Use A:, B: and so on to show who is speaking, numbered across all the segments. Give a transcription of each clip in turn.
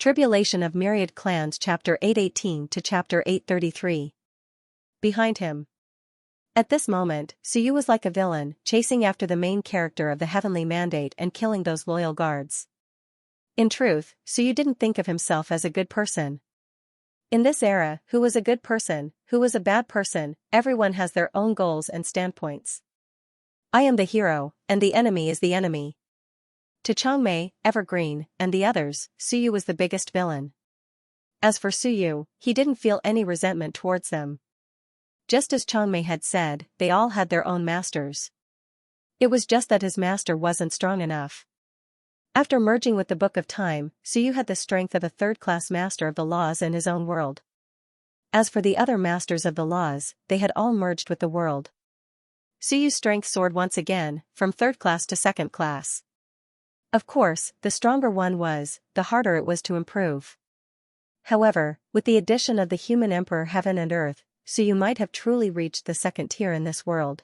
A: Tribulation of Myriad Clans Chapter 818 to Chapter 833. Behind him. At this moment, Suyu was like a villain, chasing after the main character of the Heavenly Mandate and killing those loyal guards. In truth, Suyu didn't think of himself as a good person. In this era, who was a good person, who was a bad person, everyone has their own goals and standpoints. I am the hero, and the enemy is the enemy. To Changmei, Evergreen, and the others, Suyu was the biggest villain. As for Suyu, he didn't feel any resentment towards them. Just as Changmei had said, they all had their own masters. It was just that his master wasn't strong enough. After merging with the Book of Time, Suyu had the strength of a third-class master of the laws in his own world. As for the other masters of the laws, they had all merged with the world. Suyu's strength soared once again, from third class to second class. Of course, the stronger one was, the harder it was to improve. However, with the addition of the human emperor heaven and earth, Suyu might have truly reached the second tier in this world.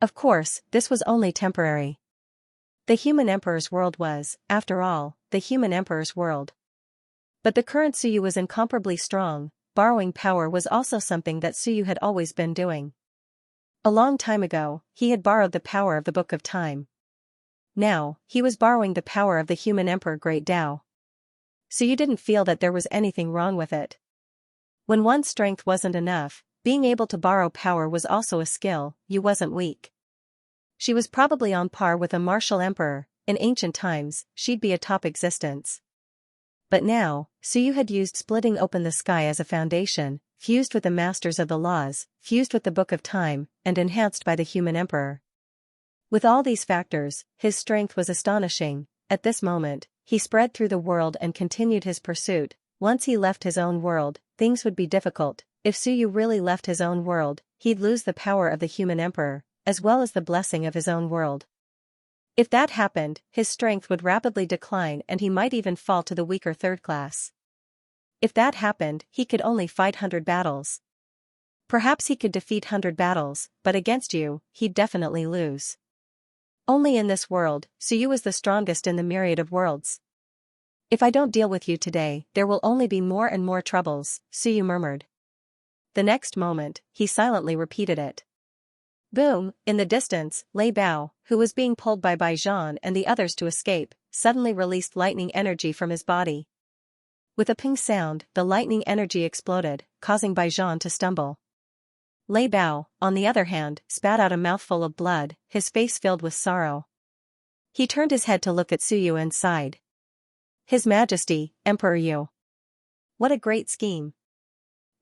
A: Of course, this was only temporary. The human emperor's world was, after all, the human emperor's world. But the current Suyu was incomparably strong. Borrowing power was also something that Suyu had always been doing. A long time ago, he had borrowed the power of the Book of Time. Now, he was borrowing the power of the human emperor Great Tao. Suyu didn't feel that there was anything wrong with it. When one's strength wasn't enough, being able to borrow power was also a skill. You wasn't weak. She was probably on par with a martial emperor. In ancient times, she'd be a top existence. But now, Suyu had used splitting open the sky as a foundation, fused with the masters of the laws, fused with the Book of Time, and enhanced by the human emperor. With all these factors, his strength was astonishing. At this moment, he spread through the world and continued his pursuit. Once he left his own world, things would be difficult. If Suyu really left his own world, he'd lose the power of the human emperor, as well as the blessing of his own world. If that happened, his strength would rapidly decline and he might even fall to the weaker third class. If that happened, he could only fight 100 battles. Perhaps he could defeat 100 battles, but against you, he'd definitely lose. Only in this world, Suyu is the strongest in the myriad of worlds. If I don't deal with you today, there will only be more and more troubles, Suyu murmured. The next moment, he silently repeated it. Boom! In the distance, Lei Bao, who was being pulled by Baijian and the others to escape, suddenly released lightning energy from his body. With a ping sound, the lightning energy exploded, causing Baijian to stumble. Lei Bao, on the other hand, spat out a mouthful of blood, his face filled with sorrow. He turned his head to look at Suyu and sighed. His Majesty, Emperor Yu. What a great scheme.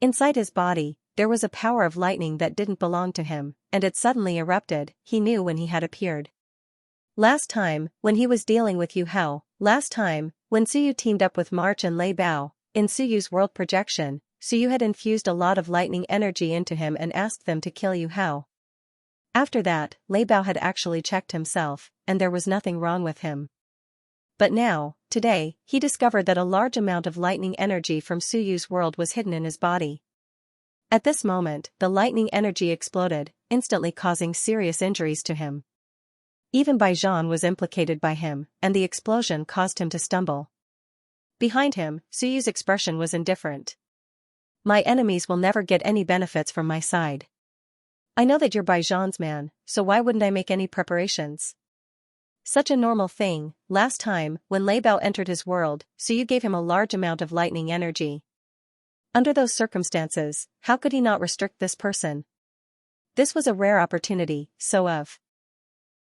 A: Inside his body, there was a power of lightning that didn't belong to him, and it suddenly erupted. He knew when he had appeared. Last time, when he was dealing with Yu Hao, last time, when Suyu teamed up with March and Lei Bao, in Suyu's world projection, Suyu had infused a lot of lightning energy into him and asked them to kill Yu Hao. After that, Lei Bao had actually checked himself, and there was nothing wrong with him. But now, today, he discovered that a large amount of lightning energy from Suyu's world was hidden in his body. At this moment, the lightning energy exploded, instantly causing serious injuries to him. Even Baijian was implicated by him, and the explosion caused him to stumble. Behind him, Suyu's expression was indifferent. My enemies will never get any benefits from my side. I know that you're Baijian's man, so why wouldn't I make any preparations? Such a normal thing. Last time, when Lei Bao entered his world, Suyu gave him a large amount of lightning energy. Under those circumstances, how could he not restrict this person? This was a rare opportunity, so of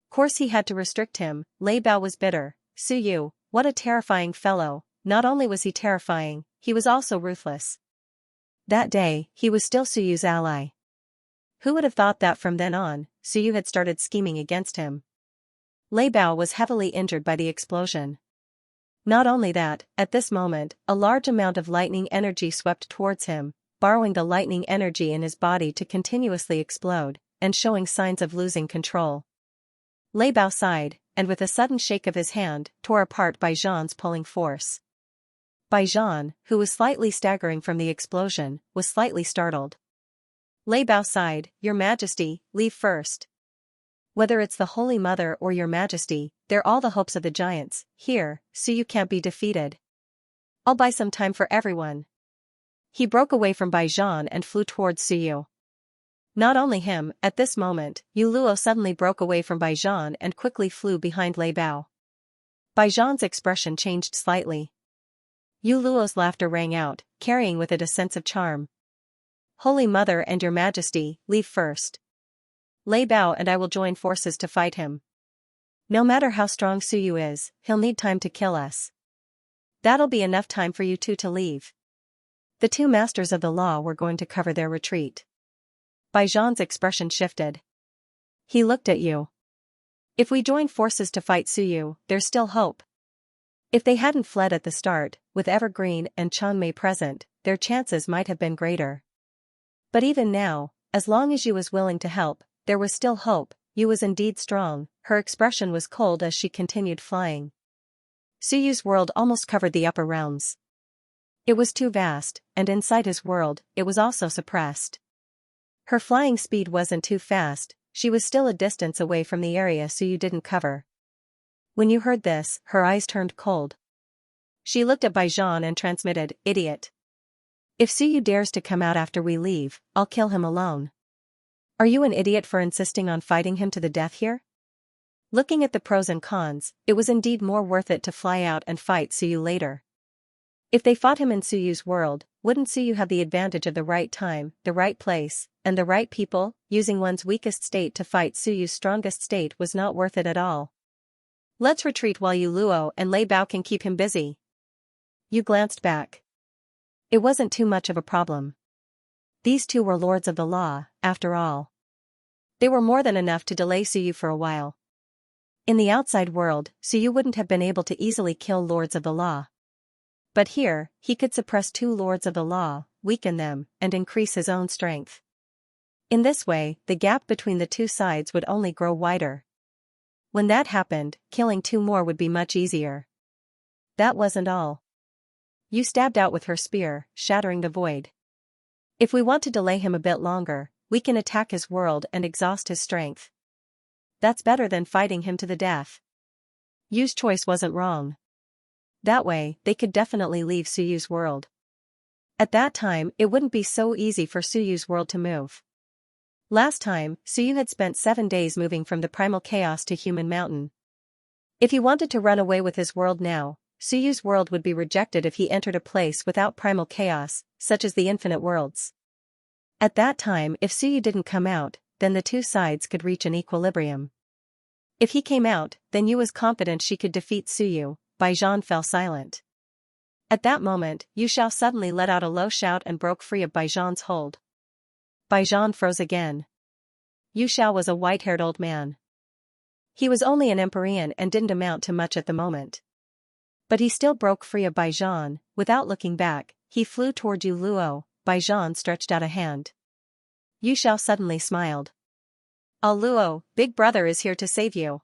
A: course he had to restrict him. Lei Bao was bitter. Suyu, what a terrifying fellow. Not only was he terrifying, he was also ruthless. That day, he was still Suyu's ally. Who would have thought that from then on, Suyu had started scheming against him? Lei Bao was heavily injured by the explosion. Not only that, at this moment, a large amount of lightning energy swept towards him, borrowing the lightning energy in his body to continuously explode, and showing signs of losing control. Lei Bao sighed, and with a sudden shake of his hand, tore apart Baijian's pulling force. Baijian, who was slightly staggering from the explosion, was slightly startled. Lei Bao sighed, Your Majesty, leave first. Whether it's the Holy Mother or Your Majesty, they're all the hopes of the giants. Here, Suyu can't be defeated. I'll buy some time for everyone. He broke away from Baijian and flew towards Suyu. Not only him, at this moment, Yu Luo suddenly broke away from Baijian and quickly flew behind Lei Bao. Baijian's expression changed slightly. Yu Luo's laughter rang out, carrying with it a sense of charm. Holy Mother and Your Majesty, leave first. Lei Bao and I will join forces to fight him. No matter how strong Suyu is, he'll need time to kill us. That'll be enough time for you two to leave. The two masters of the law were going to cover their retreat. Baijian's expression shifted. He looked at you. If we join forces to fight Suyu, there's still hope. If they hadn't fled at the start, with Evergreen and Changmei present, their chances might have been greater. But even now, as long as Yu was willing to help, there was still hope. Yu was indeed strong. Her expression was cold as she continued flying. Suyu's world almost covered the upper realms. It was too vast, and inside his world, it was also suppressed. Her flying speed wasn't too fast, she was still a distance away from the area Suyu didn't cover. When Yu heard this, her eyes turned cold. She looked at Baijian and transmitted, "Idiot. If Suyu dares to come out after we leave, I'll kill him alone. Are you an idiot for insisting on fighting him to the death here?" Looking at the pros and cons, it was indeed more worth it to fly out and fight Suyu later. If they fought him in Suyu's world, wouldn't Suyu have the advantage of the right time, the right place, and the right people? Using one's weakest state to fight Suyu's strongest state was not worth it at all. Let's retreat while Yu Luo and Lei Bao can keep him busy. Yu glanced back. It wasn't too much of a problem. These two were lords of the law, after all. They were more than enough to delay Suyu for a while. In the outside world, Suyu wouldn't have been able to easily kill lords of the law. But here, he could suppress two lords of the law, weaken them, and increase his own strength. In this way, the gap between the two sides would only grow wider. When that happened, killing two more would be much easier. That wasn't all. Yu stabbed out with her spear, shattering the void. If we want to delay him a bit longer, we can attack his world and exhaust his strength. That's better than fighting him to the death. Yu's choice wasn't wrong. That way, they could definitely leave Suyu's world. At that time, it wouldn't be so easy for Suyu's world to move. Last time, Suyu had spent 7 days moving from the primal chaos to human mountain. If he wanted to run away with his world now, Suyu's world would be rejected if he entered a place without primal chaos, such as the infinite worlds. At that time, if Suyu didn't come out, then the two sides could reach an equilibrium. If he came out, then Yu was confident she could defeat Suyu. Baijian fell silent. At that moment, Yu Xiao suddenly let out a low shout and broke free of Baijian's hold. Baijian froze again. Yu Xiao was a white-haired old man. He was only an Empyrean and didn't amount to much at the moment. But he still broke free of Baijian. Without looking back, he flew toward Yu Luo. Baijian stretched out a hand. Yu Xiao suddenly smiled. "Ah Luo, Big Brother is here to save you."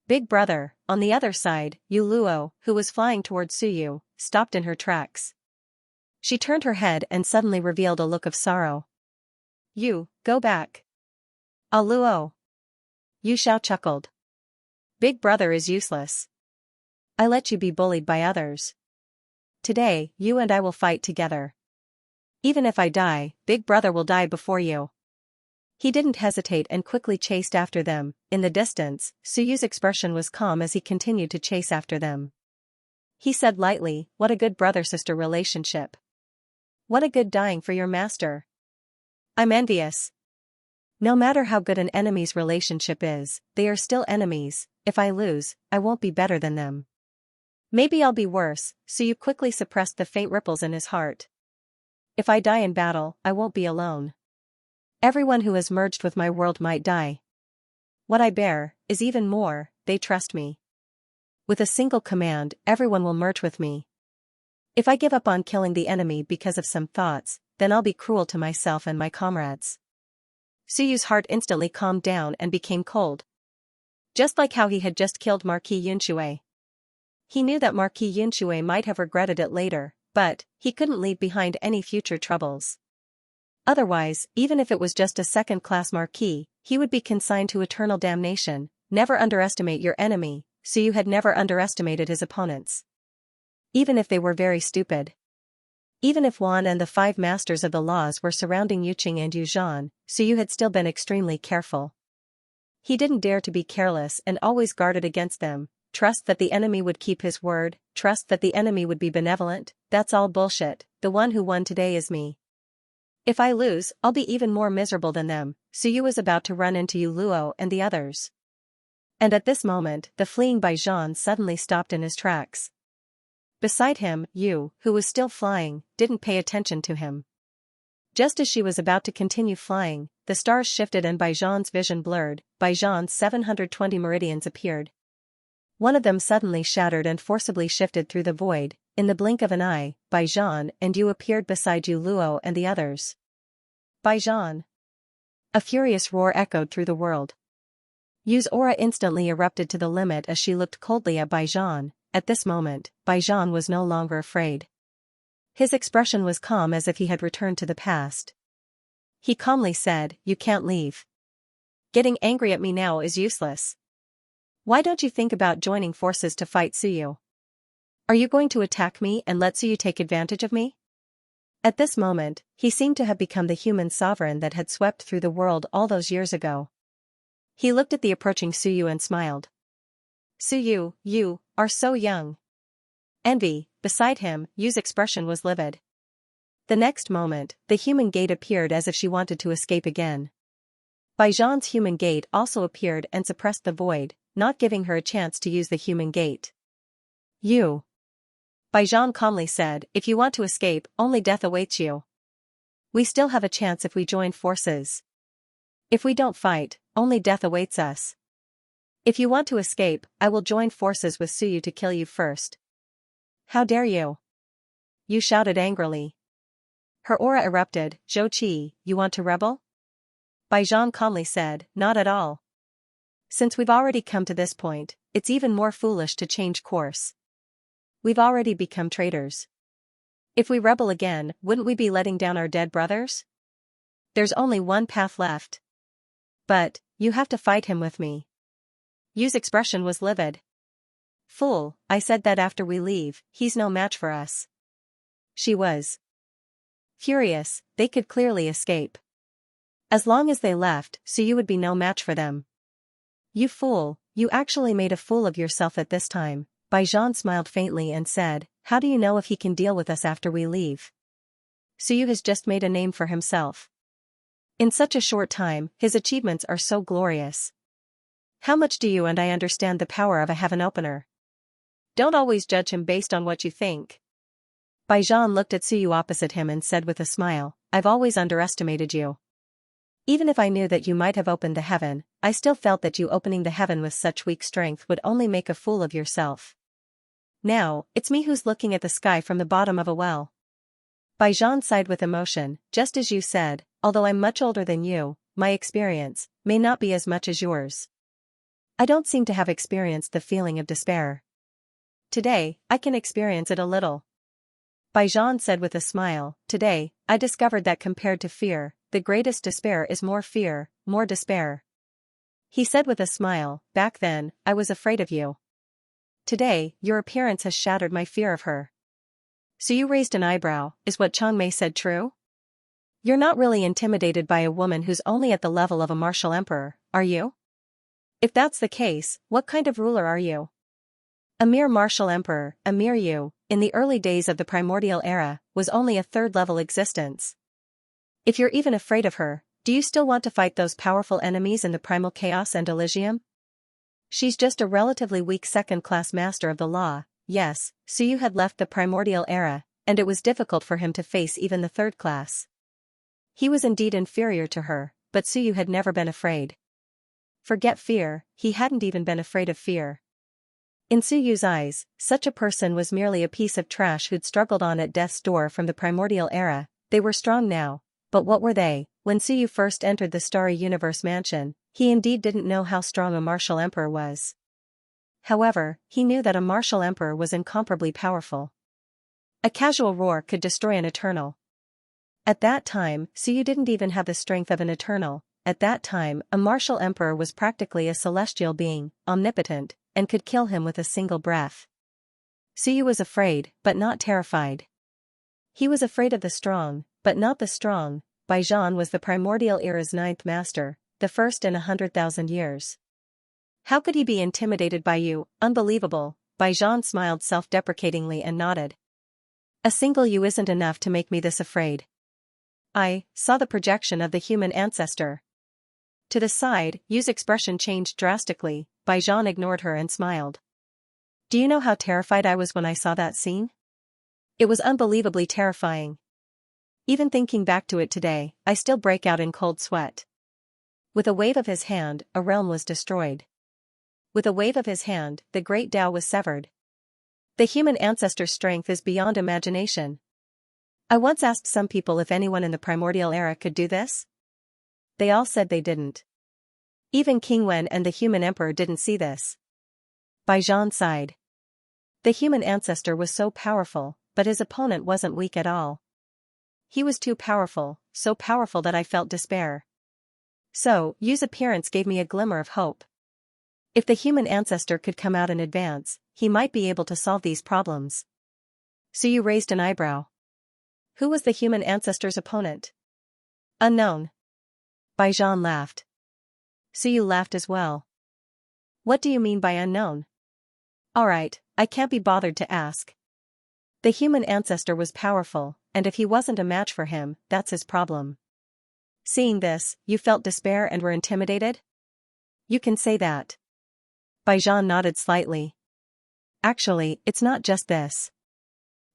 A: Big Brother. On the other side, Yu Luo, who was flying towards Suyu, stopped in her tracks. She turned her head and suddenly revealed a look of sorrow. "You, go back." "Ah Luo." Yu Xiao chuckled. "Big Brother is useless. I let you be bullied by others. Today, you and I will fight together. Even if I die, Big Brother will die before you." He didn't hesitate and quickly chased after them. In the distance, Suyu's expression was calm as he continued to chase after them. He said lightly, "What a good brother-sister relationship. What a good dying for your master. I'm envious." No matter how good an enemy's relationship is, they are still enemies. If I lose, I won't be better than them. Maybe I'll be worse. Suyu quickly suppressed the faint ripples in his heart. If I die in battle, I won't be alone. Everyone who has merged with my world might die. What I bear is even more. They trust me. With a single command, everyone will merge with me. If I give up on killing the enemy because of some thoughts, then I'll be cruel to myself and my comrades. Suyu's heart instantly calmed down and became cold. Just like how he had just killed Marquis Yunshui. He knew that Marquis Yunshui might have regretted it later, but he couldn't leave behind any future troubles. Otherwise, even if it was just a second-class marquis, he would be consigned to eternal damnation. Never underestimate your enemy. Suyu had never underestimated his opponents. Even if they were very stupid. Even if Juan and the 5 masters of the laws were surrounding Yuqing and Yuzhan, Suyu had still been extremely careful. He didn't dare to be careless and always guarded against them. Trust that the enemy would keep his word, trust that the enemy would be benevolent. That's all bullshit. The one who won today is me. If I lose, I'll be even more miserable than them. Suyu was about to run into Yu Luo and the others. And at this moment, the fleeing Baijian suddenly stopped in his tracks. Beside him, Yu, who was still flying, didn't pay attention to him. Just as she was about to continue flying, the stars shifted and Baijian's vision blurred. Baijian's 720 meridians appeared. One of them suddenly shattered and forcibly shifted through the void. In the blink of an eye, Baijian and Yu appeared beside Yu Luo and the others. Baijian! A furious roar echoed through the world. Yu's aura instantly erupted to the limit as she looked coldly at Baijian. At this moment, Baijian was no longer afraid. His expression was calm as if he had returned to the past. He calmly said, "You can't leave. Getting angry at me now is useless. Why don't you think about joining forces to fight Suyu? Are you going to attack me and let Suyu take advantage of me?" At this moment, he seemed to have become the human sovereign that had swept through the world all those years ago. He looked at the approaching Suyu and smiled. "Suyu, you are so young." Envy, beside him, Yu's expression was livid. The next moment, the human gate appeared as if she wanted to escape again. Baijian's human gate also appeared and suppressed the void, not giving her a chance to use the human gate. "You." Baijian calmly said, "If you want to escape, only death awaits you. We still have a chance if we join forces. If we don't fight, only death awaits us. If you want to escape, I will join forces with Suyu to kill you first." "How dare you?" Yu shouted angrily. Her aura erupted. "Zhou Qi, you want to rebel?" Baijian calmly said, "Not at all. Since we've already come to this point, it's even more foolish to change course. We've already become traitors. If we rebel again, wouldn't we be letting down our dead brothers? There's only one path left. But, you have to fight him with me." Yu's expression was livid. "Fool, I said that after we leave, he's no match for us." She was furious. They could clearly escape. As long as they left, Suyu would be no match for them. "You fool, you actually made a fool of yourself at this time." Baijian smiled faintly and said, "How do you know if he can deal with us after we leave? Suyu has just made a name for himself. In such a short time, his achievements are so glorious. How much do you and I understand the power of a heaven opener? Don't always judge him based on what you think." Baijian looked at Suyu opposite him and said with a smile, "I've always underestimated you. Even if I knew that you might have opened the heaven, I still felt that you opening the heaven with such weak strength would only make a fool of yourself. Now, it's me who's looking at the sky from the bottom of a well." Baijian sighed with emotion. "Just as you said, although I'm much older than you, my experience may not be as much as yours. I don't seem to have experienced the feeling of despair. Today, I can experience it a little." Baijian said with a smile, "Today, I discovered that compared to fear, the greatest despair is more fear, more despair." He said with a smile, "Back then, I was afraid of you. Today, your appearance has shattered my fear of her." So you raised an eyebrow. Is what Changmei said true? You're not really intimidated by a woman who's only at the level of a martial emperor, are you? If that's the case, what kind of ruler are you? A mere martial emperor, a mere you, in the early days of the primordial era, was only a third-level existence. If you're even afraid of her, do you still want to fight those powerful enemies in the primal chaos and Elysium? She's just a relatively weak second-class master of the law. Yes, Suyu had left the primordial era, and it was difficult for him to face even the third class. He was indeed inferior to her, but Suyu had never been afraid. Forget fear, he hadn't even been afraid of fear. In Suyu's eyes, such a person was merely a piece of trash who'd struggled on at death's door from the primordial era. They were strong now, but what were they? When Suyu first entered the Starry Universe mansion, he indeed didn't know how strong a martial emperor was. However, he knew that a martial emperor was incomparably powerful. A casual roar could destroy an eternal. At that time, Suyu didn't even have the strength of an eternal. At that time, a martial emperor was practically a celestial being, omnipotent, and could kill him with a single breath. Suyu was afraid, but not terrified. He was afraid of the strong, but not the strong. Baijan was the primordial era's ninth master, the first in 100,000 years. How could he be intimidated by you? Unbelievable. Baijan smiled self-deprecatingly and nodded. A single you isn't enough to make me this afraid. I saw the projection of the human ancestor. To the side, Yu's expression changed drastically. Baijan ignored her and smiled. Do you know how terrified I was when I saw that scene? It was unbelievably terrifying. Even thinking back to it today, I still break out in cold sweat. With a wave of his hand, a realm was destroyed. With a wave of his hand, the great Tao was severed. The human ancestor's strength is beyond imagination. I once asked some people if anyone in the primordial era could do this. They all said they didn't. Even King Wen and the human emperor didn't see this. Baijan sighed. The human ancestor was so powerful, but his opponent wasn't weak at all. He was too powerful, so powerful that I felt despair. So, Yu's appearance gave me a glimmer of hope. If the human ancestor could come out in advance, he might be able to solve these problems. Suyu raised an eyebrow. Who was the human ancestor's opponent? Unknown. Baijan laughed. Suyu laughed as well. What do you mean by unknown? Alright, I can't be bothered to ask. The human ancestor was powerful, and if he wasn't a match for him, that's his problem. Seeing this, you felt despair and were intimidated? You can say that. Baijan nodded slightly. Actually, it's not just this.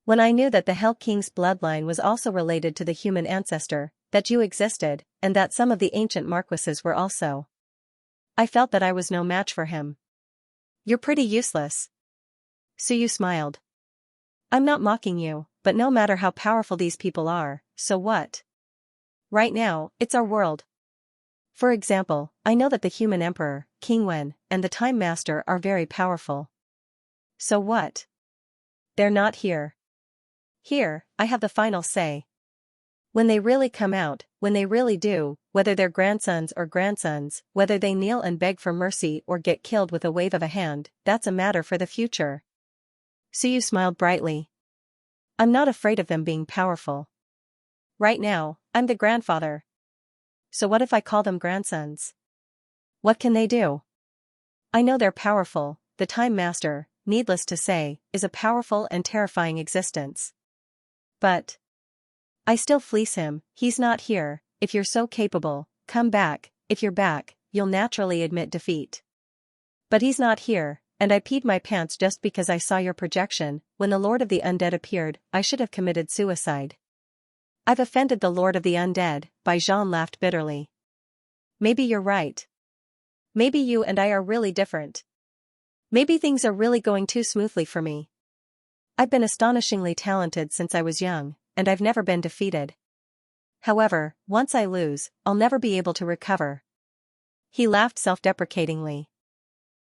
A: When I knew that the Hell King's bloodline was also related to the human ancestor, that you existed, and that some of the ancient marquises were also. I felt that I was no match for him. You're pretty useless. Suyu smiled. I'm not mocking you, but no matter how powerful these people are, so what? Right now, it's our world. For example, I know that the human emperor, King Wen, and the Time Master are very powerful. So what? They're not here. Here, I have the final say. When they really come out, when they really do, whether they're grandsons or grandsons, whether they kneel and beg for mercy or get killed with a wave of a hand, that's a matter for the future. Suyu smiled brightly. I'm not afraid of them being powerful. Right now, I'm the grandfather. So what if I call them grandsons? What can they do? I know they're powerful. The Time Master, needless to say, is a powerful and terrifying existence. But I still fleece him. He's not here. If you're so capable, come back. If you're back, you'll naturally admit defeat. But he's not here, and I peed my pants just because I saw your projection. When the Lord of the Undead appeared, I should have committed suicide. I've offended the Lord of the Undead. Baijan laughed bitterly. Maybe you're right. Maybe you and I are really different. Maybe things are really going too smoothly for me. I've been astonishingly talented since I was young, and I've never been defeated. However, once I lose, I'll never be able to recover. He laughed self-deprecatingly.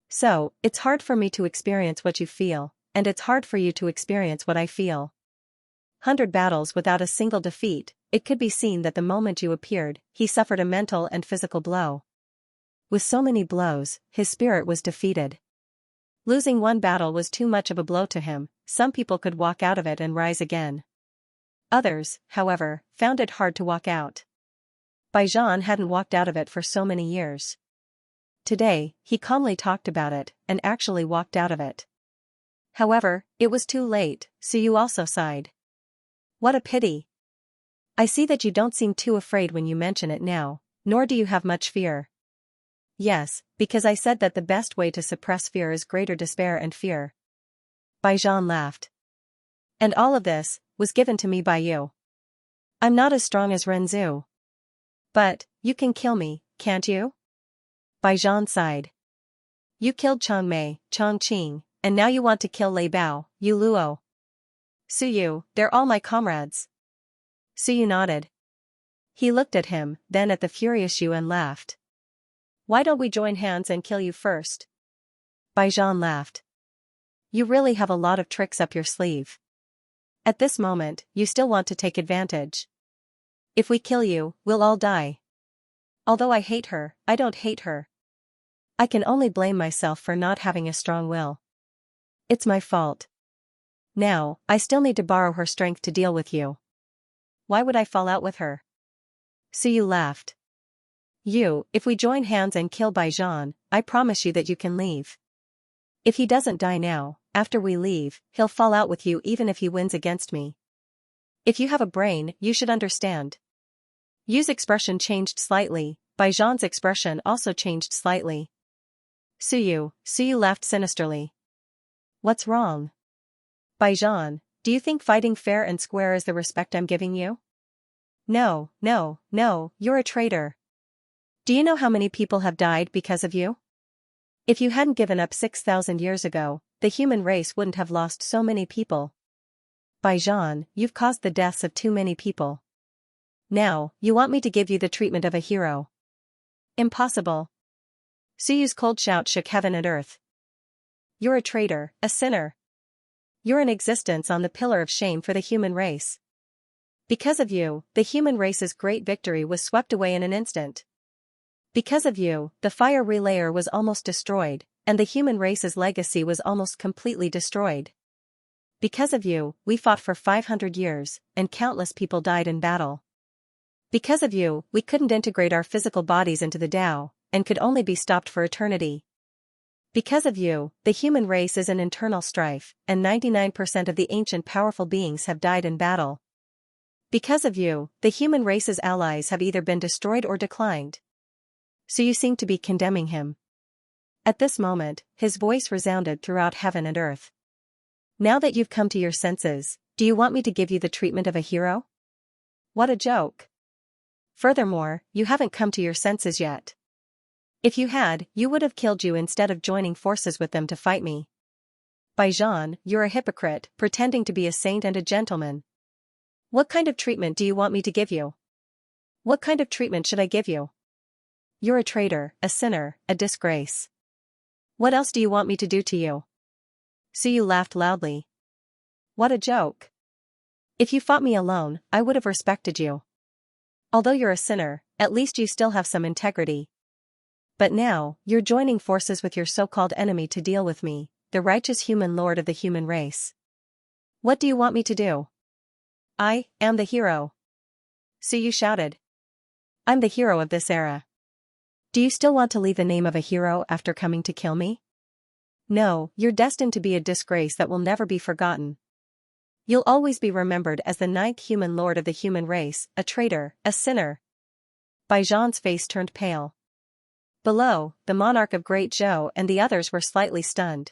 A: So, it's hard for me to experience what you feel, and it's hard for you to experience what I feel. 100 battles without a single defeat, it could be seen that the moment you appeared, he suffered a mental and physical blow. With so many blows, his spirit was defeated. Losing one battle was too much of a blow to him. Some people could walk out of it and rise again. Others, however, found it hard to walk out. Baijan hadn't walked out of it for so many years. Today, he calmly talked about it, and actually walked out of it. However, it was too late, so you also sighed. What a pity. I see that you don't seem too afraid when you mention it now, nor do you have much fear. Yes, because I said that the best way to suppress fear is greater despair and fear. Baijan laughed. And all of this was given to me by you. I'm not as strong as Renzu. But, you can kill me, can't you? Baijan sighed. You killed Changmei, Chongqing, and now you want to kill Lei Bao, Yu Luo. Suyu, they're all my comrades. Suyu nodded. He looked at him, then at the furious Yu and laughed. Why don't we join hands and kill you first? Baijan laughed. You really have a lot of tricks up your sleeve. At this moment, you still want to take advantage. If we kill you, we'll all die. Although I hate her, I don't hate her. I can only blame myself for not having a strong will. It's my fault. Now, I still need to borrow her strength to deal with you. Why would I fall out with her? Suyu laughed. If we join hands and kill Baijan, I promise you that you can leave. If he doesn't die now, after we leave, he'll fall out with you even if he wins against me. If you have a brain, you should understand. Yu's expression changed slightly, Baijan's expression also changed slightly. Suyu laughed sinisterly. What's wrong? Baijan, do you think fighting fair and square is the respect I'm giving you? No, you're a traitor. Do you know how many people have died because of you? If you hadn't given up 6,000 years ago, the human race wouldn't have lost so many people. Baijan, you've caused the deaths of too many people. Now, you want me to give you the treatment of a hero? Impossible. Suyu's cold shout shook heaven and earth. You're a traitor, a sinner. You're an existence on the pillar of shame for the human race. Because of you, the human race's great victory was swept away in an instant. Because of you, the fire relayer was almost destroyed, and the human race's legacy was almost completely destroyed. Because of you, we fought for 500 years, and countless people died in battle. Because of you, we couldn't integrate our physical bodies into the Tao, and could only be stopped for eternity. Because of you, the human race is in internal strife, and 99% of the ancient powerful beings have died in battle. Because of you, the human race's allies have either been destroyed or declined. So you seem to be condemning him. At this moment, his voice resounded throughout heaven and earth. Now that you've come to your senses, do you want me to give you the treatment of a hero? What a joke. Furthermore, you haven't come to your senses yet. If you had, you would have killed you instead of joining forces with them to fight me. Baijan, you're a hypocrite, pretending to be a saint and a gentleman. What kind of treatment do you want me to give you? What kind of treatment should I give you? You're a traitor, a sinner, a disgrace. What else do you want me to do to you? Suyu laughed loudly. What a joke. If you fought me alone, I would have respected you. Although you're a sinner, at least you still have some integrity. But now, you're joining forces with your so-called enemy to deal with me, the righteous human lord of the human race. What do you want me to do? I am the hero. Suyu shouted. I'm the hero of this era. Do you still want to leave the name of a hero after coming to kill me? No, you're destined to be a disgrace that will never be forgotten. You'll always be remembered as the ninth human lord of the human race, a traitor, a sinner. Baijan's face turned pale. Below, the monarch of Great Zhou and the others were slightly stunned.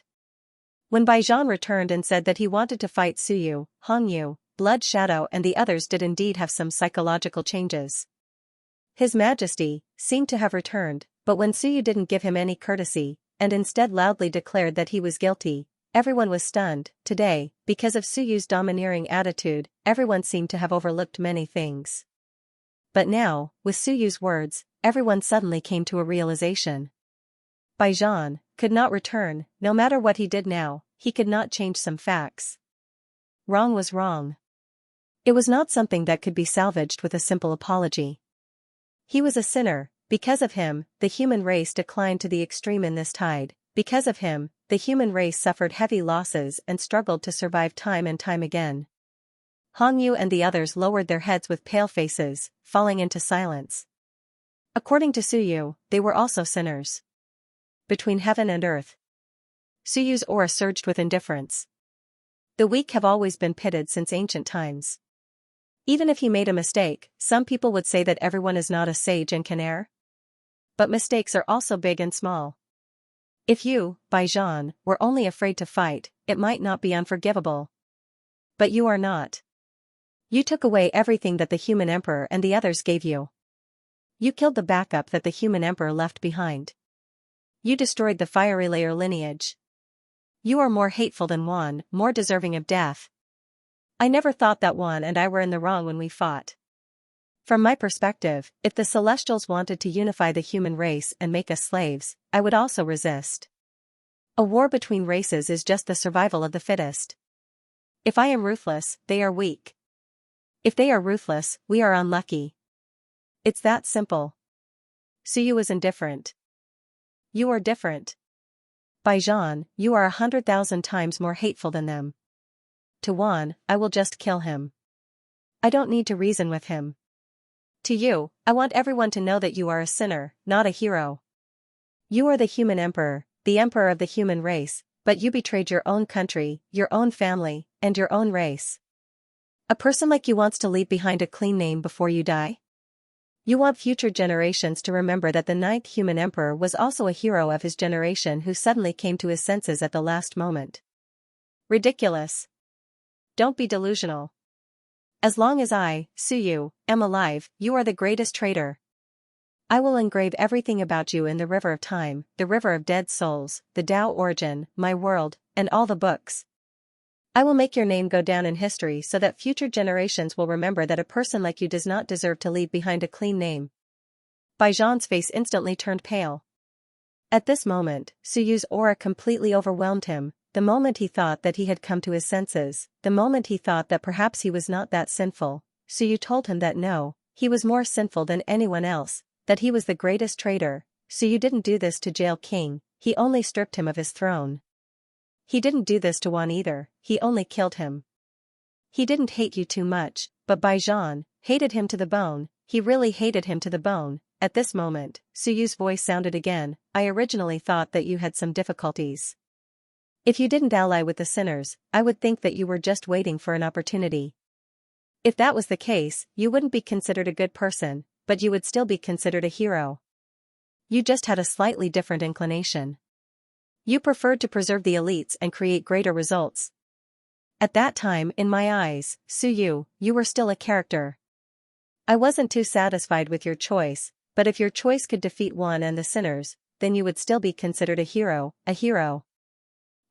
A: When Baijan returned and said that he wanted to fight Suyu, Hongyu, Blood Shadow and the others did indeed have some psychological changes. His Majesty seemed to have returned, but when Suyu didn't give him any courtesy, and instead loudly declared that he was guilty, everyone was stunned. Today, because of Suyu's domineering attitude, everyone seemed to have overlooked many things. But now, with Suyu's words, everyone suddenly came to a realization. Baijan could not return, no matter what he did now, he could not change some facts. Wrong was wrong. It was not something that could be salvaged with a simple apology. He was a sinner. Because of him, the human race declined to the extreme in this tide. Because of him, the human race suffered heavy losses and struggled to survive time and time again. Hongyu and the others lowered their heads with pale faces, falling into silence. According to Suyu, they were also sinners. Between heaven and earth. Suyu's aura surged with indifference. The weak have always been pitted since ancient times. Even if he made a mistake, some people would say that everyone is not a sage and can err. But mistakes are also big and small. If you, Baijan, were only afraid to fight, it might not be unforgivable. But you are not. You took away everything that the human emperor and the others gave you. You killed the backup that the human emperor left behind. You destroyed the fiery layer lineage. You are more hateful than Wan, more deserving of death. I never thought that Wan and I were in the wrong when we fought. From my perspective, if the Celestials wanted to unify the human race and make us slaves, I would also resist. A war between races is just the survival of the fittest. If I am ruthless, they are weak. If they are ruthless, we are unlucky. It's that simple. Suyu is indifferent. You are different. Baijan, you are 100,000 times more hateful than them. to Wan, I will just kill him. I don't need to reason with him. To you, I want everyone to know that you are a sinner, not a hero. You are the human emperor, the emperor of the human race, but you betrayed your own country, your own family, and your own race. A person like you wants to leave behind a clean name before you die? You want future generations to remember that the ninth human emperor was also a hero of his generation who suddenly came to his senses at the last moment. Ridiculous. Don't be delusional. As long as I, Suyu, am alive, you are the greatest traitor. I will engrave everything about you in the river of time, the river of dead souls, the Tao origin, my world, and all the books. I will make your name go down in history so that future generations will remember that a person like you does not deserve to leave behind a clean name. Baijan's face instantly turned pale. At this moment, Suyu's aura completely overwhelmed him, the moment he thought that he had come to his senses, the moment he thought that perhaps he was not that sinful, Suyu told him that no, he was more sinful than anyone else, that he was the greatest traitor. Suyu didn't do this to jail King, he only stripped him of his throne. He didn't do this to Wan either, he only killed him. He didn't hate you too much, but Baijan hated him to the bone, he really hated him to the bone. At this moment, Suyu's voice sounded again, I originally thought that you had some difficulties. If you didn't ally with the sinners, I would think that you were just waiting for an opportunity. If that was the case, you wouldn't be considered a good person, but you would still be considered a hero. You just had a slightly different inclination. You preferred to preserve the elites and create greater results. At that time, in my eyes, Suyu, you were still a character. I wasn't too satisfied with your choice, but if your choice could defeat Wan and the sinners, then you would still be considered a hero, a hero.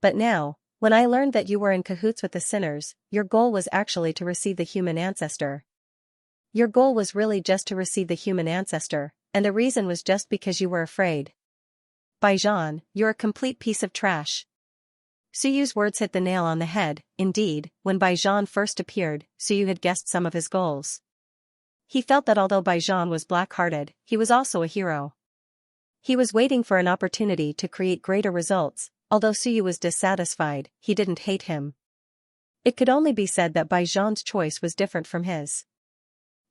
A: But now, when I learned that you were in cahoots with the sinners, your goal was actually to receive the human ancestor. Your goal was really just to receive the human ancestor, and the reason was just because you were afraid. Baijan, you're a complete piece of trash. Suyu's words hit the nail on the head. Indeed, when Baijan first appeared, Suyu had guessed some of his goals. He felt that although Baijan was black-hearted, he was also a hero. He was waiting for an opportunity to create greater results. Although Suyu was dissatisfied, he didn't hate him. It could only be said that Baijan's choice was different from his.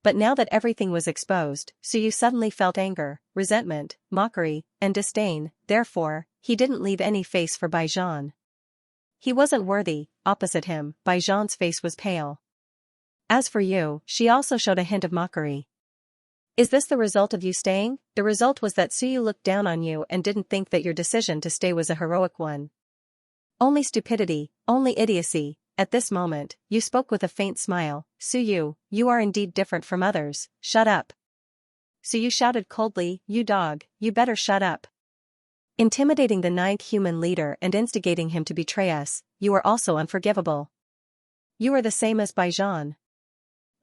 A: But now that everything was exposed, Suyu suddenly felt anger, resentment, mockery, and disdain. Therefore, he didn't leave any face for Baijan. He wasn't worthy. Opposite him, Baijan's face was pale. As for you, she also showed a hint of mockery. Is this the result of you staying? The result was that Suyu looked down on you and didn't think that your decision to stay was a heroic one. Only stupidity, only idiocy. At this moment, you spoke with a faint smile. Suyu, you are indeed different from others. Shut up. Suyu shouted coldly, you dog, you better shut up. Intimidating the ninth human leader and instigating him to betray us, you are also unforgivable. You are the same as Baijan.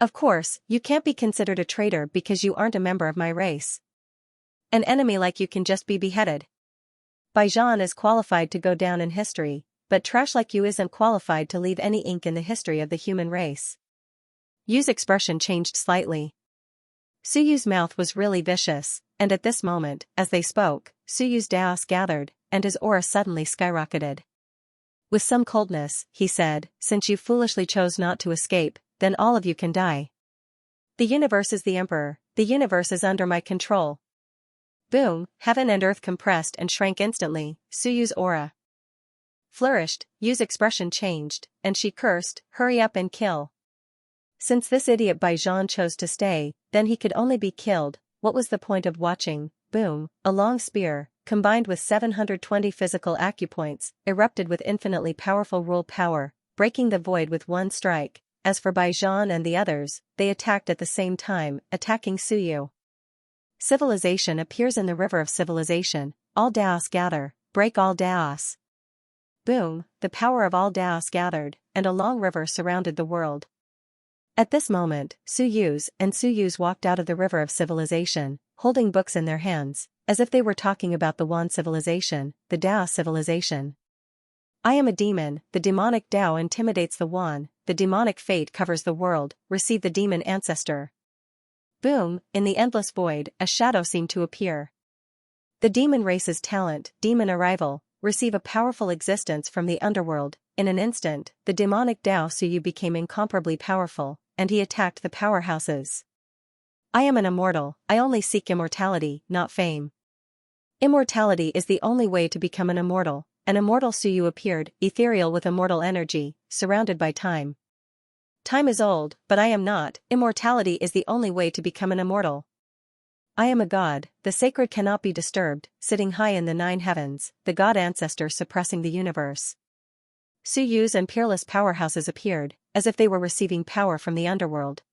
A: Of course, you can't be considered a traitor because you aren't a member of my race. An enemy like you can just be beheaded. Baijan is qualified to go down in history, but trash like you isn't qualified to leave any ink in the history of the human race. Yu's expression changed slightly. Suyu's mouth was really vicious, and at this moment, as they spoke, Suyu's Daos gathered, and his aura suddenly skyrocketed. With some coldness, he said, since you foolishly chose not to escape, then all of you can die. The universe is the emperor, the universe is under my control. Boom, heaven and earth compressed and shrank instantly. Suyu's aura flourished, Yu's expression changed, and she cursed, hurry up and kill. Since this idiot Baijan chose to stay, then he could only be killed. What was the point of watching? Boom, a long spear, combined with 720 physical acupoints, erupted with infinitely powerful rule power, breaking the void with one strike. As for Baijan and the others, they attacked at the same time, attacking Suyu. Civilization appears in the river of civilization, all Daos gather, break all Daos. Boom, the power of all Daos gathered, and a long river surrounded the world. At this moment, Suyus walked out of the river of civilization, holding books in their hands, as if they were talking about the Wan civilization, the Daos civilization. I am a demon, the demonic Tao intimidates the Wan, the demonic fate covers the world, receive the demon ancestor. Boom, in the endless void, a shadow seemed to appear. The demon race's talent, demon arrival, receive a powerful existence from the underworld, in an instant, the demonic Dao Suyu became incomparably powerful, and he attacked the powerhouses. I am an immortal, I only seek immortality, not fame. Immortality is the only way to become an immortal. An immortal Suyu appeared, ethereal with immortal energy, surrounded by time. Time is old, but I am not. Immortality is the only way to become an immortal. I am a god, the sacred cannot be disturbed, sitting high in the 9 heavens, the god ancestor suppressing the universe. Suyus and peerless powerhouses appeared, as if they were receiving power from the underworld.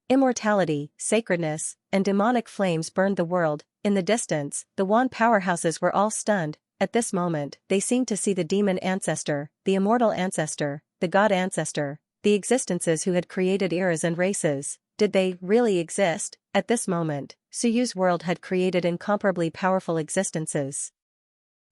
A: Immortality, sacredness, and demonic flames burned the world. In the distance, the Wan powerhouses were all stunned. At this moment, they seemed to see the demon ancestor, the immortal ancestor, the god ancestor, the existences who had created eras and races. Did they really exist? At this moment, Suyu's world had created incomparably powerful existences.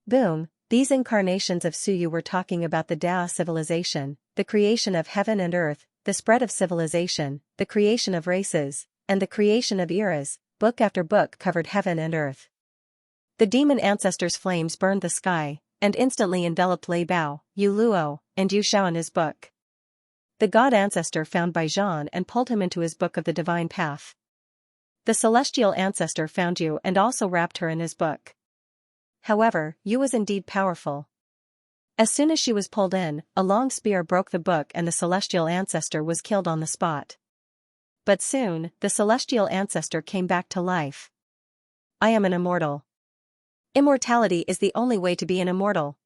A: Boom, these incarnations of Suyu were talking about the Dao civilization, the creation of heaven and earth, the spread of civilization, the creation of races, and the creation of eras. Book after book covered heaven and earth. The demon ancestors' flames burned the sky, and instantly enveloped Lei Bao, Yu Luo, and Yu Xiao in his book. The god ancestor found Bai Zhan and pulled him into his book of the divine path. The celestial ancestor found Yu and also wrapped her in his book. However, Yu was indeed powerful. As soon as she was pulled in, a long spear broke the book and the celestial ancestor was killed on the spot. But soon, the celestial ancestor came back to life. I am an immortal. Immortality is the only way to be an immortal.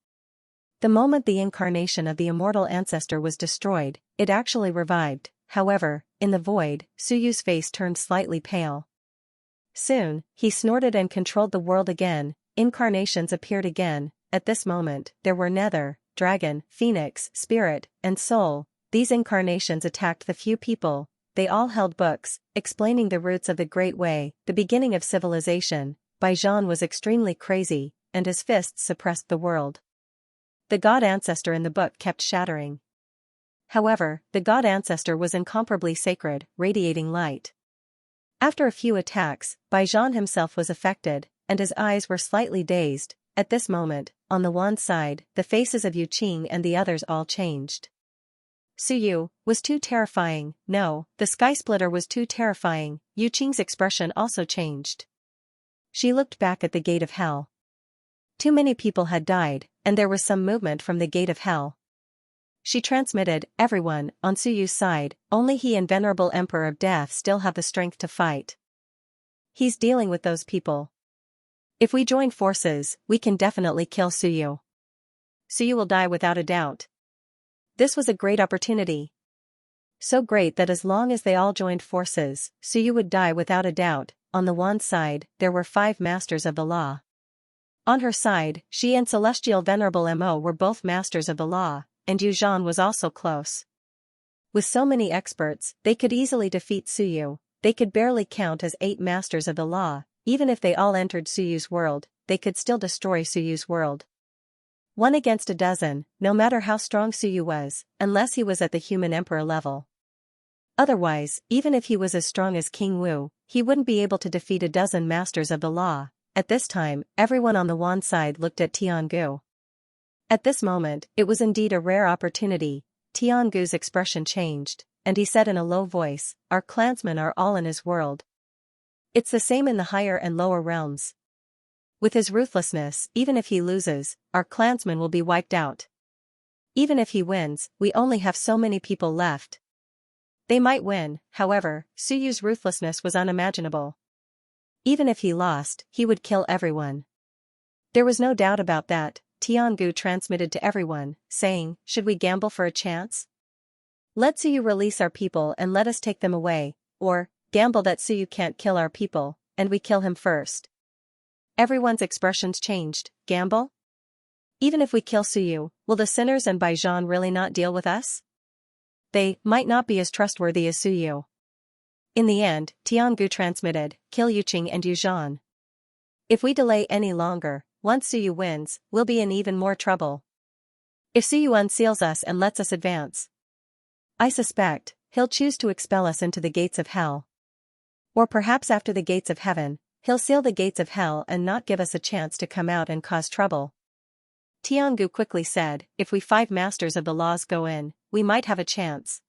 A: The moment the incarnation of the immortal ancestor was destroyed, it actually revived. However, in the void, Suyu's face turned slightly pale. Soon, he snorted and controlled the world again. Incarnations appeared again. At this moment, there were Nether, Dragon, Phoenix, Spirit, and Soul. These incarnations attacked the few people. They all held books, explaining the roots of the Great Way, the beginning of civilization. Bai Zhan was extremely crazy, and his fists suppressed the world. The god ancestor in the book kept shattering. However, the god ancestor was incomparably sacred, radiating light. After a few attacks, Bai Zhan himself was affected, and his eyes were slightly dazed. At this moment, on the one side, the faces of Yu Qing and the others all changed. Suyu was too terrifying. No, the sky splitter was too terrifying. Yu Qing's expression also changed. She looked back at the gate of hell. Too many people had died, and there was some movement from the gate of hell. She transmitted, everyone, on Suyu's side, only he and Venerable Emperor of Death still have the strength to fight. He's dealing with those people. If we join forces, we can definitely kill Suyu. Suyu will die without a doubt. This was a great opportunity. So great that as long as they all joined forces, Suyu would die without a doubt. On the one side, there were 5 masters of the law. On her side, she and Celestial Venerable Mo were both masters of the law, and Yu Zhan was also close. With so many experts, they could easily defeat Suyu. They could barely count as 8 masters of the law. Even if they all entered Suyu's world, they could still destroy Suyu's world. 1 against a dozen, no matter how strong Suyu was, unless he was at the human emperor level. Otherwise, even if he was as strong as King Wu, he wouldn't be able to defeat a dozen masters of the law. At this time, everyone on the Wan side looked at Tiangu. At this moment, it was indeed a rare opportunity. Tiangu's expression changed, and he said in a low voice, "Our clansmen are all in his world. It's the same in the higher and lower realms. With his ruthlessness, even if he loses, our clansmen will be wiped out. Even if he wins, we only have so many people left." They might win, however, Suyu's ruthlessness was unimaginable. Even if he lost, he would kill everyone. There was no doubt about that. Tiangu transmitted to everyone, saying, "Should we gamble for a chance? Let Suyu release our people and let us take them away, or gamble that Suyu can't kill our people, and we kill him first." Everyone's expressions changed. Gamble? Even if we kill Suyu, will the sinners and Bai Zhan really not deal with us? They might not be as trustworthy as Suyu. In the end, Tiangu transmitted, "Kill Yuqing and Yu Zhan. If we delay any longer, once Suyu wins, we'll be in even more trouble. If Suyu unseals us and lets us advance, I suspect he'll choose to expel us into the gates of hell. Or perhaps after the gates of heaven, he'll seal the gates of hell and not give us a chance to come out and cause trouble." Tiangu quickly said, if we 5 masters of the laws go in, we might have a chance.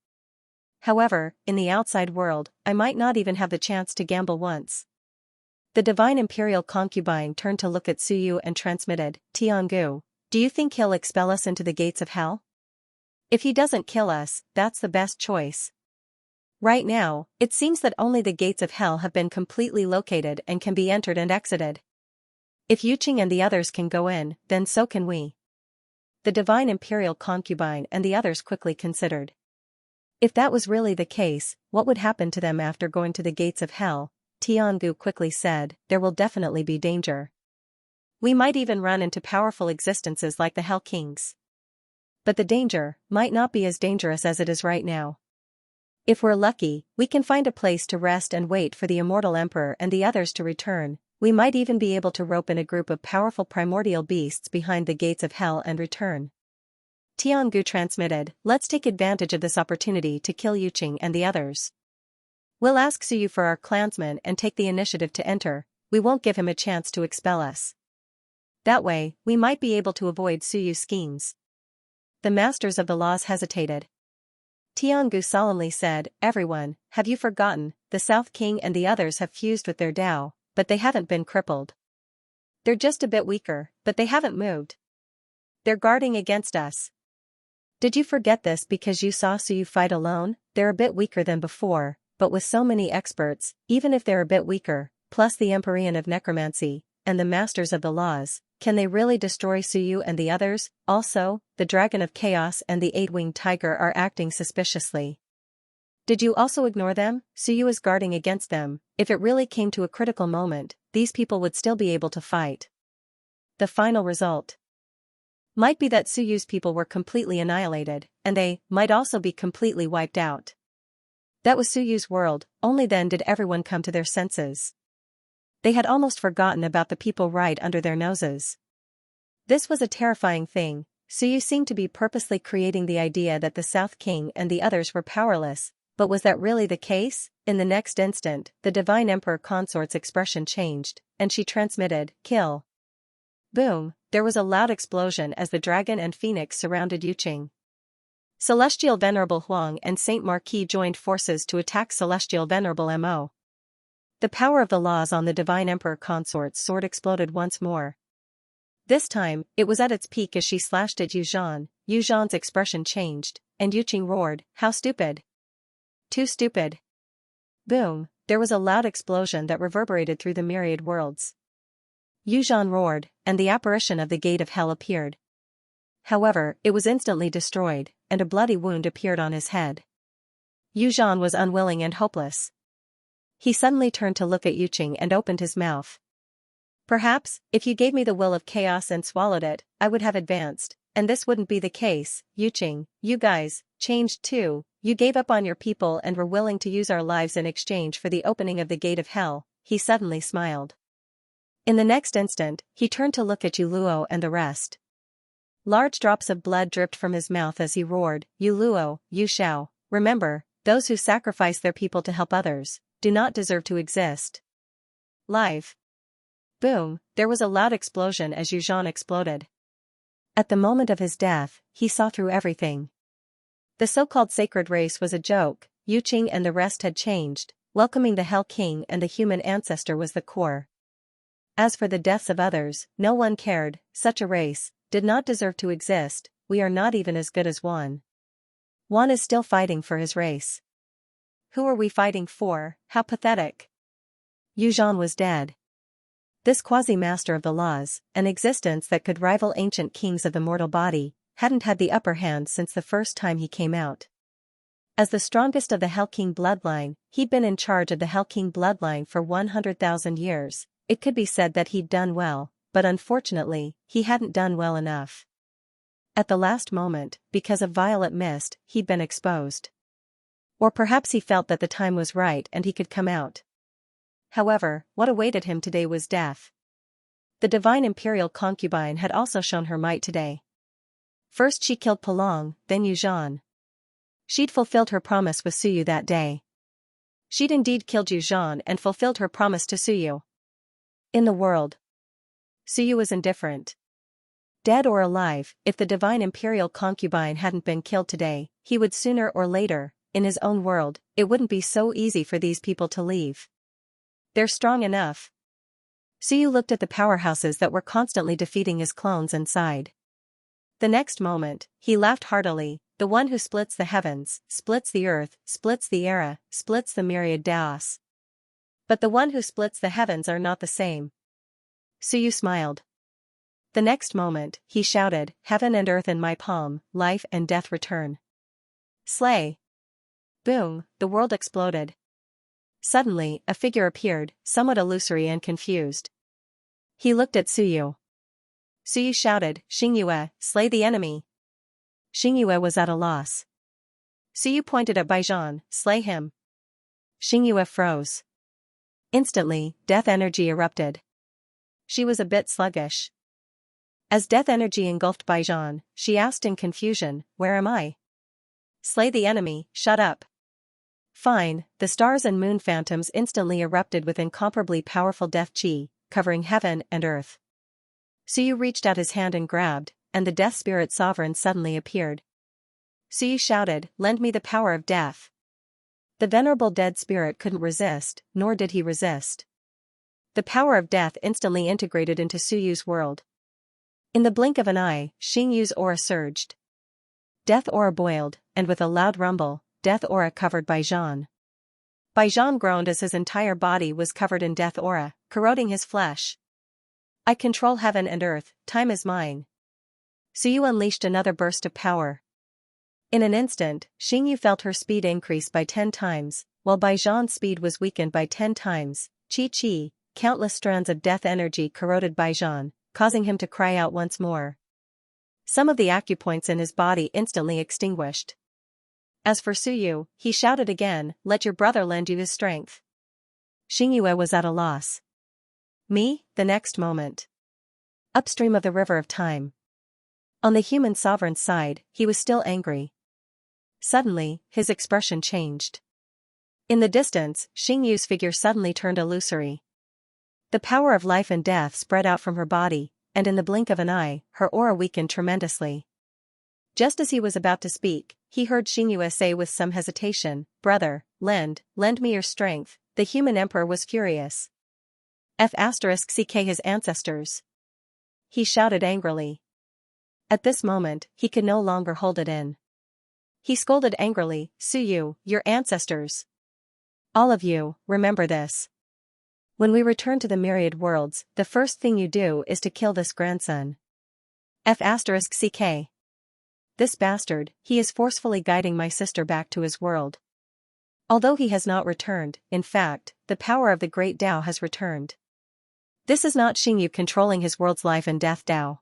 A: However, in the outside world, I might not even have the chance to gamble once. The divine imperial concubine turned to look at Suyu and transmitted, Tiangu, do you think he'll expel us into the gates of hell? If he doesn't kill us, that's the best choice. Right now, it seems that only the gates of hell have been completely located and can be entered and exited. If Yuqing and the others can go in, then so can we. The divine imperial concubine and the others quickly considered. If that was really the case, what would happen to them after going to the gates of hell? Tiangu quickly said, there will definitely be danger. We might even run into powerful existences like the Hell Kings. But the danger might not be as dangerous as it is right now. If we're lucky, we can find a place to rest and wait for the immortal emperor and the others to return. We might even be able to rope in a group of powerful primordial beasts behind the gates of hell and return. Tiangu transmitted, let's take advantage of this opportunity to kill Yuqing and the others. We'll ask Suyu for our clansmen and take the initiative to enter, we won't give him a chance to expel us. That way, we might be able to avoid Suyu's schemes. The masters of the laws hesitated. Tiangu solemnly said, everyone, have you forgotten, the South King and the others have fused with their Dao, but they haven't been crippled. They're just a bit weaker, but they haven't moved. They're guarding against us. Did you forget this because you saw Suyu fight alone? They're a bit weaker than before, but with so many experts, even if they're a bit weaker, plus the Empyrean of Necromancy, and the Masters of the Laws, can they really destroy Suyu and the others? Also, the Dragon of Chaos and the 8-winged tiger are acting suspiciously. Did you also ignore them? Suyu is guarding against them. If it really came to a critical moment, these people would still be able to fight. The final result might be that Suyu's people were completely annihilated, and they might also be completely wiped out. That was Suyu's world, only then did everyone come to their senses. They had almost forgotten about the people right under their noses. This was a terrifying thing. Suyu seemed to be purposely creating the idea that the South King and the others were powerless, but was that really the case? In the next instant, the Divine Emperor Consort's expression changed, and she transmitted, kill. Boom, there was a loud explosion as the dragon and phoenix surrounded Yuqing. Celestial Venerable Huang and Saint Marquis joined forces to attack Celestial Venerable Mo. The power of the laws on the Divine Emperor Consort's sword exploded once more. This time, it was at its peak as she slashed at Yuzhan. Yuzhan's expression changed, and Yuqing roared, how stupid! Too stupid! Boom, there was a loud explosion that reverberated through the myriad worlds. Yuzhan roared, and the apparition of the gate of hell appeared. However, it was instantly destroyed, and a bloody wound appeared on his head. Yuzhan was unwilling and hopeless. He suddenly turned to look at Yuqing and opened his mouth. Perhaps, if you gave me the will of chaos and swallowed it, I would have advanced, and this wouldn't be the case. Yuqing, you guys changed too. You gave up on your people and were willing to use our lives in exchange for the opening of the gate of hell. He suddenly smiled. In the next instant, he turned to look at Yuluo and the rest. Large drops of blood dripped from his mouth as he roared, Yuluo, Yu Shao, remember, those who sacrifice their people to help others do not deserve to exist. Live. Boom, there was a loud explosion as Yuzhan exploded. At the moment of his death, he saw through everything. The so-called sacred race was a joke, Yuqing and the rest had changed, welcoming the Hell King and the human ancestor was the core. As for the deaths of others, no one cared, such a race did not deserve to exist, we are not even as good as Wan. Wan is still fighting for his race. Who are we fighting for? How pathetic. Yuzhan was dead. This quasi-master of the laws, an existence that could rival ancient kings of the mortal body, hadn't had the upper hand since the first time he came out. As the strongest of the Hell King bloodline, he'd been in charge of the Hell King bloodline for 100,000 years, it could be said that he'd done well, but unfortunately, he hadn't done well enough. At the last moment, because of violet mist, he'd been exposed. Or perhaps he felt that the time was right and he could come out. However, what awaited him today was death. The divine imperial concubine had also shown her might today. First she killed Palong, then Yuzhan. She'd fulfilled her promise with Suyu that day. She'd indeed killed Yuzhan and fulfilled her promise to Suyu. In the world, Suyu was indifferent. Dead or alive, if the divine imperial concubine hadn't been killed today, he would sooner or later, in his own world, it wouldn't be so easy for these people to leave. They're strong enough. Suyu looked at the powerhouses that were constantly defeating his clones and sighed. The next moment, he laughed heartily. The one who splits the heavens, splits the earth, splits the era, splits the myriad daos. But the one who splits the heavens are not the same. Suyu smiled. The next moment, he shouted, heaven and earth in my palm, life and death return. Slay! Boom, the world exploded. Suddenly, a figure appeared, somewhat illusory and confused. He looked at Suyu. Suyu shouted, Xianxia, slay the enemy. Xianxia was at a loss. Suyu pointed at Baijian, slay him. Xianxia froze. Instantly, death energy erupted. She was a bit sluggish. As death energy engulfed Baijian, she asked in confusion, where am I? Slay the enemy, shut up. Fine, the stars and moon phantoms instantly erupted with incomparably powerful death chi, covering heaven and earth. Suyu reached out his hand and grabbed, and the death spirit sovereign suddenly appeared. Suyu shouted, lend me the power of death. The venerable dead spirit couldn't resist, nor did he resist. The power of death instantly integrated into Suyu's world. In the blink of an eye, Xingyu's aura surged. Death aura boiled, and with a loud rumble, death aura covered Baijian. Baijian groaned as his entire body was covered in death aura, corroding his flesh. I control heaven and earth, time is mine. Suyu unleashed another burst of power. In an instant, Xingyu felt her speed increase by 10 times, while Baijian's speed was weakened by 10 times. Chi, countless strands of death energy corroded Baijian, causing him to cry out once more. Some of the acupoints in his body instantly extinguished. As for Suyu, he shouted again, let your brother lend you his strength. Xingyue was at a loss. Me, the next moment. Upstream of the river of time. On the human sovereign's side, he was still angry. Suddenly, his expression changed. In the distance, Xingyu's figure suddenly turned illusory. The power of life and death spread out from her body, and in the blink of an eye, her aura weakened tremendously. Just as he was about to speak, he heard Xingyue say with some hesitation, brother, lend me your strength. The human emperor was furious. *CK his ancestors. He shouted angrily. At this moment, he could no longer hold it in. He scolded angrily, Suyu, your ancestors. All of you, remember this. When we return to the myriad worlds, the first thing you do is to kill this grandson. *CK. This bastard, he is forcefully guiding my sister back to his world. Although he has not returned, in fact, the power of the great Tao has returned. This is not Xingyu controlling his world's life and death Tao.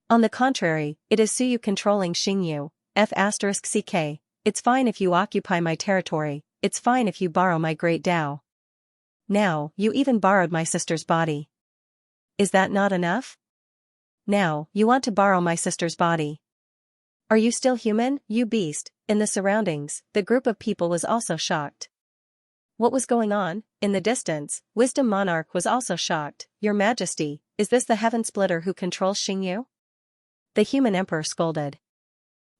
A: On the contrary, it is Suyu controlling Xingyu. *CK. It's fine if you occupy my territory, it's fine if you borrow my great Tao. Now, you even borrowed my sister's body. Is that not enough? Now, you want to borrow my sister's body. Are you still human, you beast? In the surroundings, the group of people was also shocked. What was going on? In the distance, Wisdom Monarch was also shocked. Your Majesty, is this the Heaven Splitter who controls Xingyu? The human emperor scolded.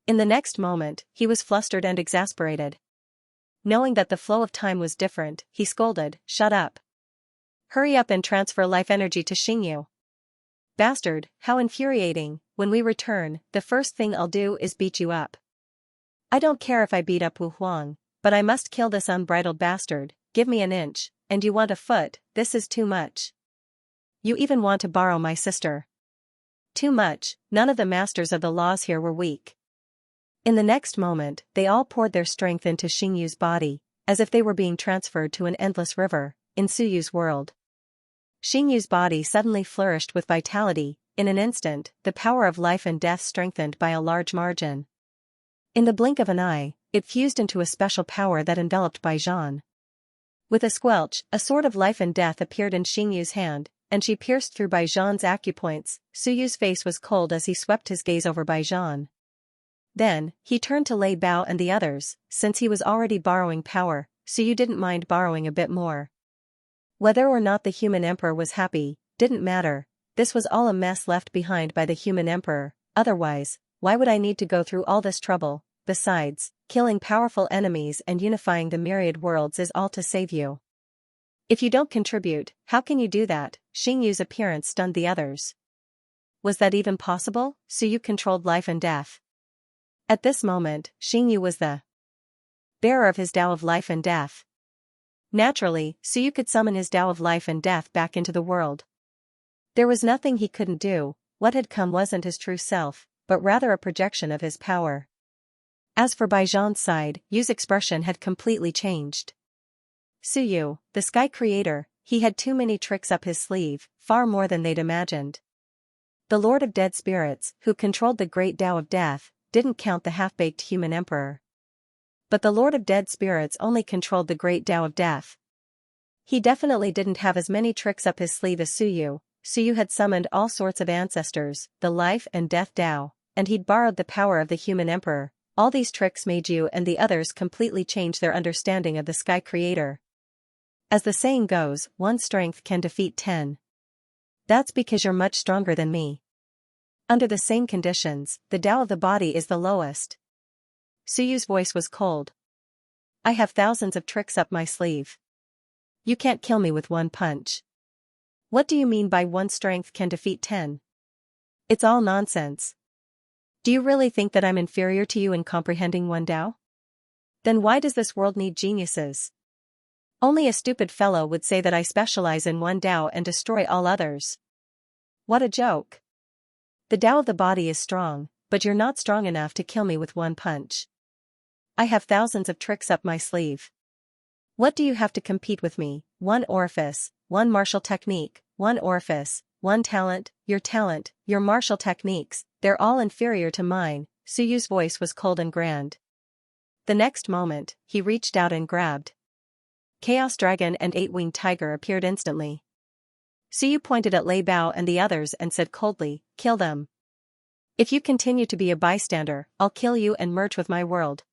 A: In the next moment, he was flustered and exasperated. Knowing that the flow of time was different, he scolded, shut up. Hurry up and transfer life energy to Xingyu. Bastard, how infuriating. When we return, the first thing I'll do is beat you up. I don't care if I beat up Wu Huang, but I must kill this unbridled bastard. Give me an inch, and you want a foot. This is too much. You even want to borrow my sister. Too much. None of the masters of the laws here were weak. In the next moment, they all poured their strength into Xingyu's body, as if they were being transferred to an endless river, in Suyu's world. Xingyu's body suddenly flourished with vitality. In an instant, the power of life and death strengthened by a large margin. In the blink of an eye, it fused into a special power that enveloped Baijian. With a squelch, a sword of life and death appeared in Xingyu's hand, and she pierced through Baijian's acupoints. Suyu's face was cold as he swept his gaze over Baijian. Then, he turned to Lei Bao and the others. Since he was already borrowing power, Suyu didn't mind borrowing a bit more. Whether or not the human emperor was happy, didn't matter. this was all a mess left behind by the human emperor, otherwise, why would I need to go through all this trouble? Besides, killing powerful enemies and unifying the myriad worlds is all to save you. If you don't contribute, how can you do that? Xingyu's appearance stunned the others. Was that even possible? Suyu controlled life and death. At this moment, Xingyu was the bearer of his Tao of life and death. Naturally, Suyu could summon his Tao of life and death back into the world. There was nothing he couldn't do. What had come wasn't his true self, but rather a projection of his power. As for Baijian's side, Yu's expression had completely changed. Suyu, the sky creator, he had too many tricks up his sleeve, far more than they'd imagined. The Lord of Dead Spirits, who controlled the great Tao of Death, didn't count the half-baked human emperor. But the Lord of Dead Spirits only controlled the great Tao of Death. He definitely didn't have as many tricks up his sleeve as Suyu. Suyu had summoned all sorts of ancestors, the life and death Tao, and he'd borrowed the power of the human emperor. All these tricks made Yu and the others completely change their understanding of the sky creator. As the saying goes, one strength can defeat 10. That's because you're much stronger than me. Under the same conditions, the Tao of the body is the lowest. Suyu's voice was cold. I have thousands of tricks up my sleeve. You can't kill me with one punch. What do you mean by one strength can defeat 10? It's all nonsense. Do you really think that I'm inferior to you in comprehending one Tao? Then why does this world need geniuses? Only a stupid fellow would say that I specialize in one Tao and destroy all others. What a joke. The Tao of the body is strong, but you're not strong enough to kill me with one punch. I have thousands of tricks up my sleeve. What do you have to compete with me? One orifice, one martial technique, one orifice, one talent, your martial techniques, they're all inferior to mine. Suyu's voice was cold and grand. The next moment, he reached out and grabbed. Chaos Dragon and Eight-Winged Tiger appeared instantly. Suyu pointed at Lei Bao and the others and said coldly, kill them. If you continue to be a bystander, I'll kill you and merge with my world.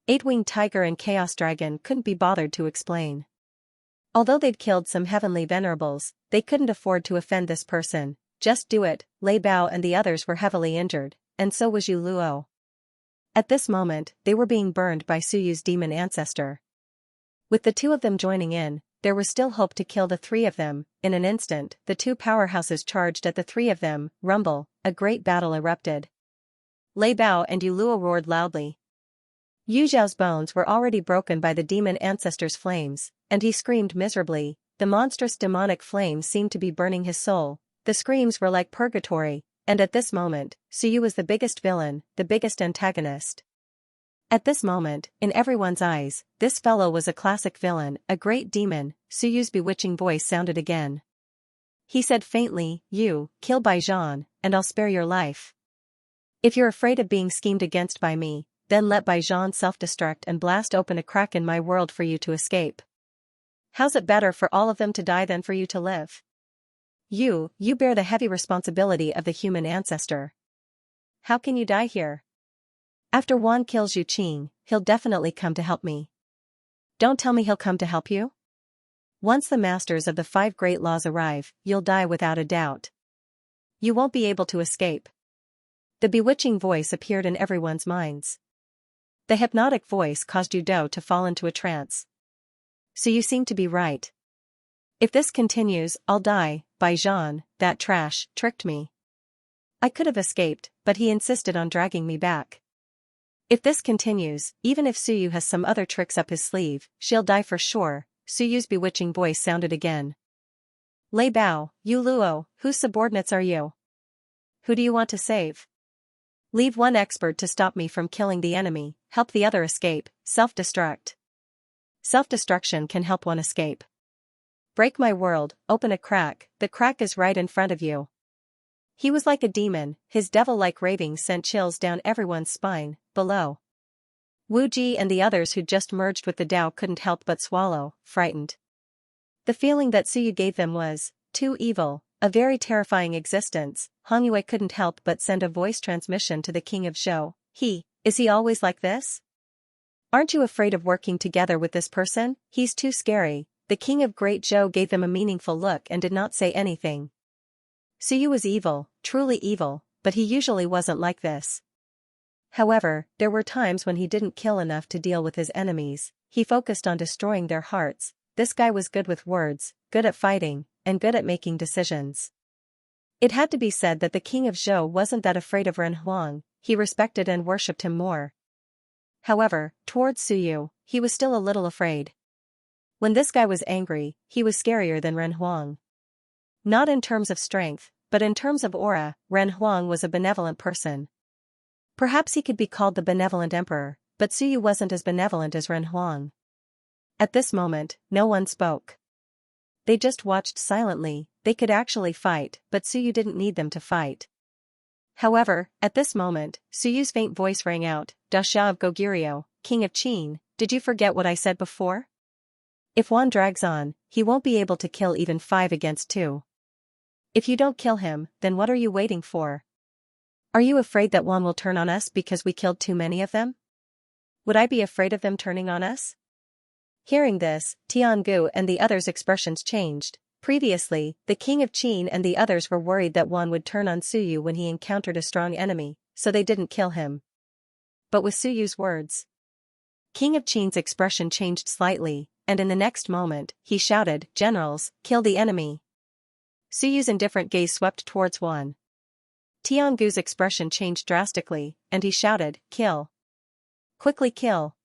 A: Eight-Winged Tiger and Chaos Dragon couldn't be bothered to explain. Although they'd killed some heavenly venerables, they couldn't afford to offend this person. Just do it. Lei Bao and the others were heavily injured, and so was Yu Luo. At this moment, they were being burned by Suyu's demon ancestor. With the two of them joining in, there was still hope to kill the three of them. In an instant, the two powerhouses charged at the three of them. Rumble, a great battle erupted. Lei Bao and Yu Luo roared loudly. Yu Zhao's bones were already broken by the demon ancestor's flames, and he screamed miserably. The monstrous demonic flames seemed to be burning his soul. The screams were like purgatory, and at this moment, Suyu was the biggest villain, the biggest antagonist. At this moment, in everyone's eyes, this fellow was a classic villain, a great demon. Suyu's bewitching voice sounded again. He said faintly, you, kill Baijian, and I'll spare your life. If you're afraid of being schemed against by me, then let Baijian self-destruct and blast open a crack in my world for you to escape. How's it better for all of them to die than for you to live? You bear the heavy responsibility of the human ancestor. How can you die here? After Wan kills Yu Qing, he'll definitely come to help me. Don't tell me he'll come to help you? Once the masters of the 5 great laws arrive, you'll die without a doubt. You won't be able to escape. The bewitching voice appeared in everyone's minds. The hypnotic voice caused Yu Dou to fall into a trance. So you seem to be right. If this continues, I'll die. Baijian, that trash, tricked me. I could have escaped, but he insisted on dragging me back. If this continues, even if Suyu has some other tricks up his sleeve, she'll die for sure. Suyu's bewitching voice sounded again. Lei Bao, Yu Luo, whose subordinates are you? Who do you want to save? Leave one expert to stop me from killing the enemy, help the other escape, self-destruct. Self-destruction can help one escape. Break my world, open a crack, the crack is right in front of you. He was like a demon, his devil-like ravings sent chills down everyone's spine. Below, Wu Ji and the others who'd just merged with the Tao couldn't help but swallow, frightened. The feeling that Suyu gave them was too evil, a very terrifying existence. Hong Yue couldn't help but send a voice transmission to the king of Zhou. Is he always like this? Aren't you afraid of working together with this person? He's too scary. The king of Great Zhou gave them a meaningful look and did not say anything. Suyu was evil, truly evil, but he usually wasn't like this. However, there were times when he didn't kill enough to deal with his enemies, he focused on destroying their hearts. This guy was good with words, good at fighting, and good at making decisions. It had to be said that the king of Zhou wasn't that afraid of Ren Huang, he respected and worshipped him more. However, towards Suyu, he was still a little afraid. When this guy was angry, he was scarier than Ren Huang. Not in terms of strength, but in terms of aura, Ren Huang was a benevolent person. Perhaps he could be called the benevolent emperor, but Suyu wasn't as benevolent as Ren Huang. At this moment, no one spoke. They just watched silently. They could actually fight, but Suyu didn't need them to fight. However, at this moment, Suyu's faint voice rang out, "Dasha of Goguryeo, king of Qin, did you forget what I said before? If Wan drags on, he won't be able to kill even 5 against 2. If you don't kill him, then what are you waiting for? Are you afraid that Wan will turn on us because we killed too many of them? Would I be afraid of them turning on us?" Hearing this, Tiangu and the others' expressions changed. Previously, the king of Qin and the others were worried that Wan would turn on Suyu when he encountered a strong enemy, so they didn't kill him. But with Suyu's words, King of Qin's expression changed slightly, and in the next moment, he shouted, "Generals, kill the enemy." Suyu's indifferent gaze swept towards Wan. Tiangu's expression changed drastically, and he shouted, "Kill. Quickly kill."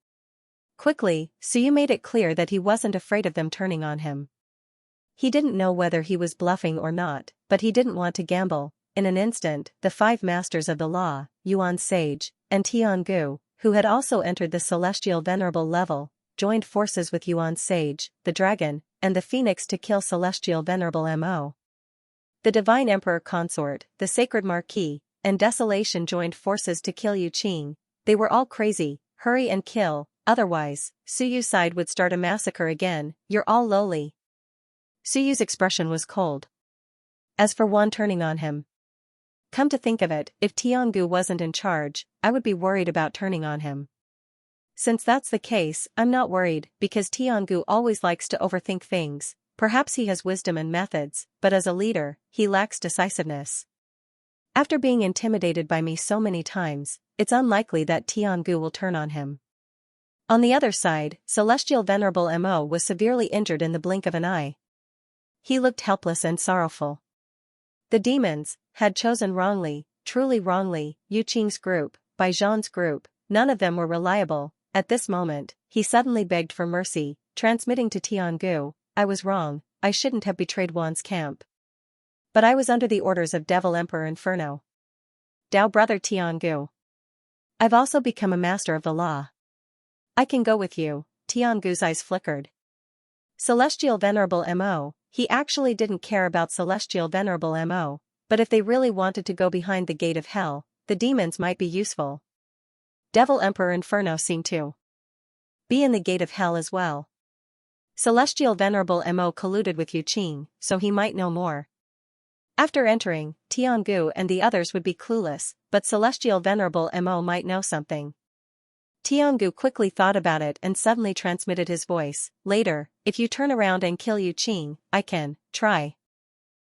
A: Quickly, Suyu made it clear that he wasn't afraid of them turning on him. He didn't know whether he was bluffing or not, but he didn't want to gamble. In an instant, the 5 masters of the law, Yuan Sage, and Tiangu, who had also entered the celestial venerable level, joined forces with Yuan Sage, the dragon, and the phoenix to kill celestial venerable Mo. The divine emperor consort, the sacred marquis, and desolation joined forces to kill Yu Qing. They were all crazy, hurry and kill, otherwise, Suyu's side would start a massacre again. "You're all lowly." Suyu's expression was cold. As for Wan turning on him, come to think of it, if Tiangu wasn't in charge, I would be worried about turning on him. Since that's the case, I'm not worried, because Tiangu always likes to overthink things. Perhaps he has wisdom and methods, but as a leader, he lacks decisiveness. After being intimidated by me so many times, it's unlikely that Tiangu will turn on him. On the other side, Celestial Venerable Mo was severely injured in the blink of an eye. He looked helpless and sorrowful. The demons had chosen wrongly, truly wrongly, Yu Qing's group, Bai Zhan's group. None of them were reliable. At this moment, he suddenly begged for mercy, transmitting to Tiangu, "I was wrong, I shouldn't have betrayed Wan's camp. But I was under the orders of Devil Emperor Inferno. Dao brother Tiangu. I've also become a master of the law. I can go with you." Tiangu's eyes flickered. Celestial Venerable Mo, he actually didn't care about Celestial Venerable Mo, but if they really wanted to go behind the gate of hell, the demons might be useful. Devil Emperor Inferno seemed to be in the gate of hell as well. Celestial Venerable Mo colluded with Yu Qing, so he might know more. After entering, Tiangu and the others would be clueless, but Celestial Venerable Mo might know something. Tiangu quickly thought about it and suddenly transmitted his voice, "Later, if you turn around and kill Yu Qing, I can try."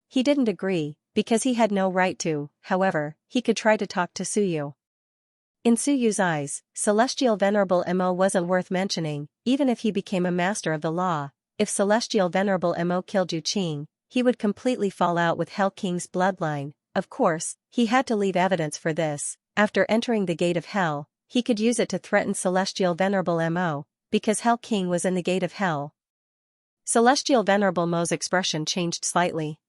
A: He didn't agree, because he had no right to. However, he could try to talk to Suyu. In Suyu's eyes, Celestial Venerable Mo wasn't worth mentioning, even if he became a master of the law. If Celestial Venerable Mo killed Yu Qing, he would completely fall out with Hell King's bloodline. Of course, he had to leave evidence for this. After entering the gate of hell, he could use it to threaten Celestial Venerable Mo, because Hell King was in the gate of hell. Celestial Venerable Mo's expression changed slightly.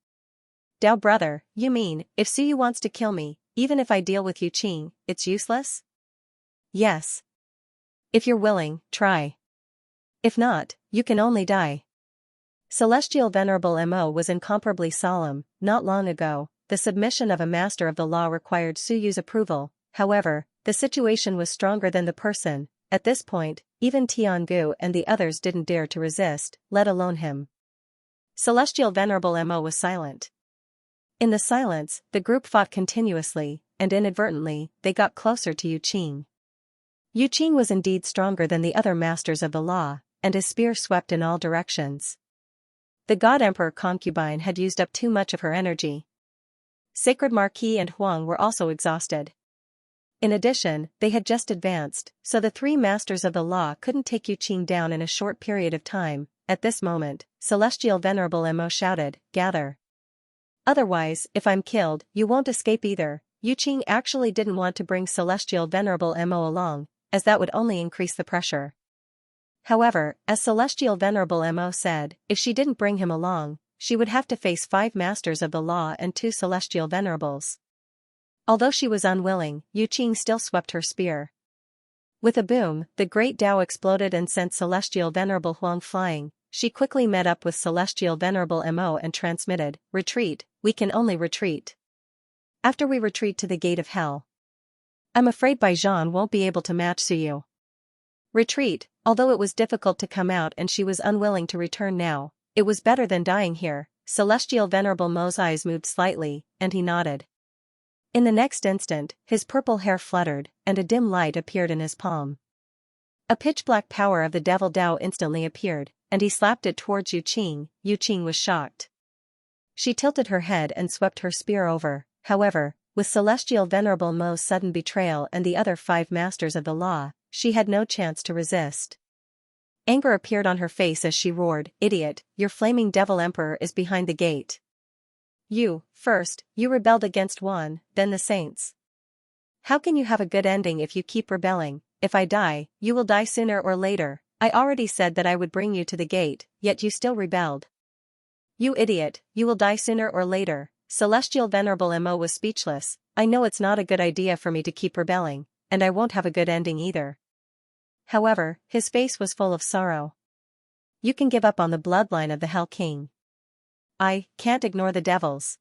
A: "Dao brother, you mean, if Suyu wants to kill me, even if I deal with Yu Qing, it's useless?" "Yes. If you're willing, try. If not, you can only die." Celestial Venerable Mo was incomparably solemn. Not long ago, the submission of a master of the law required Suyu's approval. However, the situation was stronger than the person. At this point, even Tiangu and the others didn't dare to resist, let alone him. Celestial Venerable Mo was silent. In the silence, the group fought continuously, and inadvertently, they got closer to Yu Qing. Yu Qing was indeed stronger than the other masters of the law, and his spear swept in all directions. The God Emperor concubine had used up too much of her energy. Sacred Marquis and Huang were also exhausted. In addition, they had just advanced, so the three masters of the law couldn't take Yu Qing down in a short period of time. At this moment, Celestial Venerable Mo shouted, "Gather. Otherwise, if I'm killed, you won't escape either." Yu Qing actually didn't want to bring Celestial Venerable Mo along, as that would only increase the pressure. However, as Celestial Venerable Mo said, if she didn't bring him along, she would have to face 5 Masters of the Law and 2 Celestial Venerables. Although she was unwilling, Yu Qing still swept her spear. With a boom, the Great Tao exploded and sent Celestial Venerable Huang flying. She quickly met up with Celestial Venerable Mo and transmitted, "Retreat, we can only retreat. After we retreat to the gate of hell. I'm afraid Bai Zhan won't be able to match Suyu. Retreat." Although it was difficult to come out and she was unwilling to return now, it was better than dying here. Celestial Venerable Mo's eyes moved slightly, and he nodded. In the next instant, his purple hair fluttered, and a dim light appeared in his palm. A pitch-black power of the Devil Dao instantly appeared, and he slapped it towards Yu Qing. Yu Qing was shocked. She tilted her head and swept her spear over. However, with Celestial Venerable Mo's sudden betrayal and the other 5 Masters of the Law, she had no chance to resist. Anger appeared on her face as she roared, "Idiot, your flaming devil emperor is behind the gate. First, you rebelled against one, then the saints. How can you have a good ending if you keep rebelling? If I die, you will die sooner or later. I already said that I would bring you to the gate, yet you still rebelled. You idiot, you will die sooner or later." Celestial Venerable Mo was speechless. "I know it's not a good idea for me to keep rebelling, and I won't have a good ending either." However, his face was full of sorrow. "You can give up on the bloodline of the Hell King. I can't ignore the devils.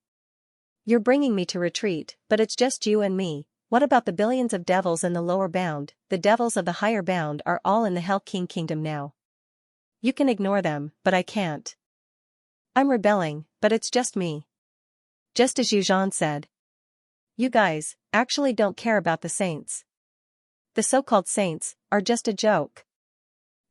A: You're bringing me to retreat, but it's just you and me. What about the billions of devils in the lower bound? The devils of the higher bound are all in the Hell King kingdom now. You can ignore them, but I can't. I'm rebelling, but it's just me. Just as Yu Zhan said. You guys actually don't care about the saints. The so-called saints are just a joke."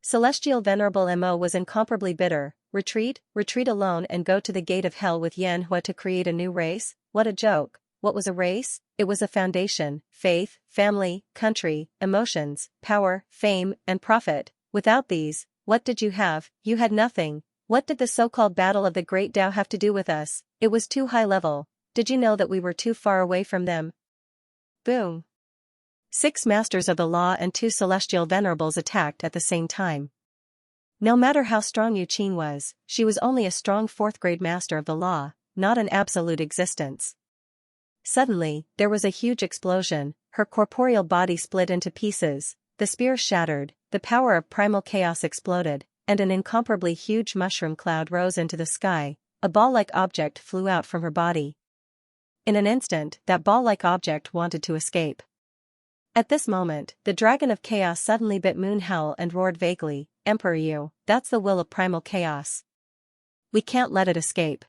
A: Celestial Venerable Mo was incomparably bitter. Retreat alone and go to the gate of hell with Yanhua to create a new race? What a joke. What was a race? It was a foundation, faith, family, country, emotions, power, fame, and profit. Without these, what did you have? You had nothing. What did the so-called Battle of the Great Tao have to do with us? It was too high level. Did you know that we were too far away from them? Boom. 6 Masters of the Law and 2 Celestial Venerables attacked at the same time. No matter how strong Yu Qing was, she was only a strong 4th-grade Master of the Law, not an absolute existence. Suddenly, there was a huge explosion. Her corporeal body split into pieces, the spear shattered, the power of primal chaos exploded, and an incomparably huge mushroom cloud rose into the sky. A ball-like object flew out from her body. In an instant, that ball-like object wanted to escape. At this moment, the Dragon of Chaos suddenly bit Moon Howl and roared vaguely, "Emperor Yu, that's the will of primal chaos. We can't let it escape.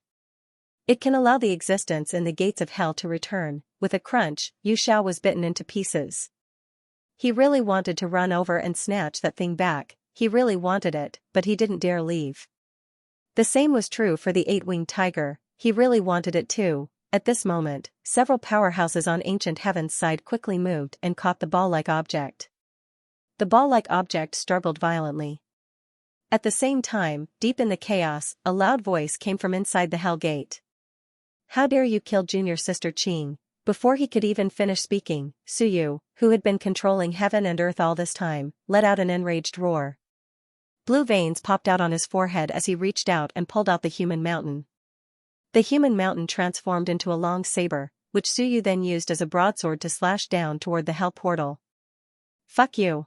A: It can allow the existence in the gates of hell to return." With a crunch, Yu Xiao was bitten into pieces. He really wanted to run over and snatch that thing back. He really wanted it, but he didn't dare leave. The same was true for the 8-winged tiger. He really wanted it too. At this moment, several powerhouses on Ancient Heaven's side quickly moved and caught the ball-like object. The ball-like object struggled violently. At the same time, deep in the chaos, a loud voice came from inside the Hell Gate. "How dare you kill junior sister Qing?" Before he could even finish speaking, Suyu, who had been controlling heaven and earth all this time, let out an enraged roar. Blue veins popped out on his forehead as he reached out and pulled out the human mountain. The human mountain transformed into a long saber, which Suyu then used as a broadsword to slash down toward the hell portal. "Fuck you."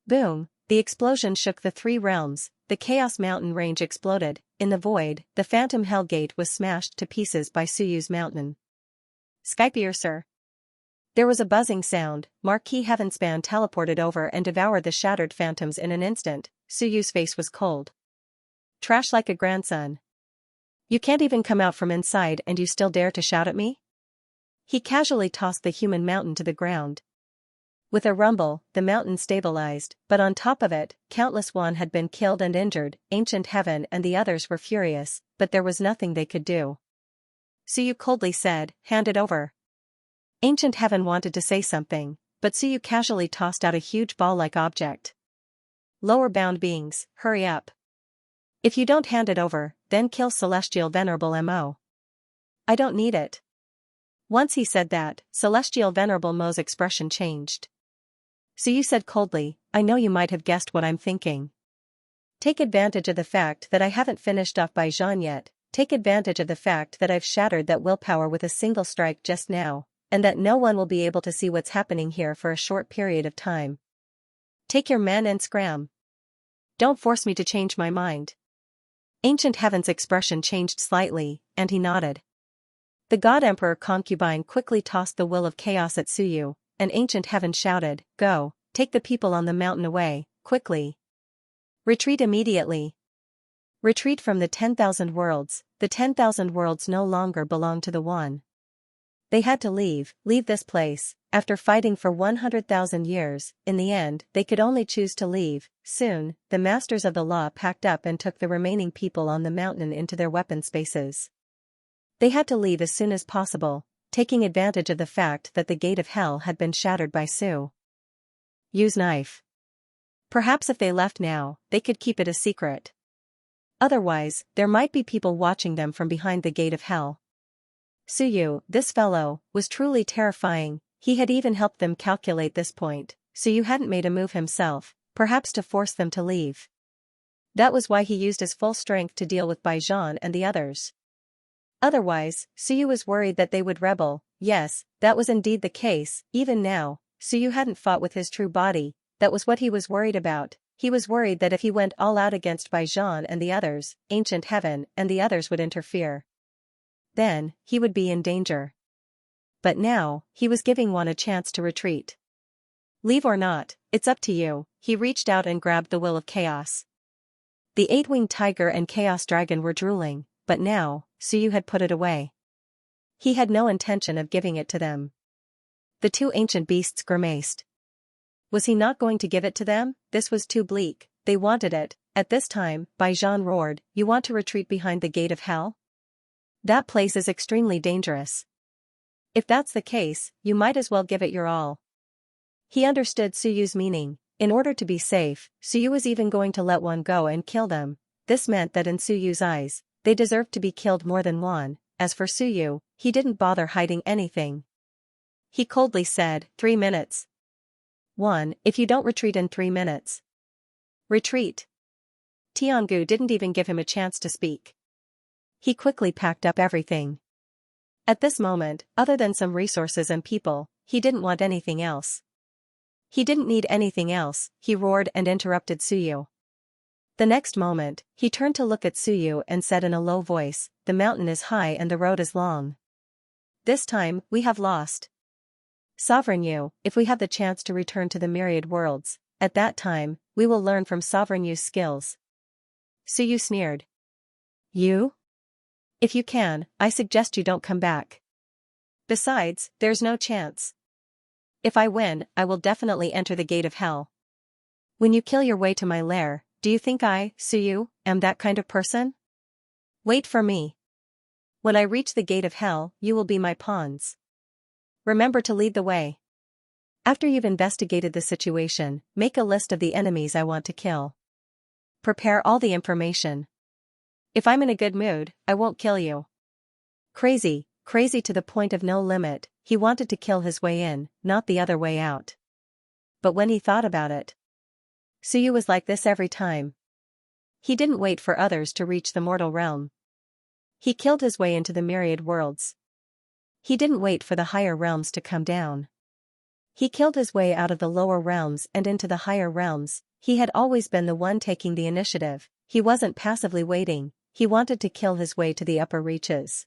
A: Boom, the explosion shook the 3 realms, the Chaos Mountain range exploded. In the void, the Phantom Hell Gate was smashed to pieces by Suyu's mountain. Skypiercer. There was a buzzing sound. Marquis Heavenspan teleported over and devoured the shattered phantoms in an instant. Suyu's face was cold. "Trash like a grandson. You can't even come out from inside and you still dare to shout at me?" He casually tossed the human mountain to the ground. With a rumble, the mountain stabilized, but on top of it, countless one had been killed and injured. Ancient Heaven and the others were furious, but there was nothing they could do. Suyu coldly said, hand it over. Ancient Heaven wanted to say something, but Suyu casually tossed out a huge ball-like object. Lower bound beings, hurry up. If you don't hand it over, then kill Celestial Venerable Mo. I don't need it. Once he said that, Celestial Venerable Mo's expression changed. Suyu said coldly, I know you might have guessed what I'm thinking. Take advantage of the fact that I haven't finished off Baijian yet, take advantage of the fact that I've shattered that willpower with a single strike just now, and that no one will be able to see what's happening here for a short period of time. Take your men and scram. Don't force me to change my mind. Ancient Heaven's expression changed slightly, and he nodded. The God Emperor concubine quickly tossed the will of chaos at Suyu, and Ancient Heaven shouted, go, take the people on the mountain away, quickly. Retreat immediately. Retreat from the 10,000 worlds, the 10,000 worlds no longer belong to the One. They had to leave this place, after fighting for 100,000 years, in the end, they could only choose to leave. Soon, the masters of the law packed up and took the remaining people on the mountain into their weapon spaces. They had to leave as soon as possible, taking advantage of the fact that the gate of hell had been shattered by Su. Use knife. Perhaps if they left now, they could keep it a secret. Otherwise, there might be people watching them from behind the gate of hell. Suyu, this fellow, was truly terrifying. He had even helped them calculate this point, Suyu hadn't made a move himself, perhaps to force them to leave. That was why he used his full strength to deal with Baijian and the others. Otherwise, Suyu was worried that they would rebel. Yes, that was indeed the case. Even now, Suyu hadn't fought with his true body, that was what he was worried about. He was worried that if he went all out against Baijian and the others, Ancient Heaven and the others would interfere. Then, he would be in danger. But now, he was giving one a chance to retreat. Leave or not, it's up to you. He reached out and grabbed the will of chaos. The 8-winged tiger and chaos dragon were drooling, but now, Suyu had put it away. He had no intention of giving it to them. The two ancient beasts grimaced. Was he not going to give it to them? This was too bleak, they wanted it. At this time, Baijian roared, you want to retreat behind the gate of hell? That place is extremely dangerous. If that's the case, you might as well give it your all. He understood Suyu's meaning. In order to be safe, Suyu was even going to let one go and kill them. This meant that in Suyu's eyes, they deserved to be killed more than one. As for Suyu, he didn't bother hiding anything. He coldly said, 3 minutes. 1. If you don't retreat in 3 minutes. Retreat. Tiangu didn't even give him a chance to speak. He quickly packed up everything. At this moment, other than some resources and people, he didn't want anything else. He didn't need anything else, he roared and interrupted Suyu. The next moment, he turned to look at Suyu and said in a low voice, the mountain is high and the road is long. This time, we have lost. Sovereign Yu, if we have the chance to return to the Myriad worlds, at that time, we will learn from Sovereign Yu's skills. Suyu sneered. You? If you can, I suggest you don't come back. Besides, there's no chance. If I win, I will definitely enter the gate of hell. When you kill your way to my lair, do you think I, Suyu, am that kind of person? Wait for me. When I reach the gate of hell, you will be my pawns. Remember to lead the way. After you've investigated the situation, make a list of the enemies I want to kill. Prepare all the information. If I'm in a good mood, I won't kill you. Crazy to the point of no limit, he wanted to kill his way in, not the other way out. But when he thought about it, Suyu was like this every time. He didn't wait for others to reach the mortal realm. He killed his way into the myriad worlds. He didn't wait for the higher realms to come down. He killed his way out of the lower realms and into the higher realms. He had always been the one taking the initiative. He wasn't passively waiting. He wanted to kill his way to the upper reaches.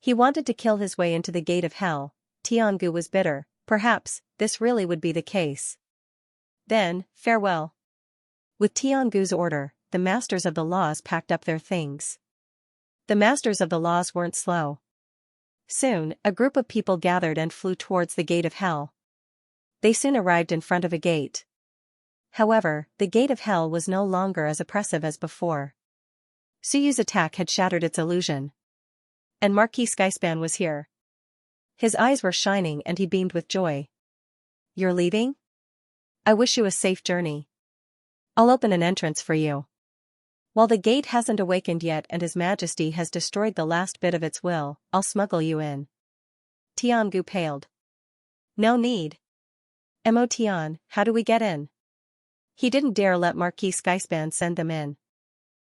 A: He wanted to kill his way into the gate of hell. Tiangu was bitter. Perhaps, this really would be the case. Then, farewell. With Tiangu's order, the masters of the laws packed up their things. The masters of the laws weren't slow. Soon, a group of people gathered and flew towards the gate of hell. They soon arrived in front of a gate. However, the gate of hell was no longer as oppressive as before. Suyu's attack had shattered its illusion. and Marquis Skyspan was here. His eyes were shining and he beamed with joy. You're leaving? I wish you a safe journey. I'll open an entrance for you. While the gate hasn't awakened yet and His Majesty has destroyed the last bit of its will, I'll smuggle you in. Tiangu paled. No need. Mo Tian, how do we get in? He didn't dare let Marquis Skyspan send them in.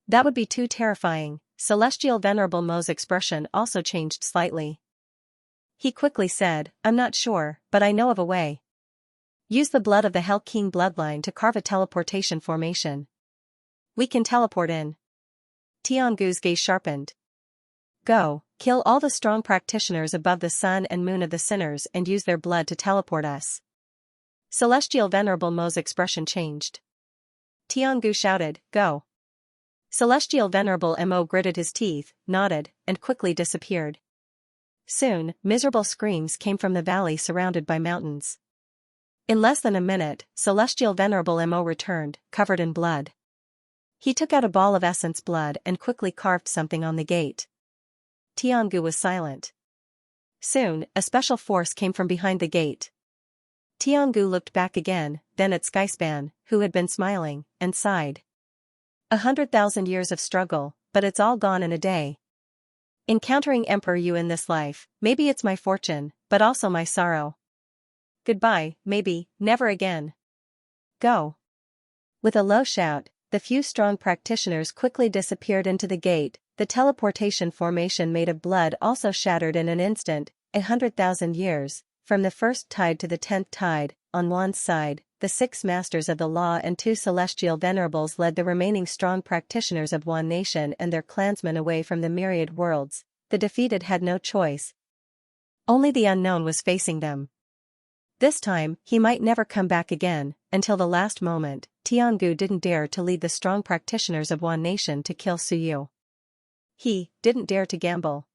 A: That would be too terrifying. Celestial Venerable Mo's expression also changed slightly. He quickly said, I'm not sure, but I know of a way. Use the blood of the Hell King bloodline to carve a teleportation formation. We can teleport in. Tiangu's gaze sharpened. Go, kill all the strong practitioners above the sun and moon of the sinners and use their blood to teleport us. Celestial Venerable Mo's expression changed. Tiangu shouted, Go. Celestial Venerable Mo gritted his teeth, nodded, and quickly disappeared. Soon, miserable screams came from the valley surrounded by mountains. In less than a minute, Celestial Venerable Mo returned, covered in blood. He took out a ball of essence blood and quickly carved something on the gate. Tiangu was silent. Soon, a special force came from behind the gate. Tiangu looked back again, then at Skyspan, who had been smiling, and sighed. 100,000 years of struggle, but it's all gone in a day. Encountering Emperor Yu in this life, maybe it's my fortune, but also my sorrow. Goodbye, maybe, never again. Go. With a low shout, the few strong practitioners quickly disappeared into the gate. The teleportation formation made of blood also shattered in an instant. 100,000 years, from the first tide to the 10th tide. On one side, the 6 masters of the law and 2 celestial venerables led the remaining strong practitioners of one nation and their clansmen away from the myriad worlds. The defeated had no choice. Only the unknown was facing them. This time, he might never come back again. Until the last moment, Tiangu didn't dare to lead the strong practitioners of one nation to kill Suyu. He didn't dare to gamble.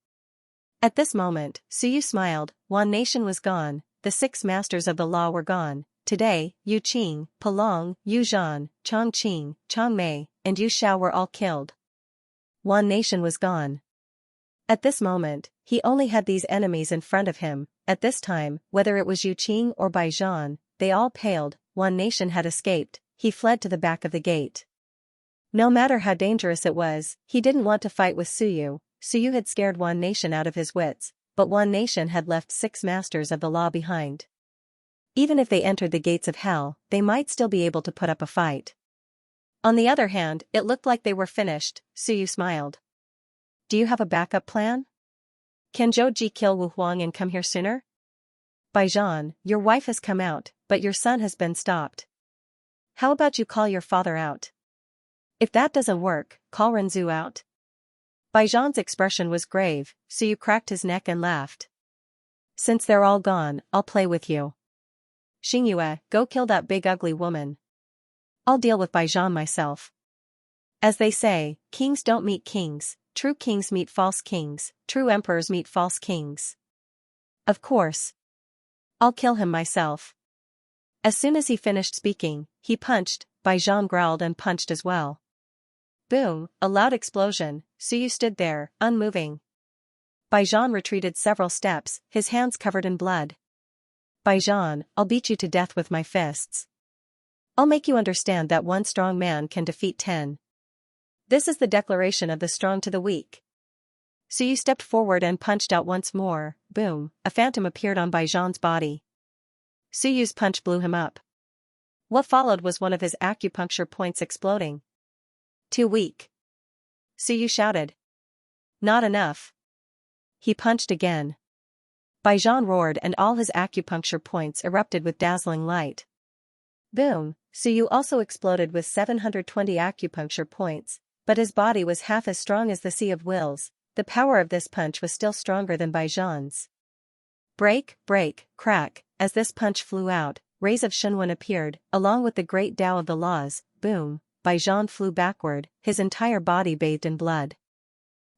A: At this moment, Suyu smiled. One nation was gone, the 6 masters of the law were gone. Today, Yu Qing, Pelong, Yu Zhan, Chong Qing, Chong Mei, and Yu Xiao were all killed. One nation was gone. At this moment, he only had these enemies in front of him. At this time, whether it was Yu Qing or Bai Zhan, they all paled. One nation had escaped. He fled to the back of the gate. No matter how dangerous it was, he didn't want to fight with Suyu. Suyu had scared one nation out of his wits, but one nation had left 6 masters of the law behind. Even if they entered the gates of hell, they might still be able to put up a fight. On the other hand, it looked like they were finished. Suyu smiled. Do you have a backup plan? Can Zhou Ji kill Wu Huang and come here sooner? Bai Zhan, your wife has come out, but your son has been stopped. How about you call your father out? If that doesn't work, call Renzu out. Bai Zhan's expression was grave, Suyu cracked his neck and laughed. Since they're all gone, I'll play with you. Xingyue, go kill that big ugly woman. I'll deal with Bai Zhan myself. As they say, kings don't meet kings, true kings meet false kings, true emperors meet false kings. Of course. I'll kill him myself. As soon as he finished speaking, he punched. Bai Zhan growled and punched as well. Boom, a loud explosion. Suyu stood there, unmoving. Bai Zhan retreated several steps, his hands covered in blood. Bai Zhan, I'll beat you to death with my fists. I'll make you understand that one strong man can defeat 10. This is the declaration of the strong to the weak. Suyu stepped forward and punched out once more. Boom, a phantom appeared on Bai Zhan's body. Suyu's punch blew him up. What followed was one of his acupuncture points exploding. Too weak. Suyu shouted. Not enough. He punched again. Bai Zhan roared and all his acupuncture points erupted with dazzling light. Boom, Suyu also exploded with 720 acupuncture points, but his body was half as strong as the Sea of Wills. The power of this punch was still stronger than Bai Zhan's. Break, break, crack, as this punch flew out, rays of Shenwen appeared, along with the great Tao of the laws. Boom, Bai Zhan flew backward, his entire body bathed in blood.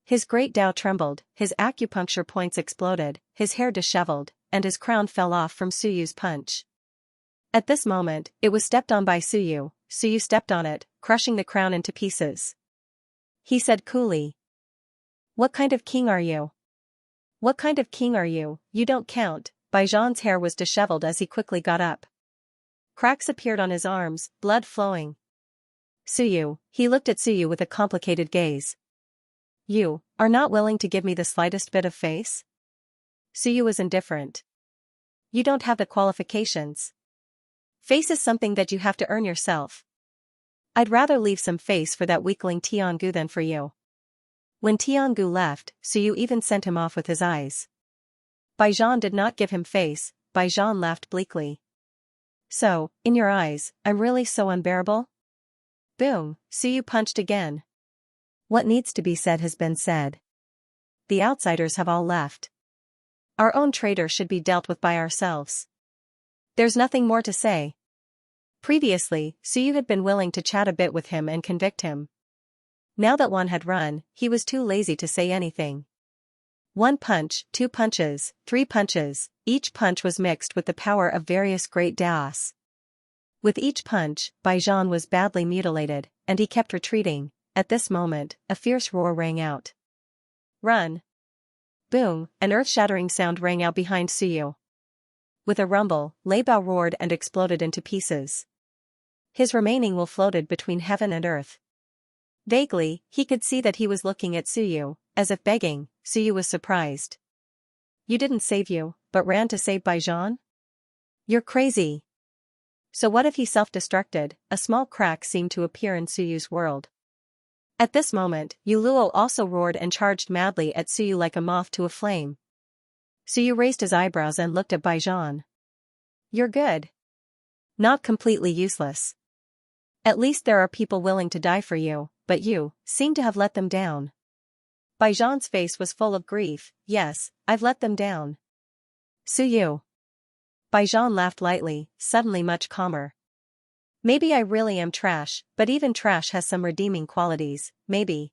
A: His great Tao trembled, his acupuncture points exploded, his hair disheveled, and his crown fell off from Suyu's punch. At this moment, it was stepped on by Suyu. Suyu stepped on it, crushing the crown into pieces. He said coolly. What kind of king are you? What kind of king are you? You don't count. Baijan's hair was disheveled as he quickly got up. Cracks appeared on his arms, blood flowing. Suyu, he looked at Suyu with a complicated gaze. You are not willing to give me the slightest bit of face? Suyu was indifferent. You don't have the qualifications. Face is something that you have to earn yourself. I'd rather leave some face for that weakling Tiangu than for you. When Tiangu left, Suyu even sent him off with his eyes. Baijan did not give him face. Baijan laughed bleakly. So, in your eyes, I'm really so unbearable? Boom, Suyu punched again. What needs to be said has been said. The outsiders have all left. Our own traitor should be dealt with by ourselves. There's nothing more to say. Previously, Suyu had been willing to chat a bit with him and convict him. Now that one had run, he was too lazy to say anything. 1 punch, 2 punches, 3 punches, each punch was mixed with the power of various great daos. With each punch, Baijan was badly mutilated, and he kept retreating. At this moment, a fierce roar rang out. Run! Boom, an earth-shattering sound rang out behind Suyu. With a rumble, Lei Bao roared and exploded into pieces. His remaining will floated between heaven and earth. Vaguely, he could see that he was looking at Suyu, as if begging. Suyu was surprised. You didn't save you, but ran to save Baijan? You're crazy. So what if he self-destructed? A small crack seemed to appear in Suyu's world. At this moment, Yuluo also roared and charged madly at Suyu like a moth to a flame. Suyu raised his eyebrows and looked at Baijan. You're good. Not completely useless. At least there are people willing to die for you, but you seem to have let them down. Baijan's face was full of grief. Yes, I've let them down. Suyu. Baijan laughed lightly, suddenly much calmer. Maybe I really am trash, but even trash has some redeeming qualities, maybe.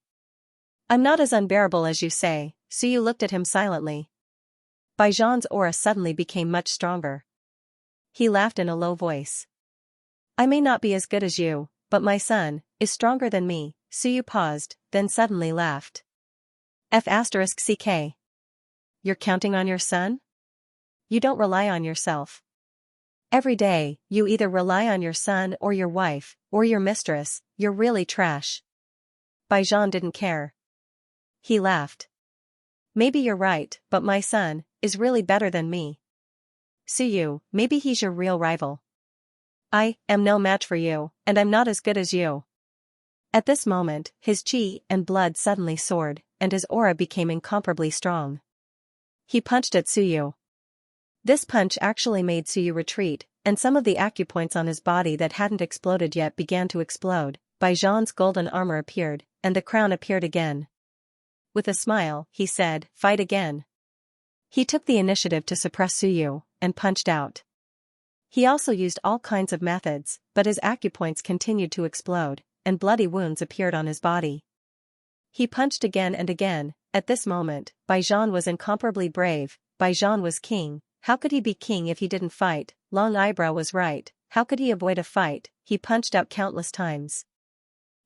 A: I'm not as unbearable as you say. Suyu looked at him silently. Baijan's aura suddenly became much stronger. He laughed in a low voice. I may not be as good as you, but my son is stronger than me. Suyu paused, then suddenly laughed. F***ck. You're counting on your son? You don't rely on yourself. Every day, you either rely on your son or your wife, or your mistress. You're really trash. Baijan didn't care. He laughed. Maybe you're right, but my son is really better than me. Suyu, maybe he's your real rival. I am no match for you, and I'm not as good as you. At this moment, his chi and blood suddenly soared, and his aura became incomparably strong. He punched at Suyu. This punch actually made Suyu retreat, and some of the acupoints on his body that hadn't exploded yet began to explode. Baijan's golden armor appeared, and the crown appeared again. With a smile, he said, fight again. He took the initiative to suppress Suyu, and punched out. He also used all kinds of methods, but his acupoints continued to explode, and bloody wounds appeared on his body. He punched again and again. At this moment, Baijan was incomparably brave. Baijan was king. How could he be king if he didn't fight? Long Eyebrow was right. How could he avoid a fight? He punched out countless times.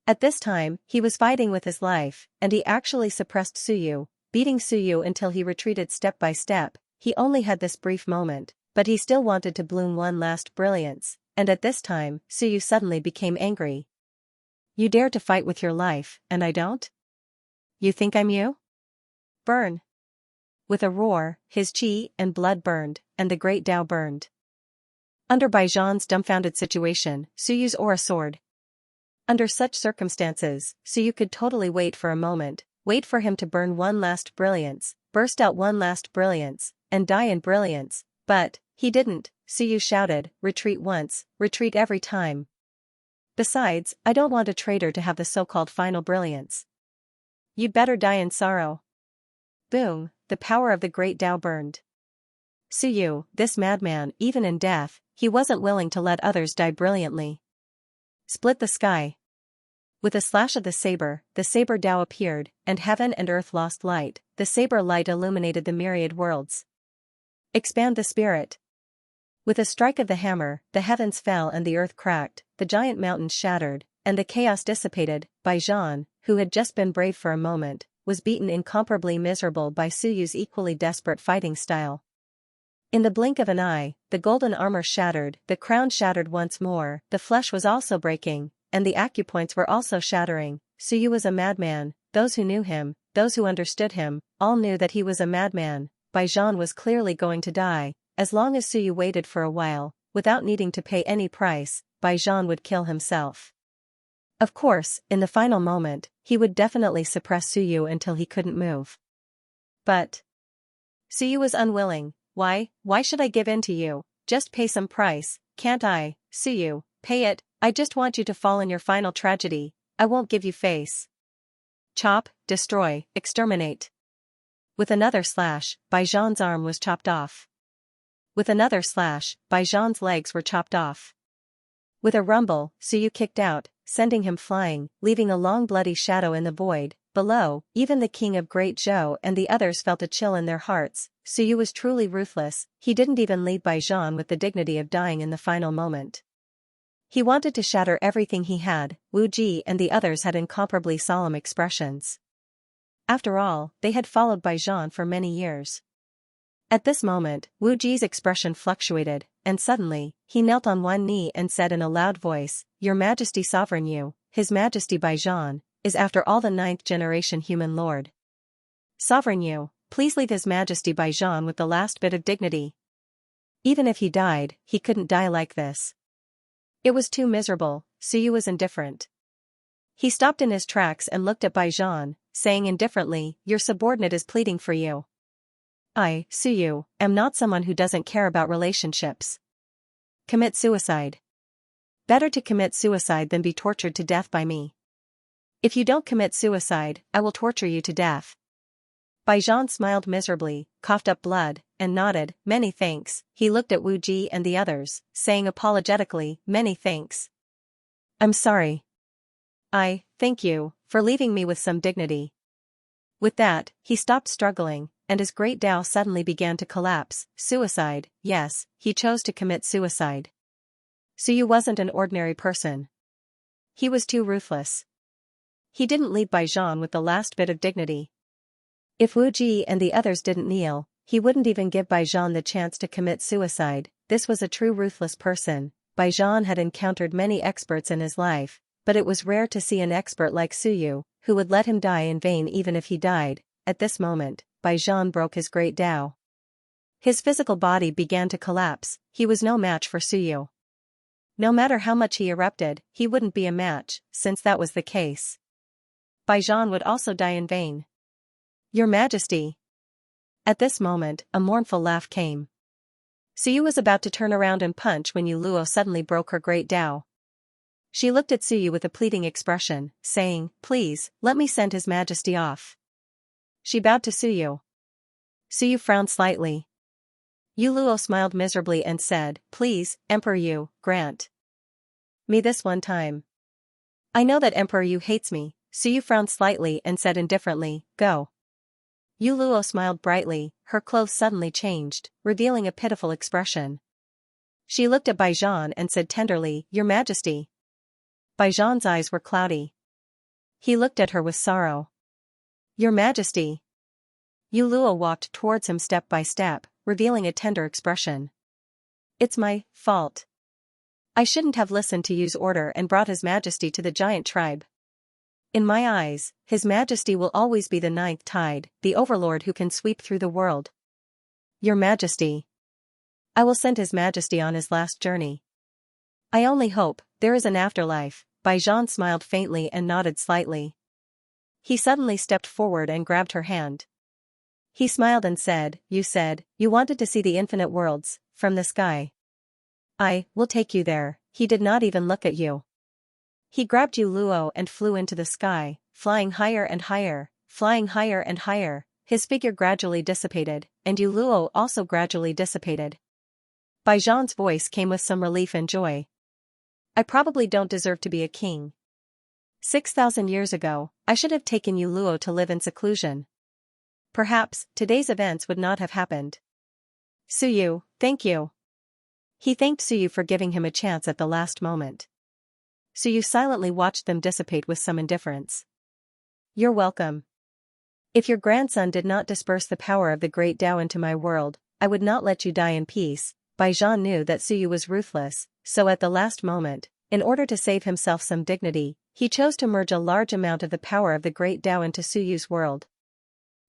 A: At this time, he was fighting with his life, and he actually suppressed Suyu, beating Suyu until he retreated step by step. He only had this brief moment, but he still wanted to bloom one last brilliance, and at this time, Suyu suddenly became angry. You dare to fight with your life, and I don't? You think I'm you? Burn. With a roar, his chi and blood burned, and the great Tao burned. Under Baijan's dumbfounded situation, Suyu's aura soared. Under such circumstances, Suyu could totally wait for a moment, wait for him to burn one last brilliance, burst out one last brilliance, and die in brilliance, but he didn't. Suyu shouted, retreat once, retreat every time. Besides, I don't want a traitor to have the so-called final brilliance. You'd better die in sorrow. Boom, the power of the great Tao burned. Suyu, this madman, even in death, he wasn't willing to let others die brilliantly. Split the sky. With a slash of the saber Tao appeared, and heaven and earth lost light. The saber light illuminated the myriad worlds. Expand the spirit. With a strike of the hammer, the heavens fell and the earth cracked, the giant mountains shattered, and the chaos dissipated. Baijan, who had just been brave for a moment, was beaten incomparably miserable by Suyu's equally desperate fighting style. In the blink of an eye, the golden armor shattered, the crown shattered once more, the flesh was also breaking, and the acupoints were also shattering. Suyu was a madman. Those who knew him, those who understood him, all knew that he was a madman. Baijan was clearly going to die. As long as Suyu waited for a while, without needing to pay any price, Baijan would kill himself. Of course, in the final moment, he would definitely suppress Suyu until he couldn't move. But Suyu was unwilling. Why should I give in to you? Just pay some price, can't I? Suyu, pay it. I just want you to fall in your final tragedy. I won't give you face. Chop, destroy, exterminate. With another slash, Baijan's arm was chopped off. With another slash, Baijan's legs were chopped off. With a rumble, Suyu kicked out, sending him flying, leaving a long bloody shadow in the void. Below, even the king of Great Zhou and the others felt a chill in their hearts. Suyu was truly ruthless. He didn't even leave Baijan with the dignity of dying in the final moment. He wanted to shatter everything he had. Wu Ji and the others had incomparably solemn expressions. After all, they had followed Baijan for many years. At this moment, Wu Ji's expression fluctuated, and suddenly, he knelt on one knee and said in a loud voice, "Your Majesty Sovereign Yu, His Majesty Baijan, is after all the 9th generation human lord. Sovereign Yu, please leave His Majesty Baijan with the last bit of dignity. Even if he died, he couldn't die like this." It was too miserable. Suyu was indifferent. He stopped in his tracks and looked at Baijan, saying indifferently, "Your subordinate is pleading for you. I, Suyu, am not someone who doesn't care about relationships. Commit suicide. Better to commit suicide than be tortured to death by me. If you don't commit suicide, I will torture you to death." Baijan smiled miserably, coughed up blood, and nodded, "Many thanks." He looked at Wu Ji and the others, saying apologetically, "Many thanks. I'm sorry. Thank you, for leaving me with some dignity." With that, he stopped struggling, and his great Tao suddenly began to collapse. Suicide, yes, he chose to commit suicide. Suyu wasn't an ordinary person. He was too ruthless. He didn't leave Baijan with the last bit of dignity. If Wu Ji and the others didn't kneel, he wouldn't even give Baijan the chance to commit suicide. This was a true ruthless person. Baijan had encountered many experts in his life, but it was rare to see an expert like Suyu, who would let him die in vain even if he died. At this moment, Baijan broke his great Tao. His physical body began to collapse. He was no match for Suyu. No matter how much he erupted, he wouldn't be a match. Since that was the case, Baijan would also die in vain. "Your Majesty." At this moment, a mournful laugh came. Suyu was about to turn around and punch when Yu Luo suddenly broke her great Tao. She looked at Suyu with a pleading expression, saying, "Please, let me send His Majesty off." She bowed to Suyu. Suyu frowned slightly. Yu Luo smiled miserably and said, "Please, Emperor Yu, grant me this one time. I know that Emperor Yu hates me." Suyu frowned slightly and said indifferently, "Go." Yu Luo smiled brightly. Her clothes suddenly changed, revealing a pitiful expression. She looked at Baijan and said tenderly, "Your Majesty." Baijan's eyes were cloudy. He looked at her with sorrow. "Your Majesty." Yu Luo walked towards him step by step, revealing a tender expression. "It's my fault. I shouldn't have listened to Yu's order and brought His Majesty to the giant tribe. In my eyes, His Majesty will always be the 9th tide, the overlord who can sweep through the world. Your Majesty. I will send His Majesty on his last journey. I only hope there is an afterlife." Baijan smiled faintly and nodded slightly. He suddenly stepped forward and grabbed her hand. He smiled and said, "You said you wanted to see the infinite worlds from the sky. I will take you there." He did not even look at you. He grabbed Yu Luo and flew into the sky, flying higher and higher, flying higher and higher. His figure gradually dissipated, and Yu Luo also gradually dissipated. Baijan's voice came with some relief and joy. "I probably don't deserve to be a king. 6,000 years ago, I should have taken Yu Luo to live in seclusion. Perhaps today's events would not have happened. Suyu, thank you." He thanked Suyu for giving him a chance at the last moment. Suyu silently watched them dissipate with some indifference. "You're welcome." If your grandson did not disperse the power of the great Tao into my world, I would not let you die in peace. Baijian knew that Suyu was ruthless, so at the last moment, in order to save himself some dignity, he chose to merge a large amount of the power of the great Tao into Suyu's world.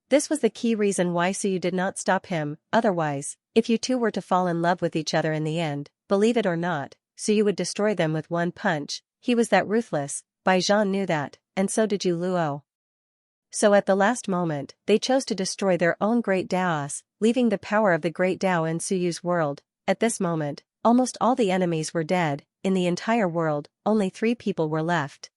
A: This was the key reason why Suyu did not stop him. Otherwise, if you two were to fall in love with each other in the end, believe it or not, Suyu would destroy them with one punch. He was that ruthless. Baijian knew that, and so did Yu Luo. So at the last moment, they chose to destroy their own great Daos, leaving the power of the great Tao in Suyu's world. At this moment, almost all the enemies were dead. In the entire world, only 3 people were left.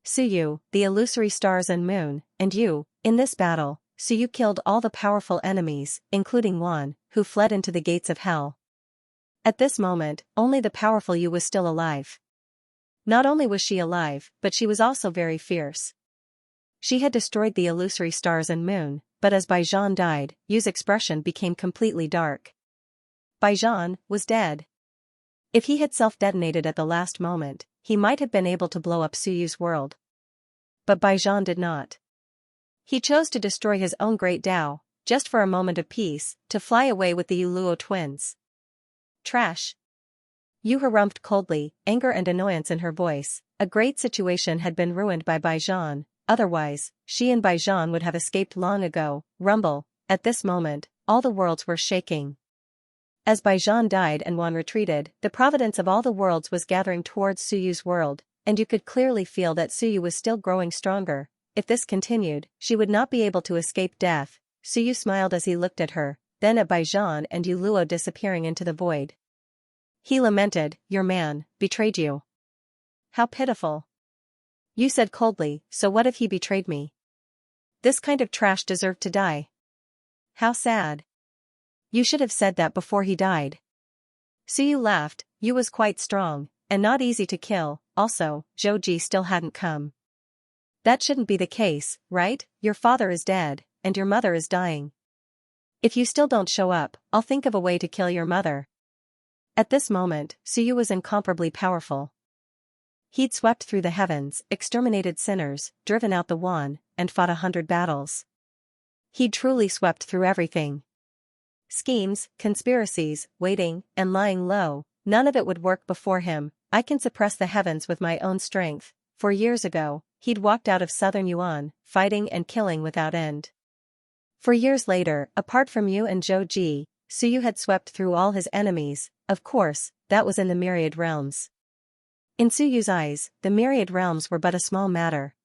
A: Suyu, the illusory stars and moon, and you. In this battle, Suyu killed all the powerful enemies, including Wan, who fled into the gates of hell. At this moment, only the powerful Yu was still alive. Not only was she alive, but she was also very fierce. She had destroyed the illusory stars and moon, but as Baijian died, Yu's expression became completely dark. Baijian was dead. If he had self-detonated at the last moment, he might have been able to blow up Suyu's world. But Baijian did not. He chose to destroy his own great Tao, just for a moment of peace, to fly away with the Yu Luo twins. Trash. Yu harumphed coldly, anger and annoyance in her voice. A great situation had been ruined by Baijian, otherwise, she and Baijian would have escaped long ago. Rumble. At this moment, all the worlds were shaking. As Baijian died and Wan retreated, the providence of all the worlds was gathering towards Suyu's world, and you could clearly feel that Suyu was still growing stronger. If this continued, she would not be able to escape death. Suyu smiled as he looked at her, then at Baijian and Yu Luo disappearing into the void. He lamented, "Your man betrayed you. How pitiful." Yu said coldly, "So what if he betrayed me? This kind of trash deserved to die. How sad. You should have said that before he died." Suyu laughed. Yu was quite strong, and not easy to kill. Also, Zhouji still hadn't come. That shouldn't be the case, right? Your father is dead, and your mother is dying. If you still don't show up, I'll think of a way to kill your mother. At this moment, Suyu was incomparably powerful. He'd swept through the heavens, exterminated sinners, driven out the Wan, and fought 100 battles. He'd truly swept through everything. Schemes, conspiracies, waiting, and lying low, none of it would work before him. I can suppress the heavens with my own strength. 4 years ago, he'd walked out of southern Yuan, fighting and killing without end. 4 years later, apart from Yu and Zhouji, Suyu had swept through all his enemies. Of course, that was in the Myriad realms. In Suyu's eyes, the Myriad realms were but a small matter.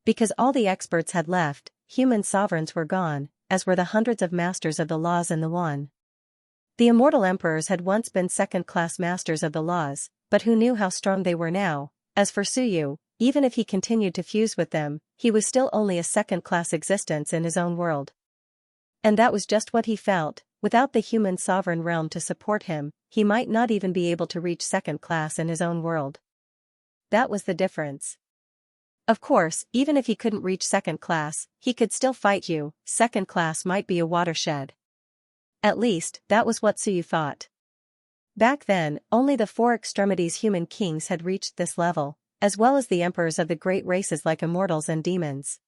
A: Because all the experts had left, human sovereigns were gone, as were the hundreds of masters of the laws in the Wan. The immortal emperors had once been second-class masters of the laws, but who knew how strong they were now? As for Suyu, even if he continued to fuse with them, he was still only a second-class existence in his own world. And that was just what he felt. Without the human sovereign realm to support him, he might not even be able to reach second class in his own world. That was the difference. Of course, even if he couldn't reach second class, he could still fight you. Second class might be a watershed. At least, that was what Suyu thought. Back then, only the 4 extremities human kings had reached this level, as well as the emperors of the great races like immortals and demons.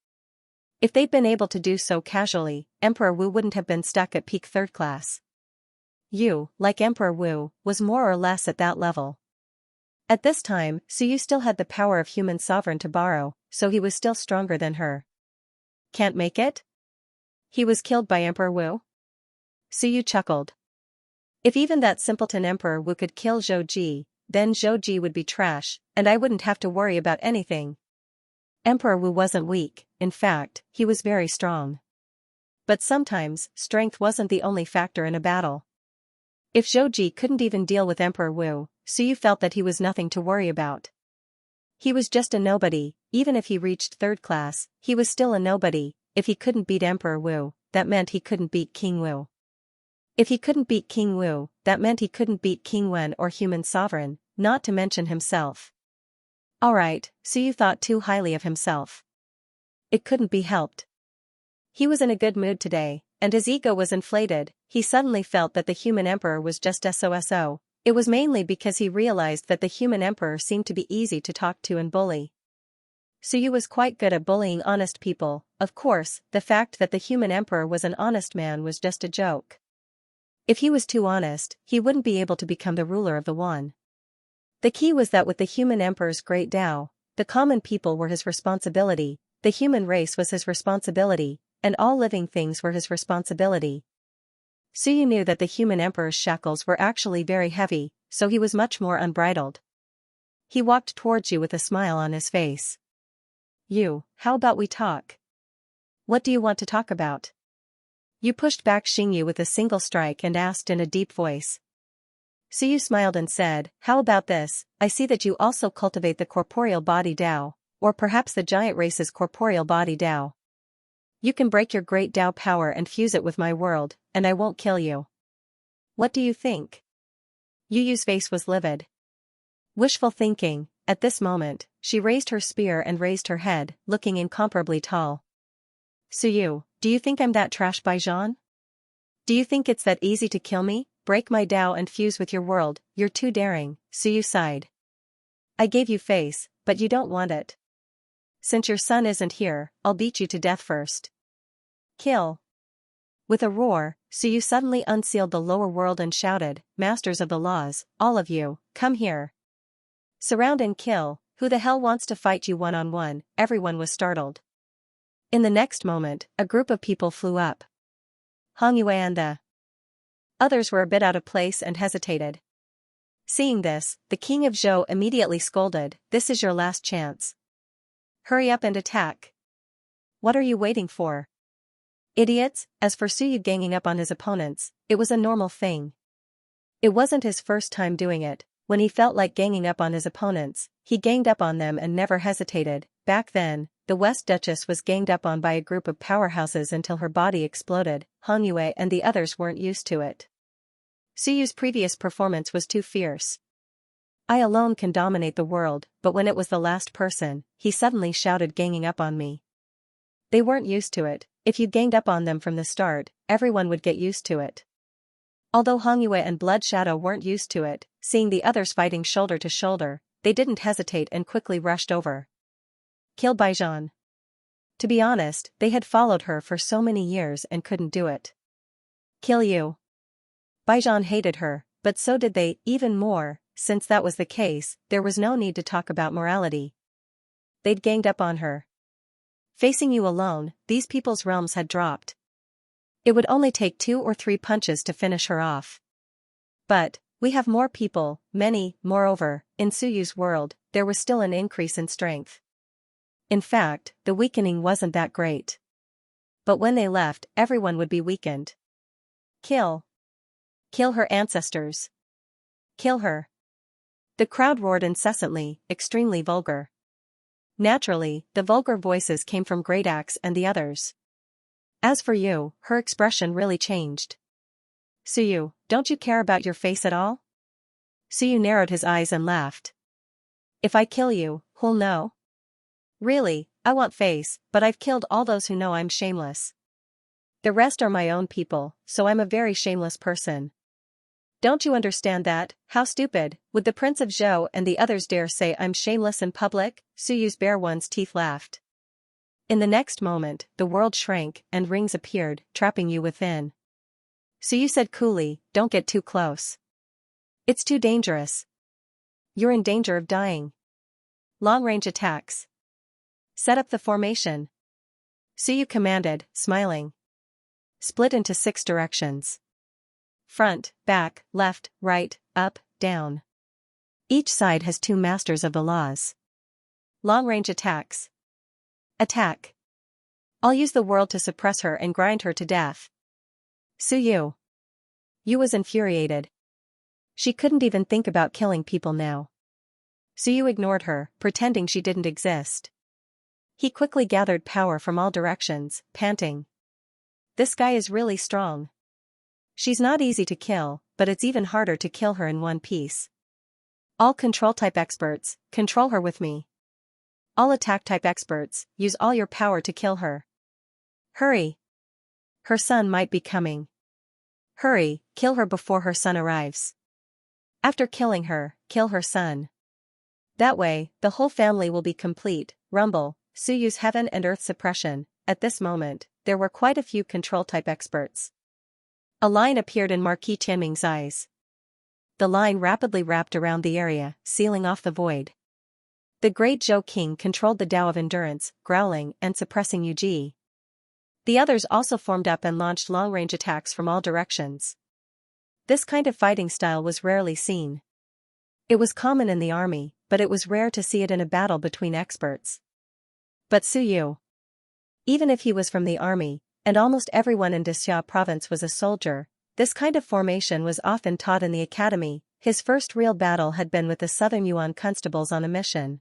A: If they'd been able to do so casually, Emperor Wu wouldn't have been stuck at peak 3rd class. Yu, like Emperor Wu, was more or less at that level. At this time, Suyu still had the power of human sovereign to borrow, so he was still stronger than her. Can't make it? He was killed by Emperor Wu? Suyu chuckled. If even that simpleton Emperor Wu could kill Zhouji, then Zhouji would be trash, and I wouldn't have to worry about anything. Emperor Wu wasn't weak, in fact, he was very strong. But sometimes, strength wasn't the only factor in a battle. If Zhouji couldn't even deal with Emperor Wu, Suyu felt that he was nothing to worry about. He was just a nobody. Even if he reached 3rd class, he was still a nobody. If he couldn't beat Emperor Wu, that meant he couldn't beat King Wu. If he couldn't beat King Wu, that meant he couldn't beat King Wen or human sovereign, not to mention himself. Alright, Suyu thought too highly of himself. It couldn't be helped. He was in a good mood today, and his ego was inflated. He suddenly felt that the human emperor was just SOSO. It was mainly because he realized that the human emperor seemed to be easy to talk to and bully. Suyu was quite good at bullying honest people. Of course, the fact that the human emperor was an honest man was just a joke. If he was too honest, he wouldn't be able to become the ruler of the one. The key was that with the human emperor's great Tao, the common people were his responsibility, the human race was his responsibility, and all living things were his responsibility. Suyu knew that the human emperor's shackles were actually very heavy, so he was much more unbridled. He walked towards you with a smile on his face. How about we talk? What do you want to talk about? You pushed back Xingyu with a single strike and asked in a deep voice. Suyu smiled and said, how about this? I see that you also cultivate the corporeal body Tao, or perhaps the giant race's corporeal body Tao. You can break your great Tao power and fuse it with my world, and I won't kill you. What do you think? Yu's face was livid. Wishful thinking. At this moment, she raised her spear and raised her head, looking incomparably tall. Suyu, do you think I'm that trash Baijan? Do you think it's that easy to kill me, break my Tao and fuse with your world? You're too daring, Suyu sighed. I gave you face, but you don't want it. Since your son isn't here, I'll beat you to death first. Kill. With a roar, Suyu suddenly unsealed the lower world and shouted, Masters of the laws, all of you, come here. Surround and kill. Who the hell wants to fight you one-on-one? Everyone was startled. In the next moment, a group of people flew up. Hongyue and the others were a bit out of place and hesitated. Seeing this, the king of Zhou immediately scolded, this is your last chance. Hurry up and attack. What are you waiting for? Idiots. As for Suyu ganging up on his opponents, it was a normal thing. It wasn't his first time doing it. When he felt like ganging up on his opponents, he ganged up on them and never hesitated. Back then, the West Duchess was ganged up on by a group of powerhouses until her body exploded. Hongyue and the others weren't used to it. Suyu's previous performance was too fierce. I alone can dominate the world, but when it was the last person, he suddenly shouted ganging up on me. They weren't used to it. If you ganged up on them from the start, everyone would get used to it. Although Hongyue and Blood Shadow weren't used to it, seeing the others fighting shoulder to shoulder, they didn't hesitate and quickly rushed over. Kill Baijan. To be honest, they had followed her for so many years and couldn't do it. Kill you. Baijan hated her, but so did they, even more. Since that was the case, there was no need to talk about morality. They'd ganged up on her. Facing you alone, these people's realms had dropped. It would only take 2 or 3 punches to finish her off. But, we have more people, many. Moreover, in Suyu's world, there was still an increase in strength. In fact, the weakening wasn't that great. But when they left, everyone would be weakened. Kill. Kill her ancestors. Kill her. The crowd roared incessantly, extremely vulgar. Naturally, the vulgar voices came from Great Axe and the others. As for you, her expression really changed. Suyu, don't you care about your face at all? Suyu narrowed his eyes and laughed. If I kill you, who'll know? Really, I want face, but I've killed all those who know I'm shameless. The rest are my own people, so I'm a very shameless person. Don't you understand that? How stupid, would the Prince of Zhou and the others dare say I'm shameless in public? Suyu's bare one's teeth laughed. In the next moment, the world shrank and rings appeared, trapping you within. Suyu said coolly, don't get too close. It's too dangerous. You're in danger of dying. Long-range attacks. Set up the formation. Suyu commanded, smiling. Split into 6 directions. Front, back, left, right, up, down. Each side has 2 masters of the laws. Long-range attacks. Attack. I'll use the world to suppress her and grind her to death. Suyu. Yu was infuriated. She couldn't even think about killing people now. Suyu ignored her, pretending she didn't exist. He quickly gathered power from all directions, panting. This guy is really strong. She's not easy to kill, but it's even harder to kill her in one piece. All control-type experts, control her with me. All attack-type experts, use all your power to kill her. Hurry. Her son might be coming. Hurry, kill her before her son arrives. After killing her, kill her son. That way, the whole family will be complete. Rumble, Suyu's heaven and earth suppression. At this moment, there were quite a few control-type experts. A line appeared in Marquis Tianming's eyes. The line rapidly wrapped around the area, sealing off the void. The great Zhou King controlled the Tao of Endurance, growling and suppressing Yuji. The others also formed up and launched long-range attacks from all directions. This kind of fighting style was rarely seen. It was common in the army, but it was rare to see it in a battle between experts. But Suyu, even if he was from the army, and almost everyone in Dexia province was a soldier, this kind of formation was often taught in the academy. His first real battle had been with the Southern Yuan constables on a mission.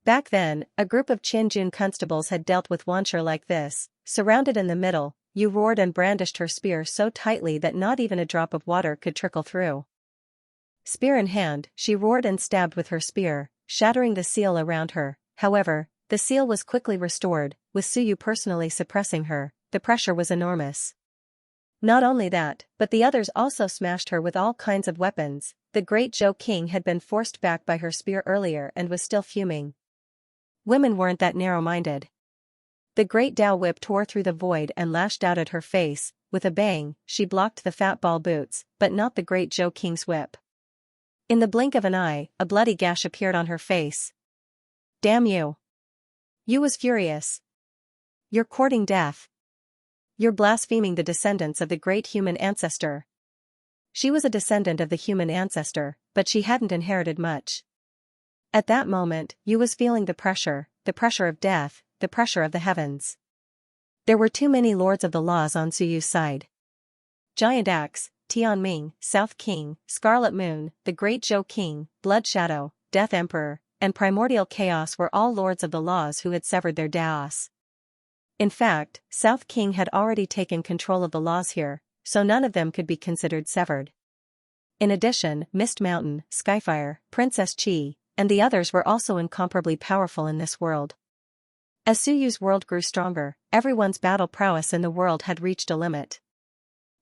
A: Back then, a group of Qinjun constables had dealt with Wanshur like this. Surrounded in the middle, Yu roared and brandished her spear so tightly that not even a drop of water could trickle through. Spear in hand, she roared and stabbed with her spear, shattering the seal around her. However, the seal was quickly restored, with Suyu personally suppressing her. The pressure was enormous. Not only that, but the others also smashed her with all kinds of weapons. The great Zhou King had been forced back by her spear earlier and was still fuming. Women weren't that narrow-minded. The great Dao whip tore through the void and lashed out at her face. With a bang, she blocked the fat ball boots, but not the great Zhou King's whip. In the blink of an eye, a bloody gash appeared on her face. Damn you! Yu was furious. You're courting death. You're blaspheming the descendants of the great human ancestor. She was a descendant of the human ancestor, but she hadn't inherited much. At that moment, Yu was feeling the pressure of death, the pressure of the heavens. There were too many lords of the laws on Suyu's side. Giant Axe, Tianming, South King, Scarlet Moon, the Great Zhou King, Blood Shadow, Death Emperor, and Primordial Chaos were all lords of the laws who had severed their daos. In fact, South King had already taken control of the laws here, so none of them could be considered severed. In addition, Mist Mountain, Skyfire, Princess Qi, and the others were also incomparably powerful in this world. As Suyu's world grew stronger, everyone's battle prowess in the world had reached a limit.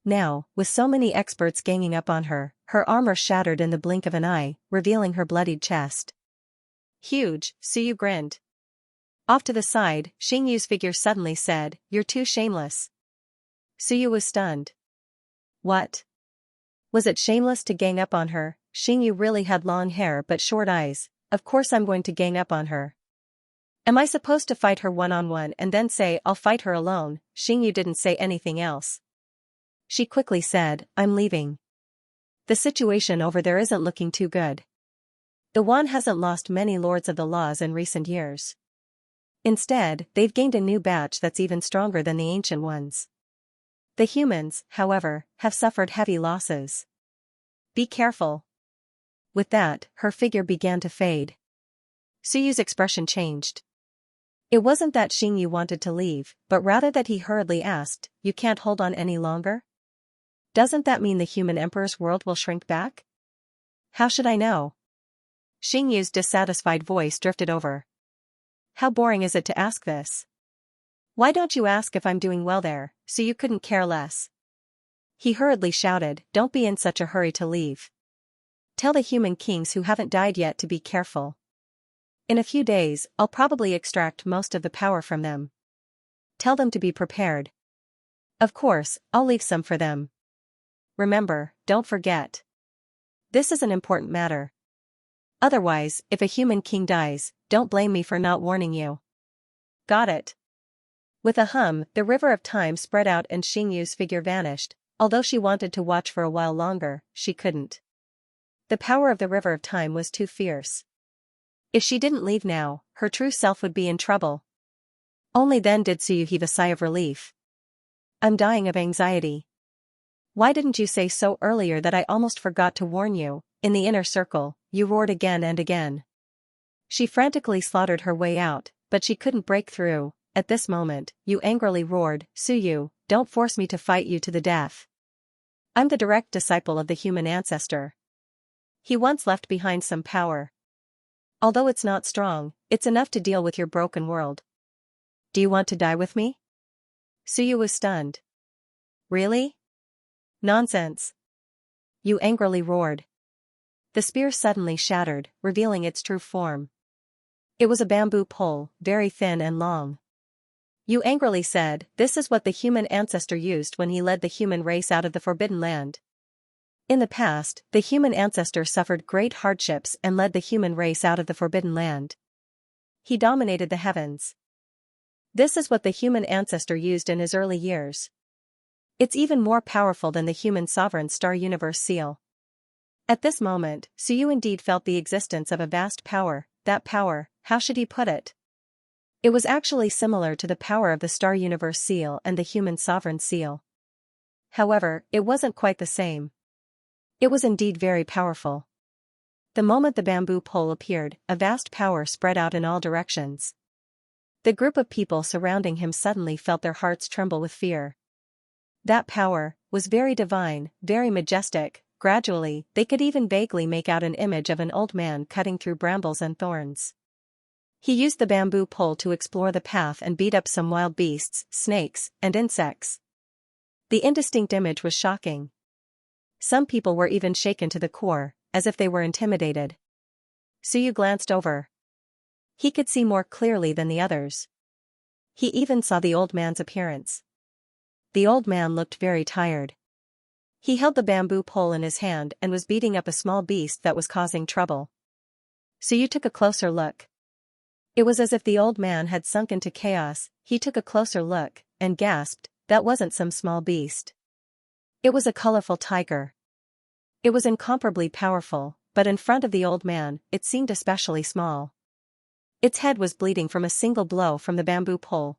A: Now, with so many experts ganging up on her, her armor shattered in the blink of an eye, revealing her bloodied chest. Huge, Suyu grinned. Off to the side, Xingyu's figure suddenly said, "You're too shameless." Suyu was stunned. What? Was it shameless to gang up on her? Xingyu really had long hair but short eyes. Of course I'm going to gang up on her. Am I supposed to fight her one-on-one and then say I'll fight her alone? Xingyu didn't say anything else. She quickly said, "I'm leaving. The situation over there isn't looking too good. The Yuan hasn't lost many lords of the laws in recent years. Instead, they've gained a new batch that's even stronger than the ancient ones. The humans, however, have suffered heavy losses. Be careful." With that, her figure began to fade. Suyu's expression changed. It wasn't that Xingyu wanted to leave, but rather that he hurriedly asked, "You can't hold on any longer? Doesn't that mean the human emperor's world will shrink back?" "How should I know?" Xingyu's dissatisfied voice drifted over. "How boring is it to ask this? Why don't you ask if I'm doing well there, so you couldn't care less?" He hurriedly shouted, "Don't be in such a hurry to leave. Tell the human kings who haven't died yet to be careful. In a few days, I'll probably extract most of the power from them. Tell them to be prepared. Of course, I'll leave some for them. Remember, don't forget. This is an important matter. Otherwise, if a human king dies, don't blame me for not warning you." "Got it." With a hum, the river of time spread out and Xingyu's figure vanished. Although she wanted to watch for a while longer, she couldn't. The power of the river of time was too fierce. If she didn't leave now, her true self would be in trouble. Only then did Suyu heave a sigh of relief. "I'm dying of anxiety. Why didn't you say so earlier that I almost forgot to warn you?" In the inner circle, Yu roared again and again. She frantically slaughtered her way out, but she couldn't break through. At this moment, Yu angrily roared, "Suyu, don't force me to fight you to the death. I'm the direct disciple of the human ancestor. He once left behind some power. Although it's not strong, it's enough to deal with your broken world. Do you want to die with me?" Suyu was stunned. "Really? Nonsense." Yu angrily roared. The spear suddenly shattered, revealing its true form. It was a bamboo pole, very thin and long. Yu angrily said, "This is what the human ancestor used when he led the human race out of the Forbidden Land." In the past, the human ancestor suffered great hardships and led the human race out of the Forbidden Land. He dominated the heavens. This is what the human ancestor used in his early years. It's even more powerful than the human sovereign star universe seal. At this moment, Suyu indeed felt the existence of a vast power. That power, how should he put it? It was actually similar to the power of the star universe seal and the human sovereign seal. However, it wasn't quite the same. It was indeed very powerful. The moment the bamboo pole appeared, a vast power spread out in all directions. The group of people surrounding him suddenly felt their hearts tremble with fear. That power was very divine, very majestic. Gradually, they could even vaguely make out an image of an old man cutting through brambles and thorns. He used the bamboo pole to explore the path and beat up some wild beasts, snakes, and insects. The indistinct image was shocking. Some people were even shaken to the core, as if they were intimidated. Suyu glanced over. He could see more clearly than the others. He even saw the old man's appearance. The old man looked very tired. He held the bamboo pole in his hand and was beating up a small beast that was causing trouble. Suyu took a closer look. It was as if the old man had sunk into chaos. He took a closer look and gasped, "That wasn't some small beast. It was a colorful tiger." It was incomparably powerful, but in front of the old man, it seemed especially small. Its head was bleeding from a single blow from the bamboo pole.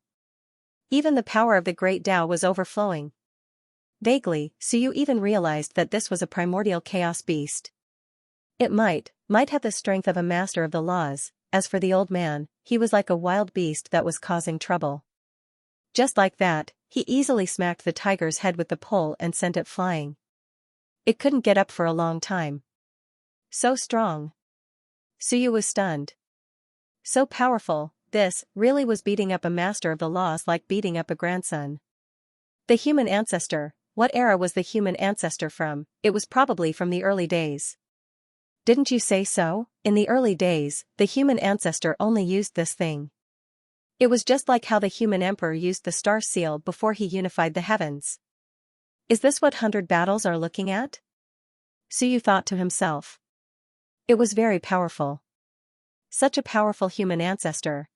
A: Even the power of the great Tao was overflowing. Vaguely, Suyu even realized that this was a primordial chaos beast. It might have the strength of a master of the laws. As for the old man, he was like a wild beast that was causing trouble. Just like that, he easily smacked the tiger's head with the pole and sent it flying. It couldn't get up for a long time. So strong. Suyu was stunned. So powerful, this really was beating up a master of the laws like beating up a grandson. The human ancestor, what era was the human ancestor from? It was probably from the early days. Didn't you say so? In the early days, the human ancestor only used this thing. It was just like how the human emperor used the star seal before he unified the heavens. Is this what 100 battles are looking at? Suyu thought to himself. It was very powerful. Such a powerful human ancestor.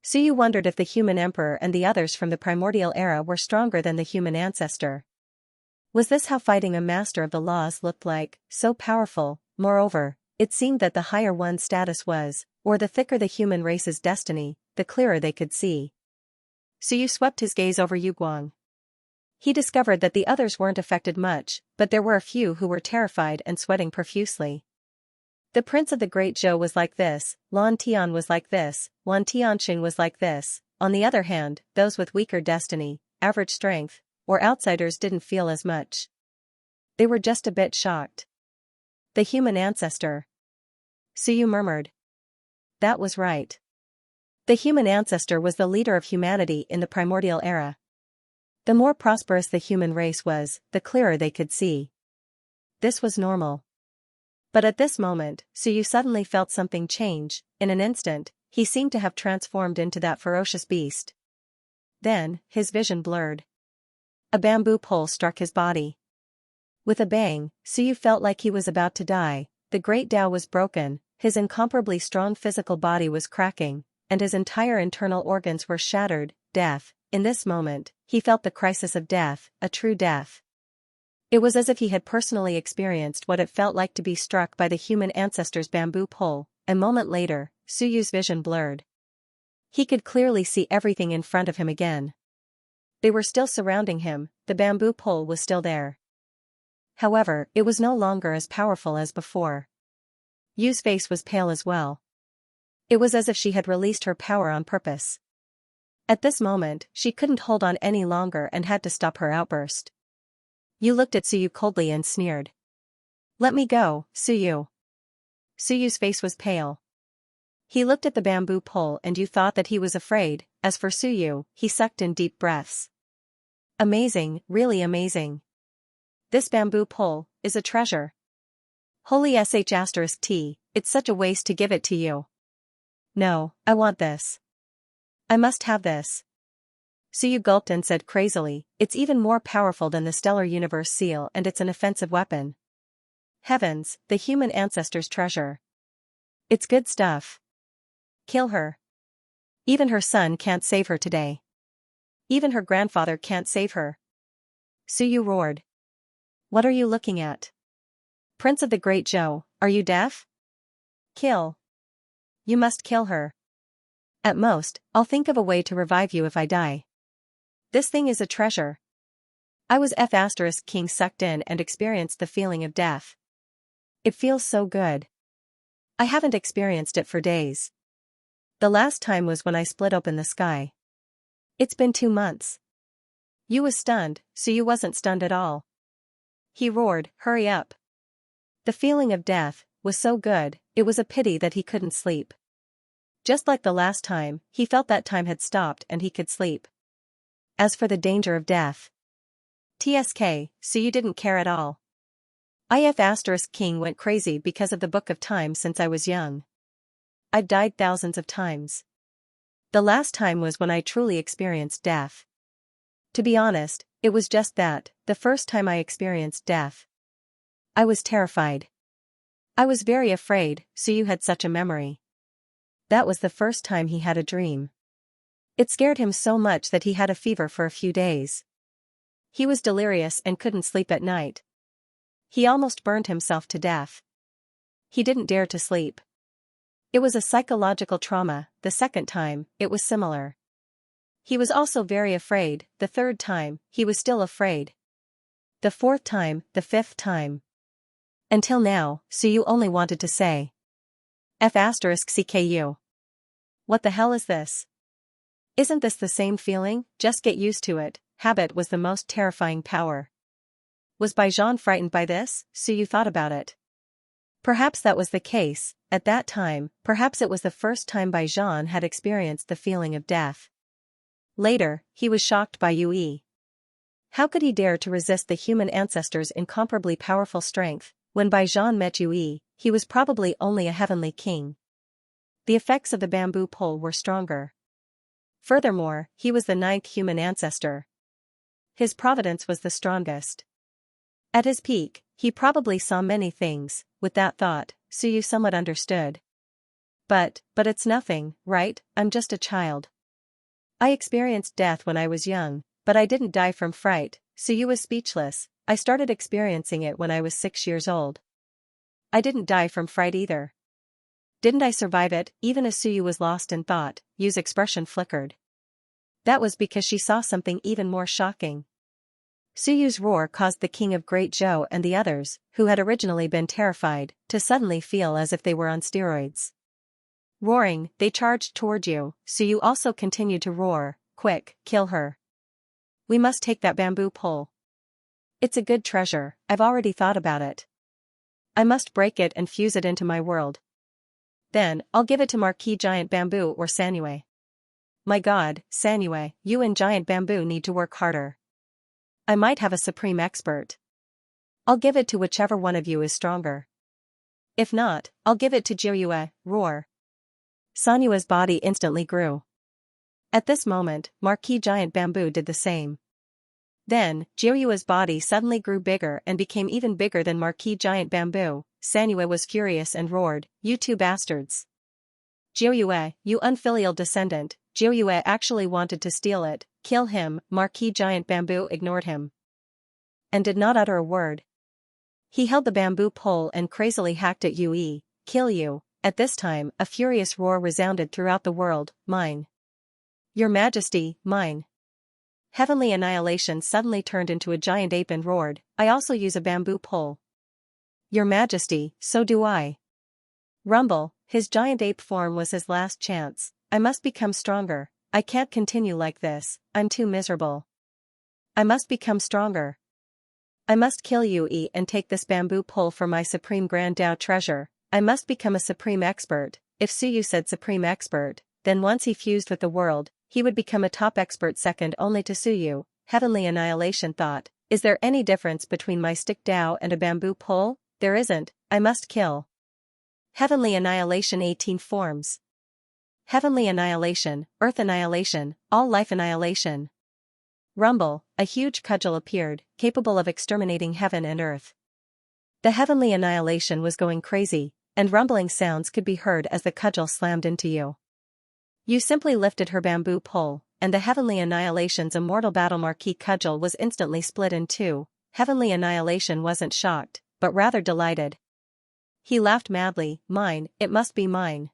A: Suyu wondered if the human emperor and the others from the primordial era were stronger than the human ancestor. Was this how fighting a master of the laws looked like, so powerful? Moreover, it seemed that the higher one's status was, or the thicker the human race's destiny, the clearer they could see. Suyu swept his gaze over Yuguang. He discovered that the others weren't affected much, but there were a few who were terrified and sweating profusely. The prince of the Great Zhou was like this, Lan Tian was like this, Wan Tianxing was like this. On the other hand, those with weaker destiny, average strength, or outsiders didn't feel as much. They were just a bit shocked. The human ancestor. Suyu murmured. That was right. The human ancestor was the leader of humanity in the primordial era. The more prosperous the human race was, the clearer they could see. This was normal. But at this moment, Suyu suddenly felt something change. In an instant, he seemed to have transformed into that ferocious beast. Then, his vision blurred. A bamboo pole struck his body. With a bang, Suyu felt like he was about to die. The great Tao was broken, his incomparably strong physical body was cracking, and his entire internal organs were shattered. Death. In this moment, he felt the crisis of death, a true death. It was as if he had personally experienced what it felt like to be struck by the human ancestor's bamboo pole. A moment later, Suyu's vision blurred. He could clearly see everything in front of him again. They were still surrounding him, the bamboo pole was still there. However, it was no longer as powerful as before. Yu's face was pale as well. It was as if she had released her power on purpose. At this moment, she couldn't hold on any longer and had to stop her outburst. Yu looked at Suyu coldly and sneered. "Let me go, Suyu." Suyu's face was pale. He looked at the bamboo pole and Yu thought that he was afraid. As for Suyu, he sucked in deep breaths. Amazing, really amazing. This bamboo pole is a treasure. Holy sh*t, it's such a waste to give it to you. No, I want this. I must have this. Suyu gulped and said crazily, it's even more powerful than the Stellar Universe seal and it's an offensive weapon. Heavens, the human ancestors' treasure. It's good stuff. Kill her. Even her son can't save her today. Even her grandfather can't save her. Suyu roared. What are you looking at? Prince of the Great Zhou, are you deaf? Kill. You must kill her. At most, I'll think of a way to revive you if I die. This thing is a treasure. I was King sucked in and experienced the feeling of death. It feels so good. I haven't experienced it for days. The last time was when I split open the sky. It's been 2 months. You was stunned, so you wasn't stunned at all. He roared, hurry up. The feeling of death was so good, it was a pity that he couldn't sleep. Just like the last time, he felt that time had stopped and he could sleep. As for the danger of death. TSK, so you didn't care at all. King went crazy because of the Book of Time since I was young. I've died thousands of times. The last time was when I truly experienced death. To be honest, it was just that, the first time I experienced death. I was terrified. I was very afraid, so you had such a memory. That was the first time he had a dream. It scared him so much that he had a fever for a few days. He was delirious and couldn't sleep at night. He almost burned himself to death. He didn't dare to sleep. It was a psychological trauma. The second time, it was similar. He was also very afraid. The third time, he was still afraid. The fourth time, the fifth time. Until now, so you only wanted to say. CKU. What the hell is this? Isn't this the same feeling? Just get used to it. Habit was the most terrifying power. Was Baijian frightened by this? So you thought about it. Perhaps that was the case. At that time, perhaps it was the first time Baijian had experienced the feeling of death. Later, he was shocked by Yue. How could he dare to resist the human ancestors' incomparably powerful strength? When Baijian met Yue, he was probably only a heavenly king. The effects of the bamboo pole were stronger. Furthermore, he was the 9th human ancestor. His providence was the strongest. At his peak, he probably saw many things. With that thought, Suyu somewhat understood. But it's nothing, right? I'm just a child. I experienced death when I was young, but I didn't die from fright. Suyu was speechless. I started experiencing it when I was 6 years old. I didn't die from fright either. Didn't I survive it? Even as Suyu was lost in thought, Yu's expression flickered. That was because she saw something even more shocking. Suyu's roar caused the king of Great Zhou and the others, who had originally been terrified, to suddenly feel as if they were on steroids. Roaring, they charged toward you. Suyu also continued to roar, quick, kill her. We must take that bamboo pole. It's a good treasure, I've already thought about it. I must break it and fuse it into my world. Then, I'll give it to Marquis Giant Bamboo or Sanue. My god, Sanue, you and Giant Bamboo need to work harder. I might have a supreme expert. I'll give it to whichever one of you is stronger. If not, I'll give it to Jiuyue. Roar. Sanyue's body instantly grew. At this moment, Marquis Giant Bamboo did the same. Then, Jiuyue's body suddenly grew bigger and became even bigger than Marquis Giant Bamboo. Sanue was furious and roared, you two bastards. Jiuyue, you unfilial descendant. Jiuyue actually wanted to steal it. Kill him. Marquis Giant Bamboo ignored him and did not utter a word. He held the bamboo pole and crazily hacked at Yue. Kill you. At this time, a furious roar resounded throughout the world. Mine. Your Majesty, mine. Heavenly Annihilation suddenly turned into a giant ape and roared, I also use a bamboo pole. Your Majesty, so do I. Rumble, his giant ape form was his last chance. I must become stronger. I can't continue like this, I'm too miserable. I must become stronger. I must kill Yue and take this bamboo pole for my supreme grand Dao treasure. I must become a supreme expert. If Suyu said supreme expert, then once he fused with the world, he would become a top expert second only to Suyu. Heavenly Annihilation thought, is there any difference between my stick Dao and a bamboo pole? there isn't, I must kill. Heavenly annihilation 18 forms. Heavenly annihilation, earth annihilation, all life annihilation. Rumble, a huge cudgel appeared, capable of exterminating heaven and earth. The heavenly annihilation was going crazy, and rumbling sounds could be heard as the cudgel slammed into you. You simply lifted her bamboo pole, and the heavenly annihilation's immortal battle marquee cudgel was instantly split in two. Heavenly annihilation wasn't shocked, but rather delighted. He laughed madly, mine, it must be mine.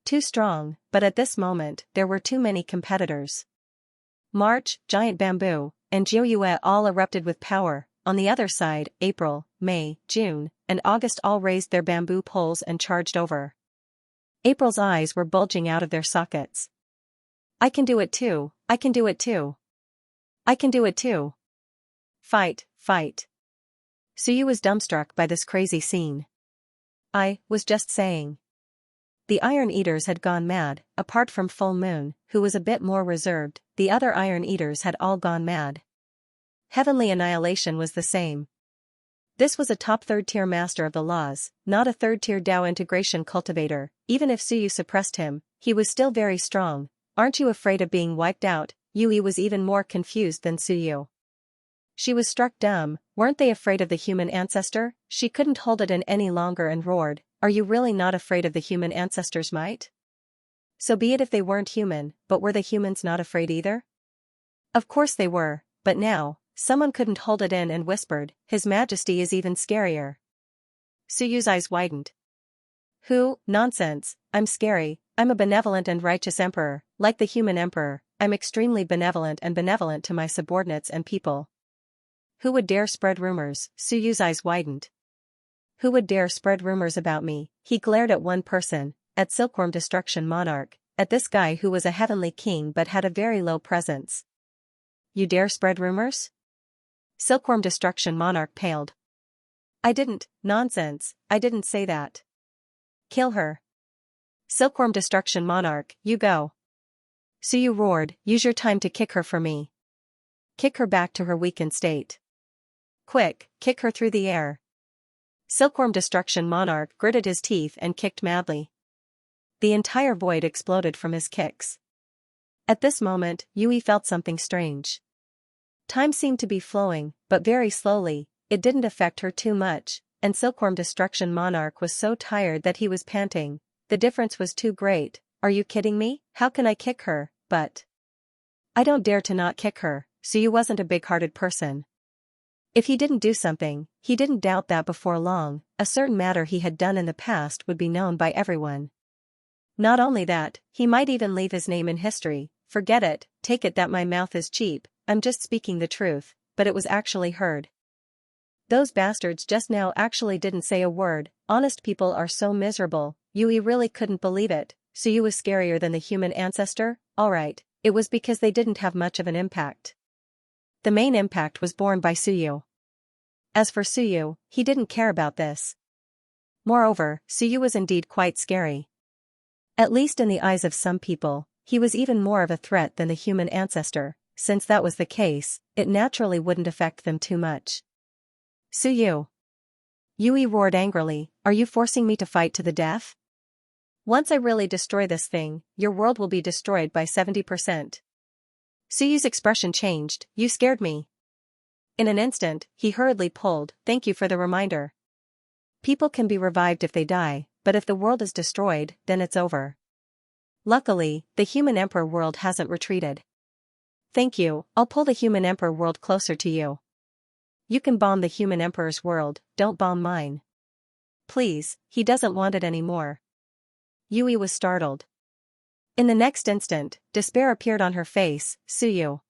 A: Too strong, but at this moment there were too many competitors. March, giant bamboo, and Jiuyue all erupted with power. On the other side, April, May, June, and August all raised their bamboo poles and charged over. April's eyes were bulging out of their sockets. I can do it too, I can do it too. I can do it too. Fight, fight. Suyu was dumbstruck by this crazy scene. I was just saying. The Iron Eaters had gone mad, apart from Full Moon, who was a bit more reserved, the other Iron Eaters had all gone mad. Heavenly annihilation was the same. This was a top third-tier master of the laws, not a third-tier Dao integration cultivator. Even if Suyu suppressed him, he was still very strong. Aren't you afraid of being wiped out? Yui was even more confused than Suyu. She was struck dumb. Weren't they afraid of the human ancestor? She couldn't hold it in any longer and roared, are you really not afraid of the human ancestor's might? So be it if they weren't human, but were the humans not afraid either? Of course they were, but now, someone couldn't hold it in and whispered, His Majesty is even scarier. Suyu's eyes widened. Who? Nonsense, I'm scary, I'm a benevolent and righteous emperor, like the human emperor, I'm extremely benevolent to my subordinates and people. Who would dare spread rumors? Suyu's eyes widened. Who would dare spread rumors about me? He glared at one person, at Silkworm Destruction Monarch, at this guy who was a heavenly king but had a very low presence. You dare spread rumors? Silkworm Destruction Monarch paled. I didn't, nonsense, I didn't say that. Kill her. Silkworm Destruction Monarch, you go. Suyu roared, use your time to kick her for me. Kick her back to her weakened state. Quick, kick her through the air. Silkworm Destruction Monarch gritted his teeth and kicked madly. The entire void exploded from his kicks. At this moment, Yui felt something strange. Time seemed to be flowing, but very slowly. It didn't affect her too much, and Silkworm Destruction Monarch was so tired that he was panting. The difference was too great. Are you kidding me? How can I kick her? But I don't dare to not kick her. Suyu wasn't a big-hearted person. If he didn't do something, he didn't doubt that before long, a certain matter he had done in the past would be known by everyone. Not only that, he might even leave his name in history. Forget it, take it that my mouth is cheap, I'm just speaking the truth, but it was actually heard. Those bastards just now actually didn't say a word. Honest people are so miserable. Yui really couldn't believe it. Suyu was scarier than the human ancestor? Alright, it was because they didn't have much of an impact. The main impact was borne by Suyu. As for Suyu, he didn't care about this. Moreover, Suyu was indeed quite scary. At least in the eyes of some people, he was even more of a threat than the human ancestor. Since that was the case, it naturally wouldn't affect them too much. Suyu. Yui roared angrily, are you forcing me to fight to the death? Once I really destroy this thing, your world will be destroyed by 70%. Suyu's expression changed, you scared me. In an instant, he hurriedly pulled, thank you for the reminder. People can be revived if they die, but if the world is destroyed, then it's over. Luckily, the human emperor world hasn't retreated. Thank you, I'll pull the human emperor world closer to you. You can bomb the human emperor's world, don't bomb mine. Please, he doesn't want it anymore. Yui was startled. In the next instant, despair appeared on her face, Suyu.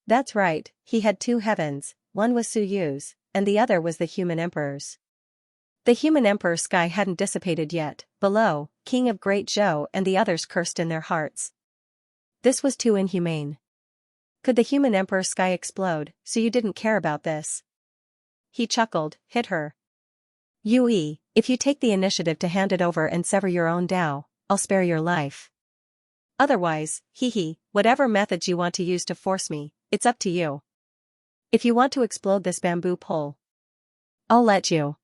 A: That's right, he had two heavens, one was Suyu's, and the other was the human emperor's. The human emperor's sky hadn't dissipated yet. Below, King of Great Zhou and the others cursed in their hearts. This was too inhumane. Could the human emperor's sky explode? Suyu didn't care about this. He chuckled, hit her. Yui, if you take the initiative to hand it over and sever your own Dao, I'll spare your life. Otherwise, whatever methods you want to use to force me, it's up to you. If you want to explode this bamboo pole, I'll let you.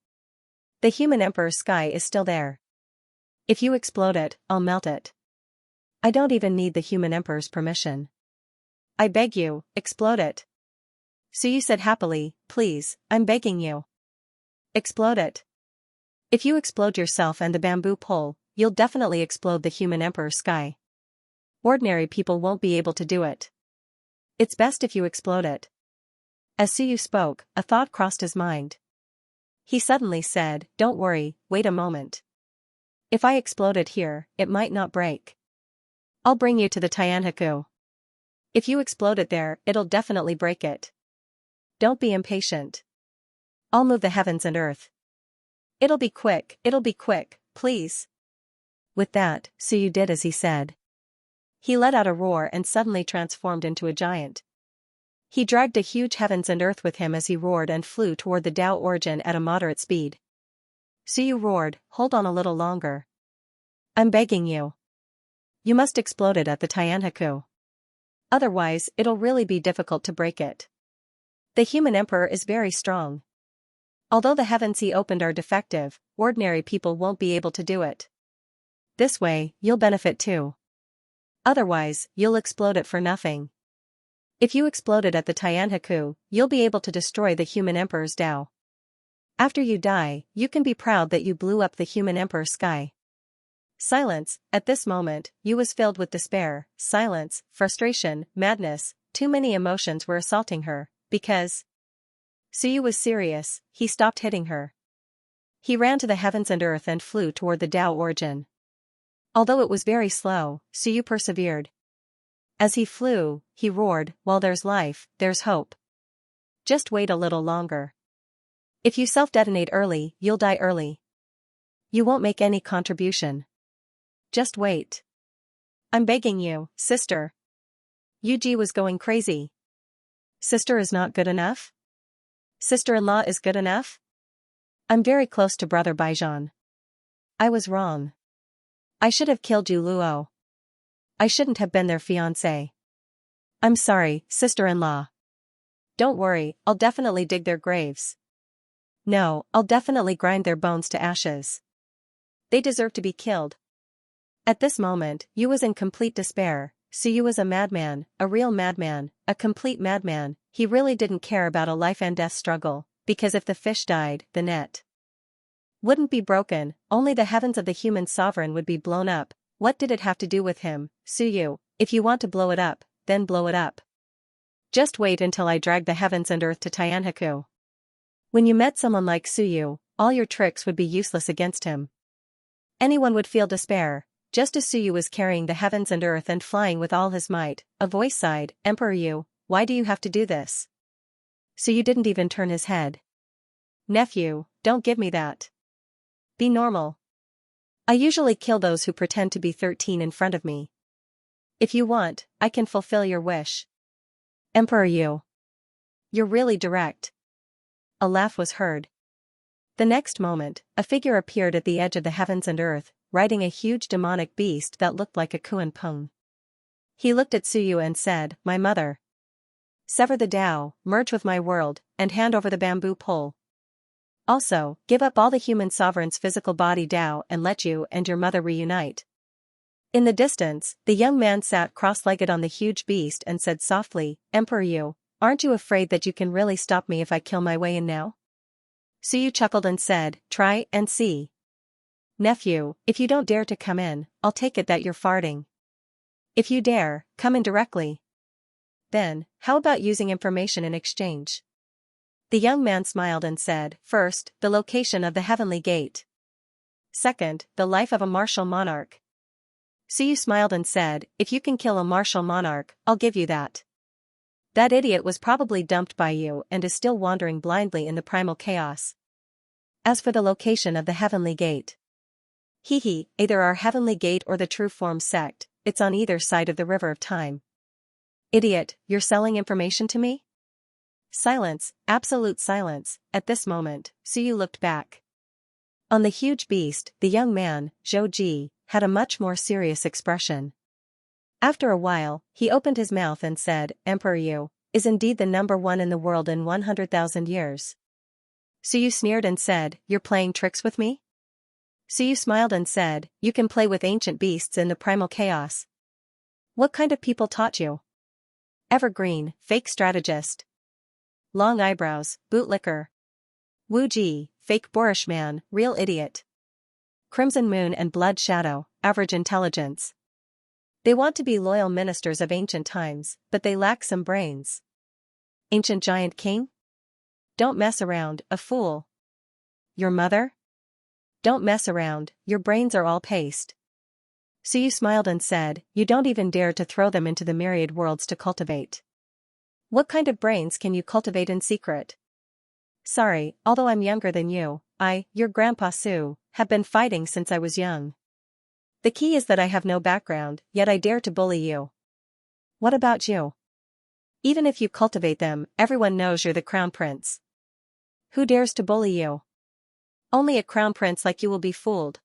A: The human emperor's sky is still there. If you explode it, I'll melt it. I don't even need the human emperor's permission. I beg you, explode it. Suyu said happily, please, I'm begging you. Explode it. If you explode yourself and the bamboo pole, you'll definitely explode the human emperor's sky. Ordinary people won't be able to do it. It's best if you explode it. As Suyu spoke, a thought crossed his mind. He suddenly said, don't worry, wait a moment. If I explode it here, it might not break. I'll bring you to the Tianhaku. If you explode it there, it'll definitely break it. Don't be impatient. I'll move the heavens and earth. It'll be quick, please. With that, Suyu did as he said. He let out a roar and suddenly transformed into a giant. He dragged a huge heavens and earth with him as he roared and flew toward the Tao origin at a moderate speed. Suyu roared, hold on a little longer. I'm begging you. You must explode it at the Tianhaku. Otherwise, it'll really be difficult to break it. The human emperor is very strong. Although the heavens he opened are defective, ordinary people won't be able to do it. This way, you'll benefit too. Otherwise, you'll explode it for nothing. If you explode it at the Tianhaku, you'll be able to destroy the human emperor's Tao. After you die, you can be proud that you blew up the human emperor's sky. Silence. At this moment, Yu was filled with despair, silence, frustration, madness. Too many emotions were assaulting her, because Suyu was serious. He stopped hitting her. He ran to the heavens and earth and flew toward the Tao origin. Although it was very slow, Suyu persevered. As he flew, he roared, while there's life, there's hope. Just wait a little longer. If you self-detonate early, you'll die early. You won't make any contribution. Just wait. I'm begging you, sister. Yuji was going crazy. Sister is not good enough? Sister-in-law is good enough? I'm very close to brother Baijan. I was wrong. I should have killed Yu Luo. I shouldn't have been their fiancé. I'm sorry, sister-in-law. Don't worry, I'll definitely dig their graves. No, I'll definitely grind their bones to ashes. They deserve to be killed. At this moment, Yu was in complete despair. Suyu was a madman, a real madman, a complete madman. He really didn't care about a life and death struggle, because if the fish died, the net wouldn't be broken, only the heavens of the human sovereign would be blown up. What did it have to do with him? Suyu, if you want to blow it up, then blow it up. Just wait until I drag the heavens and earth to Tianhaku. When you met someone like Suyu, all your tricks would be useless against him. Anyone would feel despair. Just as Suyu was carrying the heavens and earth and flying with all his might, a voice sighed, Emperor Yu, why do you have to do this? Suyu didn't even turn his head. Nephew, don't give me that. Be normal. I usually kill those who pretend to be 13 in front of me. If you want, I can fulfill your wish. Emperor Yu. You're really direct. A laugh was heard. The next moment, a figure appeared at the edge of the heavens and earth, riding a huge demonic beast that looked like a Kuan Peng. He looked at Suyu and said, My mother. Sever the Tao, merge with my world, and hand over the bamboo pole. Also, give up all the human sovereign's physical body Tao and let you and your mother reunite. In the distance, the young man sat cross-legged on the huge beast and said softly, Emperor Yu, aren't you afraid that you can really stop me if I kill my way in now? Suyu chuckled and said, Try and see. Nephew, if you don't dare to come in, I'll take it that you're farting. If you dare, come in directly. Then, how about using information in exchange? The young man smiled and said, First, the location of the heavenly gate. Second, the life of a martial monarch. Suyu smiled and said, If you can kill a martial monarch, I'll give you that. That idiot was probably dumped by you and is still wandering blindly in the primal chaos. As for the location of the heavenly gate. Either our heavenly gate or the true form sect, it's on either side of the river of time. Idiot, you're selling information to me? Silence, absolute silence. At this moment, Suyu looked back. On the huge beast, the young man, Zhou Ji, had a much more serious expression. After a while, he opened his mouth and said, Emperor Yu is indeed the number one in the world in 100,000 years. Suyu sneered and said, "You're playing tricks with me?" Suyu smiled and said, "You can play with ancient beasts in the primal chaos." "What kind of people taught you?" "Evergreen, fake strategist. Long eyebrows, bootlicker. Wu Ji, fake boorish man, real idiot. Crimson Moon and Blood Shadow, average intelligence. They want to be loyal ministers of ancient times, but they lack some brains." "Ancient giant king? Don't mess around, a fool." "Your mother? Don't mess around, your brains are all paste." Suyu smiled and said, "You don't even dare to throw them into the myriad worlds to cultivate. What kind of brains can you cultivate in secret?" "Sorry, although I'm younger than you, your grandpa Su, have been fighting since I was young. The key is that I have no background, yet I dare to bully you." "What about you? Even if you cultivate them, everyone knows you're the crown prince. Who dares to bully you? Only a crown prince like you will be fooled."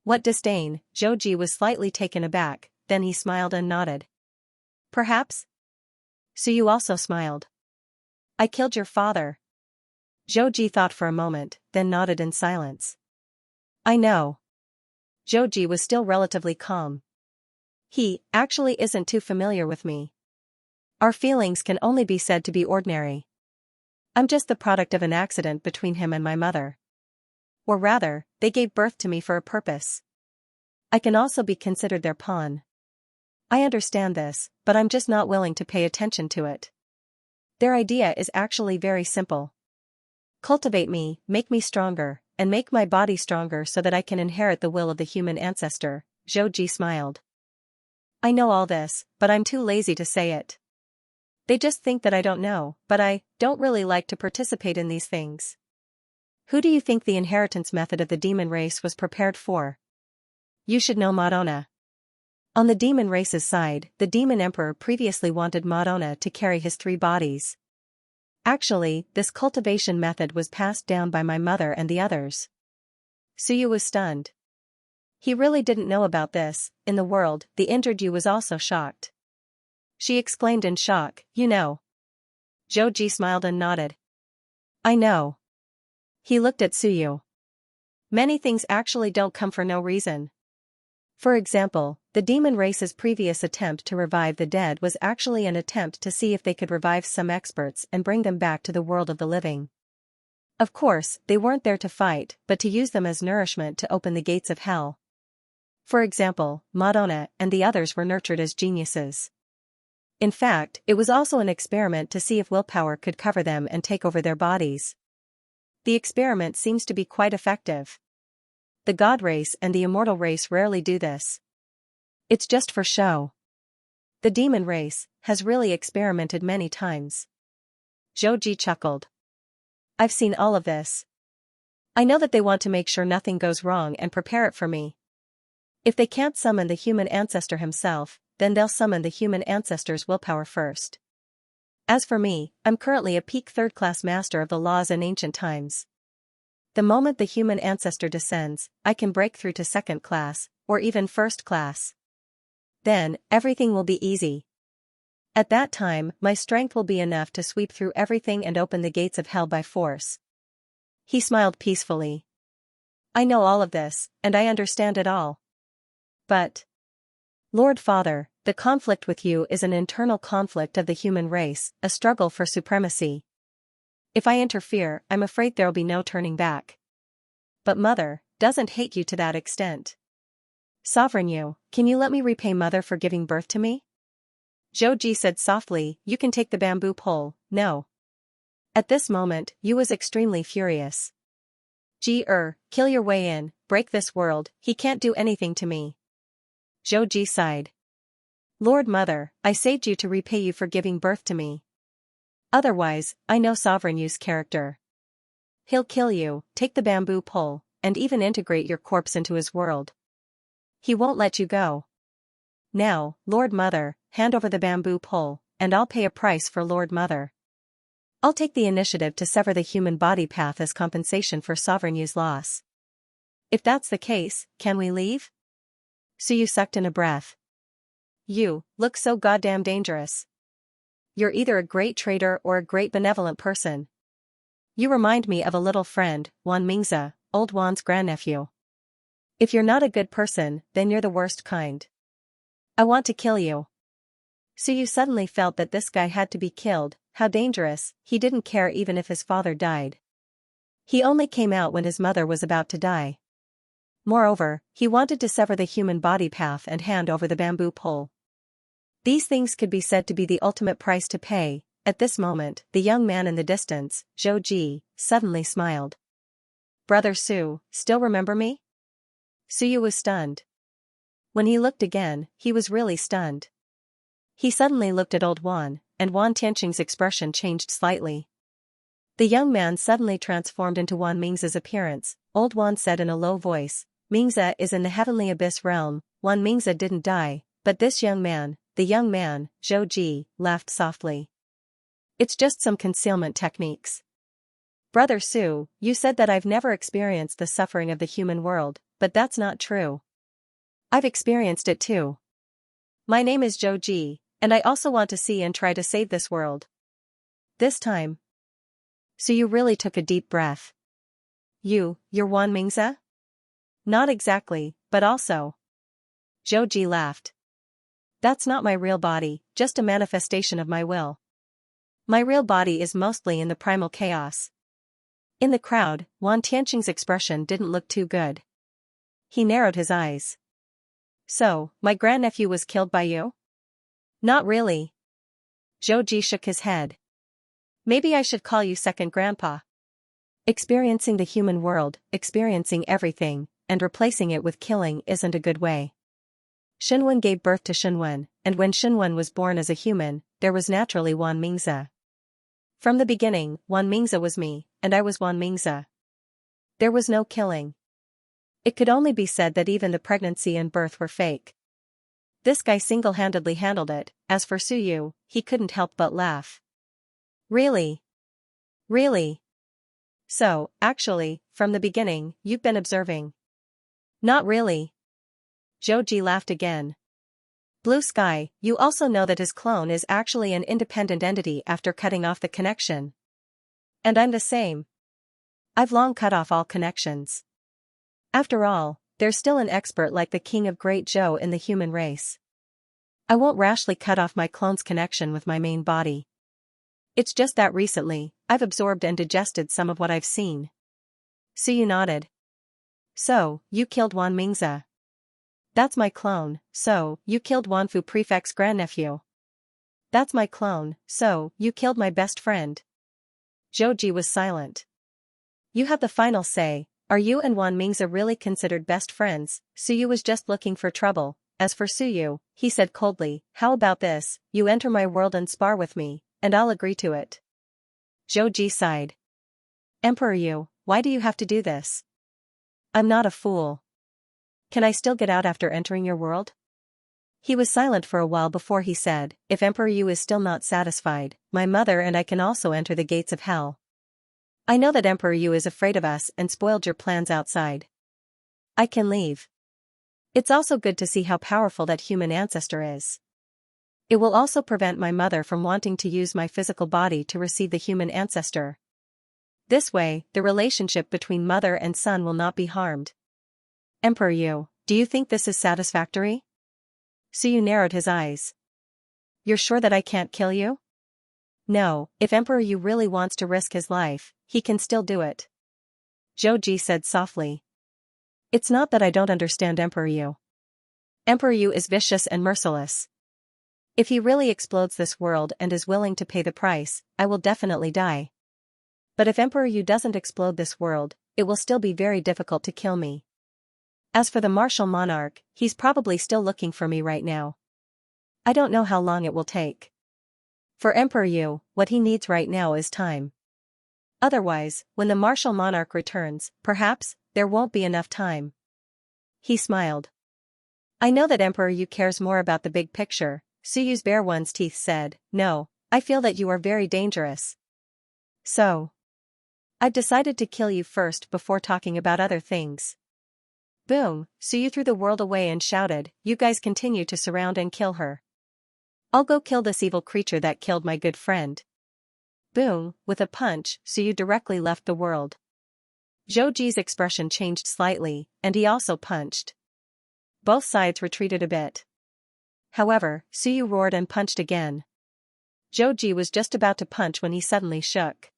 A: "What disdain." Joji was slightly taken aback, then he smiled and nodded. "Perhaps?" Suyu also smiled. "I killed your father." Joji thought for a moment, then nodded in silence. "I know." Joji was still relatively calm. "He, actually isn't too familiar with me. Our feelings can only be said to be ordinary. I'm just the product of an accident between him and my mother. Or rather, they gave birth to me for a purpose. I can also be considered their pawn. I understand this, but I'm just not willing to pay attention to it. Their idea is actually very simple. Cultivate me, make me stronger, and make my body stronger so that I can inherit the will of the human ancestor." Joji smiled. "I know all this, but I'm too lazy to say it. They just think that I don't know, but I don't really like to participate in these things." "Who do you think the inheritance method of the demon race was prepared for?" "You should know Madonna." On the demon race's side, the demon emperor previously wanted Madonna to carry his 3 bodies. Actually, this cultivation method was passed down by my mother and the others. Suyu was stunned. He really didn't know about this. In the world, the injured Yu was also shocked. She exclaimed in shock, "You know." Joji smiled and nodded. "I know." He looked at Suyu. Many things actually don't come for no reason. For example, the demon race's previous attempt to revive the dead was actually an attempt to see if they could revive some experts and bring them back to the world of the living. Of course, they weren't there to fight, but to use them as nourishment to open the gates of hell. For example, Madonna and the others were nurtured as geniuses. In fact, it was also an experiment to see if willpower could cover them and take over their bodies. The experiment seems to be quite effective. The god race and the immortal race rarely do this. It's just for show. The demon race has really experimented many times. Joji chuckled. "I've seen all of this. I know that they want to make sure nothing goes wrong and prepare it for me. If they can't summon the human ancestor himself, then they'll summon the human ancestor's willpower first. As for me, I'm currently a peak 3rd-class master of the laws in ancient times. The moment the human ancestor descends, I can break through to 2nd class, or even 1st class. Then, everything will be easy. At that time, my strength will be enough to sweep through everything and open the gates of hell by force." He smiled peacefully. "I know all of this, and I understand it all. But, Lord Father, the conflict with you is an internal conflict of the human race, a struggle for supremacy. If I interfere, I'm afraid there'll be no turning back. But Mother doesn't hate you to that extent. Sovereign Yu, can you let me repay Mother for giving birth to me?" Joji said softly, "You can take the bamboo pole, no." At this moment, Yu was extremely furious. Kill your way in, break this world, he can't do anything to me." Joji sighed. "Lord Mother, I saved you to repay you for giving birth to me. Otherwise, I know Sovereign Yu's character. He'll kill you, take the bamboo pole, and even integrate your corpse into his world. He won't let you go. Now, Lord Mother, hand over the bamboo pole, and I'll pay a price for Lord Mother. I'll take the initiative to sever the human body path as compensation for Sovereign Yu's loss." "If that's the case, can we leave?" Suyu sucked in a breath. "You look so goddamn dangerous. You're either a great traitor or a great benevolent person." You remind me of a little friend, Wan Mingze, old Wan's grandnephew. If you're not a good person, then you're the worst kind. I want to kill you. Su suddenly felt that this guy had to be killed. How dangerous. He didn't care even if his father died. He only came out when his mother was about to die. Moreover, he wanted to sever the human body path and hand over the bamboo pole. These things could be said to be the ultimate price to pay. At this moment, the young man in the distance, Zhou Ji, suddenly smiled. Brother Su, still remember me? Suyu was stunned. When he looked again, he was really stunned. He suddenly looked at old Wan, and Wan Tianqing's expression changed slightly. The young man suddenly transformed into Wan Mingze's appearance. Old Wan said in a low voice, Mingze is in the heavenly abyss realm. Wan Mingze didn't die, but this young man, the young man, Zhou Ji, laughed softly. It's just some concealment techniques. Brother Su, you said that I've never experienced the suffering of the human world, but that's not true. I've experienced it too. My name is Zhou Ji, and I also want to see and try to save this world. This time. So you really took a deep breath. You're Wan Mingze? Not exactly, but also. Zhou Ji laughed. That's not my real body, just a manifestation of my will. My real body is mostly in the primal chaos. In the crowd, Wan Tianqing's expression didn't look too good. He narrowed his eyes. So, my grandnephew was killed by you? Not really. Zhou Ji shook his head. Maybe I should call you second grandpa. Experiencing the human world, experiencing everything, and replacing it with killing isn't a good way. Xinwen gave birth to Xinwen, and when Xinwen was born as a human, there was naturally Wan Mingze. From the beginning, Wan Mingze was me, and I was Wan Mingze. There was no killing. It could only be said that even the pregnancy and birth were fake. This guy single-handedly handled it. As for Suyu, he couldn't help but laugh. Really? Really? So, actually, from the beginning, you've been observing. Not really. Zhou Ji laughed again. Blue Sky, you also know that his clone is actually an independent entity after cutting off the connection. And I'm the same. I've long cut off all connections. After all, there's still an expert like the King of Great Zhou in the human race. I won't rashly cut off my clone's connection with my main body. It's just that recently, I've absorbed and digested some of what I've seen. Suyu nodded. So, you killed Wan Mingze. That's my clone. So, you killed Wanfu Prefect's grandnephew. That's my clone. So, you killed my best friend. Zhou Ji was silent. You have the final say. Are you and Wan Mingze really considered best friends? Suyu was just looking for trouble. As for Suyu, he said coldly, how about this, you enter my world and spar with me, and I'll agree to it. Zhou Ji sighed. Emperor Yu, why do you have to do this? I'm not a fool. Can I still get out after entering your world? He was silent for a while before he said, if Emperor Yu is still not satisfied, my mother and I can also enter the gates of hell. I know that Emperor Yu is afraid of us and spoiled your plans outside. I can leave. It's also good to see how powerful that human ancestor is. It will also prevent my mother from wanting to use my physical body to receive the human ancestor. This way, the relationship between mother and son will not be harmed. Emperor Yu, do you think this is satisfactory? Suyu narrowed his eyes. You're sure that I can't kill you? No, if Emperor Yu really wants to risk his life, he can still do it. Zhou Ji said softly. It's not that I don't understand Emperor Yu. Emperor Yu is vicious and merciless. If he really explodes this world and is willing to pay the price, I will definitely die. But if Emperor Yu doesn't explode this world, it will still be very difficult to kill me. As for the martial monarch, he's probably still looking for me right now. I don't know how long it will take. For Emperor Yu, what he needs right now is time. Otherwise, when the martial monarch returns, perhaps, there won't be enough time. He smiled. I know that Emperor Yu cares more about the big picture, Suyu's bare one's teeth said, no, I feel that you are very dangerous. So. I've decided to kill you first before talking about other things. Boom, Suyu threw the world away and shouted, you guys continue to surround and kill her. I'll go kill this evil creature that killed my good friend. Boom, with a punch, Suyu directly left the world. Zhou expression changed slightly, and he also punched. Both sides retreated a bit. However, Suyu roared and punched again. Zhou was just about to punch when he suddenly shook.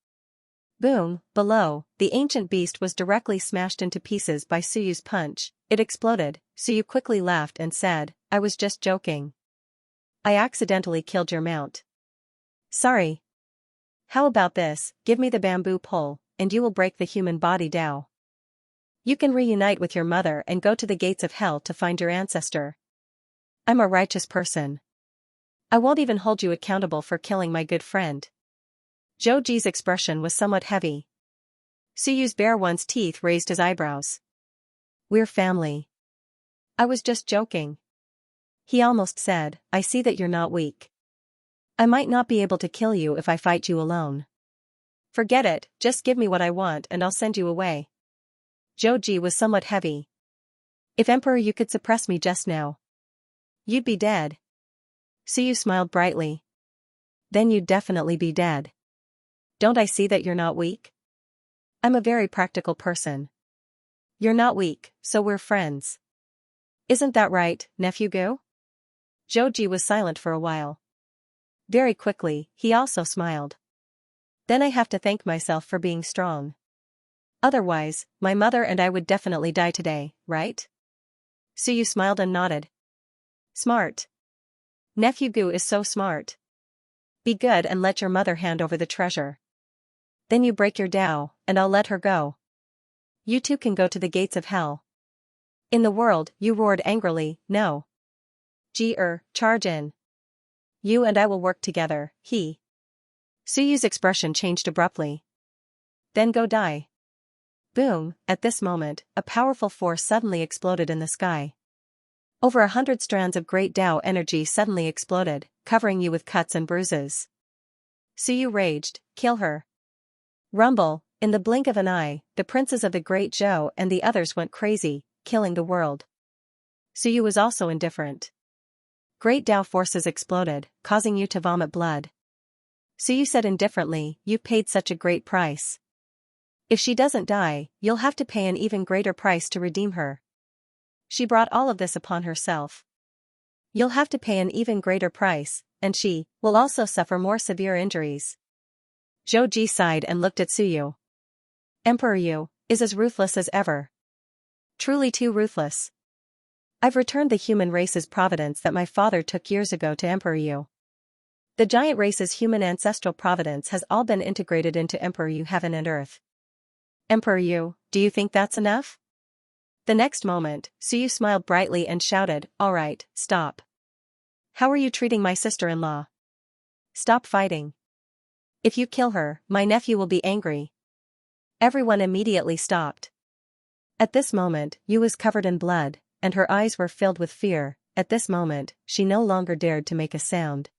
A: Boom, below, the ancient beast was directly smashed into pieces by Suyu's punch. It exploded. Suyu quickly laughed and said, "I was just joking. I accidentally killed your mount. Sorry. How about this, give me the bamboo pole, and you will break the human body Dao. You can reunite with your mother and go to the gates of hell to find your ancestor. I'm a righteous person. I won't even hold you accountable for killing my good friend." Zhou expression was somewhat heavy. Suyu's bare one's teeth raised his eyebrows. "We're family. I was just joking." He almost said, "I see that you're not weak. I might not be able to kill you if I fight you alone. Forget it, just give me what I want and I'll send you away." Zhou was somewhat heavy. "If Emperor you could suppress me just now, you'd be dead." Suyu smiled brightly. "Then you'd definitely be dead. Don't I see that you're not weak? I'm a very practical person. You're not weak, so we're friends. Isn't that right, nephew Gu?" Zhou was silent for a while. Very quickly, he also smiled. "Then I have to thank myself for being strong. Otherwise, my mother and I would definitely die today, right?" Suyu smiled and nodded. "Smart. Nephew Gu is so smart. Be good and let your mother hand over the treasure. Then you break your Dao, and I'll let her go. You two can go to the gates of hell." "In the world," you roared angrily, "no. Charge in. You and I will work together, he." Suyu's expression changed abruptly. "Then go die." Boom, at this moment, a powerful force suddenly exploded in the sky. Over 100 strands of great Dao energy suddenly exploded, covering you with cuts and bruises. Suyu raged, "Kill her." Rumble, in the blink of an eye, the princes of the Great Zhou and the others went crazy, killing the world. Suyu was also indifferent. Great Dao forces exploded, causing you to vomit blood. Suyu said indifferently, "You paid such a great price. If she doesn't die, you'll have to pay an even greater price to redeem her. She brought all of this upon herself. You'll have to pay an even greater price, and she will also suffer more severe injuries." Zhou sighed and looked at Suyu. "Emperor Yu is as ruthless as ever. Truly too ruthless. I've returned the human race's providence that my father took years ago to Emperor Yu. The giant race's human ancestral providence has all been integrated into Emperor Yu heaven and earth. Emperor Yu, do you think that's enough?" The next moment, Suyu smiled brightly and shouted, "All right, stop. How are you treating my sister-in-law? Stop fighting. If you kill her, my nephew will be angry." Everyone immediately stopped. At this moment, Yu was covered in blood, and her eyes were filled with fear. At this moment, she no longer dared to make a sound.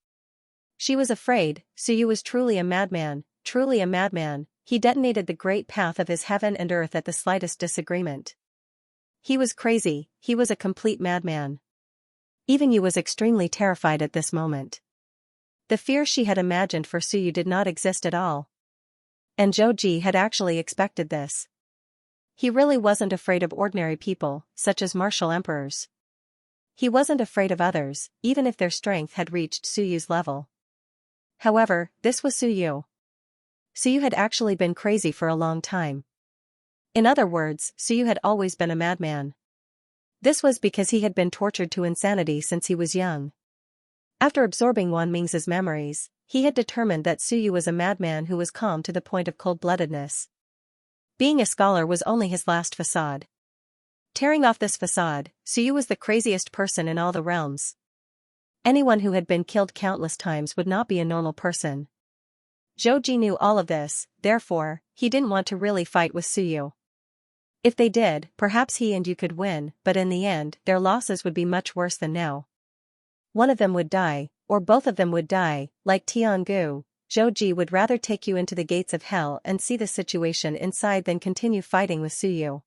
A: She was afraid. Suyu was truly a madman, truly a madman. He detonated the great path of his heaven and earth at the slightest disagreement. He was crazy, he was a complete madman. Even Yu was extremely terrified at this moment. The fear she had imagined for Suyu did not exist at all. And Zhou had actually expected this. He really wasn't afraid of ordinary people, such as martial emperors. He wasn't afraid of others, even if their strength had reached Suyu's level. However, this was Suyu. Suyu had actually been crazy for a long time. In other words, Suyu had always been a madman. This was because he had been tortured to insanity since he was young. After absorbing Wan Ming's memories, he had determined that Suyu was a madman who was calm to the point of cold-bloodedness. Being a scholar was only his last facade. Tearing off this facade, Suyu was the craziest person in all the realms. Anyone who had been killed countless times would not be a normal person. Zhou knew all of this, therefore, he didn't want to really fight with Suyu. If they did, perhaps he and you could win, but in the end, their losses would be much worse than now. One of them would die, or both of them would die. Like Tiangu, Zhou would rather take you into the gates of hell and see the situation inside than continue fighting with Suyu.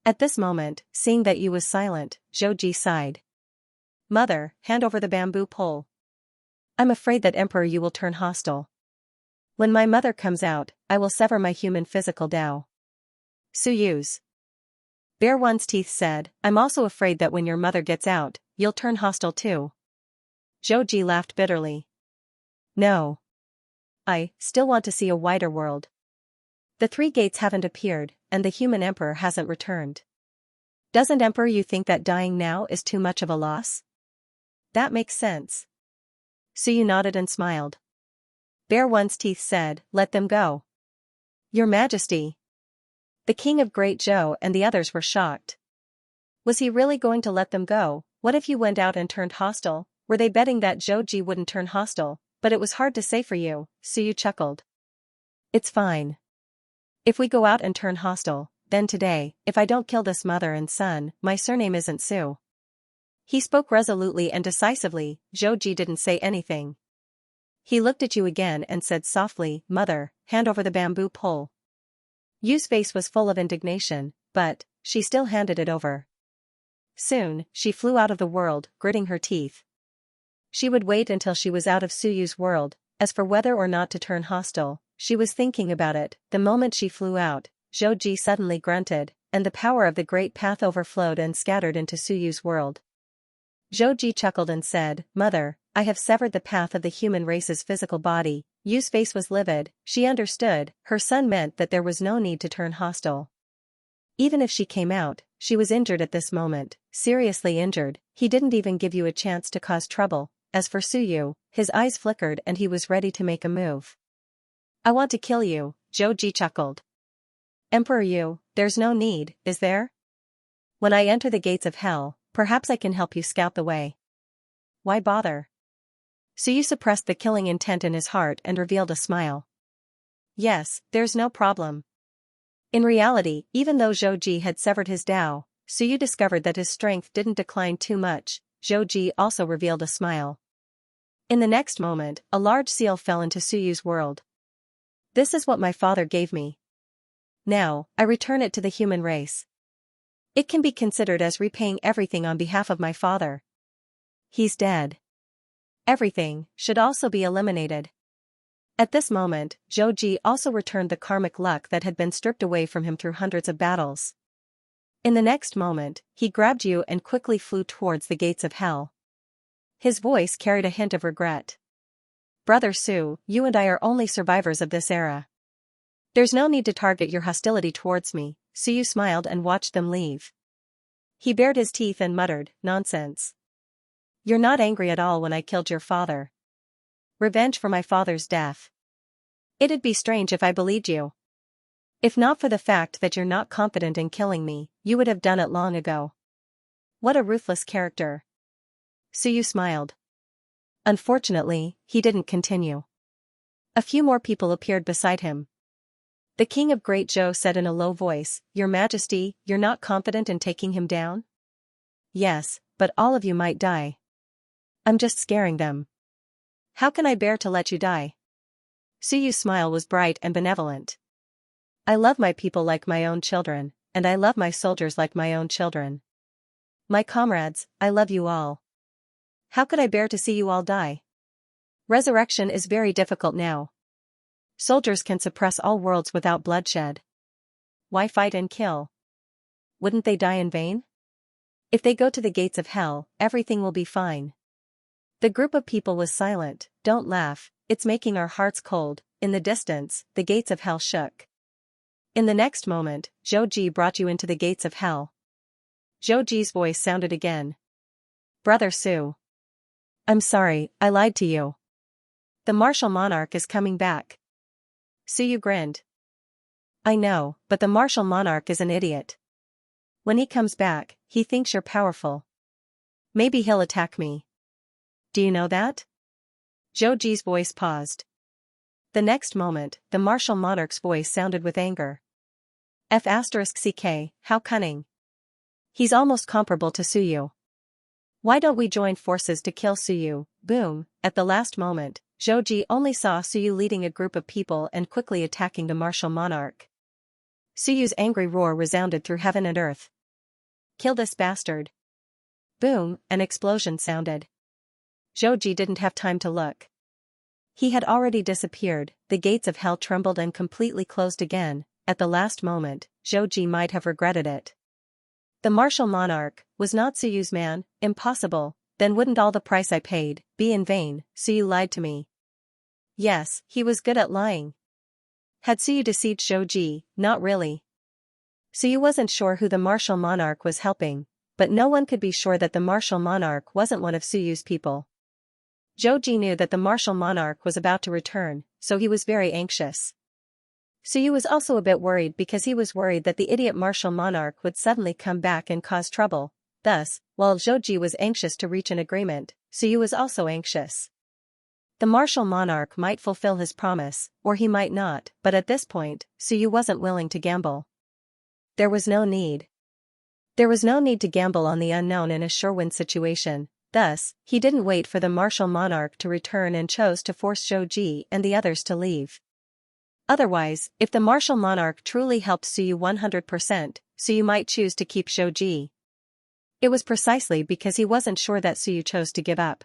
A: At this moment, seeing that Yu was silent, Zhou sighed. "Mother, hand over the bamboo pole. I'm afraid that Emperor Yu will turn hostile." When my mother comes out, I will sever my human physical Tao. Suyu's bare one's teeth said, I'm also afraid that when your mother gets out, you'll turn hostile too. Zhouji laughed bitterly. No. I still want to see a wider world. The three gates haven't appeared, and the human emperor hasn't returned. Doesn't Emperor you think that dying now is too much of a loss? That makes sense. Suyu nodded and smiled. Bare one's teeth said, let them go. Your Majesty. The king of Great Zhou and the others were shocked. Was he really going to let them go? What if you went out and turned hostile? Were they betting that Zhouji wouldn't turn hostile? But it was hard to say for you, Suyu chuckled. It's fine. If we go out and turn hostile, then today, if I don't kill this mother and son, my surname isn't Su. He spoke resolutely and decisively. Zhouji didn't say anything. He looked at you again and said softly, Mother, hand over the bamboo pole. Yu's face was full of indignation, but she still handed it over. Soon, she flew out of the world, gritting her teeth. She would wait until she was out of Suyu's world. As for whether or not to turn hostile, she was thinking about it. The moment she flew out, Zhouji suddenly grunted, and the power of the great path overflowed and scattered into Suyu's world. Zhouji chuckled and said, Mother, I have severed the path of the human race's physical body. Yu's face was livid. She understood, her son meant that there was no need to turn hostile. Even if she came out, she was injured at this moment, seriously injured. He didn't even give you a chance to cause trouble. As for Suyu, his eyes flickered and he was ready to make a move. I want to kill you, Zhouji chuckled. Emperor Yu, there's no need, is there? When I enter the gates of hell, perhaps I can help you scout the way. Why bother? Suyu suppressed the killing intent in his heart and revealed a smile. Yes, there's no problem. In reality, even though Zhouji had severed his Tao, Suyu discovered that his strength didn't decline too much. Zhouji also revealed a smile. In the next moment, a large seal fell into Suyu's world. This is what my father gave me. Now, I return it to the human race. It can be considered as repaying everything on behalf of my father. He's dead. Everything should also be eliminated. At this moment, Zhouji also returned the karmic luck that had been stripped away from him through hundreds of battles. In the next moment, he grabbed you and quickly flew towards the gates of hell. His voice carried a hint of regret. Brother Su, you and I are only survivors of this era. There's no need to target your hostility towards me. Suyu smiled and watched them leave. He bared his teeth and muttered, nonsense. You're not angry at all when I killed your father. Revenge for my father's death. It'd be strange if I believed you. If not for the fact that you're not confident in killing me, you would have done it long ago. What a ruthless character. Suyu smiled. Unfortunately, he didn't continue. A few more people appeared beside him. The king of Great Zhou said in a low voice, Your Majesty, you're not confident in taking him down? Yes, but all of you might die. I'm just scaring them. How can I bear to let you die? Suyu's smile was bright and benevolent. I love my people like my own children, and I love my soldiers like my own children. My comrades, I love you all. How could I bear to see you all die? Resurrection is very difficult now. Soldiers can suppress all worlds without bloodshed. Why fight and kill? Wouldn't they die in vain? If they go to the gates of hell, everything will be fine. The group of people was silent. Don't laugh, it's making our hearts cold. In the distance, the gates of hell shook. In the next moment, Zhouji brought you into the gates of hell. Zhouji's voice sounded again. Brother Su. I'm sorry, I lied to you. The martial monarch is coming back. Suyu grinned. I know, but the martial monarch is an idiot. When he comes back, he thinks you're powerful. Maybe he'll attack me. Do you know that? Zhouji's voice paused. The next moment, the martial monarch's voice sounded with anger. F***ck, how cunning. He's almost comparable to Suyu. Why don't we join forces to kill Suyu? Boom, at the last moment, Zhouji only saw Suyu leading a group of people and quickly attacking the martial monarch. Suyu's angry roar resounded through heaven and earth. Kill this bastard. Boom, an explosion sounded. Zhouji didn't have time to look. He had already disappeared, the gates of hell trembled and completely closed again. At the last moment, Zhou might have regretted it. The martial monarch was not Suyu's man. Impossible. Then wouldn't all the price I paid be in vain? Suyu lied to me. Yes, he was good at lying. Had Suyu deceived Zhou? Not really. Suyu wasn't sure who the martial monarch was helping, but no one could be sure that the martial monarch wasn't one of Suyu's people. Zhou knew that the martial monarch was about to return, so he was very anxious. Suyu was also a bit worried because he was worried that the idiot martial monarch would suddenly come back and cause trouble. Thus, while Zhou was anxious to reach an agreement, Suyu was also anxious. The martial monarch might fulfill his promise, or he might not, but at this point, Suyu wasn't willing to gamble. There was no need. There was no need to gamble on the unknown in a sure-win situation. Thus, he didn't wait for the martial monarch to return and chose to force Zhou and the others to leave. Otherwise, if the martial monarch truly helped Suyu 100%, Suyu might choose to keep Zhou. It was precisely because he wasn't sure that Suyu chose to give up.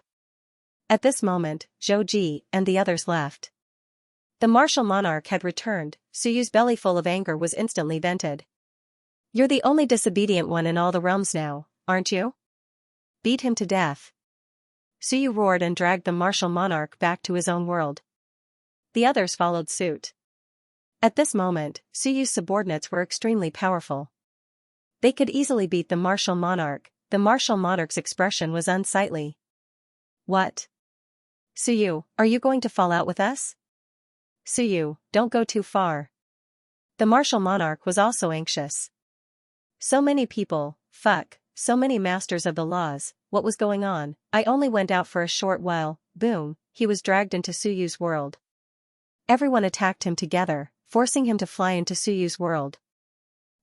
A: At this moment, Zhou and the others left. The martial monarch had returned. Suyu's belly full of anger was instantly vented. You're the only disobedient one in all the realms now, aren't you? Beat him to death. Suyu roared and dragged the martial monarch back to his own world. The others followed suit. At this moment, Suyu's subordinates were extremely powerful. They could easily beat the martial monarch. The martial monarch's expression was unsightly. What? Suyu, are you going to fall out with us? Suyu, don't go too far. The martial monarch was also anxious. So many people, so many masters of the laws, what was going on? I only went out for a short while. Boom, he was dragged into Suyu's world. Everyone attacked him together, forcing him to fly into Suyu's world.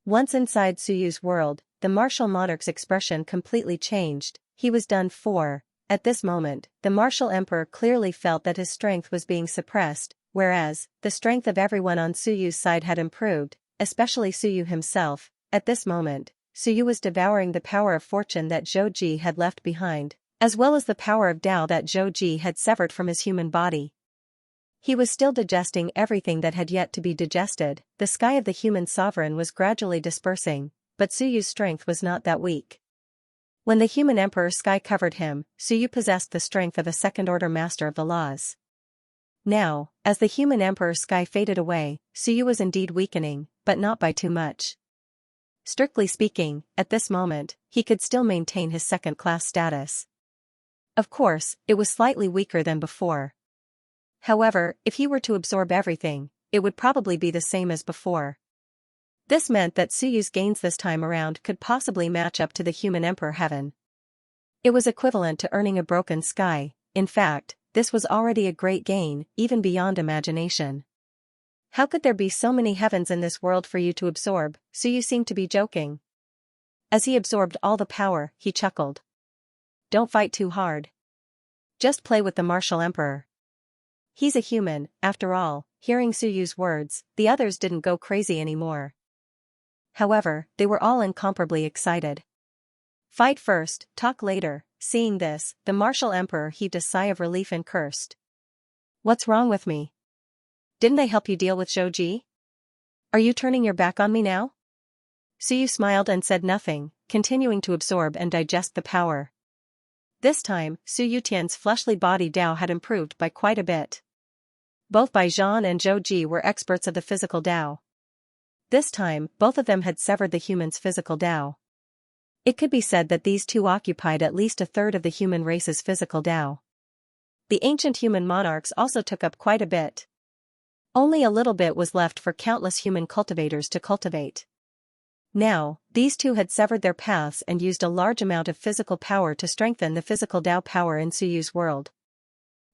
A: Once inside Suyu's world, the martial monarch's expression completely changed. He was done for. At this moment, the martial emperor clearly felt that his strength was being suppressed, whereas, the strength of everyone on Suyu's side had improved, especially Suyu himself. At this moment, Suyu was devouring the power of fortune that Zhou had left behind, as well as the power of Tao that Zhou had severed from his human body. He was still digesting everything that had yet to be digested. The sky of the human sovereign was gradually dispersing, but Suyu's strength was not that weak. When the human emperor's sky covered him, Suyu possessed the strength of a second-order master of the laws. Now, as the human emperor's sky faded away, Suyu was indeed weakening, but not by too much. Strictly speaking, at this moment, he could still maintain his second-class status. Of course, it was slightly weaker than before. However, if he were to absorb everything, it would probably be the same as before. This meant that Suyu's gains this time around could possibly match up to the human emperor heaven. It was equivalent to earning a broken sky. In fact, this was already a great gain, even beyond imagination. How could there be so many heavens in this world for you to absorb? Suyu seemed to be joking. As he absorbed all the power, he chuckled. Don't fight too hard. Just play with the martial emperor. He's a human, after all. Hearing Suyu's words, the others didn't go crazy anymore. However, they were all incomparably excited. Fight first, talk later. Seeing this, the martial emperor heaved a sigh of relief and cursed. What's wrong with me? Didn't I help you deal with Zhou? Are you turning your back on me now? Suyu smiled and said nothing, continuing to absorb and digest the power. This time, Su Yutian's fleshly body Dao had improved by quite a bit. Both Bai Zhan and Zhou were experts of the physical Dao. This time, both of them had severed the human's physical Dao. It could be said that these two occupied at least a third of the human race's physical Dao. The ancient human monarchs also took up quite a bit. Only a little bit was left for countless human cultivators to cultivate. Now, these two had severed their paths and used a large amount of physical power to strengthen the physical Dao power in Suyu's world.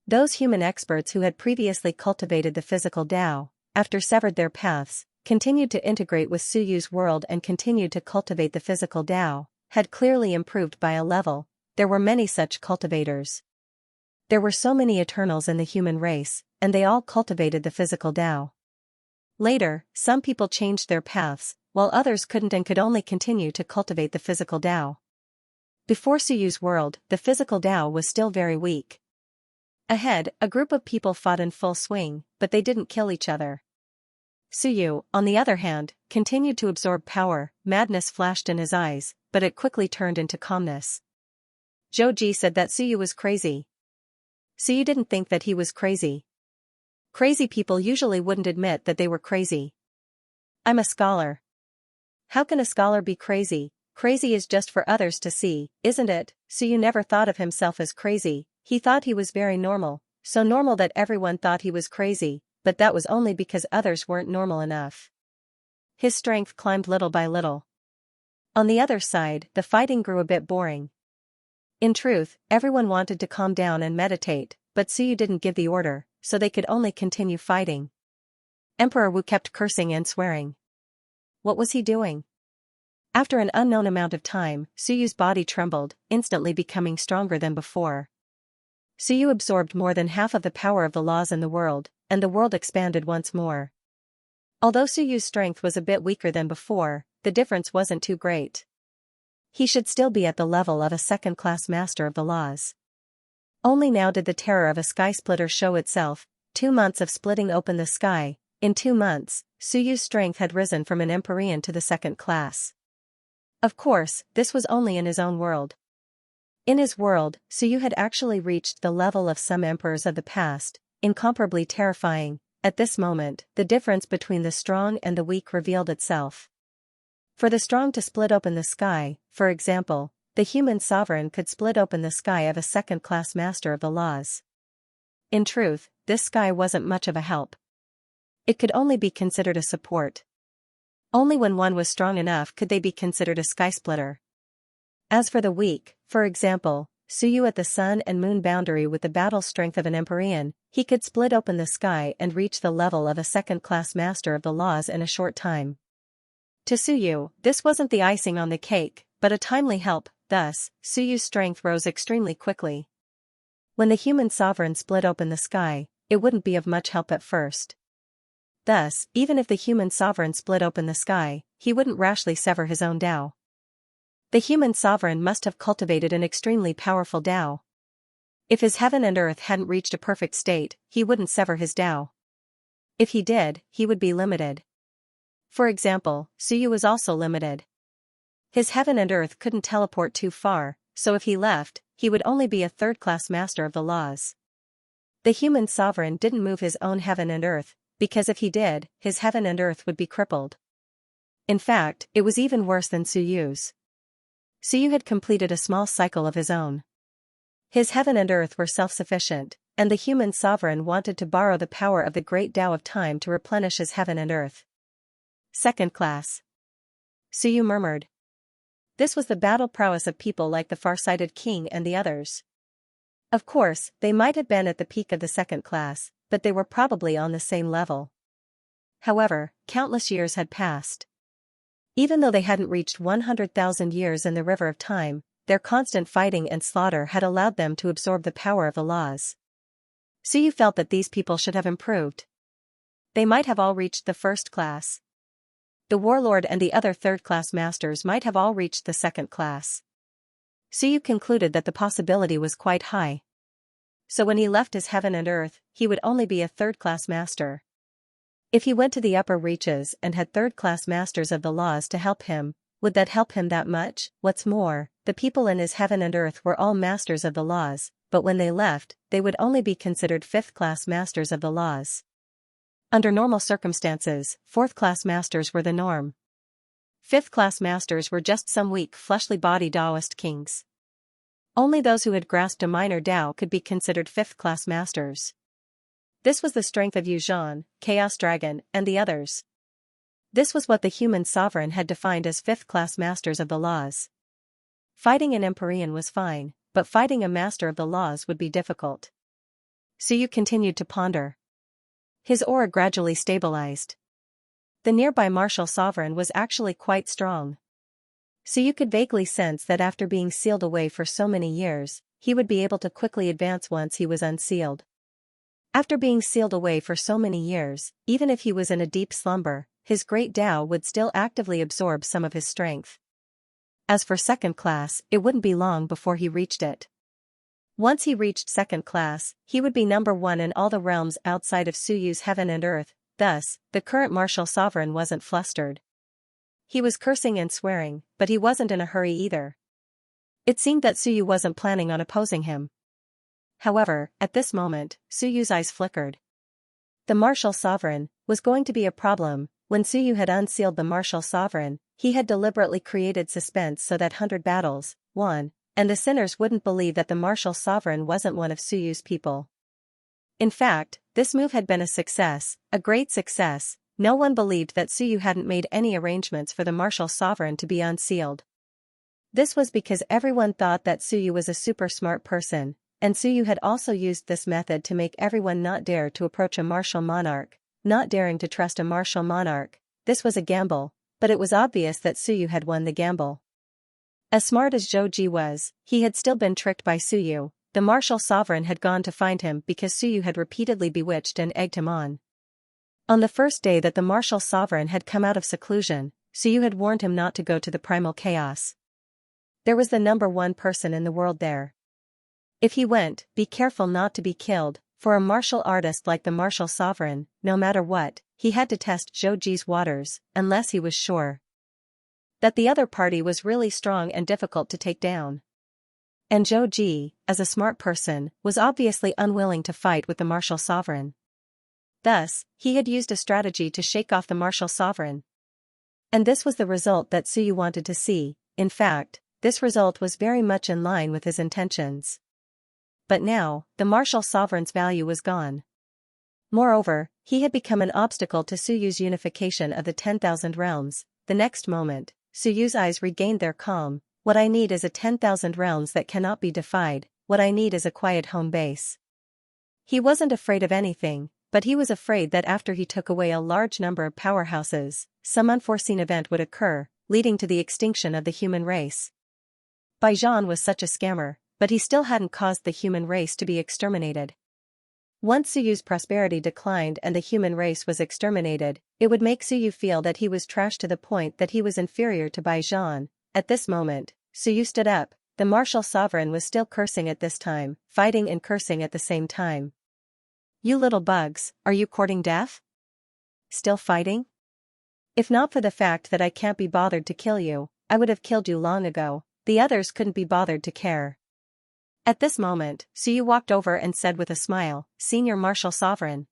A: Those human experts who had previously cultivated the physical Dao, after severed their paths, continued to integrate with Suyu's world and continued to cultivate the physical Dao, had clearly improved by a level. There were many such cultivators. There were so many Eternals in the human race, and they all cultivated the physical Dao. Later, some people changed their paths, while others couldn't and could only continue to cultivate the physical Dao. Before Suyu's world, the physical Dao was still very weak. Ahead, a group of people fought in full swing, but they didn't kill each other. Suyu, on the other hand, continued to absorb power. Madness flashed in his eyes, but it quickly turned into calmness. Zhou said that Suyu was crazy. Suyu didn't think that he was crazy. Crazy people usually wouldn't admit that they were crazy. I'm a scholar. How can a scholar be crazy? Crazy is just for others to see, isn't it? Suyu never thought of himself as crazy. He thought he was very normal, so normal that everyone thought he was crazy, but that was only because others weren't normal enough. His strength climbed little by little. On the other side, the fighting grew a bit boring. In truth, everyone wanted to calm down and meditate, but Suyu didn't give the order, so they could only continue fighting. Emperor Wu kept cursing and swearing. What was he doing? After an unknown amount of time, Suyu's body trembled, instantly becoming stronger than before. Suyu absorbed more than half of the power of the laws in the world, and the world expanded once more. Although Suyu's strength was a bit weaker than before, the difference wasn't too great. He should still be at the level of a second-class master of the laws. Only now did the terror of a sky splitter show itself. 2 months of splitting open the sky. In 2 months, Suyu's strength had risen from an Empyrean to the second class. Of course, this was only in his own world. In his world, Suyu had actually reached the level of some emperors of the past, incomparably terrifying. At this moment, the difference between the strong and the weak revealed itself. For the strong to split open the sky, for example, the human sovereign could split open the sky of a second-class master of the laws. In truth, this sky wasn't much of a help. It could only be considered a support. Only when one was strong enough could they be considered a sky splitter. As for the weak, for example, Suyu at the sun and moon boundary with the battle strength of an Empyrean, he could split open the sky and reach the level of a second-class master of the laws in a short time. To Suyu, this wasn't the icing on the cake, but a timely help. Thus, Suyu's strength rose extremely quickly. When the human sovereign split open the sky, it wouldn't be of much help at first. Thus, even if the human sovereign split open the sky, he wouldn't rashly sever his own Tao. The human sovereign must have cultivated an extremely powerful Tao. If his heaven and earth hadn't reached a perfect state, he wouldn't sever his Tao. If he did, he would be limited. For example, Suyu was also limited. His heaven and earth couldn't teleport too far, so if he left, he would only be a third-class master of the laws. The human sovereign didn't move his own heaven and earth, because if he did, his heaven and earth would be crippled. In fact, it was even worse than Suyu's. Suyu had completed a small cycle of his own. His heaven and earth were self-sufficient, and the human sovereign wanted to borrow the power of the great Tao of time to replenish his heaven and earth. Second class. Suyu murmured. This was the battle prowess of people like the far-sighted king and the others. Of course, they might have been at the peak of the second class, but they were probably on the same level. However, countless years had passed. Even though they hadn't reached 100,000 years in the river of time, their constant fighting and slaughter had allowed them to absorb the power of the laws. Suyu felt that these people should have improved. They might have all reached the first class. The warlord and the other third-class masters might have all reached the second class. Suyu concluded that the possibility was quite high. So when he left his heaven and earth, he would only be a third-class master. If he went to the upper reaches and had third-class masters of the laws to help him, would that help him that much? What's more, the people in his heaven and earth were all masters of the laws, but when they left, they would only be considered fifth-class masters of the laws. Under normal circumstances, fourth-class masters were the norm. Fifth-class masters were just some weak fleshly body Taoist kings. Only those who had grasped a minor Tao could be considered fifth-class masters. This was the strength of Yuzhan, Chaos Dragon, and the others. This was what the human sovereign had defined as fifth-class masters of the laws. Fighting an Empyrean was fine, but fighting a master of the laws would be difficult. Suyu continued to ponder. His aura gradually stabilized. The nearby martial sovereign was actually quite strong. Suyu could vaguely sense that after being sealed away for so many years, he would be able to quickly advance once he was unsealed. After being sealed away for so many years, even if he was in a deep slumber, his great Tao would still actively absorb some of his strength. As for second class, it wouldn't be long before he reached it. Once he reached second class, he would be number one in all the realms outside of Suyu's heaven and earth. Thus, the current martial sovereign wasn't flustered. He was cursing and swearing, but he wasn't in a hurry either. It seemed that Suyu wasn't planning on opposing him. However, at this moment, Suyu's eyes flickered. The martial sovereign was going to be a problem. When Suyu had unsealed the martial sovereign, he had deliberately created suspense so that 100 battles won, and the sinners wouldn't believe that the martial sovereign wasn't one of Suyu's people. In fact, this move had been a success, a great success. No one believed that Suyu hadn't made any arrangements for the martial sovereign to be unsealed. This was because everyone thought that Suyu was a super smart person, and Suyu had also used this method to make everyone not dare to approach a martial monarch, not daring to trust a martial monarch. This was a gamble, but it was obvious that Suyu had won the gamble. As smart as Zhou Ji was, he had still been tricked by Suyu. The martial sovereign had gone to find him because Suyu had repeatedly bewitched and egged him on. On the first day that the martial sovereign had come out of seclusion, Suyu had warned him not to go to the primal chaos. There was the number one person in the world there. If he went, be careful not to be killed. For a martial artist like the martial sovereign, no matter what, he had to test Zhou Ji's waters, unless he was sure that the other party was really strong and difficult to take down. And Zhou Ji, as a smart person, was obviously unwilling to fight with the martial sovereign. Thus, he had used a strategy to shake off the martial sovereign. And this was the result that Suyu wanted to see. In fact, this result was very much in line with his intentions. But now, the martial sovereign's value was gone. Moreover, he had become an obstacle to Suyu's unification of the 10,000 realms. The next moment, Suyu's eyes regained their calm. What I need is a 10,000 realms that cannot be defied. What I need is a quiet home base. He wasn't afraid of anything, but he was afraid that after he took away a large number of powerhouses, some unforeseen event would occur, leading to the extinction of the human race. Baijan was such a scammer, but he still hadn't caused the human race to be exterminated. Once Suyu's prosperity declined and the human race was exterminated, it would make Suyu feel that he was trash to the point that he was inferior to Baijan. At this moment, Suyu stood up. The martial sovereign was still cursing at this time, fighting and cursing at the same time. You little bugs, are you courting death? Still fighting? If not for the fact that I can't be bothered to kill you, I would have killed you long ago. The others couldn't be bothered to care. At this moment, Suyu walked over and said with a smile, "Senior Martial Sovereign."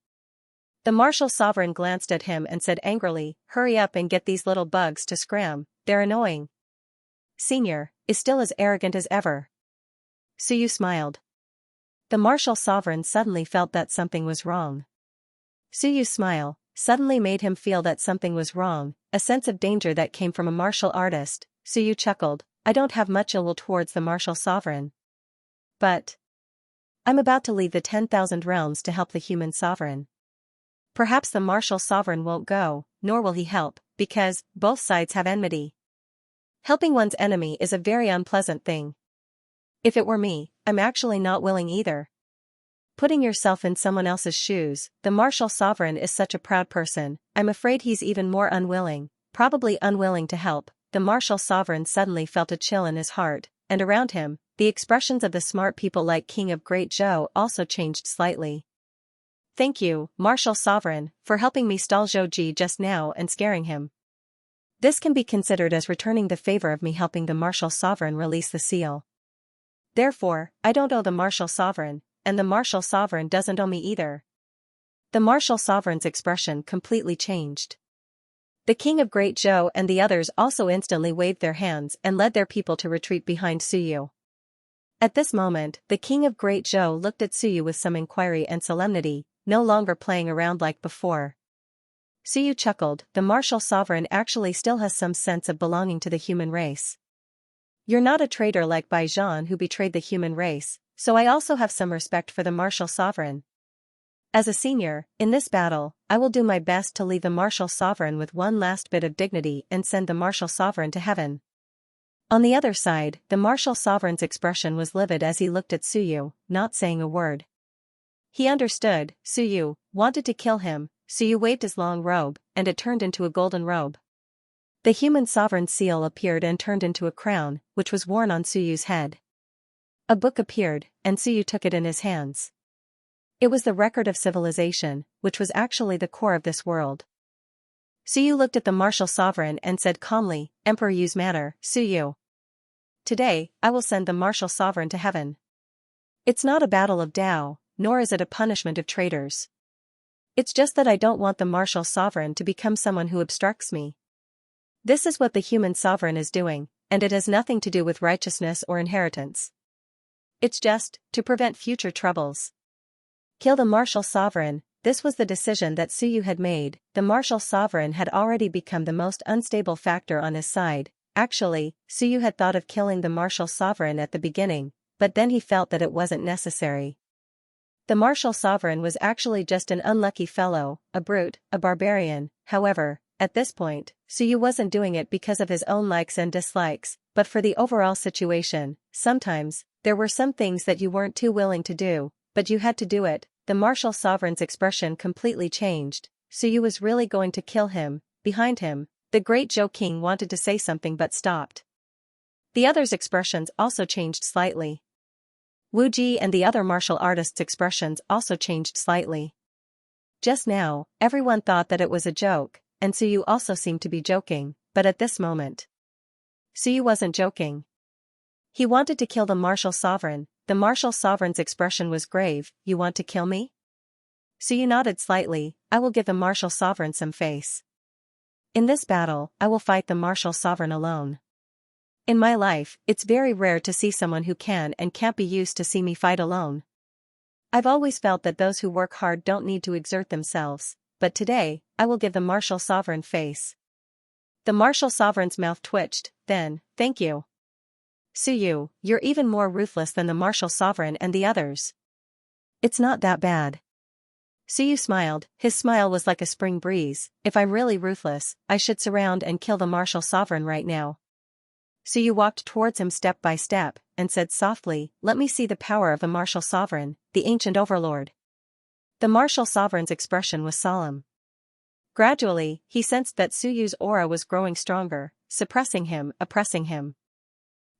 A: The Martial Sovereign glanced at him and said angrily, "Hurry up and get these little bugs to scram, they're annoying." Senior is still as arrogant as ever. Suyu smiled. The Martial Sovereign suddenly felt that something was wrong. Suyu's smile suddenly made him feel that something was wrong, a sense of danger that came from a martial artist. Suyu chuckled, "I don't have much ill will towards the Martial Sovereign. But I'm about to leave the 10,000 realms to help the human sovereign. Perhaps the martial sovereign won't go, nor will he help, because both sides have enmity. Helping one's enemy is a very unpleasant thing. If it were me, I'm actually not willing either." Putting yourself in someone else's shoes, the martial sovereign is such a proud person. I'm afraid he's even more unwilling, probably unwilling to help. The martial sovereign suddenly felt a chill in his heart, and around him, the expressions of the smart people like King of Great Zhou also changed slightly. "Thank you, Martial Sovereign, for helping me stall Zhou Ji just now and scaring him. This can be considered as returning the favor of me helping the Martial Sovereign release the seal. Therefore, I don't owe the Martial Sovereign, and the Martial Sovereign doesn't owe me either." The Martial Sovereign's expression completely changed. The King of Great Zhou and the others also instantly waved their hands and led their people to retreat behind Suyu. At this moment, the King of Great Zhou looked at Suyu with some inquiry and solemnity, no longer playing around like before. Suyu chuckled, "The Martial Sovereign actually still has some sense of belonging to the human race. You're not a traitor like Baijan who betrayed the human race, so I also have some respect for the Martial Sovereign. As a senior, in this battle, I will do my best to leave the Martial Sovereign with one last bit of dignity and send the Martial Sovereign to heaven." On the other side, the Martial Sovereign's expression was livid as he looked at Suyu, not saying a word. He understood, Suyu wanted to kill him. Suyu waved his long robe, and it turned into a golden robe. The human sovereign seal appeared and turned into a crown, which was worn on Suyu's head. A book appeared, and Suyu took it in his hands. It was the record of civilization, which was actually the core of this world. Suyu looked at the martial sovereign and said calmly, Emperor Yu's manner, Suyu. Today, I will send the martial sovereign to heaven. It's not a battle of Tao, nor is it a punishment of traitors. It's just that I don't want the martial sovereign to become someone who obstructs me. This is what the human sovereign is doing, and it has nothing to do with righteousness or inheritance. It's just, to prevent future troubles. Kill the martial sovereign. This was the decision that Suyu had made. The martial sovereign had already become the most unstable factor on his side. Actually, Suyu had thought of killing the martial sovereign at the beginning, but then he felt that it wasn't necessary. The martial sovereign was actually just an unlucky fellow, a brute, a barbarian. However, at this point, Suyu wasn't doing it because of his own likes and dislikes, but for the overall situation. Sometimes, there were some things that you weren't too willing to do, but you had to do it. The martial sovereign's expression completely changed. Suyu was really going to kill him. Behind him, the great Zhou King wanted to say something but stopped. The others' expressions also changed slightly. Wu Ji and the other martial artists' expressions also changed slightly. Just now, everyone thought that it was a joke, and Suyu also seemed to be joking, but at this moment, Suyu wasn't joking. He wanted to kill the martial sovereign. The martial sovereign's expression was grave. You want to kill me? Suyu nodded slightly. I will give the martial sovereign some face. In this battle, I will fight the martial sovereign alone. In my life, it's very rare to see someone who can and can't be used to see me fight alone. I've always felt that those who work hard don't need to exert themselves, but today, I will give the martial sovereign face. The martial sovereign's mouth twitched, then, thank you. Suyu, you're even more ruthless than the martial sovereign and the others. It's not that bad. Suyu smiled. His smile was like a spring breeze. If I'm really ruthless, I should surround and kill the martial sovereign right now. Suyu walked towards him step by step, and said softly, let me see the power of the martial sovereign, the ancient overlord. The martial sovereign's expression was solemn. Gradually, he sensed that Suyu's aura was growing stronger, suppressing him, oppressing him.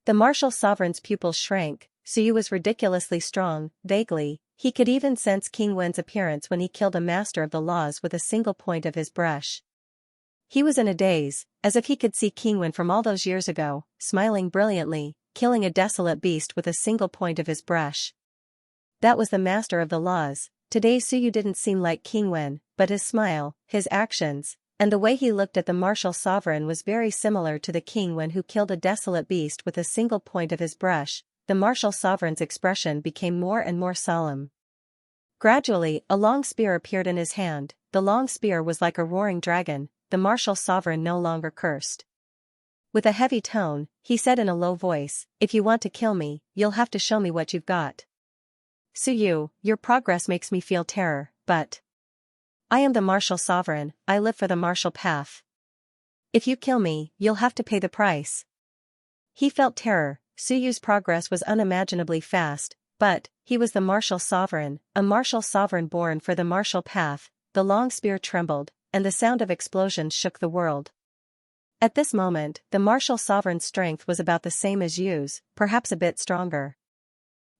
A: The martial sovereign's pupils shrank. Suyu was ridiculously strong. Vaguely, he could even sense King Wen's appearance when he killed a master of the laws with a single point of his brush. He was in a daze, as if he could see King Wen from all those years ago, smiling brilliantly, killing a desolate beast with a single point of his brush. That was the master of the laws. Today Suyu didn't seem like King Wen, but his smile, his actions, and the way he looked at the martial sovereign was very similar to the King Wen who killed a desolate beast with a single point of his brush. The martial sovereign's expression became more and more solemn. Gradually, a long spear appeared in his hand. The long spear was like a roaring dragon. The martial sovereign no longer cursed. With a heavy tone, he said in a low voice, if you want to kill me, you'll have to show me what you've got. Suyu, your progress makes me feel terror, but I am the martial sovereign, I live for the martial path. If you kill me, you'll have to pay the price. He felt terror. Suyu's progress was unimaginably fast, but he was the martial sovereign, a martial sovereign born for the martial path. The long spear trembled, and the sound of explosions shook the world. At this moment, the martial sovereign's strength was about the same as Yu's, perhaps a bit stronger.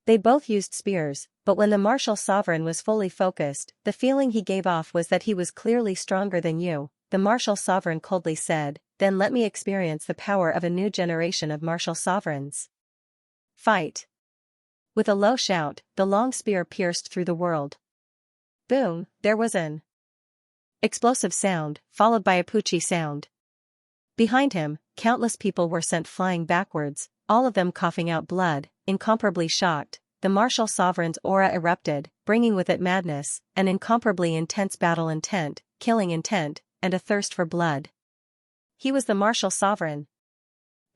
A: They both used spears, but when the martial sovereign was fully focused, the feeling he gave off was that he was clearly stronger than Yu. The martial sovereign coldly said, then let me experience the power of a new generation of martial sovereigns. Fight. With a low shout, the long spear pierced through the world. Boom, there was an explosive sound, followed by a poochie sound. Behind him, countless people were sent flying backwards, all of them coughing out blood, incomparably shocked. The martial sovereign's aura erupted, bringing with it madness, an incomparably intense battle intent, killing intent, and a thirst for blood. He was the martial sovereign.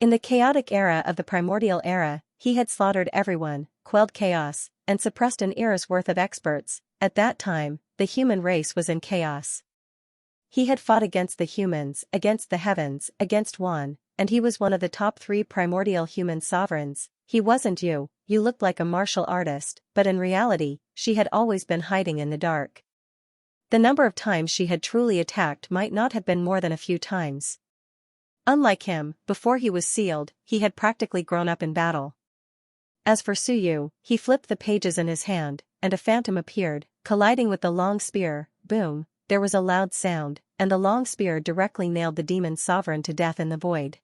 A: In the chaotic era of the primordial era, he had slaughtered everyone, quelled chaos, and suppressed an era's worth of experts. At that time, the human race was in chaos. He had fought against the humans, against the heavens, against Wan, and he was one of the top 3 primordial human sovereigns. He wasn't you looked like a martial artist, but in reality, she had always been hiding in the dark. The number of times she had truly attacked might not have been more than a few times. Unlike him, before he was sealed, he had practically grown up in battle. As for Suyu, he flipped the pages in his hand, and a phantom appeared, colliding with the long spear. Boom, there was a loud sound, and the long spear directly nailed the demon sovereign to death in the void.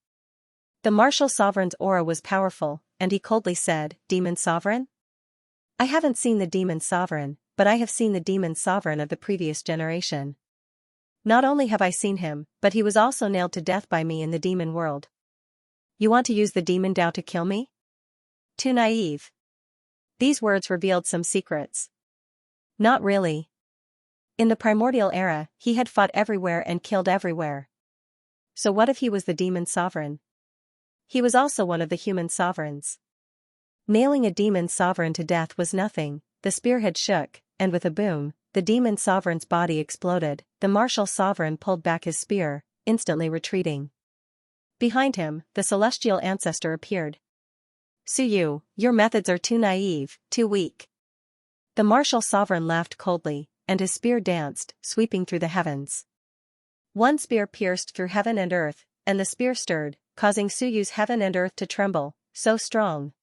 A: The martial sovereign's aura was powerful, and he coldly said, "Demon sovereign? I haven't seen the demon sovereign, but I have seen the demon sovereign of the previous generation. Not only have I seen him, but he was also nailed to death by me in the demon world. You want to use the demon Dao to kill me? Too naive." These words revealed some secrets. Not really. In the primordial era, he had fought everywhere and killed everywhere. So what if he was the demon sovereign? He was also one of the human sovereigns. Nailing a demon sovereign to death was nothing. The spearhead shook, and with a boom, the demon sovereign's body exploded. The martial sovereign pulled back his spear, instantly retreating. Behind him, the celestial ancestor appeared. "Suyu, your methods are too naive, too weak." The martial sovereign laughed coldly, and his spear danced, sweeping through the heavens. One spear pierced through heaven and earth, and the spear stirred, causing Suyu's heaven and earth to tremble, so strong.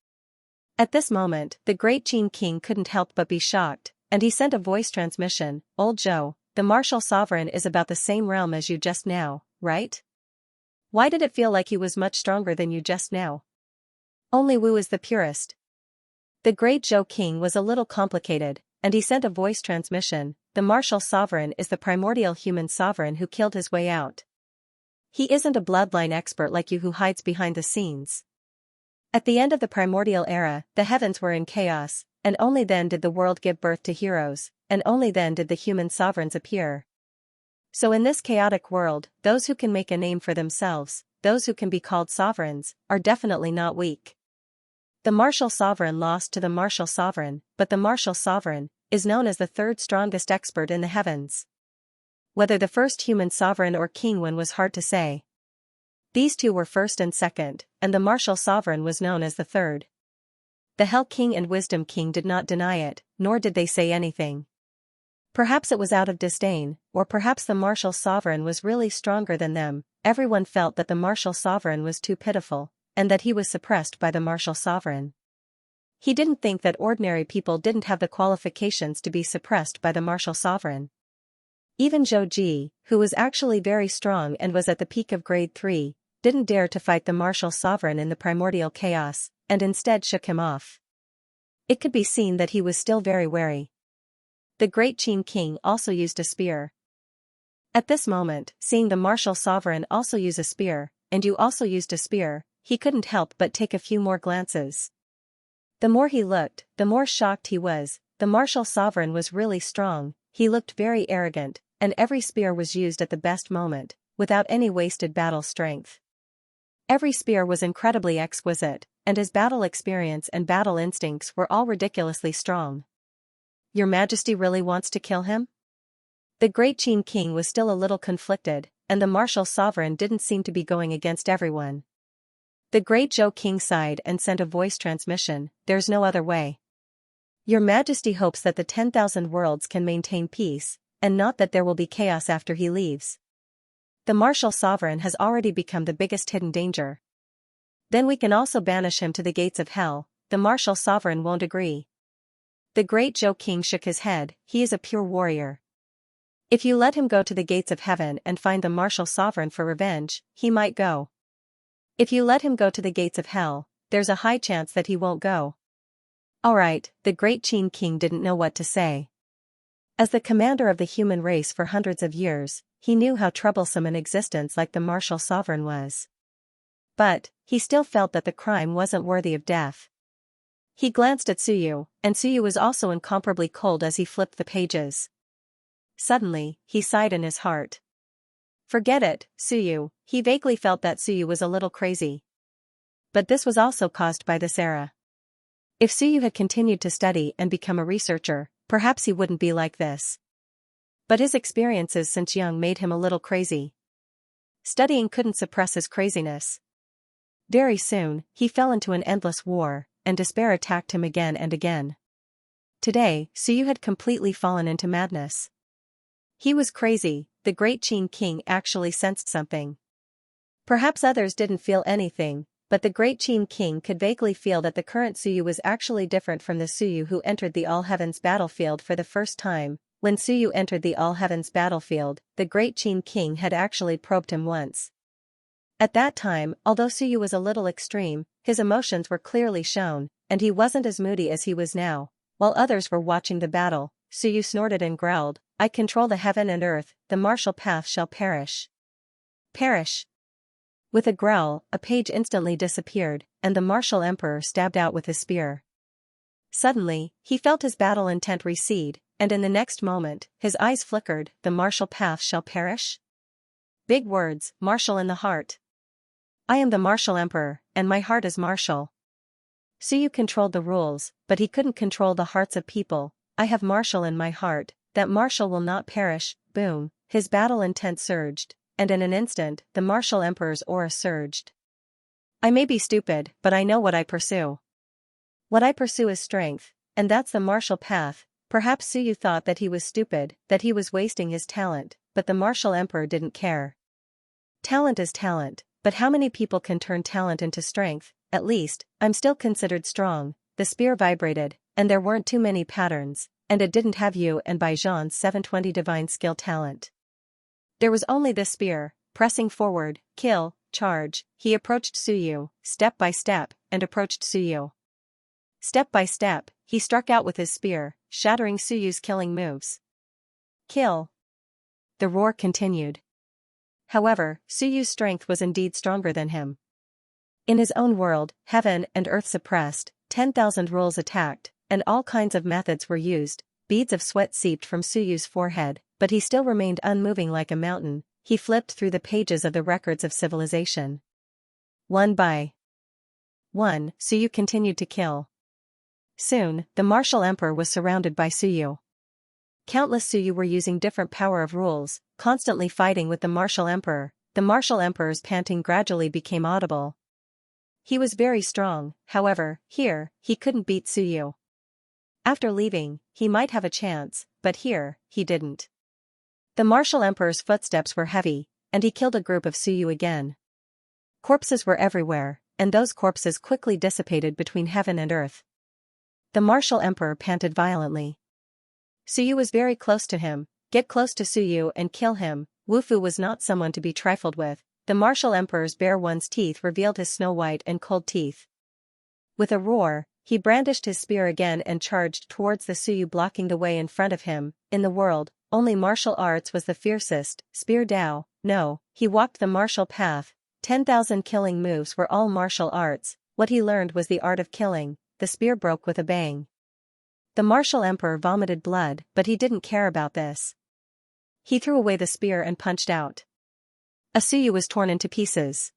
A: At this moment, the great Qin king couldn't help but be shocked, and he sent a voice transmission. "Old Zhou, the martial sovereign is about the same realm as you just now, right? Why did it feel like he was much stronger than you just now? Only Wu is the purest." The great Zhou king was a little complicated, and he sent a voice transmission. "The martial sovereign is the primordial human sovereign who killed his way out. He isn't a bloodline expert like you who hides behind the scenes." At the end of the primordial era, the heavens were in chaos, and only then did the world give birth to heroes, and only then did the human sovereigns appear. So in this chaotic world, those who can make a name for themselves, those who can be called sovereigns, are definitely not weak. The martial sovereign lost to the martial sovereign, but the martial sovereign is known as the third strongest expert in the heavens. Whether the first human sovereign or king one was hard to say. These two were first and second, and the martial sovereign was known as the third. The Hell King and Wisdom King did not deny it, nor did they say anything. Perhaps it was out of disdain, or perhaps the martial sovereign was really stronger than them. Everyone felt that the martial sovereign was too pitiful, and that he was suppressed by the martial sovereign. He didn't think that ordinary people didn't have the qualifications to be suppressed by the martial sovereign. Even Zhou Ji, who was actually very strong and was at the peak of grade 3, didn't dare to fight the martial sovereign in the primordial chaos, and instead shook him off. It could be seen that he was still very wary. The great Qin king also used a spear. At this moment, seeing the martial sovereign also use a spear, and you also used a spear, he couldn't help but take a few more glances. The more he looked, the more shocked he was. The martial sovereign was really strong, he looked very arrogant, and every spear was used at the best moment, without any wasted battle strength. Every spear was incredibly exquisite, and his battle experience and battle instincts were all ridiculously strong. "Your Majesty really wants to kill him?" The great Qin king was still a little conflicted, and the martial sovereign didn't seem to be going against everyone. The great Zhou king sighed and sent a voice transmission. "There's no other way. Your Majesty hopes that the 10,000 worlds can maintain peace, and not that there will be chaos after he leaves. The martial sovereign has already become the biggest hidden danger. Then we can also banish him to the gates of hell." The martial sovereign won't agree. The great Zhou king shook his head. "He is a pure warrior. If you let him go to the gates of heaven and find the martial sovereign for revenge, he might go. If you let him go to the gates of hell, there's a high chance that he won't go." Alright, the great Qin king didn't know what to say. As the commander of the human race for hundreds of years, he knew how troublesome an existence like the martial sovereign was. But, he still felt that the crime wasn't worthy of death. He glanced at Suyu, and Suyu was also incomparably cold as he flipped the pages. Suddenly, he sighed in his heart. Forget it, Suyu. He vaguely felt that Suyu was a little crazy. But this was also caused by this era. If Suyu had continued to study and become a researcher, perhaps he wouldn't be like this. But his experiences since young made him a little crazy. Studying couldn't suppress his craziness. Very soon, he fell into an endless war, and despair attacked him again and again. Today, Suyu had completely fallen into madness. He was crazy. The great Qin king actually sensed something. Perhaps others didn't feel anything, but the great Qin king could vaguely feel that the current Suyu was actually different from the Suyu who entered the All-Heavens battlefield for the first time. When Suyu entered the All-Heavens battlefield, the great Qin king had actually probed him once. At that time, although Suyu was a little extreme, his emotions were clearly shown, and he wasn't as moody as he was now. While others were watching the battle, Suyu snorted and growled, "I control the heaven and earth, the martial path shall perish." Perish. With a growl, a page instantly disappeared, and the martial emperor stabbed out with his spear. Suddenly, he felt his battle intent recede, and in the next moment, his eyes flickered, "The martial path shall perish?" Big words, martial in the heart. I am the martial emperor, and my heart is martial. Suyu controlled the rules, but he couldn't control the hearts of people. I have martial in my heart, that martial will not perish. Boom, his battle intent surged, and in an instant, the martial emperor's aura surged. I may be stupid, but I know what I pursue. What I pursue is strength, and that's the martial path. Perhaps Suyu thought that he was stupid, that he was wasting his talent, but the martial emperor didn't care. Talent is talent, but how many people can turn talent into strength? At least, I'm still considered strong. The spear vibrated, and there weren't too many patterns, and it didn't have Yu and Baijian's 720 divine skill talent. There was only this spear, pressing forward, kill, charge. He approached Suyu, step by step, and approached Suyu. Step by step, he struck out with his spear, shattering Suyu's killing moves. Kill. The roar continued. However, Suyu's strength was indeed stronger than him. In his own world, heaven and earth suppressed, 10,000 rules attacked, and all kinds of methods were used. Beads of sweat seeped from Suyu's forehead, but he still remained unmoving like a mountain. He flipped through the pages of the records of civilization. One by one, Suyu continued to kill. Soon, the martial emperor was surrounded by Suyu. Countless Suyu were using different power of rules, constantly fighting with the martial emperor. The martial emperor's panting gradually became audible. He was very strong, however, here, he couldn't beat Suyu. After leaving, he might have a chance, but here, he didn't. The martial emperor's footsteps were heavy, and he killed a group of Suyu again. Corpses were everywhere, and those corpses quickly dissipated between heaven and earth. The martial emperor panted violently. Suyu was very close to him. Get close to Suyu and kill him. Wufu was not someone to be trifled with. The martial emperor's bare one's teeth revealed his snow-white and cold teeth. With a roar, he brandished his spear again and charged towards the Suyu blocking the way in front of him. In the world, only martial arts was the fiercest. Spear Dao, no, he walked the martial path. 10,000 killing moves were all martial arts. What he learned was the art of killing. The spear broke with a bang. The martial emperor vomited blood, but he didn't care about this. He threw away the spear and punched out. A Suyu was torn into pieces.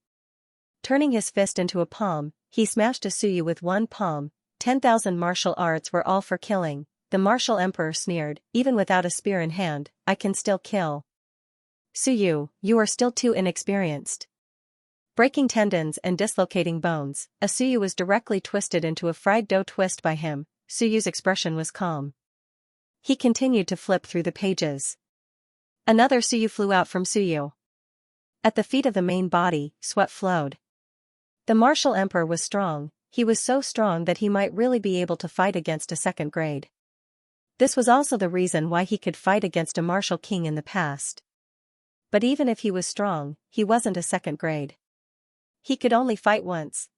A: Turning his fist into a palm, he smashed a Suyu with one palm. 10,000 martial arts were all for killing. The martial emperor sneered, even without a spear in hand, I can still kill. Suyu, you are still too inexperienced. Breaking tendons and dislocating bones, a Suyu was directly twisted into a fried dough twist by him. Suyu's expression was calm. He continued to flip through the pages. Another Suyu flew out from Suyu. At the feet of the main body, sweat flowed. The martial emperor was strong. He was so strong that he might really be able to fight against a second grade. This was also the reason why he could fight against a martial king in the past. But even if he was strong, he wasn't a second grade. He could only fight once.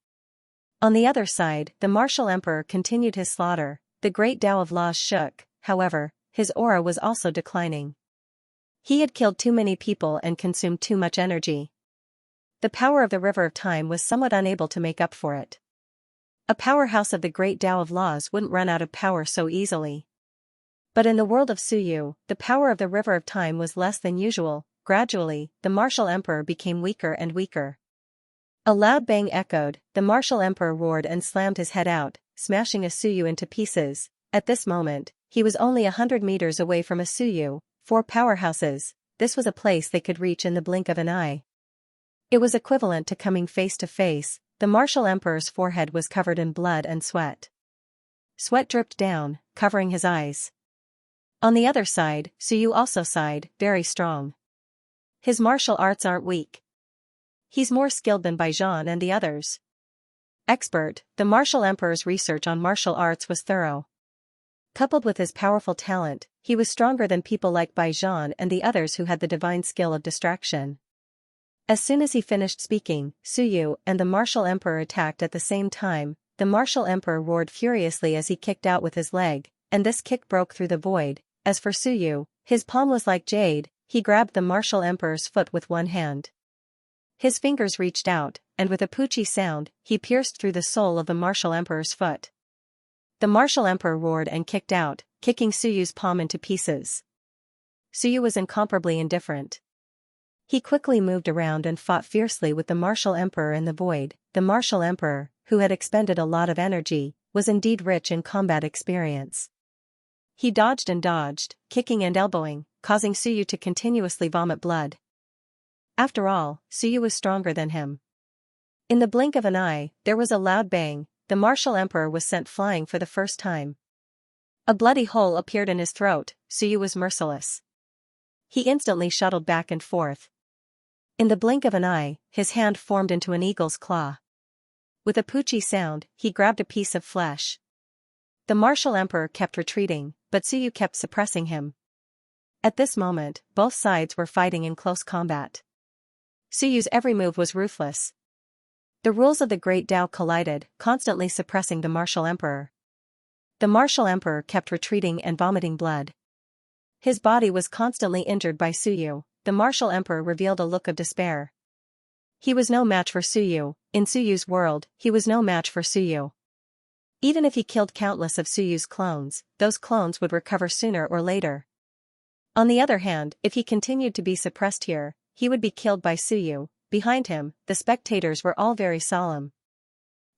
A: On the other side, the martial emperor continued his slaughter. The great Tao of laws shook, however, his aura was also declining. He had killed too many people and consumed too much energy. The power of the river of time was somewhat unable to make up for it. A powerhouse of the great Tao of laws wouldn't run out of power so easily. But in the world of Suyu, the power of the river of time was less than usual. Gradually, the martial emperor became weaker and weaker. A loud bang echoed. The martial emperor roared and slammed his head out, smashing a Suyu into pieces. At this moment, he was only 100 meters away from a Suyu. 4 powerhouses, this was a place they could reach in the blink of an eye. It was equivalent to coming face to face. The martial emperor's forehead was covered in blood and sweat. Sweat dripped down, covering his eyes. On the other side, Suyu also sighed, very strong. His martial arts aren't weak. He's more skilled than Baijian and the others. expert, the martial emperor's research on martial arts was thorough. Coupled with his powerful talent, he was stronger than people like Bai Zhan and the others who had the divine skill of distraction. As soon as he finished speaking, Su Yu and the martial emperor attacked at the same time. The martial emperor roared furiously as he kicked out with his leg, and this kick broke through the void. As for Su Yu, his palm was like jade. He grabbed the martial emperor's foot with one hand. His fingers reached out, and with a poochie sound, he pierced through the sole of the martial emperor's foot. The martial emperor roared and kicked out, kicking Su Yu's palm into pieces. Su Yu was incomparably indifferent. He quickly moved around and fought fiercely with the martial emperor in the void. The martial emperor, who had expended a lot of energy, was indeed rich in combat experience. He dodged and dodged, kicking and elbowing, causing Su Yu to continuously vomit blood. After all, Su Yu was stronger than him. In the blink of an eye, there was a loud bang. The martial emperor was sent flying for the first time. A bloody hole appeared in his throat. Su Yu was merciless. He instantly shuttled back and forth. In the blink of an eye, his hand formed into an eagle's claw. With a poochie sound, he grabbed a piece of flesh. The martial emperor kept retreating, but Su Yu kept suppressing him. At this moment, both sides were fighting in close combat. Su Yu's every move was ruthless. The rules of the Great Tao collided, constantly suppressing the martial emperor. The martial emperor kept retreating and vomiting blood. His body was constantly injured by Su Yu. The martial emperor revealed a look of despair. He was no match for Su Yu. In Su Yu's world, he was no match for Su Yu. Even if he killed countless of Su Yu's clones, those clones would recover sooner or later. On the other hand, if he continued to be suppressed here, he would be killed by Su Yu. Behind him, the spectators were all very solemn.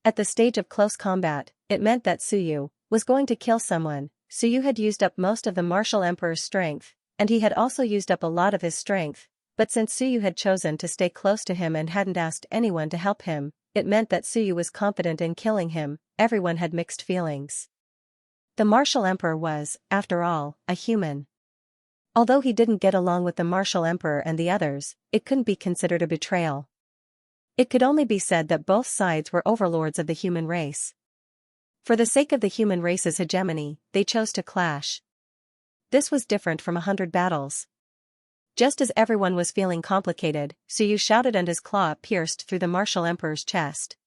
A: At the stage of close combat, it meant that Su Yu was going to kill someone. Su Yu had used up most of the martial emperor's strength, and he had also used up a lot of his strength, but since Su Yu had chosen to stay close to him and hadn't asked anyone to help him, it meant that Su Yu was confident in killing him. Everyone had mixed feelings. The martial emperor was, after all, a human. Although he didn't get along with the martial emperor and the others, it couldn't be considered a betrayal. It could only be said that both sides were overlords of the human race. For the sake of the human race's hegemony, they chose to clash. This was different from 100 battles. Just as everyone was feeling complicated, Su Yu shouted and his claw pierced through the martial emperor's chest.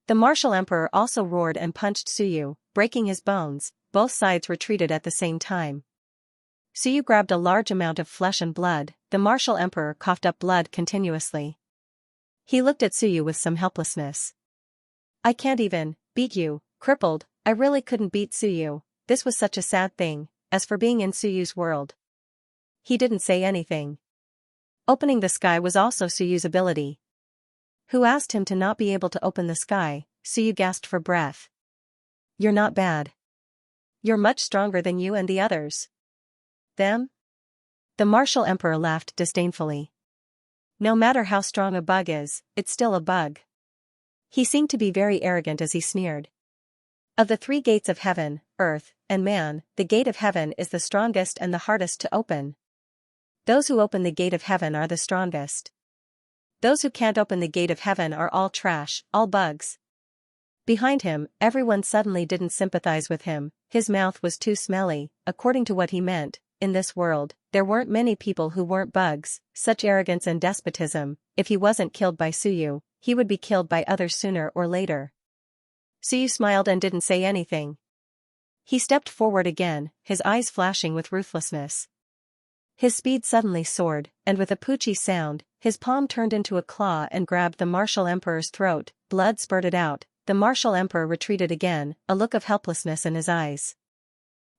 A: The martial emperor also roared and punched Su Yu, breaking his bones. Both sides retreated at the same time. Su Yu grabbed a large amount of flesh and blood. The martial emperor coughed up blood continuously. He looked at Su Yu with some helplessness. "I can't even beat you, crippled. I really couldn't beat Su Yu. This was such a sad thing." As for being in Su Yu's world, he didn't say anything. Opening the sky was also Su Yu's ability. Who asked him to not be able to open the sky? Su Yu gasped for breath. "You're not bad. You're much stronger than you and the others." "Them?" The martial emperor laughed disdainfully. "No matter how strong a bug is, it's still a bug." He seemed to be very arrogant as he sneered. Of the 3 gates of heaven, earth, and man, the gate of heaven is the strongest and the hardest to open. Those who open the gate of heaven are the strongest. Those who can't open the gate of heaven are all trash, all bugs. Behind him, everyone suddenly didn't sympathize with him. His mouth was too smelly. According to what he meant, in this world, there weren't many people who weren't bugs. Such arrogance and despotism. If he wasn't killed by Su Yu, he would be killed by others sooner or later. Su Yu smiled and didn't say anything. He stepped forward again, his eyes flashing with ruthlessness. His speed suddenly soared, and with a poochie sound, his palm turned into a claw and grabbed the martial emperor's throat. Blood spurted out. The martial emperor retreated again, a look of helplessness in his eyes.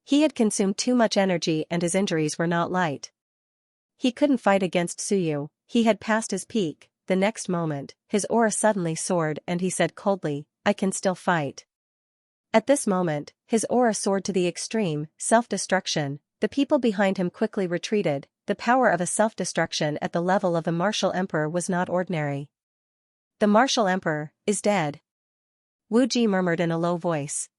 A: He had consumed too much energy and his injuries were not light. He couldn't fight against Su Yu. He had passed his peak. The next moment, his aura suddenly soared and he said coldly, "I can still fight." At this moment, his aura soared to the extreme, self-destruction. The people behind him quickly retreated. The power of a self-destruction at the level of the martial emperor was not ordinary. "The martial emperor is dead," Wu Ji murmured in a low voice.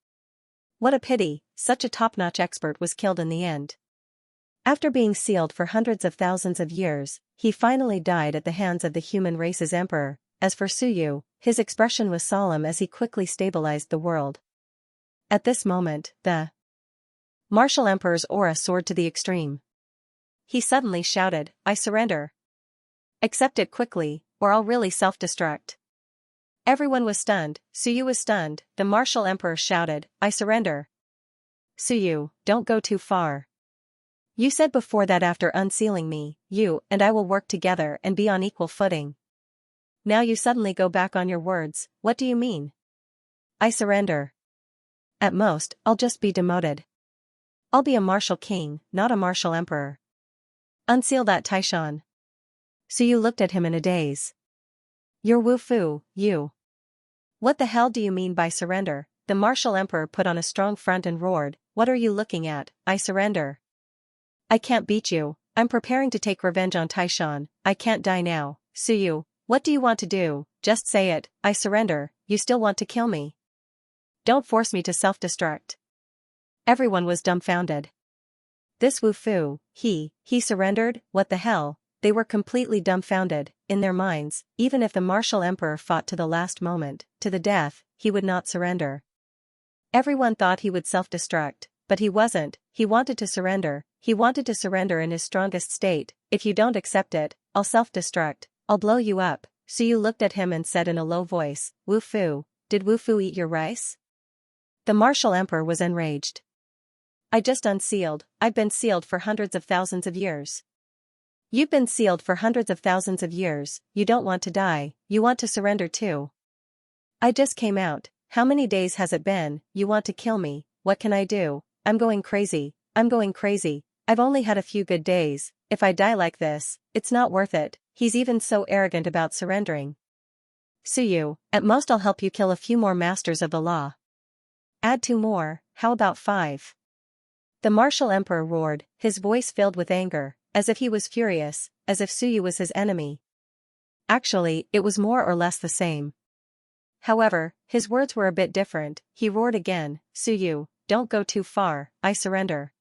A: What a pity, such a top-notch expert was killed in the end. After being sealed for hundreds of thousands of years, he finally died at the hands of the human race's emperor. As for Suyu, his expression was solemn as he quickly stabilized the world. At this moment, the martial emperor's aura soared to the extreme. He suddenly shouted, "I surrender. Accept it quickly, or I'll really self-destruct." Everyone was stunned. Suyu was stunned. The martial emperor shouted, "I surrender." "Suyu, don't go too far. You said before that after unsealing me, you and I will work together and be on equal footing. Now you suddenly go back on your words. What do you mean?" "I surrender. At most, I'll just be demoted. I'll be a martial king, not a martial emperor. Unseal that Taishan." Suyu looked at him in a daze. "You're Wu Fu, you. What the hell do you mean by surrender?" The martial emperor put on a strong front and roared, "What are you looking at? I surrender. I can't beat you. I'm preparing to take revenge on Taishan. I can't die now. Suyu, what do you want to do? Just say it. I surrender. You still want to kill me? Don't force me to self-destruct." Everyone was dumbfounded. This Wu Fu, he surrendered? What the hell? They were completely dumbfounded. In their minds, even if the martial emperor fought to the last moment, to the death, he would not surrender. Everyone thought he would self-destruct, but he wasn't. He wanted to surrender. He wanted to surrender in his strongest state. "If you don't accept it, I'll self-destruct. I'll blow you up." Suyu looked at him and said in a low voice, "Wu Fu, did Wu Fu eat your rice?" The martial emperor was enraged. "I just unsealed. I've been sealed for hundreds of thousands of years. You've been sealed for hundreds of thousands of years. You don't want to die, you want to surrender too. I just came out. How many days has it been? You want to kill me? What can I do? I'm going crazy. I'm going crazy. I've only had a few good days. If I die like this, it's not worth it." He's even so arrogant about surrendering. "Suyu, at most I'll help you kill a few more masters of the law. Add 2 more, how about 5? The martial emperor roared, his voice filled with anger, as if he was furious, as if Suyu was his enemy. Actually, it was more or less the same. However, his words were a bit different. He roared again, "Suyu, don't go too far. I surrender.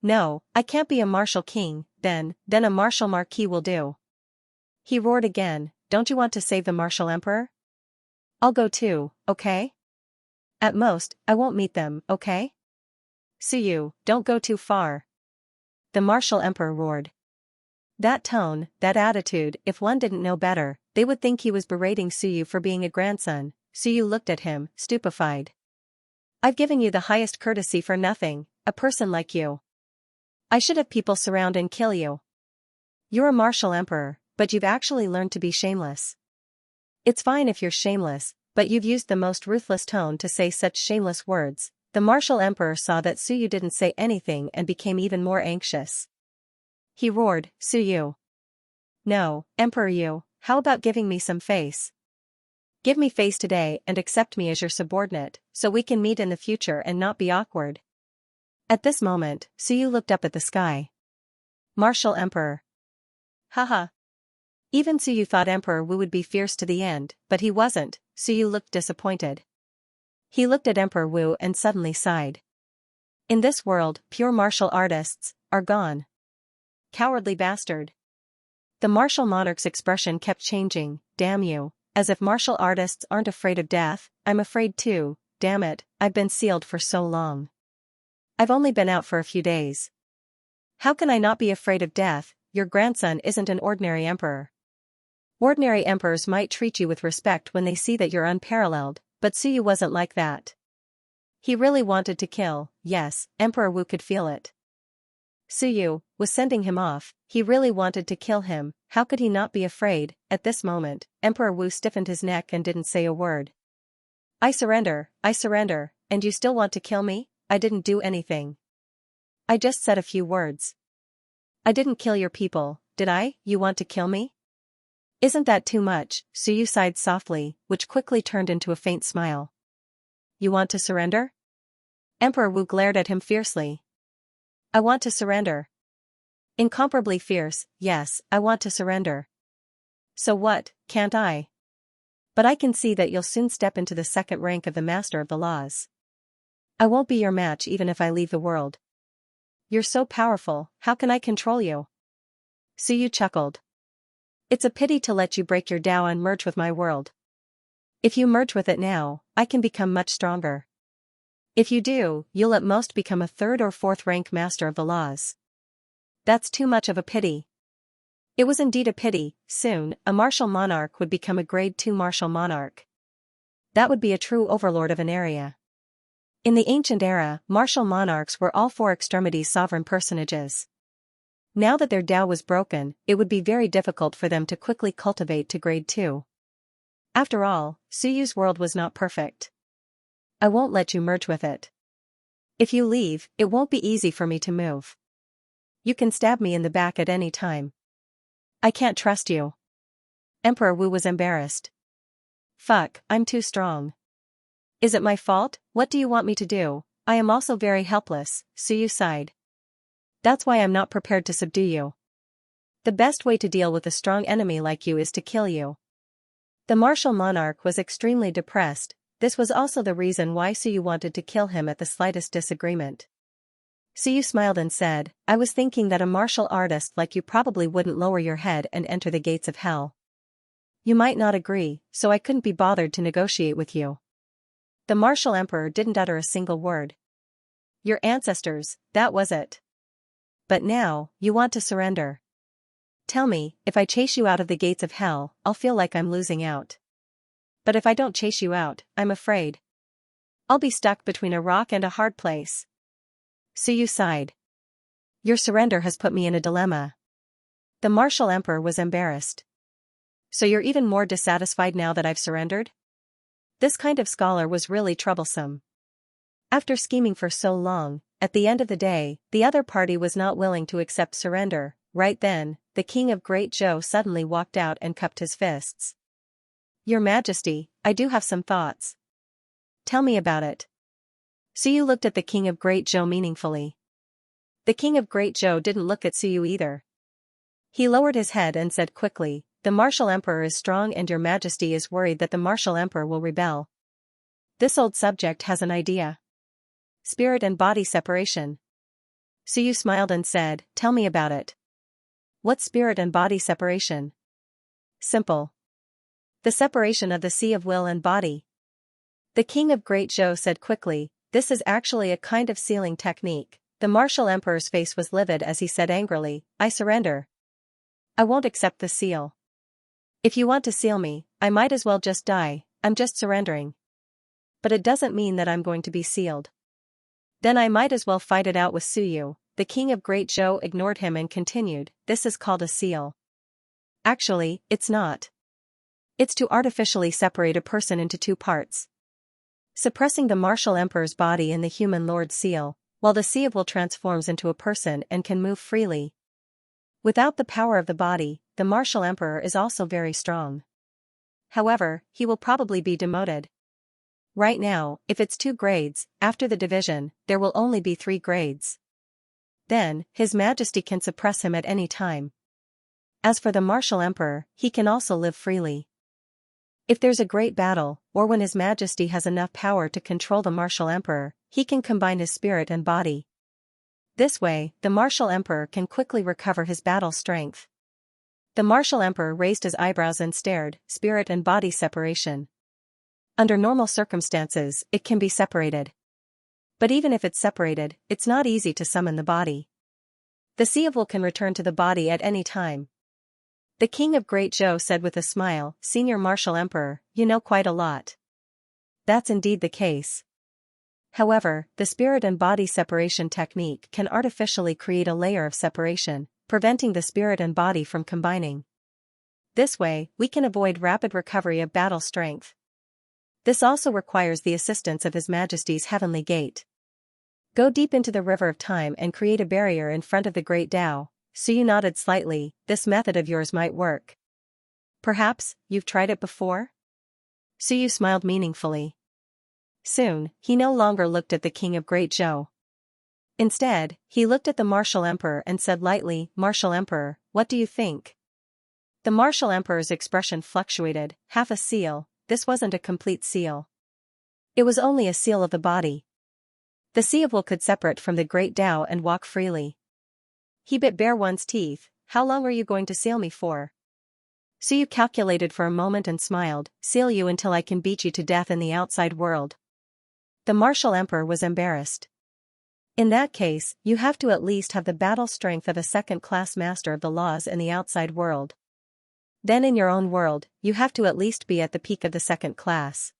A: No, I can't be a martial king, then a martial marquis will do." He roared again, "Don't you want to save the martial emperor? I'll go too, okay? At most, I won't meet them, okay? Suyu, don't go too far." The martial emperor roared. That tone, that attitude, if one didn't know better, they would think he was berating Suyu for being a grandson. Suyu looked at him, stupefied. "I've given you the highest courtesy for nothing, a person like you. I should have people surround and kill you. You're a martial emperor, but you've actually learned to be shameless. It's fine if you're shameless, but you've used the most ruthless tone to say such shameless words." The martial emperor saw that Suyu didn't say anything and became even more anxious. He roared, "Suyu. No, Emperor Yu, how about giving me some face? Give me face today and accept me as your subordinate, so we can meet in the future and not be awkward." At this moment, Suyu looked up at the sky. Martial Emperor. Haha. Even Suyu thought Emperor Wu would be fierce to the end, but he wasn't. Suyu looked disappointed. He looked at Emperor Wu and suddenly sighed. In this world, pure martial artists are gone. Cowardly bastard. The martial monarch's expression kept changing. "Damn you, as if martial artists aren't afraid of death. I'm afraid too, damn it, I've been sealed for so long. I've only been out for a few days. How can I not be afraid of death? Your grandson isn't an ordinary emperor. Ordinary emperors might treat you with respect when they see that you're unparalleled, but Suyu wasn't like that. He really wanted to kill, yes, Emperor Wu could feel it. Suyu was sending him off, he really wanted to kill him, how could he not be afraid?" At this moment, Emperor Wu stiffened his neck and didn't say a word. I surrender, and you still want to kill me? I didn't do anything. I just said a few words. I didn't kill your people, did I? You want to kill me? Isn't that too much?" Suyu sighed softly, which quickly turned into a faint smile. You want to surrender? Emperor Wu glared at him fiercely. I want to surrender. Incomparably fierce, yes, I want to surrender. So what, can't I? But I can see that you'll soon step into the second rank of the master of the laws. I won't be your match even if I leave the world. You're so powerful, how can I control you? Suyu chuckled. It's a pity to let you break your Tao and merge with my world. If you merge with it now, I can become much stronger. If you do, you'll at most become a 3rd or 4th rank master of the laws. That's too much of a pity. It was indeed a pity. Soon, a martial monarch would become a grade 2 martial monarch. That would be a true overlord of an area. In the ancient era, martial monarchs were all 4 extremities sovereign personages. Now that their Tao was broken, it would be very difficult for them to quickly cultivate to grade 2. After all, Suyu's world was not perfect. I won't let you merge with it. If you leave, it won't be easy for me to move. You can stab me in the back at any time. I can't trust you. Emperor Wu was embarrassed. Fuck, I'm too strong. Is it my fault? What do you want me to do? I am also very helpless, Suyu sighed. That's why I'm not prepared to subdue you. The best way to deal with a strong enemy like you is to kill you. The martial monarch was extremely depressed. This was also the reason why Suyu wanted to kill him at the slightest disagreement. Suyu smiled and said, I was thinking that a martial artist like you probably wouldn't lower your head and enter the gates of hell. You might not agree, so I couldn't be bothered to negotiate with you. The martial emperor didn't utter a single word. Your ancestors, that was it. But now, you want to surrender. Tell me, if I chase you out of the gates of hell, I'll feel like I'm losing out. But if I don't chase you out, I'm afraid I'll be stuck between a rock and a hard place. Suyu sighed. Your surrender has put me in a dilemma. The martial emperor was embarrassed. So you're even more dissatisfied now that I've surrendered? This kind of scholar was really troublesome. After scheming for so long, at the end of the day, the other party was not willing to accept surrender. Right then, the king of Great Zhou suddenly walked out and cupped his fists. Your Majesty, I do have some thoughts. Tell me about it. Suyu looked at the king of Great Zhou meaningfully. The king of Great Zhou didn't look at Suyu either. He lowered his head and said quickly, the martial emperor is strong and your Majesty is worried that the martial emperor will rebel. This old subject has an idea. Spirit and body separation. Suyu smiled and said, tell me about it. What's spirit and body separation? Simple. The separation of the sea of will and body. The king of Great Zhou said quickly, this is actually a kind of sealing technique. The martial emperor's face was livid as he said angrily, I surrender. I won't accept the seal. If you want to seal me, I might as well just die, I'm just surrendering. But it doesn't mean that I'm going to be sealed. Then I might as well fight it out with Suyu. The king of Great Zhou ignored him and continued, this is called a seal. Actually, it's not. It's to artificially separate a person into 2 parts. Suppressing the martial emperor's body in the human lord's seal, while the sea of will transforms into a person and can move freely. Without the power of the body, the martial emperor is also very strong. However, he will probably be demoted. Right now, if it's 2 grades, after the division, there will only be 3 grades. Then, His Majesty can suppress him at any time. As for the martial emperor, he can also live freely. If there's a great battle, or when His Majesty has enough power to control the martial emperor, he can combine his spirit and body. This way, the martial emperor can quickly recover his battle strength. The martial emperor raised his eyebrows and stared, spirit and body separation. Under normal circumstances, it can be separated. But even if it's separated, it's not easy to summon the body. The sea of will can return to the body at any time. The king of Great Zhou said with a smile, Senior Martial Emperor, you know quite a lot. That's indeed the case. However, the spirit and body separation technique can artificially create a layer of separation, preventing the spirit and body from combining. This way, we can avoid rapid recovery of battle strength. This also requires the assistance of His Majesty's Heavenly Gate. Go deep into the river of time and create a barrier in front of the Great Tao. Suyu nodded slightly, this method of yours might work. Perhaps, you've tried it before? Suyu smiled meaningfully. Soon, he no longer looked at the king of Great Zhou. Instead, he looked at the martial emperor and said lightly, Martial Emperor, what do you think? The martial emperor's expression fluctuated, half a seal, this wasn't a complete seal. It was only a seal of the body. The sea of will could separate from the Great Tao and walk freely. He bit bare one's teeth, how long are you going to seal me for? Suyu calculated for a moment and smiled, seal you until I can beat you to death in the outside world. The martial emperor was embarrassed. In that case, you have to at least have the battle strength of a second-class master of the laws in the outside world. Then in your own world, you have to at least be at the peak of the second class.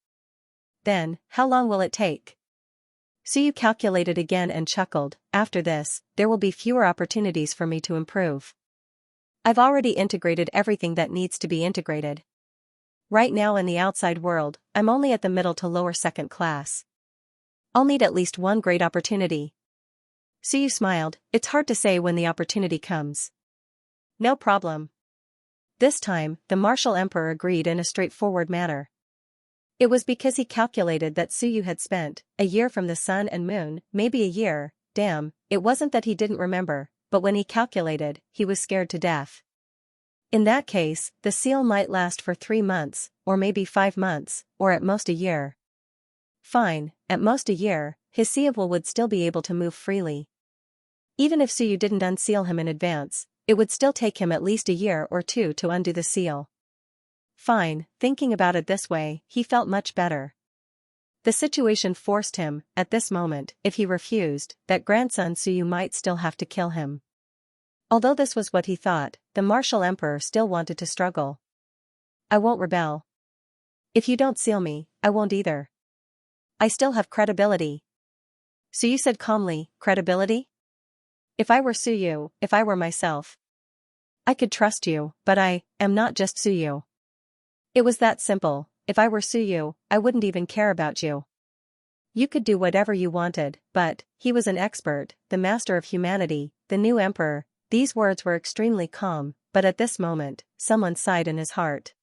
A: Then, how long will it take? Suyu calculated again and chuckled, after this, there will be fewer opportunities for me to improve. I've already integrated everything that needs to be integrated. Right now in the outside world, I'm only at the middle to lower second class. I'll need at least one great opportunity. Suyu smiled, it's hard to say when the opportunity comes. No problem. This time, the martial emperor agreed in a straightforward manner. It was because he calculated that Suyu had spent a year from the sun and moon, maybe a year. Damn, it wasn't that he didn't remember, but when he calculated, he was scared to death. In that case, the seal might last for 3 months, or maybe 5 months, or at most a year. Fine, at most a year, his seal would still be able to move freely. Even if Suyu didn't unseal him in advance, it would still take him at least a year or 2 to undo the seal. Fine, thinking about it this way, he felt much better. The situation forced him, at this moment, if he refused, that grandson Suyu might still have to kill him. Although this was what he thought, the martial emperor still wanted to struggle. I won't rebel. If you don't seal me, I won't either. I still have credibility. Suyu said calmly, credibility? If I were Suyu, if I were myself, I could trust you, but I am not just Suyu. It was that simple. If I were Suyu, I wouldn't even care about you. You could do whatever you wanted, but he was an expert, the master of humanity, the new emperor. These words were extremely calm, but at this moment, someone sighed in his heart.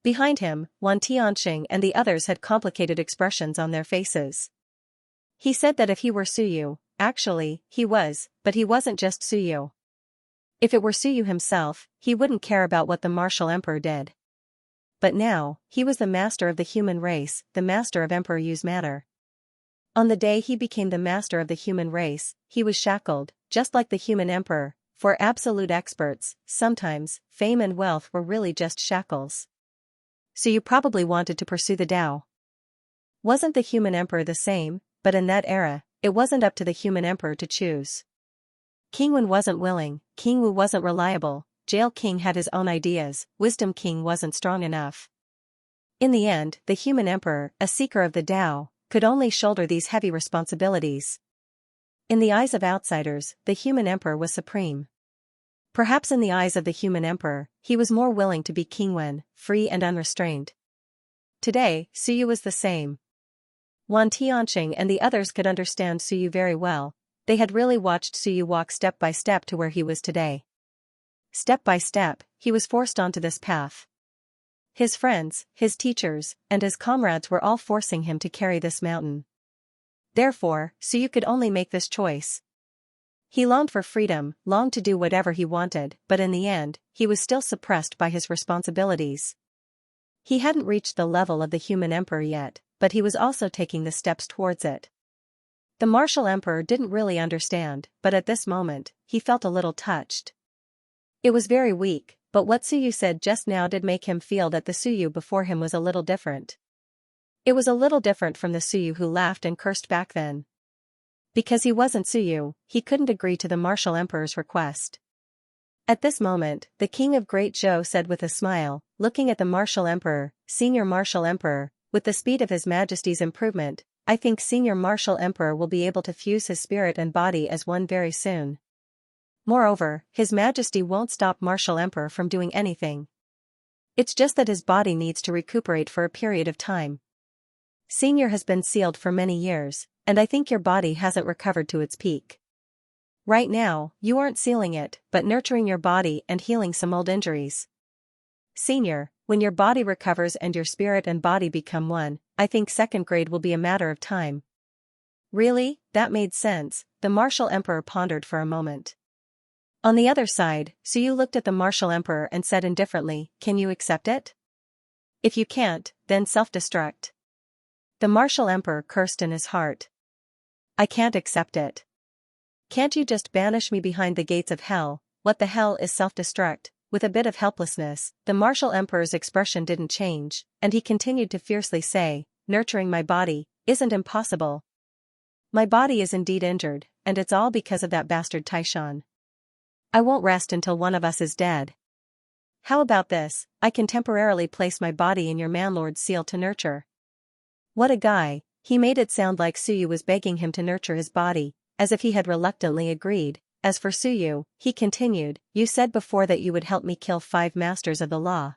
A: Behind him, Xianxia and the others had complicated expressions on their faces. He said that if he were Suyu, actually, he was, but he wasn't just Suyu. If it were Suyu himself, he wouldn't care about what the martial emperor did. But now, he was the master of the human race, the master of Emperor Yu's matter. On the day he became the master of the human race, he was shackled, just like the human emperor. For absolute experts, sometimes, fame and wealth were really just shackles. So you probably wanted to pursue the Tao. Wasn't the human emperor the same? But in that era, it wasn't up to the human emperor to choose. King Wen wasn't willing, King Wu wasn't reliable, Jail King had his own ideas, Wisdom King wasn't strong enough. In the end, the human emperor, a seeker of the Tao, could only shoulder these heavy responsibilities. In the eyes of outsiders, the human emperor was supreme. Perhaps in the eyes of the human emperor, he was more willing to be King Wen, free and unrestrained. Today, Suyu was the same. Xianxia and the others could understand Suyu very well. They had really watched Suyu walk step by step to where he was today. Step by step, he was forced onto this path. His friends, his teachers, and his comrades were all forcing him to carry this mountain. Therefore, Suyu could only make this choice. He longed for freedom, longed to do whatever he wanted, but in the end, he was still suppressed by his responsibilities. He hadn't reached the level of the human emperor yet, but he was also taking the steps towards it. The martial emperor didn't really understand, but at this moment, he felt a little touched. It was very weak, but what Suyu said just now did make him feel that the Suyu before him was a little different. It was a little different from the Suyu who laughed and cursed back then. Because he wasn't Suyu, he couldn't agree to the martial emperor's request. At this moment, the king of Great Zhou said with a smile, looking at the martial emperor, Senior Martial Emperor, with the speed of His Majesty's improvement, I think Senior Martial Emperor will be able to fuse his spirit and body as one very soon. Moreover, His Majesty won't stop Martial Emperor from doing anything. It's just that his body needs to recuperate for a period of time. Senior has been sealed for many years, and I think your body hasn't recovered to its peak. Right now, you aren't sealing it, but nurturing your body and healing some old injuries. Senior, when your body recovers and your spirit and body become one, I think second grade will be a matter of time. Really? That made sense, the Martial Emperor pondered for a moment. On the other side, Suyu looked at the Martial Emperor and said indifferently, can you accept it? If you can't, then self-destruct. The Martial Emperor cursed in his heart. I can't accept it. Can't you just banish me behind the gates of hell? What the hell is self-destruct? with a bit of helplessness. The martial emperor's expression didn't change, and he continued to fiercely say, "Nurturing my body isn't impossible. My body is indeed injured, and it's all because of that bastard Taishan. I won't rest until one of us is dead. How about this? I can temporarily place my body in your manlord's seal to nurture." What a guy. He made it sound like Suyu was begging him to nurture his body, as if he had reluctantly agreed. As for Suyu, he continued, "You said before that you would help me kill 5 masters of the law.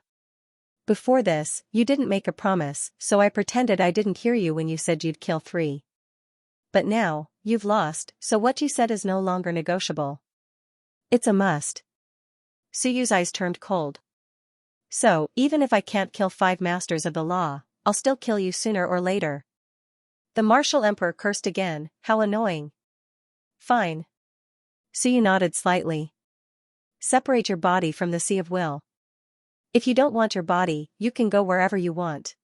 A: Before this, you didn't make a promise, so I pretended I didn't hear you when you said you'd kill 3. But now, you've lost, so what you said is no longer negotiable. It's a must." Suyu's eyes turned cold. "So, even if I can't kill 5 masters of the law, I'll still kill you sooner or later." The martial emperor cursed again. How annoying. "Fine." Suyu nodded slightly. "Separate your body from the sea of will. If you don't want your body, you can go wherever you want.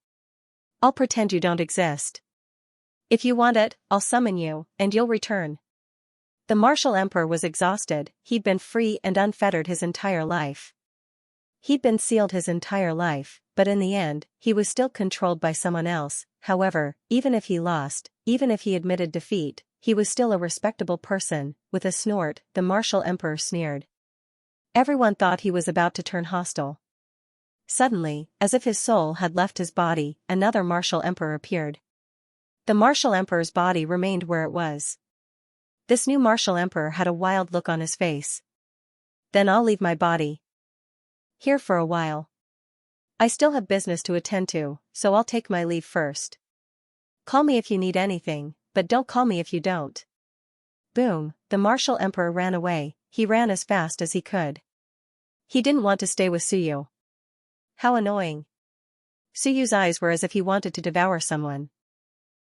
A: I'll pretend you don't exist. If you want it, I'll summon you, and you'll return." The martial emperor was exhausted. He'd been free and unfettered his entire life. He'd been sealed his entire life, but in the end, he was still controlled by someone else. However, even if he lost, even if he admitted defeat, he was still a respectable person. With a snort, the martial emperor sneered. Everyone thought he was about to turn hostile. Suddenly, as if his soul had left his body, another martial emperor appeared. The martial emperor's body remained where it was. This new martial emperor had a wild look on his face. "Then I'll leave my body here for a while. I still have business to attend to, so I'll take my leave first. Call me if you need anything, but don't call me if you don't." Boom, the martial emperor ran away. He ran as fast as he could. He didn't want to stay with Suyu. How annoying. Suyu's eyes were as if he wanted to devour someone.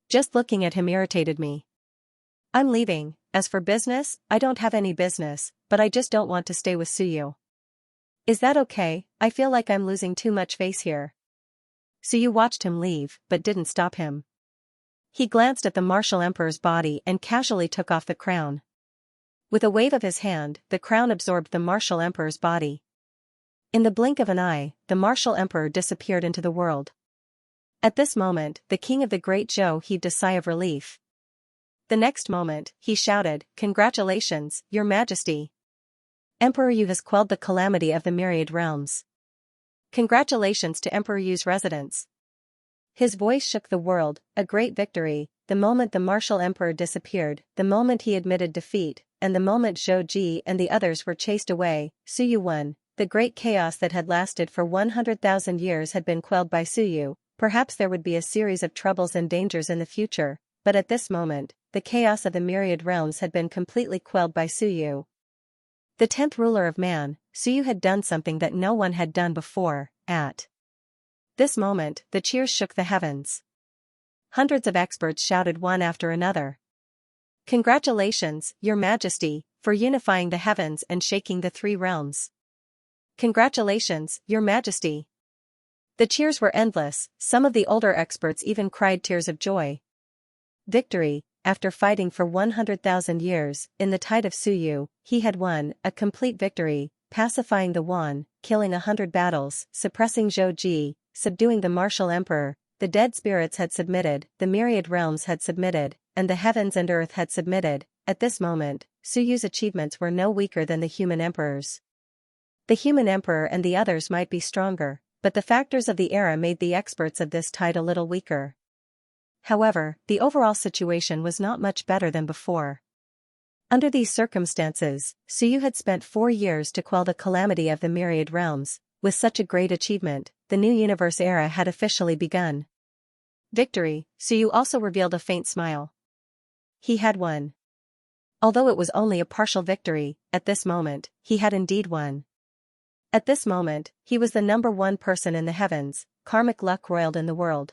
A: Just looking at him irritated me. "I'm leaving. As for business, I don't have any business, but I just don't want to stay with Suyu." "Is that okay? I feel like I'm losing too much face here." Suyu watched him leave, but didn't stop him. He glanced at the martial emperor's body and casually took off the crown. With a wave of his hand, the crown absorbed the martial emperor's body. In the blink of an eye, the martial emperor disappeared into the world. At this moment, the king of the Great Zhou heaved a sigh of relief. The next moment, he shouted, "Congratulations, Your Majesty! Emperor Yu has quelled the calamity of the Myriad realms. Congratulations to Emperor Yu's residents." His voice shook the world. A great victory. The moment the martial emperor disappeared, the moment he admitted defeat, and the moment Zhou Ji and the others were chased away, Suyu won. The great chaos that had lasted for 100,000 years had been quelled by Suyu. Perhaps there would be a series of troubles and dangers in the future, but at this moment, the chaos of the Myriad realms had been completely quelled by Suyu. The 10th ruler of man, Suyu had done something that no one had done before. At this moment, the cheers shook the heavens. Hundreds of experts shouted one after another. "Congratulations, Your Majesty, for unifying the heavens and shaking the 3 realms. Congratulations, Your Majesty." The cheers were endless. Some of the older experts even cried tears of joy. Victory. After fighting for 100,000 years, in the tide of Suyu, he had won, a complete victory, pacifying the Wan, killing 100 battles, suppressing Zhou Ji, subduing the martial emperor. The dead spirits had submitted, the myriad realms had submitted, and the heavens and earth had submitted. At this moment, Suyu's achievements were no weaker than the human emperor's. The human emperor and the others might be stronger, but the factors of the era made the experts of this tide a little weaker. However, the overall situation was not much better than before. Under these circumstances, Suyu had spent 4 years to quell the calamity of the myriad realms. With such a great achievement, the new universe era had officially begun. Victory. Suyu also revealed a faint smile. He had won. Although it was only a partial victory, at this moment, he had indeed won. At this moment, he was the #1 person in the heavens. Karmic luck roiled in the world.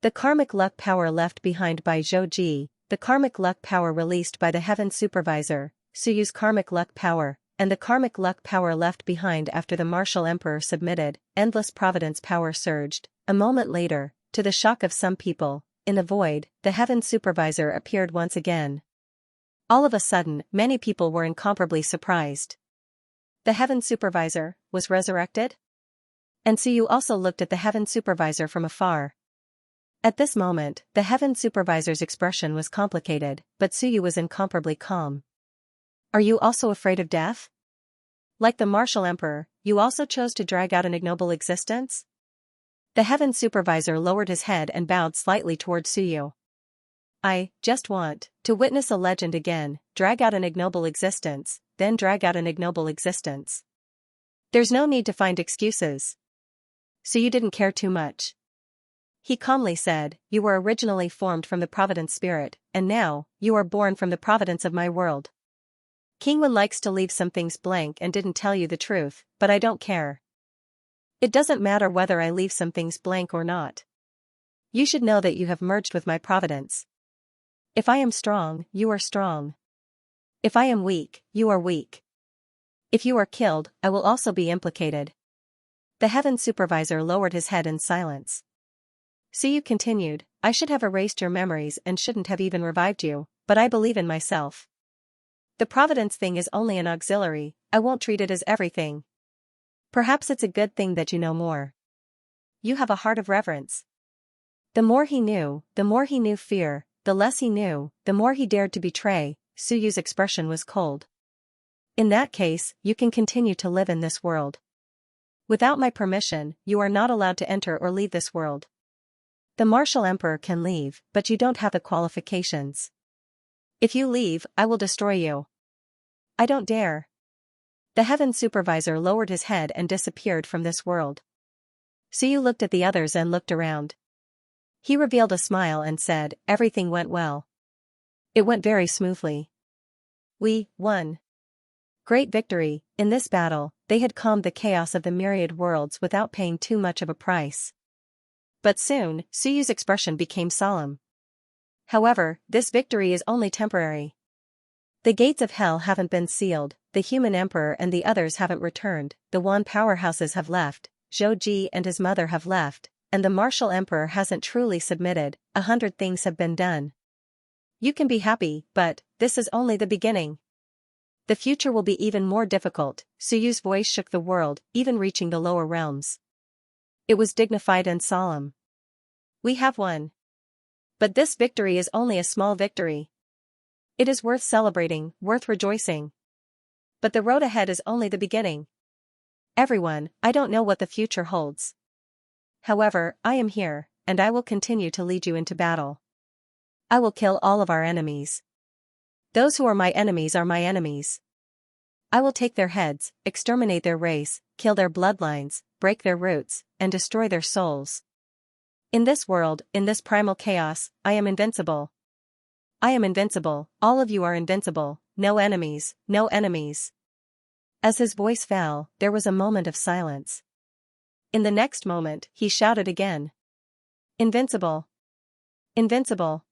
A: The karmic luck power left behind by Zhou Ji, the karmic luck power released by the heaven supervisor, Suyu's karmic luck power, and the karmic luck power left behind after the martial emperor submitted, endless providence power surged. A moment later, to the shock of some people, in the void, the heaven supervisor appeared once again. All of a sudden, many people were incomparably surprised. The heaven supervisor, was resurrected? And Suyu also looked at the heaven supervisor from afar. At this moment, the heaven supervisor's expression was complicated, but Suyu was incomparably calm. Are you also afraid of death? Like the martial emperor, you also chose to drag out an ignoble existence? The heaven supervisor lowered his head and bowed slightly towards Suyu. I just want to witness a legend again, drag out an ignoble existence, then drag out an ignoble existence. There's no need to find excuses. So you didn't care too much. He calmly said, you were originally formed from the Providence spirit, and now, you are born from the providence of my world. King Wen likes to leave some things blank and didn't tell you the truth, but I don't care. It doesn't matter whether I leave some things blank or not. You should know that you have merged with my providence. If I am strong, you are strong. If I am weak, you are weak. If you are killed, I will also be implicated. The heaven supervisor lowered his head in silence. Suyu continued, I should have erased your memories and shouldn't have even revived you, but I believe in myself. The providence thing is only an auxiliary, I won't treat it as everything. Perhaps it's a good thing that you know more. You have a heart of reverence. The more he knew fear, the less he knew, the more he dared to betray. Suyu's expression was cold. In that case, you can continue to live in this world. Without my permission, you are not allowed to enter or leave this world. The martial emperor can leave, but you don't have the qualifications. If you leave, I will destroy you. I don't dare. The heaven supervisor lowered his head and disappeared from this world. Suyu looked at the others and looked around. He revealed a smile and said, everything went well. It went very smoothly. We won. Great victory. In this battle, they had calmed the chaos of the myriad worlds without paying too much of a price. But soon, Suyu's expression became solemn. However, this victory is only temporary. The gates of hell haven't been sealed, the human emperor and the others haven't returned, the Wan powerhouses have left, Zhou Ji and his mother have left, and the martial emperor hasn't truly submitted. 100 things have been done. You can be happy, but this is only the beginning. The future will be even more difficult. Suyu's voice shook the world, even reaching the lower realms. It was dignified and solemn. We have won. But this victory is only a small victory. It is worth celebrating, worth rejoicing. But the road ahead is only the beginning. Everyone, I don't know what the future holds. However, I am here, and I will continue to lead you into battle. I will kill all of our enemies. Those who are my enemies are my enemies. I will take their heads, exterminate their race, kill their bloodlines, break their roots, and destroy their souls. In this world, in this primal chaos, I am invincible. I am invincible, all of you are invincible, no enemies, no enemies. As his voice fell, there was a moment of silence. In the next moment, he shouted again. Invincible. Invincible.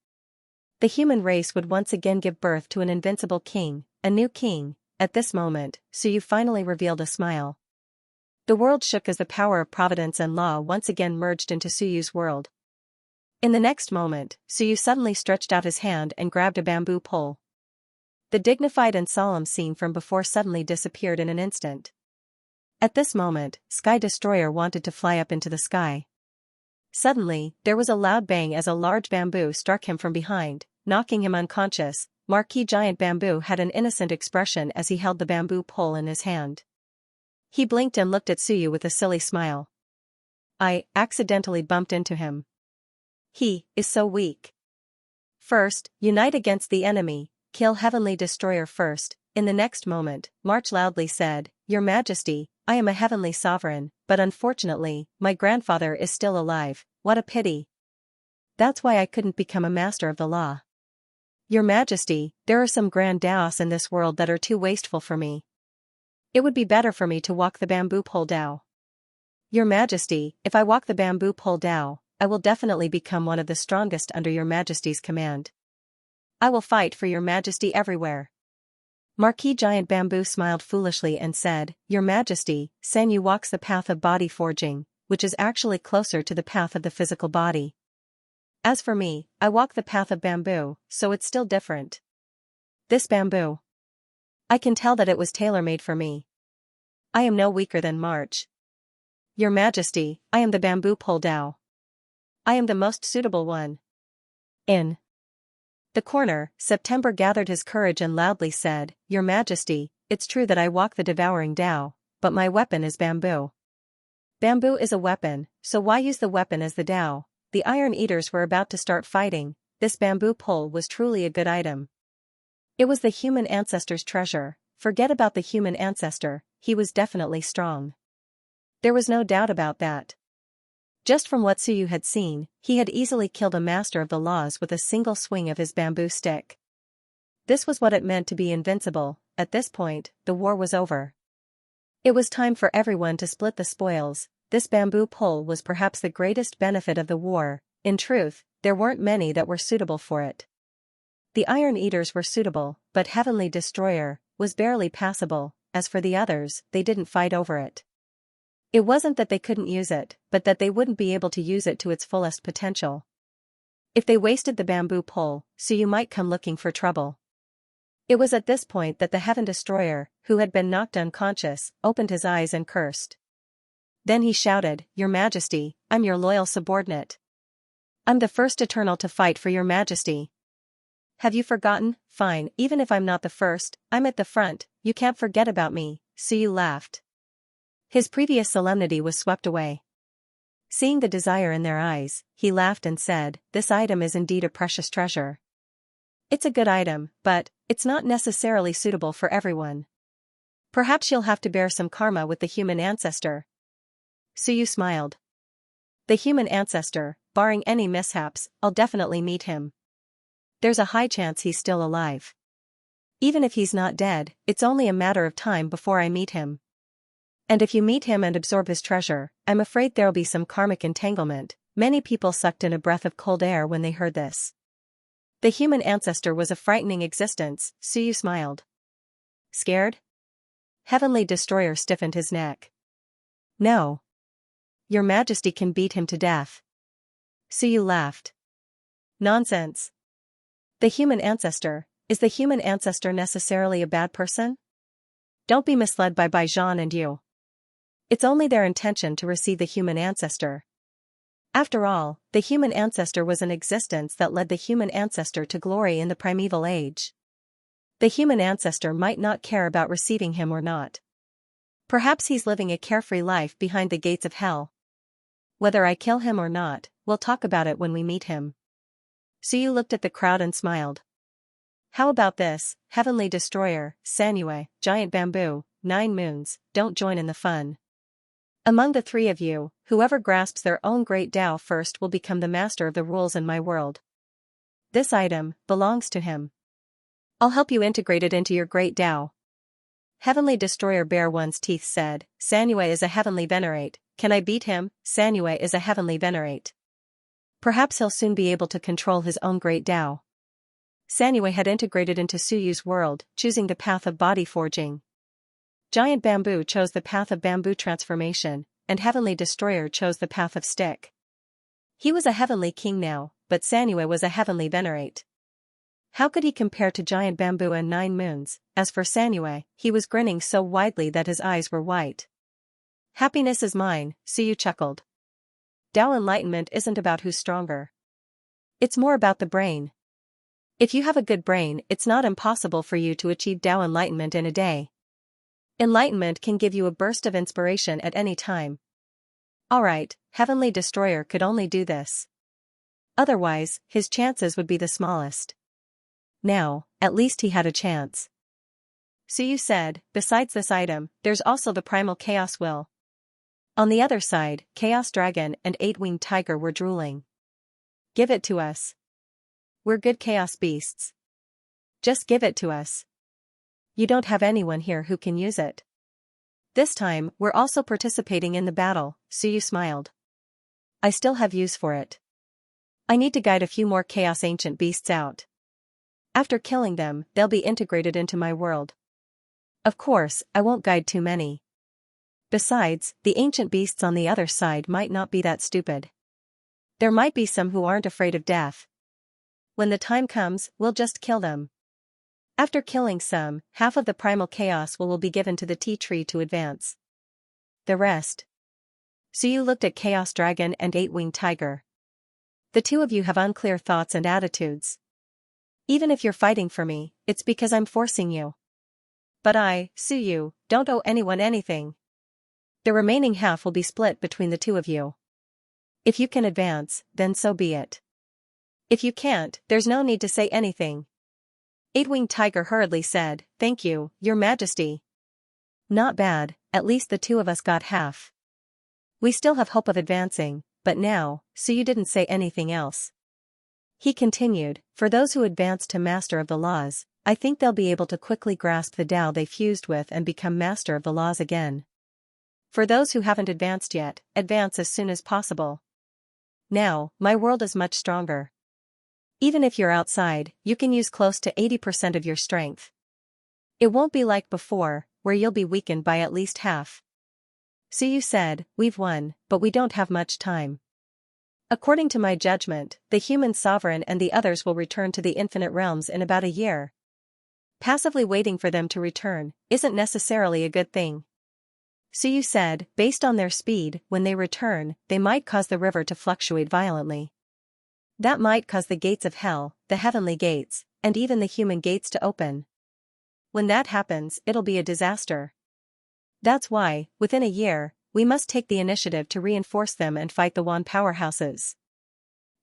A: The human race would once again give birth to an invincible king, a new king. At this moment, Suyu finally revealed a smile. The world shook as the power of providence and law once again merged into Suyu's world. In the next moment, Suyu suddenly stretched out his hand and grabbed a bamboo pole. The dignified and solemn scene from before suddenly disappeared in an instant. At this moment, Sky Destroyer wanted to fly up into the sky. Suddenly, there was a loud bang as a large bamboo struck him from behind, knocking him unconscious. Marquis Giant Bamboo had an innocent expression as he held the bamboo pole in his hand. He blinked and looked at Suyu with a silly smile. I accidentally bumped into him. He is so weak. First, unite against the enemy, kill Heavenly Destroyer first. In the next moment, March loudly said, Your Majesty, I am a heavenly sovereign, but unfortunately, my grandfather is still alive. What a pity. That's why I couldn't become a master of the law. Your Majesty, there are some grand Daos in this world that are too wasteful for me. It would be better for me to walk the bamboo pole Dao. Your Majesty, if I walk the bamboo pole Dao, I will definitely become one of the strongest under your Majesty's command. I will fight for your Majesty everywhere. Marquis Giant Bamboo smiled foolishly and said, Your Majesty, Sanyu walks the path of body forging, which is actually closer to the path of the physical body. As for me, I walk the path of bamboo, so it's still different. This bamboo. I can tell that it was tailor-made for me. I am no weaker than March. Your Majesty, I am the bamboo pole Tao. I am the most suitable one. In the corner, September gathered his courage and loudly said, Your Majesty, it's true that I walk the devouring Tao, but my weapon is bamboo. Bamboo is a weapon, so why use the weapon as the Tao? The Iron Eaters were about to start fighting. This bamboo pole was truly a good item. It was the human ancestor's treasure. Forget about the human ancestor, he was definitely strong. There was no doubt about that. Just from what Suyu had seen, he had easily killed a master of the laws with a single swing of his bamboo stick. This was what it meant to be invincible. At this point, the war was over. It was time for everyone to split the spoils. This bamboo pole was perhaps the greatest benefit of the war. In truth, there weren't many that were suitable for it. The Iron Eaters were suitable, but Heavenly Destroyer was barely passable. As for the others, they didn't fight over it. It wasn't that they couldn't use it, but that they wouldn't be able to use it to its fullest potential. If they wasted the bamboo pole, Suyu might come looking for trouble. It was at this point that the Heaven Destroyer, who had been knocked unconscious, opened his eyes and cursed. Then he shouted, Your Majesty, I'm your loyal subordinate. I'm the first Eternal to fight for your Majesty. Have you forgotten? Fine, even if I'm not the first, I'm at the front, you can't forget about me. Suyu laughed. His previous solemnity was swept away. Seeing the desire in their eyes, he laughed and said, This item is indeed a precious treasure. It's a good item, but it's not necessarily suitable for everyone. Perhaps you'll have to bear some karma with the human ancestor. Suyu smiled. The human ancestor, barring any mishaps, I'll definitely meet him. There's a high chance he's still alive. Even if he's not dead, it's only a matter of time before I meet him. And if you meet him and absorb his treasure, I'm afraid there'll be some karmic entanglement. Many people sucked in a breath of cold air when they heard this. The human ancestor was a frightening existence. Suyu smiled. Scared? Heavenly Destroyer stiffened his neck. No. Your Majesty can beat him to death. Suyu laughed. Nonsense. The human ancestor, is the human ancestor necessarily a bad person? Don't be misled by Baijan and you. It's only their intention to receive the human ancestor. After all, the human ancestor was an existence that led the human ancestor to glory in the primeval age. The human ancestor might not care about receiving him or not. Perhaps he's living a carefree life behind the gates of hell. Whether I kill him or not, we'll talk about it when we meet him. Suyu looked at the crowd and smiled. How about this, Heavenly Destroyer, Xianxia, Giant Bamboo, 9 Moons, don't join in the fun. Among the three of you, whoever grasps their own great Tao first will become the master of the rules in my world. This item belongs to him. I'll help you integrate it into your great Tao. Heavenly Destroyer bare one's teeth said, Xianxia is a heavenly venerate, can I beat him? Xianxia is a heavenly venerate. Perhaps he'll soon be able to control his own great Tao. Xianxia had integrated into Suyu's world, choosing the path of body forging. Giant Bamboo chose the path of bamboo transformation, and Heavenly Destroyer chose the path of stick. He was a heavenly king now, but Xianxia was a heavenly venerate. How could he compare to Giant Bamboo and 9 Moons? As for Xianxia, he was grinning so widely that his eyes were white. Happiness is mine, Suyu chuckled. Tao enlightenment isn't about who's stronger. It's more about the brain. If you have a good brain, it's not impossible for you to achieve Tao enlightenment in a day. Enlightenment can give you a burst of inspiration at any time. Alright, Heavenly Destroyer could only do this. Otherwise, his chances would be the smallest. Now, at least he had a chance. Suyu said, besides this item, there's also the Primal Chaos Will. On the other side, Chaos Dragon and 8-Winged Tiger were drooling. Give it to us. We're good chaos beasts. Just give it to us. You don't have anyone here who can use it. This time, we're also participating in the battle, Suyu smiled. I still have use for it. I need to guide a few more chaos ancient beasts out. After killing them, they'll be integrated into my world. Of course, I won't guide too many. Besides, the ancient beasts on the other side might not be that stupid. There might be some who aren't afraid of death. When the time comes, we'll just kill them. After killing some, half of the primal chaos will be given to the tea tree to advance. the rest. Suyu looked at Chaos Dragon and Eight-Winged Tiger. The two of you have unclear thoughts and attitudes. Even if you're fighting for me, it's because I'm forcing you. But I, Suyu, don't owe anyone anything. The remaining half will be split between the two of you. If you can advance, then so be it. If you can't, there's no need to say anything. Eight-Winged Tiger hurriedly said, "Thank you, Your Majesty." Not bad, at least the two of us got half. We still have hope of advancing, but now, Suyu didn't say anything else. He continued, "For those who advance to Master of the Laws, I think they'll be able to quickly grasp the Tao they fused with and become Master of the Laws again. For those who haven't advanced yet, advance as soon as possible. Now, my world is much stronger. Even if you're outside, you can use close to 80% of your strength. It won't be like before, where you'll be weakened by at least half." Suyu said, "We've won, but we don't have much time. According to my judgment, the human sovereign and the others will return to the infinite realms in about a year. Passively waiting for them to return isn't necessarily a good thing." Suyu said, "Based on their speed, when they return, they might cause the river to fluctuate violently. That might cause the gates of hell, the heavenly gates, and even the human gates to open. When that happens, it'll be a disaster. That's why, within a year, we must take the initiative to reinforce them and fight the Wan powerhouses.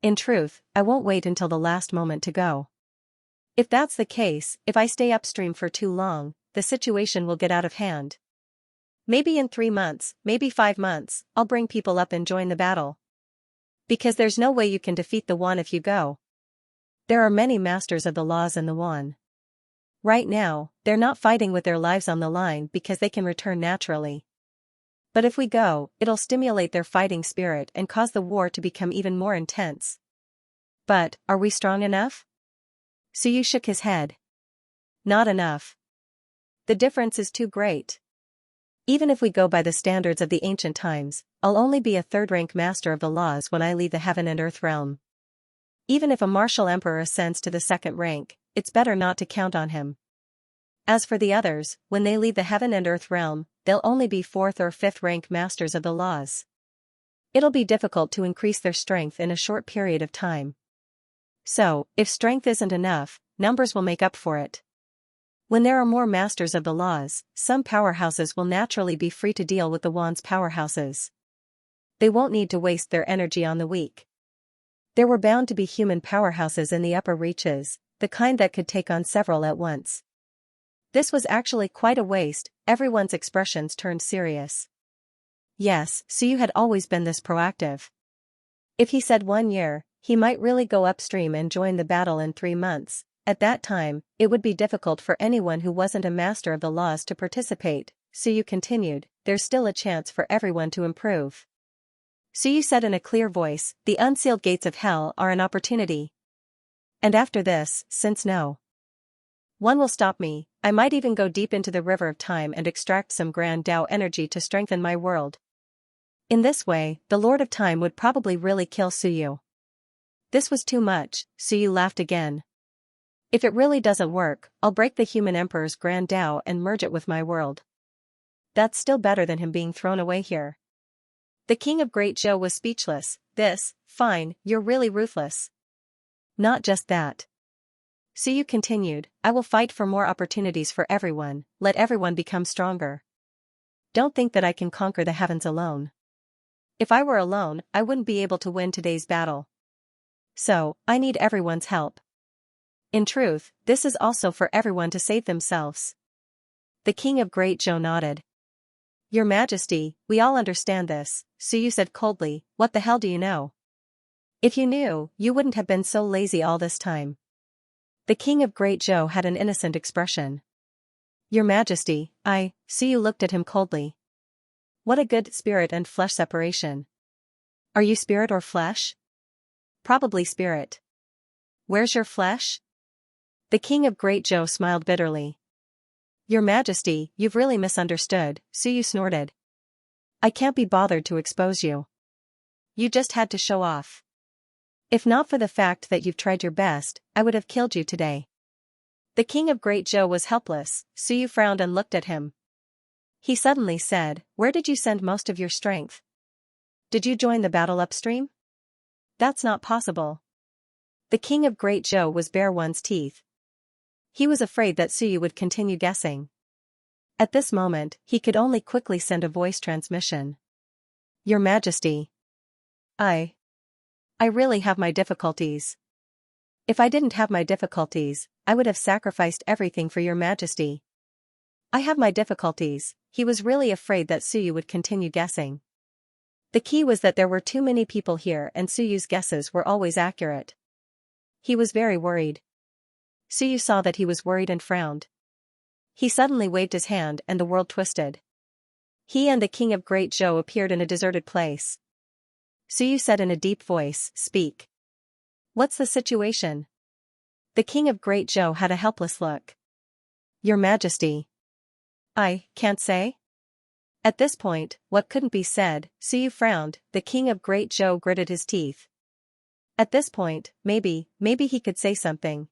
A: In truth, I won't wait until the last moment to go. If that's the case, if I stay upstream for too long, the situation will get out of hand. Maybe in 3 months, maybe 5 months, I'll bring people up and join the battle. Because there's no way you can defeat the Wan if you go. There are many masters of the laws in the Wan. Right now, they're not fighting with their lives on the line because they can return naturally. But if we go, it'll stimulate their fighting spirit and cause the war to become even more intense. But, are we strong enough?" Suyu shook his head. "Not enough. The difference is too great. Even if we go by the standards of the ancient times, I'll only be a third-rank master of the laws when I leave the heaven and earth realm. Even if a martial emperor ascends to the second rank, it's better not to count on him. As for the others, when they leave the heaven and earth realm, they'll only be 4th or 5th rank masters of the laws. It'll be difficult to increase their strength in a short period of time. So, if strength isn't enough, numbers will make up for it. When there are more masters of the laws, some powerhouses will naturally be free to deal with the Wan's powerhouses. They won't need to waste their energy on the weak. There were bound to be human powerhouses in the upper reaches, the kind that could take on several at once. This was actually quite a waste. Everyone's expressions turned serious. Yes, Suyu had always been this proactive. If he said 1 year, he might really go upstream and join the battle in 3 months. At that time, it would be difficult for anyone who wasn't a master of the laws to participate. Suyu continued, "There's still a chance for everyone to improve." Suyu said in a clear voice, "The unsealed gates of hell are an opportunity. And after this, since no one will stop me, I might even go deep into the river of time and extract some grand Tao energy to strengthen my world." In this way, the Lord of Time would probably really kill Suyu. This was too much. Suyu laughed again. "If it really doesn't work, I'll break the human emperor's grand Tao and merge it with my world. That's still better than him being thrown away here." The king of Great Zhou was speechless. Fine, you're really ruthless." "Not just that." Suyu continued, "I will fight for more opportunities for everyone, let everyone become stronger. Don't think that I can conquer the heavens alone. If I were alone, I wouldn't be able to win today's battle. So, I need everyone's help. In truth, this is also for everyone to save themselves." The king of Great Zhou nodded. "Your Majesty, we all understand this," Suyu said coldly. "What the hell do you know? If you knew, you wouldn't have been so lazy all this time." The king of Great Zhou had an innocent expression. "Your Majesty, Suyu looked at him coldly. "What a good spirit and flesh separation. Are you spirit or flesh?" "Probably spirit." "Where's your flesh?" The king of Great Zhou smiled bitterly. "Your Majesty, you've really misunderstood," Suyu snorted. "I can't be bothered to expose you. You just had to show off. If not for the fact that you've tried your best, I would have killed you today." The king of Great Zhou was helpless. Suyu frowned and looked at him. He suddenly said, "Where did you send most of your strength? Did you join the battle upstream? That's not possible." The king of Great Zhou was bare one's teeth. He was afraid that Suyu would continue guessing. At this moment, he could only quickly send a voice transmission. "Your Majesty. I really have my difficulties. If I didn't have my difficulties, I would have sacrificed everything for your Majesty. I have my difficulties." He was really afraid that Suyu would continue guessing. The key was that there were too many people here and Suyu's guesses were always accurate. He was very worried. Suyu saw that he was worried and frowned. He suddenly waved his hand and the world twisted. He and the king of Great Zhou appeared in a deserted place. Suyu said in a deep voice, "Speak. What's the situation?" The king of Great Zhou had a helpless look. "Your Majesty. I can't say?" At this point, what couldn't be said, Suyu frowned. The king of Great Zhou gritted his teeth. At this point, maybe he could say something.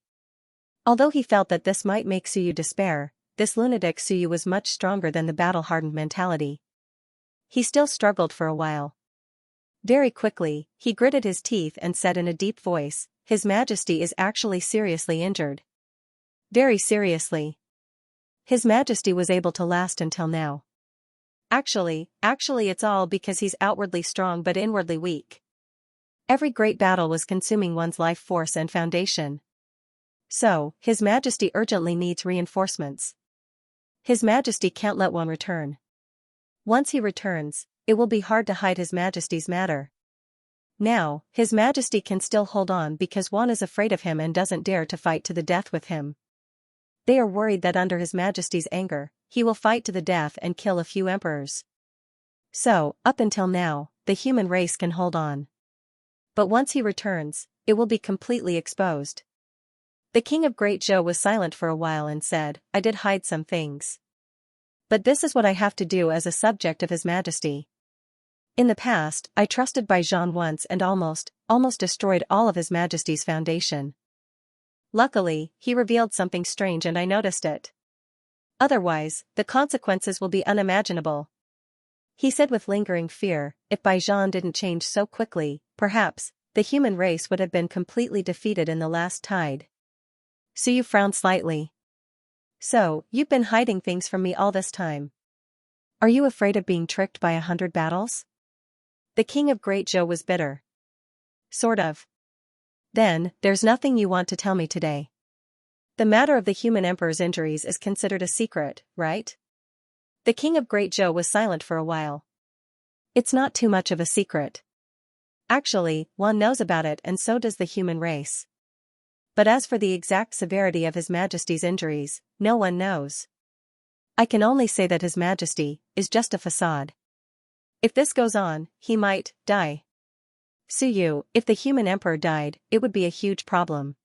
A: Although he felt that this might make Suyu despair, this lunatic Suyu was much stronger than the battle-hardened mentality. He still struggled for a while. Very quickly, he gritted his teeth and said in a deep voice, "His Majesty is actually seriously injured. Very seriously. His Majesty was able to last until now. Actually it's all because he's outwardly strong but inwardly weak. Every great battle was consuming one's life force and foundation. So, His Majesty urgently needs reinforcements. His Majesty can't let one return. Once he returns, it will be hard to hide His Majesty's matter. Now, His Majesty can still hold on because one is afraid of him and doesn't dare to fight to the death with him. They are worried that under His Majesty's anger, he will fight to the death and kill a few emperors. So, up until now, the human race can hold on. But once he returns, it will be completely exposed." The king of Great Zhou was silent for a while and said, "I did hide some things. But this is what I have to do as a subject of His Majesty. In the past, I trusted Baijian once and almost destroyed all of His Majesty's foundation. Luckily, he revealed something strange and I noticed it. Otherwise, the consequences will be unimaginable." He said with lingering fear, if Baijian didn't change so quickly, perhaps, the human race would have been completely defeated in the last tide. Suyu frowned slightly. "So, you've been hiding things from me all this time. Are you afraid of being tricked by 100 battles?" The king of Great Zhou was bitter. "Sort of. Then, there's nothing you want to tell me today. The matter of the human emperor's injuries is considered a secret, right?" The king of Great Zhou was silent for a while. "It's not too much of a secret. Actually, one knows about it and so does the human race. But as for the exact severity of His Majesty's injuries, no one knows. I can only say that His Majesty is just a facade. If this goes on, he might die. Suyu, if the human emperor died, it would be a huge problem.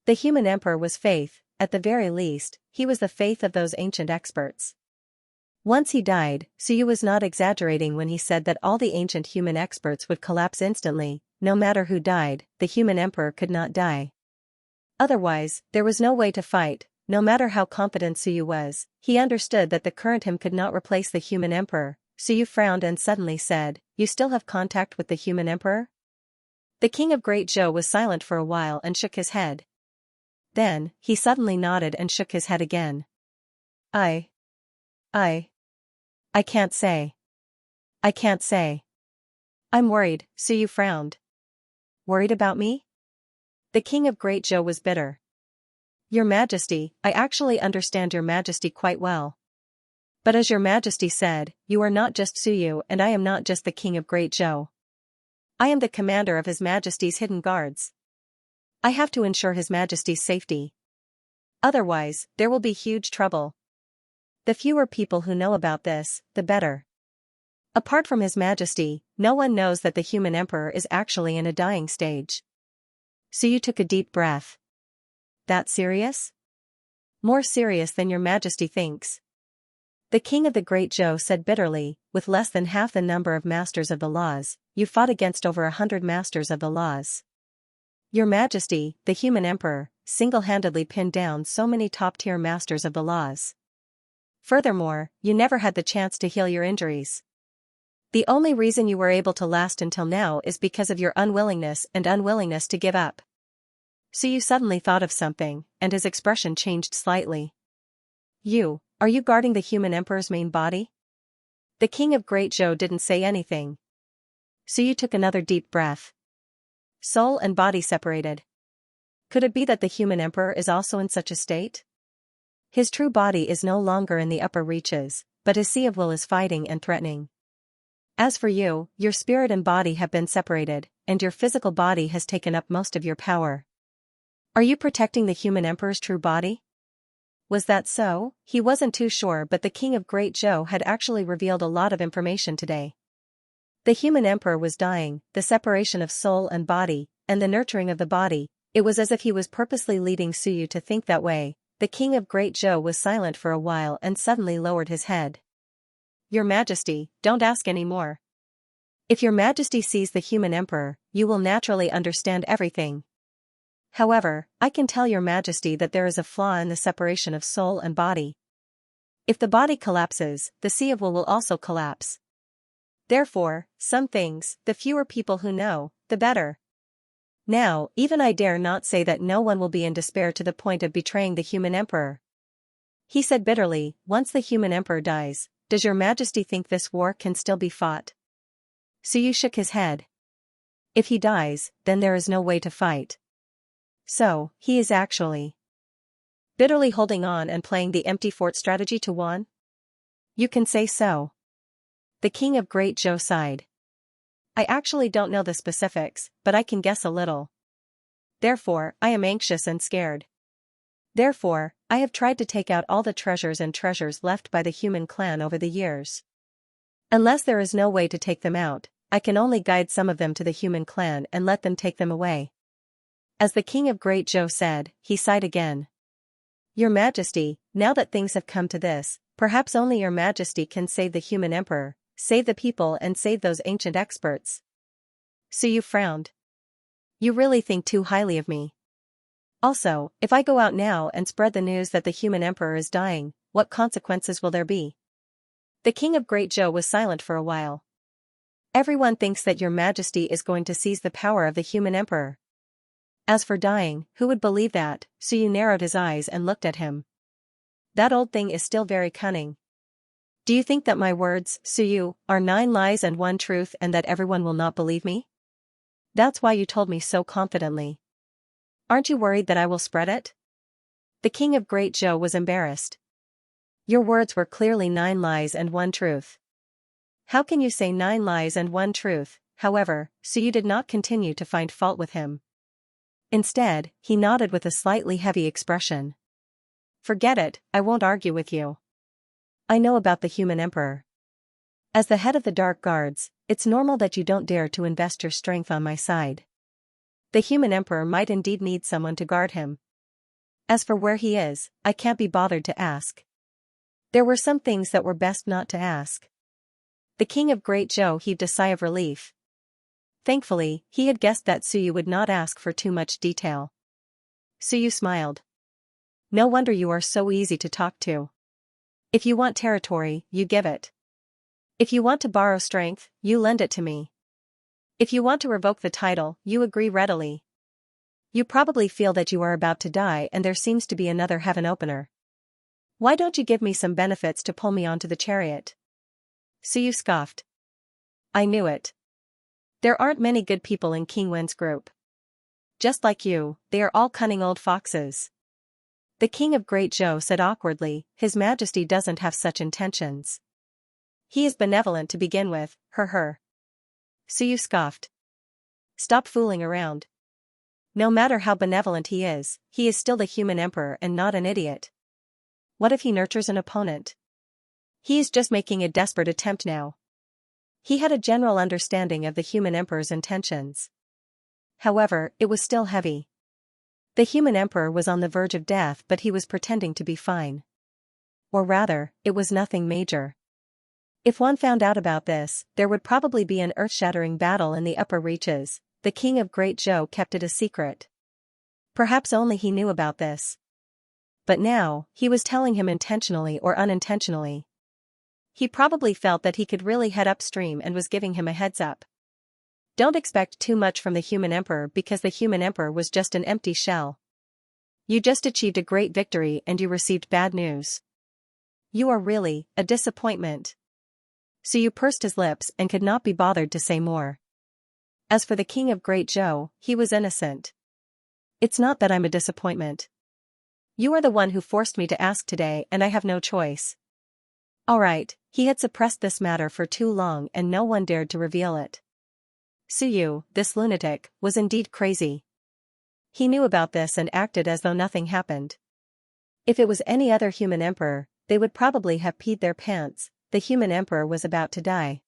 A: The human emperor was faith, at the very least, he was the faith of those ancient experts. Once he died, Suyu was not exaggerating when he said that all the ancient human experts would collapse instantly. No matter who died, the human emperor could not die. Otherwise, there was no way to fight. No matter how competent Suyu was, he understood that the current him could not replace the human emperor. Suyu frowned and suddenly said, "You still have contact with the human emperor?" The king of Great Zhou was silent for a while and shook his head. Then, he suddenly nodded and shook his head again. I can't say. I can't say. I'm worried." Suyu frowned. "Worried about me?" The king of Great Zhou was bitter. "Your Majesty, I actually understand Your Majesty quite well. But as Your Majesty said, you are not just Suyu and I am not just the king of Great Zhou. I am the commander of His Majesty's hidden guards. I have to ensure His Majesty's safety. Otherwise, there will be huge trouble. The fewer people who know about this, the better. Apart from His Majesty, no one knows that the human emperor is actually in a dying stage." Suyu took a deep breath. "That serious?" "More serious than Your Majesty thinks." The king of the Great Zhou said bitterly, "With less than half the number of masters of the laws, you fought against over 100 masters of the laws. Your Majesty, the human emperor, single-handedly pinned down so many top-tier masters of the laws. Furthermore, you never had the chance to heal your injuries. The only reason you were able to last until now is because of your unwillingness to give up. So you suddenly thought of something, and his expression changed slightly. Are you guarding the human emperor's main body? The king of Great Zhou didn't say anything. So you took another deep breath. Soul and body separated. Could it be that the human emperor is also in such a state? His true body is no longer in the upper reaches, but his sea of will is fighting and threatening. As for you, your spirit and body have been separated, and your physical body has taken up most of your power. Are you protecting the human emperor's true body? Was that so? He wasn't too sure, but the king of Great Zhou had actually revealed a lot of information today. The human emperor was dying, the separation of soul and body, and the nurturing of the body. It was as if he was purposely leading Suyu to think that way. The king of Great Zhou was silent for a while and suddenly lowered his head. Your Majesty, don't ask any more. If your Majesty sees the human emperor, you will naturally understand everything. However, I can tell your Majesty that there is a flaw in the separation of soul and body. If the body collapses, the sea of will also collapse. Therefore, some things, the fewer people who know, the better. Now, even I dare not say that no one will be in despair to the point of betraying the human emperor. He said bitterly, once the human emperor dies, does your Majesty think this war can still be fought? Suyu shook his head. If he dies, then there is no way to fight. So, he is actually bitterly holding on and playing the empty fort strategy to win? You can say so. The king of Great Zhou sighed. I actually don't know the specifics, but I can guess a little. Therefore, I am anxious and scared. Therefore, I have tried to take out all the treasures left by the human clan over the years. Unless there is no way to take them out, I can only guide some of them to the human clan and let them take them away. As the king of Great Zhou said, he sighed again. Your Majesty, now that things have come to this, perhaps only your Majesty can save the human emperor, save the people and save those ancient experts. Suyu frowned. You really think too highly of me. Also, if I go out now and spread the news that the human emperor is dying, what consequences will there be? The king of Great Zhou was silent for a while. Everyone thinks that your Majesty is going to seize the power of the human emperor. As for dying, who would believe that? Suyu narrowed his eyes and looked at him. That old thing is still very cunning. Do you think that my words, Suyu, are 9 lies and 1 truth and that everyone will not believe me? That's why you told me so confidently. Aren't you worried that I will spread it? The king of Great Zhou was embarrassed. Your words were clearly 9 lies and 1 truth. How can you say 9 lies and 1 truth? However, Suyu did not continue to find fault with him. Instead, he nodded with a slightly heavy expression. Forget it, I won't argue with you. I know about the human emperor. As the head of the Dark Guards, it's normal that you don't dare to invest your strength on my side. The human emperor might indeed need someone to guard him. As for where he is, I can't be bothered to ask. There were some things that were best not to ask. The king of Great Zhou heaved a sigh of relief. Thankfully, he had guessed that Suyu would not ask for too much detail. Suyu smiled. No wonder you are so easy to talk to. If you want territory, you give it. If you want to borrow strength, you lend it to me. If you want to revoke the title, you agree readily. You probably feel that you are about to die and there seems to be another heaven opener. Why don't you give me some benefits to pull me onto the chariot? Suyu scoffed. I knew it. There aren't many good people in King Wen's group. Just like you, they are all cunning old foxes. The king of Great Zhou said awkwardly, His Majesty doesn't have such intentions. He is benevolent to begin with, her. Suyu scoffed. Stop fooling around. No matter how benevolent he is still the human emperor and not an idiot. What if he nurtures an opponent? He is just making a desperate attempt now. He had a general understanding of the human emperor's intentions. However, it was still heavy. The human emperor was on the verge of death, but he was pretending to be fine. Or rather, it was nothing major. If one found out about this, there would probably be an earth-shattering battle in the upper reaches. The king of Great Zhou kept it a secret. Perhaps only he knew about this. But now, he was telling him intentionally or unintentionally. He probably felt that he could really head upstream and was giving him a heads up. Don't expect too much from the human emperor because the human emperor was just an empty shell. You just achieved a great victory and you received bad news. You are really a disappointment. Su pursed his lips and could not be bothered to say more. As for the king of Great Zhou, he was innocent. It's not that I'm a disappointment. You are the one who forced me to ask today and I have no choice. Alright, he had suppressed this matter for too long and no one dared to reveal it. Su, this lunatic, was indeed crazy. He knew about this and acted as though nothing happened. If it was any other human emperor, they would probably have peed their pants. The human emperor was about to die.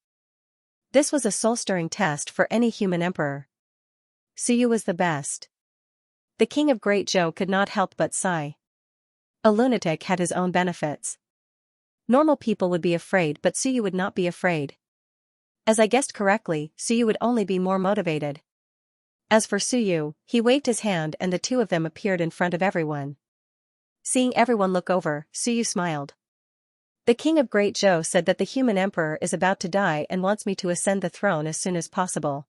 A: This was a soul-stirring test for any human emperor. Su was the best. The king of Great Zhou could not help but sigh. A lunatic had his own benefits. Normal people would be afraid but Su would not be afraid. As I guessed correctly, Su would only be more motivated. As for Su, he waved his hand and the two of them appeared in front of everyone. Seeing everyone look over, Su smiled. The king of Great Zhou said that the human emperor is about to die and wants me to ascend the throne as soon as possible.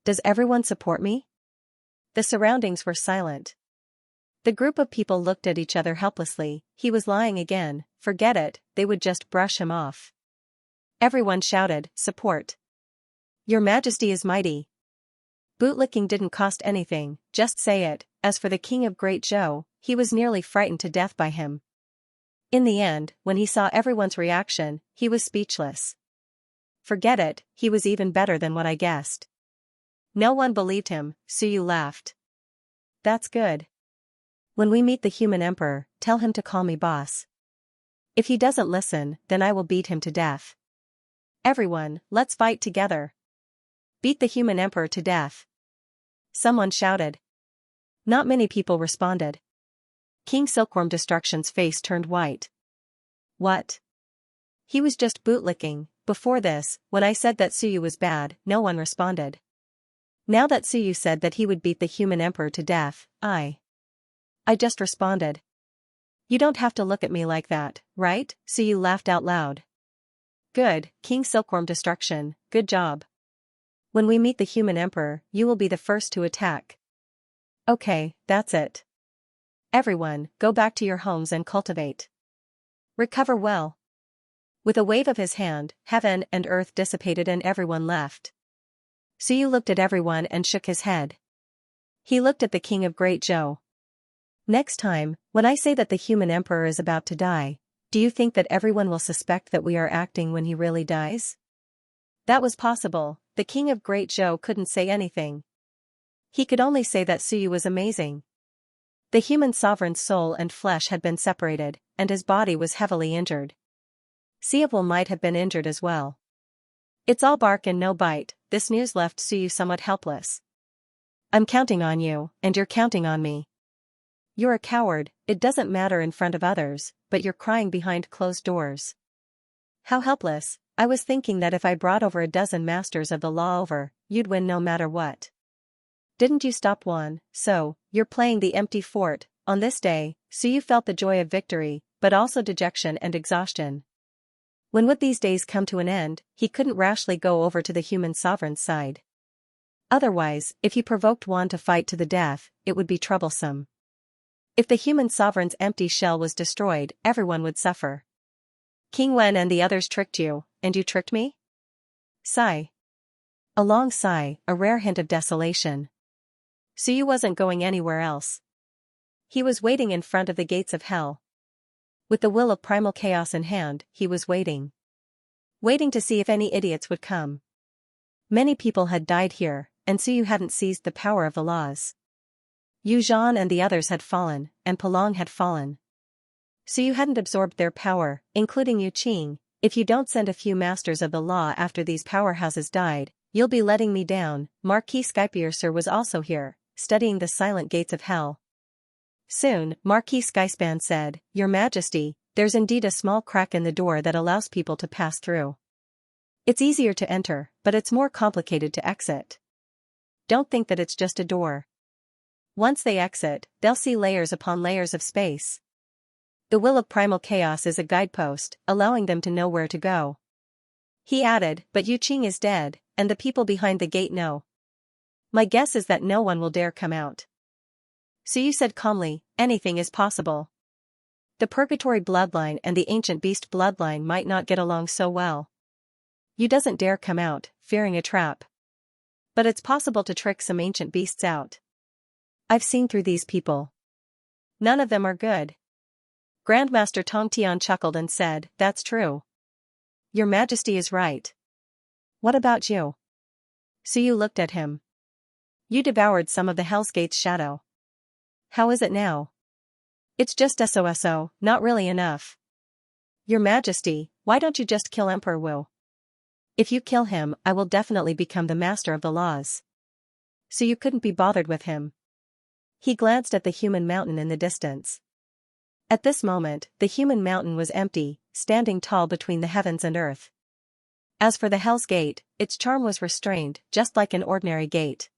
A: Does everyone support me? The surroundings were silent. The group of people looked at each other helplessly. He was lying again, forget it, they would just brush him off. Everyone shouted, support. Your Majesty is mighty. Bootlicking didn't cost anything, just say it. As for the king of Great Zhou, he was nearly frightened to death by him. In the end, when he saw everyone's reaction, he was speechless. Forget it, he was even better than what I guessed. No one believed him, Su laughed. That's good. When we meet the human emperor, tell him to call me boss. If he doesn't listen, then I will beat him to death. Everyone, let's fight together. Beat the human emperor to death. Someone shouted. Not many people responded. King Silkworm Destruction's face turned white. What? He was just bootlicking. Before this, when I said that Su was bad, no one responded. Now that Su said that he would beat the human emperor to death, I just responded. You don't have to look at me like that, right? Su laughed out loud. Good, King Silkworm Destruction, good job. When we meet the human emperor, you will be the first to attack. Okay, that's it. Everyone, go back to your homes and cultivate. Recover well. With a wave of his hand, heaven and earth dissipated and everyone left. Su looked at everyone and shook his head. He looked at the king of Great Zhou. Next time, when I say that the human emperor is about to die, do you think that everyone will suspect that we are acting when he really dies? That was possible. The king of Great Zhou couldn't say anything. He could only say that Su was amazing. The human sovereign's soul and flesh had been separated, and his body was heavily injured. Xianxia might have been injured as well. It's all bark and no bite. This news left Su somewhat helpless. I'm counting on you, and you're counting on me. You're a coward, it doesn't matter in front of others, but you're crying behind closed doors. How helpless. I was thinking that if I brought over a dozen masters of the law over, you'd win no matter what. Didn't you stop one? So, you're playing the empty fort. On this day, Su felt the joy of victory, but also dejection and exhaustion. When would these days come to an end? He couldn't rashly go over to the human sovereign's side. Otherwise, if he provoked Wan to fight to the death, it would be troublesome. If the human sovereign's empty shell was destroyed, everyone would suffer. King Wen and the others tricked you, and you tricked me? Sigh. A long sigh, a rare hint of desolation. Su wasn't going anywhere else. He was waiting in front of the gates of hell. With the will of primal chaos in hand, he was waiting. Waiting to see if any idiots would come. Many people had died here, and Su hadn't seized the power of the laws. Yu Zhan and the others had fallen, and Palong had fallen. Su hadn't absorbed their power, including Yu Qing. If you don't send a few masters of the law after these powerhouses died, you'll be letting me down. Marquis Skypiercer was also here, studying the silent gates of hell. Soon, Marquis Skyspan said, Your Majesty, there's indeed a small crack in the door that allows people to pass through. It's easier to enter, but it's more complicated to exit. Don't think that it's just a door. Once they exit, they'll see layers upon layers of space. The will of primal chaos is a guidepost, allowing them to know where to go. He added, but Yu Qing is dead, and the people behind the gate know. My guess is that no one will dare come out. So you said calmly, anything is possible. The purgatory bloodline and the ancient beast bloodline might not get along so well. You doesn't dare come out, fearing a trap. But it's possible to trick some ancient beasts out. I've seen through these people. None of them are good. Grandmaster Tong Tian chuckled and said, that's true. Your Majesty is right. What about you? So you looked at him. You devoured some of the Hell's Gate's shadow. How is it now? It's just SOSO, not really enough. Your Majesty, why don't you just kill Emperor Wu? If you kill him, I will definitely become the master of the laws. So you couldn't be bothered with him. He glanced at the human mountain in the distance. At this moment, the human mountain was empty, standing tall between the heavens and earth. As for the Hell's Gate, its charm was restrained, just like an ordinary gate.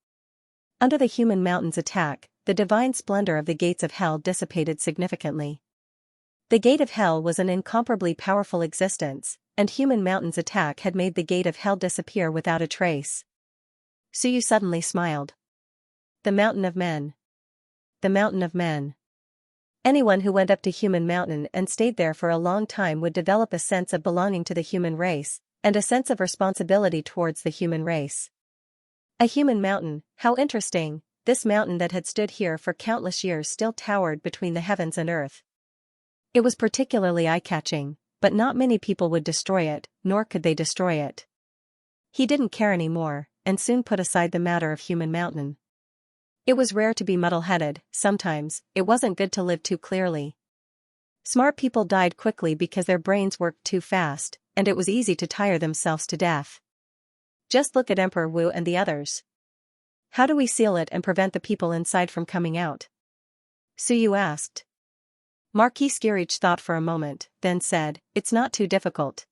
A: Under the human mountain's attack, the divine splendor of the gates of hell dissipated significantly. The gate of hell was an incomparably powerful existence, and human mountain's attack had made the gate of hell disappear without a trace. Suyu suddenly smiled. The mountain of men. The mountain of men. Anyone who went up to human mountain and stayed there for a long time would develop a sense of belonging to the human race, and a sense of responsibility towards the human race. A human mountain, how interesting, this mountain that had stood here for countless years still towered between the heavens and earth. It was particularly eye-catching, but not many people would destroy it, nor could they destroy it. He didn't care anymore, and soon put aside the matter of human mountain. It was rare to be muddle-headed, sometimes, it wasn't good to live too clearly. Smart people died quickly because their brains worked too fast, and it was easy to tire themselves to death. Just look at Emperor Wu and the others. How do we seal it and prevent the people inside from coming out? Suyu asked. Marquis Skirich thought for a moment, then said, it's not too difficult.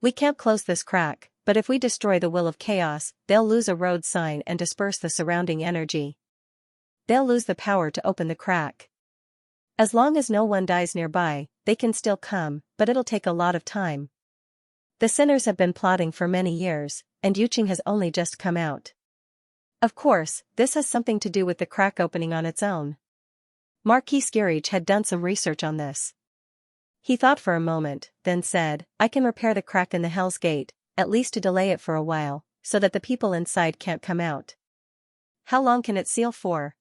A: We can't close this crack, but if we destroy the will of chaos, they'll lose a road sign and disperse the surrounding energy. They'll lose the power to open the crack. As long as no one dies nearby, they can still come, but it'll take a lot of time. The sinners have been plotting for many years, and Yuqing has only just come out. Of course, this has something to do with the crack opening on its own. Marquis Skirich had done some research on this. He thought for a moment, then said, I can repair the crack in the Hell's Gate, at least to delay it for a while, so that the people inside can't come out. How long can it seal for?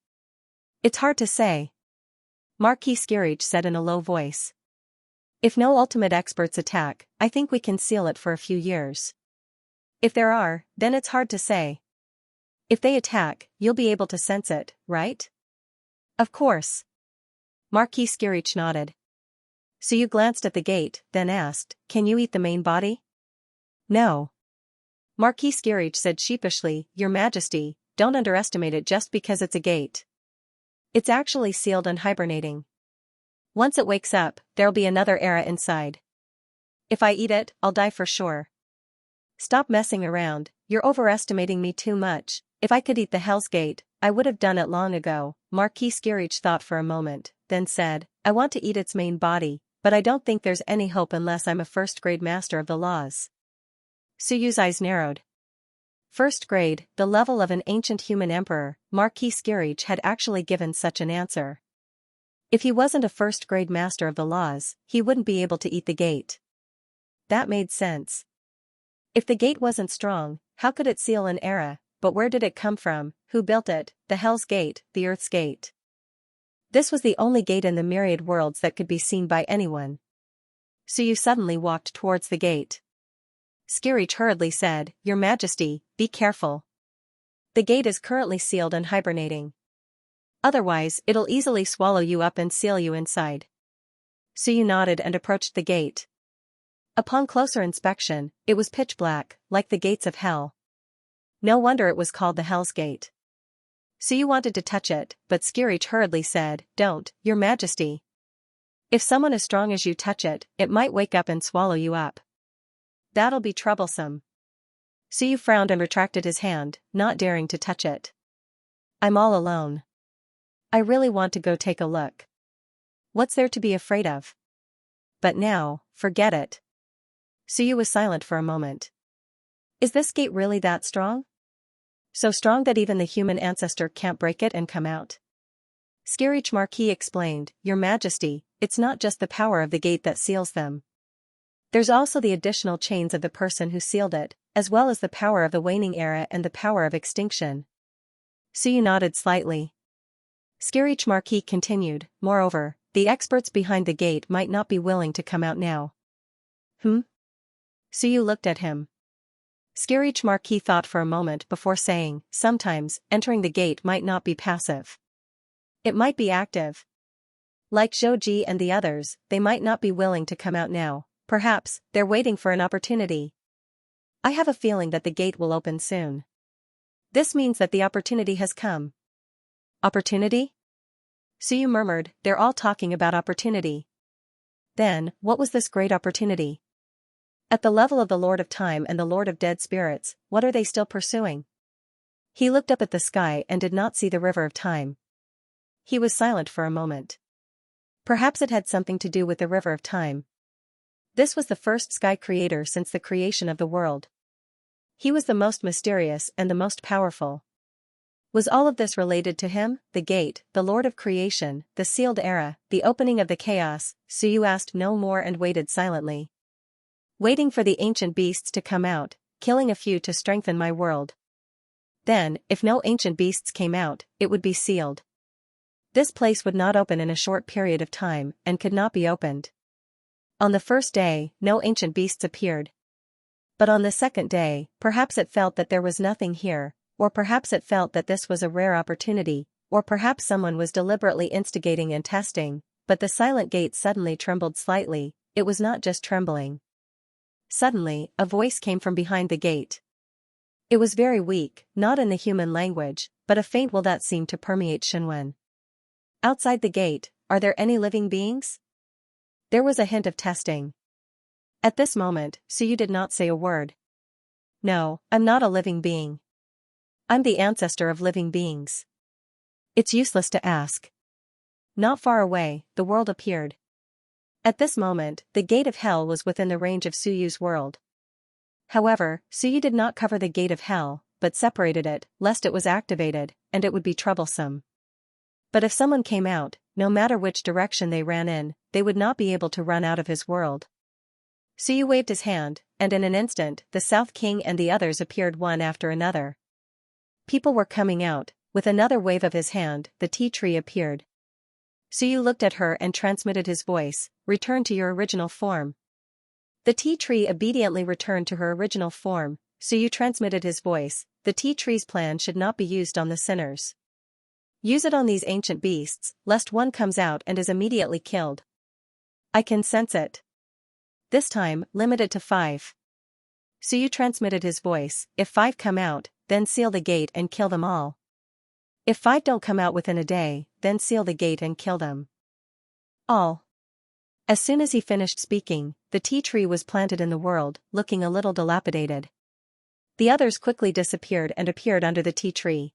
A: It's hard to say. Marquis Skirich said in a low voice. If no ultimate experts attack, I think we can seal it for a few years. If there are, then it's hard to say. If they attack, you'll be able to sense it, right? Of course. Marquis Skirich nodded. So you glanced at the gate, then asked, can you eat the main body? No. Marquis Skirich said sheepishly, Your Majesty, don't underestimate it just because it's a gate. It's actually sealed and hibernating. Once it wakes up, there'll be another era inside. If I eat it, I'll die for sure. Stop messing around, you're overestimating me too much. If I could eat the Hell's Gate, I would have done it long ago. Marquis Skirich thought for a moment, then said, I want to eat its main body, but I don't think there's any hope unless I'm a first-grade master of the laws. Suyu's eyes narrowed. First grade, the level of an ancient human emperor, Marquis Skirich had actually given such an answer. If he wasn't a first-grade master of the laws, he wouldn't be able to eat the gate. That made sense. If the gate wasn't strong, how could it seal an era? But where did it come from? Who built it? The Hell's Gate, the Earth's Gate. This was the only gate in the myriad worlds that could be seen by anyone. Suyu suddenly walked towards the gate. Skirich hurriedly said, Your Majesty, be careful. The gate is currently sealed and hibernating. Otherwise, it'll easily swallow you up and seal you inside. Suyu nodded and approached the gate. Upon closer inspection, it was pitch black, like the gates of hell. No wonder it was called the Hell's Gate. Suyu wanted to touch it, but Skirich hurriedly said, Don't, Your Majesty. If someone as strong as you touch it, it might wake up and swallow you up. That'll be troublesome. Suyu frowned and retracted his hand, not daring to touch it. I'm all alone. I really want to go take a look. What's there to be afraid of? But now, forget it. Suyu was silent for a moment. Is this gate really that strong? So strong that even the human ancestor can't break it and come out? Skirich Marquis explained, Your Majesty, it's not just the power of the gate that seals them. There's also the additional chains of the person who sealed it, as well as the power of the waning era and the power of extinction. Suyu nodded slightly. Skirich Marquis continued, Moreover, the experts behind the gate might not be willing to come out now. Suyu looked at him. Skirich Marquis thought for a moment before saying, Sometimes, entering the gate might not be passive. It might be active. Like Zhouji and the others, they might not be willing to come out now. Perhaps, they're waiting for an opportunity. I have a feeling that the gate will open soon. This means that the opportunity has come. Opportunity? Suyu murmured, They're all talking about opportunity. Then, what was this great opportunity? At the level of the Lord of Time and the Lord of Dead Spirits, what are they still pursuing? He looked up at the sky and did not see the river of time. He was silent for a moment. Perhaps it had something to do with the river of time. This was the first sky creator since the creation of the world. He was the most mysterious and the most powerful. Was all of this related to him, the gate, the Lord of Creation, the sealed era, the opening of the chaos? Suyu asked no more and waited silently. Waiting for the ancient beasts to come out, killing a few to strengthen my world. Then, if no ancient beasts came out, it would be sealed. This place would not open in a short period of time, and could not be opened. On the first day, no ancient beasts appeared. But on the second day, perhaps it felt that there was nothing here, or perhaps it felt that this was a rare opportunity, or perhaps someone was deliberately instigating and testing, but the silent gate suddenly trembled slightly. It was not just trembling. Suddenly, a voice came from behind the gate. It was very weak, not in the human language, but a faint will that seemed to permeate Shenwen. Outside the gate, are there any living beings? There was a hint of testing. At this moment, Suyu did not say a word. No, I'm not a living being. I'm the ancestor of living beings. It's useless to ask. Not far away, the world appeared. At this moment, the gate of hell was within the range of Suyu's world. However, Suyu did not cover the gate of hell, but separated it, lest it was activated, and it would be troublesome. But if someone came out, no matter which direction they ran in, they would not be able to run out of his world. Suyu waved his hand, and in an instant, the South King and the others appeared one after another. People were coming out. With another wave of his hand, the tea tree appeared. Suyu looked at her and transmitted his voice, Return to your original form. The tea tree obediently returned to her original form. Suyu transmitted his voice, The tea tree's plan should not be used on the sinners. Use it on these ancient beasts, lest one comes out and is immediately killed. I can sense it. This time, limited to 5. Suyu transmitted his voice, If 5 come out, then seal the gate and kill them all. If 5 don't come out within a day, then seal the gate and kill them all. As soon as he finished speaking, the tea tree was planted in the world, looking a little dilapidated. The others quickly disappeared and appeared under the tea tree.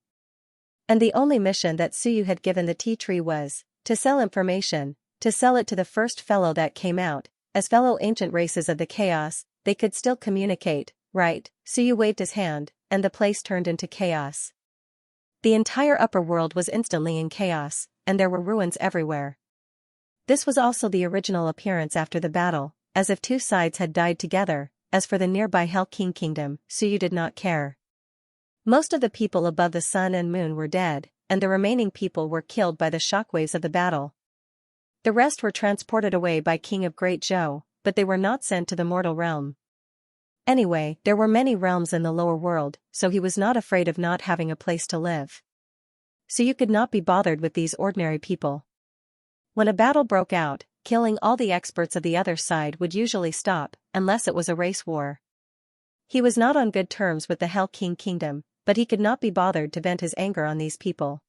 A: And the only mission that Suyu had given the tea tree was to sell information, to sell it to the first fellow that came out. As fellow ancient races of the chaos, they could still communicate, right? Suyu waved his hand, and the place turned into chaos. The entire upper world was instantly in chaos, and there were ruins everywhere. This was also the original appearance after the battle, as if 2 sides had died together. As for the nearby Hell King Kingdom, Suyu did not care. Most of the people above the sun and moon were dead, and the remaining people were killed by the shockwaves of the battle. The rest were transported away by King of Great Zhou, but they were not sent to the mortal realm. Anyway, there were many realms in the lower world, so he was not afraid of not having a place to live. Suyu could not be bothered with these ordinary people. When a battle broke out, killing all the experts of the other side would usually stop, unless it was a race war. He was not on good terms with the Hell King Kingdom, but he could not be bothered to vent his anger on these people.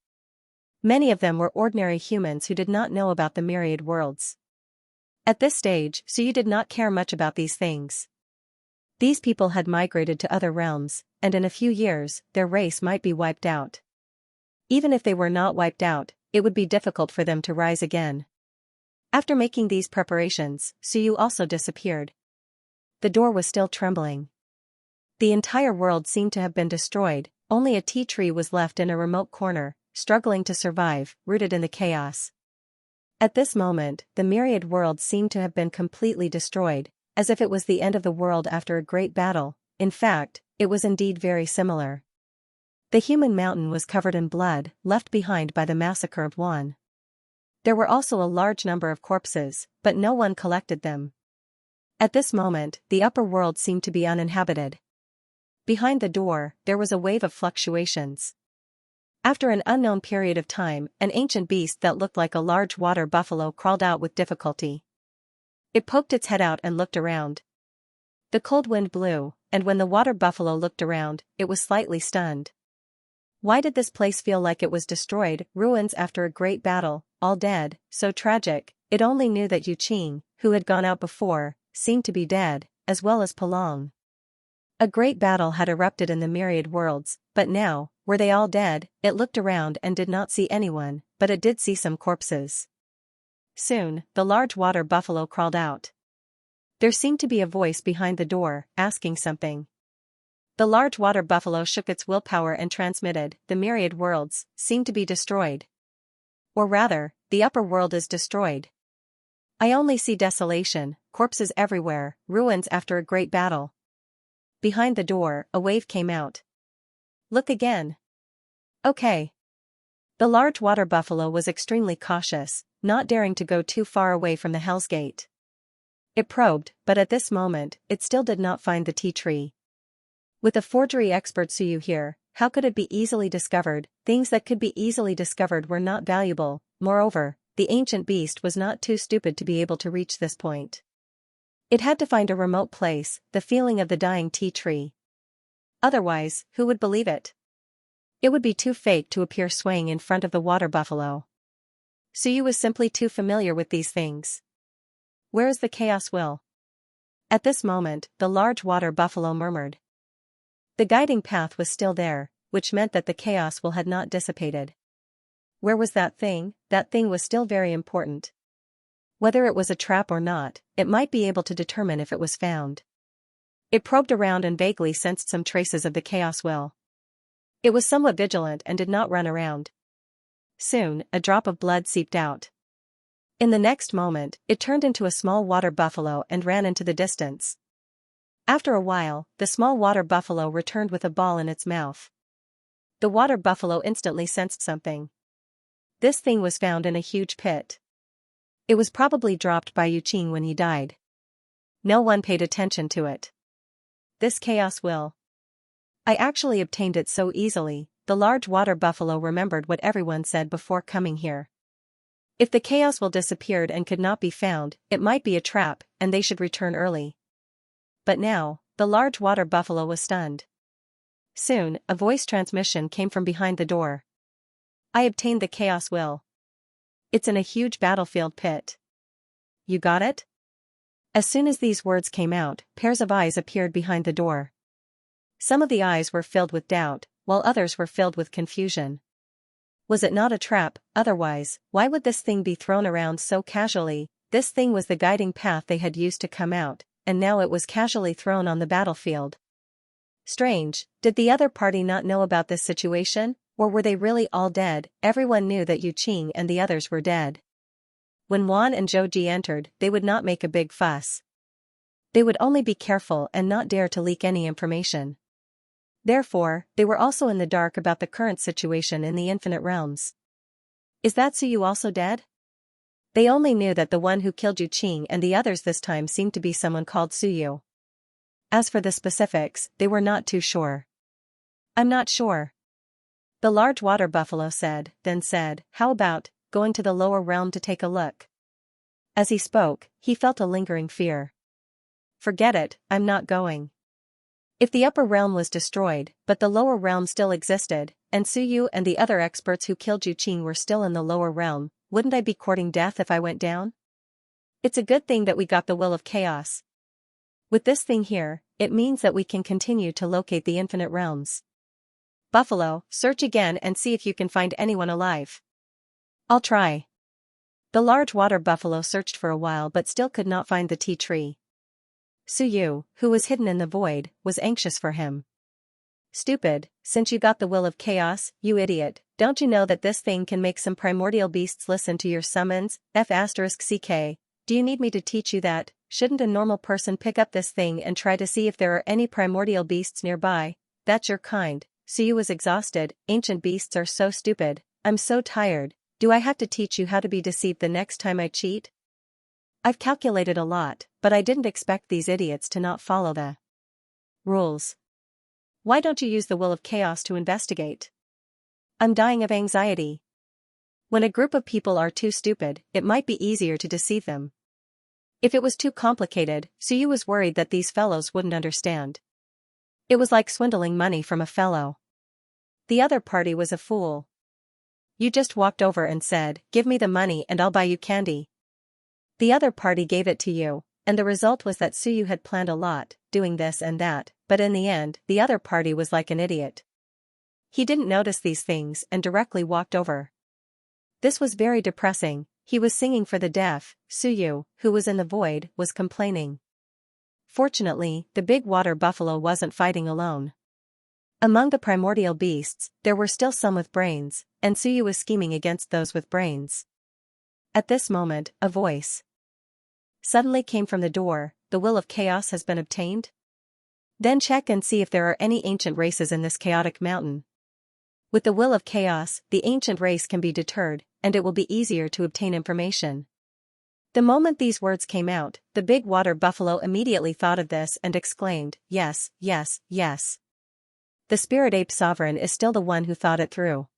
A: Many of them were ordinary humans who did not know about the myriad worlds. At this stage, Suyu did not care much about these things. These people had migrated to other realms, and in a few years, their race might be wiped out. Even if they were not wiped out, it would be difficult for them to rise again. After making these preparations, Suyu also disappeared. The door was still trembling. The entire world seemed to have been destroyed, only a tea tree was left in a remote corner, struggling to survive, rooted in the chaos. At this moment, the Myriad world seemed to have been completely destroyed, as if it was the end of the world after a great battle. In fact, it was indeed very similar. The human mountain was covered in blood, left behind by the massacre of Wan. There were also a large number of corpses, but no one collected them. At this moment, the upper world seemed to be uninhabited. Behind the door, there was a wave of fluctuations. After an unknown period of time, an ancient beast that looked like a large water buffalo crawled out with difficulty. It poked its head out and looked around. The cold wind blew, and when the water buffalo looked around, it was slightly stunned. Why did this place feel like it was destroyed, ruins after a great battle, all dead, so tragic? It only knew that Yu Qing, who had gone out before, seemed to be dead, as well as Palong. A great battle had erupted in the Myriad worlds, but now, were they all dead? It looked around and did not see anyone, but it did see some corpses. Soon, the large water buffalo crawled out. There seemed to be a voice behind the door, asking something. The large water buffalo shook its willpower and transmitted, "The Myriad worlds seem to be destroyed. Or rather, the upper world is destroyed. I only see desolation, corpses everywhere, ruins after a great battle." Behind the door, a wave came out. "Look again." "Okay." The large water buffalo was extremely cautious, not daring to go too far away from the Hell's Gate. It probed, but at this moment, it still did not find the tea tree. With a forgery expert Suyu here, how could it be easily discovered? Things that could be easily discovered were not valuable. Moreover, the ancient beast was not too stupid to be able to reach this point. It had to find a remote place, the feeling of the dying tea tree. Otherwise, who would believe it? It would be too fake to appear swaying in front of the water buffalo. Suyu was simply too familiar with these things. Where is the chaos will? At this moment, the large water buffalo murmured. The guiding path was still there, which meant that the chaos will had not dissipated. Where was that thing? That thing was still very important. Whether it was a trap or not, it might be able to determine if it was found. It probed around and vaguely sensed some traces of the chaos will. It was somewhat vigilant and did not run around. Soon, a drop of blood seeped out. In the next moment, it turned into a small water buffalo and ran into the distance. After a while, the small water buffalo returned with a ball in its mouth. The water buffalo instantly sensed something. This thing was found in a huge pit. It was probably dropped by Yu Qing when he died. No one paid attention to it. This chaos will. I actually obtained it so easily. The large water buffalo remembered what everyone said before coming here. If the chaos will disappeared and could not be found, it might be a trap, and they should return early. But now, the large water buffalo was stunned. Soon, a voice transmission came from behind the door. I obtained the chaos will. It's in a huge battlefield pit. You got it? As soon as these words came out, pairs of eyes appeared behind the door. Some of the eyes were filled with doubt, while others were filled with confusion. Was it not a trap? Otherwise, why would this thing be thrown around so casually? This thing was the guiding path they had used to come out, and now it was casually thrown on the battlefield. Strange, did the other party not know about this situation, or were they really all dead? Everyone knew that Yu Qing and the others were dead. When Wan and Zhou entered, they would not make a big fuss. They would only be careful and not dare to leak any information. Therefore, they were also in the dark about the current situation in the Infinite Realms. Is that Suyu also dead? They only knew that the one who killed Yu Qing and the others this time seemed to be someone called Suyu. As for the specifics, they were not too sure. I'm not sure. The large water buffalo said, then said, how about going to the lower realm to take a look? As he spoke, he felt a lingering fear. Forget it, I'm not going. If the upper realm was destroyed, but the lower realm still existed, and Suyu and the other experts who killed Yu Qing were still in the lower realm, wouldn't I be courting death if I went down? It's a good thing that we got the will of chaos. With this thing here, it means that we can continue to locate the infinite realms. Buffalo, search again and see if you can find anyone alive. I'll try. The large water buffalo searched for a while but still could not find the tea tree. Suyu, who was hidden in the void, was anxious for him. Stupid, since you got the will of chaos, you idiot, don't you know that this thing can make some primordial beasts listen to your summons, F***ck, do you need me to teach you that? Shouldn't a normal person pick up this thing and try to see if there are any primordial beasts nearby? That's your kind. Suyu was exhausted. Ancient beasts are so stupid. I'm so tired. Do I have to teach you how to be deceived the next time I cheat? I've calculated a lot, but I didn't expect these idiots to not follow the rules. Why don't you use the will of chaos to investigate? I'm dying of anxiety. When a group of people are too stupid, it might be easier to deceive them. If it was too complicated, Suyu was worried that these fellows wouldn't understand. It was like swindling money from a fellow. The other party was a fool. You just walked over and said, "Give me the money and I'll buy you candy." The other party gave it to you, and the result was that Suyu had planned a lot, doing this and that, but in the end, the other party was like an idiot. He didn't notice these things and directly walked over. This was very depressing. He was singing for the deaf. Suyu, who was in the void, was complaining. Fortunately, the big water buffalo wasn't fighting alone. Among the primordial beasts, there were still some with brains, and Suyu was scheming against those with brains. At this moment, a voice suddenly came from the door. The will of chaos has been obtained? Then check and see if there are any ancient races in this chaotic mountain. With the will of chaos, the ancient race can be deterred, and it will be easier to obtain information. The moment these words came out, the big water buffalo immediately thought of this and exclaimed, "Yes, yes, yes. The spirit ape sovereign is still the one who thought it through.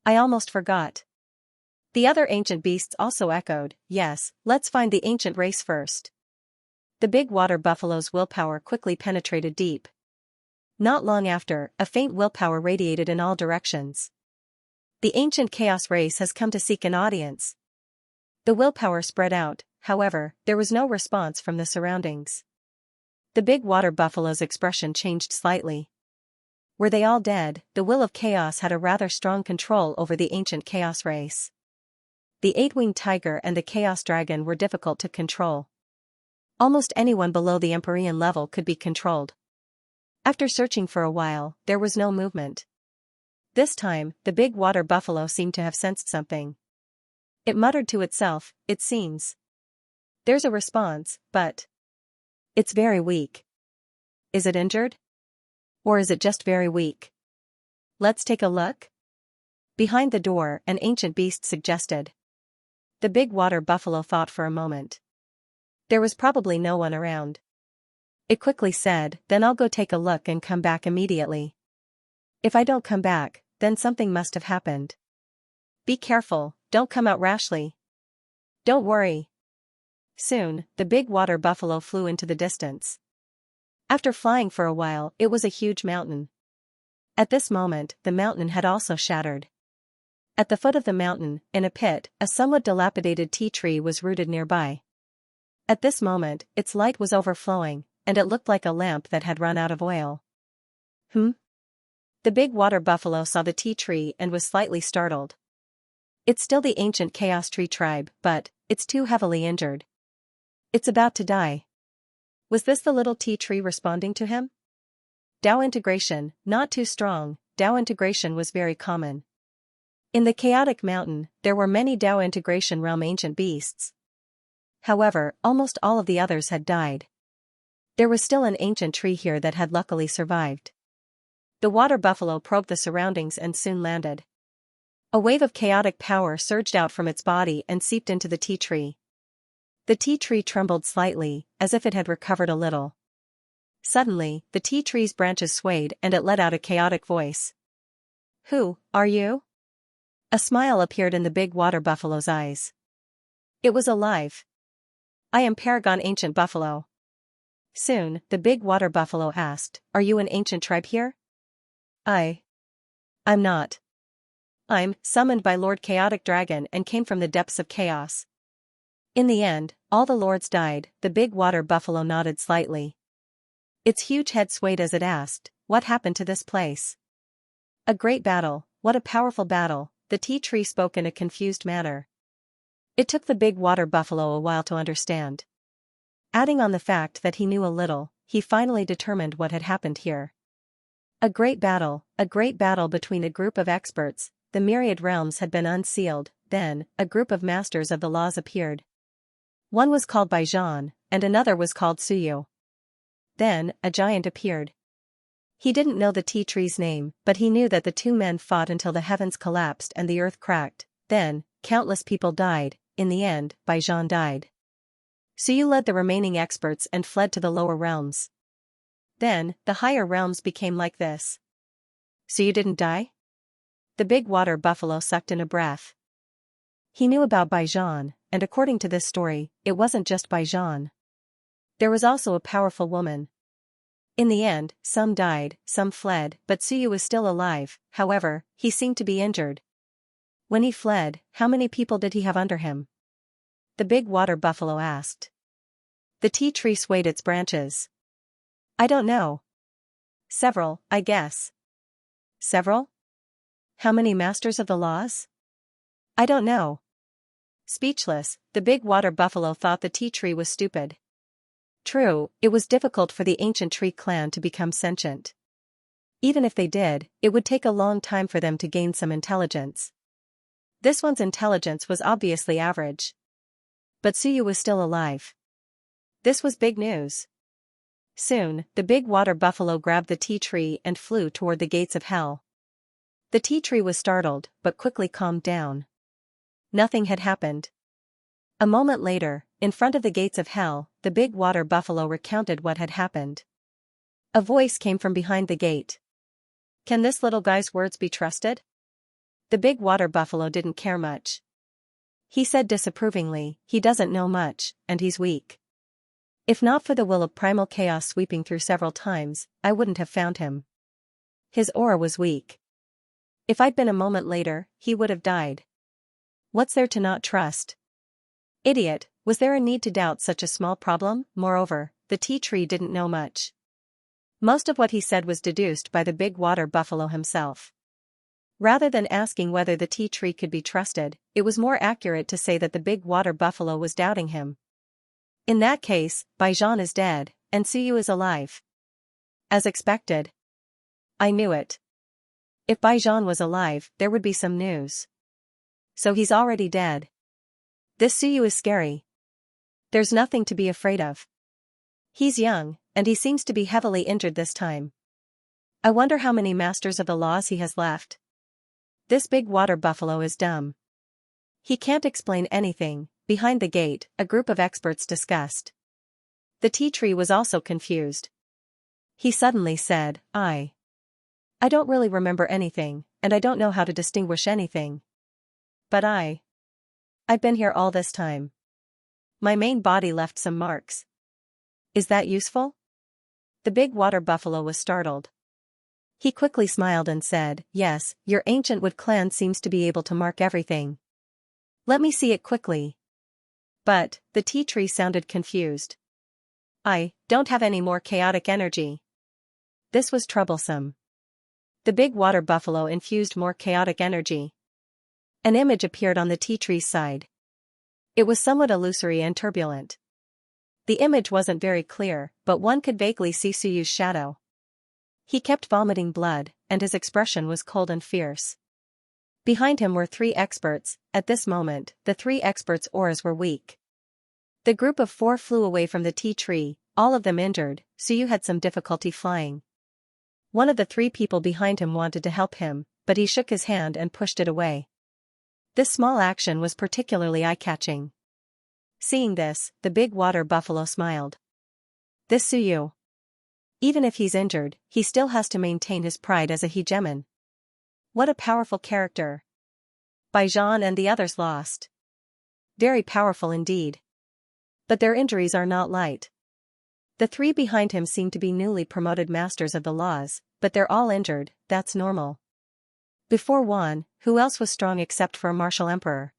A: I almost forgot." The other ancient beasts also echoed, "Yes, let's find the ancient race first." The big water buffalo's willpower quickly penetrated deep. Not long after, a faint willpower radiated in all directions. The ancient chaos race has come to seek an audience. The willpower spread out, however, there was no response from the surroundings. The big water buffalo's expression changed slightly. Were they all dead? The will of chaos had a rather strong control over the ancient chaos race. The eight-winged tiger and the chaos dragon were difficult to control. Almost anyone below the Empyrean level could be controlled. After searching for a while, there was no movement. This time, the big water buffalo seemed to have sensed something. It muttered to itself, "It seems there's a response, but it's very weak. Is it injured? Or is it just very weak? Let's take a look?" Behind the door, an ancient beast suggested. The big water buffalo thought for a moment. There was probably no one around. It quickly said, "Then I'll go take a look and come back immediately. If I don't come back, then something must have happened. Be careful, don't come out rashly. Don't worry." Soon, the big water buffalo flew into the distance. After flying for a while, it was a huge mountain. At this moment, the mountain had also shattered. At the foot of the mountain, in a pit, a somewhat dilapidated tea tree was rooted nearby. At this moment, its light was overflowing, and it looked like a lamp that had run out of oil. The big water buffalo saw the tea tree and was slightly startled. It's still the ancient chaos tree tribe, but it's too heavily injured. It's about to die. Was this the little tea tree responding to him? Dao integration, not too strong. Dao integration was very common. In the chaotic mountain, there were many Dao integration realm ancient beasts. However, almost all of the others had died. There was still an ancient tree here that had luckily survived. The water buffalo probed the surroundings and soon landed. A wave of chaotic power surged out from its body and seeped into the tea tree. The tea tree trembled slightly, as if it had recovered a little. Suddenly, the tea tree's branches swayed and it let out a chaotic voice. "Who are you?" A smile appeared in the big water buffalo's eyes. It was alive. "I am Paragon Ancient Buffalo." Soon, the big water buffalo asked, "Are you an ancient tribe here?" I'm not. I'm summoned by Lord Chaotic Dragon and came from the depths of chaos." In the end, all the lords died. The big water buffalo nodded slightly. Its huge head swayed as it asked, "What happened to this place?" "A great battle. What a powerful battle," the tea tree spoke in a confused manner. It took the big water buffalo a while to understand. Adding on the fact that he knew a little, he finally determined what had happened here. A great battle between a group of experts. The myriad realms had been unsealed. Then, a group of masters of the laws appeared. One was called Baijan, and another was called Suyu. Then, a giant appeared. He didn't know the tea tree's name, but he knew that the two men fought until the heavens collapsed and the earth cracked. Then, countless people died. In the end, Baijan died. Suyu led the remaining experts and fled to the lower realms. Then, the higher realms became like this. Suyu didn't die? The big water buffalo sucked in a breath. He knew about Baijan, and according to this story, it wasn't just Baijan. There was also a powerful woman. In the end, some died, some fled, but Suyu was still alive. However, he seemed to be injured. When he fled, how many people did he have under him? The big water buffalo asked. The tea tree swayed its branches. I don't know. Several, I guess. Several? How many masters of the laws? I don't know. Speechless, the big water buffalo thought the tea tree was stupid. True, it was difficult for the ancient tree clan to become sentient. Even if they did, it would take a long time for them to gain some intelligence. This one's intelligence was obviously average. But Suyu was still alive. This was big news. Soon, the big water buffalo grabbed the tea tree and flew toward the gates of hell. The tea tree was startled, but quickly calmed down. Nothing had happened. A moment later, in front of the gates of hell, the big water buffalo recounted what had happened. A voice came from behind the gate. Can this little guy's words be trusted? The big water buffalo didn't care much. He said disapprovingly, he doesn't know much, and he's weak. If not for the will of primal chaos sweeping through several times, I wouldn't have found him. His aura was weak. If I'd been a moment later, he would have died. What's there to not trust? Idiot, was there a need to doubt such a small problem? Moreover, the tea tree didn't know much. Most of what he said was deduced by the big water buffalo himself. Rather than asking whether the tea tree could be trusted, it was more accurate to say that the big water buffalo was doubting him. In that case, Baijan is dead, and Suyu is alive. As expected. I knew it. If Baijan was alive, there would be some news. So he's already dead. This Suyu is scary. There's nothing to be afraid of. He's young, and he seems to be heavily injured this time. I wonder how many masters of the laws he has left. This big water buffalo is dumb. He can't explain anything. Behind the gate, a group of experts discussed. The tea tree was also confused. He suddenly said, I don't really remember anything, and I don't know how to distinguish anything. But I've been here all this time. My main body left some marks. Is that useful? The big water buffalo was startled. He quickly smiled and said, yes, your ancient wood clan seems to be able to mark everything. Let me see it quickly. But, the tea tree sounded confused. I don't have any more chaotic energy. This was troublesome. The big water buffalo infused more chaotic energy. An image appeared on the tea tree's side. It was somewhat illusory and turbulent. The image wasn't very clear, but one could vaguely see Suyu's shadow. He kept vomiting blood, and his expression was cold and fierce. Behind him were 3 experts. At this moment, the 3 experts' auras were weak. The group of 4 flew away from the tea tree, all of them injured. Suyu had some difficulty flying. One of the 3 people behind him wanted to help him, but he shook his hand and pushed it away. This small action was particularly eye-catching. Seeing this, the big water buffalo smiled. This Suyu. Even if he's injured, he still has to maintain his pride as a hegemon. What a powerful character. Baijan and the others lost. Very powerful indeed. But their injuries are not light. The 3 behind him seem to be newly promoted masters of the laws, but they're all injured. That's normal. Before Juan, who else was strong except for a martial emperor?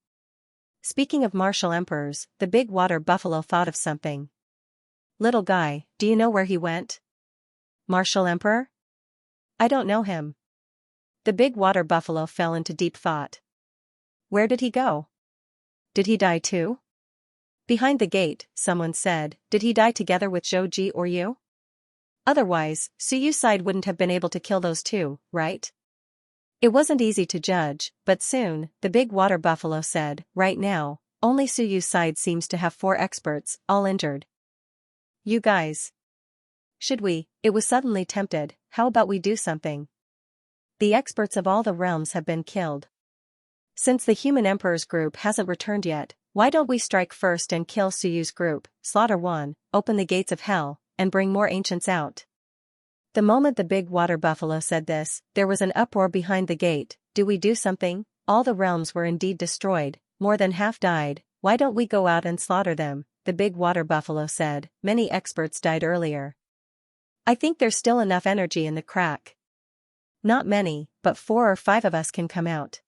A: Speaking of martial emperors, the big water buffalo thought of something. Little guy, do you know where he went? Martial emperor? I don't know him. The big water buffalo fell into deep thought. Where did he go? did he die too? Behind the gate, someone said, did he die together with Zhou or you? Otherwise, Suyu's side wouldn't have been able to kill those two, right? It wasn't easy to judge, but soon, the big water buffalo said, right now, only Suyu's side seems to have 4 experts, all injured. You guys. Should we? It was suddenly tempted, how about we do something? The experts of all the realms have been killed. Since the human emperor's group hasn't returned yet, why don't we strike first and kill Suyu's group, slaughter one, open the gates of hell, and bring more ancients out? The moment the big water buffalo said this, there was an uproar behind the gate. Do we do something? All the realms were indeed destroyed, more than half died. Why don't we go out and slaughter them? The big water buffalo said. Many experts died earlier. I think there's still enough energy in the crack. Not many, but 4 or 5 of us can come out.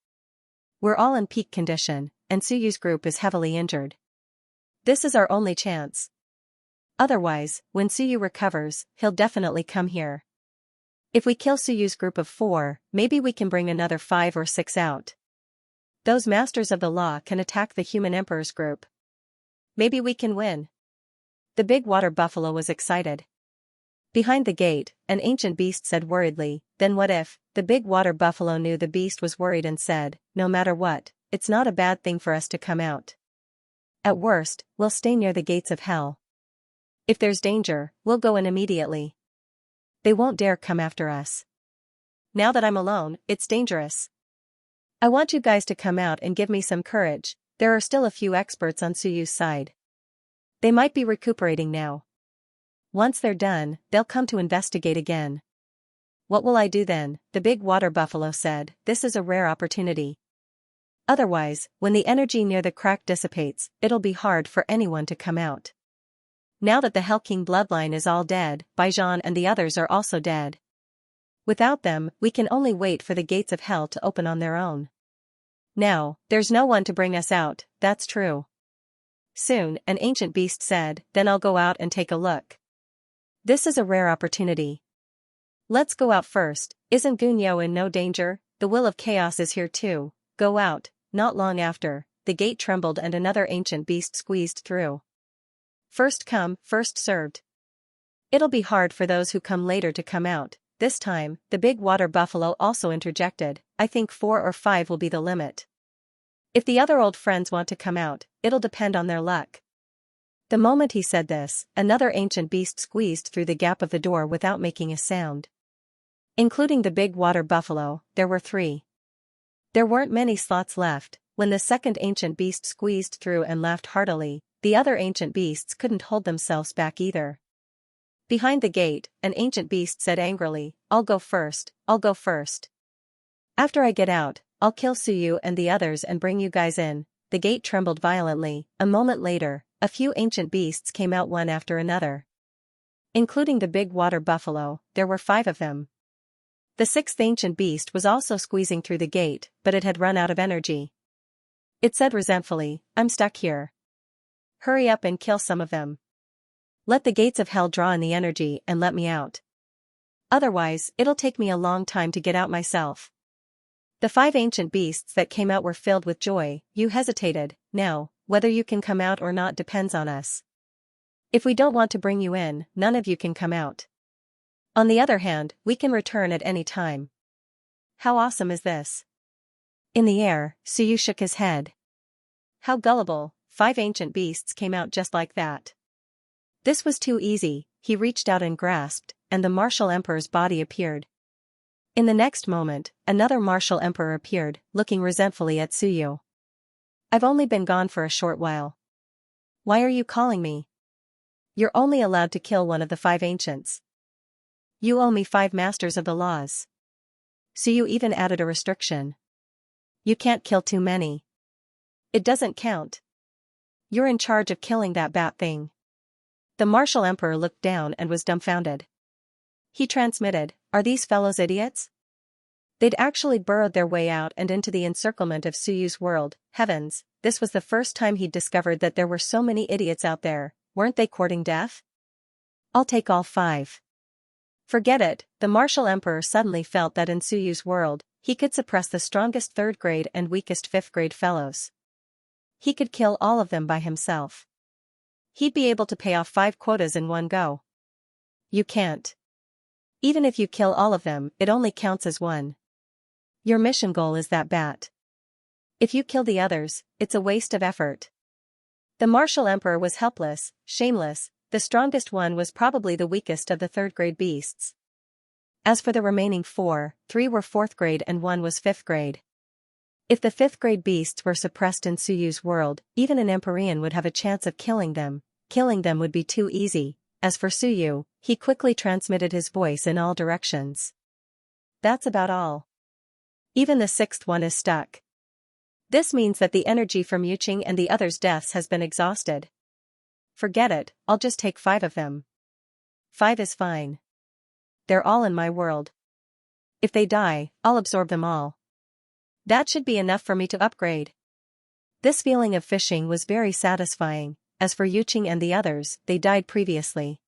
A: We're all in peak condition, and Suyu's group is heavily injured. This is our only chance. Otherwise, when Suyu recovers, he'll definitely come here. If we kill Suyu's group of 4, maybe we can bring another 5 or 6 out. Those masters of the law can attack the human emperor's group. Maybe we can win. The big water buffalo was excited. Behind the gate, an ancient beast said worriedly, then what if? The big water buffalo knew the beast was worried and said, no matter what, it's not a bad thing for us to come out. At worst, we'll stay near the gates of hell. If there's danger, we'll go in immediately. They won't dare come after us. Now that I'm alone, it's dangerous. I want you guys to come out and give me some courage. There are still a few experts on Suyu's side. They might be recuperating now. Once they're done, they'll come to investigate again. What will I do then? The big water buffalo said. This is a rare opportunity. Otherwise, when the energy near the crack dissipates, it'll be hard for anyone to come out. Now that the Hell King bloodline is all dead, Baijan and the others are also dead. Without them, we can only wait for the gates of hell to open on their own. Now, there's no one to bring us out, that's true. Soon, an ancient beast said, then I'll go out and take a look. This is a rare opportunity. Let's go out first. Isn't Gunyo in no danger? The will of chaos is here too. Go out. Not long after, the gate trembled and another ancient beast squeezed through. First come, first served. It'll be hard for those who come later to come out. This time, the big water buffalo also interjected. I think 4 or 5 will be the limit. If the other old friends want to come out, it'll depend on their luck. The moment he said this, another ancient beast squeezed through the gap of the door without making a sound. Including the big water buffalo, there were 3. There weren't many slots left. When the second ancient beast squeezed through and laughed heartily, the other ancient beasts couldn't hold themselves back either. Behind the gate, an ancient beast said angrily, I'll go first, I'll go first. After I get out, I'll kill Suyu and the others and bring you guys in. The gate trembled violently. A moment later, a few ancient beasts came out one after another. Including the big water buffalo, there were 5 of them. The 6th ancient beast was also squeezing through the gate, but it had run out of energy. It said resentfully, I'm stuck here. Hurry up and kill some of them. Let the gates of hell draw in the energy and let me out. Otherwise, it'll take me a long time to get out myself. The 5 ancient beasts that came out were filled with joy. You hesitated. Now, whether you can come out or not depends on us. If we don't want to bring you in, none of you can come out. On the other hand, we can return at any time. How awesome is this? In the air, Suyu shook his head. How gullible, 5 ancient beasts came out just like that. This was too easy. He reached out and grasped, and the martial emperor's body appeared. In the next moment, another martial emperor appeared, looking resentfully at Suyu. I've only been gone for a short while. Why are you calling me? You're only allowed to kill one of the 5 ancients. You owe me 5 masters of the laws. Suyu even added a restriction. You can't kill too many. It doesn't count. You're in charge of killing that bat thing. The martial emperor looked down and was dumbfounded. He transmitted, are these fellows idiots? They'd actually burrowed their way out and into the encirclement of Suyu's world. Heavens, this was the first time he'd discovered that there were so many idiots out there. Weren't they courting death? I'll take all 5. Forget it. The martial emperor suddenly felt that in Suyu's world, he could suppress the strongest 3rd grade and weakest 5th grade fellows. He could kill all of them by himself. He'd be able to pay off 5 quotas in one go. You can't. Even if you kill all of them, it only counts as one. Your mission goal is that bat. If you kill the others, it's a waste of effort. The martial emperor was helpless, shameless. The strongest one was probably the weakest of the 3rd grade beasts. As for the remaining 4, 3 were 4th grade and 1 was 5th grade. If the 5th grade beasts were suppressed in Suyu's world, even an Empyrean would have a chance of killing them. Killing them would be too easy. As for Suyu, he quickly transmitted his voice in all directions. That's about all. Even the 6th one is stuck. This means that the energy from Yuqing and the others' deaths has been exhausted. Forget it, I'll just take 5 of them. 5 is fine. They're all in my world. If they die, I'll absorb them all. That should be enough for me to upgrade. This feeling of fishing was very satisfying. As for Yuqing and the others, they died previously.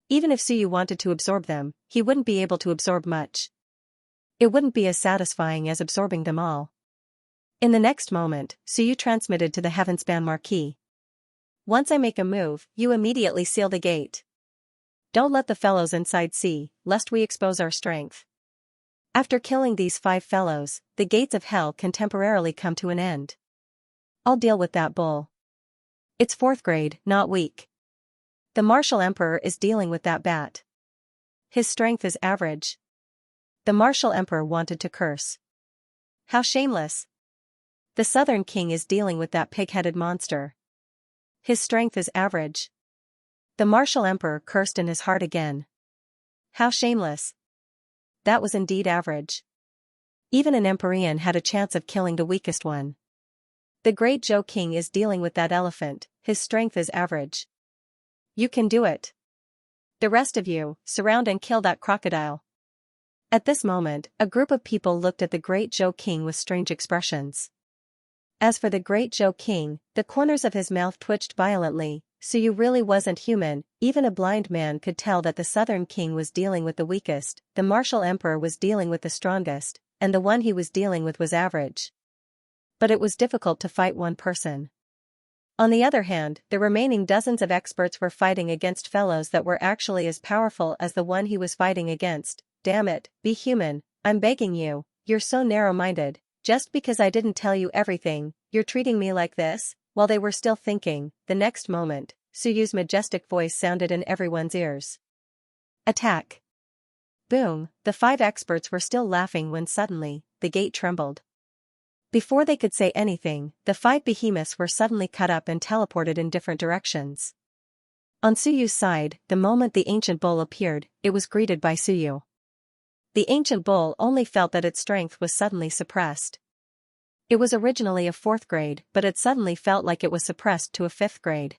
A: Even if Suyu wanted to absorb them, he wouldn't be able to absorb much. It wouldn't be as satisfying as absorbing them all. In the next moment, Suyu transmitted to the Heavenspan Marquee. Once I make a move, you immediately seal the gate. Don't let the fellows inside see, lest we expose our strength. After killing these 5 fellows, the gates of hell can temporarily come to an end. I'll deal with that bull. It's 4th grade, not weak. The martial emperor is dealing with that bat. His strength is average. The martial emperor wanted to curse. How shameless. The southern king is dealing with that pig-headed monster. His strength is average. The martial emperor cursed in his heart again. How shameless. That was indeed average. Even an Empyrean had a chance of killing the weakest one. The great Zhou king is dealing with that elephant, his strength is average. You can do it. The rest of you, surround and kill that crocodile. At this moment, a group of people looked at the great Zhou king with strange expressions. As for the great Zhou king, the corners of his mouth twitched violently. Suyu really wasn't human. Even a blind man could tell that the southern king was dealing with the weakest, the martial emperor was dealing with the strongest, and the one he was dealing with was average. But it was difficult to fight one person. On the other hand, the remaining dozens of experts were fighting against fellows that were actually as powerful as the one he was fighting against. Damn it, be human, I'm begging you, you're so narrow-minded. Just because I didn't tell you everything, you're treating me like this? While they were still thinking, the next moment, Suyu's majestic voice sounded in everyone's ears. Attack! Boom, the 5 experts were still laughing when suddenly, the gate trembled. Before they could say anything, the 5 behemoths were suddenly cut up and teleported in different directions. On Suyu's side, the moment the ancient bull appeared, it was greeted by Suyu. The ancient bull only felt that its strength was suddenly suppressed. It was originally a 4th grade, but it suddenly felt like it was suppressed to a 5th grade.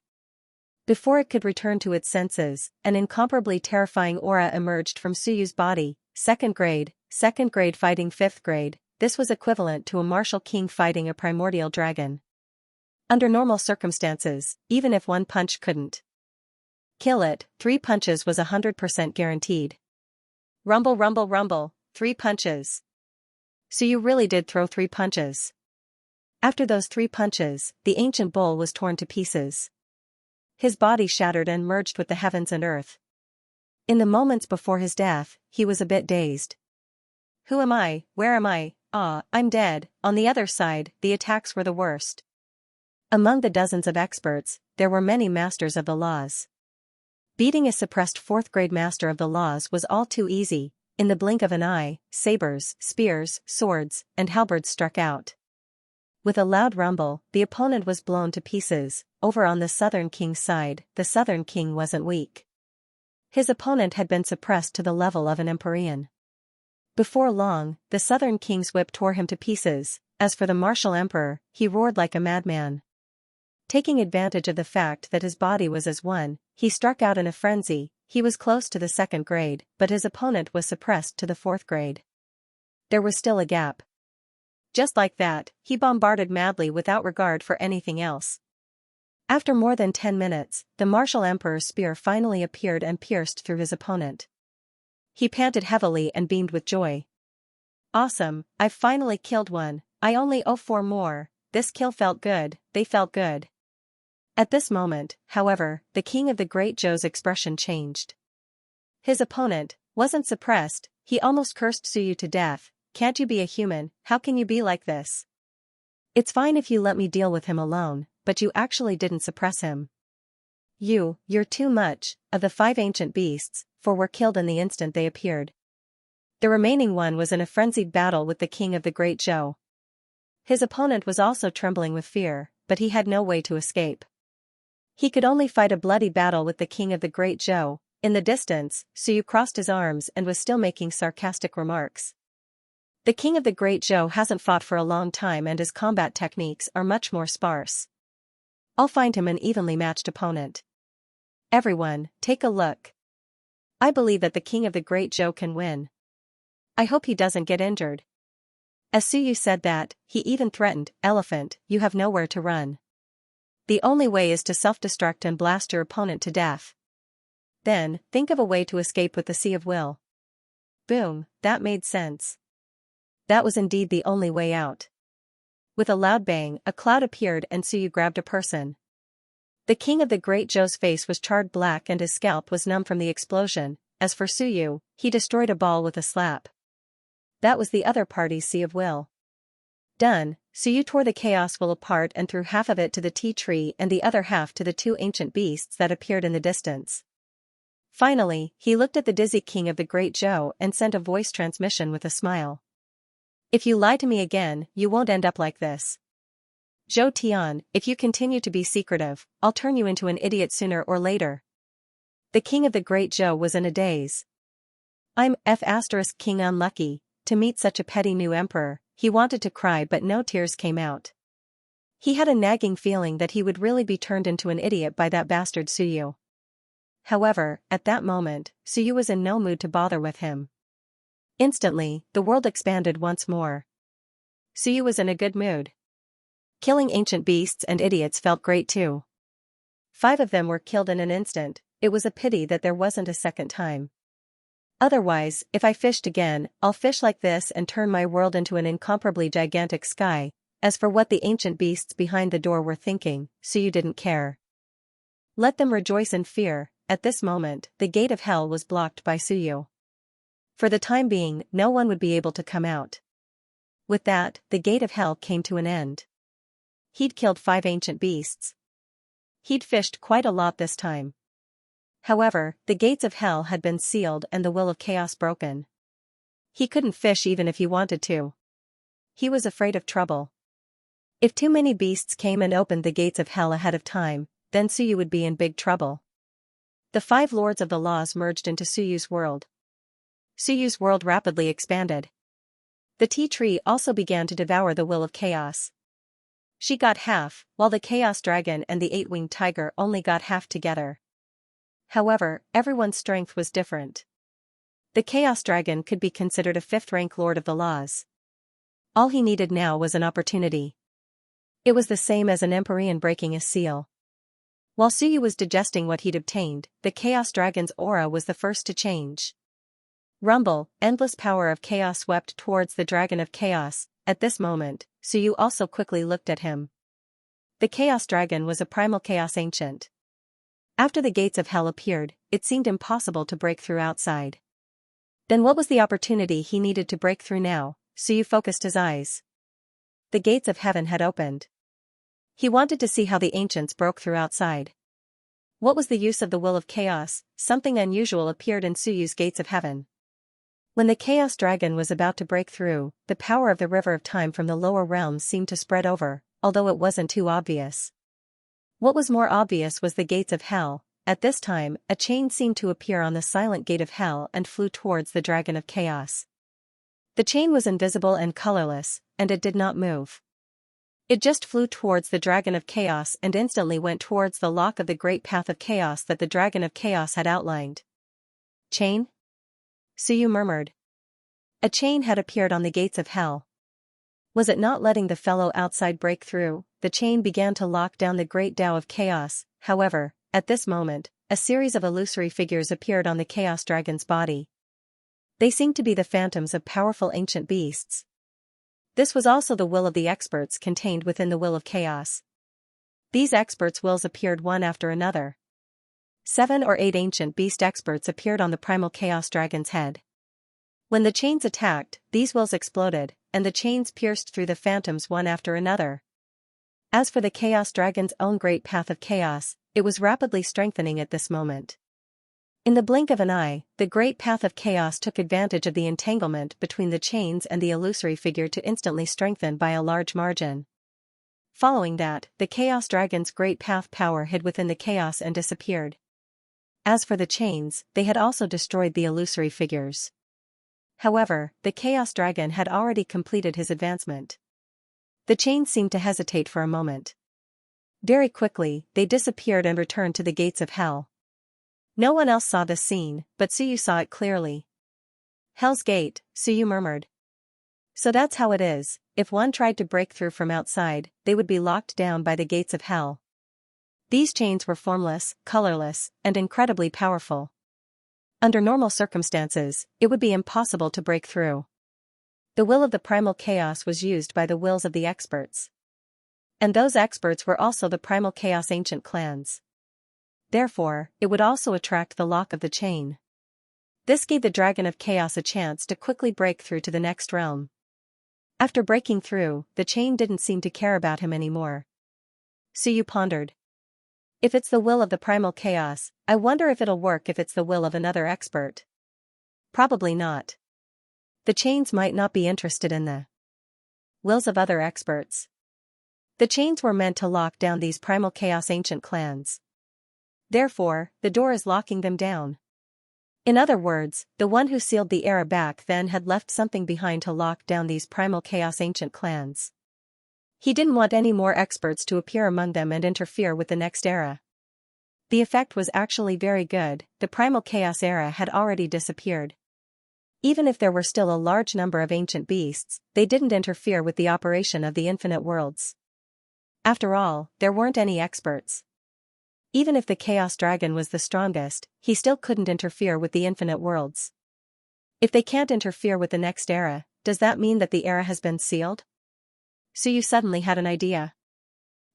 A: Before it could return to its senses, an incomparably terrifying aura emerged from Suyu's body. 2nd grade fighting 5th grade, this was equivalent to a martial king fighting a primordial dragon. Under normal circumstances, even if one punch couldn't kill it, 3 punches was 100% guaranteed. Rumble rumble rumble, 3 punches. Suyu really did throw 3 punches. After those 3 punches, the ancient bull was torn to pieces. His body shattered and merged with the heavens and earth. In the moments before his death, he was a bit dazed. Who am I? Where am I? Ah, I'm dead. On the other side, the attacks were the worst. Among the dozens of experts, there were many masters of the laws. Beating a suppressed 4th grade master of the laws was all too easy. In the blink of an eye, sabers, spears, swords, and halberds struck out. With a loud rumble, the opponent was blown to pieces. Over on the southern king's side, the southern king wasn't weak. His opponent had been suppressed to the level of an Empyrean. Before long, the southern king's whip tore him to pieces. As for the martial emperor, he roared like a madman. Taking advantage of the fact that his body was as one, he struck out in a frenzy. He was close to the 2nd grade, but his opponent was suppressed to the 4th grade. There was still a gap. Just like that, he bombarded madly without regard for anything else. After more than 10 minutes, the martial emperor's spear finally appeared and pierced through his opponent. He panted heavily and beamed with joy. Awesome, I've finally killed one, I only owe 4 more. this kill felt good, they felt good. At this moment, however, the king of the Great Zhou's expression changed. His opponent wasn't suppressed, he almost cursed Suyu to death. Can't you be a human, how can you be like this? It's fine if you let me deal with him alone, but you actually didn't suppress him. You're too much. Of the 5 ancient beasts, 4 were killed in the instant they appeared. The remaining one was in a frenzied battle with the king of the Great Zhou. His opponent was also trembling with fear, but he had no way to escape. He could only fight a bloody battle with the king of the Great Zhou. In the distance, Suyu crossed his arms and was still making sarcastic remarks. The king of the Great Zhou hasn't fought for a long time and his combat techniques are much more sparse. I'll find him an evenly matched opponent. Everyone, take a look. I believe that the king of the Great Zhou can win. I hope he doesn't get injured. As Suyu said that, he even threatened, Elephant, you have nowhere to run. The only way is to self-destruct and blast your opponent to death. Then, think of a way to escape with the Sea of Will. Boom, that made sense. That was indeed the only way out. With a loud bang, a cloud appeared and Suyu grabbed a person. The king of the Great Zhou's face was charred black and his scalp was numb from the explosion. As for Suyu, he destroyed a ball with a slap. That was the other party's Sea of Will. Done, Suyu tore the Chaos Will apart and threw half of it to the tea tree and the other half to the 2 ancient beasts that appeared in the distance. Finally, he looked at the dizzy king of the Great Zhou and sent a voice transmission with a smile. If you lie to me again, you won't end up like this. Zhou Tian, if you continue to be secretive, I'll turn you into an idiot sooner or later. The king of the Great Zhou was in a daze. I'm king unlucky, to meet such a petty new emperor. He wanted to cry but no tears came out. He had a nagging feeling that he would really be turned into an idiot by that bastard Suyu. However, at that moment, Suyu was in no mood to bother with him. Instantly, the world expanded once more. Suyu was in a good mood. Killing ancient beasts and idiots felt great too. 5 of them were killed in an instant, it was a pity that there wasn't a second time. Otherwise, if I fished again, I'll fish like this and turn my world into an incomparably gigantic sky. As for what the ancient beasts behind the door were thinking, Suyu didn't care. Let them rejoice in fear. At this moment, the gate of hell was blocked by Suyu. For the time being, no one would be able to come out. With that, the gate of hell came to an end. He'd killed 5 ancient beasts. He'd fished quite a lot this time. However, the gates of hell had been sealed and the will of chaos broken. He couldn't fish even if he wanted to. He was afraid of trouble. If too many beasts came and opened the gates of hell ahead of time, then Suyu would be in big trouble. The 5 lords of the laws merged into Suyu's world. Suyu's world rapidly expanded. The tea tree also began to devour the will of chaos. She got half, while the chaos dragon and the 8-winged tiger only got half together. However, everyone's strength was different. The chaos dragon could be considered a 5th-rank lord of the laws. All he needed now was an opportunity. It was the same as an Empyrean breaking a seal. While Suyu was digesting what he'd obtained, the Chaos Dragon's aura was the first to change. Rumble, endless power of chaos swept towards the Dragon of Chaos. At this moment, Suyu also quickly looked at him. The Chaos Dragon was a primal chaos ancient. After the gates of hell appeared, it seemed impossible to break through outside. Then what was the opportunity he needed to break through now? Suyu focused his eyes. The gates of heaven had opened. He wanted to see how the ancients broke through outside. What was the use of the will of chaos? Something unusual appeared in Suyu's gates of heaven. When the chaos dragon was about to break through, the power of the river of time from the lower realms seemed to spread over, although it wasn't too obvious. What was more obvious was the gates of hell. At this time, a chain seemed to appear on the silent gate of hell and flew towards the dragon of chaos. The chain was invisible and colorless, and it did not move. It just flew towards the dragon of chaos and instantly went towards the lock of the great path of chaos that the dragon of chaos had outlined. Chain? Suyu murmured. A chain had appeared on the gates of hell. Was it not letting the fellow outside break through? The chain began to lock down the great Tao of chaos. However, at this moment, a series of illusory figures appeared on the chaos dragon's body. They seemed to be the phantoms of powerful ancient beasts. This was also the will of the experts contained within the will of chaos. These experts' wills appeared one after another. 7 or 8 ancient beast experts appeared on the primal chaos dragon's head. When the chains attacked, these wills exploded, and the chains pierced through the phantoms one after another. As for the chaos dragon's own great path of chaos, it was rapidly strengthening at this moment. In the blink of an eye, the great path of chaos took advantage of the entanglement between the chains and the illusory figure to instantly strengthen by a large margin. Following that, the chaos dragon's great path power hid within the chaos and disappeared. As for the chains, they had also destroyed the illusory figures. However, the chaos dragon had already completed his advancement. The chains seemed to hesitate for a moment. Very quickly, they disappeared and returned to the gates of hell. No one else saw this scene, but Suyu saw it clearly. Hell's Gate, Suyu murmured. So that's how it is, if one tried to break through from outside, they would be locked down by the gates of hell. These chains were formless, colorless, and incredibly powerful. Under normal circumstances, it would be impossible to break through. The will of the primal chaos was used by the wills of the experts. And those experts were also the primal chaos ancient clans. Therefore, it would also attract the lock of the chain. This gave the Dragon of Chaos a chance to quickly break through to the next realm. After breaking through, the chain didn't seem to care about him anymore. Suyu pondered. If it's the will of the primal chaos, I wonder if it'll work if it's the will of another expert. Probably not. The chains might not be interested in the wills of other experts. The chains were meant to lock down these primal chaos ancient clans. Therefore, the door is locking them down. In other words, the one who sealed the era back then had left something behind to lock down these primal chaos ancient clans. He didn't want any more experts to appear among them and interfere with the next era. The effect was actually very good. The primal chaos era had already disappeared. Even if there were still a large number of ancient beasts, they didn't interfere with the operation of the infinite worlds. After all, there weren't any experts. Even if the Chaos Dragon was the strongest, he still couldn't interfere with the infinite worlds. If they can't interfere with the next era, does that mean that the era has been sealed? Suyu suddenly had an idea.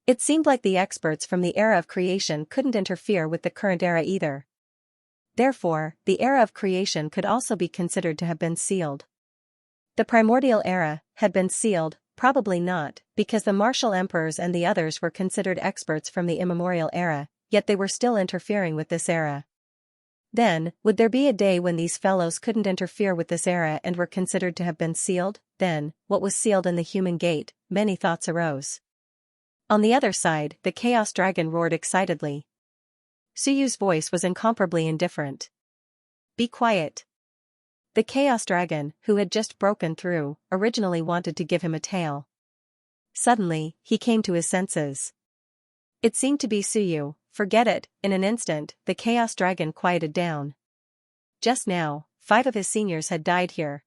A: It seemed like the experts from the era of creation couldn't interfere with the current era either. Therefore, the era of creation could also be considered to have been sealed. The primordial era had been sealed, probably not, because the martial emperors and the others were considered experts from the immemorial era, yet they were still interfering with this era. Then, would there be a day when these fellows couldn't interfere with this era and were considered to have been sealed? Then, what was sealed in the human gate? Many thoughts arose. On the other side, the Chaos Dragon roared excitedly. Suyu's voice was incomparably indifferent. Be quiet. The Chaos Dragon, who had just broken through, originally wanted to give him a tail. Suddenly, he came to his senses. It seemed to be Suyu. Forget it. In an instant, the Chaos Dragon quieted down. Just now, 5 of his seniors had died here.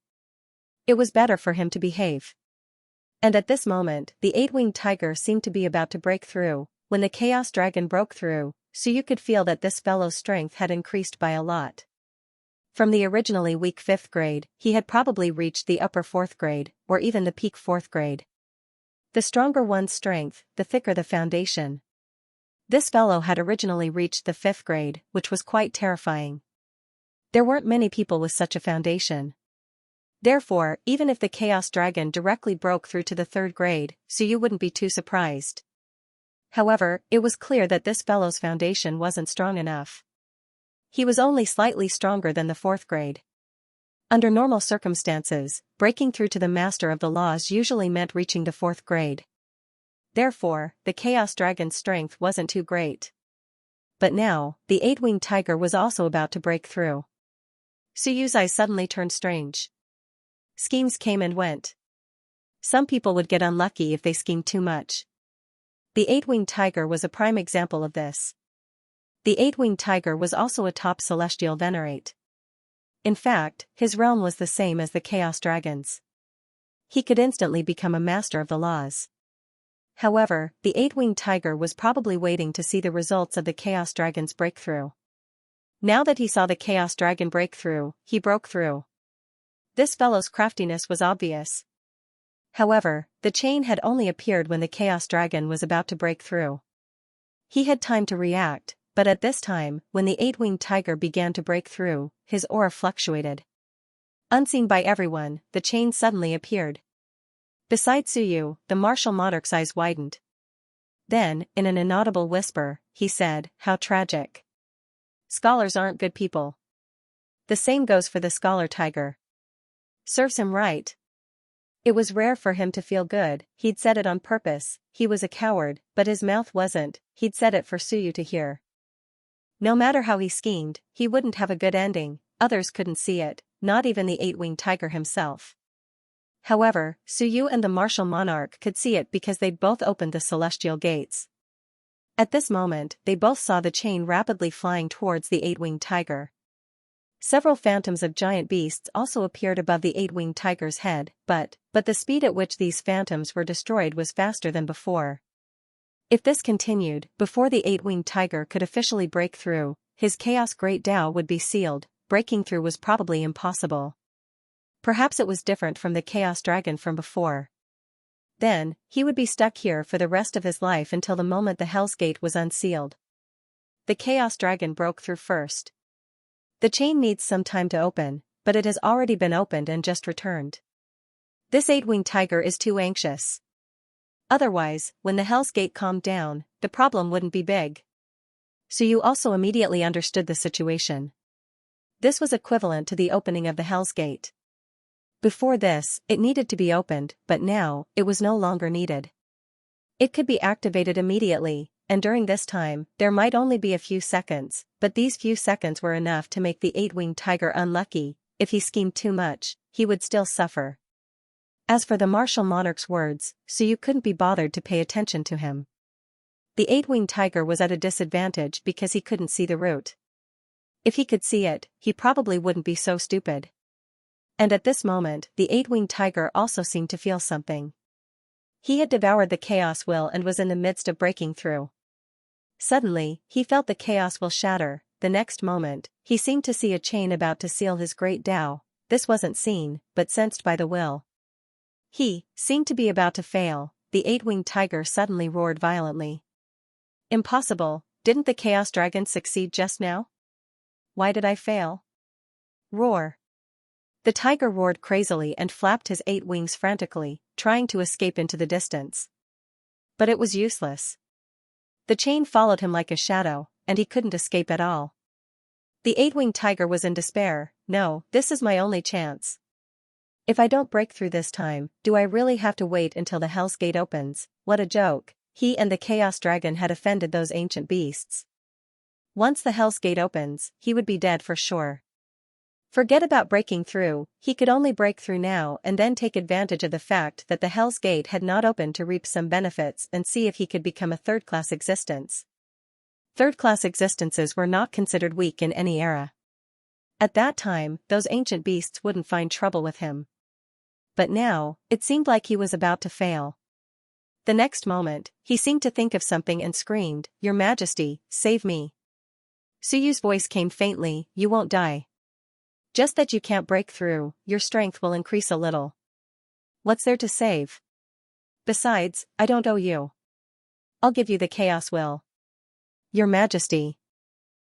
A: It was better for him to behave. And at this moment, the 8-winged tiger seemed to be about to break through. When the Chaos Dragon broke through, Suyu could feel that this fellow's strength had increased by a lot. From the originally weak 5th grade, he had probably reached the upper 4th grade, or even the peak 4th grade. The stronger one's strength, the thicker the foundation. This fellow had originally reached the 5th grade, which was quite terrifying. There weren't many people with such a foundation. Therefore, even if the Chaos Dragon directly broke through to the 3rd grade, Suyu wouldn't be too surprised. However, it was clear that this fellow's foundation wasn't strong enough. He was only slightly stronger than the 4th grade. Under normal circumstances, breaking through to the Master of the Laws usually meant reaching the 4th grade. Therefore, the Chaos Dragon's strength wasn't too great. But now, the 8-winged tiger was also about to break through. Suyu's eyes suddenly turned strange. Schemes came and went. Some people would get unlucky if they schemed too much. The 8-winged tiger was a prime example of this. The 8-winged tiger was also a top celestial venerate. In fact, his realm was the same as the Chaos Dragon's. He could instantly become a Master of the Laws. However, the 8-winged tiger was probably waiting to see the results of the Chaos Dragon's breakthrough. Now that he saw the Chaos Dragon break through, he broke through. This fellow's craftiness was obvious. However, the chain had only appeared when the Chaos Dragon was about to break through. He had time to react, but at this time, when the eight-winged tiger began to break through, his aura fluctuated. Unseen by everyone, the chain suddenly appeared. Beside Suyu, the martial monarch's eyes widened. Then, in an inaudible whisper, he said, "How tragic. Scholars aren't good people. The same goes for the scholar tiger. Serves him right." It was rare for him to feel good, he'd said it on purpose, he was a coward, but his mouth wasn't, he'd said it for Suyu to hear. No matter how he schemed, he wouldn't have a good ending, others couldn't see it, not even the eight-winged tiger himself. However, Suyu and the martial monarch could see it because they'd both opened the celestial gates. At this moment, they both saw the chain rapidly flying towards the eight-winged tiger. Several phantoms of giant beasts also appeared above the eight-winged tiger's head, but the speed at which these phantoms were destroyed was faster than before. If this continued, before the eight-winged tiger could officially break through, his Chaos Great Tao would be sealed. Breaking through was probably impossible. Perhaps it was different from the Chaos Dragon from before. Then, he would be stuck here for the rest of his life until the moment the Hell's Gate was unsealed. The Chaos Dragon broke through first. The chain needs some time to open, but it has already been opened and just returned. This eight-winged tiger is too anxious. Otherwise, when the Hell's Gate calmed down, the problem wouldn't be big. Suyu also immediately understood the situation. This was equivalent to the opening of the Hell's Gate. Before this, it needed to be opened, but now, it was no longer needed. It could be activated immediately, and during this time, there might only be a few seconds, but these few seconds were enough to make the eight-winged tiger unlucky. If he schemed too much, he would still suffer. As for the martial monarch's words, Suyu couldn't be bothered to pay attention to him. The eight-winged tiger was at a disadvantage because he couldn't see the route. If he could see it, he probably wouldn't be so stupid. And at this moment, the eight-winged tiger also seemed to feel something. He had devoured the chaos will and was in the midst of breaking through. Suddenly, he felt the chaos will shatter. The next moment, he seemed to see a chain about to seal his great Tao. This wasn't seen, but sensed by the will. He seemed to be about to fail. The eight-winged tiger suddenly roared violently. "Impossible, didn't the Chaos Dragon succeed just now? Why did I fail?" Roar. The tiger roared crazily and flapped his 8 wings frantically, trying to escape into the distance. But it was useless. The chain followed him like a shadow, and he couldn't escape at all. The 8-winged tiger was in despair. "No, this is my only chance. If I don't break through this time, do I really have to wait until the Hell's Gate opens? What a joke." He and the Chaos Dragon had offended those ancient beasts. Once the Hell's Gate opens, he would be dead for sure. Forget about breaking through, he could only break through now and then take advantage of the fact that the Hell's Gate had not opened to reap some benefits and see if he could become a third-class existence. Third-class existences were not considered weak in any era. At that time, those ancient beasts wouldn't find trouble with him. But now, it seemed like he was about to fail. The next moment, he seemed to think of something and screamed, "Your Majesty, save me." Suyu's voice came faintly, "You won't die. Just that you can't break through, your strength will increase a little. What's there to save? Besides, I don't owe you. I'll give you the Chaos Will." "Your Majesty.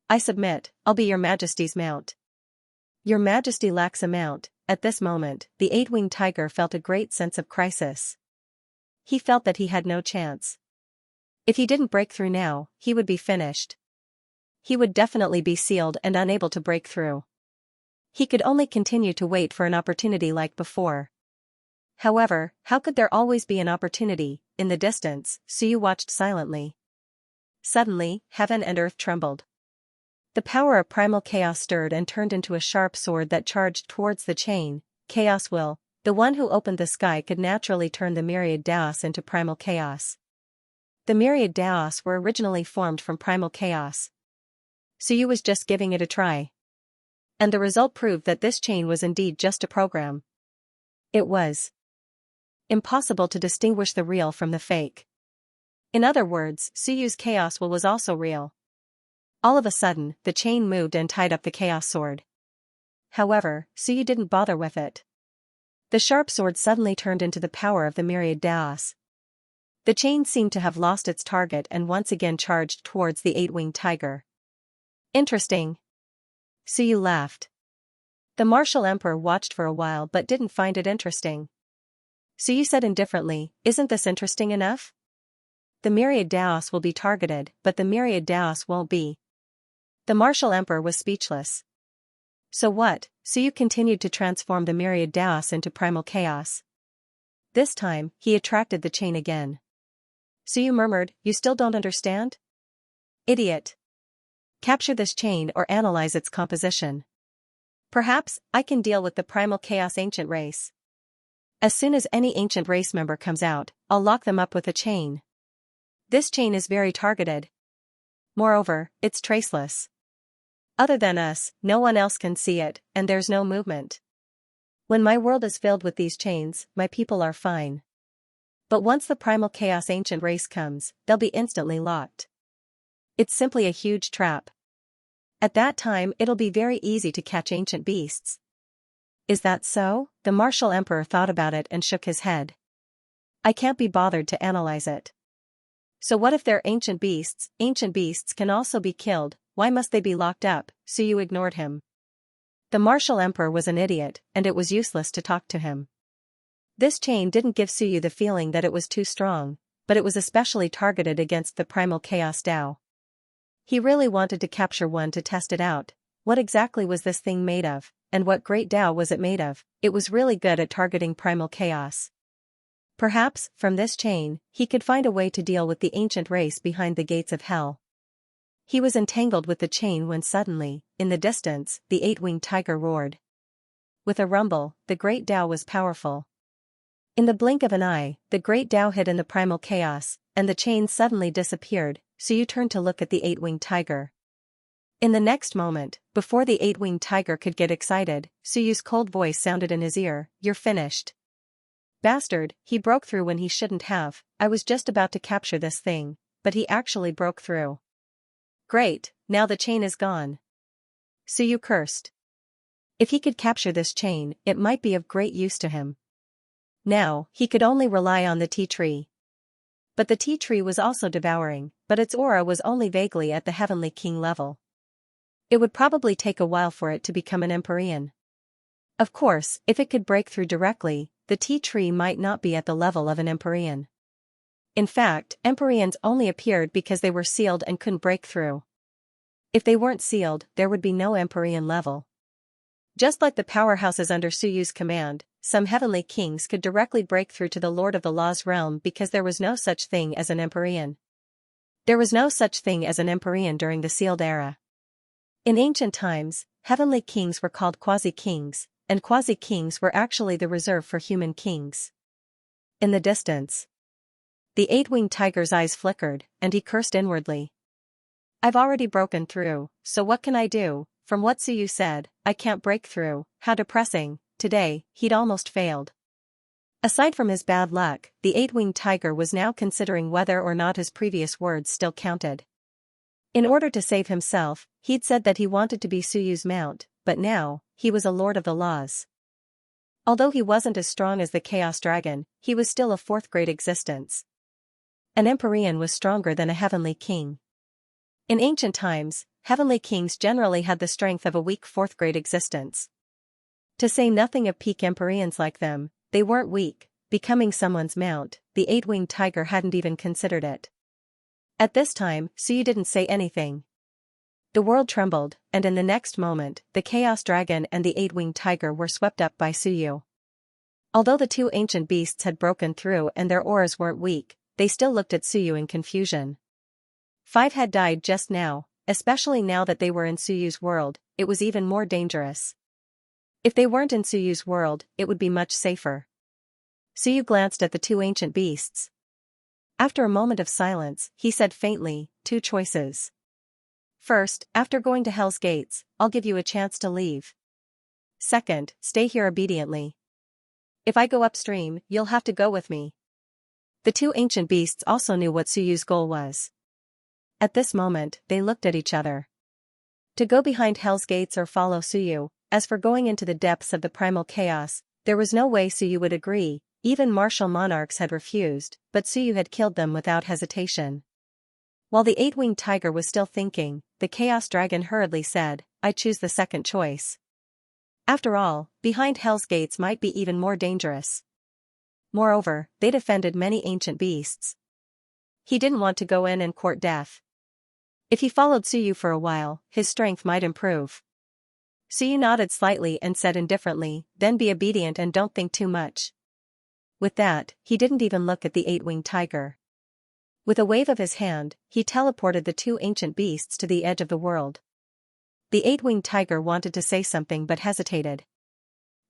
A: I submit, I'll be your Majesty's mount." Your Majesty lacks a mount. At this moment, the 8-winged tiger felt a great sense of crisis. He felt that he had no chance. If he didn't break through now, he would be finished. He would definitely be sealed and unable to break through. He could only continue to wait for an opportunity like before. However, how could there always be an opportunity? In the distance, Suyu watched silently. Suddenly, heaven and earth trembled. The power of primal chaos stirred and turned into a sharp sword that charged towards the chain. Chaos Will. The one who opened the sky could naturally turn the Myriad Daos into primal chaos. The Myriad Daos were originally formed from primal chaos. Suyu was just giving it a try. And the result proved that this chain was indeed just a program. It was impossible to distinguish the real from the fake. In other words, Suyu's Chaos Will was also real. All of a sudden, the chain moved and tied up the Chaos Sword. However, Suyu didn't bother with it. The sharp sword suddenly turned into the power of the Myriad Daos. The chain seemed to have lost its target and once again charged towards the eight-winged tiger. Interesting. Suyu laughed. The martial emperor watched for a while but didn't find it interesting. Suyu said indifferently, "Isn't this interesting enough? The Myriad Daos will be targeted, but the Myriad Daos won't be." The martial emperor was speechless. So what? Suyu continued to transform the Myriad Daos into primal chaos. This time, he attracted the chain again. Suyu murmured, "You still don't understand? Idiot. Capture this chain or analyze its composition. Perhaps, I can deal with the primal chaos ancient race. As soon as any ancient race member comes out, I'll lock them up with a chain. This chain is very targeted. Moreover, it's traceless. Other than us, no one else can see it, and there's no movement. When my world is filled with these chains, my people are fine. But once the primal chaos ancient race comes, they'll be instantly locked. It's simply a huge trap. At that time it'll be very easy to catch ancient beasts." "Is that so?" The martial emperor thought about it and shook his head. "I can't be bothered to analyze it. So what if they're ancient beasts? Ancient beasts can also be killed, why must they be locked up?" Suyu ignored him. The martial emperor was an idiot, and it was useless to talk to him. This chain didn't give Suyu the feeling that it was too strong, but it was especially targeted against the primal chaos Dao. He really wanted to capture one to test it out. What exactly was this thing made of, and what great Dao was it made of? It was really good at targeting primal chaos. Perhaps, from this chain, he could find a way to deal with the ancient race behind the gates of hell. He was entangled with the chain when suddenly, in the distance, the eight-winged tiger roared. With a rumble, the great Dao was powerful. In the blink of an eye, the great Dao hid in the primal chaos, and the chain suddenly disappeared. Suyu turned to look at the eight-winged tiger. In the next moment, before the eight-winged tiger could get excited, Suyu's cold voice sounded in his ear, "You're finished. Bastard, he broke through when he shouldn't have. I was just about to capture this thing, but he actually broke through. Great, now the chain is gone." Suyu cursed. If he could capture this chain, it might be of great use to him. Now, he could only rely on the tea tree. But the tea tree was also devouring, but its aura was only vaguely at the Heavenly King level. It would probably take a while for it to become an Empyrean. Of course, if it could break through directly, the tea tree might not be at the level of an Empyrean. In fact, Empyreans only appeared because they were sealed and couldn't break through. If they weren't sealed, there would be no Empyrean level. Just like the powerhouses under Suyu's command, some heavenly kings could directly break through to the Lord of the Law's realm because there was no such thing as an Empyrean. There was no such thing as an Empyrean during the sealed era. In ancient times, heavenly kings were called quasi-kings, and quasi-kings were actually the reserve for human kings. In the distance, the eight-winged tiger's eyes flickered, and he cursed inwardly. "I've already broken through, so what can I do? From what Suyu said, I can't break through. How depressing." Today, he'd almost failed. Aside from his bad luck, the eight-winged tiger was now considering whether or not his previous words still counted. In order to save himself, he'd said that he wanted to be Suyu's mount, but now, he was a lord of the laws. Although he wasn't as strong as the Chaos Dragon, he was still a fourth-grade existence. An Empyrean was stronger than a heavenly king. In ancient times, heavenly kings generally had the strength of a weak fourth-grade existence. To say nothing of peak Empyreans like them, they weren't weak. Becoming someone's mount, the eight-winged tiger hadn't even considered it. At this time, Suyu didn't say anything. The world trembled, and in the next moment, the Chaos Dragon and the eight-winged tiger were swept up by Suyu. Although the two ancient beasts had broken through and their auras weren't weak, they still looked at Suyu in confusion. 5 had died just now, especially now that they were in Suyu's world. It was even more dangerous. If they weren't in Suyu's world, it would be much safer. Suyu glanced at the two ancient beasts. After a moment of silence, he said faintly, 2 choices. First, after going to Hell's Gates, I'll give you a chance to leave. Second, stay here obediently. If I go upstream, you'll have to go with me. The two ancient beasts also knew what Suyu's goal was. At this moment, they looked at each other. To go behind Hell's Gates or follow Suyu. As for going into the depths of the primal chaos, There was no way Suyu would agree, even martial monarchs had refused, but Suyu had killed them without hesitation. While the eight-winged tiger was still thinking, the chaos dragon hurriedly said, "I choose the second choice. After all, behind Hell's gates might be even more dangerous. Moreover, they defended many ancient beasts. He didn't want to go in and court death. If he followed Suyu for a while, his strength might improve." Suyu nodded slightly and said indifferently, "Then be obedient and don't think too much." With that, he didn't even look at the eight-winged tiger. With a wave of his hand, he teleported the two ancient beasts to the edge of the world. The eight-winged tiger wanted to say something but hesitated.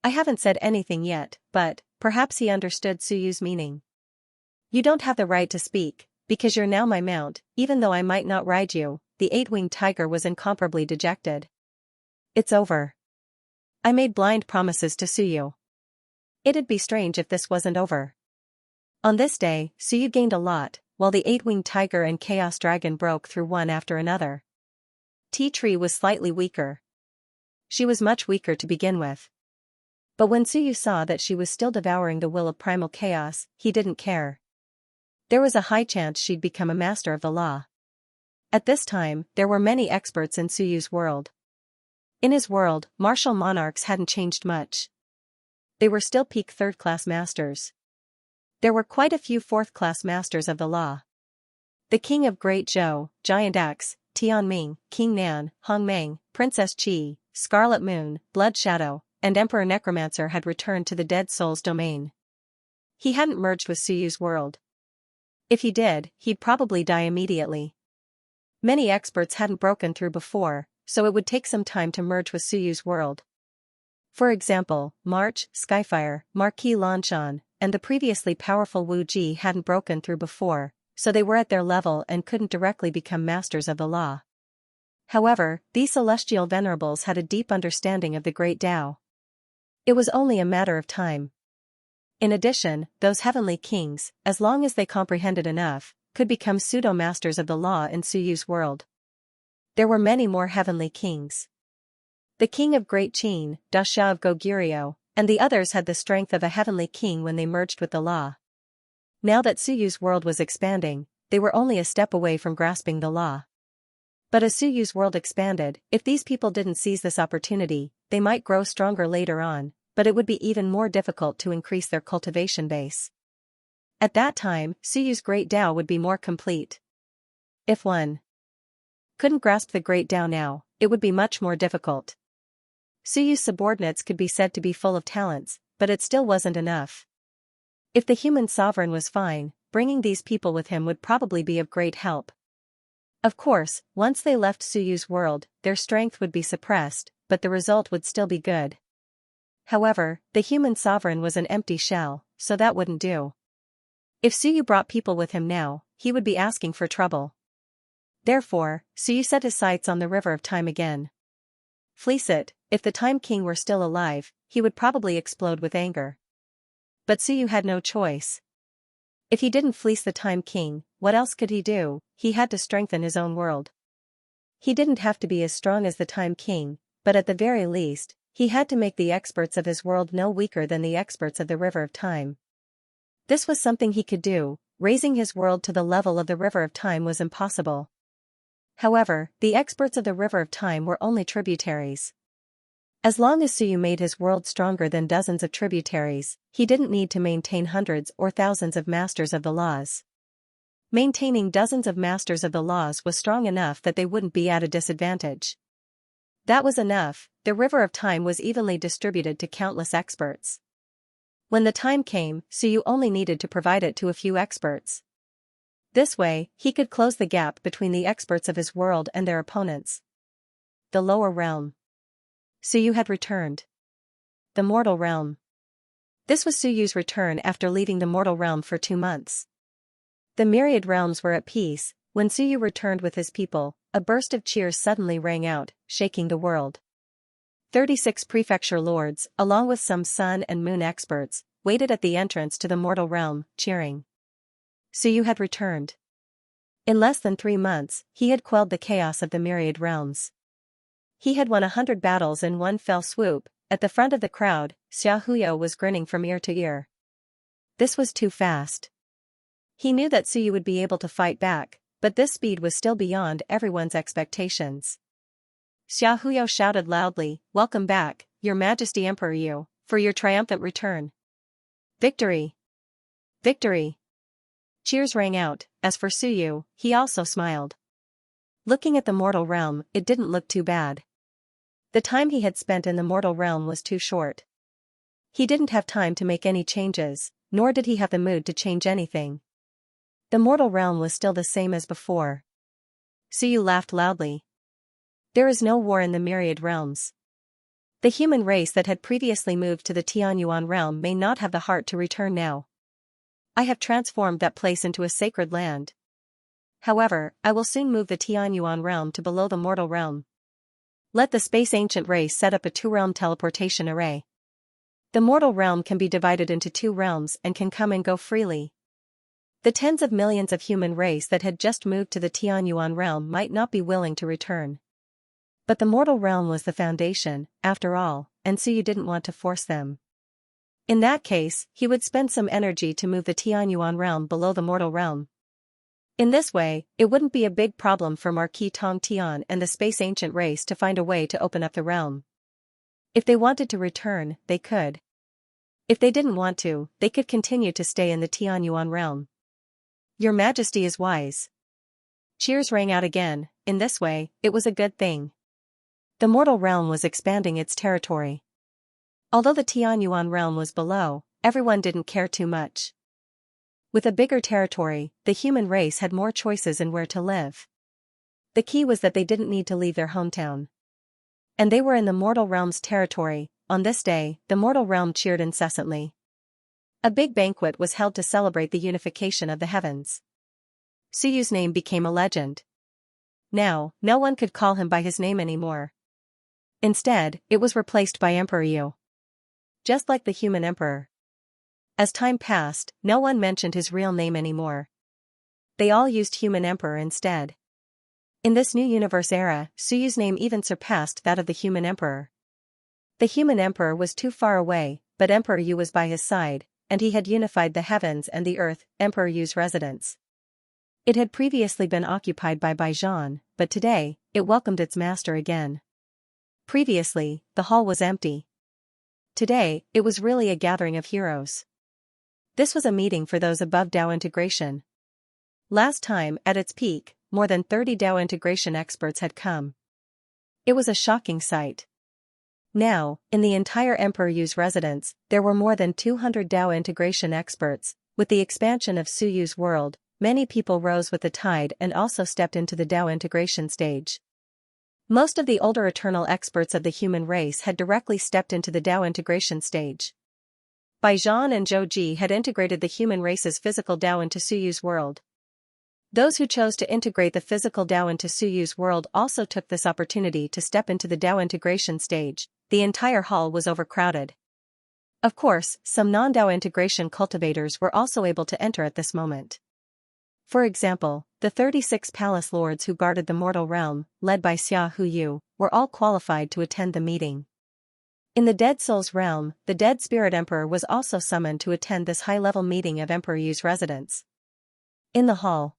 A: "I haven't said anything yet, but perhaps he understood Suyu's meaning." "You don't have the right to speak, because you're now my mount, even though I might not ride you." The eight-winged tiger was incomparably dejected. "It's over. I made blind promises to Suyu. It'd be strange if this wasn't over." On this day, Suyu gained a lot, while the eight-winged tiger and chaos dragon broke through one after another. Tea-Tree was slightly weaker. She was much weaker to begin with. But when Suyu saw that she was still devouring the will of primal chaos, he didn't care. There was a high chance she'd become a master of the law. At this time, there were many experts in Suyu's world. In his world, martial monarchs hadn't changed much. They were still peak third-class masters. There were quite a few fourth-class masters of the law. The King of Great Zhou, Giant X, Tianming, King Nan, Hong Meng, Princess Qi, Scarlet Moon, Blood Shadow, and Emperor Necromancer had returned to the Dead Soul's domain. He hadn't merged with Suyu's world. If he did, he'd probably die immediately. Many experts hadn't broken through before, so it would take some time to merge with Suyu's world. For example, March, Skyfire, Marquis Lanshan, and the previously powerful Wu Ji hadn't broken through before, so they were at their level and couldn't directly become masters of the law. However, these celestial venerables had a deep understanding of the Great Tao. It was only a matter of time. In addition, those heavenly kings, as long as they comprehended enough, could become pseudo-masters of the law in Suyu's world. There were many more heavenly kings. The King of Great Qin, Dasha of Goguryeo, and the others had the strength of a heavenly king when they merged with the law. Now that Suyu's world was expanding, they were only a step away from grasping the law. But as Suyu's world expanded, if these people didn't seize this opportunity, they might grow stronger later on, but it would be even more difficult to increase their cultivation base. At that time, Suyu's Great Tao would be more complete. If one couldn't grasp the Great Tao now, it would be much more difficult. Suyu's subordinates could be said to be full of talents, but it still wasn't enough. If the human sovereign was fine, bringing these people with him would probably be of great help. Of course, once they left Suyu's world, their strength would be suppressed, but the result would still be good. However, the human sovereign was an empty shell, so that wouldn't do. If Suyu brought people with him now, he would be asking for trouble. Therefore, Suyu set his sights on the River of Time again. Fleece it. If the Time King were still alive, he would probably explode with anger. But Suyu had no choice. If he didn't fleece the Time King, what else could he do? He had to strengthen his own world. He didn't have to be as strong as the Time King, but at the very least, he had to make the experts of his world no weaker than the experts of the River of Time. This was something he could do. Raising his world to the level of the River of Time was impossible. However, the experts of the River of Time were only tributaries. As long as Suyu made his world stronger than dozens of tributaries, he didn't need to maintain hundreds or thousands of masters of the laws. Maintaining dozens of masters of the laws was strong enough that they wouldn't be at a disadvantage. That was enough. The River of Time was evenly distributed to countless experts. When the time came, Suyu only needed to provide it to a few experts. This way, he could close the gap between the experts of his world and their opponents. The lower realm. Suyu had returned. The mortal realm. This was Suyu's return after leaving the mortal realm for 2 months. The myriad realms were at peace. When Suyu returned with his people, a burst of cheers suddenly rang out, shaking the world. 36 prefecture lords, along with some sun and moon experts, waited at the entrance to the mortal realm, cheering. Suyu had returned. In less than 3 months, he had quelled the chaos of the myriad realms. He had won 100 battles in one fell swoop, at the front of the crowd, Xianxia was grinning from ear to ear. This was too fast. He knew that Suyu would be able to fight back, but this speed was still beyond everyone's expectations. Xiaohuyo shouted loudly, "Welcome back, Your Majesty Emperor Yu, for your triumphant return. Victory! Victory!" Cheers rang out. As for Suyu, he also smiled. Looking at the mortal realm, it didn't look too bad. The time he had spent in the mortal realm was too short. He didn't have time to make any changes, nor did he have the mood to change anything. The mortal realm was still the same as before. Suyu laughed loudly. There is no war in the Myriad realms. The human race that had previously moved to the Tianyuan realm may not have the heart to return now. I have transformed that place into a sacred land. However, I will soon move the Tianyuan realm to below the mortal realm. Let the space ancient race set up a two-realm teleportation array. The mortal realm can be divided into two realms and can come and go freely. The tens of millions of human race that had just moved to the Tianyuan realm might not be willing to return. But the mortal realm was the foundation, after all, and Suyu didn't want to force them. In that case, he would spend some energy to move the Tianyuan realm below the mortal realm. In this way, it wouldn't be a big problem for Marquis Tong Tian and the space ancient race to find a way to open up the realm. If they wanted to return, they could. If they didn't want to, they could continue to stay in the Tianyuan realm. Your Majesty is wise. Cheers rang out again. In this way, it was a good thing. The mortal realm was expanding its territory. Although the Tianyuan realm was below, everyone didn't care too much. With a bigger territory, the human race had more choices in where to live. The key was that they didn't need to leave their hometown. And they were in the mortal realm's territory. On this day, the mortal realm cheered incessantly. A big banquet was held to celebrate the unification of the heavens. Suyu's name became a legend. Now, no one could call him by his name anymore. Instead, it was replaced by Emperor Yu. Just like the human emperor. As time passed, no one mentioned his real name anymore. They all used human emperor instead. In this new universe era, Suyu's name even surpassed that of the human emperor. The human emperor was too far away, but Emperor Yu was by his side, and he had unified the heavens and the earth, Emperor Yu's residence. It had previously been occupied by Baijian, but today, it welcomed its master again. Previously, the hall was empty. Today, it was really a gathering of heroes. This was a meeting for those above Dao integration. Last time, at its peak, more than 30 Dao integration experts had come. It was a shocking sight. Now, in the entire Emperor Yu's residence, there were more than 200 Dao integration experts. With the expansion of Suyu's world, many people rose with the tide and also stepped into the Dao integration stage. Most of the older eternal experts of the human race had directly stepped into the Dao integration stage. Baijian and Zhouji had integrated the human race's physical Dao into Suyu's world. Those who chose to integrate the physical Dao into Suyu's world also took this opportunity to step into the Dao integration stage. The entire hall was overcrowded. Of course, some non-Dao integration cultivators were also able to enter at this moment. For example, the 36 palace lords who guarded the mortal realm, led by Xia Huyu, were all qualified to attend the meeting. In the Dead Soul's realm, the Dead Spirit Emperor was also summoned to attend this high-level meeting of Emperor Yu's residence. In the hall,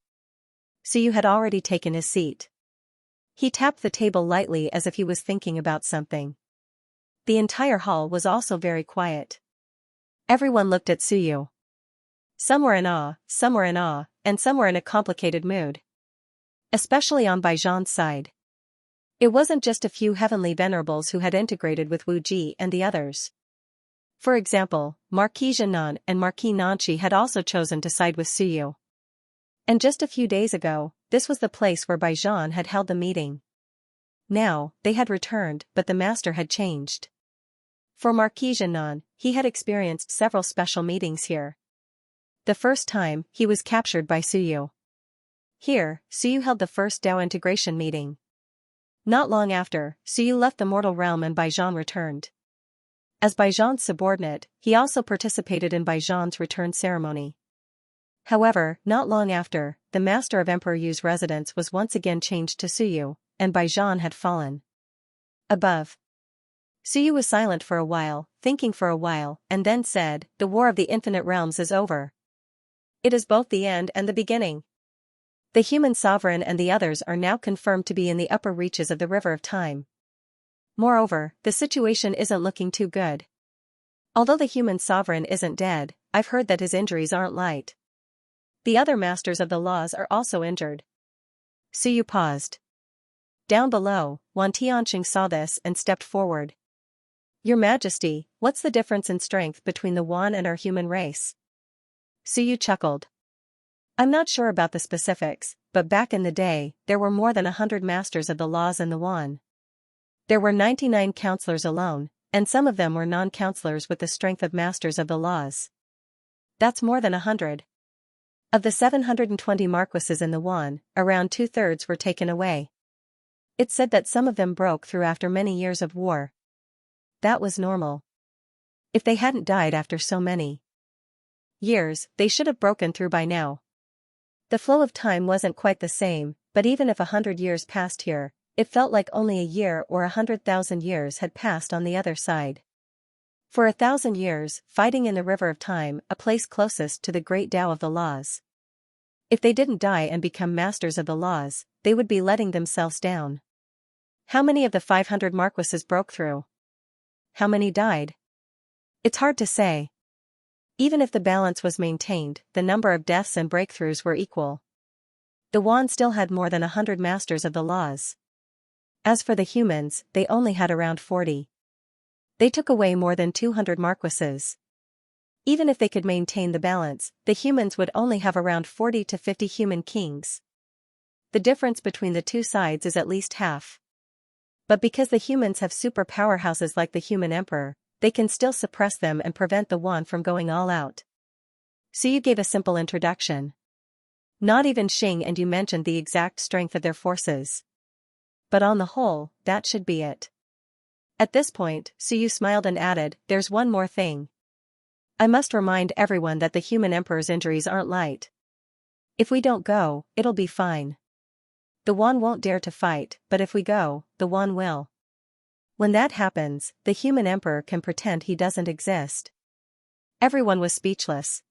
A: Suyu had already taken his seat. He tapped the table lightly as if he was thinking about something. The entire hall was also very quiet. Everyone looked at Suyu. Some were in awe, and some were in a complicated mood. Especially on Baijian's side. It wasn't just a few heavenly venerables who had integrated with Wu Ji and the others. For example, Marquis Jianan and Marquis Nanchi had also chosen to side with Suyu. And just a few days ago, this was the place where Baijian had held the meeting. Now, they had returned, but the master had changed. For Marquis Jianan, he had experienced several special meetings here. The first time, he was captured by Suyu. Here, Suyu held the first Dao integration meeting. Not long after, Suyu left the mortal realm and Baijian returned. As Baijian's subordinate, he also participated in Baijian's return ceremony. However, not long after, the master of Emperor Yu's residence was once again changed to Suyu, and Baijian had fallen. Above, Suyu was silent for a while, thinking for a while, and then said, "The War of the Infinite Realms is over. It is both the end and the beginning. The human sovereign and the others are now confirmed to be in the upper reaches of the River of Time. Moreover, the situation isn't looking too good. Although the human sovereign isn't dead, I've heard that his injuries aren't light. The other masters of the laws are also injured." Suyu paused. Down below, Tianqing saw this and stepped forward. "Your Majesty, what's the difference in strength between the Wan and our human race?" Suyu chuckled. "I'm not sure about the specifics, but back in the day, there were more than 100 masters of the laws in the Wan. There were 99 counselors alone, and some of them were non-counselors with the strength of masters of the laws. That's more than 100. Of the 720 marquises in the Wan, around 2/3 were taken away. It's said that some of them broke through after many years of war. That was normal. If they hadn't died after so many years, they should have broken through by now. The flow of time wasn't quite the same, but even if 100 years passed here, it felt like only a year or 100,000 years had passed on the other side. For 1,000 years, fighting in the River of Time, a place closest to the great Tao of the laws. If they didn't die and become masters of the laws, they would be letting themselves down. How many of the 500 marquises broke through? How many died? It's hard to say. Even if the balance was maintained, the number of deaths and breakthroughs were equal. The Wan still had more than 100 masters of the laws. As for the humans, they only had around 40. They took away more than 200 marquises. Even if they could maintain the balance, the humans would only have around 40 to 50 human kings. The difference between the two sides is at least half. But because the humans have super powerhouses like the human emperor, they can still suppress them and prevent the Wan from going all out. Suyu gave a simple introduction. Not even Xing and you mentioned the exact strength of their forces. But on the whole, that should be it. At this point, Suyu smiled and added, "There's one more thing. I must remind everyone that the human emperor's injuries aren't light. If we don't go, it'll be fine. The Wan won't dare to fight, but if we go, the Wan will. When that happens, the human emperor can pretend he doesn't exist." Everyone was speechless.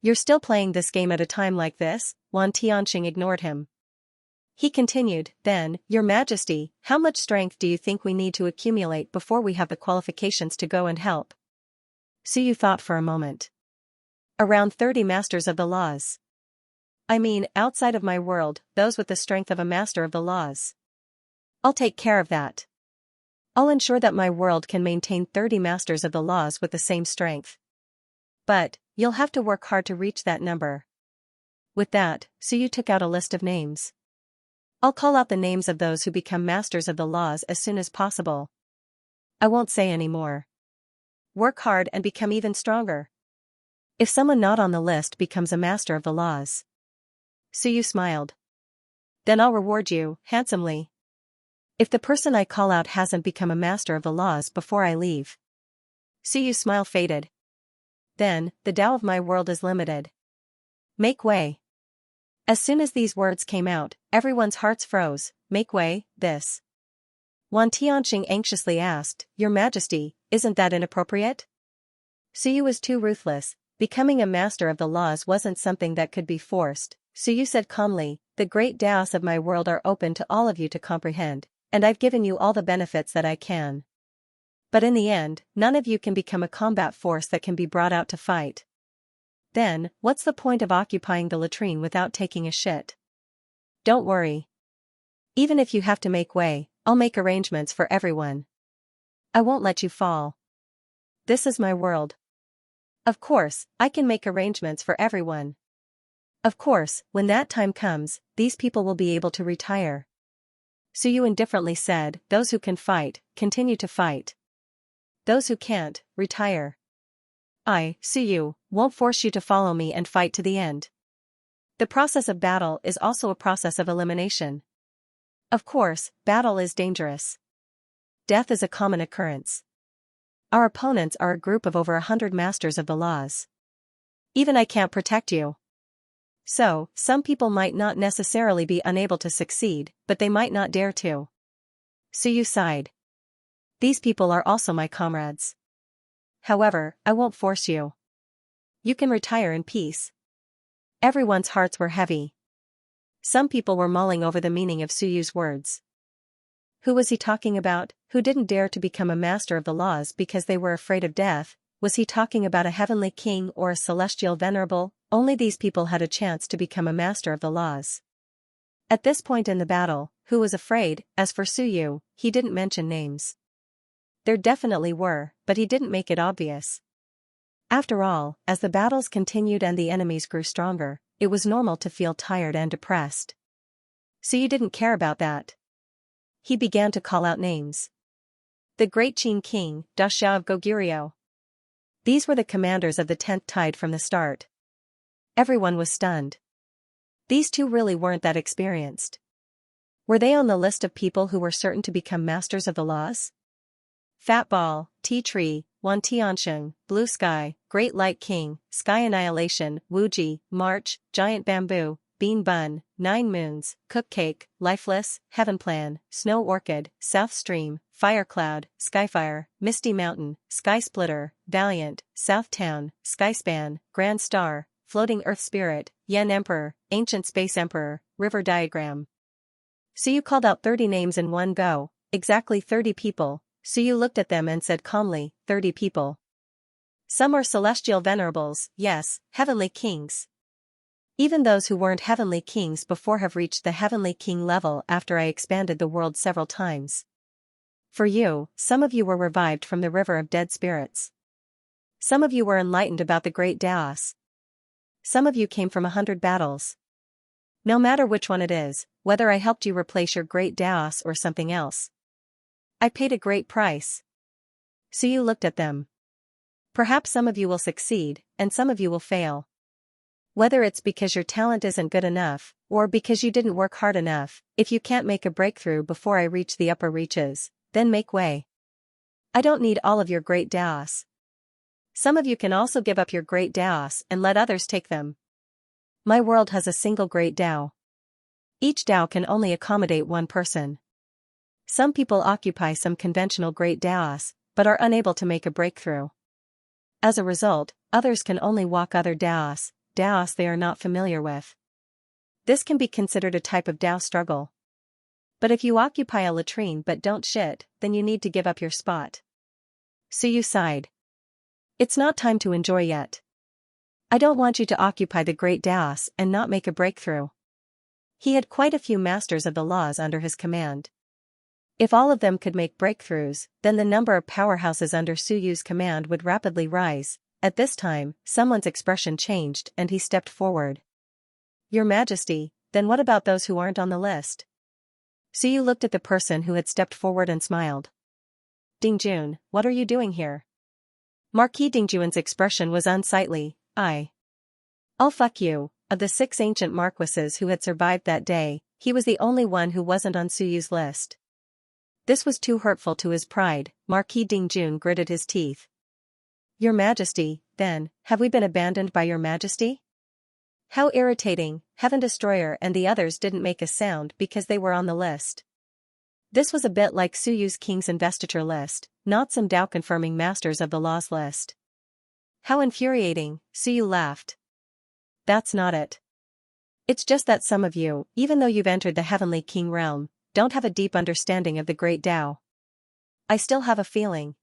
A: "You're still playing this game at a time like this?" Tianqing ignored him. He continued, "Then, Your Majesty, how much strength do you think we need to accumulate before we have the qualifications to go and help?" Suyu thought for a moment. "Around 30 masters of the laws. I mean, outside of my world, those with the strength of a master of the laws. I'll take care of that. I'll ensure that my world can maintain 30 masters of the laws with the same strength. But, you'll have to work hard to reach that number." With that, Suyu took out a list of names. "I'll call out the names of those who become masters of the laws as soon as possible. I won't say any more. Work hard and become even stronger. If someone not on the list becomes a master of the laws." Suyu smiled. "Then I'll reward you, handsomely. If the person I call out hasn't become a master of the laws before I leave." Suyu's smile faded. "Then, the Tao of my world is limited. Make way." As soon as these words came out, everyone's hearts froze. "Make way, this." Tianqing anxiously asked, "Your Majesty, isn't that inappropriate?" Suyu was too ruthless. Becoming a master of the laws wasn't something that could be forced. Suyu said calmly, "The great Taos of my world are open to all of you to comprehend, and I've given you all the benefits that I can. But in the end, none of you can become a combat force that can be brought out to fight. Then, what's the point of occupying the latrine without taking a shit? Don't worry. Even if you have to make way, I'll make arrangements for everyone. I won't let you fall. This is my world. Of course, I can make arrangements for everyone. Of course, when that time comes, these people will be able to retire." Suyu indifferently said, "Those who can fight, continue to fight. Those who can't, retire. I, Suyu, won't force you to follow me and fight to the end. The process of battle is also a process of elimination. Of course, battle is dangerous. Death is a common occurrence. Our opponents are a group of over 100 masters of the laws. Even I can't protect you. So, some people might not necessarily be unable to succeed, but they might not dare to." Suyu sighed. These people are also my comrades. However, I won't force you. You can retire in peace. Everyone's hearts were heavy. Some people were mulling over the meaning of Suyu's words. Who was he talking about, who didn't dare to become a master of the laws because they were afraid of death? Was he talking about a heavenly king or a celestial venerable? Only these people had a chance to become a master of the laws. At this point in the battle, who was afraid? As for Suyu, he didn't mention names. There definitely were, but he didn't make it obvious. After all, as the battles continued and the enemies grew stronger, it was normal to feel tired and depressed. Suyu didn't care about that. He began to call out names. The Great Qin King, Da Xiao of Goguryeo. These were the commanders of the 10th tide from the start. Everyone was stunned. These two really weren't that experienced. Were they on the list of people who were certain to become masters of the laws? Fat Ball, Tea Tree, Wan Tiansheng, Blue Sky, Great Light King, Sky Annihilation, Wuji, March, Giant Bamboo, Bean Bun, 9 Moons, Cook Cake, Lifeless, Heaven Plan, Snow Orchid, South Stream, Fire Cloud, Skyfire, Misty Mountain, Sky Splitter, Valiant, South Town, Skyspan, Grand Star, Floating Earth Spirit, Yen Emperor, Ancient Space Emperor, River Diagram. Suyu called out 30 names in one go, exactly 30 people. Suyu looked at them and said calmly, 30 people. Some are celestial venerables, yes, heavenly kings. Even those who weren't heavenly kings before have reached the heavenly king level after I expanded the world several times. For you, some of you were revived from the river of dead spirits. Some of you were enlightened about the great Daos. Some of you came from 100 battles. No matter which one it is, whether I helped you replace your great Daos or something else. I paid a great price. Suyu looked at them. Perhaps some of you will succeed, and some of you will fail. Whether it's because your talent isn't good enough, or because you didn't work hard enough, if you can't make a breakthrough before I reach the upper reaches, then make way. I don't need all of your great Daos. Some of you can also give up your great Daos and let others take them. My world has a single great Dao. Each Dao can only accommodate one person. Some people occupy some conventional great Daos, but are unable to make a breakthrough. As a result, others can only walk other Daos they are not familiar with. This can be considered a type of Dao struggle. But if you occupy a latrine but don't shit, then you need to give up your spot. Suyu sighed. It's not time to enjoy yet. I don't want you to occupy the great Daos and not make a breakthrough. He had quite a few masters of the laws under his command. If all of them could make breakthroughs, then the number of powerhouses under Suyu's command would rapidly rise. At this time, someone's expression changed and he stepped forward. Your Majesty, then what about those who aren't on the list? Suyu looked at the person who had stepped forward and smiled. Dingjun, what are you doing here? Marquis Dingjun's expression was unsightly. Oh fuck you. Of the 6 ancient marquises who had survived that day, he was the only one who wasn't on Suyu's list. This was too hurtful to his pride. Marquis Dingjun gritted his teeth. Your Majesty, then, have we been abandoned by your Majesty? How irritating. Heaven Destroyer and the others didn't make a sound because they were on the list. This was a bit like Suyu's King's investiture list, not some Dao-confirming Masters of the Laws list. How infuriating, Suyu laughed. That's not it. It's just that some of you, even though you've entered the Heavenly King realm, don't have a deep understanding of the Great Dao. I still have a feeling.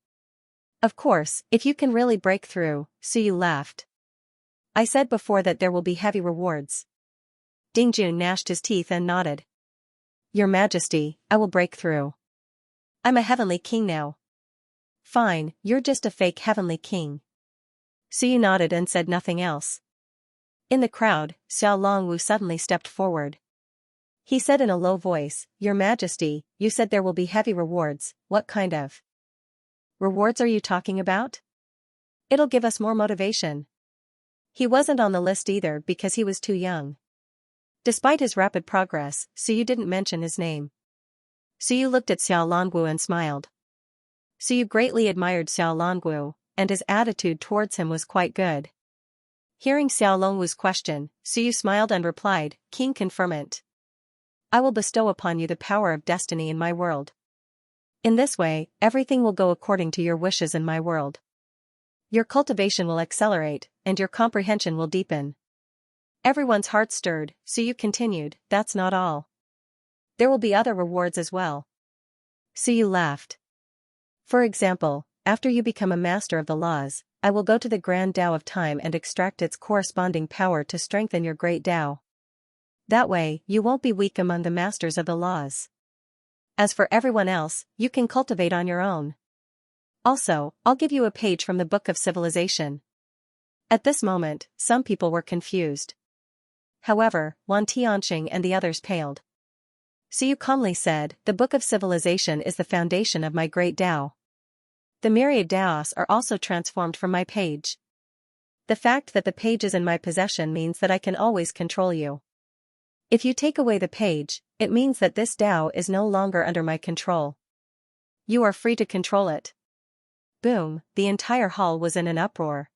A: Of course, if you can really break through, Suyu laughed. I said before that there will be heavy rewards. Dingjun gnashed his teeth and nodded. Your Majesty, I will break through. I'm a heavenly king now. Fine, you're just a fake heavenly king. Suyu nodded and said nothing else. In the crowd, Xiao Longwu suddenly stepped forward. He said in a low voice, Your Majesty, you said there will be heavy rewards. What kind of rewards are you talking about? It'll give us more motivation. He wasn't on the list either because he was too young. Despite his rapid progress, Suyu didn't mention his name. Suyu looked at Xiao Longwu and smiled. Suyu greatly admired Xiao Longwu, and his attitude towards him was quite good. Hearing Xiao Longwu's question, Suyu smiled and replied, King confirmant. I will bestow upon you the power of destiny in my world. In this way, everything will go according to your wishes in my world. Your cultivation will accelerate, and your comprehension will deepen. Everyone's heart stirred, Suyu continued, that's not all. There will be other rewards as well. Suyu laughed. For example, after you become a master of the laws, I will go to the grand Tao of time and extract its corresponding power to strengthen your great Tao. That way, you won't be weak among the masters of the laws. As for everyone else, you can cultivate on your own. Also, I'll give you a page from the Book of Civilization. At this moment, some people were confused. However, Wan Tianxing and the others paled. Suyu calmly said, the Book of Civilization is the foundation of my great Tao. The myriad Taos are also transformed from my page. The fact that the page is in my possession means that I can always control you. If you take away the page, it means that this Tao is no longer under my control. You are free to control it. Boom, the entire hall was in an uproar.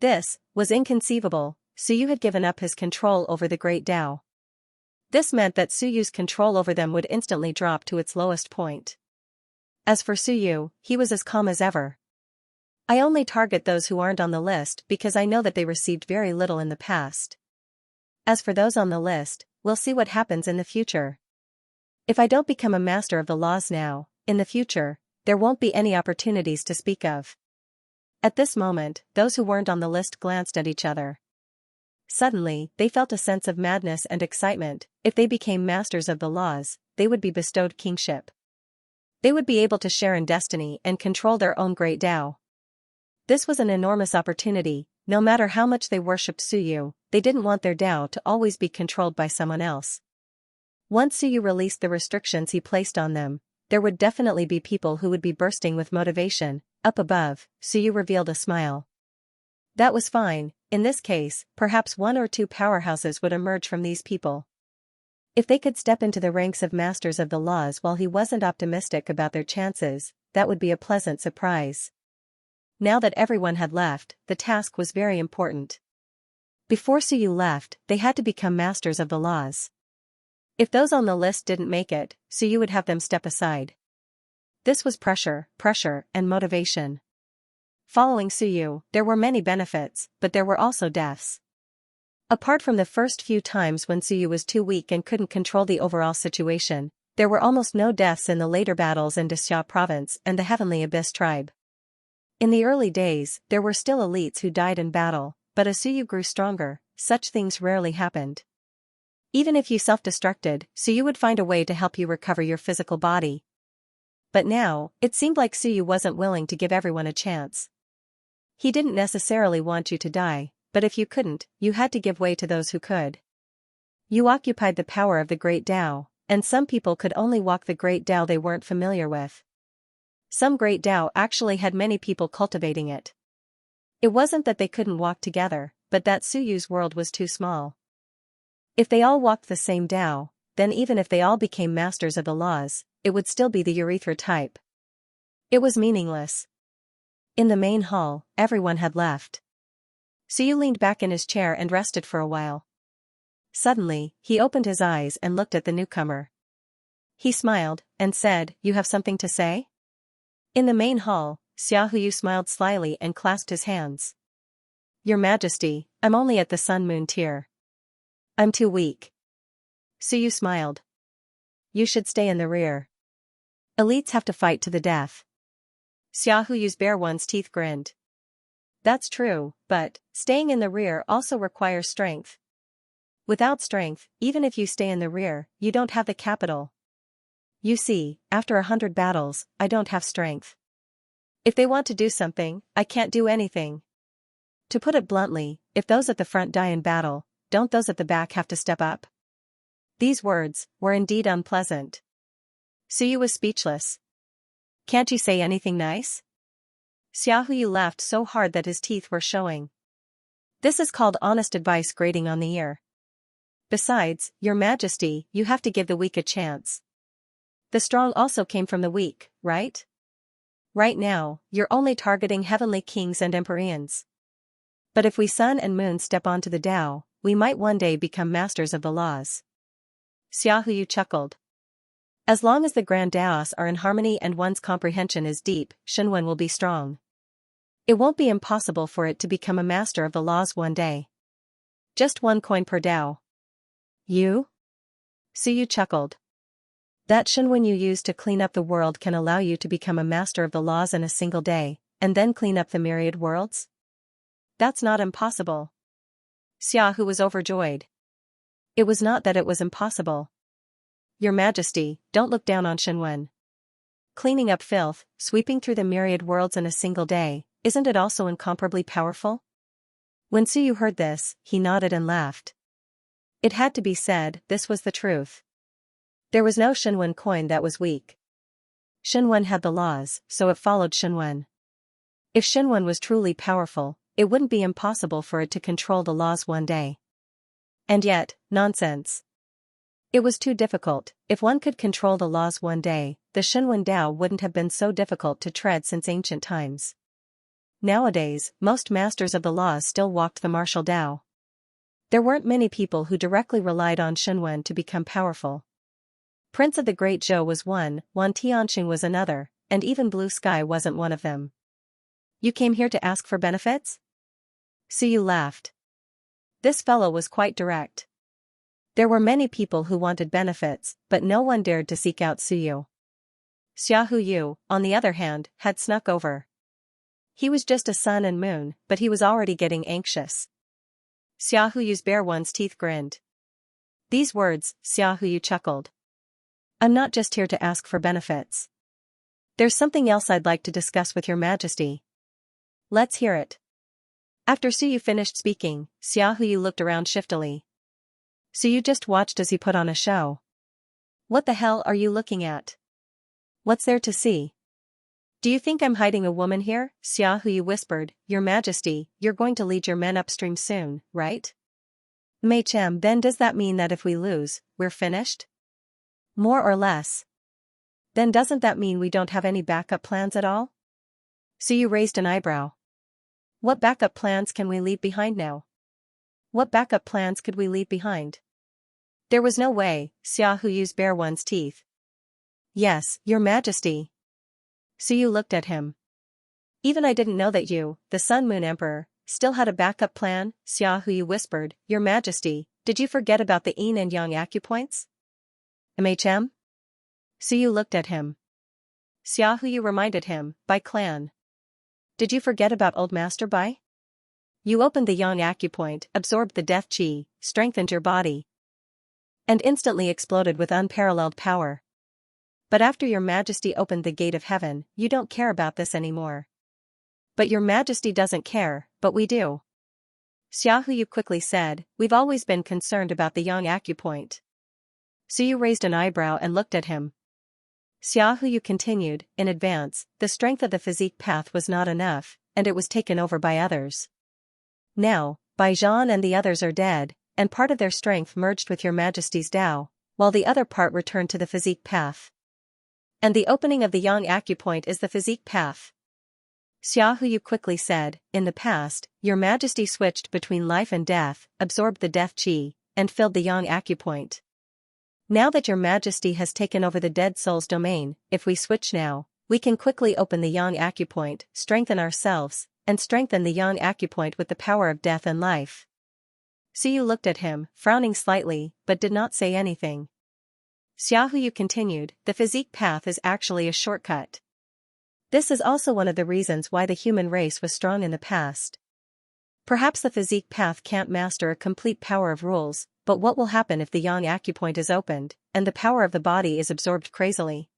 A: This was inconceivable. Suyu had given up his control over the great Tao. This meant that Suyu's control over them would instantly drop to its lowest point. As for Suyu, he was as calm as ever. I only target those who aren't on the list because I know that they received very little in the past. As for those on the list, we'll see what happens in the future. If I don't become a master of the laws now, in the future, there won't be any opportunities to speak of. At this moment, those who weren't on the list glanced at each other. Suddenly, they felt a sense of madness and excitement. If they became masters of the laws, they would be bestowed kingship. They would be able to share in destiny and control their own great Tao. This was an enormous opportunity. No matter how much they worshipped Suyu, they didn't want their Tao to always be controlled by someone else. Once Suyu released the restrictions he placed on them, there would definitely be people who would be bursting with motivation. Up above, Suyu revealed a smile. That was fine. In this case, perhaps 1 or 2 powerhouses would emerge from these people. If they could step into the ranks of masters of the laws while he wasn't optimistic about their chances, that would be a pleasant surprise. Now that everyone had left, the task was very important. Before Suyu left, they had to become masters of the laws. If those on the list didn't make it, Suyu would have them step aside. This was pressure, and motivation. Following Suyu, there were many benefits, but there were also deaths. Apart from the first few times when Suyu was too weak and couldn't control the overall situation, there were almost no deaths in the later battles in Xianxia province and the Heavenly Abyss tribe. In the early days, there were still elites who died in battle, but as Suyu grew stronger, such things rarely happened. Even if you self-destructed, Suyu would find a way to help you recover your physical body. But now, it seemed like Suyu wasn't willing to give everyone a chance. He didn't necessarily want you to die, but if you couldn't, you had to give way to those who could. You occupied the power of the great Tao, and some people could only walk the great Tao they weren't familiar with. Some great Tao actually had many people cultivating it. It wasn't that they couldn't walk together, but that Suyu's world was too small. If they all walked the same Tao, then even if they all became masters of the laws, it would still be the urethra type. It was meaningless. In the main hall, everyone had left. Suyu leaned back in his chair and rested for a while. Suddenly, he opened his eyes and looked at the newcomer. He smiled, and said, "You have something to say?" In the main hall, Xiaohu smiled slyly and clasped his hands. "Your Majesty, I'm only at the Sun-Moon tier. I'm too weak." Suyu smiled. "You should stay in the rear. Elites have to fight to the death." Xiaohu's bare one's teeth grinned. "That's true, but staying in the rear also requires strength. Without strength, even if you stay in the rear, you don't have the capital. You see, after 100 battles, I don't have strength. If they want to do something, I can't do anything. To put it bluntly, if those at the front die in battle, don't those at the back have to step up?" These words were indeed unpleasant. Suyu was speechless. "Can't you say anything nice?" Xiaohu laughed so hard that his teeth were showing. "This is called honest advice grating on the ear. Besides, Your Majesty, you have to give the weak a chance. The strong also came from the weak, right? Right now, you're only targeting heavenly kings and empyreans. But if we Sun and Moon step onto the Tao, we might one day become masters of the laws." Xiaohu chuckled. As long as the grand Daos are in harmony and one's comprehension is deep, Shenwen will be strong. It won't be impossible for it to become a master of the laws one day. Just 1 coin per Dao. You? Suyu chuckled. That Shenwen you use to clean up the world can allow you to become a master of the laws in a single day, and then clean up the myriad worlds? That's not impossible. Xiahu was overjoyed. It was not that it was impossible. Your Majesty, don't look down on Shenwen. Cleaning up filth, sweeping through the myriad worlds in a single day, isn't it also incomparably powerful? When Suyu heard this, he nodded and laughed. It had to be said, this was the truth. There was no Shenwen coin that was weak. Shenwen had the laws, so it followed Shenwen. If Shenwen was truly powerful, it wouldn't be impossible for it to control the laws one day. And yet, nonsense. It was too difficult. If one could control the laws one day, the Shenwen Dao wouldn't have been so difficult to tread since ancient times. Nowadays, most masters of the laws still walked the martial Dao. There weren't many people who directly relied on Shenwen to become powerful. Prince of the Great Zhou was one, Wan Tianxing was another, and even Blue Sky wasn't one of them. You came here to ask for benefits? Suyu laughed. This fellow was quite direct. There were many people who wanted benefits, but no one dared to seek out Suyu. Xiahu Yu, on the other hand, had snuck over. He was just a sun and moon, but he was already getting anxious. Xiahu Yu's bare one's teeth grinned. These words, Xiahu Yu chuckled. I'm not just here to ask for benefits. There's something else I'd like to discuss with your Majesty. Let's hear it. After Suyu finished speaking, Xiahu Yu looked around shiftily. Suyu just watched as he put on a show. What the hell are you looking at? What's there to see? Do you think I'm hiding a woman here? Xiahu Yu whispered. Your Majesty, you're going to lead your men upstream soon, right? Mei Chem, then does that mean that if we lose, we're finished? More or less. Then doesn't that mean we don't have any backup plans at all? Suyu raised an eyebrow. What backup plans can we leave behind now? What backup plans could we leave behind? There was no way, Xiahu Yu's bare one's teeth. Yes, your Majesty. Suyu looked at him. Even I didn't know that you, the Sun Moon Emperor, still had a backup plan, Xiahu Yu whispered. Your Majesty, did you forget about the yin and yang acupoints? MHM? Suyu looked at him. Xiahu Yu reminded him, by clan. Did you forget about Old Master Bai? You opened the yang acupoint, absorbed the death qi, strengthened your body, and instantly exploded with unparalleled power. But after your Majesty opened the gate of heaven, you don't care about this anymore. But your Majesty doesn't care, but we do. Xiahu Yu quickly said, we've always been concerned about the yang acupoint. Suyu raised an eyebrow and looked at him. Xiahu Yu continued, in advance, the strength of the physique path was not enough, and it was taken over by others. Now, Bai Zhan and the others are dead, and part of their strength merged with your Majesty's Dao, while the other part returned to the physique path. And the opening of the yang acupoint is the physique path. Xiahu Yu quickly said, in the past, your Majesty switched between life and death, absorbed the death qi, and filled the yang acupoint. Now that your Majesty has taken over the dead soul's domain, if we switch now, we can quickly open the yang acupoint, strengthen ourselves, and strengthen the yang acupoint with the power of death and life. Suyu looked at him, frowning slightly, but did not say anything. Xiahu Yu continued, the physique path is actually a shortcut. This is also one of the reasons why the human race was strong in the past. Perhaps the physique path can't master a complete power of rules, but what will happen if the yang acupoint is opened, and the power of the body is absorbed crazily?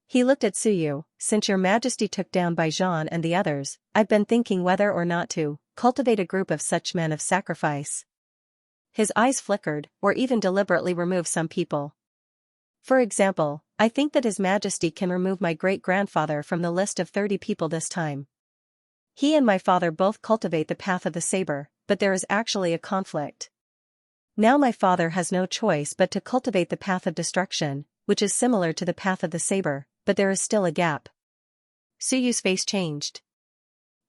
A: He looked at Suyu. Since your Majesty took down Bai Zhan and the others, I've been thinking whether or not to cultivate a group of such men of sacrifice. His eyes flickered, or even deliberately remove some people. For example, I think that His Majesty can remove my great-grandfather from the list of 30 people this time. He and my father both cultivate the path of the saber, but there is actually a conflict. Now my father has no choice but to cultivate the path of destruction, which is similar to the path of the saber, but there is still a gap. Suyu's face changed.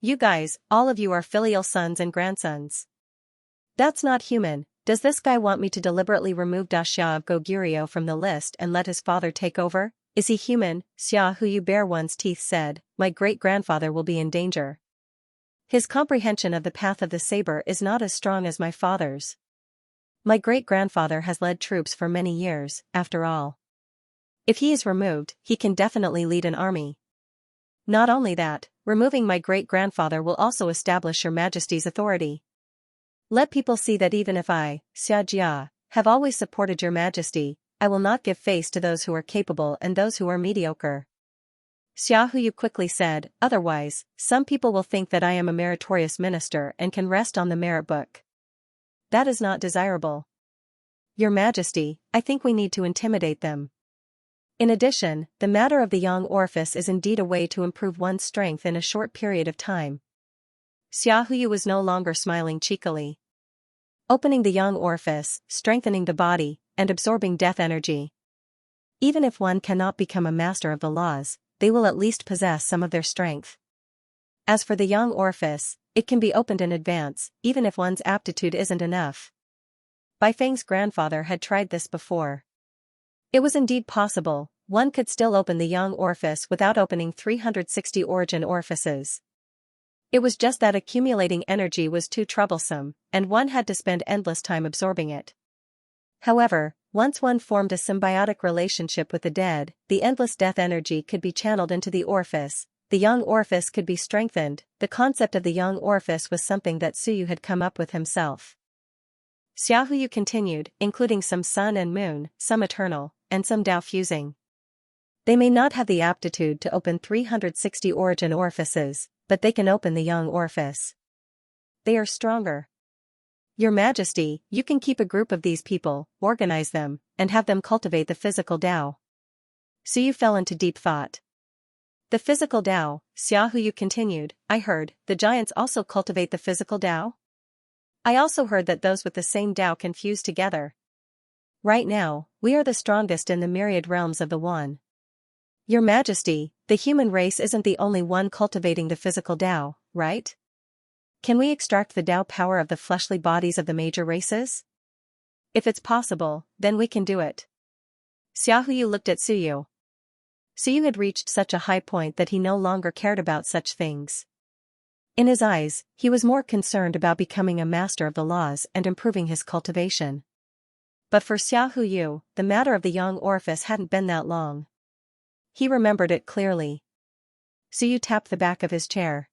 A: You guys, all of you are filial sons and grandsons. That's not human, Does this guy want me to deliberately remove Xia of Goguryeo from the list and let his father take over? Is he human? Xia Huyu bare one's teeth said, my great-grandfather will be in danger. His comprehension of the path of the saber is not as strong as my father's. My great-grandfather has led troops for many years, after all. If he is removed, he can definitely lead an army. Not only that, removing my great-grandfather will also establish your majesty's authority. Let people see that even if I, Xianxia, have always supported your majesty, I will not give face to those who are capable and those who are mediocre. Xia Huyu quickly said, otherwise, some people will think that I am a meritorious minister and can rest on the merit book. That is not desirable. Your Majesty, I think we need to intimidate them. In addition, the matter of the yang orifice is indeed a way to improve one's strength in a short period of time. Xia Huyu was no longer smiling cheekily. Opening the yang orifice, strengthening the body, and absorbing death energy. Even if one cannot become a master of the laws, they will at least possess some of their strength. As for the yang orifice, it can be opened in advance, even if one's aptitude isn't enough. Bai Feng's grandfather had tried this before. It was indeed possible, one could still open the yang orifice without opening 360 origin orifices. It was just that accumulating energy was too troublesome, and one had to spend endless time absorbing it. However, once one formed a symbiotic relationship with the dead, the endless death energy could be channeled into the orifice, the yang orifice could be strengthened. The concept of the yang orifice was something that Suyu had come up with himself. Xia Huyu continued, including some sun and moon, some eternal, and some Tao fusing. They may not have the aptitude to open 360 origin orifices, but they can open the yang orifice. They are stronger. Your Majesty, you can keep a group of these people, organize them, and have them cultivate the physical Tao. Suyu fell into deep thought. The physical Tao, Xia Huyu continued, I heard, the giants also cultivate the physical Tao? I also heard that those with the same Tao can fuse together. Right now, we are the strongest in the myriad realms of the One. Your Majesty, the human race isn't the only one cultivating the physical Tao, right? Can we extract the Tao power of the fleshly bodies of the major races? If it's possible, then we can do it. Xia Huyu looked at Suyu. Suyu had reached such a high point that he no longer cared about such things. In his eyes, he was more concerned about becoming a master of the laws and improving his cultivation. But for Xia Huyu, the matter of the yang orifice hadn't been that long. He remembered it clearly. Suyu tapped the back of his chair.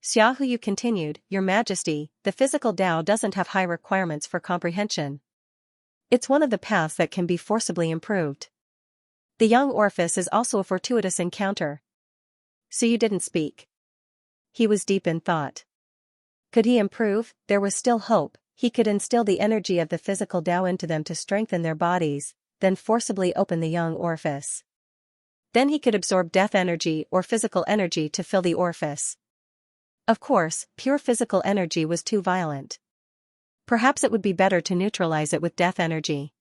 A: Xia Huyu continued, Your Majesty, the physical Tao doesn't have high requirements for comprehension. It's one of the paths that can be forcibly improved. The yang orifice is also a fortuitous encounter. Suyu didn't speak. He was deep in thought. Could he improve? There was still hope. He could instill the energy of the physical Tao into them to strengthen their bodies, then forcibly open the yang orifice. Then he could absorb death energy or physical energy to fill the orifice. Of course, pure physical energy was too violent. Perhaps it would be better to neutralize it with death energy.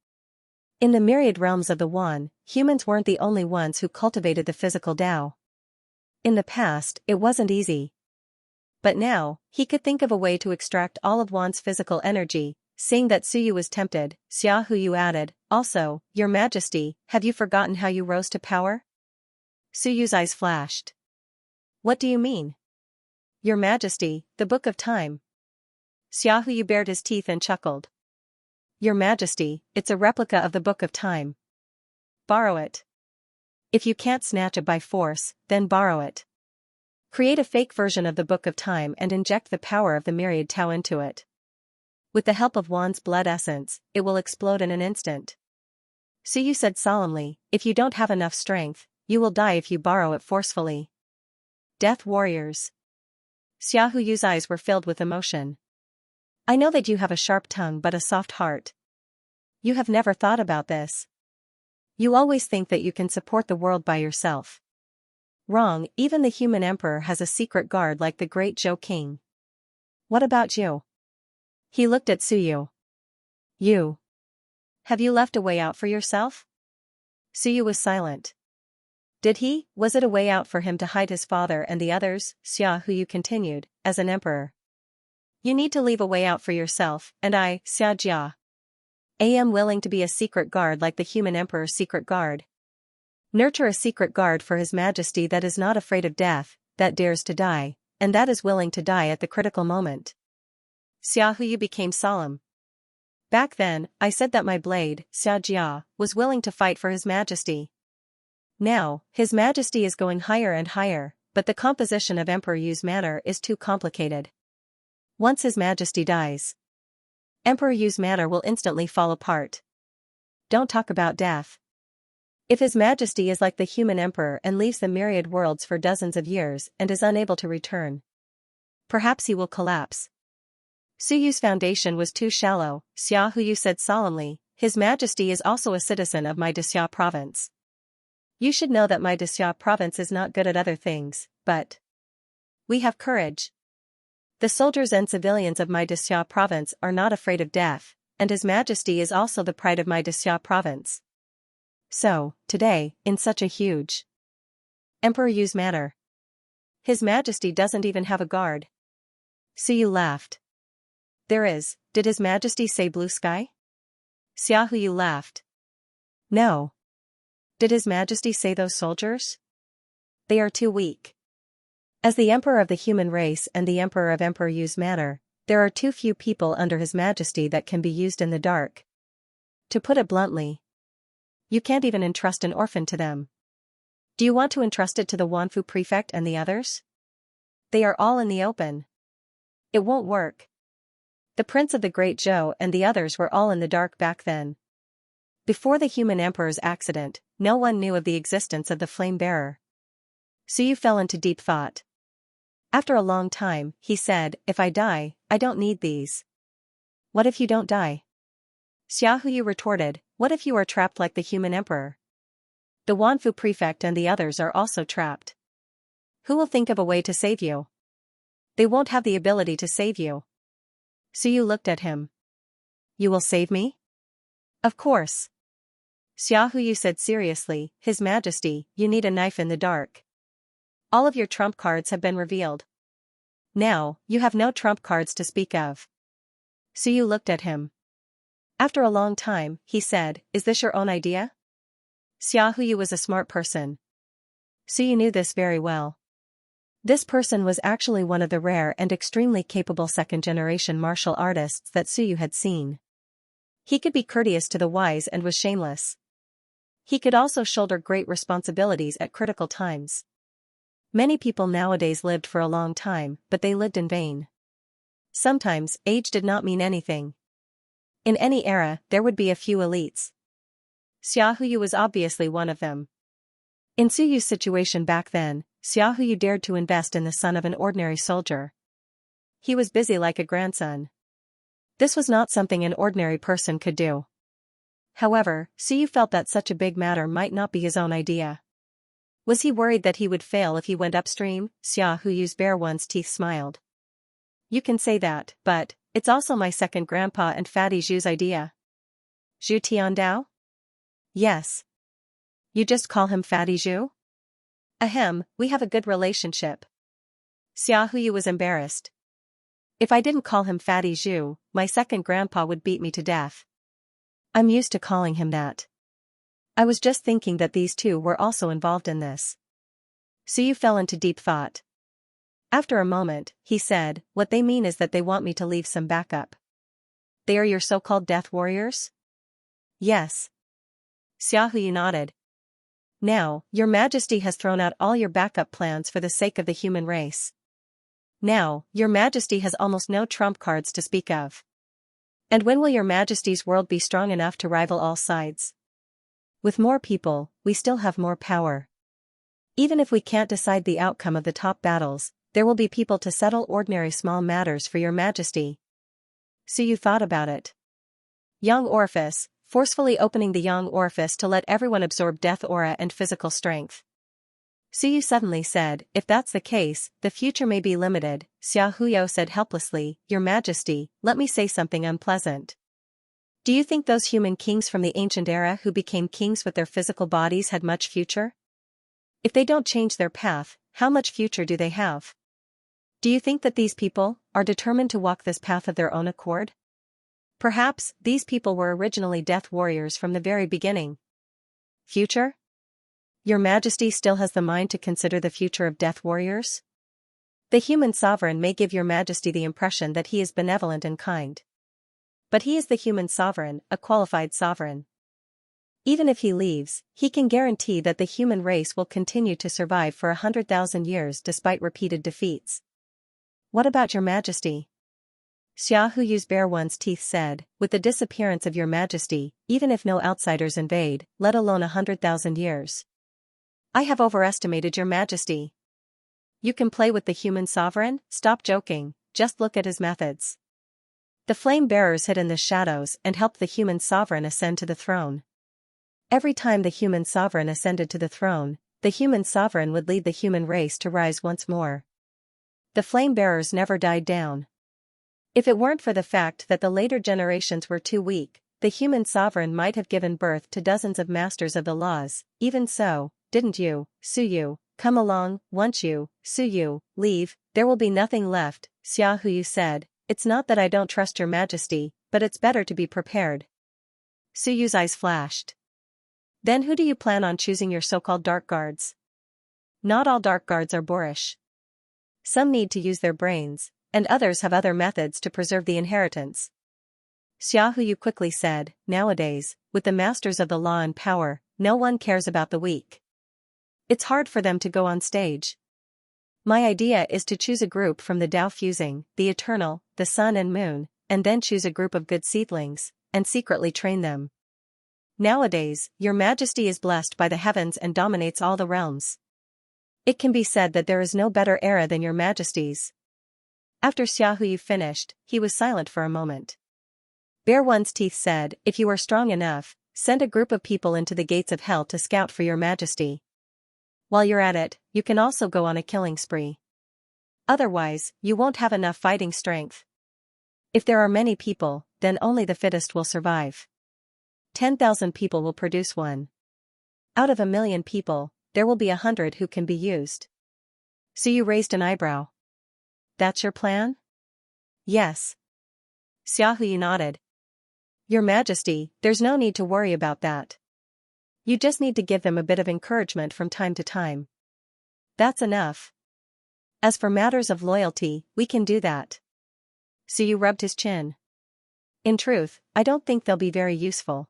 A: In the myriad realms of the One, humans weren't the only ones who cultivated the physical Tao. In the past, it wasn't easy. But now, he could think of a way to extract all of Wan's physical energy. Seeing that Suyu was tempted, Xia Huyu added, Also, Your Majesty, have you forgotten how you rose to power? Suyu's eyes flashed. What do you mean? Your Majesty, the Book of Time. Xia Huyu bared his teeth and chuckled. Your Majesty, it's a replica of the Book of Time. Borrow it. If you can't snatch it by force, then borrow it. Create a fake version of the Book of Time and inject the power of the myriad Tao into it. With the help of Wan's blood essence, it will explode in an instant. Suyu said solemnly, If you don't have enough strength, you will die if you borrow it forcefully. Death warriors. Xia Huyu's eyes were filled with emotion. I know that you have a sharp tongue but a soft heart. You have never thought about this. You always think that you can support the world by yourself. Wrong, even the human emperor has a secret guard like the great Zhou King. What about you? He looked at Suyu. You. Have you left a way out for yourself? Suyu was silent. Did he? Was it a way out for him to hide his father and the others? Xia Huyu continued, as an emperor. You need to leave a way out for yourself, and I, Xianxia, am willing to be a secret guard like the human emperor's secret guard. Nurture a secret guard for His Majesty that is not afraid of death, that dares to die, and that is willing to die at the critical moment. Xiaohu became solemn. Back then, I said that my blade, Xiaojia, was willing to fight for His Majesty. Now, His Majesty is going higher and higher, but the composition of Emperor Yu's manner is too complicated. Once His Majesty dies, Emperor Yu's manner will instantly fall apart. Don't talk about death. If His Majesty is like the human emperor and leaves the myriad worlds for dozens of years and is unable to return, perhaps he will collapse. Su Yu's foundation was too shallow, Xia Huyu said solemnly. His Majesty is also a citizen of my Xia province. You should know that my Xia province is not good at other things, but we have courage. The soldiers and civilians of my Xia province are not afraid of death, and His Majesty is also the pride of my Xia province. So, today, in such a huge Emperor Yu's manner, His Majesty doesn't even have a guard. Su Yu laughed. There is, did His Majesty say blue sky? Xia Huyu laughed. No. Did His Majesty say those soldiers? They are too weak. As the Emperor of the human race and the Emperor of Emperor Yu's manor, there are too few people under His Majesty that can be used in the dark. To put it bluntly, you can't even entrust an orphan to them. Do you want to entrust it to the Wanfu prefect and the others? They are all in the open. It won't work. The Prince of the Great Zhou and the others were all in the dark back then. Before the human emperor's accident, no one knew of the existence of the flame bearer. Su Yu fell into deep thought. After a long time, he said, if I die, I don't need these. What if you don't die? Xia Huyu retorted, what if you are trapped like the human emperor? The Wanfu prefect and the others are also trapped. Who will think of a way to save you? They won't have the ability to save you. Su Yu looked at him. You will save me? Of course. Xia Huyu said seriously, His Majesty, you need a knife in the dark. All of your trump cards have been revealed. Now, you have no trump cards to speak of. Su Yu looked at him. After a long time, he said, is this your own idea? Xia Huyu was a smart person. Su Yu knew this very well. This person was actually one of the rare and extremely capable second-generation martial artists that Su Yu had seen. He could be courteous to the wise and was shameless. He could also shoulder great responsibilities at critical times. Many people nowadays lived for a long time, but they lived in vain. Sometimes, age did not mean anything. In any era, there would be a few elites. Xia Huyu was obviously one of them. In Su Yu's situation back then, Xia Huyu dared to invest in the son of an ordinary soldier. He was busy like a grandson. This was not something an ordinary person could do. However, Su Yu felt that such a big matter might not be his own idea. Was he worried that he would fail if he went upstream? Xia Huyu's bare one's teeth smiled. You can say that, but it's also my second grandpa and Fatty Zhu's idea. Zhu Tiandao? Yes. You just call him Fatty Zhu? Ahem, we have a good relationship. Xia Huyu was embarrassed. If I didn't call him Fatty Zhu, my second grandpa would beat me to death. I'm used to calling him that. I was just thinking that these two were also involved in this. Su Yu fell into deep thought. After a moment, he said, what they mean is that they want me to leave some backup. They are your so-called death warriors? Yes. Xia Huyu nodded. Now, your Majesty has thrown out all your backup plans for the sake of the human race. Now, your Majesty has almost no trump cards to speak of. And when will your Majesty's world be strong enough to rival all sides? With more people, we still have more power. Even if we can't decide the outcome of the top battles, there will be people to settle ordinary small matters for your Majesty. Su Yu thought about it. Yang orifice, forcefully opening the yang orifice to let everyone absorb death aura and physical strength. Su Yu suddenly said, if that's the case, the future may be limited. Xia Huyo said helplessly, Your Majesty, let me say something unpleasant. Do you think those human kings from the ancient era who became kings with their physical bodies had much future? If they don't change their path, how much future do they have? Do you think that these people are determined to walk this path of their own accord? Perhaps these people were originally death warriors from the very beginning. Future? Your Majesty still has the mind to consider the future of death warriors? The human sovereign may give your Majesty the impression that he is benevolent and kind. But he is the human sovereign, a qualified sovereign. Even if he leaves, he can guarantee that the human race will continue to survive for 100,000 years despite repeated defeats. What about your Majesty? Xia Huyu's bare one's teeth said, with the disappearance of your Majesty, even if no outsiders invade, let alone 100,000 years. I have overestimated your Majesty. You can play with the human sovereign? Stop joking, just look at his methods. The flame bearers hid in the shadows and helped the human sovereign ascend to the throne. Every time the human sovereign ascended to the throne, the human sovereign would lead the human race to rise once more. The flame bearers never died down. If it weren't for the fact that the later generations were too weak, the human sovereign might have given birth to dozens of masters of the laws. Even so, didn't you, Suyu, come along? Once you, Suyu, leave, there will be nothing left, Xia Huyu said. It's not that I don't trust your Majesty, but it's better to be prepared. Suyu's eyes flashed. Then who do you plan on choosing your so-called dark guards? Not all dark guards are boorish. Some need to use their brains, and others have other methods to preserve the inheritance. Xia Huyu quickly said, nowadays, with the masters of the law in power, no one cares about the weak. It's hard for them to go on stage. My idea is to choose a group from the Tao fusing, the eternal, the sun and moon, and then choose a group of good seedlings, and secretly train them. Nowadays, your Majesty is blessed by the heavens and dominates all the realms. It can be said that there is no better era than your Majesty's. After Xia Huyu finished, he was silent for a moment. Bare One's Teeth said, if you are strong enough, send a group of people into the gates of hell to scout for your Majesty. While you're at it, you can also go on a killing spree. Otherwise, you won't have enough fighting strength. If there are many people, then only the fittest will survive. 10,000 people will produce one. Out of 1,000,000 people, there will be 100 who can be used. So you raised an eyebrow. That's your plan? Yes. Xia Huyu nodded. Your Majesty, there's no need to worry about that. You just need to give them a bit of encouragement from time to time. That's enough. As for matters of loyalty, we can do that. Suyu rubbed his chin. In truth, I don't think they'll be very useful.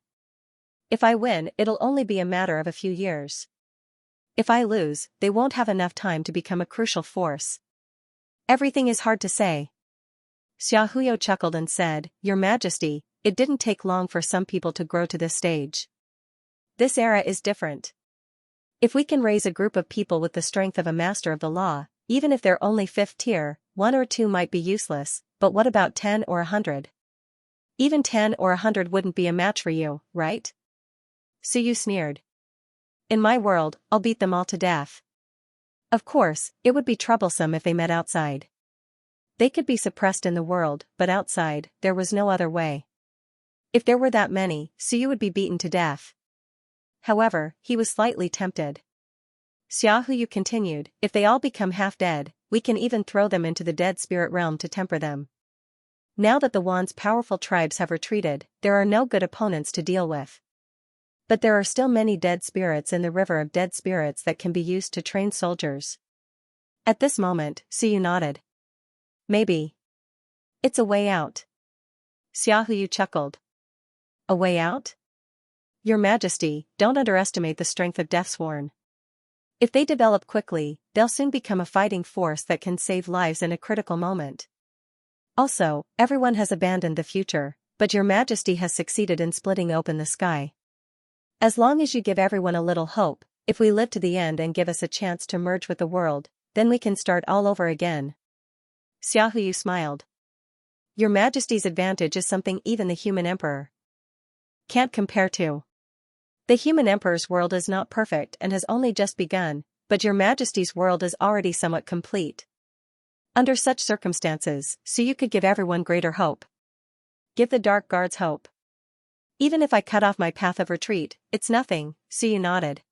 A: If I win, it'll only be a matter of a few years. If I lose, they won't have enough time to become a crucial force. Everything is hard to say. Xia Huyu chuckled and said, Your Majesty, it didn't take long for some people to grow to this stage. This era is different. If we can raise a group of people with the strength of a master of the law, even if they're only 5th tier, 1 or 2 might be useless, but what about 10 or 100? Even 10 or 100 wouldn't be a match for you, right? Suyu sneered. In my world, I'll beat them all to death. Of course, it would be troublesome if they met outside. They could be suppressed in the world, but outside, there was no other way. If there were that many, Suyu would be beaten to death. However, he was slightly tempted. Xia Huyu continued, if they all become half dead, we can even throw them into the dead spirit realm to temper them. Now that the Wan's powerful tribes have retreated, there are no good opponents to deal with. But there are still many dead spirits in the river of dead spirits that can be used to train soldiers. At this moment, Suyu nodded. Maybe. It's a way out. Xia Huyu chuckled. A way out? Your Majesty, don't underestimate the strength of Deathsworn. If they develop quickly, they'll soon become a fighting force that can save lives in a critical moment. Also, everyone has abandoned the future, but your Majesty has succeeded in splitting open the sky. As long as you give everyone a little hope, if we live to the end and give us a chance to merge with the world, then we can start all over again. Xia Huyu smiled. Your Majesty's advantage is something even the human emperor can't compare to. The human emperor's world is not perfect and has only just begun, but your Majesty's world is already somewhat complete. Under such circumstances, Suyu could give everyone greater hope. Give the Dark Guards hope. Even if I cut off my path of retreat, it's nothing, Suyu nodded.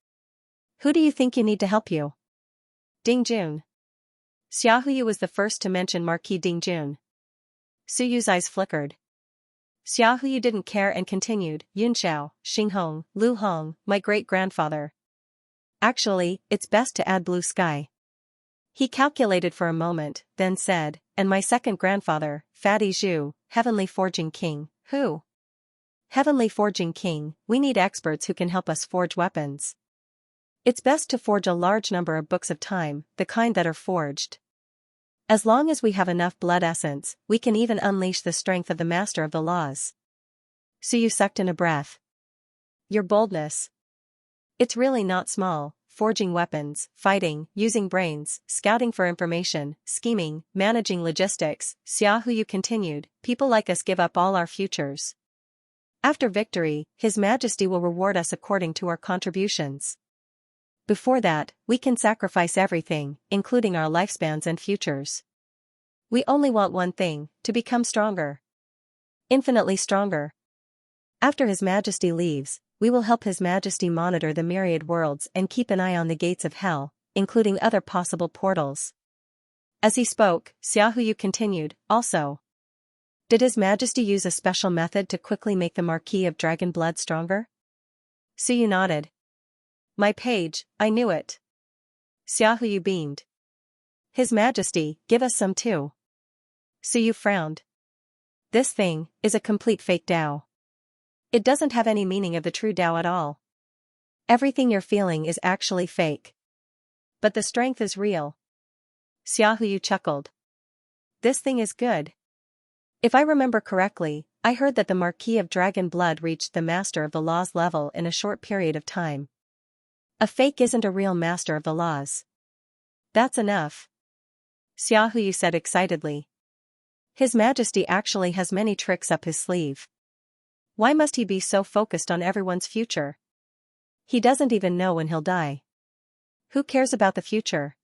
A: Who do you think you need to help you? Ding Jun. Xiaohuyu was the first to mention Marquis Dingjun. Suyu's eyes flickered. Xiaohuyu didn't care and continued, Yunxiao, Xinghong, Lu Hong, my great-grandfather. Actually, it's best to add Blue Sky. He calculated for a moment, then said, and my second grandfather, Fatty Zhu, Heavenly Forging King, who? Heavenly Forging King, we need experts who can help us forge weapons. It's best to forge a large number of books of time, the kind that are forged. As long as we have enough blood essence, we can even unleash the strength of the Master of the Laws. Suyu sucked in a breath. Your boldness. It's really not small, forging weapons, fighting, using brains, scouting for information, scheming, managing logistics, Xiaohuyu continued, people like us give up all our futures. After victory, His Majesty will reward us according to our contributions. Before that, we can sacrifice everything, including our lifespans and futures. We only want one thing, to become stronger. Infinitely stronger. After His Majesty leaves, we will help His Majesty monitor the myriad worlds and keep an eye on the gates of hell, including other possible portals. As he spoke, Xiaohuyu continued, also. Did His Majesty use a special method to quickly make the Marquis of Dragon Blood stronger? Suyu nodded. My page, I knew it. Xiaohuyu beamed. His Majesty, give us some too. Suyu frowned. This thing is a complete fake Dao. It doesn't have any meaning of the true Dao at all. Everything you're feeling is actually fake. But the strength is real. Xiaohuyu chuckled. This thing is good. If I remember correctly, I heard that the Marquis of Dragon Blood reached the Master of the Laws level in a short period of time. A fake isn't a real Master of the Laws. That's enough. Xiaohuyu said excitedly. His Majesty actually has many tricks up his sleeve. Why must he be so focused on everyone's future? He doesn't even know when he'll die. Who cares about the future?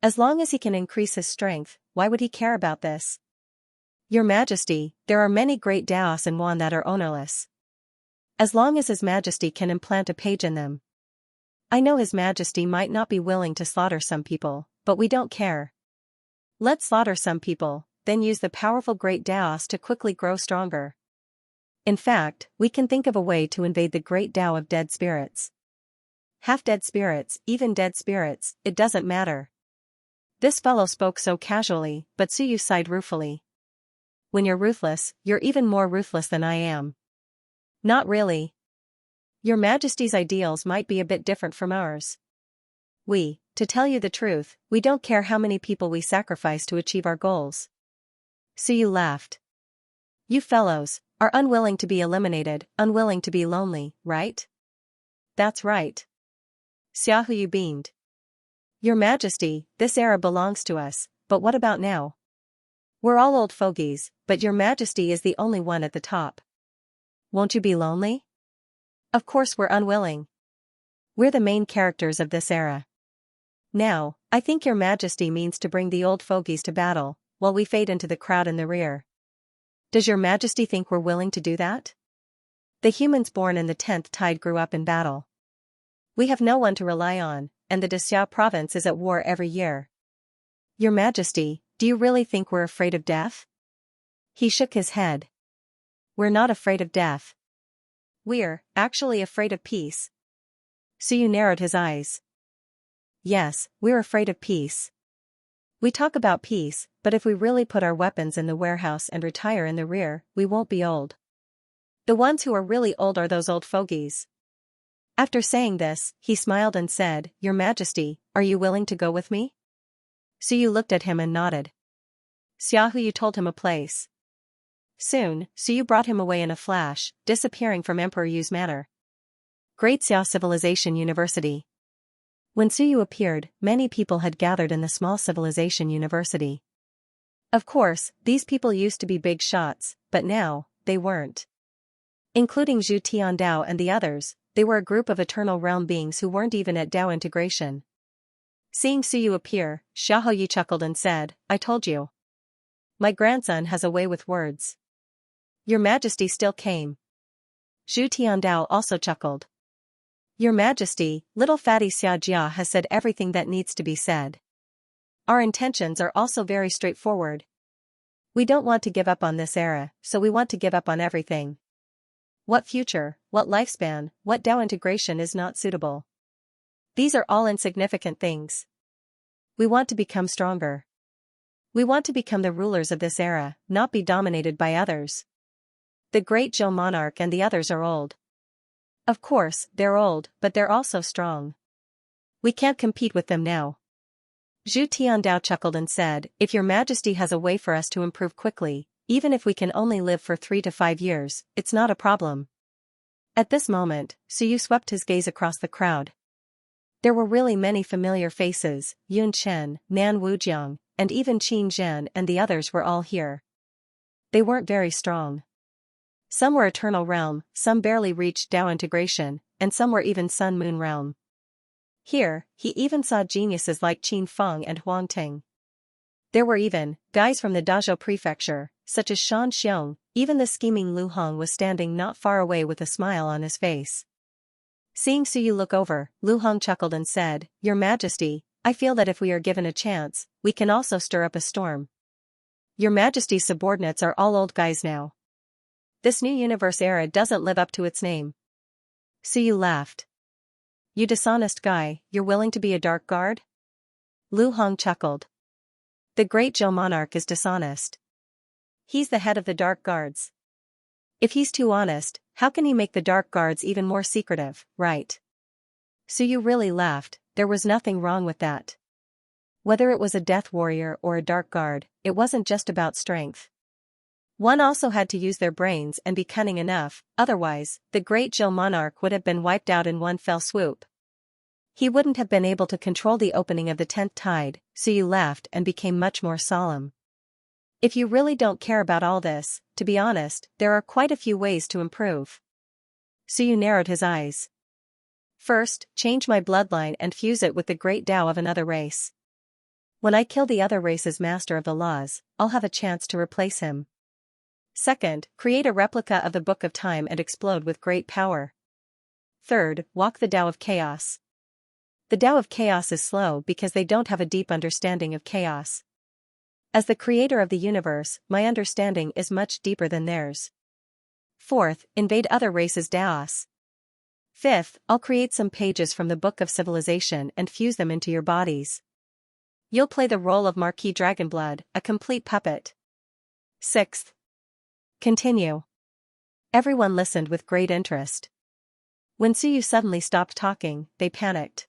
A: As long as he can increase his strength, why would he care about this? Your Majesty, there are many great Daos in Wan that are ownerless. As long as His Majesty can implant a page in them. I know His Majesty might not be willing to slaughter some people, but we don't care. Let's slaughter some people, then use the powerful great Daos to quickly grow stronger. In fact, we can think of a way to invade the great Dao of dead spirits. Half-dead spirits, even dead spirits, it doesn't matter. This fellow spoke so casually, but Suyu sighed ruefully. When you're ruthless, you're even more ruthless than I am. Not really. Your Majesty's ideals might be a bit different from ours. To tell you the truth, we don't care how many people we sacrifice to achieve our goals. Suyu laughed. You fellows are unwilling to be eliminated, unwilling to be lonely, right? That's right. Xiaohuyu beamed. Your Majesty, this era belongs to us, but what about now? We're all old fogies, but Your Majesty is the only one at the top. Won't you be lonely? Of course we're unwilling. We're the main characters of this era. Now, I think Your Majesty means to bring the old fogies to battle, while we fade into the crowd in the rear. Does Your Majesty think we're willing to do that? The humans born in the 10th tide grew up in battle. We have no one to rely on, and the Dexiao province is at war every year. Your Majesty, do you really think we're afraid of death? He shook his head. We're not afraid of death. We're actually afraid of peace. Suyu narrowed his eyes. Yes, we're afraid of peace. We talk about peace, but if we really put our weapons in the warehouse and retire in the rear, we won't be old. The ones who are really old are those old fogies. After saying this, he smiled and said, Your Majesty, are you willing to go with me? Suyu looked at him and nodded. Xiaohuyu told him a place. Soon, Suyu brought him away in a flash, disappearing from Emperor Yu's manor. Great Xiao Civilization University. When Suyu appeared, many people had gathered in the small Civilization University. Of course, these people used to be big shots, but now, they weren't. Including Zhu Tiandao and the others, they were a group of eternal realm beings who weren't even at Dao integration. Seeing Suyu appear, Xiaohuyu chuckled and said, I told you. My grandson has a way with words. Your Majesty still came. Zhu Tiandao also chuckled. Your Majesty, little fatty Xiaojia has said everything that needs to be said. Our intentions are also very straightforward. We don't want to give up on this era, so we want to give up on everything. What future, what lifespan, what Tao integration is not suitable? These are all insignificant things. We want to become stronger. We want to become the rulers of this era, not be dominated by others. The great Zhou monarch and the others are old. Of course, they're old, but they're also strong. We can't compete with them now. Zhu Tiandao chuckled and said, if your majesty has a way for us to improve quickly, even if we can only live for 3 to 5 years, it's not a problem. At this moment, Suyu swept his gaze across the crowd. There were really many familiar faces, Yun Chen, Nan Wujiang, and even Qin Zhen and the others were all here. They weren't very strong. Some were Eternal Realm, some barely reached Tao integration, and some were even Sun Moon Realm. Here, he even saw geniuses like Qin Feng and Huang Ting. There were even guys from the Dazhou prefecture, such as Shan Xiong. Even the scheming Lu Hong was standing not far away with a smile on his face. Seeing Suyu look over, Lu Hong chuckled and said, Your Majesty, I feel that if we are given a chance, we can also stir up a storm. Your Majesty's subordinates are all old guys now. This new universe era doesn't live up to its name. Suyu laughed. You dishonest guy, you're willing to be a dark guard? Lu Hong chuckled. The great Zhou monarch is dishonest. He's the head of the dark guards. If he's too honest, how can he make the dark guards even more secretive, right? Suyu really laughed, there was nothing wrong with that. Whether it was a death warrior or a dark guard, it wasn't just about strength. One also had to use their brains and be cunning enough, otherwise, the great Zhou monarch would have been wiped out in one fell swoop. He wouldn't have been able to control the opening of the 10th tide, Suyu laughed and became much more solemn. If you really don't care about all this, to be honest, there are quite a few ways to improve. Suyu narrowed his eyes. First, change my bloodline and fuse it with the great Tao of another race. When I kill the other race's master of the laws, I'll have a chance to replace him. Second, create a replica of the Book of Time and explode with great power. Third, walk the Tao of Chaos. The Tao of Chaos is slow because they don't have a deep understanding of chaos. As the creator of the universe, my understanding is much deeper than theirs. Fourth, invade other races' Taos. Fifth, I'll create some pages from the Book of Civilization and fuse them into your bodies. You'll play the role of Marquis Dragonblood, a complete puppet. Sixth. Continue. Everyone listened with great interest. When Suyu suddenly stopped talking, they panicked.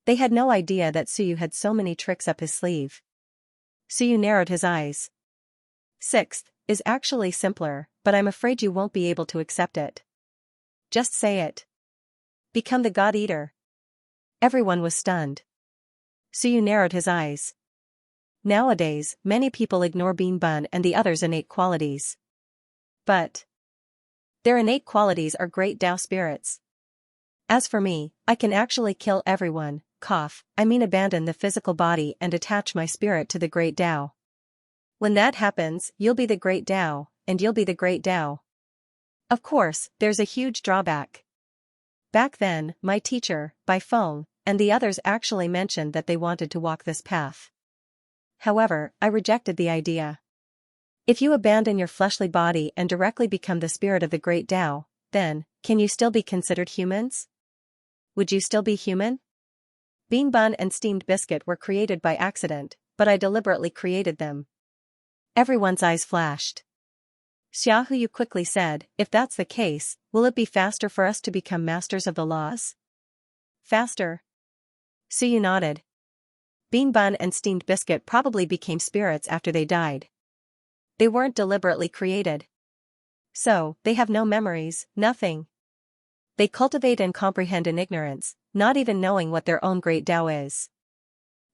A: They had no idea that Suyu had so many tricks up his sleeve. Suyu narrowed his eyes. Sixth is actually simpler, but I'm afraid you won't be able to accept it. Just say it. Become the God Eater. Everyone was stunned. Suyu narrowed his eyes. Nowadays, many people ignore Bean Bun and the others' innate qualities. But their innate qualities are great Tao spirits. As for me, I can actually kill everyone, abandon the physical body and attach my spirit to the great Tao. When that happens, you'll be the great Tao, and you'll be the great Tao. Of course, there's a huge drawback. Back then, my teacher, Bai Feng, and the others actually mentioned that they wanted to walk this path. However, I rejected the idea. If you abandon your fleshly body and directly become the spirit of the great Tao, then, can you still be considered humans? Would you still be human? Bean Bun and Steamed Biscuit were created by accident, but I deliberately created them. Everyone's eyes flashed. Xiaohu quickly said, if that's the case, will it be faster for us to become masters of the laws? Faster? Suyu nodded. Bean Bun and Steamed Biscuit probably became spirits after they died. They weren't deliberately created. So, they have no memories, nothing. They cultivate and comprehend in ignorance, not even knowing what their own great Tao is.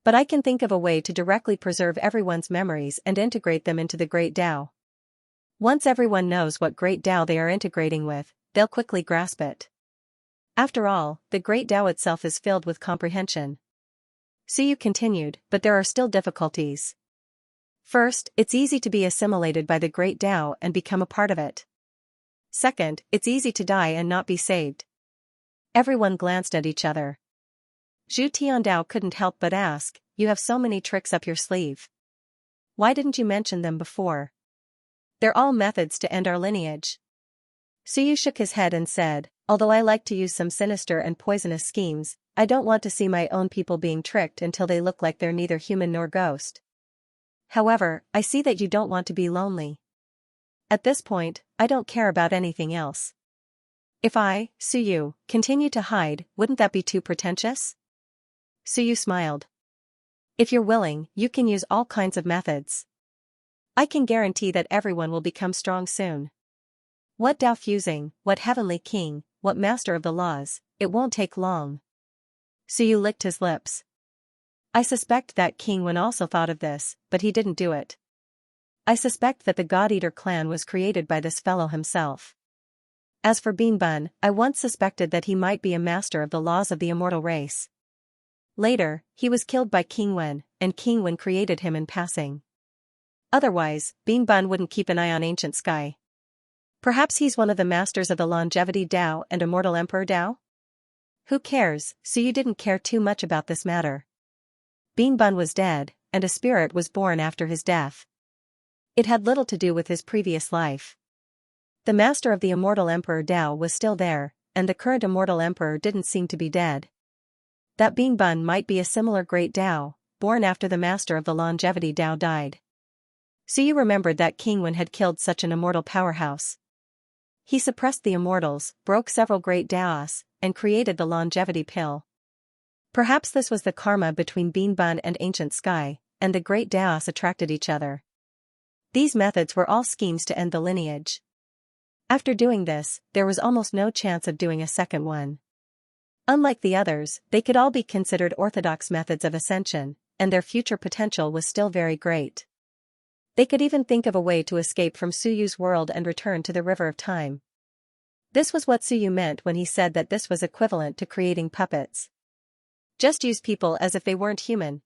A: But I can think of a way to directly preserve everyone's memories and integrate them into the great Tao. Once everyone knows what great Tao they are integrating with, they'll quickly grasp it. After all, the great Tao itself is filled with comprehension. Suyu continued, but there are still difficulties. First, it's easy to be assimilated by the great Tao and become a part of it. Second, it's easy to die and not be saved. Everyone glanced at each other. Zhu Tiandao couldn't help but ask, you have so many tricks up your sleeve. Why didn't you mention them before? They're all methods to end our lineage. Suyu shook his head and said, although I like to use some sinister and poisonous schemes, I don't want to see my own people being tricked until they look like they're neither human nor ghost. However, I see that you don't want to be lonely. At this point, I don't care about anything else. If I, Suyu, continue to hide, wouldn't that be too pretentious? Suyu smiled. If you're willing, you can use all kinds of methods. I can guarantee that everyone will become strong soon. What Dao fusing, what heavenly king, what master of the laws, it won't take long. Suyu licked his lips. I suspect that King Wen also thought of this, but he didn't do it. I suspect that the God-Eater clan was created by this fellow himself. As for Bean Bun, I once suspected that he might be a master of the laws of the immortal race. Later, he was killed by King Wen, and King Wen created him in passing. Otherwise, Bean Bun wouldn't keep an eye on ancient sky. Perhaps he's one of the masters of the longevity Dao and immortal emperor Dao? Who cares, so you didn't care too much about this matter. Bean Bun was dead, and a spirit was born after his death. It had little to do with his previous life. The master of the immortal emperor Dao was still there, and the current immortal emperor didn't seem to be dead. That Bean Bun might be a similar great Dao, born after the master of the longevity Dao died. So you remembered that King Wen had killed such an immortal powerhouse. He suppressed the immortals, broke several great Daos, and created the longevity pill. Perhaps this was the karma between Bean Bun and ancient sky, and the great Daos attracted each other. These methods were all schemes to end the lineage. After doing this, there was almost no chance of doing a second one. Unlike the others, they could all be considered orthodox methods of ascension, and their future potential was still very great. They could even think of a way to escape from Suyu's world and return to the River of Time. This was what Suyu meant when he said that this was equivalent to creating puppets. Just use people as if they weren't human.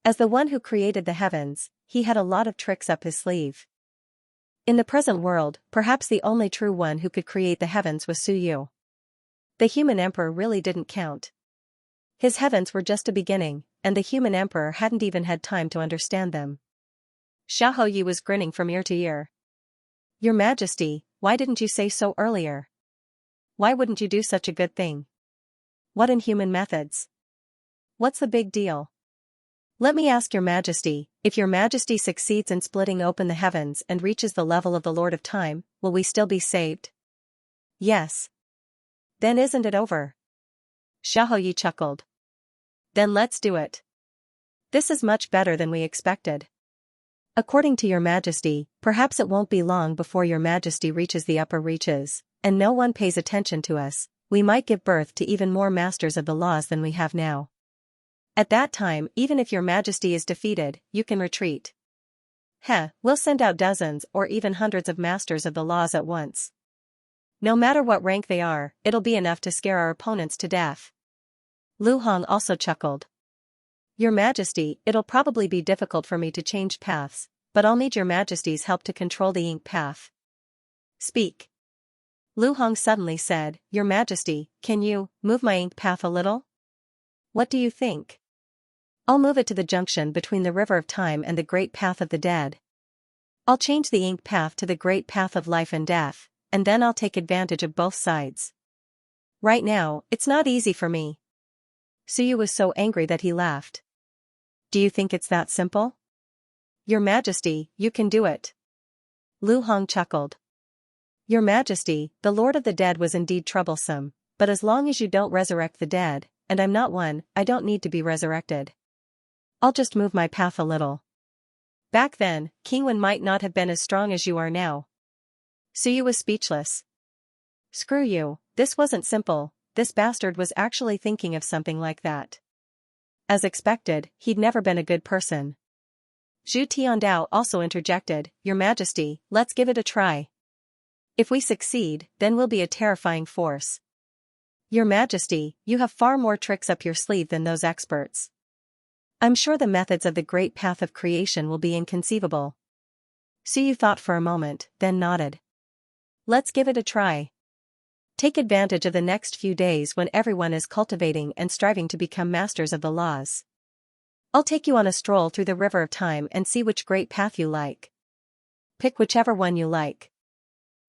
A: As the one who created the heavens, he had a lot of tricks up his sleeve. In the present world, perhaps the only true one who could create the heavens was Suyu. The human emperor really didn't count. His heavens were just a beginning, and the human emperor hadn't even had time to understand them. Xiaoyi was grinning from ear to ear. Your Majesty, why didn't you say so earlier? Why wouldn't you do such a good thing? What inhuman methods? What's the big deal? Let me ask your Majesty, if your Majesty succeeds in splitting open the heavens and reaches the level of the Lord of Time, will we still be saved? Yes. Then isn't it over? Xiaoyi chuckled. Then let's do it. This is much better than we expected. According to your Majesty, perhaps it won't be long before your Majesty reaches the upper reaches, and no one pays attention to us. We might give birth to even more masters of the laws than we have now. At that time, even if your Majesty is defeated, you can retreat. We'll send out dozens or even hundreds of masters of the laws at once. No matter what rank they are, it'll be enough to scare our opponents to death. Lu Hong also chuckled. Your Majesty, it'll probably be difficult for me to change paths, but I'll need your Majesty's help to control the ink path. Speak. Lu Hong suddenly said, Your Majesty, can you move my ink path a little? What do you think? I'll move it to the junction between the River of Time and the Great Path of the Dead. I'll change the ink path to the Great Path of Life and Death, and then I'll take advantage of both sides. Right now, it's not easy for me. Suyu was so angry that he laughed. Do you think it's that simple? Your Majesty, you can do it. Lu Hong chuckled. Your Majesty, the Lord of the Dead was indeed troublesome, but as long as you don't resurrect the dead, and I'm not one, I don't need to be resurrected. I'll just move my path a little. Back then, King Wen might not have been as strong as you are now. Suyu was speechless. Screw you, this wasn't simple, this bastard was actually thinking of something like that. As expected, he'd never been a good person. Zhu Tiandao also interjected, Your Majesty, let's give it a try. If we succeed, then we'll be a terrifying force. Your Majesty, you have far more tricks up your sleeve than those experts. I'm sure the methods of the great path of creation will be inconceivable. Suyu thought for a moment, then nodded. Let's give it a try. Take advantage of the next few days when everyone is cultivating and striving to become masters of the laws. I'll take you on a stroll through the river of time and see which great path you like. Pick whichever one you like.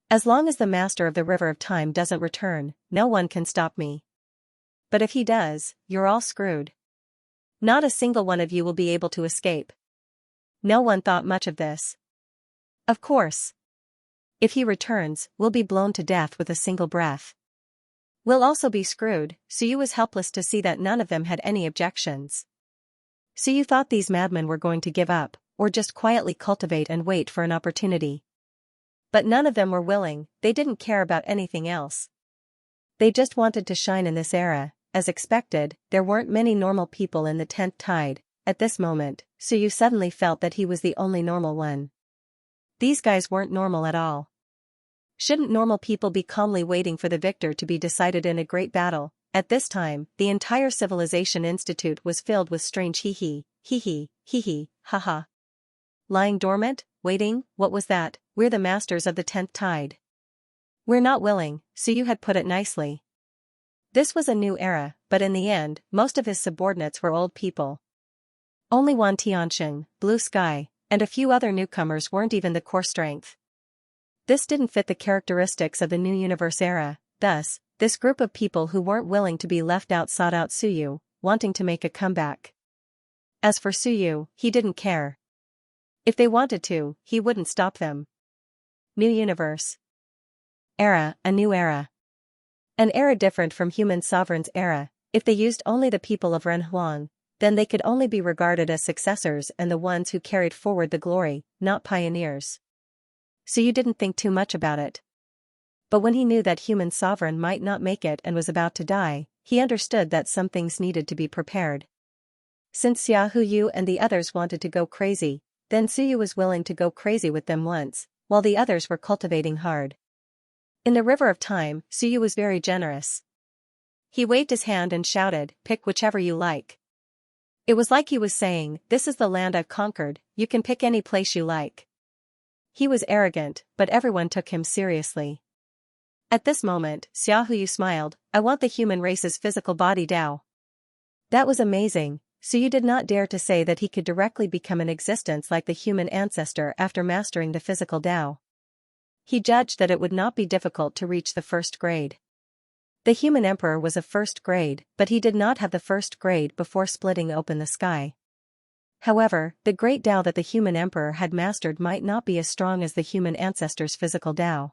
A: As long as the master of the river of time doesn't return, no one can stop me. But if he does, you're all screwed. Not a single one of you will be able to escape. No one thought much of this. Of course. If he returns, we'll be blown to death with a single breath. We'll also be screwed, so you was helpless to see that none of them had any objections. So you thought these madmen were going to give up, or just quietly cultivate and wait for an opportunity. But none of them were willing, they didn't care about anything else. They just wanted to shine in this era. As expected, there weren't many normal people in the 10th tide. At this moment, so you suddenly felt that he was the only normal one. These guys weren't normal at all. Shouldn't normal people be calmly waiting for the victor to be decided in a great battle? At this time, the entire Civilization Institute was filled with strange hee-hee, haha. Lying dormant, waiting, what was that? We're the masters of the 10th tide. We're not willing, so you had put it nicely. This was a new era, but in the end, most of his subordinates were old people. Only Wan Tianxing, Blue Sky, and a few other newcomers weren't even the core strength. This didn't fit the characteristics of the new universe era. Thus, this group of people who weren't willing to be left out sought out Suyu, wanting to make a comeback. As for Suyu, he didn't care. If they wanted to, he wouldn't stop them. New universe. Era, a new era. An era different from human sovereign's era. If they used only the people of Renhuang, then they could only be regarded as successors and the ones who carried forward the glory, not pioneers. So you didn't think too much about it. But when he knew that human sovereign might not make it and was about to die, he understood that some things needed to be prepared. Since Xia Huyu and the others wanted to go crazy, then Suyu was willing to go crazy with them once, while the others were cultivating hard. In the river of time, Suyu was very generous. He waved his hand and shouted, "Pick whichever you like." It was like he was saying, "This is the land I've conquered, you can pick any place you like." He was arrogant, but everyone took him seriously. At this moment, Xia Huyu smiled, "I want the human race's physical body Dao." That was amazing, Suyu did not dare to say that he could directly become an existence like the human ancestor after mastering the physical Dao. He judged that it would not be difficult to reach the first grade. The human emperor was a first grade, but he did not have the first grade before splitting open the sky. However, the great Dao that the human emperor had mastered might not be as strong as the human ancestor's physical Dao.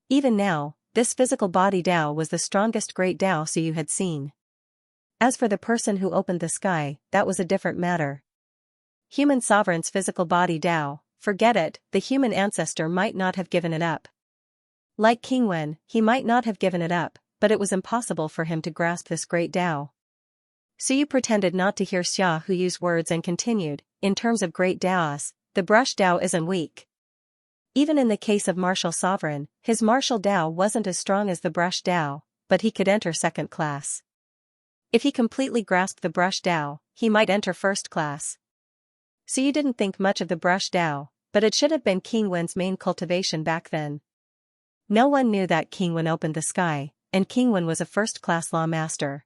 A: Even now, this physical body Dao was the strongest great Dao Suyu had seen. As for the person who opened the sky, that was a different matter. Human sovereign's physical body Dao, forget it, the human ancestor might not have given it up. Like King Wen, he might not have given it up, but it was impossible for him to grasp this great Dao. Suyu pretended not to hear Xia Huyu's words and continued, "In terms of great Daos, the brush Dao isn't weak. Even in the case of martial sovereign, his martial Dao wasn't as strong as the brush Dao, but he could enter second class. If he completely grasped the brush Dao, he might enter first class." Suyu didn't think much of the brush Dao, but it should have been King Wen's main cultivation back then. No one knew that King Wen opened the sky, and King Wen was a first-class law master.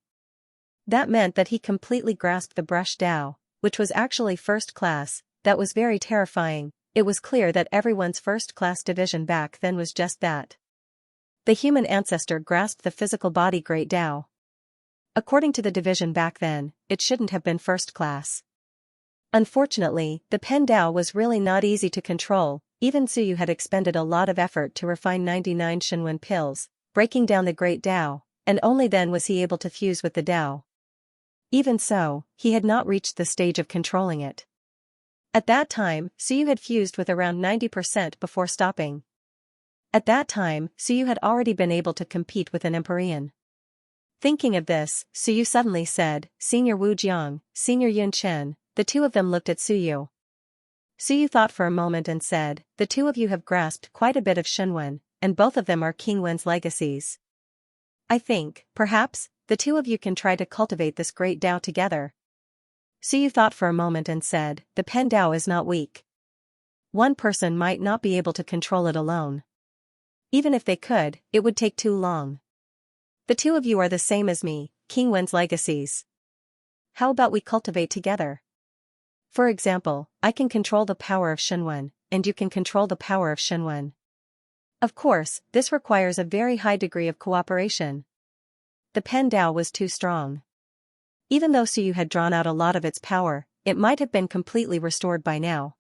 A: That meant that he completely grasped the brush Dao, which was actually first class. That was very terrifying. It was clear that everyone's first-class division back then was just that. The human ancestor grasped the physical body great Dao. According to the division back then, it shouldn't have been first class. Unfortunately, the Pen Dao was really not easy to control. Even Suyu had expended a lot of effort to refine 99 Shenwen pills, breaking down the great Dao, and only then was he able to fuse with the Dao. Even so, he had not reached the stage of controlling it. At that time, Suyu had fused with around 90% before stopping. At that time, Suyu had already been able to compete with an Empyrean. Thinking of this, Suyu suddenly said, "Senior Wu Jiang, Senior Yun Chen." The two of them looked at Suyu. Suyu thought for a moment and said, "The two of you have grasped quite a bit of Shenwen, and both of them are King Wen's legacies. I think, perhaps, the two of you can try to cultivate this great Dao together." Suyu thought for a moment and said, "The Pen Dao is not weak. One person might not be able to control it alone. Even if they could, it would take too long. The two of you are the same as me, King Wen's legacies. How about we cultivate together?" For example, I can control the power of Shenwen, and you can control the power of Shenwen. Of course, this requires a very high degree of cooperation. The Pen Dao was too strong. Even though Suyu had drawn out a lot of its power, it might have been completely restored by now.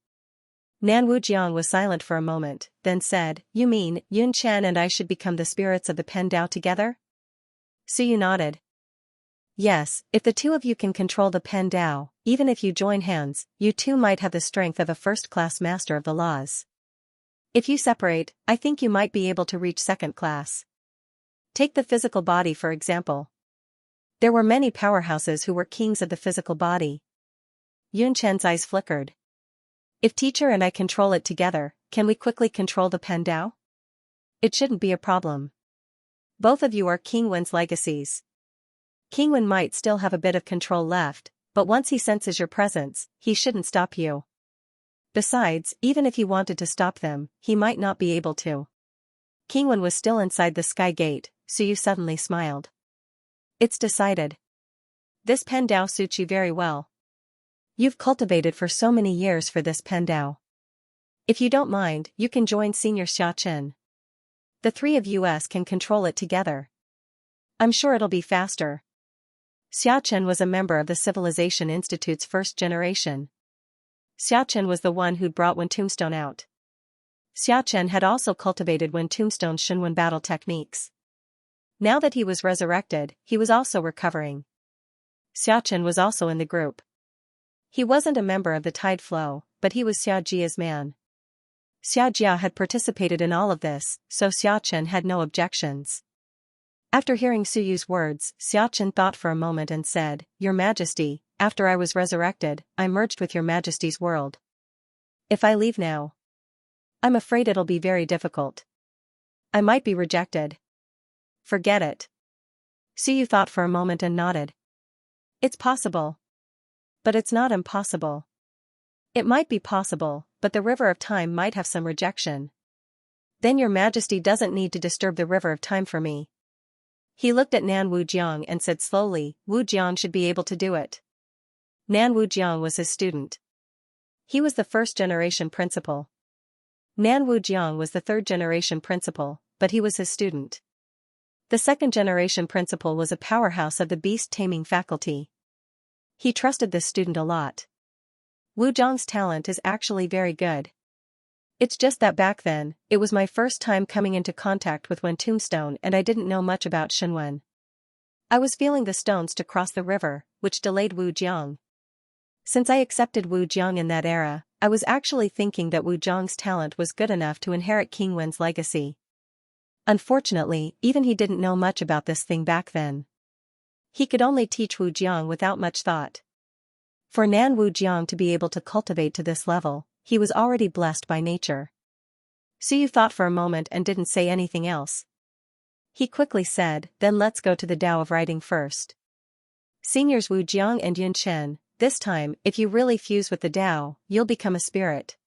A: Nan Wujiang was silent for a moment, then said, "You mean, Yun Chen and I should become the spirits of the Pen Dao together?" Suyu nodded. "Yes, if the two of you can control the Pen Dao, even if you join hands, you two might have the strength of a first-class master of the laws. If you separate, I think you might be able to reach second class. Take the physical body for example. There were many powerhouses who were kings of the physical body." Yun Chen's eyes flickered. "If teacher and I control it together, can we quickly control the Pen Dao? It shouldn't be a problem. Both of you are King Wen's legacies. King Wen might still have a bit of control left, but once he senses your presence, he shouldn't stop you. Besides, even if he wanted to stop them, he might not be able to." King Wen was still inside the sky gate, so you suddenly smiled. "It's decided. This Pen Dao suits you very well. You've cultivated for so many years for this Pen Dao. If you don't mind, you can join Senior Xia Chen. The three of us can control it together. I'm sure it'll be faster." Xia Chen was a member of the Civilization Institute's first generation. Xia Chen was the one who'd brought Wen Tombstone out. Xia Chen had also cultivated Wen Tombstone's Shenwen battle techniques. Now that he was resurrected, he was also recovering. Xia Chen was also in the group. He wasn't a member of the Tide Flow, but he was Xia Jia's man. Xia Jia had participated in all of this, so Xia Chen had no objections. After hearing Suyu's words, Xia Chen thought for a moment and said, "Your Majesty, after I was resurrected, I merged with Your Majesty's world. If I leave now, I'm afraid it'll be very difficult. I might be rejected." "Forget it." Suyu thought for a moment and nodded. "It's possible. But it's not impossible. It might be possible, but the River of Time might have some rejection. Then Your Majesty doesn't need to disturb the River of Time for me." He looked at Nan Wujiang and said slowly, "Wujiang should be able to do it." Nan Wujiang was his student. He was the first-generation principal. Nan Wujiang was the third-generation principal, but he was his student. The second-generation principal was a powerhouse of the beast-taming faculty. He trusted this student a lot. Wujiang's talent is actually very good. It's just that back then, it was my first time coming into contact with Wen Tombstone and I didn't know much about Shenwen. I was feeling the stones to cross the river, which delayed Wujiang. Since I accepted Wujiang in that era, I was actually thinking that Wujiang's talent was good enough to inherit King Wen's legacy. Unfortunately, even he didn't know much about this thing back then. He could only teach Wujiang without much thought. For Nan Wujiang to be able to cultivate to this level, he was already blessed by nature. Suyu thought for a moment and didn't say anything else. He quickly said, "Then let's go to the Tao of Writing first. Seniors Wujiang and Yun Chen, this time, if you really fuse with the Tao, you'll become a spirit.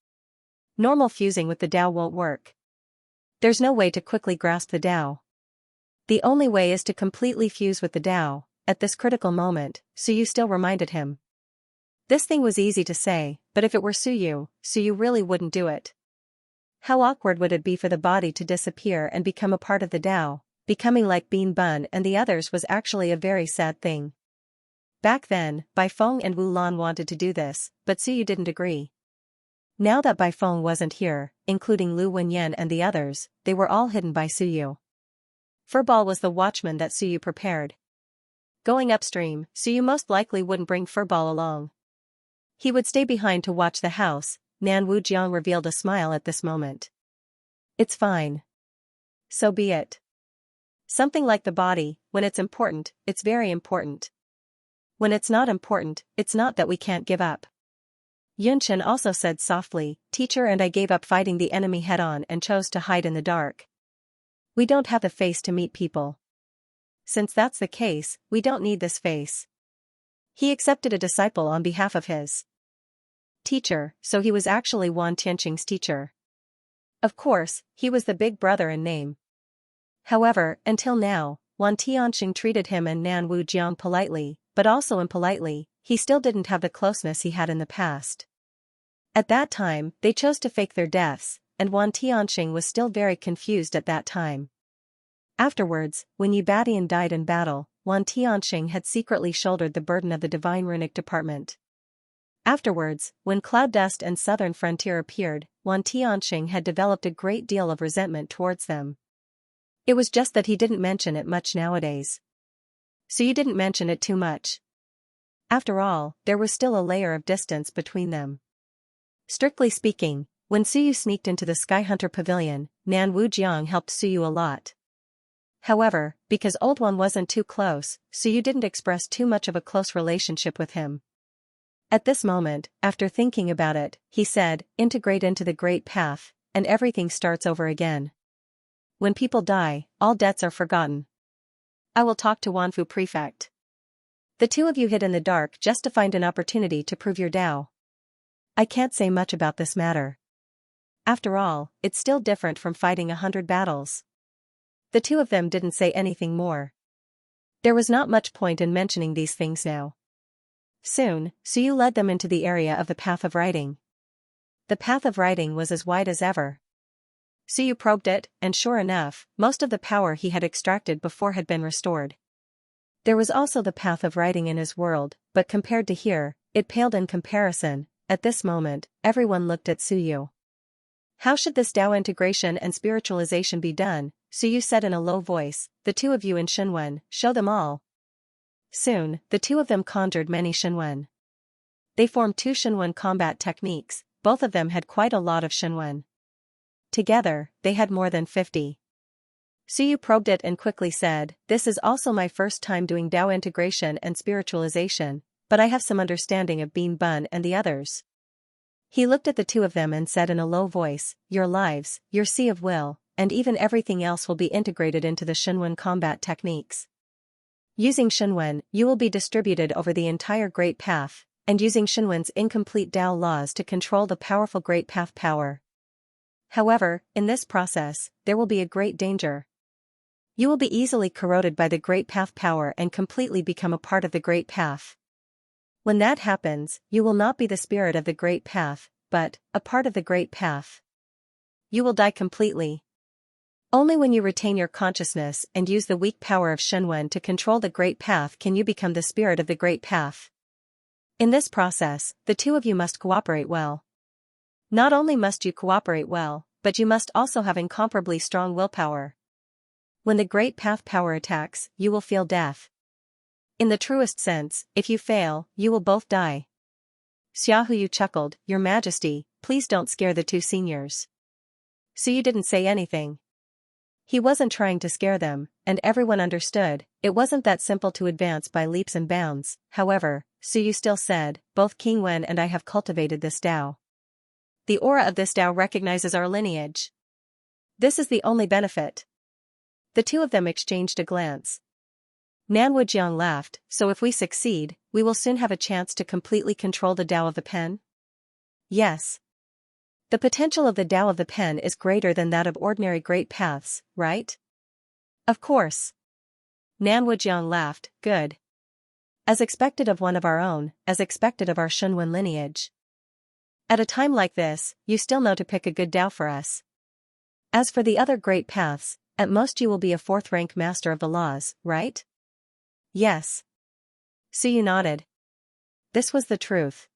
A: Normal fusing with the Tao won't work. There's no way to quickly grasp the Tao. The only way is to completely fuse with the Tao." At this critical moment, Suyu still reminded him. This thing was easy to say, but if it were Suyu really wouldn't do it. How awkward would it be for the body to disappear and become a part of the Tao, becoming like Bean Bun and the others was actually a very sad thing. Back then, Baifeng and Wu Lan wanted to do this, but Suyu didn't agree. Now that Baifeng wasn't here, including Lu Wenyan and the others, they were all hidden by Suyu. Furball was the watchman that Suyu prepared. Going upstream, Suyu most likely wouldn't bring Furball along. He would stay behind to watch the house. Nan Wujiang revealed a smile at this moment. "It's fine. So be it. Something like the body, when it's important, it's very important. When it's not important, it's not that we can't give up." Yun Chen also said softly, "Teacher and I gave up fighting the enemy head-on and chose to hide in the dark. We don't have the face to meet people. Since that's the case, we don't need this face." He accepted a disciple on behalf of his teacher, so he was actually Wan Tianqing's teacher. Of course, he was the big brother in name. However, until now, Wan Tianqing treated him and Nan Wujiang politely, but also impolitely. he still didn't have the closeness he had in the past. At that time, they chose to fake their deaths, and Wan Tianxing was still very confused at that time. Afterwards, when Yi Badian died in battle, Wan Tianxing had secretly shouldered the burden of the divine runic department. Afterwards, when Cloud Dust and Southern Frontier appeared, Wan Tianxing had developed a great deal of resentment towards them. It was just that he didn't mention it much nowadays. So you didn't mention it too much. After all, there was still a layer of distance between them. Strictly speaking, when Suyu sneaked into the Skyhunter Pavilion, Nan Wujiang helped Suyu a lot. However, because Old One wasn't too close, Suyu didn't express too much of a close relationship with him. At this moment, after thinking about it, he said, integrate into the Great Path, and everything starts over again. When people die, all debts are forgotten. I will talk to Wanfu Prefect. The two of you hid in the dark just to find an opportunity to prove your Tao. I can't say much about this matter. After all, it's still different from fighting 100 battles. The two of them didn't say anything more. There was not much point in mentioning these things now. Soon, Suyu led them into the area of the Path of Writing. The Path of Writing was as wide as ever. Suyu probed it, and sure enough, most of the power he had extracted before had been restored. There was also the Path of Writing in his world, but compared to here, it paled in comparison. At this moment, everyone looked at Suyu. How should this Tao integration and spiritualization be done? Suyu said in a low voice, the two of you in Shenwen, show them all. Soon, the two of them conjured many Shenwen. They formed 2 Shenwen combat techniques, both of them had quite a lot of Shenwen. Together, they had more than 50. Suyu probed it and quickly said, this is also my first time doing Tao integration and spiritualization, but I have some understanding of Bean Bun and the others. He looked at the two of them and said in a low voice, your lives, your sea of will, and even everything else will be integrated into the Shenwen combat techniques. Using Shenwen, you will be distributed over the entire Great Path, and using Shenwen's incomplete Tao laws to control the powerful Great Path power. However, in this process, there will be a great danger. You will be easily corroded by the Great Path power and completely become a part of the Great Path. When that happens, you will not be the spirit of the Great Path, but a part of the Great Path. You will die completely. Only when you retain your consciousness and use the weak power of Shenwen to control the Great Path can you become the spirit of the Great Path. In this process, the two of you must cooperate well. Not only must you cooperate well, but you must also have incomparably strong willpower. When the Great Path power attacks, you will feel death. In the truest sense, if you fail, you will both die. Xiaohuyu chuckled, Your Majesty, please don't scare the two seniors. Suyu didn't say anything. He wasn't trying to scare them, and everyone understood, it wasn't that simple to advance by leaps and bounds. However, Suyu still said, both King Wen and I have cultivated this Tao. The aura of this Tao recognizes our lineage. This is the only benefit. The two of them exchanged a glance. Nan Wujiang laughed, so if we succeed, we will soon have a chance to completely control the Tao of the pen? Yes. The potential of the Tao of the pen is greater than that of ordinary great paths, right? Of course. Nan Wujiang laughed, good. As expected of one of our own, as expected of our Shenwen lineage. At a time like this, you still know to pick a good Tao for us. As for the other great paths, at most you will be a 4th-rank master of the laws, right? Yes. Suyu nodded. This was the truth.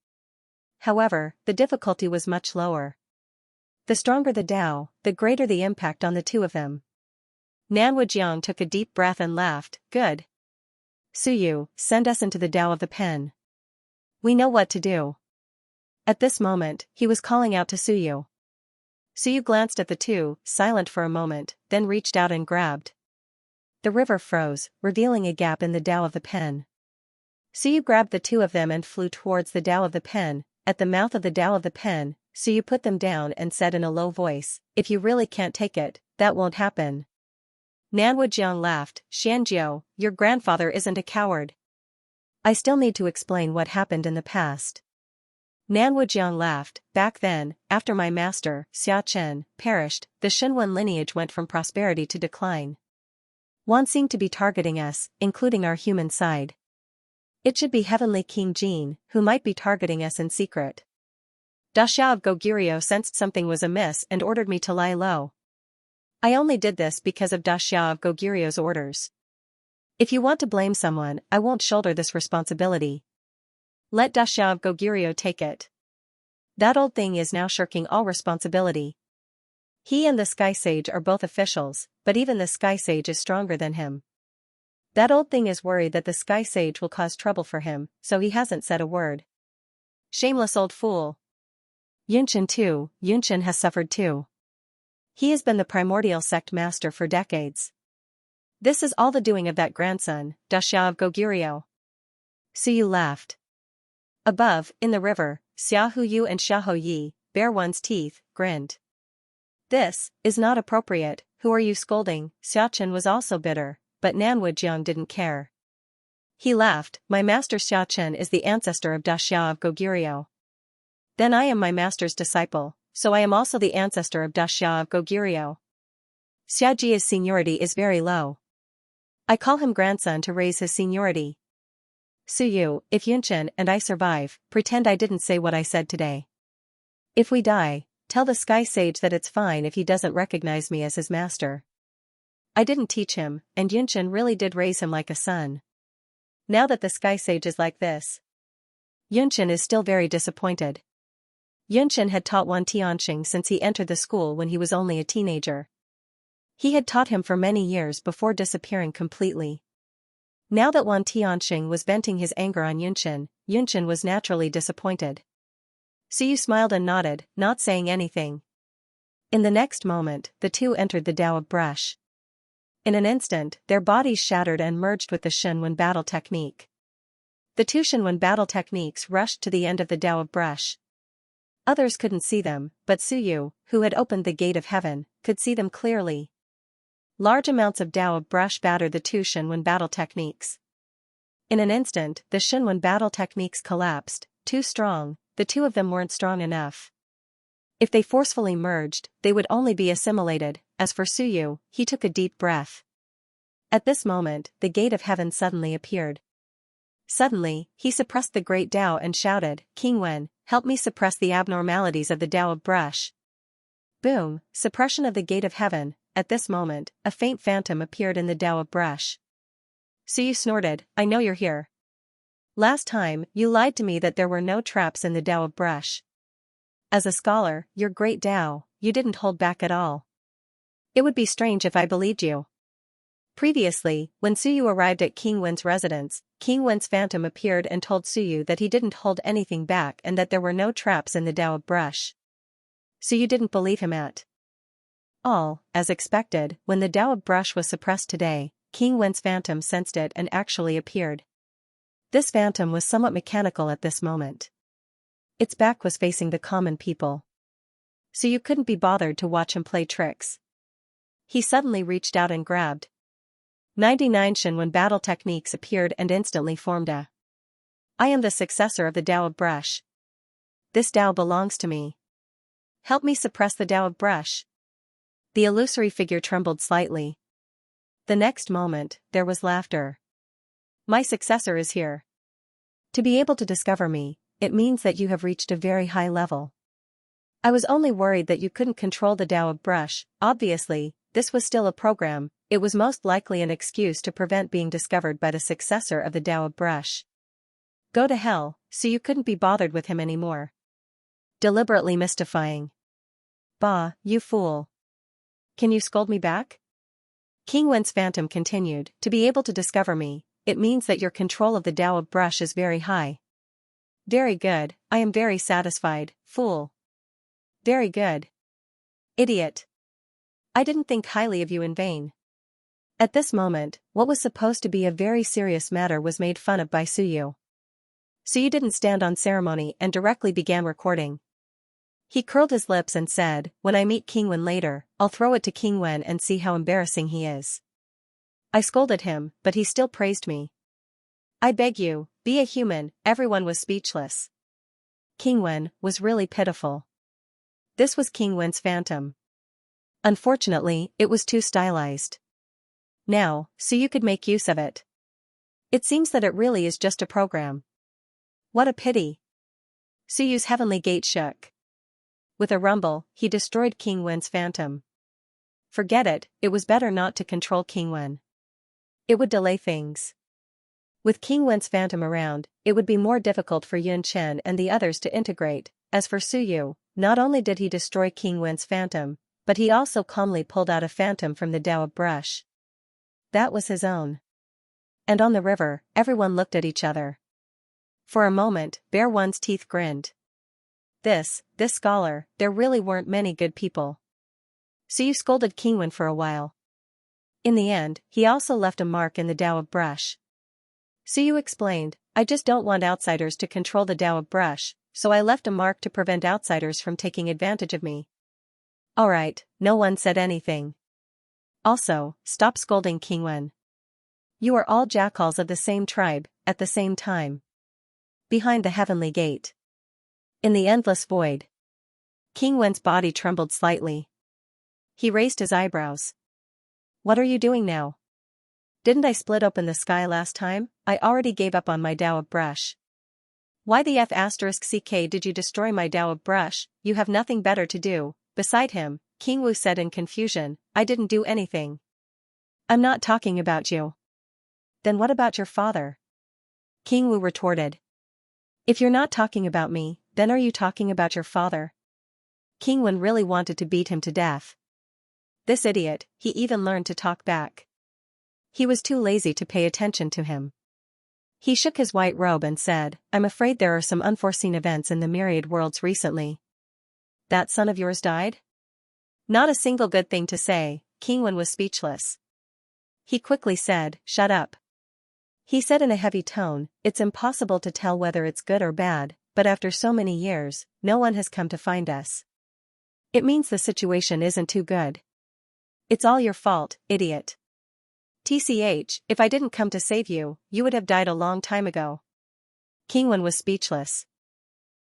A: However, the difficulty was much lower. The stronger the Tao, the greater the impact on the two of them. Nan Wujiang took a deep breath and laughed, good. Suyu, send us into the Tao of the pen. We know what to do. At this moment, he was calling out to Suyu. Suyu glanced at the two, silent for a moment, then reached out and grabbed. The river froze, revealing a gap in the Tao of the pen. Suyu grabbed the two of them and flew towards the Tao of the pen. At the mouth of the Tao of the pen, Suyu put them down and said in a low voice, if you really can't take it, that won't happen. Nan Wujiang laughed, Xianxia, your grandfather isn't a coward. I still need to explain what happened in the past. Nan Wujiang laughed, back then, after my master, Xia Chen, perished, the Shenwen lineage went from prosperity to decline. Wan seemed to be targeting us, including our human side. It should be Heavenly King Jin, who might be targeting us in secret. Da Xiao of Goguryeo sensed something was amiss and ordered me to lie low. I only did this because of Da Xiao of Goguryeo's orders. If you want to blame someone, I won't shoulder this responsibility. Let Da Xiao of Goguryeo take it. That old thing is now shirking all responsibility. He and the Sky Sage are both officials, but even the Sky Sage is stronger than him. That old thing is worried that the Sky Sage will cause trouble for him, so he hasn't said a word. Shameless old fool. Yunchen has suffered too. He has been the primordial sect master for decades. This is all the doing of that grandson, Da Xiao of Goguryeo. Suyu laughed. Above, in the river, Xia Huyu and Xiahou Yi, bare one's teeth, grinned. This is not appropriate. Who are you scolding? Xiachen was also bitter, but Nanwu Jiang didn't care. He laughed. My master Xiachen is the ancestor of Da Xiao of Goguryeo. Then I am my master's disciple, so I am also the ancestor of Da Xiao of Goguryeo. Xiaji's seniority is very low. I call him grandson to raise his seniority. Suyu, if Yunchen and I survive, pretend I didn't say what I said today. If we die, tell the Sky Sage that it's fine if he doesn't recognize me as his master. I didn't teach him, and Yunchen really did raise him like a son. Now that the Sky Sage is like this, Yunchen is still very disappointed. Yunchen had taught Wan Tianxing since he entered the school when he was only a teenager. He had taught him for many years before disappearing completely. Now that Wan Tianxing was venting his anger on Yunchen, Yunchen was naturally disappointed. Suyu smiled and nodded, not saying anything. In the next moment, the two entered the Tao of Brush. In an instant, their bodies shattered and merged with the Shenwen battle technique. The two Shenwen battle techniques rushed to the end of the Tao of Brush. Others couldn't see them, but Suyu, who had opened the gate of heaven, could see them clearly. Large amounts of Tao of Brush battered the two Shenwen battle techniques. In an instant, the Shenwen battle techniques collapsed, too strong, the two of them weren't strong enough. If they forcefully merged, they would only be assimilated. As for Suyu, he took a deep breath. At this moment, the gate of heaven suddenly appeared. Suddenly, he suppressed the great Tao and shouted, King Wen, help me suppress the abnormalities of the Tao of Brush. Boom, suppression of the gate of heaven. At this moment, a faint phantom appeared in the Tao of Brush. Suyu snorted, I know you're here. Last time, you lied to me that there were no traps in the Tao of Brush. As a scholar, your great Tao, you didn't hold back at all. It would be strange if I believed you. Previously, when Suyu arrived at King Wen's residence, King Wen's phantom appeared and told Suyu that he didn't hold anything back and that there were no traps in the Tao of Brush. Suyu didn't believe him at all. As expected, when the Tao of Brush was suppressed today, King Wen's phantom sensed it and actually appeared. This phantom was somewhat mechanical at this moment. Its back was facing the common people. Suyu couldn't be bothered to watch him play tricks. He suddenly reached out and grabbed. 99 Shenwen battle techniques appeared and instantly formed a. I am the successor of the Tao of Brush. This Tao belongs to me. Help me suppress the Tao of Brush. The illusory figure trembled slightly. The next moment, there was laughter. My successor is here. To be able to discover me, it means that you have reached a very high level. I was only worried that you couldn't control the Tao of Brush. Obviously, this was still a program. It was most likely an excuse to prevent being discovered by the successor of the Tao of Brush. Go to hell, so you couldn't be bothered with him anymore. Deliberately mystifying. Bah, you fool. Can you scold me back? King Wen's phantom continued, to be able to discover me, it means that your control of the Tao of Brush is very high. Very good, I am very satisfied, fool. Very good. Idiot. I didn't think highly of you in vain. At this moment, what was supposed to be a very serious matter was made fun of by Suyu. Suyu didn't stand on ceremony and directly began recording. He curled his lips and said, when I meet King Wen later, I'll throw it to King Wen and see how embarrassing he is. I scolded him, but he still praised me. I beg you, be a human. Everyone was speechless. King Wen was really pitiful. This was King Wen's phantom. Unfortunately, it was too stylized. Now, so you could make use of it. It seems that it really is just a program. What a pity. Suyu's heavenly gate shook. With a rumble, he destroyed King Wen's phantom. Forget it, it was better not to control King Wen. It would delay things. With King Wen's phantom around, it would be more difficult for Yun Chen and the others to integrate. As for Suyu, not only did he destroy King Wen's phantom, but he also calmly pulled out a phantom from the Tao of brush. That was his own. And on the river, everyone looked at each other. For a moment, Bear One's teeth grinned. This scholar, there really weren't many good people. Suyu scolded King Wen for a while. In the end, he also left a mark in the Tao of brush. Suyu explained, I just don't want outsiders to control the Tao of brush, so I left a mark to prevent outsiders from taking advantage of me. Alright, no one said anything. Also, stop scolding King Wen. You are all jackals of the same tribe, at the same time. Behind the heavenly gate. In the endless void. King Wen's body trembled slightly. He raised his eyebrows. What are you doing now? Didn't I split open the sky last time? I already gave up on my Tao of brush. Why the F***ck did you destroy my Tao of brush? You have nothing better to do. Beside him, King Wu said in confusion, I didn't do anything. I'm not talking about you. Then what about your father? King Wu retorted. If you're not talking about me, then are you talking about your father? King Wen really wanted to beat him to death. This idiot, he even learned to talk back. He was too lazy to pay attention to him. He shook his white robe and said, I'm afraid there are some unforeseen events in the Myriad worlds recently. That son of yours died? Not a single good thing to say. King Wen was speechless. He quickly said, shut up. He said in a heavy tone, it's impossible to tell whether it's good or bad, but after so many years, no one has come to find us. It means the situation isn't too good. It's all your fault, idiot. TCH, if I didn't come to save you, you would have died a long time ago. King Wen was speechless.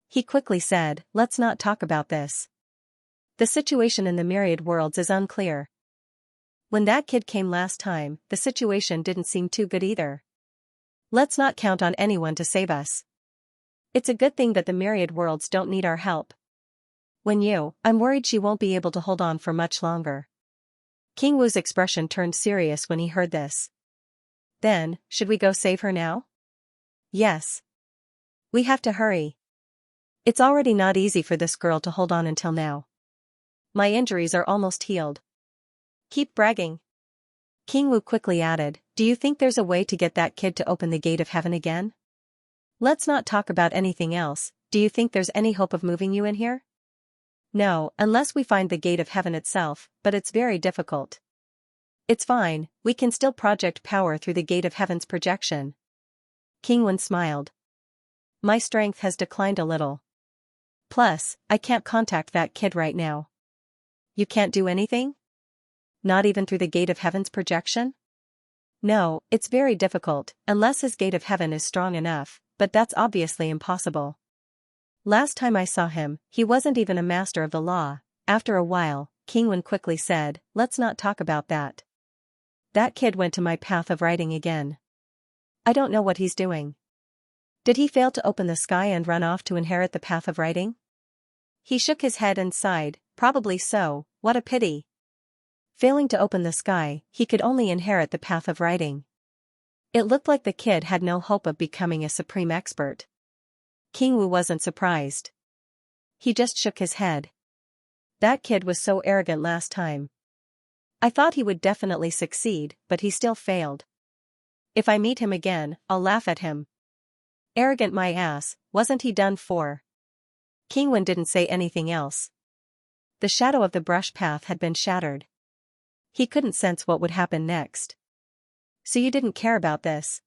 A: He quickly said, let's not talk about this. The situation in the Myriad worlds is unclear. When that kid came last time, the situation didn't seem too good either. Let's not count on anyone to save us. It's a good thing that the Myriad worlds don't need our help. I'm worried she won't be able to hold on for much longer. King Wu's expression turned serious when he heard this. Then, should we go save her now? Yes. We have to hurry. It's already not easy for this girl to hold on until now. My injuries are almost healed. Keep bragging. King Wu quickly added, do you think there's a way to get that kid to open the gate of heaven again? Let's not talk about anything else. Do you think there's any hope of moving you in here? No, unless we find the gate of heaven itself, but it's very difficult. It's fine, we can still project power through the gate of heaven's projection. King Wen smiled. My strength has declined a little. Plus, I can't contact that kid right now. You can't do anything? Not even through the gate of heaven's projection? No, it's very difficult, unless his gate of heaven is strong enough, but that's obviously impossible. Last time I saw him, he wasn't even a master of the law. After a while, King Wen quickly said, let's not talk about that. That kid went to my path of writing again. I don't know what he's doing. Did he fail to open the sky and run off to inherit the path of writing? He shook his head and sighed, probably so, what a pity. Failing to open the sky, he could only inherit the path of writing. It looked like the kid had no hope of becoming a supreme expert. King Wu wasn't surprised. He just shook his head. That kid was so arrogant last time. I thought he would definitely succeed, but he still failed. If I meet him again, I'll laugh at him. Arrogant my ass, wasn't he done for? King Wen didn't say anything else. The shadow of the brush path had been shattered. He couldn't sense what would happen next. So you didn't care about this?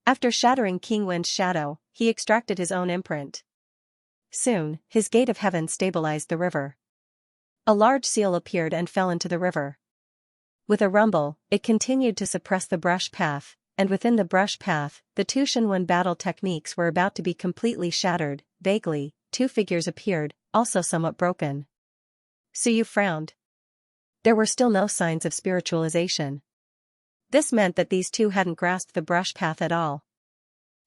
A: After shattering King Wen's shadow, he extracted his own imprint. Soon, his gate of heaven stabilized the river. A large seal appeared and fell into the river. With a rumble, it continued to suppress the brush path, and within the brush path, the two Shenwen battle techniques were about to be completely shattered. Vaguely, two figures appeared, also somewhat broken. Suyu frowned. There were still no signs of spiritualization. This meant that these two hadn't grasped the brush path at all.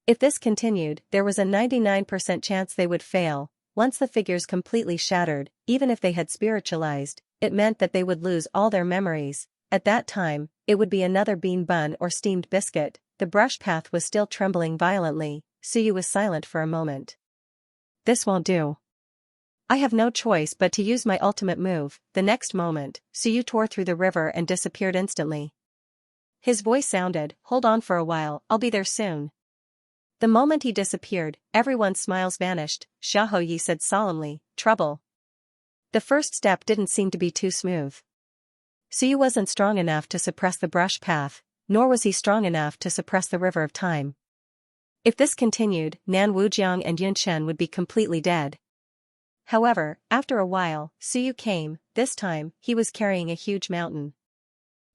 A: If this continued, there was a 99% chance they would fail. Once the figures completely shattered, even if they had spiritualized, it meant that they would lose all their memories. At that time, it would be another bean bun or steamed biscuit. The brush path was still trembling violently. Suyu was silent for a moment. This won't do. I have no choice but to use my ultimate move. The next moment, Suyu tore through the river and disappeared instantly. His voice sounded, "Hold on for a while, I'll be there soon." The moment he disappeared, everyone's smiles vanished. Xiaoyi said solemnly, "Trouble." The first step didn't seem to be too smooth. Suyu wasn't strong enough to suppress the brush path, nor was he strong enough to suppress the river of time. If this continued, Nan Wujiang and Yunchen would be completely dead. However, after a while, Suyu came. This time, he was carrying a huge mountain.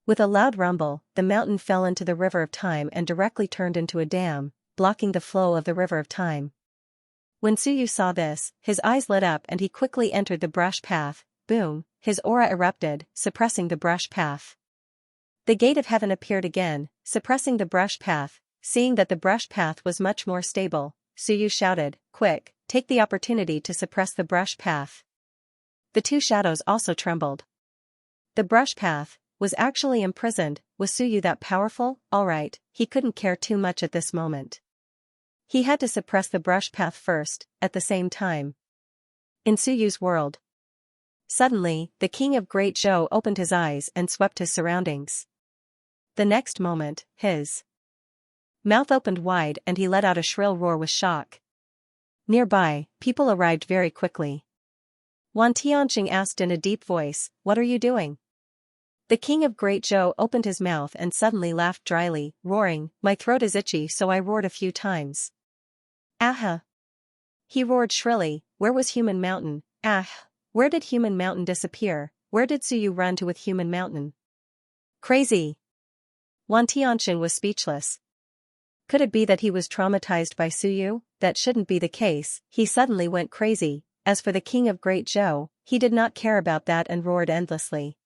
A: With a loud rumble, the mountain fell into the river of time and directly turned into a dam, blocking the flow of the river of time. When Suyu saw this, his eyes lit up and he quickly entered the brush path. Boom, his aura erupted, suppressing the brush path. The gate of heaven appeared again, suppressing the brush path. Seeing that the brush path was much more stable, Suyu shouted, "Quick, take the opportunity to suppress the brush path." The two shadows also trembled. The brush path was actually imprisoned. Was Suyu that powerful? Alright, he couldn't care too much at this moment. He had to suppress the brush path first. At the same time, in Suyu's world, suddenly, the king of Great Zhou opened his eyes and swept his surroundings. The next moment, his mouth opened wide and he let out a shrill roar with shock. Nearby, people arrived very quickly. Wan Tianqing asked in a deep voice, "What are you doing?" The king of Great Zhou opened his mouth and suddenly laughed dryly, roaring, "My throat is itchy, so I roared a few times." "Aha!" He roared shrilly. Where was Human Mountain? Ah! Where did Human Mountain disappear? Where did Suyu run to with Human Mountain? Crazy! Wan Tianqing was speechless. Could it be that he was traumatized by Suyu? That shouldn't be the case. He suddenly went crazy. As for the king of Great Zhou, he did not care about that and roared endlessly.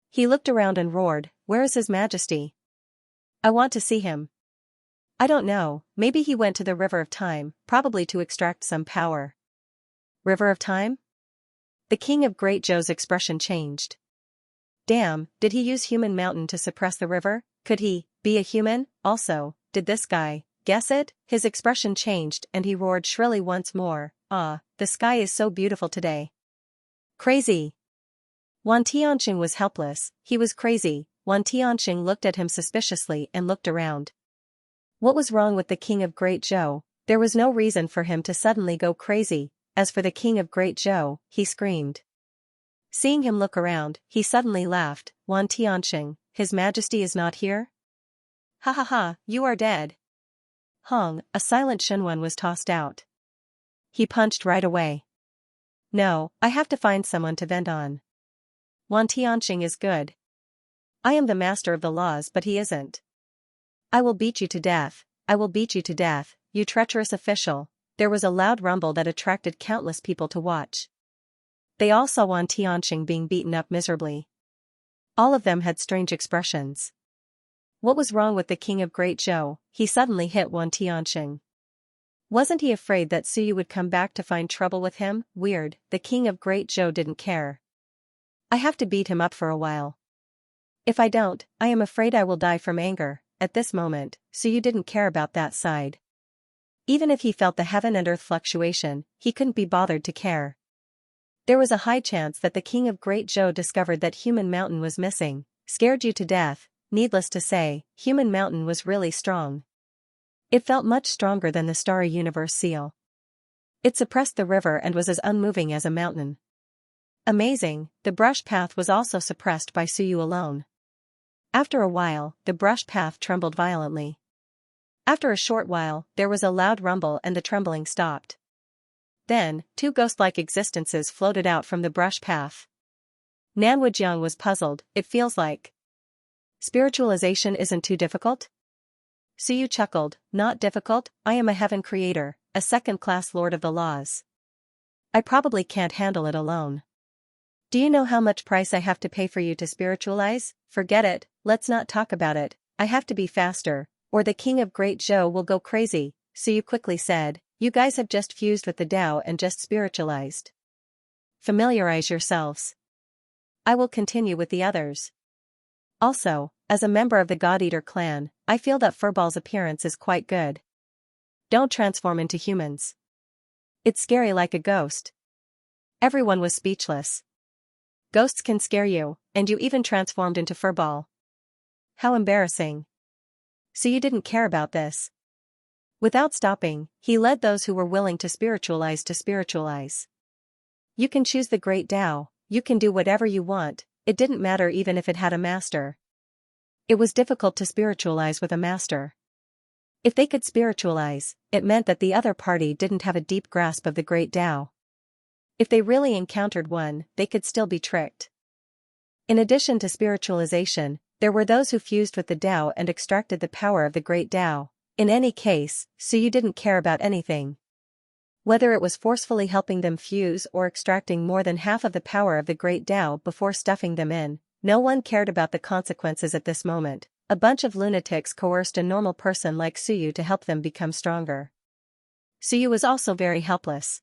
A: He looked around and roared, "Where is His Majesty? I want to see him." "I don't know, maybe he went to the River of Time, probably to extract some power." River of Time? The king of Great Zhou's expression changed. Damn, did he use Human Mountain to suppress the river? Could he be a human? Also, did this guy guess it? His expression changed and he roared shrilly once more, "Ah, the sky is so beautiful today." Crazy! Wan Tianqing was helpless. He was crazy. Wan Tianqing looked at him suspiciously and looked around. What was wrong with the king of Great Zhou? There was no reason for him to suddenly go crazy. As for the king of Great Zhou, he screamed. Seeing him look around, he suddenly laughed. "Wan Tianqing, His Majesty is not here? Ha ha ha, you are dead." Hong, a silent Shenwen, was tossed out. He punched right away. "No, I have to find someone to vent on. Wan Tianqing is good. I am the master of the laws, but he isn't. I will beat you to death. I will beat you to death, you treacherous official." There was a loud rumble that attracted countless people to watch. They all saw Wan Tianqing being beaten up miserably. All of them had strange expressions. What was wrong with the king of Great Zhou? He suddenly hit Wan Tianqing. Wasn't he afraid that Suyu would come back to find trouble with him? Weird, the king of Great Zhou didn't care. I have to beat him up for a while. If I don't, I am afraid I will die from anger. At this moment, Suyu didn't care about that side. Even if he felt the heaven and earth fluctuation, he couldn't be bothered to care. There was a high chance that the king of Great Zhou discovered that Human Mountain was missing. Scared you to death. Needless to say, Human Mountain was really strong. It felt much stronger than the Starry Universe seal. It suppressed the river and was as unmoving as a mountain. Amazing, the brush path was also suppressed by Suyu alone. After a while, the brush path trembled violently. After a short while, there was a loud rumble and the trembling stopped. Then, two ghost-like existences floated out from the brush path. Nan Wujiang was puzzled. It feels like spiritualization isn't too difficult? Suyu chuckled. Not difficult, I am a heaven creator, a second-class lord of the laws. I probably can't handle it alone. Do you know how much price I have to pay for you to spiritualize? Forget it, let's not talk about it. I have to be faster, or the king of Great Zhou will go crazy, Suyu quickly said. You guys have just fused with the Tao and just spiritualized. Familiarize yourselves. I will continue with the others. Also, as a member of the God Eater clan, I feel that Furball's appearance is quite good. Don't transform into humans. It's scary like a ghost. Everyone was speechless. Ghosts can scare you, and you even transformed into Furball. How embarrassing. So you didn't care about this. Without stopping, he led those who were willing to spiritualize to spiritualize. You can choose the Great Tao, you can do whatever you want, it didn't matter even if it had a master. It was difficult to spiritualize with a master. If they could spiritualize, it meant that the other party didn't have a deep grasp of the Great Tao. If they really encountered one, they could still be tricked. In addition to spiritualization, there were those who fused with the Tao and extracted the power of the Great Tao. In any case, Suyu didn't care about anything. Whether it was forcefully helping them fuse or extracting more than half of the power of the Great Tao before stuffing them in, no one cared about the consequences at this moment. A bunch of lunatics coerced a normal person like Suyu to help them become stronger. Suyu was also very helpless.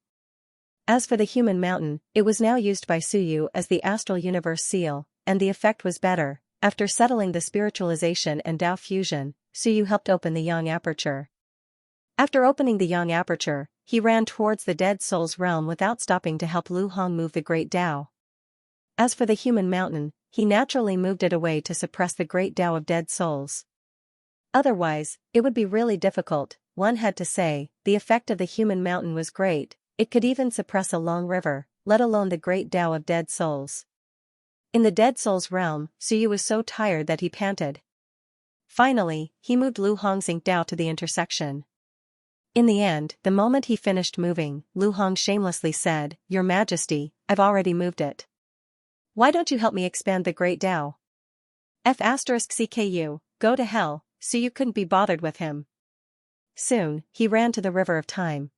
A: As for the human mountain, it was now used by Suyu as the astral universe seal, and the effect was better. After settling the spiritualization and Tao fusion, Suyu helped open the Yang aperture. After opening the Yang aperture, he ran towards the dead soul's realm without stopping to help Lu Hong move the Great Tao. As for the human mountain, he naturally moved it away to suppress the Great Tao of dead souls. Otherwise, it would be really difficult, one had to say. The effect of the human mountain was great, it could even suppress a long river, let alone the Great Tao of dead souls. In the dead soul's realm, Suyu was so tired that he panted. Finally, he moved Lu Hong's ink Tao to the intersection. In the end, the moment he finished moving, Lu Hong shamelessly said, "Your Majesty, I've already moved it. Why don't you help me expand the Great Tao?" F***CKU, go to hell, Suyu couldn't be bothered with him. Soon, he ran to the River of Time.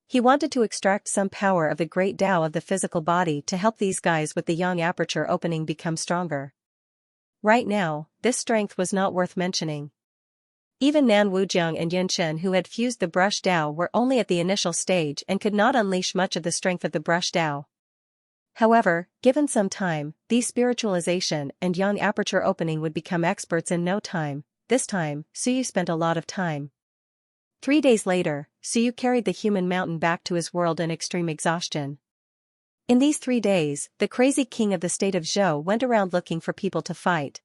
A: He wanted to extract some power of the Great Tao of the physical body to help these guys with the Yang aperture opening become stronger. Right now, this strength was not worth mentioning. Even Nan Wujiang and Yun Chen, who had fused the Brush Tao, were only at the initial stage and could not unleash much of the strength of the Brush Tao. However, given some time, these spiritualization and Yang aperture opening would become experts in no time. This time, Suyu spent a lot of time. 3 days later, Suyu carried the human mountain back to his world in extreme exhaustion. In these 3 days, the crazy king of the state of Zhou went around looking for people to fight.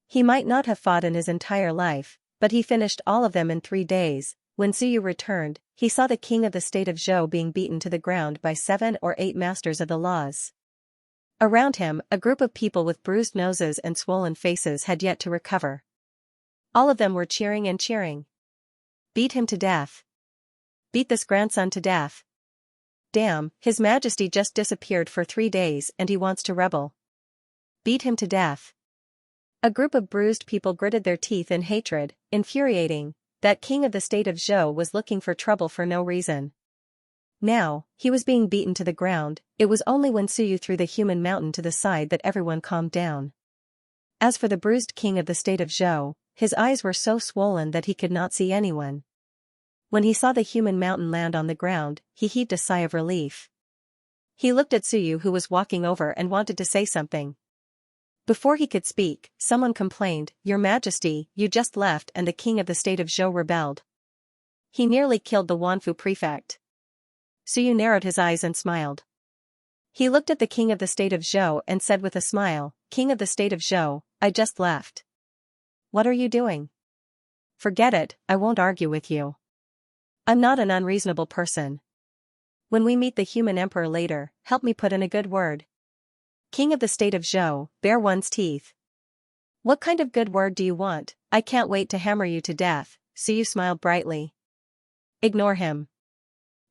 A: He might not have fought in his entire life, but he finished all of them in 3 days. When Suyu returned, he saw the king of the state of Zhou being beaten to the ground by 7 or 8 masters of the laws. Around him, a group of people with bruised noses and swollen faces had yet to recover. All of them were cheering and cheering. Beat him to death. Beat this grandson to death. Damn, His Majesty just disappeared for 3 days and he wants to rebel. Beat him to death. A group of bruised people gritted their teeth in hatred, infuriating. That king of the state of Zhou was looking for trouble for no reason. Now, he was being beaten to the ground. It was only when Suyu threw the human mountain to the side that everyone calmed down. As for the bruised king of the state of Zhou, his eyes were so swollen that he could not see anyone. When he saw the human mountain land on the ground, he heaved a sigh of relief. He looked at Suyu, who was walking over, and wanted to say something. Before he could speak, someone complained, "Your Majesty, you just left and the king of the state of Zhou rebelled. He nearly killed the Wanfu prefect." Suyu narrowed his eyes and smiled. He looked at the king of the state of Zhou and said with a smile, "King of the state of Zhou, I just left. What are you doing?" "Forget it, I won't argue with you. I'm not an unreasonable person. When we meet the human emperor later, help me put in a good word." King of the state of Zhou, bare one's teeth. "What kind of good word do you want? I can't wait to hammer you to death," Suyu smiled brightly. "Ignore him.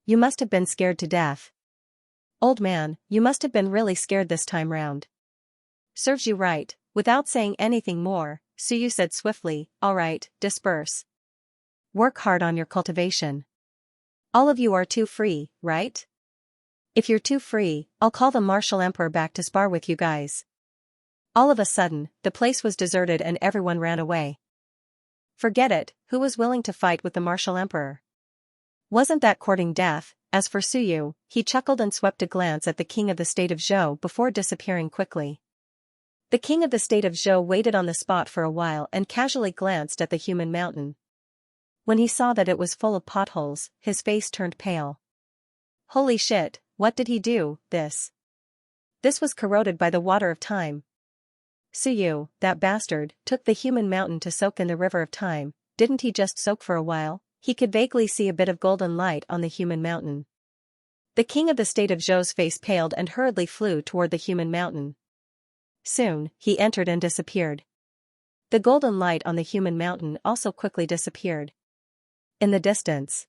A: You must have been scared to death. Old man, you must have been really scared this time round." "Serves you right." Without saying anything more, Suyu said swiftly, "All right, disperse. Work hard on your cultivation. All of you are too free, right? If you're too free, I'll call the martial emperor back to spar with you guys." All of a sudden, the place was deserted and everyone ran away. Forget it, who was willing to fight with the martial emperor? Wasn't that courting death? As for Suyu, he chuckled and swept a glance at the king of the state of Zhou before disappearing quickly. The king of the state of Zhou waited on the spot for a while and casually glanced at the human mountain. When he saw that it was full of potholes, his face turned pale. Holy shit, what did he do? This was corroded by the water of time. Suyu, that bastard, took the human mountain to soak in the river of time. Didn't he just soak for a while? He could vaguely see a bit of golden light on the human mountain. The king of the state of Zhou's face paled and hurriedly flew toward the human mountain. Soon, he entered and disappeared. The golden light on the human mountain also quickly disappeared. In the distance,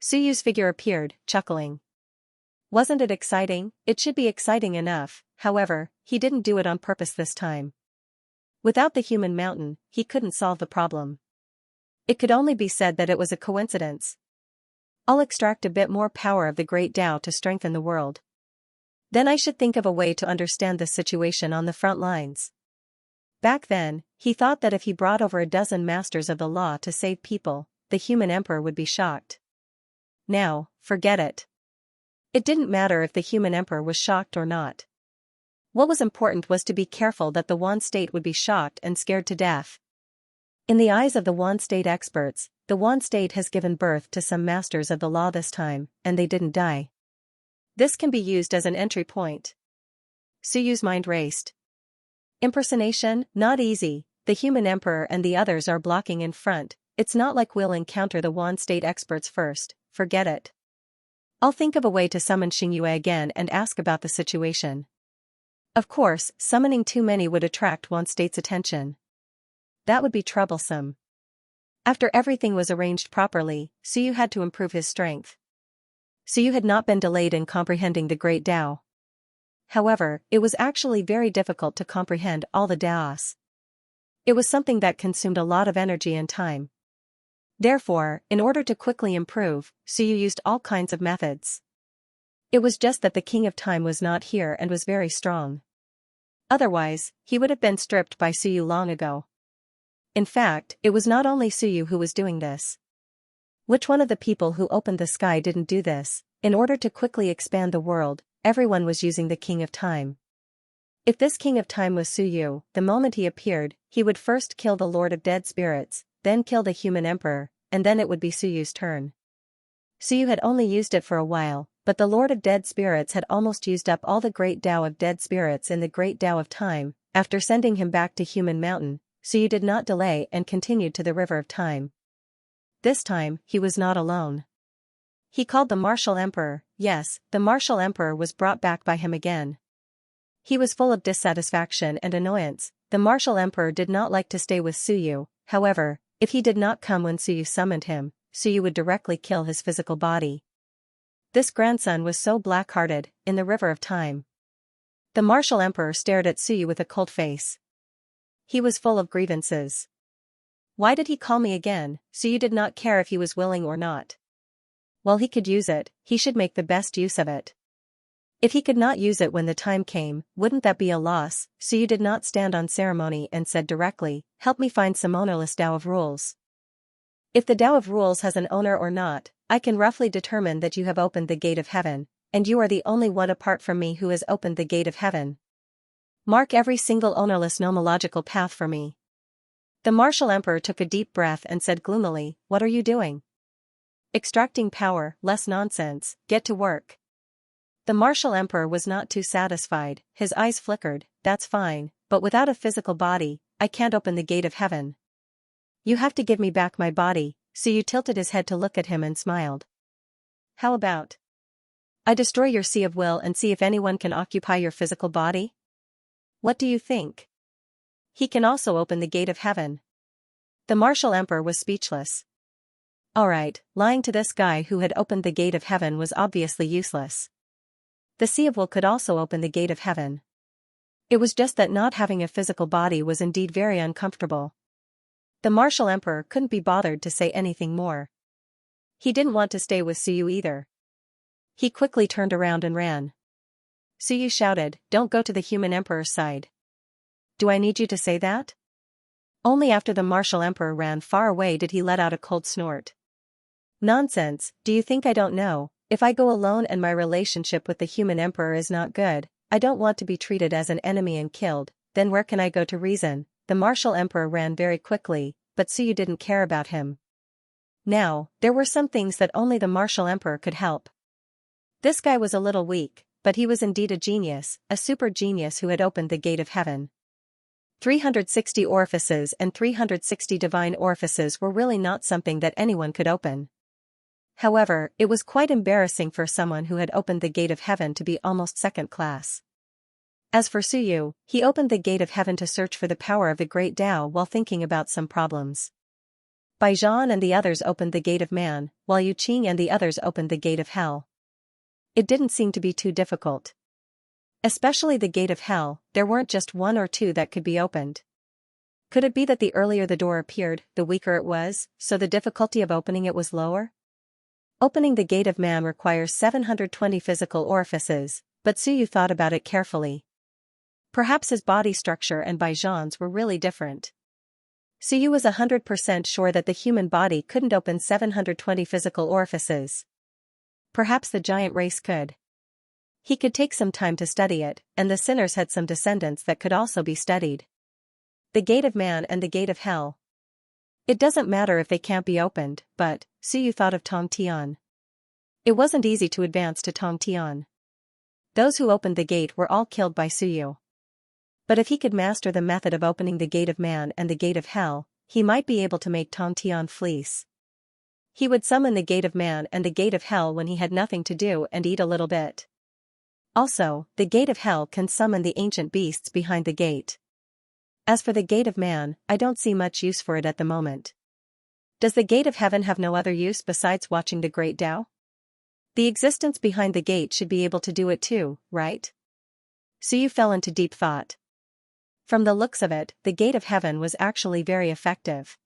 A: Suyu's figure appeared, chuckling. Wasn't it exciting? It should be exciting enough, however, he didn't do it on purpose this time. Without the human mountain, he couldn't solve the problem. It could only be said that it was a coincidence. I'll extract a bit more power of the great Tao to strengthen the world. Then I should think of a way to understand this situation on the front lines. Back then, he thought that if he brought over a dozen masters of the law to save people, the human emperor would be shocked. Now, forget it. It didn't matter if the human emperor was shocked or not. What was important was to be careful that the Wan state would be shocked and scared to death. In the eyes of the Wan state experts, the Wan state has given birth to some masters of the law this time, and they didn't die. This can be used as an entry point. Suyu's mind raced. Impersonation, not easy. The human emperor and the others are blocking in front. It's not like we'll encounter the Wan state experts first, forget it. I'll think of a way to summon Xianxia again and ask about the situation. Of course, summoning too many would attract Wan state's attention. That would be troublesome. After everything was arranged properly, Suyu had to improve his strength. Suyu had not been delayed in comprehending the great Tao. However, it was actually very difficult to comprehend all the Taos. It was something that consumed a lot of energy and time. Therefore, in order to quickly improve, Suyu used all kinds of methods. It was just that the King of Time was not here and was very strong. Otherwise, he would have been stripped by Suyu long ago. In fact, it was not only Suyu who was doing this. Which one of the people who opened the sky didn't do this? In order to quickly expand the world, everyone was using the King of Time. If this King of Time was Suyu, the moment he appeared, he would first kill the Lord of Dead Spirits, then kill the human emperor, and then it would be Suyu's turn. Suyu had only used it for a while, but the Lord of Dead Spirits had almost used up all the great Tao of Dead Spirits in the great Tao of Time. After sending him back to Human Mountain, Suyu did not delay and continued to the River of Time. This time, he was not alone. He called the Martial Emperor. Yes, the Martial Emperor was brought back by him again. He was full of dissatisfaction and annoyance. The Martial Emperor did not like to stay with Suyu, however, if he did not come when Suyu summoned him, Suyu would directly kill his physical body. This grandson was so black-hearted, in the River of Time. The Martial Emperor stared at Suyu with a cold face. He was full of grievances. Why did he call me again? Suyu did not care if he was willing or not. While he could use it, he should make the best use of it. If he could not use it when the time came, wouldn't that be a loss? Suyu did not stand on ceremony and said directly, help me find some ownerless Tao of Rules. If the Tao of Rules has an owner or not, I can roughly determine that you have opened the gate of heaven, and you are the only one apart from me who has opened the gate of heaven. Mark every single ownerless nomological path for me. The Martial Emperor took a deep breath and said gloomily, what are you doing? Extracting power, less nonsense, get to work. The Martial Emperor was not too satisfied, his eyes flickered, that's fine, but without a physical body, I can't open the gate of heaven. You have to give me back my body. Suyu tilted his head to look at him and smiled. How about I destroy your sea of will and see if anyone can occupy your physical body? What do you think? He can also open the gate of heaven. The Martial Emperor was speechless. Alright, lying to this guy who had opened the gate of heaven was obviously useless. The Sea of Will could also open the gate of heaven. It was just that not having a physical body was indeed very uncomfortable. The Martial Emperor couldn't be bothered to say anything more. He didn't want to stay with Suyu either. He quickly turned around and ran. Suyu shouted, don't go to the human emperor's side. Do I need you to say that? Only after the martial emperor ran far away did he let out a cold snort. Nonsense, do you think I don't know? If I go alone and my relationship with the human emperor is not good, I don't want to be treated as an enemy and killed, then where can I go to reason? The martial emperor ran very quickly, but Suyu didn't care about him. Now, there were some things that only the martial emperor could help. This guy was a little weak, but he was indeed a genius, a super genius who had opened the gate of heaven. 360 orifices and 360 divine orifices were really not something that anyone could open. However, it was quite embarrassing for someone who had opened the gate of heaven to be almost second class. As for Suyu, he opened the gate of heaven to search for the power of the great Tao while thinking about some problems. Baijian and the others opened the gate of man, while Yu Qing and the others opened the gate of hell. It didn't seem to be too difficult. Especially the gate of hell, there weren't just one or two that could be opened. Could it be that the earlier the door appeared, the weaker it was, so the difficulty of opening it was lower? Opening the gate of man requires 720 physical orifices, but Suyu thought about it carefully. Perhaps his body structure and Baijian's were really different. Suyu was 100% sure that the human body couldn't open 720 physical orifices. Perhaps the giant race could. He could take some time to study it, and the sinners had some descendants that could also be studied. The gate of man and the gate of hell. It doesn't matter if they can't be opened, but, Suyu thought of Tong Tian. It wasn't easy to advance to Tong Tian. Those who opened the gate were all killed by Suyu. But if he could master the method of opening the gate of man and the gate of hell, he might be able to make Tong Tian fleece. He would summon the gate of man and the gate of hell when he had nothing to do and eat a little bit. Also, the gate of hell can summon the ancient beasts behind the gate. As for the gate of man, I don't see much use for it at the moment. Does the gate of heaven have no other use besides watching the great Tao? The existence behind the gate should be able to do it too, right? Suyu fell into deep thought. From the looks of it, the gate of heaven was actually very effective.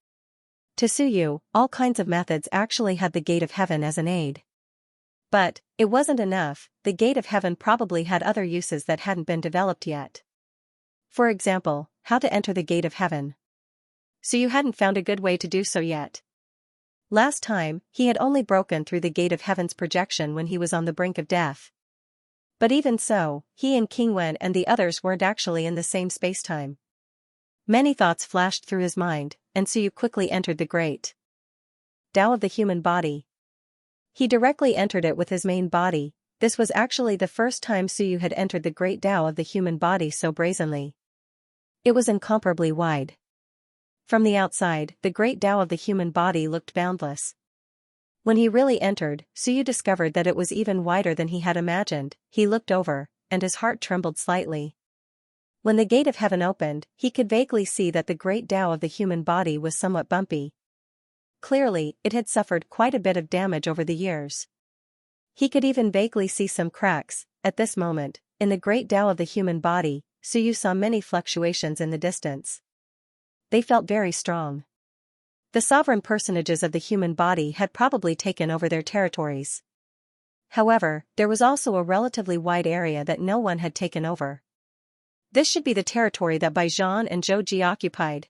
A: To Suyu, all kinds of methods actually had the gate of heaven as an aid. But, it wasn't enough, the gate of heaven probably had other uses that hadn't been developed yet. For example, how to enter the gate of heaven. Suyu hadn't found a good way to do so yet. Last time, he had only broken through the gate of heaven's projection when he was on the brink of death. But even so, he and King Wen and the others weren't actually in the same spacetime. Many thoughts flashed through his mind, and Suyu quickly entered the great Tao of the human body. He directly entered it with his main body. This was actually the first time Suyu had entered the great Tao of the human body so brazenly. It was incomparably wide. From the outside, the great Tao of the human body looked boundless. When he really entered, Suyu discovered that it was even wider than he had imagined. He looked over, and his heart trembled slightly. When the gate of heaven opened, he could vaguely see that the great Tao of the human body was somewhat bumpy. Clearly, it had suffered quite a bit of damage over the years. He could even vaguely see some cracks. At this moment, in the great Tao of the human body, Suyu saw many fluctuations in the distance. They felt very strong. The sovereign personages of the human body had probably taken over their territories. However, there was also a relatively wide area that no one had taken over. This should be the territory that Baijian and Zhou Ji occupied.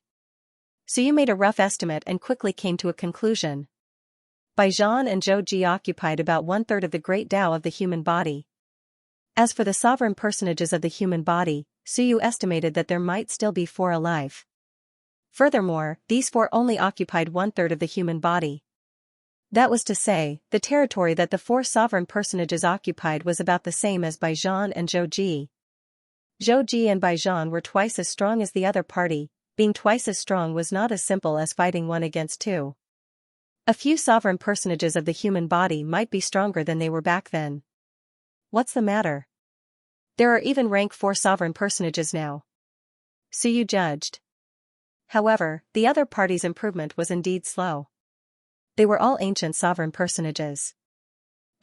A: Suyu made a rough estimate and quickly came to a conclusion. Baijian and Zhou Ji occupied about 1/3 of the great Tao of the human body. As for the sovereign personages of the human body, Suyu estimated that there might still be 4 alive. Furthermore, these 4 only occupied 1/3 of the human body. That was to say, the territory that the 4 sovereign personages occupied was about the same as Baijian and Zhou Ji. Zhou Ji and Baijian were twice as strong as the other party. Being twice as strong was not as simple as fighting 1 against 2. A few sovereign personages of the human body might be stronger than they were back then. What's the matter? There are even rank 4 sovereign personages now. Suyu judged. However, the other party's improvement was indeed slow. They were all ancient sovereign personages.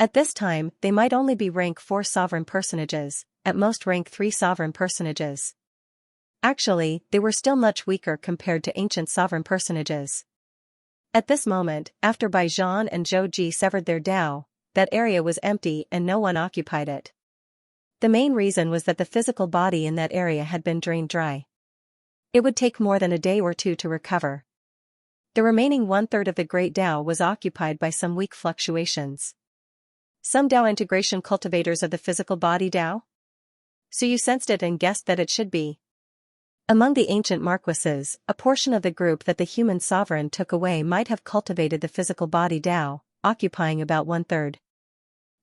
A: At this time, they might only be rank 4 sovereign personages, at most rank 3 sovereign personages. Actually, they were still much weaker compared to ancient sovereign personages. At this moment, after Baijian and Zhou Ji severed their Tao, that area was empty and no one occupied it. The main reason was that the physical body in that area had been drained dry. It would take more than a day or two to recover. The remaining one-third of the Great Tao was occupied by some weak fluctuations. Some Tao integration cultivators of the physical body Tao? So you sensed it and guessed that it should be. Among the ancient marquises, a portion of the group that the human sovereign took away might have cultivated the physical body Tao, occupying about one-third.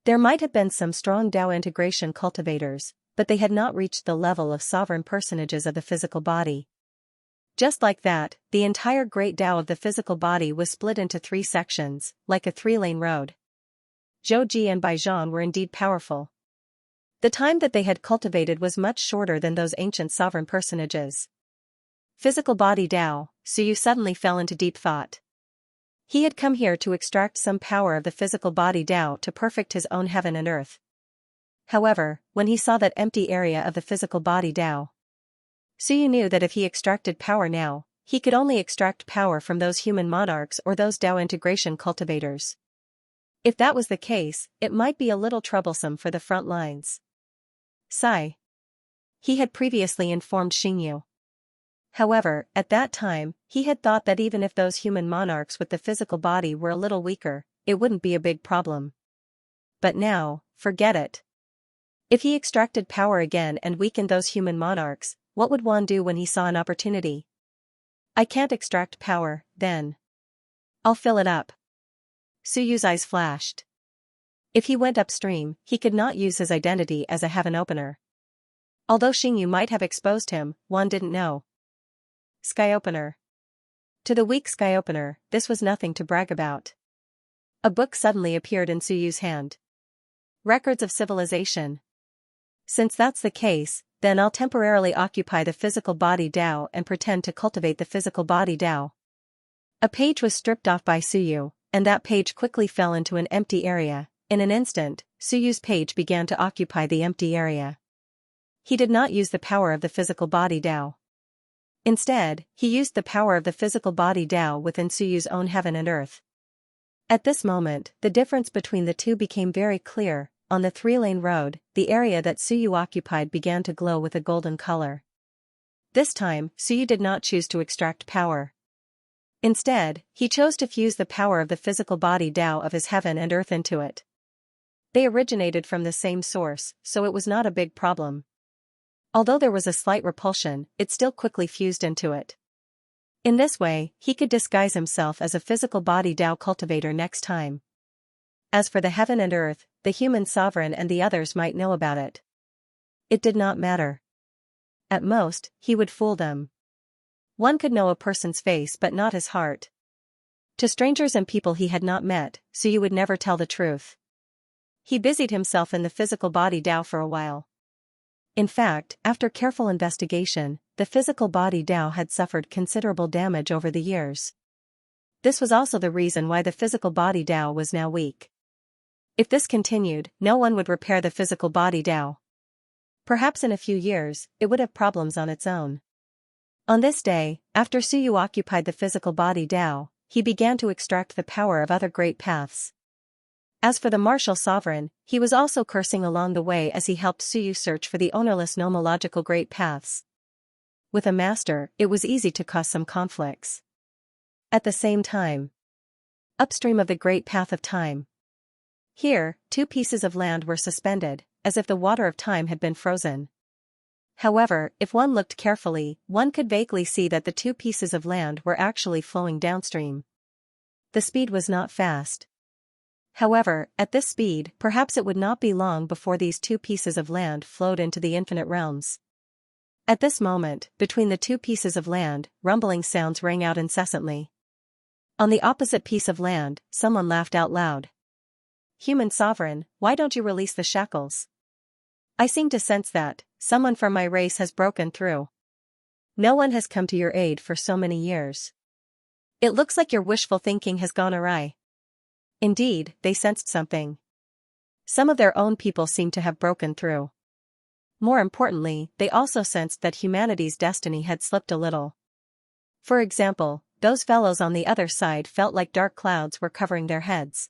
A: There might have been some strong Tao integration cultivators, but they had not reached the level of sovereign personages of the physical body. Just like that, the entire Great Tao of the physical body was split into 3 sections, like a 3-lane road. Zhou Ji and Baijian were indeed powerful. The time that they had cultivated was much shorter than those ancient sovereign personages. Physical body Tao, Suyu suddenly fell into deep thought. He had come here to extract some power of the physical body Tao to perfect his own heaven and earth. However, when he saw that empty area of the physical body Tao, Suyu knew that if he extracted power now, he could only extract power from those human monarchs or those Tao integration cultivators. If that was the case, it might be a little troublesome for the front lines. Sigh. He had previously informed Xingyu. However, at that time, he had thought that even if those human monarchs with the physical body were a little weaker, it wouldn't be a big problem. But now, forget it. If he extracted power again and weakened those human monarchs, what would Wan do when he saw an opportunity? I can't extract power, then. I'll fill it up. Suyu's eyes flashed. If he went upstream, he could not use his identity as a heaven opener. Although Xingyu might have exposed him, Wan didn't know. Sky opener. To the weak sky opener, this was nothing to brag about. A book suddenly appeared in Suyu's hand. Records of Civilization. Since that's the case, then I'll temporarily occupy the physical body Tao and pretend to cultivate the physical body Tao. A page was stripped off by Suyu, and that page quickly fell into an empty area. In an instant, Suyu's page began to occupy the empty area. He did not use the power of the physical body Tao. Instead, he used the power of the physical body Tao within Suyu's own heaven and earth. At this moment, the difference between the two became very clear. On the 3-lane road, the area that Suyu occupied began to glow with a golden color. This time, Suyu did not choose to extract power. Instead, he chose to fuse the power of the physical body Tao of his heaven and earth into it. They originated from the same source, so it was not a big problem. Although there was a slight repulsion, it still quickly fused into it. In this way, he could disguise himself as a physical body Tao cultivator next time. As for the heaven and earth, the human sovereign and the others might know about it. It did not matter. At most, he would fool them. One could know a person's face but not his heart. To strangers and people he had not met, Suyu would never tell the truth. He busied himself in the physical body Tao for a while. In fact, after careful investigation, the physical body Tao had suffered considerable damage over the years. This was also the reason why the physical body Tao was now weak. If this continued, no one would repair the physical body Tao. Perhaps in a few years, it would have problems on its own. On this day, after Suyu occupied the physical body Tao, he began to extract the power of other great paths. As for the martial sovereign, he was also cursing along the way as he helped Suyu search for the ownerless nomological great paths. With a master, it was easy to cause some conflicts. At the same time, upstream of the great path of time. Here, 2 pieces of land were suspended, as if the water of time had been frozen. However, if one looked carefully, one could vaguely see that the 2 pieces of land were actually flowing downstream. The speed was not fast. However, at this speed, perhaps it would not be long before these 2 pieces of land flowed into the infinite realms. At this moment, between the 2 pieces of land, rumbling sounds rang out incessantly. On the opposite piece of land, someone laughed out loud. Human sovereign, why don't you release the shackles? I seem to sense that someone from my race has broken through. No one has come to your aid for so many years. It looks like your wishful thinking has gone awry. Indeed, they sensed something. Some of their own people seemed to have broken through. More importantly, they also sensed that humanity's destiny had slipped a little. For example, those fellows on the other side felt like dark clouds were covering their heads.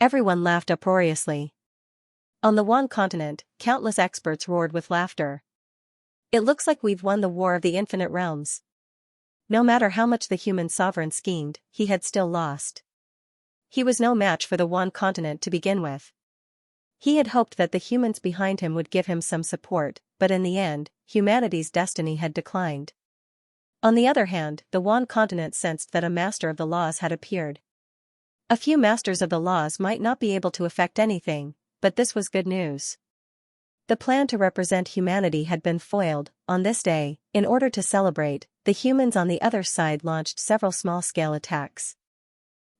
A: Everyone laughed uproariously. On the Wan continent, countless experts roared with laughter. It looks like we've won the war of the infinite realms. No matter how much the human sovereign schemed, he had still lost. He was no match for the one continent to begin with. He had hoped that the humans behind him would give him some support, but in the end, humanity's destiny had declined. On the other hand, the one continent sensed that a master of the laws had appeared. A few masters of the laws might not be able to affect anything, but this was good news. The plan to represent humanity had been foiled. On this day, in order to celebrate, the humans on the other side launched several small-scale attacks.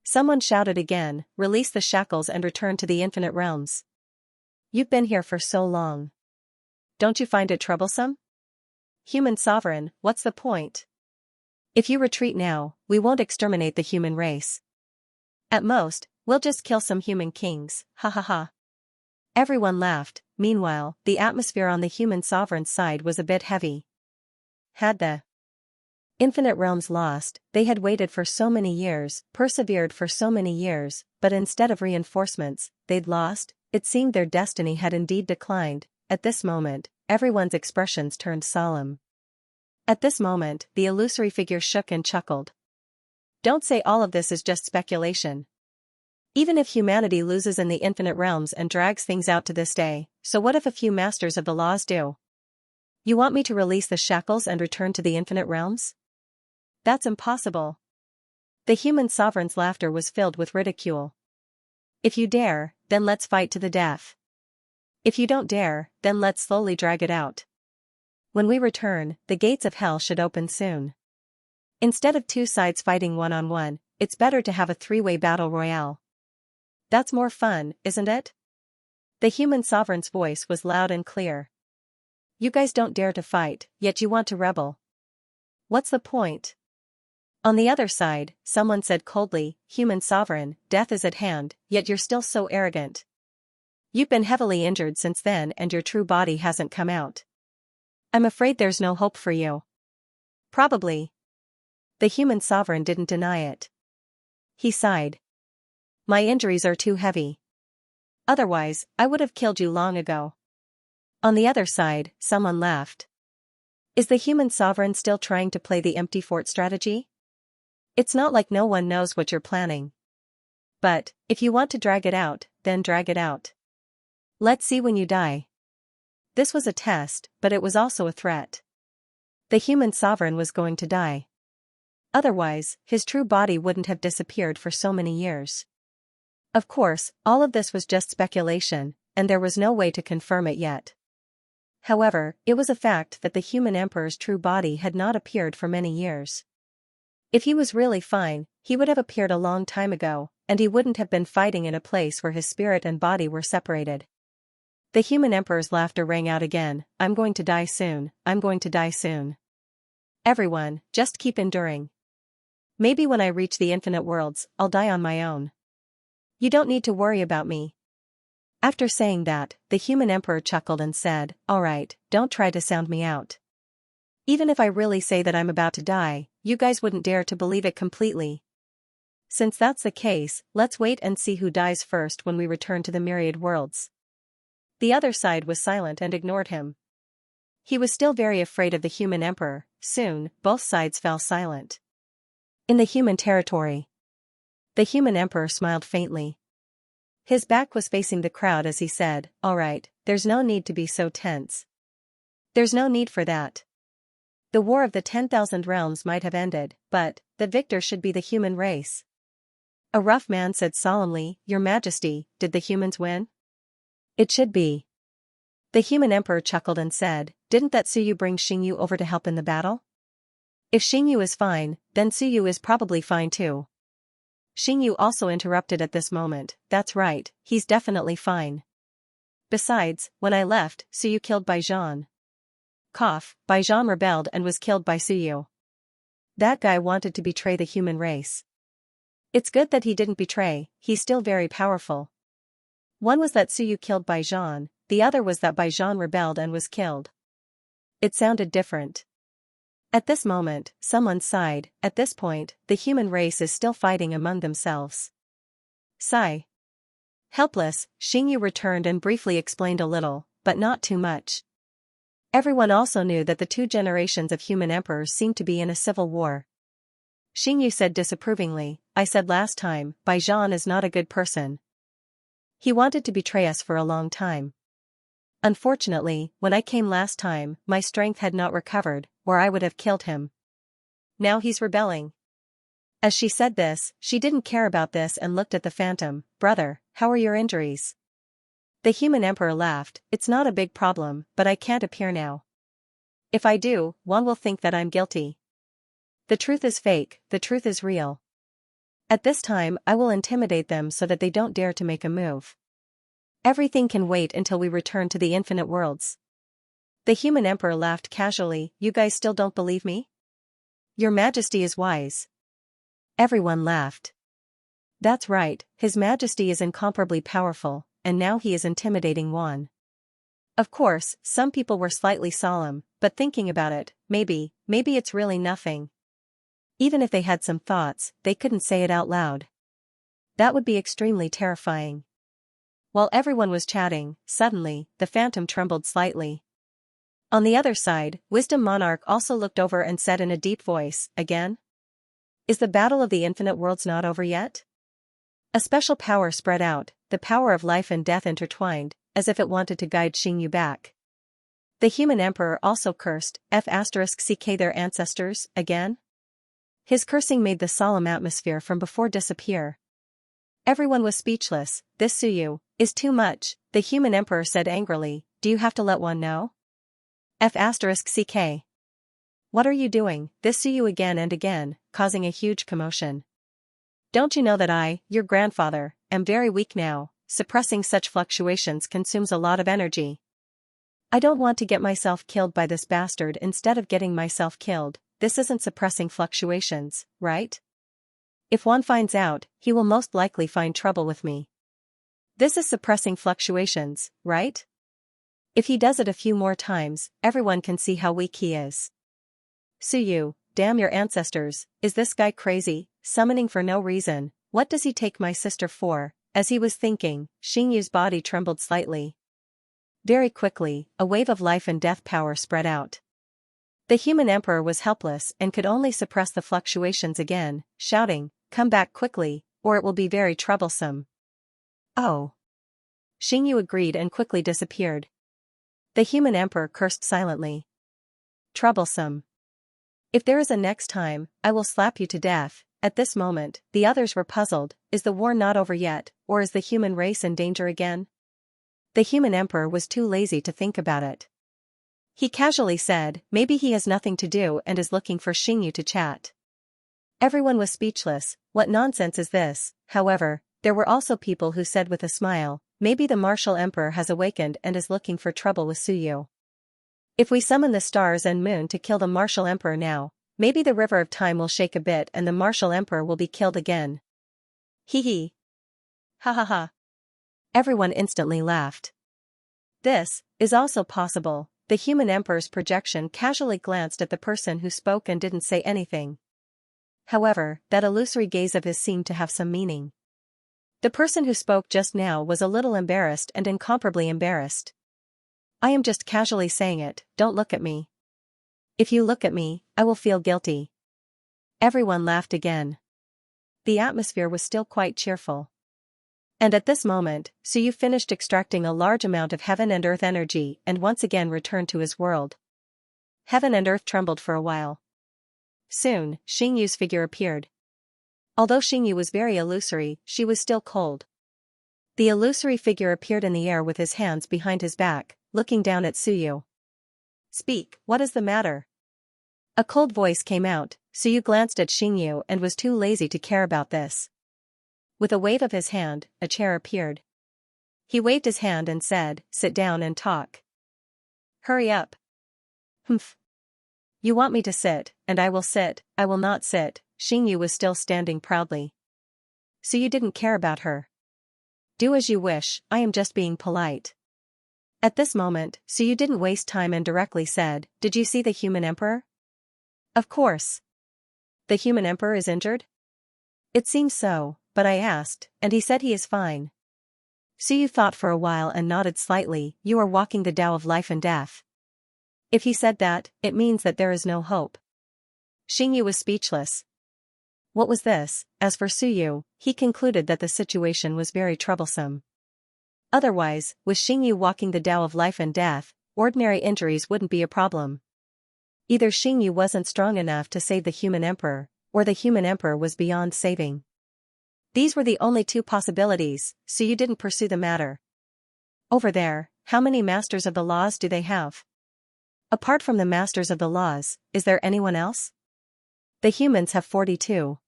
A: Someone shouted again, "Release the shackles and return to the infinite realms. You've been here for so long. Don't you find it troublesome? Human sovereign, what's the point? If you retreat now, we won't exterminate the human race. At most, we'll just kill some human kings, ha ha ha." Everyone laughed. Meanwhile, the atmosphere on the human sovereign's side was a bit heavy. Had the infinite realms lost? They had waited for so many years, persevered for so many years, but instead of reinforcements, they'd lost. It seemed their destiny had indeed declined. At this moment, everyone's expressions turned solemn. At this moment, the illusory figure shook and chuckled. Don't say all of this is just speculation. Even if humanity loses in the infinite realms and drags things out to this day, so what if a few masters of the laws do? You want me to release the shackles and return to the infinite realms? That's impossible. The human sovereign's laughter was filled with ridicule. If you dare, then let's fight to the death. If you don't dare, then let's slowly drag it out. When we return, the gates of hell should open soon. Instead of two sides fighting one-on-one, it's better to have a three-way battle royale. That's more fun, isn't it? The human sovereign's voice was loud and clear. You guys don't dare to fight, yet you want to rebel. What's the point? On the other side, someone said coldly, "Human sovereign, death is at hand, yet you're still so arrogant. You've been heavily injured since then and your true body hasn't come out. I'm afraid there's no hope for you." Probably. The human sovereign didn't deny it. He sighed. My injuries are too heavy. Otherwise, I would have killed you long ago. On the other side, someone laughed. Is the human sovereign still trying to play the empty fort strategy? It's not like no one knows what you're planning. But, if you want to drag it out, then drag it out. Let's see when you die. This was a test, but it was also a threat. The human sovereign was going to die. Otherwise, his true body wouldn't have disappeared for so many years. Of course, all of this was just speculation, and there was no way to confirm it yet. However, it was a fact that the human emperor's true body had not appeared for many years. If he was really fine, he would have appeared a long time ago, and he wouldn't have been fighting in a place where his spirit and body were separated. The human emperor's laughter rang out again. I'm going to die soon, I'm going to die soon. Everyone, just keep enduring. Maybe when I reach the infinite worlds, I'll die on my own. You don't need to worry about me. After saying that, the human emperor chuckled and said, All right, don't try to sound me out. Even if I really say that I'm about to die, you guys wouldn't dare to believe it completely. Since that's the case, let's wait and see who dies first when we return to the Myriad worlds. The other side was silent and ignored him. He was still very afraid of the human emperor. Soon, both sides fell silent. In the human territory, the human emperor smiled faintly. His back was facing the crowd as he said, All right, there's no need to be so tense. There's no need for that. The war of the 10,000 realms might have ended, but the victor should be the human race. A rough man said solemnly, Your Majesty, did the humans win? It should be. The human emperor chuckled and said, Didn't that Suyu bring Xingyu over to help in the battle? If Xingyu is fine, then Suyu is probably fine too. Xingyu also interrupted at this moment, That's right, he's definitely fine. Besides, when I left, Suyu killed Baijan. Baijan rebelled and was killed by Suyu. That guy wanted to betray the human race. It's good that he didn't betray, he's still very powerful. One was that Suyu killed Baijan, the other was that Baijan rebelled and was killed. It sounded different. At this moment, someone sighed. At this point, the human race is still fighting among themselves. Sigh. Helpless, Xingyu returned and briefly explained a little, but not too much. Everyone also knew that the two generations of human emperors seemed to be in a civil war. Xianxia said disapprovingly, "I said last time, Bai Zhan is not a good person. He wanted to betray us for a long time. Unfortunately, when I came last time, my strength had not recovered, or I would have killed him. Now he's rebelling." As she said this, she didn't care about this and looked at the phantom. "Brother, how are your injuries?" The human emperor laughed. "It's not a big problem, but I can't appear now. If I do, one will think that I'm guilty. The truth is fake, the truth is real. At this time I will intimidate them so that they don't dare to make a move. Everything can wait until we return to the infinite worlds." The human emperor laughed casually. "You guys still don't believe me? Your Majesty is wise." Everyone laughed. "That's right, His Majesty is incomparably powerful, and now he is intimidating one." Of course, some people were slightly solemn, but thinking about it, maybe it's really nothing. Even if they had some thoughts, they couldn't say it out loud. That would be extremely terrifying. While everyone was chatting, suddenly, the phantom trembled slightly. On the other side, Wisdom Monarch also looked over and said in a deep voice, "Again? Is the battle of the infinite worlds not over yet?" A special power spread out, the power of life and death intertwined, as if it wanted to guide Xianxia back. The human emperor also cursed, F*ck their ancestors, again? His cursing made the solemn atmosphere from before disappear. Everyone was speechless. "This Suyu is too much," the human emperor said angrily. "Do you have to let one know? F*ck. What are you doing?" This Suyu again and again, causing a huge commotion. "Don't you know that I, your grandfather, am very weak now? Suppressing such fluctuations consumes a lot of energy. I don't want to get myself killed by this bastard instead of getting myself killed. This isn't suppressing fluctuations, right? If one finds out, he will most likely find trouble with me. This is suppressing fluctuations, right? If he does it a few more times, everyone can see how weak he is. Suyu, damn your ancestors, is this guy crazy, summoning for no reason? What does he take my sister for?" As he was thinking, Xingyu's body trembled slightly. Very quickly, a wave of life and death power spread out. The human emperor was helpless and could only suppress the fluctuations again, shouting, "Come back quickly, or it will be very troublesome." "Oh." Xingyu agreed and quickly disappeared. The human emperor cursed silently. "Troublesome. If there is a next time, I will slap you to death." At this moment, the others were puzzled. Is the war not over yet, or is the human race in danger again? The human emperor was too lazy to think about it. He casually said, "Maybe he has nothing to do and is looking for Xingyu to chat." Everyone was speechless. What nonsense is this? However, there were also people who said with a smile, "Maybe the martial emperor has awakened and is looking for trouble with Suyu. If we summon the stars and moon to kill the martial emperor now, maybe the river of time will shake a bit and the martial emperor will be killed again." Hee hee. Ha ha ha. Everyone instantly laughed. This is also possible. The human emperor's projection casually glanced at the person who spoke and didn't say anything. However, that illusory gaze of his seemed to have some meaning. The person who spoke just now was a little embarrassed and incomparably embarrassed. "I am just casually saying it, don't look at me. If you look at me, I will feel guilty." Everyone laughed again. The atmosphere was still quite cheerful. And at this moment, Suyu finished extracting a large amount of heaven and earth energy and once again returned to his world. Heaven and earth trembled for a while. Soon, Xingyu's figure appeared. Although Xingyu was very illusory, she was still cold. The illusory figure appeared in the air with his hands behind his back, looking down at Suyu. "Speak, what is the matter?" A cold voice came out. Suyu glanced at Xingyu and was too lazy to care about this. With a wave of his hand, a chair appeared. He waved his hand and said, "Sit down and talk." "Hurry up." "Humph. You want me to sit, and I will sit, I will not sit." Xingyu was still standing proudly. "Suyu didn't care about her. Do as you wish, I am just being polite." At this moment, Suyu didn't waste time and directly said, "Did you see the human emperor?" "Of course. The human emperor is injured?" "It seems so, but I asked, and he said he is fine." Suyu thought for a while and nodded slightly. "You are walking the Tao of life and death. If he said that, it means that there is no hope. Xianxia was speechless. What was this? As for Suyu, he concluded that the situation was very troublesome. Otherwise, with Xianxia walking the Tao of life and death, ordinary injuries wouldn't be a problem. Either Xianxia wasn't strong enough to save the human emperor, or the human emperor was beyond saving. These were the only two possibilities, so you didn't pursue the matter. Over there, how many masters of the laws do they have? Apart from the masters of the laws, is there anyone else? The humans have 42.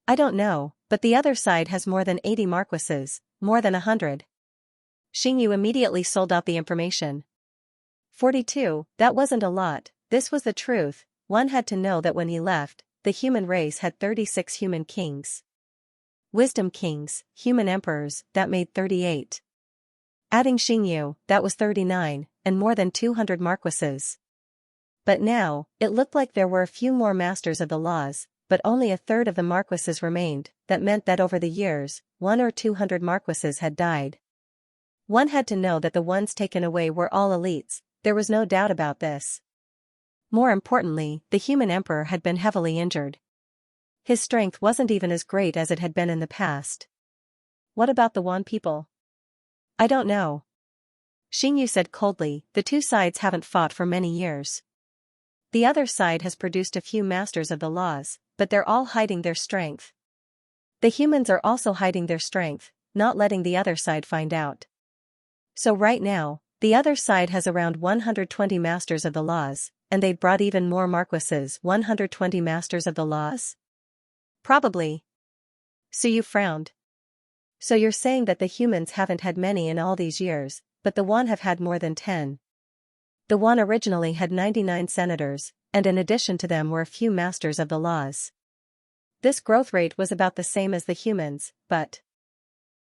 A: I don't know, but the other side has more than 80 marquises, more than 100. Xianxia immediately sold out the information. 42, that wasn't a lot, this was the truth. One had to know that when he left, the human race had 36 human kings. Wisdom kings, human emperors, that made 38. Adding Xianxia, that was 39, and more than 200 marquises. But now, it looked like there were a few more masters of the laws, but only a third of the marquises remained. That meant that over the years, 100 or 200 marquises had died. One had to know that the ones taken away were all elites, there was no doubt about this. More importantly, the human emperor had been heavily injured. His strength wasn't even as great as it had been in the past. What about the Wan people? I don't know. Xianxia said coldly, the two sides haven't fought for many years. The other side has produced a few masters of the laws, but they're all hiding their strength. The humans are also hiding their strength, not letting the other side find out. So right now, the other side has around 120 masters of the laws, and they've brought even more marquises. 120 masters of the laws? Probably. Suyu frowned. So you're saying that the humans haven't had many in all these years, but the Wan have had more than 10. The Wan originally had 99 senators, and in addition to them were a few masters of the laws. This growth rate was about the same as the humans, but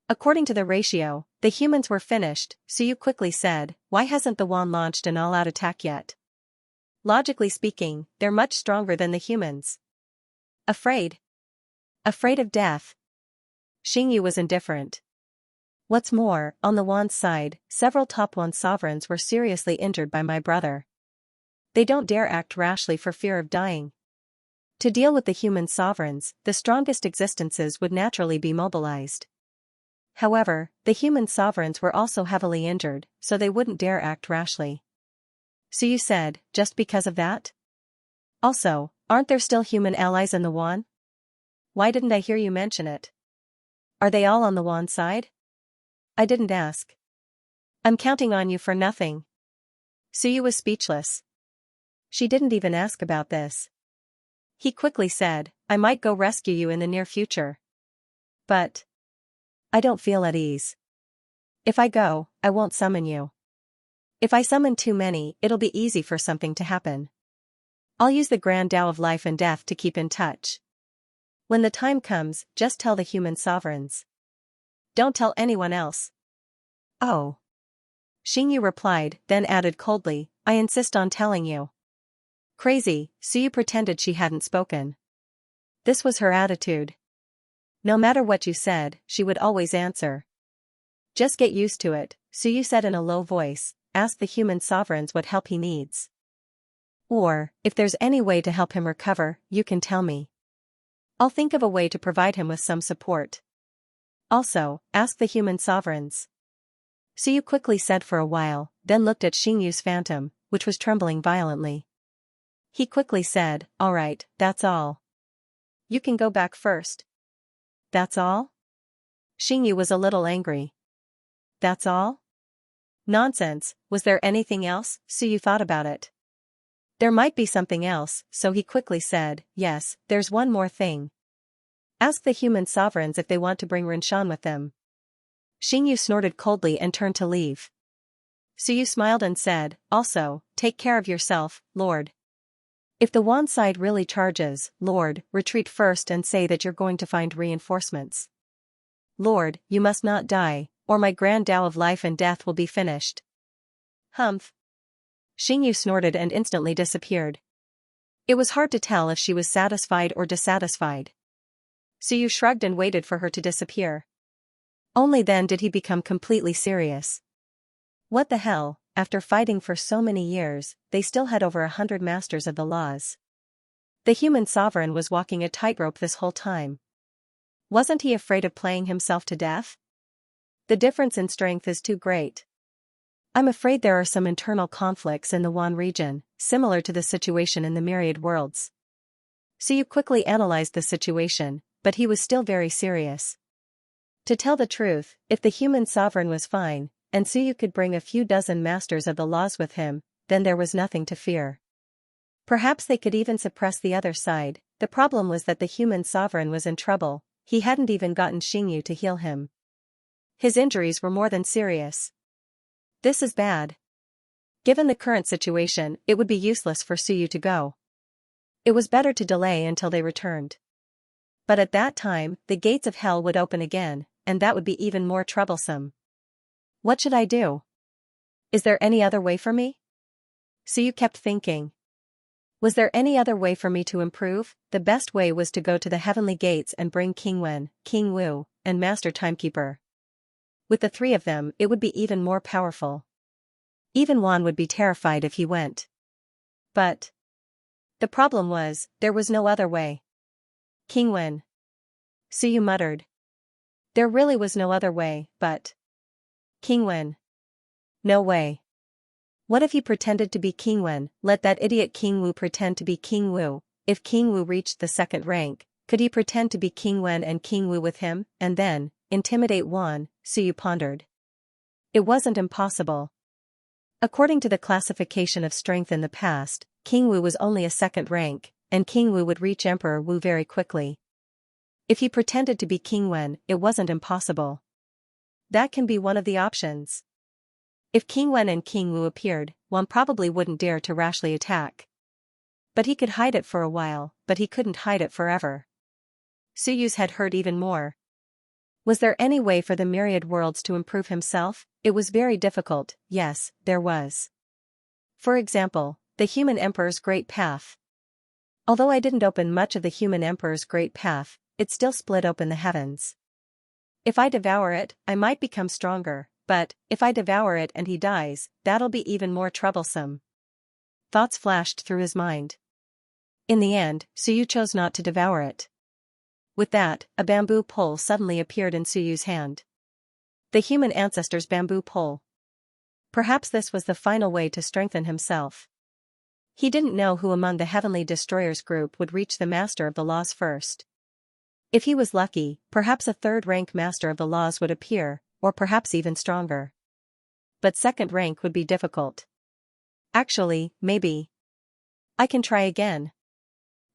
A: according to the ratio, the humans were finished. Suyu quickly said, why hasn't the Wan launched an all-out attack yet? Logically speaking, they're much stronger than the humans. Afraid? Afraid of death? Xianxia was indifferent. What's more, on the Wan's side, several top Wan sovereigns were seriously injured by my brother. They don't dare act rashly for fear of dying. To deal with the human sovereigns, the strongest existences would naturally be mobilized. However, the human sovereigns were also heavily injured, so they wouldn't dare act rashly. So you said, just because of that? Also, aren't there still human allies in the Wan? Why didn't I hear you mention it? Are they all on the Wan side? I didn't ask. I'm counting on you for nothing. Suyu was speechless. She didn't even ask about this. He quickly said, I might go rescue you in the near future. But I don't feel at ease. If I go, I won't summon you. If I summon too many, it'll be easy for something to happen. I'll use the grand Tao of life and death to keep in touch. When the time comes, just tell the human sovereigns. Don't tell anyone else. Oh. Xianxia replied, then added coldly, I insist on telling you. Crazy, Suyu pretended she hadn't spoken. This was her attitude. No matter what you said, she would always answer. Just get used to it, Suyu said in a low voice, ask the human sovereigns what help he needs. Or, if there's any way to help him recover, you can tell me. I'll think of a way to provide him with some support. Also, ask the human sovereigns. Suyu quickly said for a while, then looked at Xingyu's phantom, which was trembling violently. He quickly said, all right, that's all. You can go back first. That's all? Xingyu was a little angry. That's all? Nonsense, was there anything else? Suyu thought about it. There might be something else, so he quickly said, yes, there's one more thing. Ask the human sovereigns if they want to bring Rinshan with them. Xingyu snorted coldly and turned to leave. Suyu smiled and said, also, take care of yourself, Lord. If the Wan side really charges, Lord, retreat first and say that you're going to find reinforcements. Lord, you must not die, or my grand Tao of life and death will be finished. Humph. Xingyu snorted and instantly disappeared. It was hard to tell if she was satisfied or dissatisfied. Suyu shrugged and waited for her to disappear. Only then did he become completely serious. What the hell, after fighting for so many years, they still had over 100 masters of the laws. The human sovereign was walking a tightrope this whole time. Wasn't he afraid of playing himself to death? The difference in strength is too great. I'm afraid there are some internal conflicts in the Wan region, similar to the situation in the Myriad worlds. Suyu quickly analyzed the situation, but he was still very serious. To tell the truth, if the human sovereign was fine, and Suyu could bring a few dozen masters of the laws with him, then there was nothing to fear. Perhaps they could even suppress the other side. The problem was that the human sovereign was in trouble. He hadn't even gotten Xingyu to heal him. His injuries were more than serious. This is bad. Given the current situation, it would be useless for Suyu to go. It was better to delay until they returned. But at that time, the gates of hell would open again, and that would be even more troublesome. What should I do? Is there any other way for me? Suyu kept thinking. Was there any other way for me to improve? The best way was to go to the heavenly gates and bring King Wen, King Wu, and Master Timekeeper. With the three of them, it would be even more powerful. Even Wan would be terrified if he went. But the problem was, there was no other way. King Wen. Suyu muttered. There really was no other way, but King Wen. No way. What if he pretended to be King Wen? Let that idiot King Wu pretend to be King Wu. If King Wu reached the second rank, could he pretend to be King Wen and King Wu with him, and then intimidate Wan? Suyu pondered. It wasn't impossible. According to the classification of strength in the past, King Wu was only a second rank, and King Wu would reach Emperor Wu very quickly. If he pretended to be King Wen, it wasn't impossible. That can be one of the options. If King Wen and King Wu appeared, Wan probably wouldn't dare to rashly attack. But he could hide it for a while, but he couldn't hide it forever. Suyu's head hurt even more. Was there any way for the Myriad worlds to improve himself? It was very difficult. Yes, there was. For example, the human emperor's great path. Although I didn't open much of the human emperor's great path, it still split open the heavens. If I devour it, I might become stronger, but if I devour it and he dies, that'll be even more troublesome. Thoughts flashed through his mind. In the end, Suyu chose not to devour it. With that, a bamboo pole suddenly appeared in Suyu's hand. The human ancestor's bamboo pole. Perhaps this was the final way to strengthen himself. He didn't know who among the Heavenly Destroyers group would reach the Master of the Laws first. If he was lucky, perhaps a third-rank Master of the Laws would appear, or perhaps even stronger. But second rank would be difficult. Actually, maybe. I can try again.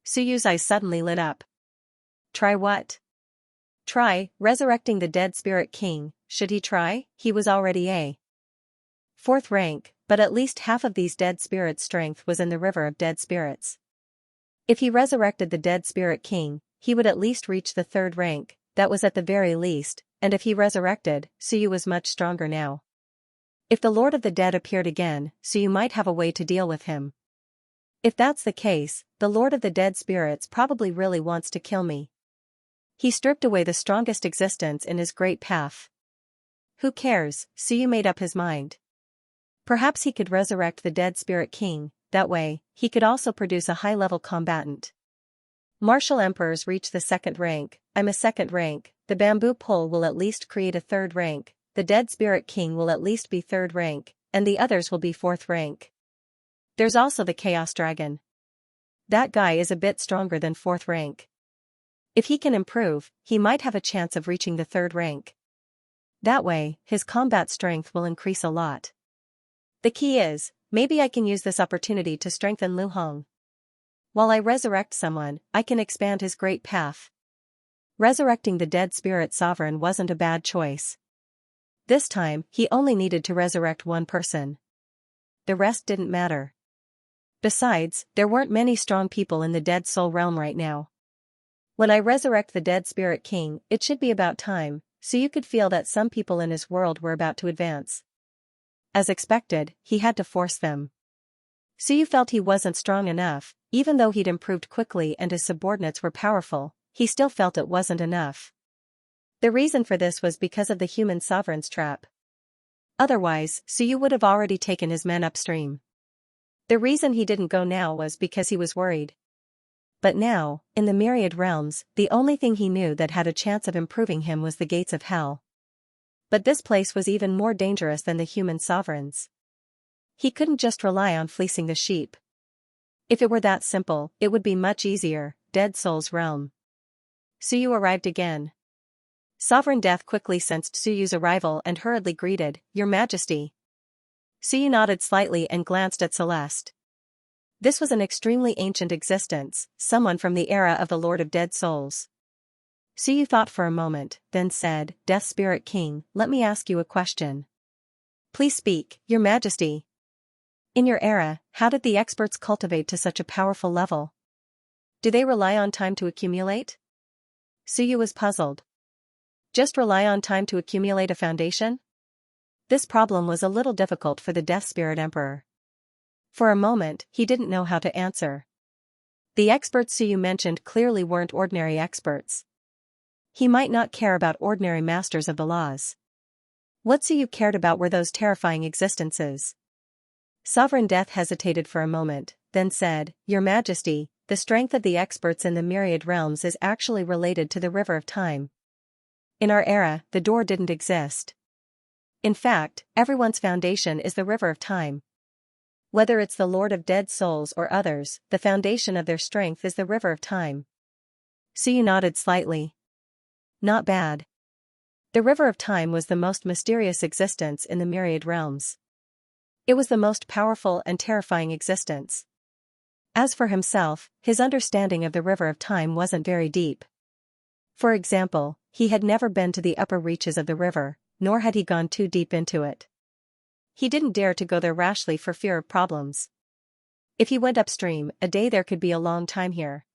A: Suyu's eyes suddenly lit up. Try what? Try resurrecting the dead spirit king. Should he try? He was already a fourth rank, but at least half of these dead spirits' strength was in the river of dead spirits. If he resurrected the dead spirit king, he would at least reach the third rank, that was at the very least, and if he resurrected, Suyu was much stronger now. If the Lord of the Dead appeared again, Suyu might have a way to deal with him. If that's the case, the Lord of the Dead spirits probably really wants to kill me. He stripped away the strongest existence in his great path. Who cares? Suyu made up his mind. Perhaps he could resurrect the dead spirit king, that way, he could also produce a high-level combatant. Martial emperors reach the second rank, I'm a second rank, the bamboo pole will at least create a third rank, the dead spirit king will at least be third rank, and the others will be fourth rank. There's also the chaos dragon. That guy is a bit stronger than fourth rank. If he can improve, he might have a chance of reaching the third rank. That way, his combat strength will increase a lot. The key is, maybe I can use this opportunity to strengthen Lu Hong. While I resurrect someone, I can expand his great path. Resurrecting the dead spirit sovereign wasn't a bad choice. This time, he only needed to resurrect one person. The rest didn't matter. Besides, there weren't many strong people in the dead soul realm right now. When I resurrect the dead spirit king, it should be about time, so you could feel that some people in his world were about to advance. As expected, he had to force them. Suyu felt he wasn't strong enough, even though he'd improved quickly and his subordinates were powerful, he still felt it wasn't enough. The reason for this was because of the human sovereign's trap. Otherwise, Suyu would have already taken his men upstream. The reason he didn't go now was because he was worried. But now, in the Myriad realms, the only thing he knew that had a chance of improving him was the gates of hell. But this place was even more dangerous than the human sovereigns. He couldn't just rely on fleecing the sheep. If it were that simple, it would be much easier. Dead Soul's realm. Suyu arrived again. Sovereign Death quickly sensed Suyu's arrival and hurriedly greeted, "Your Majesty." Suyu nodded slightly and glanced at Celeste. This was an extremely ancient existence, someone from the era of the Lord of Dead Souls. Suyu thought for a moment, then said, "Death Spirit King, let me ask you a question." "Please speak, Your Majesty." "In your era, how did the experts cultivate to such a powerful level? Do they rely on time to accumulate?" Suyu was puzzled. Just rely on time to accumulate a foundation? This problem was a little difficult for the Death Spirit Emperor. For a moment, he didn't know how to answer. The experts Suyu mentioned clearly weren't ordinary experts. He might not care about ordinary masters of the laws. What Suyu cared about were those terrifying existences. Sovereign Death hesitated for a moment, then said, "Your Majesty, the strength of the experts in the Myriad realms is actually related to the River of Time. In our era, the door didn't exist. In fact, everyone's foundation is the River of Time. Whether it's the Lord of Dead Souls or others, the foundation of their strength is the River of Time." Suyu nodded slightly. Not bad. The River of Time was the most mysterious existence in the Myriad realms. It was the most powerful and terrifying existence. As for himself, his understanding of the River of Time wasn't very deep. For example, he had never been to the upper reaches of the river, nor had he gone too deep into it. He didn't dare to go there rashly for fear of problems. If he went upstream, a day there could be a long time here.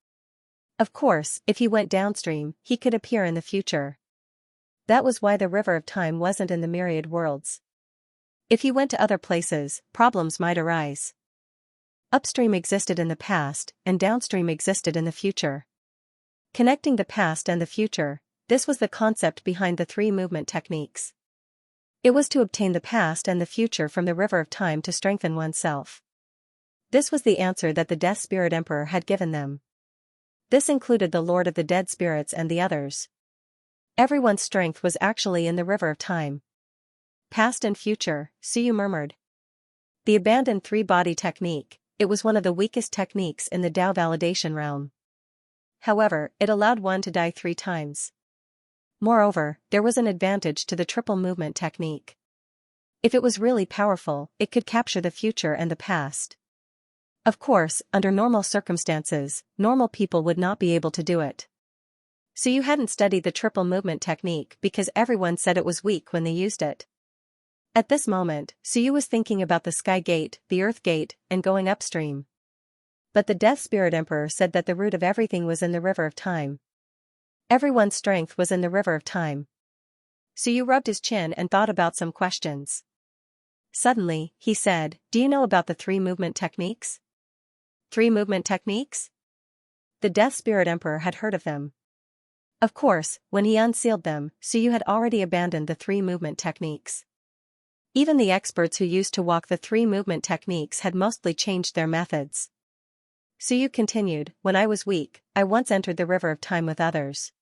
A: Of course, if he went downstream, he could appear in the future. That was why the River of Time wasn't in the Myriad worlds. If he went to other places, problems might arise. Upstream existed in the past, and downstream existed in the future. Connecting the past and the future, this was the concept behind the three movement techniques. It was to obtain the past and the future from the River of Time to strengthen oneself. This was the answer that the Death Spirit Emperor had given them. This included the Lord of the Dead Spirits and the others. Everyone's strength was actually in the River of Time. Past and future, Suyu murmured. The abandoned three-body technique, it was one of the weakest techniques in the Tao validation realm. However, it allowed one to die 3 times. Moreover, there was an advantage to the triple movement technique. If it was really powerful, it could capture the future and the past. Of course, under normal circumstances, normal people would not be able to do it. Suyu hadn't studied the triple movement technique because everyone said it was weak when they used it. At this moment, Suyu was thinking about the Sky Gate, the Earth Gate, and going upstream. But the Death Spirit Emperor said that the root of everything was in the River of Time. Everyone's strength was in the River of Time. Suyu rubbed his chin and thought about some questions. Suddenly, he said, "Do you know about the 3 movement techniques?" 3 movement techniques? The Death Spirit Emperor had heard of them. Of course, when he unsealed them, Suyu had already abandoned the 3 movement techniques. Even the experts who used to walk the 3 movement techniques had mostly changed their methods. Suyu continued, "When I was weak, I once entered the River of Time with others.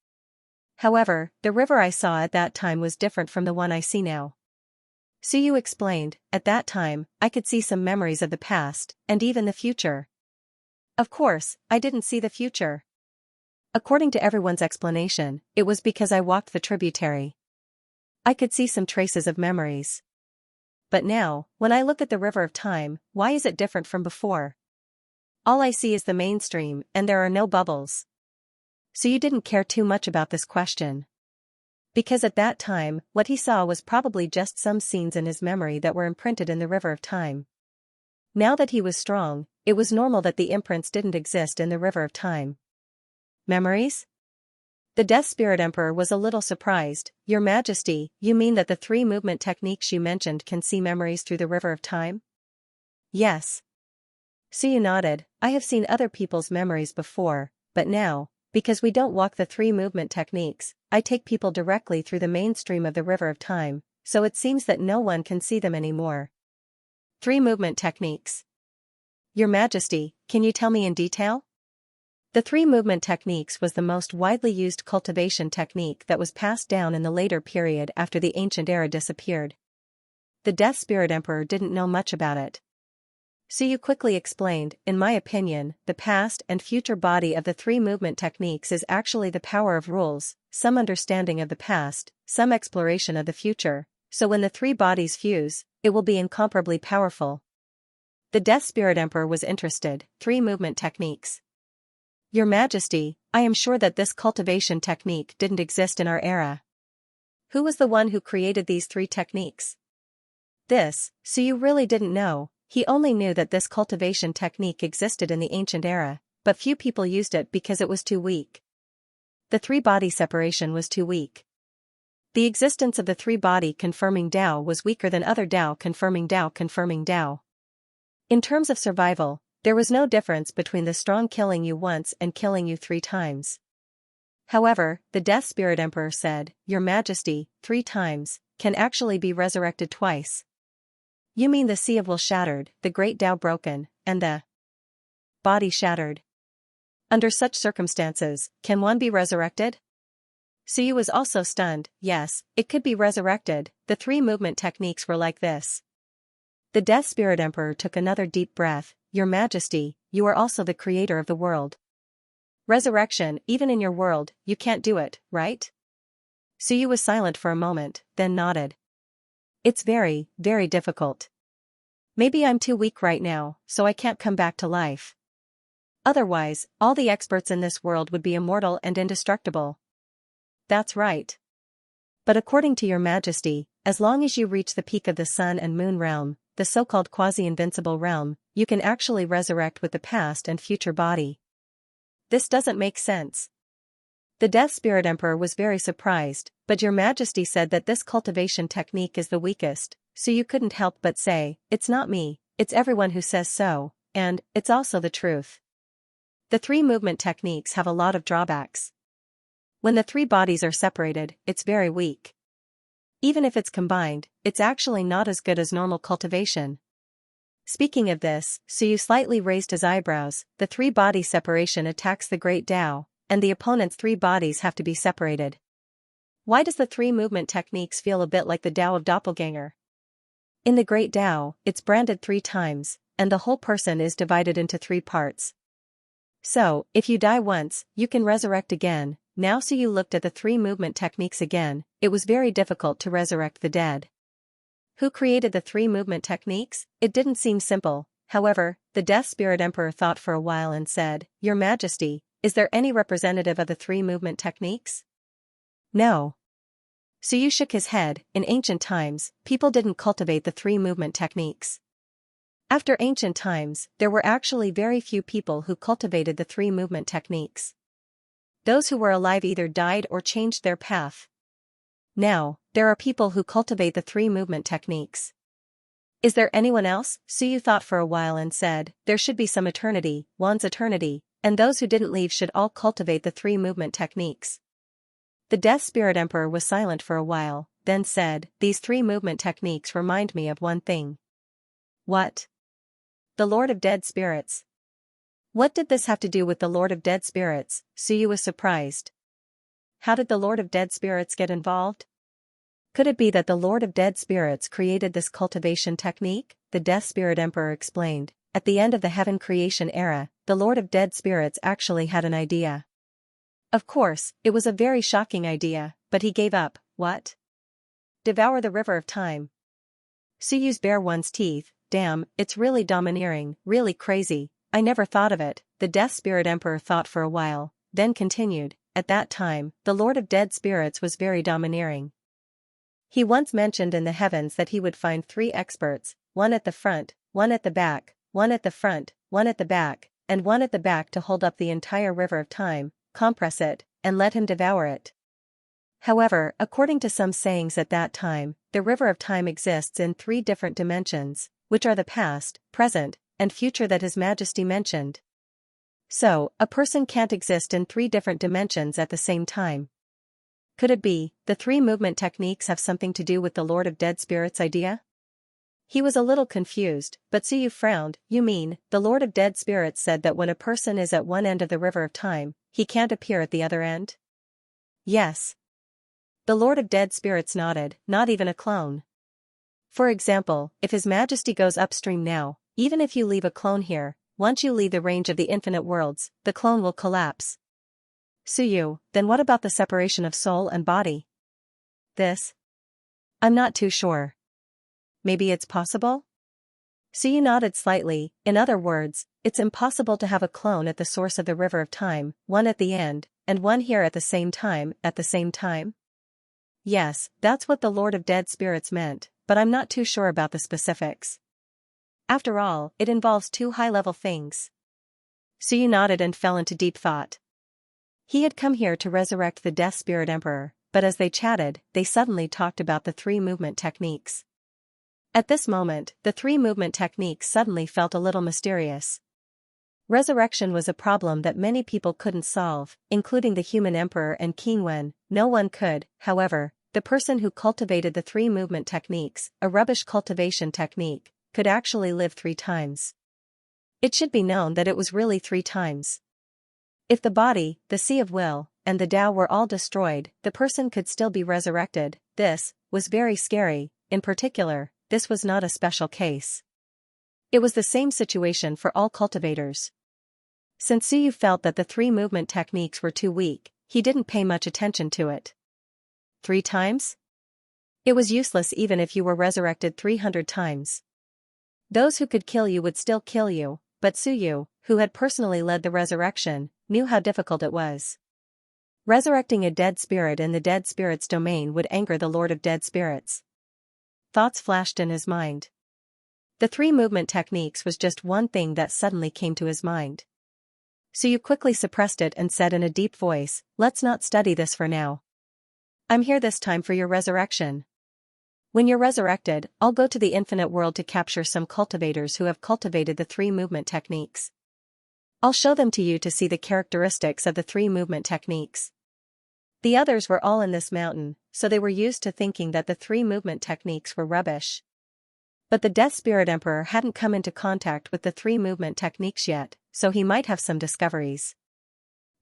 A: However, the river I saw at that time was different from the one I see now." Suyu explained, "At that time, I could see some memories of the past, and even the future. Of course, I didn't see the future. According to everyone's explanation, it was because I walked the tributary. I could see some traces of memories. But now, when I look at the River of Time, why is it different from before? All I see is the mainstream, and there are no bubbles." Suyu didn't care too much about this question. Because at that time, what he saw was probably just some scenes in his memory that were imprinted in the River of Time. Now that he was strong, it was normal that the imprints didn't exist in the River of Time. Memories? The Death Spirit Emperor was a little surprised. "Your Majesty, you mean that the 3 movement techniques you mentioned can see memories through the River of Time?" "Yes." Suyu nodded. "I have seen other people's memories before, but now, because we don't walk the 3 movement techniques, I take people directly through the mainstream of the River of Time, so it seems that no one can see them anymore. 3 movement techniques. Your Majesty, can you tell me in detail? The 3 movement techniques was the most widely used cultivation technique that was passed down in the later period after the ancient era disappeared. The Death Spirit Emperor didn't know much about it. So you quickly explained, in my opinion, the past and future body of the 3 movement techniques is actually the power of rules, some understanding of the past, some exploration of the future, so when the 3 bodies fuse, it will be incomparably powerful. The Death Spirit Emperor was interested. 3 movement techniques. Your Majesty, I am sure that this cultivation technique didn't exist in our era. Who was the one who created these 3 techniques? So you really didn't know. He only knew that this cultivation technique existed in the ancient era, but few people used it because it was too weak. The 3-body separation was too weak. The existence of the 3-body confirming Tao was weaker than other Tao confirming Tao confirming Tao. In terms of survival, there was no difference between the strong killing you once and killing you 3 times. However, the Death Spirit Emperor said, Your Majesty, 3 times, can actually be resurrected twice. You mean the Sea of Will shattered, the Great Tao broken, and the body shattered. Under such circumstances, can one be resurrected? Suyu was also stunned. Yes, it could be resurrected. The 3 movement techniques were like this. The Death Spirit Emperor took another deep breath. Your Majesty, you are also the creator of the world. Resurrection, even in your world, you can't do it, right? Suyu was silent for a moment, then nodded. It's very, very difficult. Maybe I'm too weak right now, so I can't come back to life. Otherwise, all the experts in this world would be immortal and indestructible. That's right. But according to Your Majesty, as long as you reach the peak of the Sun and Moon realm, the so-called quasi-invincible realm, you can actually resurrect with the past and future body. This doesn't make sense. The Death Spirit Emperor was very surprised, but Your Majesty said that this cultivation technique is the weakest, so you couldn't help but say, it's not me, it's everyone who says so, and, it's also the truth. The 3 movement techniques have a lot of drawbacks. When the 3 bodies are separated, it's very weak. Even if it's combined, it's actually not as good as normal cultivation. Speaking of this, Suyu slightly raised his eyebrows. The 3-body separation attacks the Great Tao, and the opponent's 3 bodies have to be separated. Why does the 3 movement techniques feel a bit like the Tao of Doppelganger? In the Great Tao, it's branded 3 times, and the whole person is divided into 3 parts. So, if you die once, you can resurrect again. Now Suyu looked at the 3 movement techniques again. It was very difficult to resurrect the dead. Who created the 3 movement techniques? It didn't seem simple. However, the Death Spirit Emperor thought for a while and said, Your Majesty, is there any representative of the 3 movement techniques? No. Suyu shook his head. In ancient times, people didn't cultivate the 3 movement techniques. After ancient times, there were actually very few people who cultivated the 3 movement techniques. Those who were alive either died or changed their path. Now, there are people who cultivate the 3 movement techniques. Is there anyone else? Suyu thought for a while and said, there should be some eternity, one's eternity, and those who didn't leave should all cultivate the 3 movement techniques. The Death Spirit Emperor was silent for a while, then said, these 3 movement techniques remind me of one thing. What? The Lord of Dead Spirits. What did this have to do with the Lord of Dead Spirits? Suyu was surprised. How did the Lord of Dead Spirits get involved? Could it be that the Lord of Dead Spirits created this cultivation technique? The Death Spirit Emperor explained. At the end of the Heaven Creation era, the Lord of Dead Spirits actually had an idea. Of course, it was a very shocking idea, but he gave up. What? Devour the River of Time. Suyu's bare one's teeth. Damn, it's really domineering, really crazy. I never thought of it. The Death Spirit Emperor thought for a while, then continued. At that time, the Lord of Dead Spirits was very domineering. He once mentioned in the heavens that he would find 3 experts, one at the front, one at the back, one at the front, one at the back, and one at the back to hold up the entire River of Time, compress it, and let him devour it. However, according to some sayings at that time, the River of Time exists in 3 different dimensions, which are the past, present, and future that His Majesty mentioned. So, a person can't exist in 3 different dimensions at the same time. Could it be, the three movement techniques have something to do with the Lord of Dead Spirits idea? He was a little confused, but Suyu frowned. You mean, the Lord of Dead Spirits said that when a person is at one end of the river of time, he can't appear at the other end? Yes. The Lord of Dead Spirits nodded, not even a clone. For example, if His Majesty goes upstream now, even if you leave a clone here, once you leave the range of the infinite worlds, the clone will collapse. Suyu, then what about the separation of soul and body? This? I'm not too sure. Maybe it's possible? Suyu nodded slightly. In other words, it's impossible to have a clone at the source of the river of time, one at the end, and one here at the same time, Yes, that's what the Lord of Dead Spirits meant, but I'm not too sure about the specifics. After all, it involves two high-level things. Suyu nodded and fell into deep thought. He had come here to resurrect the Death Spirit Emperor, but as they chatted, they suddenly talked about the three movement techniques. At this moment, the three movement techniques suddenly felt a little mysterious. Resurrection was a problem that many people couldn't solve, including the human emperor and King Wen. No one could, however, the person who cultivated the three movement techniques, a rubbish cultivation technique, could actually live 3 times. It should be known that it was really 3 times. If the body, the Sea of Will, and the Tao were all destroyed, the person could still be resurrected. This was very scary. In particular, this was not a special case. It was the same situation for all cultivators. Since Suyu felt that the three movement techniques were too weak, he didn't pay much attention to it. 3 times? It was useless even if you were resurrected 300 times. Those who could kill you would still kill you, but Suyu, who had personally led the resurrection, knew how difficult it was. Resurrecting a dead spirit in the dead spirit's domain would anger the Lord of Dead Spirits. Thoughts flashed in his mind. The three movement techniques was just one thing that suddenly came to his mind. Suyu quickly suppressed it and said in a deep voice, "Let's not study this for now. I'm here this time for your resurrection. When you're resurrected, I'll go to the infinite world to capture some cultivators who have cultivated the three movement techniques. I'll show them to you to see the characteristics of the three movement techniques." The others were all in this mountain, so they were used to thinking that the three movement techniques were rubbish. But the Death Spirit Emperor hadn't come into contact with the three movement techniques yet, so he might have some discoveries.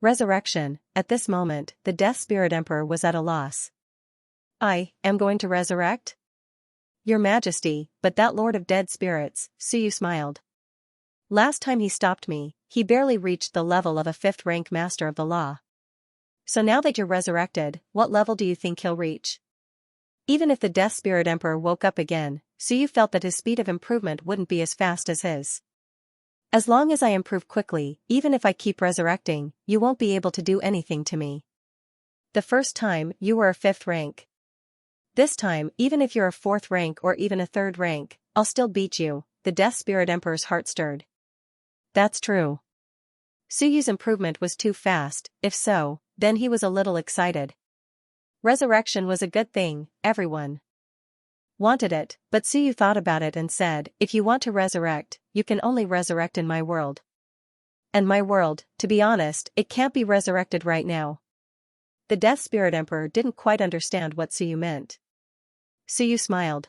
A: Resurrection. At this moment, the Death Spirit Emperor was at a loss. I am going to resurrect? Your Majesty, but that Lord of Dead Spirits, Suyu smiled. Last time he stopped me, he barely reached the level of a 5th rank Master of the Law. So now that you're resurrected, what level do you think he'll reach? Even if the Death Spirit Emperor woke up again, Suyu felt that his speed of improvement wouldn't be as fast as his. As long as I improve quickly, even if I keep resurrecting, you won't be able to do anything to me. The first time, you were a 5th rank. This time, even if you're a 4th rank or even a 3rd rank, I'll still beat you. The Death Spirit Emperor's heart stirred. That's true. Suyu's improvement was too fast. If so, then he was a little excited. Resurrection was a good thing, everyone wanted it, but Suyu thought about it and said, if you want to resurrect, you can only resurrect in my world. And my world, to be honest, it can't be resurrected right now. The Death Spirit Emperor didn't quite understand what Suyu meant. Suyu smiled.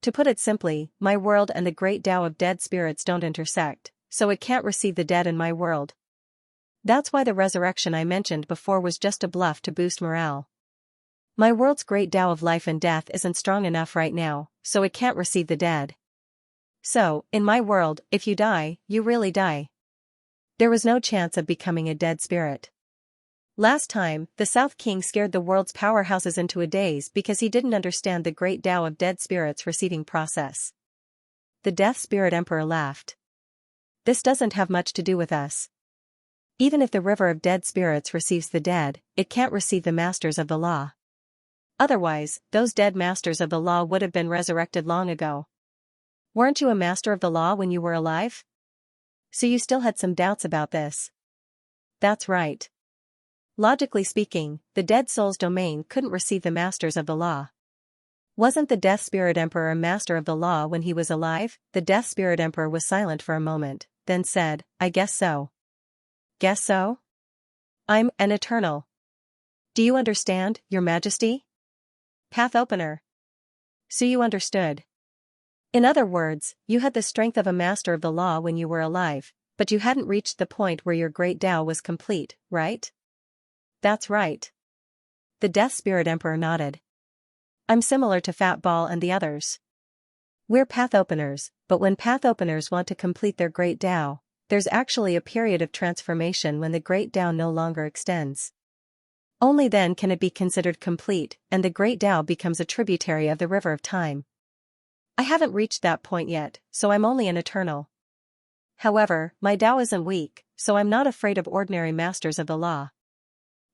A: To put it simply, my world and the great Tao of dead spirits don't intersect, so it can't receive the dead in my world. That's why the resurrection I mentioned before was just a bluff to boost morale. My world's great Tao of life and death isn't strong enough right now, so it can't receive the dead. So, in my world, if you die, you really die. There was no chance of becoming a dead spirit. Last time, the South King scared the world's powerhouses into a daze because he didn't understand the great Tao of dead spirits receiving process. The Death Spirit Emperor laughed. This doesn't have much to do with us. Even if the river of dead spirits receives the dead, it can't receive the Masters of the Law. Otherwise, those dead Masters of the Law would have been resurrected long ago. Weren't you a Master of the Law when you were alive? So you still had some doubts about this. That's right. Logically speaking, the dead soul's domain couldn't receive the Masters of the Law. Wasn't the Death Spirit Emperor a Master of the Law when he was alive? The Death Spirit Emperor was silent for a moment, then said, I guess so. Guess so? I'm an eternal. Do you understand, Your Majesty? Path opener. So you understood. In other words, you had the strength of a master of the law when you were alive, but you hadn't reached the point where your great Tao was complete, right? That's right. The Death Spirit Emperor nodded. I'm similar to Fat Ball and the others. We're path openers, but when path openers want to complete their great Tao, there's actually a period of transformation when the great Tao no longer extends. Only then can it be considered complete, and the great Tao becomes a tributary of the river of time. I haven't reached that point yet, so I'm only an eternal. However, my Tao isn't weak, so I'm not afraid of ordinary masters of the law.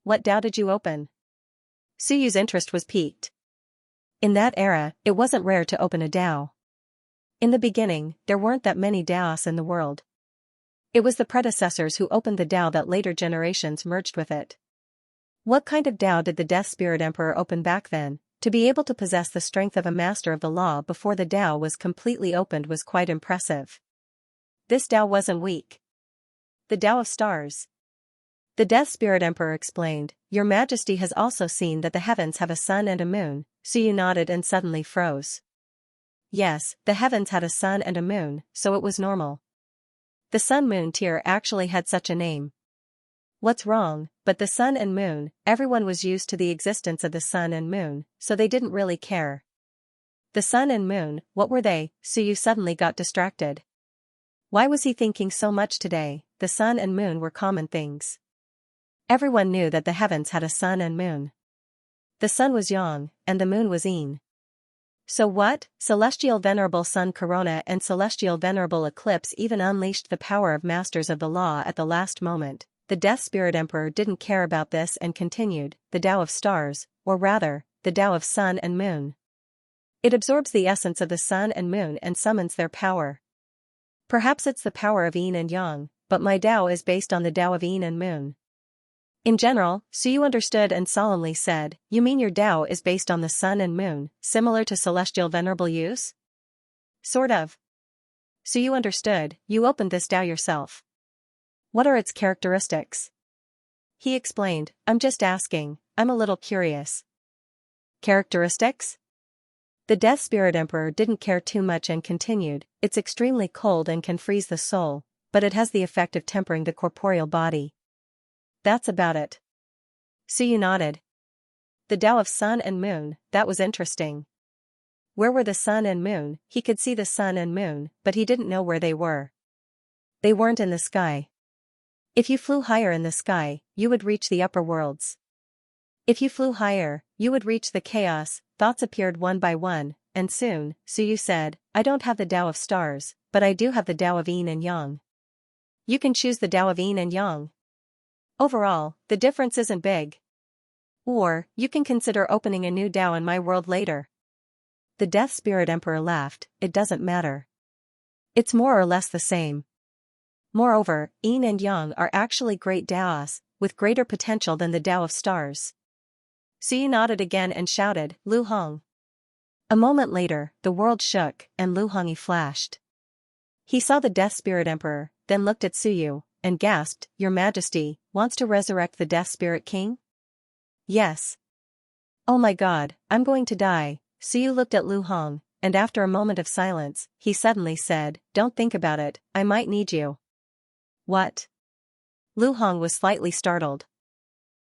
A: What Tao did you open? Suyu's interest was piqued. In that era, it wasn't rare to open a Tao. In the beginning, there weren't that many Taos in the world. It was the predecessors who opened the Tao that later generations merged with it. What kind of Tao did the Death Spirit Emperor open back then? To be able to possess the strength of a master of the law before the Tao was completely opened was quite impressive. This Tao wasn't weak. The Tao of stars. The Death Spirit Emperor explained, Your Majesty has also seen that the heavens have a sun and a moon. Suyu nodded and suddenly froze. Yes, the heavens had a sun and a moon, so it was normal. The sun-moon tier actually had such a name. What's wrong? But the sun and moon, everyone was used to the existence of the sun and moon, so they didn't really care. The sun and moon, what were they? Suyu suddenly got distracted. Why was he thinking so much today? The sun and moon were common things. Everyone knew that the heavens had a sun and moon. The sun was Yang, and the moon was Yin. So what? Celestial Venerable Sun Corona and Celestial Venerable Eclipse even unleashed the power of Masters of the Law at the last moment. The Death Spirit Emperor didn't care about this and continued, the Tao of stars, or rather, the Tao of sun and moon. It absorbs the essence of the sun and moon and summons their power. Perhaps it's the power of Yin and Yang, but my Tao is based on the Tao of Yin and moon. In general, Suyu understood and solemnly said, You mean your Tao is based on the sun and moon, similar to Celestial Venerable Yu's? Sort of. Suyu understood, you opened this Tao yourself. What are its characteristics? He explained, I'm just asking, I'm a little curious. Characteristics? The Death Spirit Emperor didn't care too much and continued, It's extremely cold and can freeze the soul, but it has the effect of tempering the corporeal body. That's about it. Suyu nodded. The Tao of sun and moon, that was interesting. Where were the sun and moon? He could see the sun and moon, but he didn't know where they were. They weren't in the sky. If you flew higher in the sky, you would reach the upper worlds. If you flew higher, you would reach the chaos. Thoughts appeared one by one, and soon, Suyu said, I don't have the Tao of stars, but I do have the Tao of Yin and Yang. You can choose the Tao of Yin and Yang. Overall, the difference isn't big. Or, you can consider opening a new Tao in my world later. The Death Spirit Emperor laughed, It doesn't matter. It's more or less the same. Moreover, Yin and Yang are actually great Taos, with greater potential than the Tao of stars. Suyu nodded again and shouted, Lu Hong. A moment later, the world shook, and Lu Hongyi flashed. He saw the Death Spirit Emperor, then looked at Suyu, and gasped, Your Majesty, wants to resurrect the Death Spirit King? Yes. Oh my God, I'm going to die. Suyu looked at Lu Hong, and after a moment of silence, he suddenly said, Don't think about it, I might need you. What? Lu Hong was slightly startled.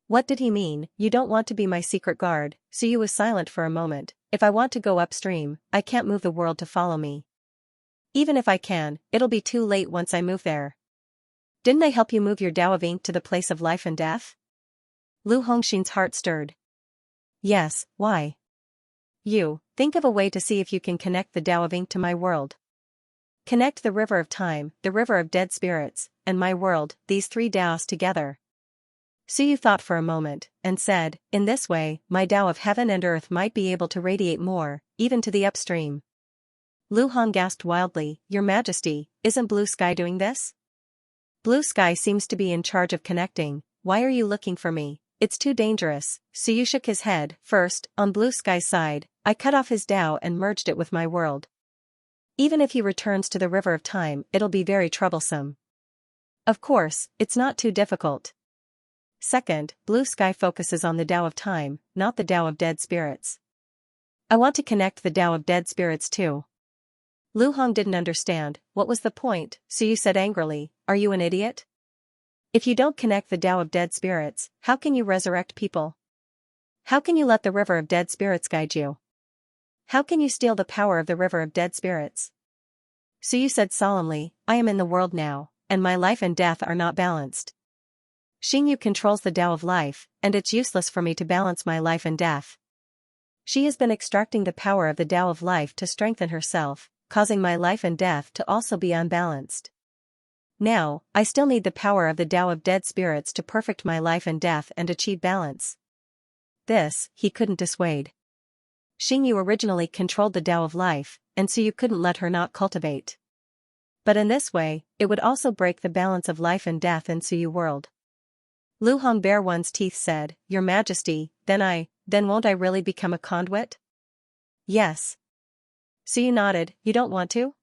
A: What did he mean? You don't want to be my secret guard? Suyu was silent for a moment. If I want to go upstream, I can't move the world to follow me. Even if I can, it'll be too late once I move there. Didn't I help you move your Tao of ink to the place of life and death? Lu Hongxin's heart stirred. Yes, why? Think of a way to see if you can connect the Tao of ink to my world. Connect the river of time, the river of dead spirits, and my world, these three Taos together. Suyu thought for a moment, and said, In this way, my Tao of heaven and earth might be able to radiate more, even to the upstream. Lu Hong gasped wildly, Your Majesty, isn't Blue Sky doing this? Blue Sky seems to be in charge of connecting. Why are you looking for me? It's too dangerous. Suyu shook his head. First, on Blue Sky's side, I cut off his Tao and merged it with my world. Even if he returns to the river of time, it'll be very troublesome. Of course, it's not too difficult. Second, blue sky focuses on the Tao of time, not the Tao of dead spirits. I want to connect the Tao of dead spirits too. Lu Hong didn't understand. What was the point? Suyu said angrily, are you an idiot? If you don't connect the Tao of dead spirits, how can you resurrect people? How can you let the river of dead spirits guide you? How can you steal the power of the river of dead spirits? Suyu said solemnly, I am in the world now, and my life and death are not balanced. Xingyu controls the Tao of life, and it's useless for me to balance my life and death. She has been extracting the power of the Tao of life to strengthen herself, causing my life and death to also be unbalanced. Now, I still need the power of the Tao of dead spirits to perfect my life and death and achieve balance. This, he couldn't dissuade. Xingyu originally controlled the Tao of life, and so you couldn't let her not cultivate. But in this way, it would also break the balance of life and death in Suyu world. Lu Hong bare one's teeth said, Your Majesty, then won't I really become a conduit? Yes. Suyu nodded, you don't want to?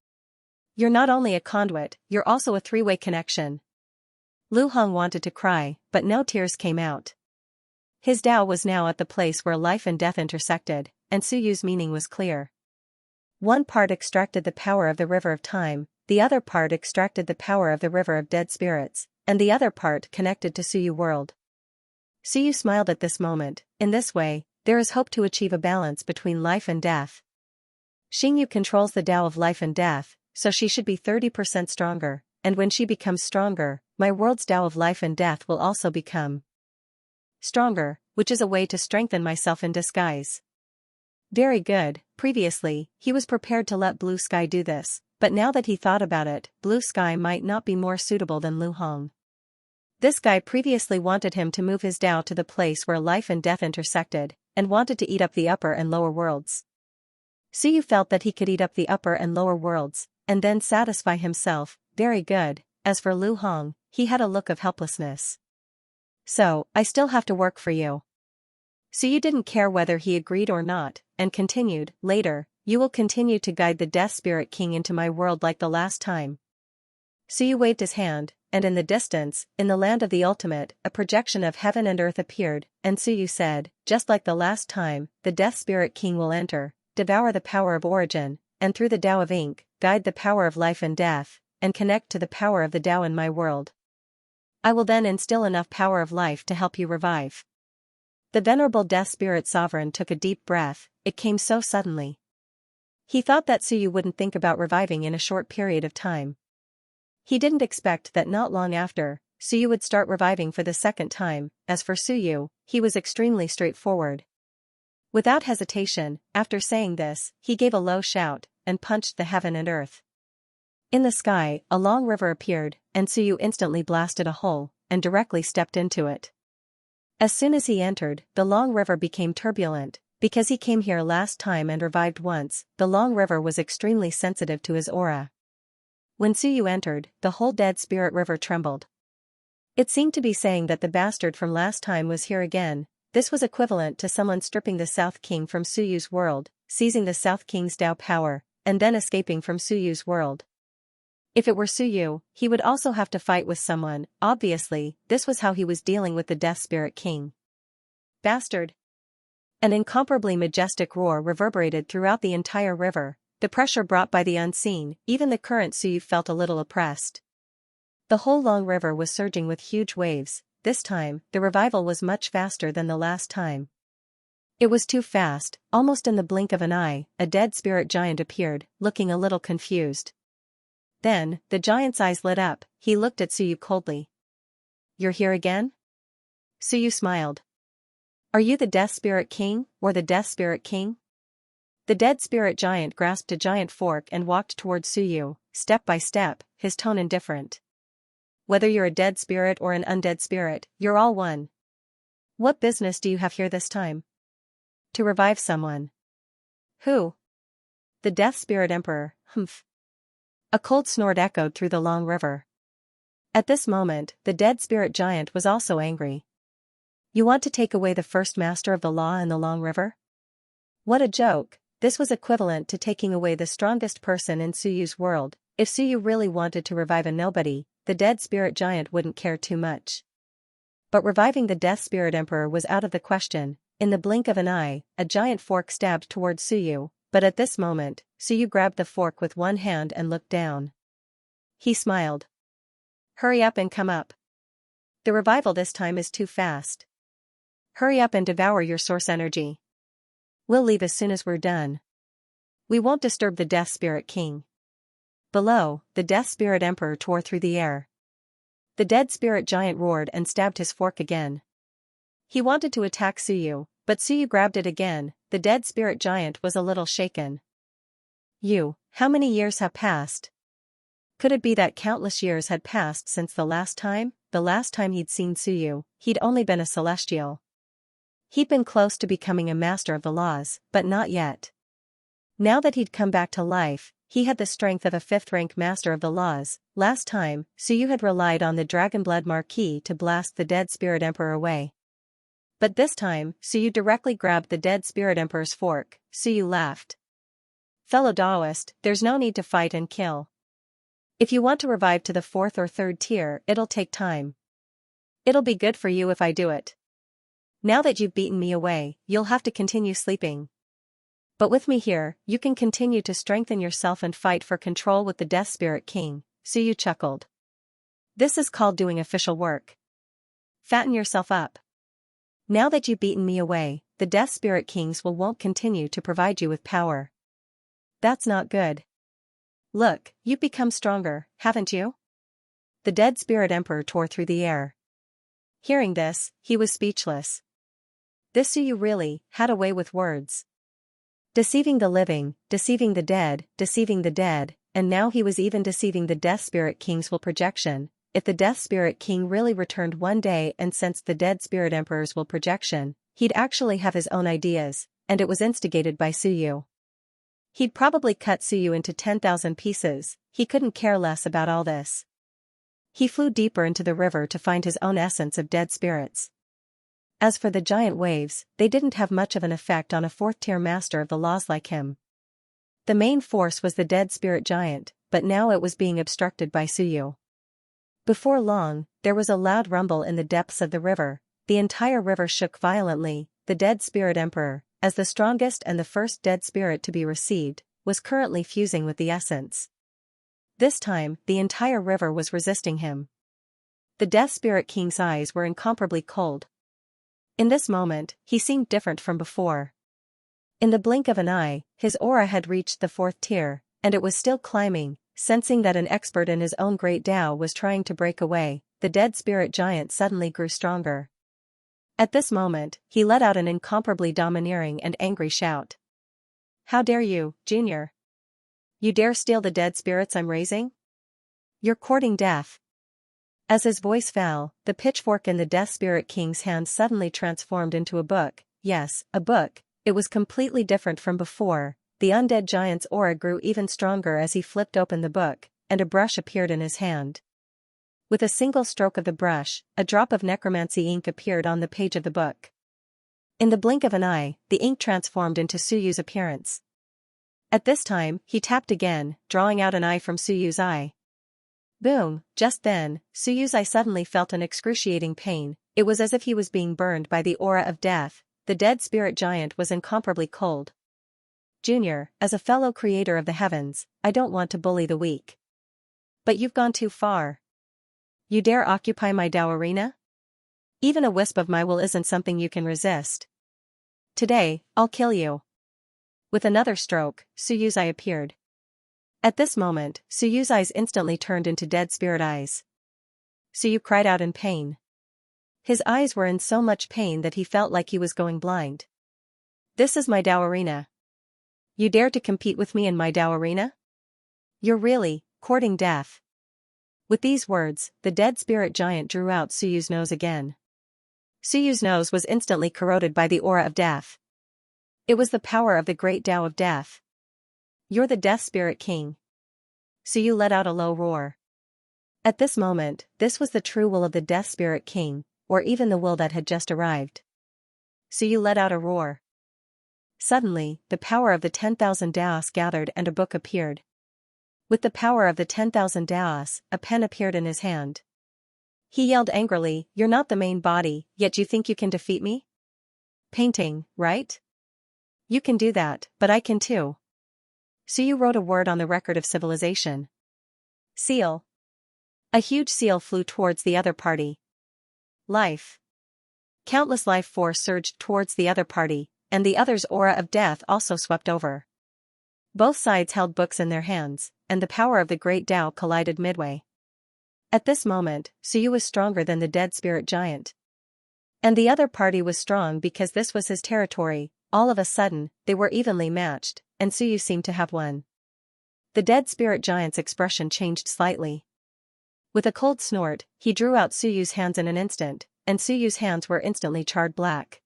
A: You're not only a conduit, you're also a three-way connection. Lu Hong wanted to cry, but no tears came out. His Tao was now at the place where life and death intersected, and Suyu's meaning was clear. One part extracted the power of the river of time, the other part extracted the power of the river of dead spirits, and the other part connected to Suyu world. Suyu smiled at this moment. In this way, there is hope to achieve a balance between life and death. Xingyu controls the Tao of life and death, so she should be 30% stronger, and when she becomes stronger, my world's Tao of life and death will also become stronger, which is a way to strengthen myself in disguise. Very good. Previously, he was prepared to let Blue Sky do this, but now that he thought about it, Blue Sky might not be more suitable than Lu Hong. This guy previously wanted him to move his Tao to the place where life and death intersected, and wanted to eat up the upper and lower worlds. Suyu felt that he could eat up the upper and lower worlds, and then satisfy himself. Very good. As for Lu Hong, he had a look of helplessness. So, I still have to work for you. Suyu didn't care whether he agreed or not, and continued, later, you will continue to guide the Death Spirit King into my world like the last time. Suyu waved his hand, and in the distance, in the land of the ultimate, a projection of heaven and earth appeared, and Suyu said, just like the last time, the Death Spirit King will enter, devour the power of origin, and through the Tao of ink, guide the power of life and death, and connect to the power of the Tao in my world. I will then instill enough power of life to help you revive. The venerable Death Spirit Sovereign took a deep breath. It came so suddenly. He thought that Suyu wouldn't think about reviving in a short period of time. He didn't expect that not long after, Suyu would start reviving for the second time. As for Suyu, he was extremely straightforward. Without hesitation, after saying this, he gave a low shout, and punched the heaven and earth. In the sky, a long river appeared, and Suyu instantly blasted a hole, and directly stepped into it. As soon as he entered, the long river became turbulent. Because he came here last time and revived once, the long river was extremely sensitive to his aura. When Suyu entered, the whole dead spirit river trembled. It seemed to be saying that the bastard from last time was here again. This was equivalent to someone stripping the South King from Suyu's world, seizing the South King's Tao power, and then escaping from Suyu's world. If it were Suyu, he would also have to fight with someone. Obviously, this was how he was dealing with the Death Spirit King. Bastard! An incomparably majestic roar reverberated throughout the entire river, the pressure brought by the unseen. Even the current Suyu felt a little oppressed. The whole long river was surging with huge waves. This time, the revival was much faster than the last time. It was too fast. Almost in the blink of an eye, a dead spirit giant appeared, looking a little confused. Then, the giant's eyes lit up. He looked at Suyu coldly. You're here again? Suyu smiled. Are you the Death Spirit King, or the Death Spirit King? The dead spirit giant grasped a giant fork and walked towards Suyu, step by step, his tone indifferent. Whether you're a dead spirit or an undead spirit, you're all one. What business do you have here this time? To revive someone. Who? The Death Spirit Emperor. Humph. A cold snort echoed through the long river. At this moment, the dead spirit giant was also angry. You want to take away the first master of the law in the long river? What a joke. This was equivalent to taking away the strongest person in Suyu's world. If Suyu really wanted to revive a nobody, the dead spirit giant wouldn't care too much. But reviving the Death Spirit Emperor was out of the question. In the blink of an eye, a giant fork stabbed towards Suyu, but at this moment, Suyu grabbed the fork with one hand and looked down. He smiled. Hurry up and come up. The revival this time is too fast. Hurry up and devour your source energy. We'll leave as soon as we're done. We won't disturb the Death Spirit King. Below, the Death Spirit Emperor tore through the air. The Dead Spirit Giant roared and stabbed his fork again. He wanted to attack Suyu, but Suyu grabbed it again. The Dead Spirit Giant was a little shaken. How many years have passed? Could it be that countless years had passed since the last time he'd seen Suyu, he'd only been a celestial. He'd been close to becoming a master of the laws, but not yet. Now that he'd come back to life, he had the strength of a fifth-rank master of the laws. Last time, Suyu had relied on the Dragonblood Marquis to blast the Dead Spirit Emperor away. But this time, Suyu directly grabbed the Dead Spirit Emperor's fork. Suyu laughed. Fellow Daoist, there's no need to fight and kill. If you want to revive to the 4th or 3rd tier, it'll take time. It'll be good for you if I do it. Now that you've beaten me away, you'll have to continue sleeping. But with me here, you can continue to strengthen yourself and fight for control with the Death Spirit King. Suyu chuckled. This is called doing official work. Fatten yourself up. Now that you've beaten me away, the Death Spirit Kings won't continue to provide you with power. That's not good. Look, you've become stronger, haven't you? The Dead Spirit Emperor tore through the air. Hearing this, he was speechless. This Suyu really had a way with words. Deceiving the living, deceiving the dead, and now he was even deceiving the Death Spirit King's will projection. If the Death Spirit King really returned one day and sensed the Dead Spirit Emperor's will projection, he'd actually have his own ideas, and it was instigated by Suyu. He'd probably cut Suyu into 10,000 pieces. He couldn't care less about all this. He flew deeper into the river to find his own essence of dead spirits. As for the giant waves, they didn't have much of an effect on a 4th-tier master of the laws like him. The main force was the Dead Spirit Giant, but now it was being obstructed by Suyu. Before long, there was a loud rumble in the depths of the river. The entire river shook violently. The Dead Spirit Emperor, as the strongest and the first dead spirit to be received, was currently fusing with the essence. This time, the entire river was resisting him. The Death Spirit King's eyes were incomparably cold. In this moment, he seemed different from before. In the blink of an eye, his aura had reached the 4th tier, and it was still climbing. Sensing that an expert in his own great Tao was trying to break away, the Dead Spirit Giant suddenly grew stronger. At this moment, he let out an incomparably domineering and angry shout. How dare you, Junior? You dare steal the dead spirits I'm raising? You're courting death. As his voice fell, the pitchfork in the Death Spirit King's hand suddenly transformed into a book. Yes, a book. It was completely different from before. The undead giant's aura grew even stronger as he flipped open the book, and a brush appeared in his hand. With a single stroke of the brush, a drop of necromancy ink appeared on the page of the book. In the blink of an eye, the ink transformed into Suyu's appearance. At this time, he tapped again, drawing out an eye from Suyu's eye. Boom! Just then, Suyu's eye suddenly felt an excruciating pain. It was as if he was being burned by the aura of death. The Dead Spirit Giant was incomparably cold. Junior, as a fellow creator of the heavens, I don't want to bully the weak. But you've gone too far. You dare occupy my Tao arena? Even a wisp of my will isn't something you can resist. Today, I'll kill you. With another stroke, Suyu's eye appeared. At this moment, Suyu's eyes instantly turned into dead spirit eyes. Suyu cried out in pain. His eyes were in so much pain that he felt like he was going blind. This is my Tao arena. You dare to compete with me in my Tao arena? You're really courting death. With these words, the Dead Spirit Giant drew out Suyu's nose again. Suyu's nose was instantly corroded by the aura of death. It was the power of the great Tao of death. You're the Death Spirit King. Suyu let out a low roar. At this moment, this was the true will of the Death Spirit King, or even the will that had just arrived. Suyu let out a roar. Suddenly, the power of the 10,000 Daos gathered and a book appeared. With the power of the 10,000 Daos, a pen appeared in his hand. He yelled angrily, "You're not the main body, yet you think you can defeat me? Painting, right? You can do that, but I can too." Suyu wrote a word on the record of civilization. Seal. A huge seal flew towards the other party. Life. Countless life force surged towards the other party, and the other's aura of death also swept over. Both sides held books in their hands, and the power of the great Tao collided midway. At this moment, Suyu was stronger than the dead spirit giant. And the other party was strong because this was his territory. All of a sudden, they were evenly matched, and Suyu seemed to have won. The dead spirit giant's expression changed slightly. With a cold snort, he drew out Suyu's hands in an instant, and Suyu's hands were instantly charred black.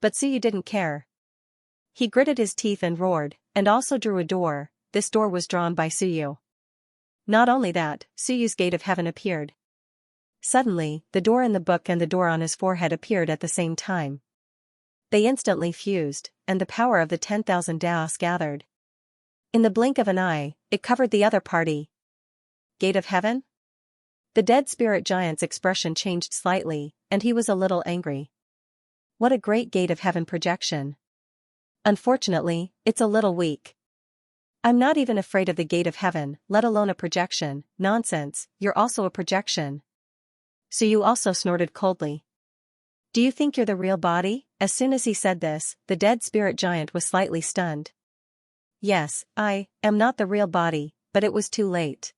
A: But Suyu didn't care. He gritted his teeth and roared, and also drew a door. This door was drawn by Suyu. Not only that, Suyu's gate of heaven appeared. Suddenly, the door in the book and the door on his forehead appeared at the same time. They instantly fused, and the power of the 10,000 Daos gathered. In the blink of an eye, it covered the other party. Gate of heaven? The dead spirit giant's expression changed slightly, and he was a little angry. What a great gate of heaven projection. Unfortunately, it's a little weak. I'm not even afraid of the gate of heaven, let alone a projection. Nonsense, you're also a projection. Suyu also snorted coldly. Do you think you're the real body? As soon as he said this, the dead spirit giant was slightly stunned. Yes, I am not the real body, but it was too late.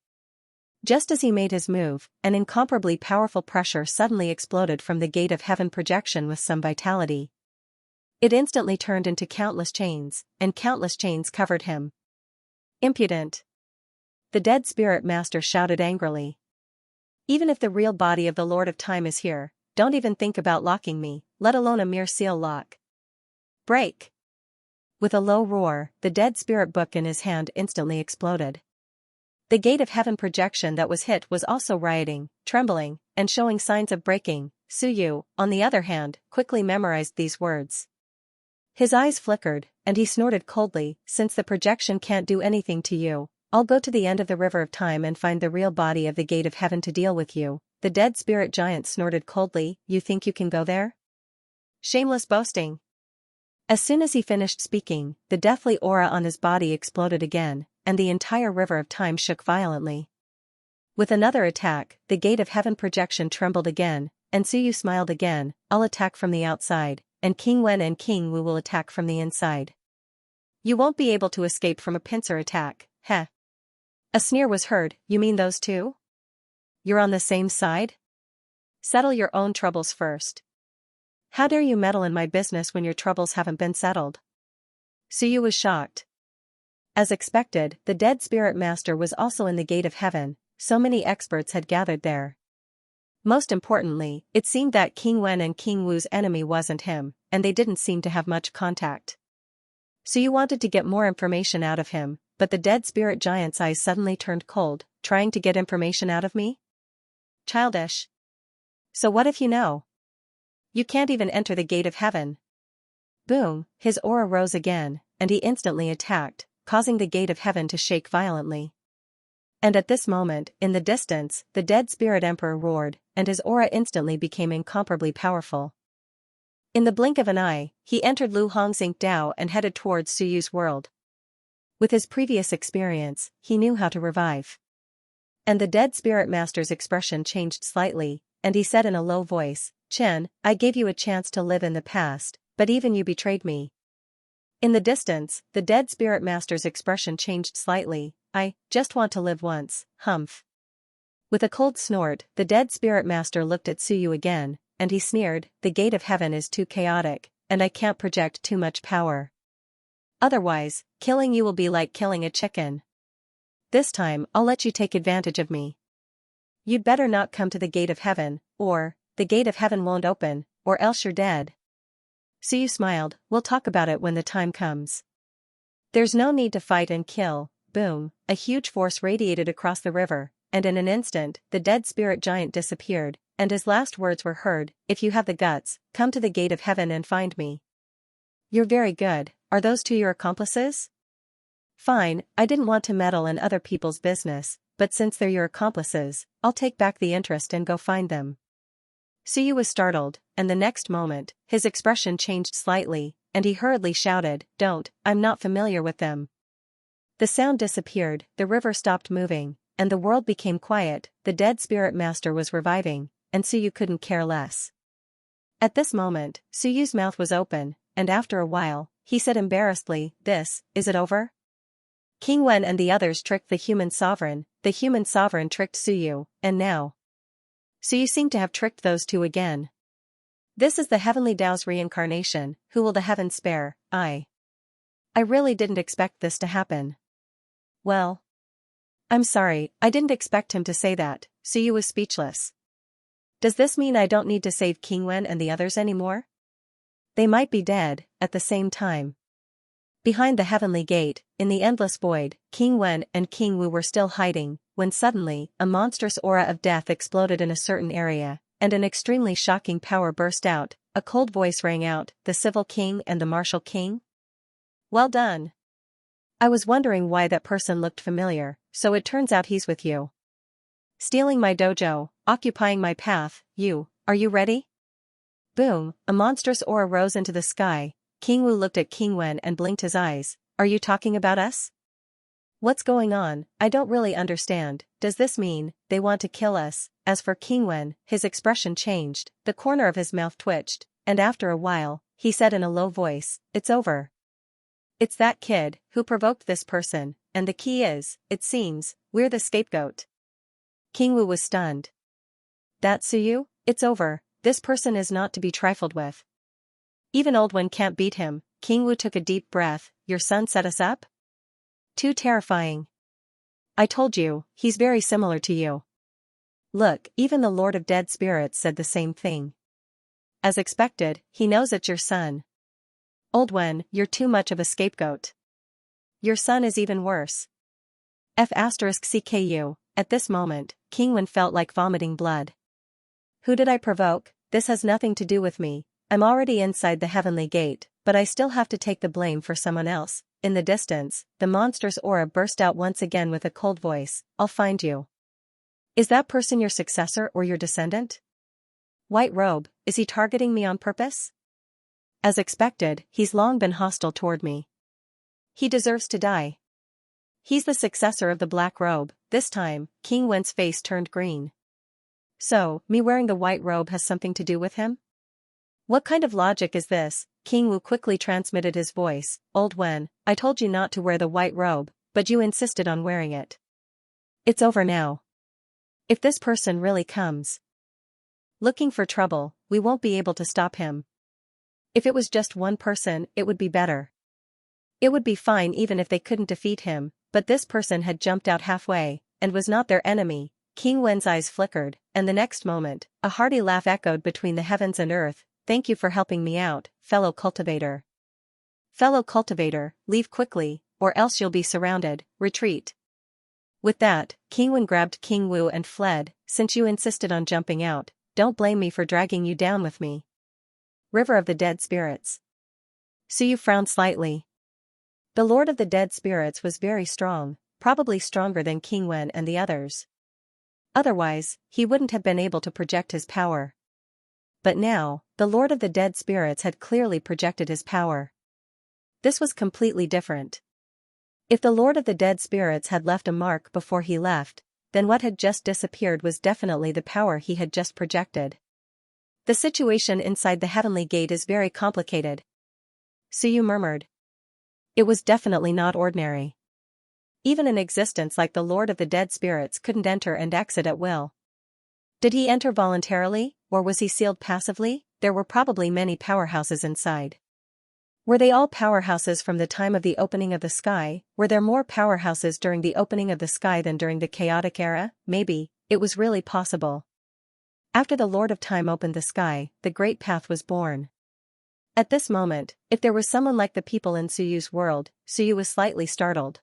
A: Just as he made his move, an incomparably powerful pressure suddenly exploded from the gate of heaven projection with some vitality. It instantly turned into countless chains, and countless chains covered him. Impudent! The dead spirit master shouted angrily. Even if the real body of the Lord of Time is here, don't even think about locking me, let alone a mere seal lock. Break! With a low roar, the dead spirit book in his hand instantly exploded. The gate of heaven projection that was hit was also rioting, trembling, and showing signs of breaking. Suyu, on the other hand, quickly memorized these words. His eyes flickered, and he snorted coldly, "Since the projection can't do anything to you, I'll go to the end of the river of time and find the real body of the gate of heaven to deal with you." The dead spirit giant snorted coldly, "You think you can go there? Shameless boasting." As soon as he finished speaking, the deathly aura on his body exploded again, and the entire river of time shook violently. With another attack, the gate of heaven projection trembled again, and Suyu smiled again. "I'll attack from the outside, and King Wen and King Wu will attack from the inside. You won't be able to escape from a pincer attack, heh." A sneer was heard. "You mean those two? You're on the same side? Settle your own troubles first. How dare you meddle in my business when your troubles haven't been settled?" Suyu was shocked. As expected, the dead spirit master was also in the gate of heaven. So many experts had gathered there. Most importantly, it seemed that King Wen and King Wu's enemy wasn't him, and they didn't seem to have much contact. Suyu wanted to get more information out of him, but the dead spirit giant's eyes suddenly turned cold. "Trying to get information out of me? Childish. So what if you know? You can't even enter the gate of heaven." Boom, his aura rose again, and he instantly attacked, causing the gate of heaven to shake violently. And at this moment, in the distance, the dead spirit emperor roared, and his aura instantly became incomparably powerful. In the blink of an eye, he entered Lu Hong's Ink Dao and headed towards Suyu's world. With his previous experience, he knew how to revive. And the dead spirit master's expression changed slightly, and he said in a low voice, "Chen, I gave you a chance to live in the past, but even you betrayed me." In the distance, the dead spirit master's expression changed slightly. "I just want to live once, humph." With a cold snort, the dead spirit master looked at Suyu again, and he sneered, "The gate of heaven is too chaotic, and I can't project too much power. Otherwise, killing you will be like killing a chicken. This time I'll let you take advantage of me. You'd better not come to the gate of heaven, or the gate of heaven won't open, or else you're dead." Suyu smiled, "We'll talk about it when the time comes. There's no need to fight and kill." Boom, a huge force radiated across the river, and in an instant, the dead spirit giant disappeared, and his last words were heard, "If you have the guts, come to the gate of heaven and find me." "You're very good. Are those two your accomplices?" "Fine, I didn't want to meddle in other people's business, but since they're your accomplices, I'll take back the interest and go find them. Suyu was startled, and the next moment, his expression changed slightly, and he hurriedly shouted, "Don't, I'm not familiar with them." The sound disappeared, the river stopped moving, and the world became quiet. The dead spirit master was reviving, and Suyu couldn't care less. At this moment, Suyu's mouth was open, and after a while, he said embarrassedly, "Is it over?" King Wen and the others tricked the human sovereign tricked Suyu, and now Suyu seemed to have tricked those two again. This is the heavenly Tao's reincarnation. Who will the heavens spare? I really didn't expect this to happen. Well, I'm sorry, I didn't expect him to say that. Suyu was speechless. Does this mean I don't need to save King Wen and the others anymore? They might be dead, at the same time. Behind the heavenly gate, in the endless void, King Wen and King Wu were still hiding, when suddenly, a monstrous aura of death exploded in a certain area, and an extremely shocking power burst out. A cold voice rang out, "The civil king and the martial king? Well done. I was wondering why that person looked familiar, so it turns out he's with you. Stealing my dojo, occupying my path, are you ready?" Boom, a monstrous aura rose into the sky. King Wu looked at King Wen and blinked his eyes. "Are you talking about us? What's going on? I don't really understand. Does this mean they want to kill us?" As for King Wen, his expression changed, the corner of his mouth twitched, and after a while, he said in a low voice, "It's over. It's that kid who provoked this person, and the key is, it seems, we're the scapegoat." King Wu was stunned. "That Suyu? It's over. This person is not to be trifled with. Even old one can't beat him." King Wu took a deep breath. "Your son set us up? Too terrifying. I told you, he's very similar to you." "Look, even the Lord of Dead Spirits said the same thing. As expected, he knows it's your son. Old Wen, you're too much of a scapegoat. Your son is even worse. F***CKU. At this moment, King Wen felt like vomiting blood. "Who did I provoke? This has nothing to do with me. I'm already inside the heavenly gate, but I still have to take the blame for someone else." In the distance, the monstrous aura burst out once again with a cold voice, "I'll find you." "Is that person your successor or your descendant? White robe, is he targeting me on purpose?" "As expected, he's long been hostile toward me. He deserves to die. He's the successor of the black robe." This time, King Wen's face turned green. "So, me wearing the white robe has something to do with him? What kind of logic is this?" King Wu quickly transmitted his voice, "Old Wen, I told you not to wear the white robe, but you insisted on wearing it. It's over now. If this person really comes looking for trouble, we won't be able to stop him. If it was just one person, it would be better. It would be fine even if they couldn't defeat him, but this person had jumped out halfway, and was not their enemy." King Wen's eyes flickered, and the next moment, a hearty laugh echoed between the heavens and earth. "Thank you for helping me out, fellow cultivator. Fellow cultivator, leave quickly, or else you'll be surrounded. Retreat." With that, King Wen grabbed King Wu and fled. "Since you insisted on jumping out, don't blame me for dragging you down with me." River of the Dead Spirits. Suyu frowned slightly. The Lord of the Dead Spirits was very strong, probably stronger than King Wen and the others. Otherwise, he wouldn't have been able to project his power. But now, the Lord of the Dead Spirits had clearly projected his power. This was completely different. If the Lord of the Dead Spirits had left a mark before he left, then what had just disappeared was definitely the power he had just projected. The situation inside the heavenly gate is very complicated. Suyu murmured. It was definitely not ordinary. Even an existence like the Lord of the Dead Spirits couldn't enter and exit at will. Did he enter voluntarily, or was he sealed passively? There were probably many powerhouses inside. Were they all powerhouses from the time of the opening of the sky? Were there more powerhouses during the opening of the sky than during the chaotic era? Maybe, it was really possible. After the Lord of Time opened the sky, the Great Path was born. At this moment, if there was someone like the people in Suyu's world, Suyu was slightly startled.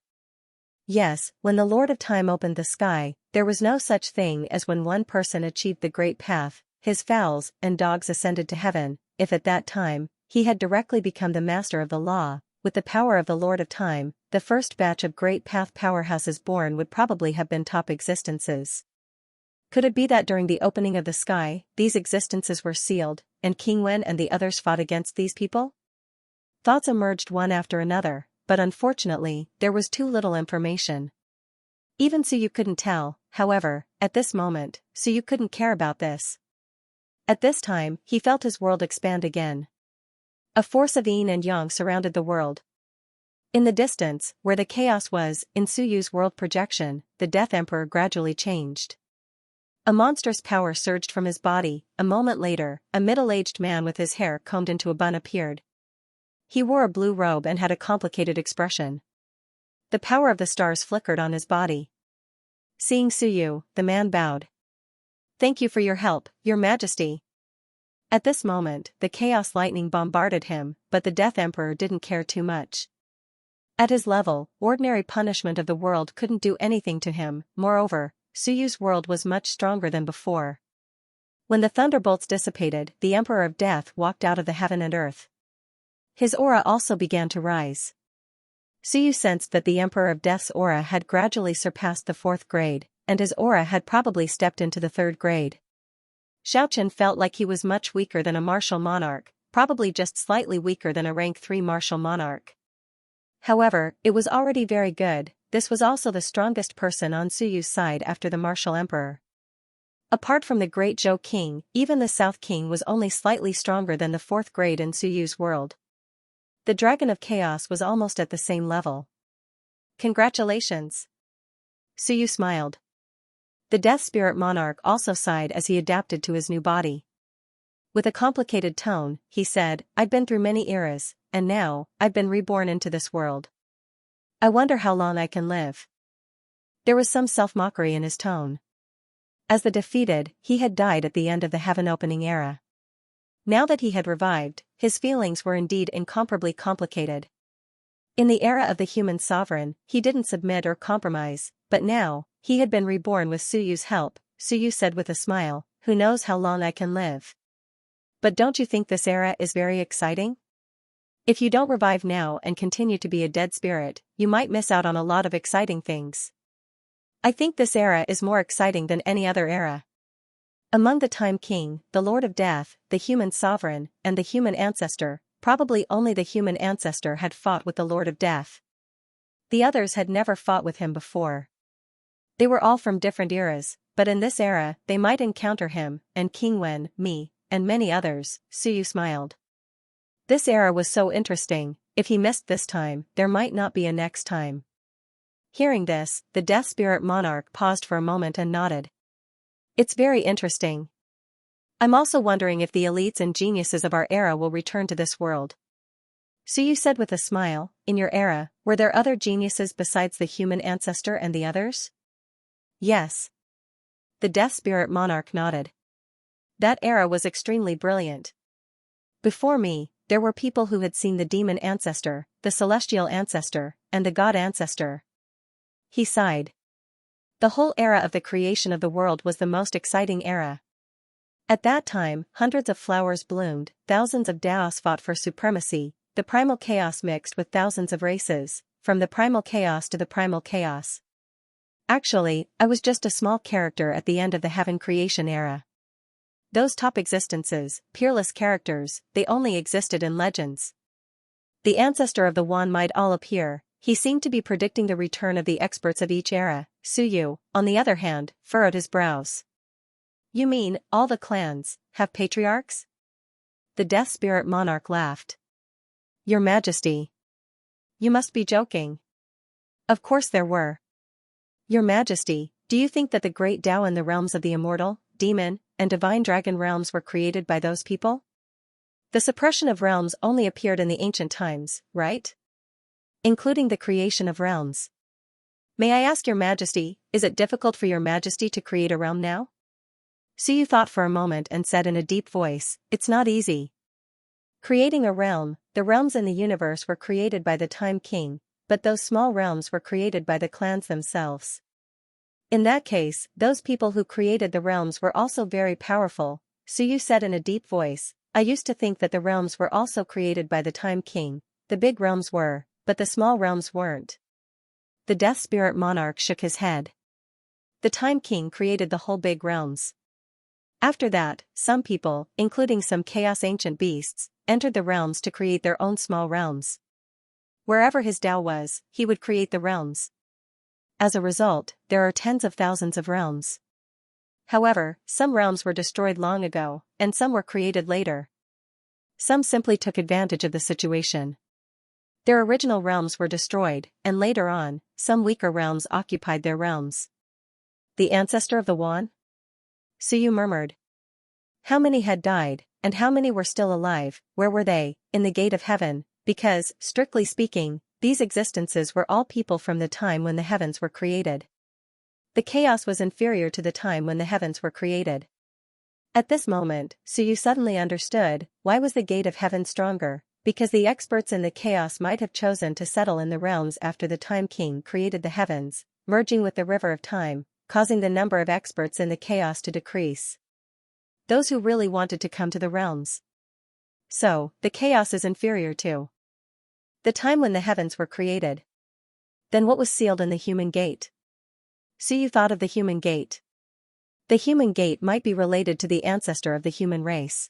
A: Yes, when the Lord of Time opened the sky, there was no such thing as when one person achieved the Great Path, his fowls and dogs ascended to heaven. If at that time, he had directly become the master of the law, with the power of the Lord of Time, the first batch of great path powerhouses born would probably have been top existences. Could it be that during the opening of the sky, these existences were sealed, and King Wen and the others fought against these people? Thoughts emerged one after another, but unfortunately, there was too little information. Even Suyu couldn't tell, however, at this moment, Suyu couldn't care about this. At this time, he felt his world expand again. A force of yin and yang surrounded the world. In the distance, where the chaos was, in Suyu's world projection, the Death Emperor gradually changed. A monstrous power surged from his body. A moment later, a middle-aged man with his hair combed into a bun appeared. He wore a blue robe and had a complicated expression. The power of the stars flickered on his body. Seeing Suyu, the man bowed. "Thank you for your help, Your Majesty." At this moment, the chaos lightning bombarded him, but the Death Emperor didn't care too much. At his level, ordinary punishment of the world couldn't do anything to him. Moreover, Suyu's world was much stronger than before. When the thunderbolts dissipated, the Emperor of Death walked out of the heaven and earth. His aura also began to rise. Suyu sensed that the Emperor of Death's aura had gradually surpassed the 4th grade, and his aura had probably stepped into the 3rd grade. Xiaoqian felt like he was much weaker than a martial monarch, probably just slightly weaker than a rank 3 martial monarch. However, it was already very good. This was also the strongest person on Suyu's side after the martial emperor. Apart from the great Zhou King, even the South King was only slightly stronger than the 4th grade in Suyu's world. The Dragon of Chaos was almost at the same level. "Congratulations." Suyu smiled. The Death Spirit Monarch also sighed as he adapted to his new body. With a complicated tone, he said, "I've been through many eras, and now, I've been reborn into this world. I wonder how long I can live." There was some self-mockery in his tone. As the defeated, he had died at the end of the heaven-opening era. Now that he had revived, his feelings were indeed incomparably complicated. In the era of the human sovereign, he didn't submit or compromise, but now, he had been reborn with Suyu's help. Suyu said with a smile, "Who knows how long I can live? But don't you think this era is very exciting? If you don't revive now and continue to be a dead spirit, you might miss out on a lot of exciting things. I think this era is more exciting than any other era." Among the Time King, the Lord of Death, the human sovereign, and the human ancestor, probably only the human ancestor had fought with the Lord of Death. The others had never fought with him before. They were all from different eras, but in this era, they might encounter him, and King Wen, me, and many others. Suyu smiled. This era was so interesting. If he missed this time, there might not be a next time. Hearing this, the Death Spirit Monarch paused for a moment and nodded. "It's very interesting. I'm also wondering if the elites and geniuses of our era will return to this world." Suyu said with a smile, "In your era, were there other geniuses besides the human ancestor and the others?" "Yes." The Death Spirit Monarch nodded. "That era was extremely brilliant. Before me, there were people who had seen the demon ancestor, the celestial ancestor, and the god ancestor." He sighed. The whole era of the creation of the world was the most exciting era. At that time, hundreds of flowers bloomed, thousands of Daos fought for supremacy, the primal chaos mixed with thousands of races, from the primal chaos to the primal chaos. Actually, I was just a small character at the end of the heaven creation era. Those top existences, peerless characters, they only existed in legends. The ancestor of the one might all appear. He seemed to be predicting the return of the experts of each era. Suyu, on the other hand, furrowed his brows. "You mean, all the clans have patriarchs?" The Death Spirit Monarch laughed. "Your Majesty. You must be joking." "Of course there were." "Your Majesty, do you think that the great Tao in the realms of the immortal, demon, and divine dragon realms were created by those people? The suppression of realms only appeared in the ancient times, right? Including the creation of realms. May I ask Your Majesty, is it difficult for Your Majesty to create a realm now?" Suyu thought for a moment and said in a deep voice, "It's not easy. Creating a realm, the realms in the universe were created by the Time King, but those small realms were created by the clans themselves. In that case, those people who created the realms were also very powerful." Suyu said in a deep voice, "I used to think that the realms were also created by the Time King, the big realms were, but the small realms weren't. The Death Spirit Monarch shook his head. The Time King created the whole big realms. After that, some people, including some Chaos Ancient Beasts, entered the realms to create their own small realms. Wherever his Tao was, he would create the realms. As a result, there are tens of thousands of realms. However, some realms were destroyed long ago, and some were created later. Some simply took advantage of the situation. Their original realms were destroyed, and later on, some weaker realms occupied their realms. The ancestor of the Wan? Suyu murmured. How many had died, and how many were still alive? Where were they? In the gate of heaven, because, strictly speaking, these existences were all people from the time when the heavens were created. The chaos was inferior to the time when the heavens were created. At this moment, Suyu suddenly understood, why was the gate of heaven stronger? Because the experts in the chaos might have chosen to settle in the realms after the Time King created the heavens, merging with the river of time, causing the number of experts in the chaos to decrease. Those who really wanted to come to the realms. So, the chaos is inferior to the time when the heavens were created. Then what was sealed in the human gate? Suyu thought of the human gate. The human gate might be related to the ancestor of the human race.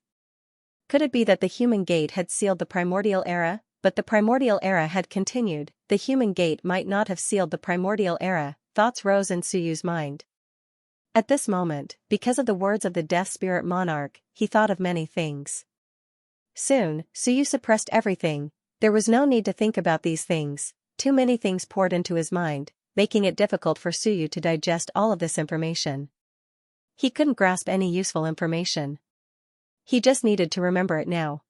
A: Could it be that the human gate had sealed the primordial era, but the primordial era had continued? The human gate might not have sealed the primordial era. Thoughts rose in Suyu's mind. At this moment, because of the words of the Death Spirit Monarch, he thought of many things. Soon, Suyu suppressed everything. There was no need to think about these things. Too many things poured into his mind, making it difficult for Suyu to digest all of this information. He couldn't grasp any useful information. He just needed to remember it now.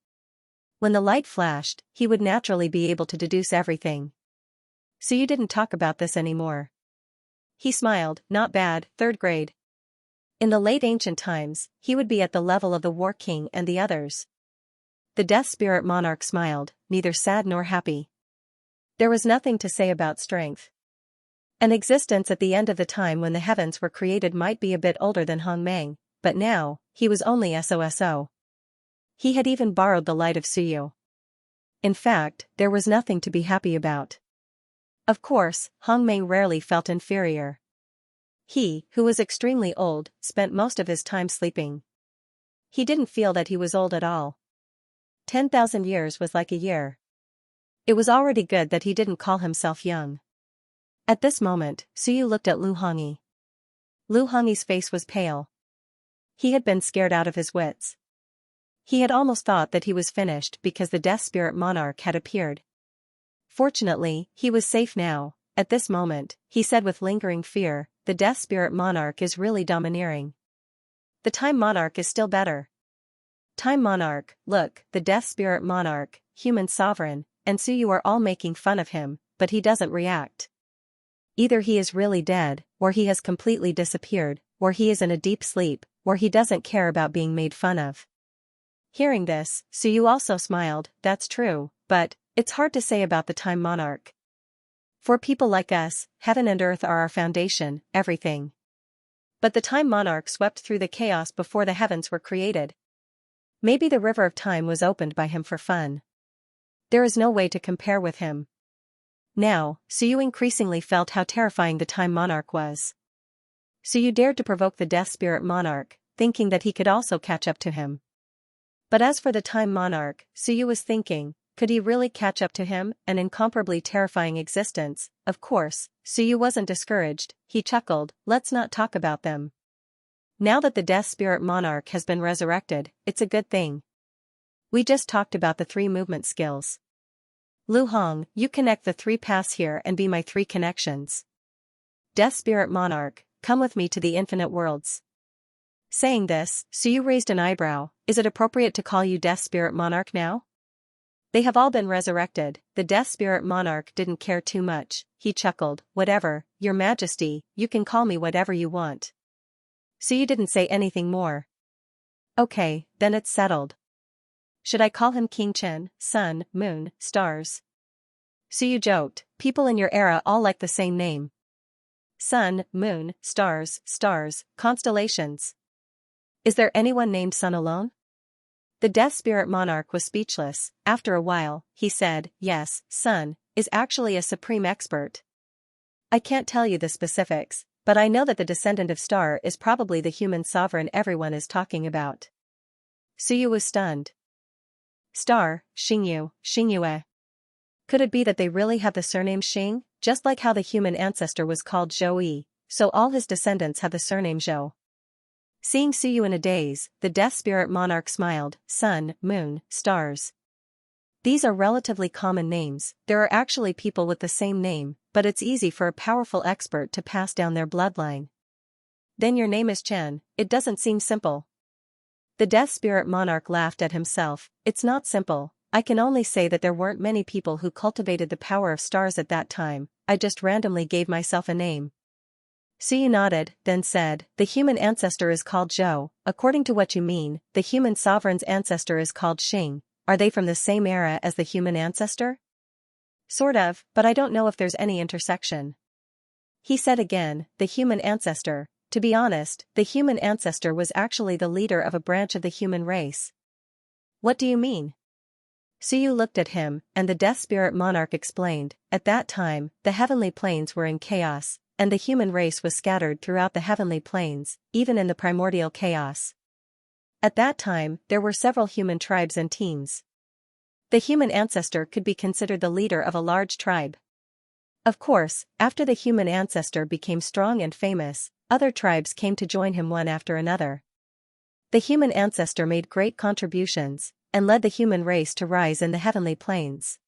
A: When the light flashed, he would naturally be able to deduce everything. Suyu didn't talk about this anymore. He smiled. Not bad, 3rd grade. In the late ancient times, he would be at the level of the War King and the others. The Death Spirit Monarch smiled, neither sad nor happy. There was nothing to say about strength. An existence at the end of the time when the heavens were created might be a bit older than Hongmeng, but now, he was only SOSO. He had even borrowed the light of Suyu. In fact, there was nothing to be happy about. Of course, Hongmeng rarely felt inferior. He, who was extremely old, spent most of his time sleeping. He didn't feel that he was old at all. 10,000 years was like a year. It was already good that he didn't call himself young. At this moment, Suyu looked at Lu Hongyi. Lu Hongyi's face was pale. He had been scared out of his wits. He had almost thought that he was finished because the Death Spirit Monarch had appeared. Fortunately, he was safe now. At this moment, he said with lingering fear, the Death Spirit Monarch is really domineering. The Time Monarch is still better. Time Monarch, look, the Death Spirit Monarch, human sovereign, and Suyu are all making fun of him, but he doesn't react. Either he is really dead, or he has completely disappeared, or he is in a deep sleep, or he doesn't care about being made fun of. Hearing this, Suyu also smiled. That's true, but it's hard to say about the Time Monarch. For people like us, heaven and earth are our foundation, everything. But the Time Monarch swept through the chaos before the heavens were created. Maybe the river of time was opened by him for fun. There is no way to compare with him. Now, Suyu increasingly felt how terrifying the Time Monarch was. Suyu dared to provoke the Death Spirit Monarch, thinking that he could also catch up to him. But as for the Time Monarch, Suyu was thinking, could he really catch up to him? An incomparably terrifying existence. Of course, Suyu wasn't discouraged. He chuckled, let's not talk about them. Now that the Death Spirit Monarch has been resurrected, it's a good thing. We just talked about the 3 movement skills. Lu Hong, you connect the 3 paths here and be my 3 connections. Death Spirit Monarch, come with me to the infinite worlds. Saying this, Suyu raised an eyebrow. Is it appropriate to call you Death Spirit Monarch now? They have all been resurrected. The Death Spirit Monarch didn't care too much. He chuckled, whatever, Your Majesty, you can call me whatever you want. Suyu didn't say anything more. Okay, then it's settled. Should I call him King Chen, Sun, Moon, Stars? Suyu joked, people in your era all like the same name. Sun, Moon, Stars, Constellations. Is there anyone named Sun alone? The death spirit monarch was speechless. After a while, he said, yes, Sun is actually a supreme expert. I can't tell you the specifics, but I know that the descendant of Star is probably the human sovereign everyone is talking about. Suyu was stunned. Star, Xingyue. Could it be that they really have the surname Xing, just like how the human ancestor was called Zhou, so all his descendants have the surname Zhou? Seeing Suyu in a daze, the death spirit monarch smiled. Sun, moon, stars. These are relatively common names. There are actually people with the same name, but it's easy for a powerful expert to pass down their bloodline. Then your name is Chen, it doesn't seem simple. The death spirit monarch laughed at himself. It's not simple. I can only say that there weren't many people who cultivated the power of stars at that time. I just randomly gave myself a name. Suyu nodded, then said, the human ancestor is called Zhou. According to what you mean, the human sovereign's ancestor is called Xing. Are they from the same era as the human ancestor? Sort of, but I don't know if there's any intersection. He said again, the human ancestor. To be honest, the human ancestor was actually the leader of a branch of the human race. What do you mean? Suyu looked at him, and the death spirit monarch explained, at that time, the heavenly planes were in chaos, and the human race was scattered throughout the heavenly planes, even in the primordial chaos. At that time, there were several human tribes and teams. The human ancestor could be considered the leader of a large tribe. Of course, after the human ancestor became strong and famous, other tribes came to join him one after another. The human ancestor made great contributions, and led the human race to rise in the heavenly planes.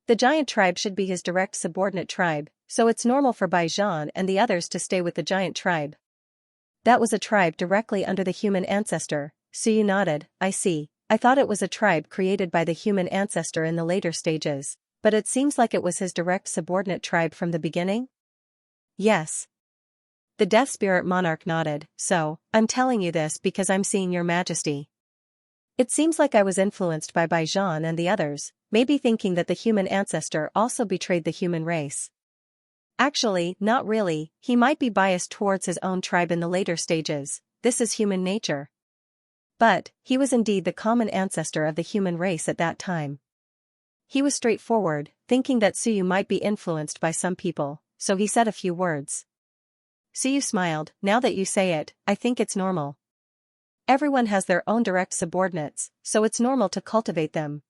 A: The giant tribe should be his direct subordinate tribe, so it's normal for Baijian and the others to stay with the giant tribe. That was a tribe directly under the human ancestor. Suyu nodded, I see. I thought it was a tribe created by the human ancestor in the later stages, but it seems like it was his direct subordinate tribe from the beginning? Yes. The death spirit monarch nodded, so, I'm telling you this because I'm seeing your majesty. It seems like I was influenced by Baijian and the others, maybe thinking that the human ancestor also betrayed the human race. Actually, not really, he might be biased towards his own tribe in the later stages, this is human nature. But, he was indeed the common ancestor of the human race at that time. He was straightforward, thinking that Suyu might be influenced by some people, so he said a few words. Suyu smiled, now that you say it, I think it's normal. Everyone has their own direct subordinates, so it's normal to cultivate them.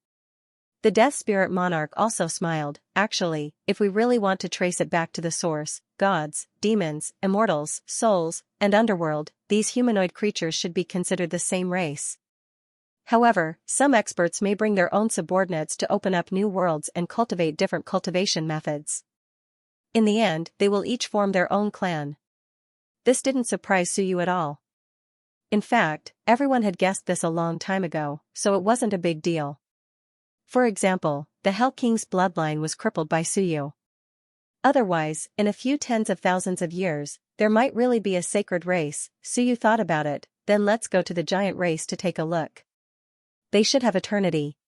A: The death spirit monarch also smiled, actually, if we really want to trace it back to the source, gods, demons, immortals, souls, and underworld, these humanoid creatures should be considered the same race. However, some experts may bring their own subordinates to open up new worlds and cultivate different cultivation methods. In the end, they will each form their own clan. This didn't surprise Suyu at all. In fact, everyone had guessed this a long time ago, so it wasn't a big deal. For example, the Hell King's bloodline was crippled by Suyu. Otherwise, in a few tens of thousands of years, there might really be a sacred race. Suyu thought about it, then let's go to the giant race to take a look. They should have eternity.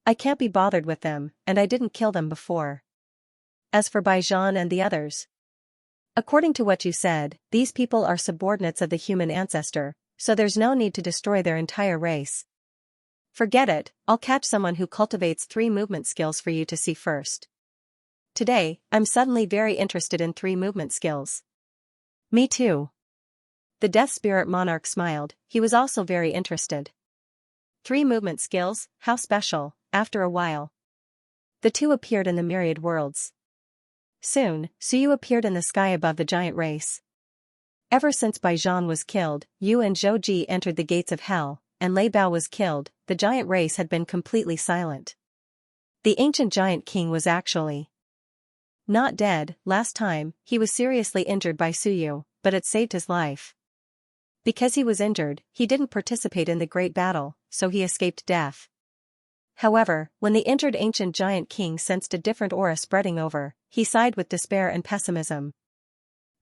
A: I can't be bothered with them, and I didn't kill them before. As for Baijian and the others. According to what you said, these people are subordinates of the human ancestor, so there's no need to destroy their entire race. Forget it, I'll catch someone who cultivates 3 movement skills for you to see first. Today, I'm suddenly very interested in 3 movement skills. Me too. The death spirit monarch smiled, he was also very interested. 3 movement skills, how special, after a while. The 2 appeared in the Myriad worlds. Soon, Suyu appeared in the sky above the giant race. Ever since Baijian was killed, Yu and Zhouji entered the gates of hell, and Lei Bao was killed, the giant race had been completely silent. The ancient giant king was actually not dead. Last time, he was seriously injured by Suyu, but it saved his life. Because he was injured, he didn't participate in the great battle, so he escaped death. However, when the injured ancient giant king sensed a different aura spreading over, he sighed with despair and pessimism.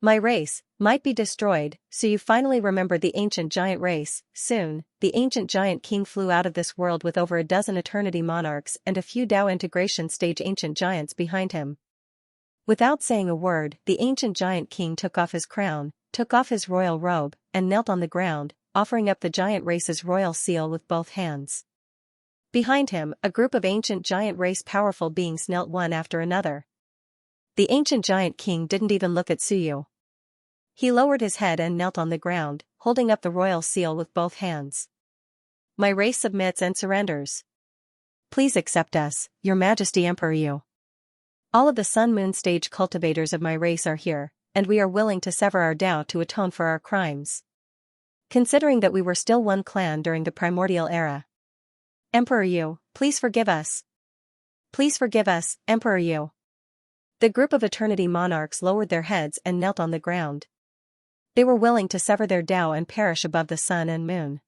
A: My race might be destroyed, so you finally remembered the ancient giant race. Soon, the ancient giant king flew out of this world with over a dozen eternity monarchs and a few Dao integration stage ancient giants behind him. Without saying a word, the ancient giant king took off his crown, took off his royal robe, and knelt on the ground. offering up the giant race's royal seal with both hands. Behind him, a group of ancient giant race powerful beings knelt one after another. The ancient giant king didn't even look at Suyu. He lowered his head and knelt on the ground, holding up the royal seal with both hands. My race submits and surrenders. Please accept us, Your Majesty Emperor Yu. All of the Sun Moon stage cultivators of my race are here, and we are willing to sever our Tao to atone for our crimes. Considering that we were still one clan during the primordial era. Emperor Yu, please forgive us. Please forgive us, Emperor Yu. The group of eternity monarchs lowered their heads and knelt on the ground. They were willing to sever their Tao and perish above the sun and moon.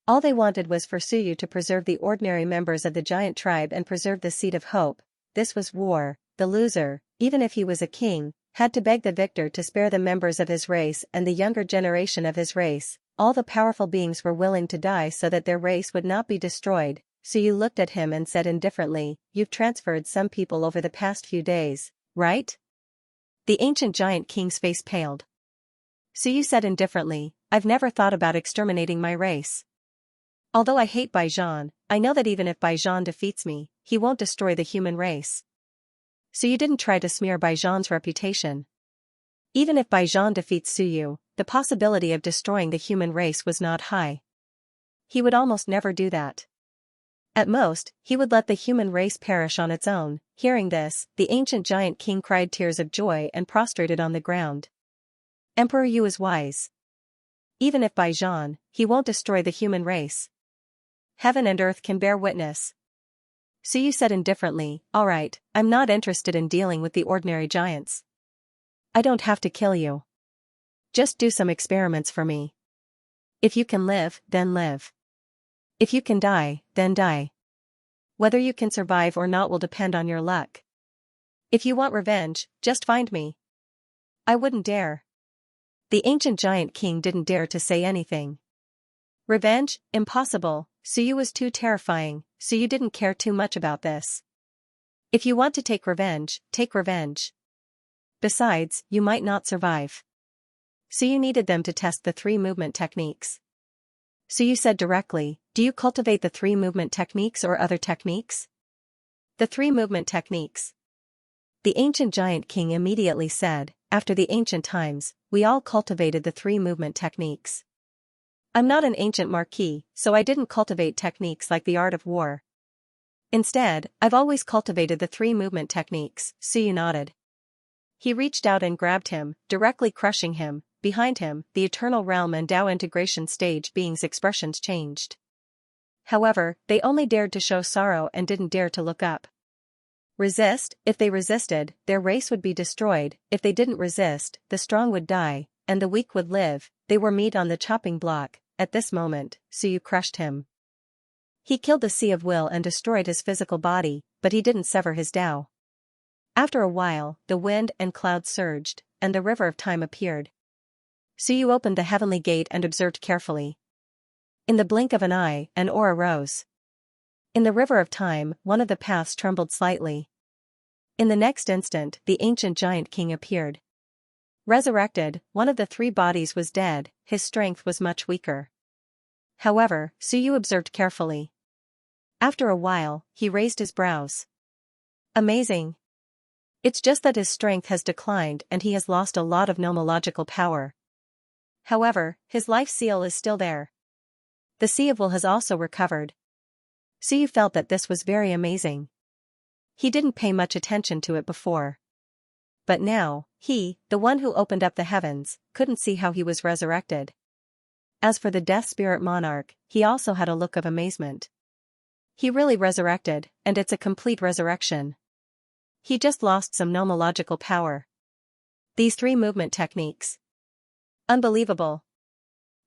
A: All they wanted was for Suyu to preserve the ordinary members of the giant tribe and preserve the seed of hope. This was war. The loser, even if he was a king, had to beg the victor to spare the members of his race and the younger generation of his race. All the powerful beings were willing to die so that their race would not be destroyed. Suyu looked at him and said indifferently, "You've transferred some people over the past few days, right?" The ancient giant king's face paled. Suyu said indifferently, "I've never thought about exterminating my race. Although I hate Baijian, I know that even if Baijian defeats me, he won't destroy the human race." Suyu didn't try to smear Baijian's reputation. Even if Baijian defeats Suyu, the possibility of destroying the human race was not high. He would almost never do that. At most, he would let the human race perish on its own. Hearing this, the ancient giant king cried tears of joy and prostrated on the ground. Emperor Yu is wise. Even if Baijian, he won't destroy the human race. Heaven and earth can bear witness. Suyu said indifferently, "All right, I'm not interested in dealing with the ordinary giants. I don't have to kill you. Just do some experiments for me. If you can live, then live. If you can die, then die. Whether you can survive or not will depend on your luck. If you want revenge, just find me." I wouldn't dare. The ancient giant king didn't dare to say anything. Revenge? Impossible. Suyu was too terrifying. Suyu didn't care too much about this. If you want to take revenge, take revenge. Besides, you might not survive. Suyu needed them to test the 3 movement techniques. Suyu said directly, "Do you cultivate the 3 movement techniques or other techniques?" "The 3 movement techniques." The ancient giant king immediately said, "After the ancient times, we all cultivated the 3 movement techniques. I'm not an ancient marquis, so I didn't cultivate techniques like the art of war. Instead, I've always cultivated the 3 movement techniques." Suyu nodded. He reached out and grabbed him, directly crushing him. Behind him, the eternal realm and Tao integration stage beings' expressions changed. However, they only dared to show sorrow and didn't dare to look up. Resist? If they resisted, their race would be destroyed. If they didn't resist, the strong would die, and the weak would live. They were meat on the chopping block. At this moment, Suyu crushed him. He killed the Sea of Will and destroyed his physical body, but he didn't sever his Tao. After a while, the wind and clouds surged, and the river of time appeared. Suyu opened the heavenly gate and observed carefully. In the blink of an eye, an aura rose. In the river of time, one of the paths trembled slightly. In the next instant, the ancient giant king appeared. Resurrected, one of the 3 bodies was dead, his strength was much weaker. However, Suyu observed carefully. After a while, he raised his brows. Amazing. It's just that his strength has declined and he has lost a lot of nomological power. However, his life seal is still there. The Sea of Will has also recovered. Suyu felt that this was very amazing. He didn't pay much attention to it before. But now, he, the one who opened up the heavens, couldn't see how he was resurrected. As for the Death Spirit Monarch, he also had a look of amazement. He really resurrected, and it's a complete resurrection. He just lost some nomological power. These 3 movement techniques. Unbelievable.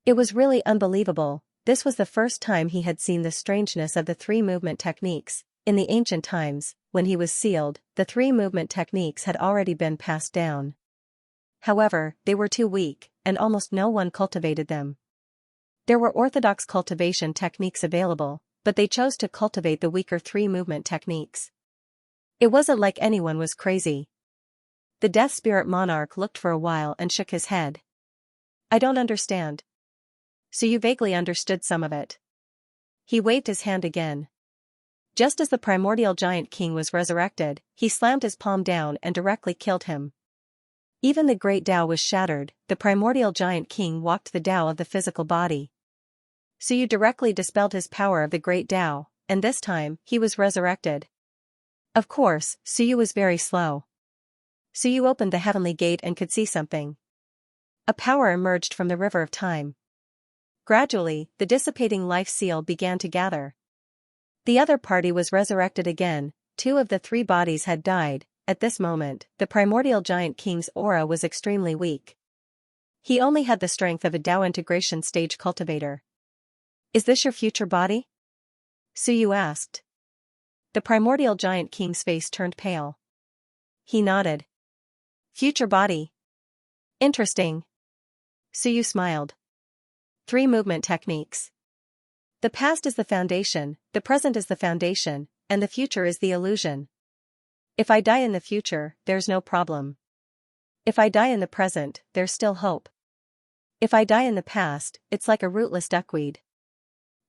A: It was really unbelievable. This was the first time he had seen the strangeness of the 3 movement techniques. In the ancient times, when he was sealed, the 3 movement techniques had already been passed down. However, they were too weak, and almost no one cultivated them. There were orthodox cultivation techniques available, but they chose to cultivate the weaker 3 movement techniques. It wasn't like anyone was crazy. The Death Spirit Monarch looked for a while and shook his head. "I don't understand. Suyu vaguely understood some of it. He waved his hand again. Just as the primordial giant king was resurrected, he slammed his palm down and directly killed him. Even the great Tao was shattered. The primordial giant king walked the Tao of the physical body. Suyu directly dispelled his power of the great Tao, and this time, he was resurrected. Of course, Suyu was very slow. Suyu opened the heavenly gate and could see something. A power emerged from the river of time. Gradually, the dissipating life seal began to gather. The other party was resurrected again. 2 of the 3 bodies had died. At this moment, the primordial giant king's aura was extremely weak. He only had the strength of a Tao integration stage cultivator. Is this your future body? Suyu asked. The primordial giant king's face turned pale. He nodded. Future body. Interesting. Suyu smiled. 3 movement techniques. The past is the foundation, the present is the foundation, and the future is the illusion. If I die in the future, there's no problem. If I die in the present, there's still hope. If I die in the past, it's like a rootless duckweed.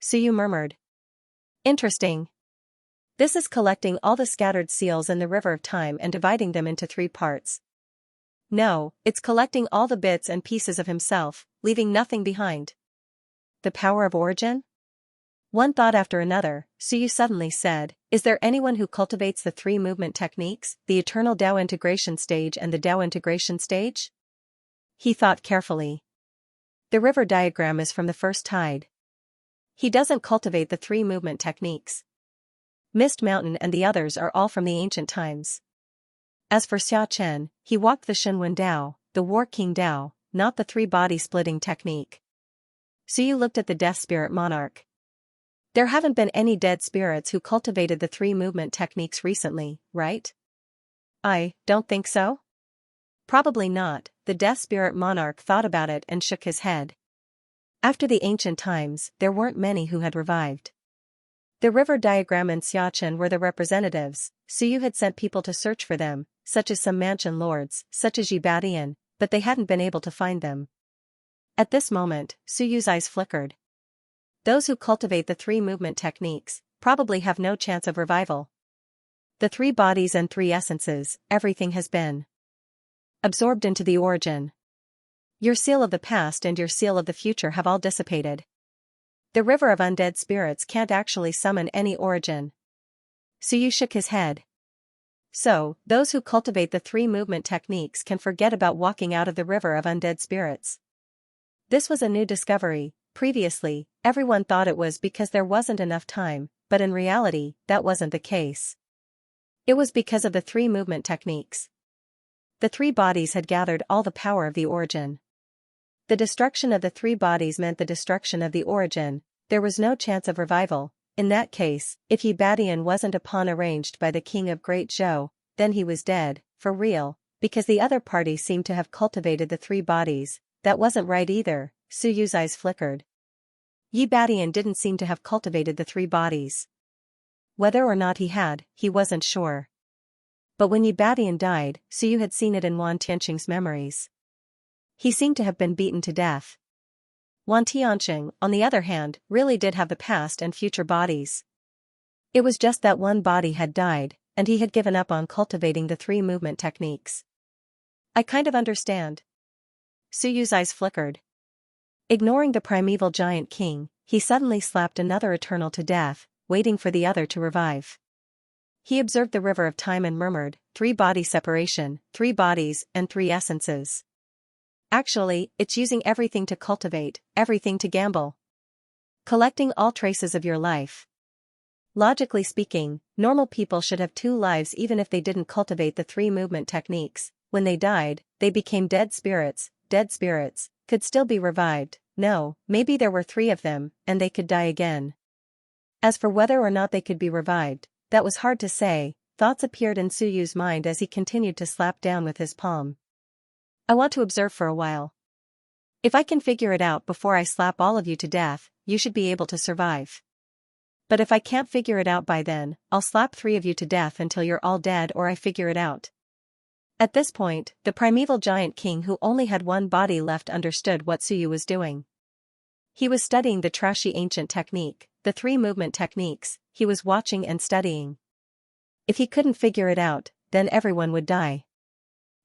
A: Suyu murmured. Interesting. This is collecting all the scattered seals in the river of time and dividing them into 3 parts. No, it's collecting all the bits and pieces of himself, leaving nothing behind. The power of origin? One thought after another, Suyu suddenly said, is there anyone who cultivates the 3 movement techniques, the eternal Tao integration stage and the Tao integration stage? He thought carefully. The river diagram is from the first tide. He doesn't cultivate the 3 movement techniques. Mist Mountain and the others are all from the ancient times. As for Xia Chen, he walked the Shenwen Dao, the War King Dao, not the 3 body splitting technique. Suyu looked at the Death Spirit Monarch. There haven't been any dead spirits who cultivated the 3 movement techniques recently, right? I don't think so. Probably not. The Death Spirit Monarch thought about it and shook his head. After the ancient times, there weren't many who had revived. The river diagram and Xiachen were the representatives. Suyu had sent people to search for them, such as some mansion lords, such as Yi Badian, but they hadn't been able to find them. At this moment, Suyu's eyes flickered. Those who cultivate the 3 movement techniques probably have no chance of revival. The 3 bodies and 3 essences, everything has been absorbed into the origin. Your seal of the past and your seal of the future have all dissipated. The river of undead spirits can't actually summon any origin. Suyu shook his head. So, those who cultivate the 3 movement techniques can forget about walking out of the river of undead spirits. This was a new discovery. Previously, everyone thought it was because there wasn't enough time, but in reality, that wasn't the case. It was because of the 3 movement techniques. The 3 bodies had gathered all the power of the origin. The destruction of the 3 bodies meant the destruction of the origin. There was no chance of revival. In that case, if Yi Badian wasn't a pawn arranged by the king of Great Zhou, then he was dead, for real, because the other party seemed to have cultivated the 3 bodies. That wasn't right either. Suyu's eyes flickered. Yi Badian didn't seem to have cultivated the 3 bodies. Whether or not he had, he wasn't sure. But when Yi Badian died, Suyu had seen it in Wan Tianqing's memories. He seemed to have been beaten to death. Wan Tianqing, on the other hand, really did have the past and future bodies. It was just that one body had died, and he had given up on cultivating the 3 movement techniques. I kind of understand. Suyu's eyes flickered. Ignoring the primeval giant king, he suddenly slapped another eternal to death, waiting for the other to revive. He observed the river of time and murmured, 3 body separation, 3 bodies and 3 essences. Actually, it's using everything to cultivate, everything to gamble. Collecting all traces of your life. Logically speaking, normal people should have 2 lives even if they didn't cultivate the 3 movement techniques. When they died, they became dead spirits. Dead spirits could still be revived. No, maybe there were 3 of them, and they could die again. As for whether or not they could be revived, that was hard to say. Thoughts appeared in Suyu's mind as he continued to slap down with his palm. I want to observe for a while. If I can figure it out before I slap all of you to death, you should be able to survive. But if I can't figure it out by then, I'll slap 3 of you to death until you're all dead or I figure it out. At this point, the primeval giant king who only had 1 body left understood what Suyu was doing. He was studying the trashy ancient technique, the three movement techniques, he was watching and studying. If he couldn't figure it out, then everyone would die.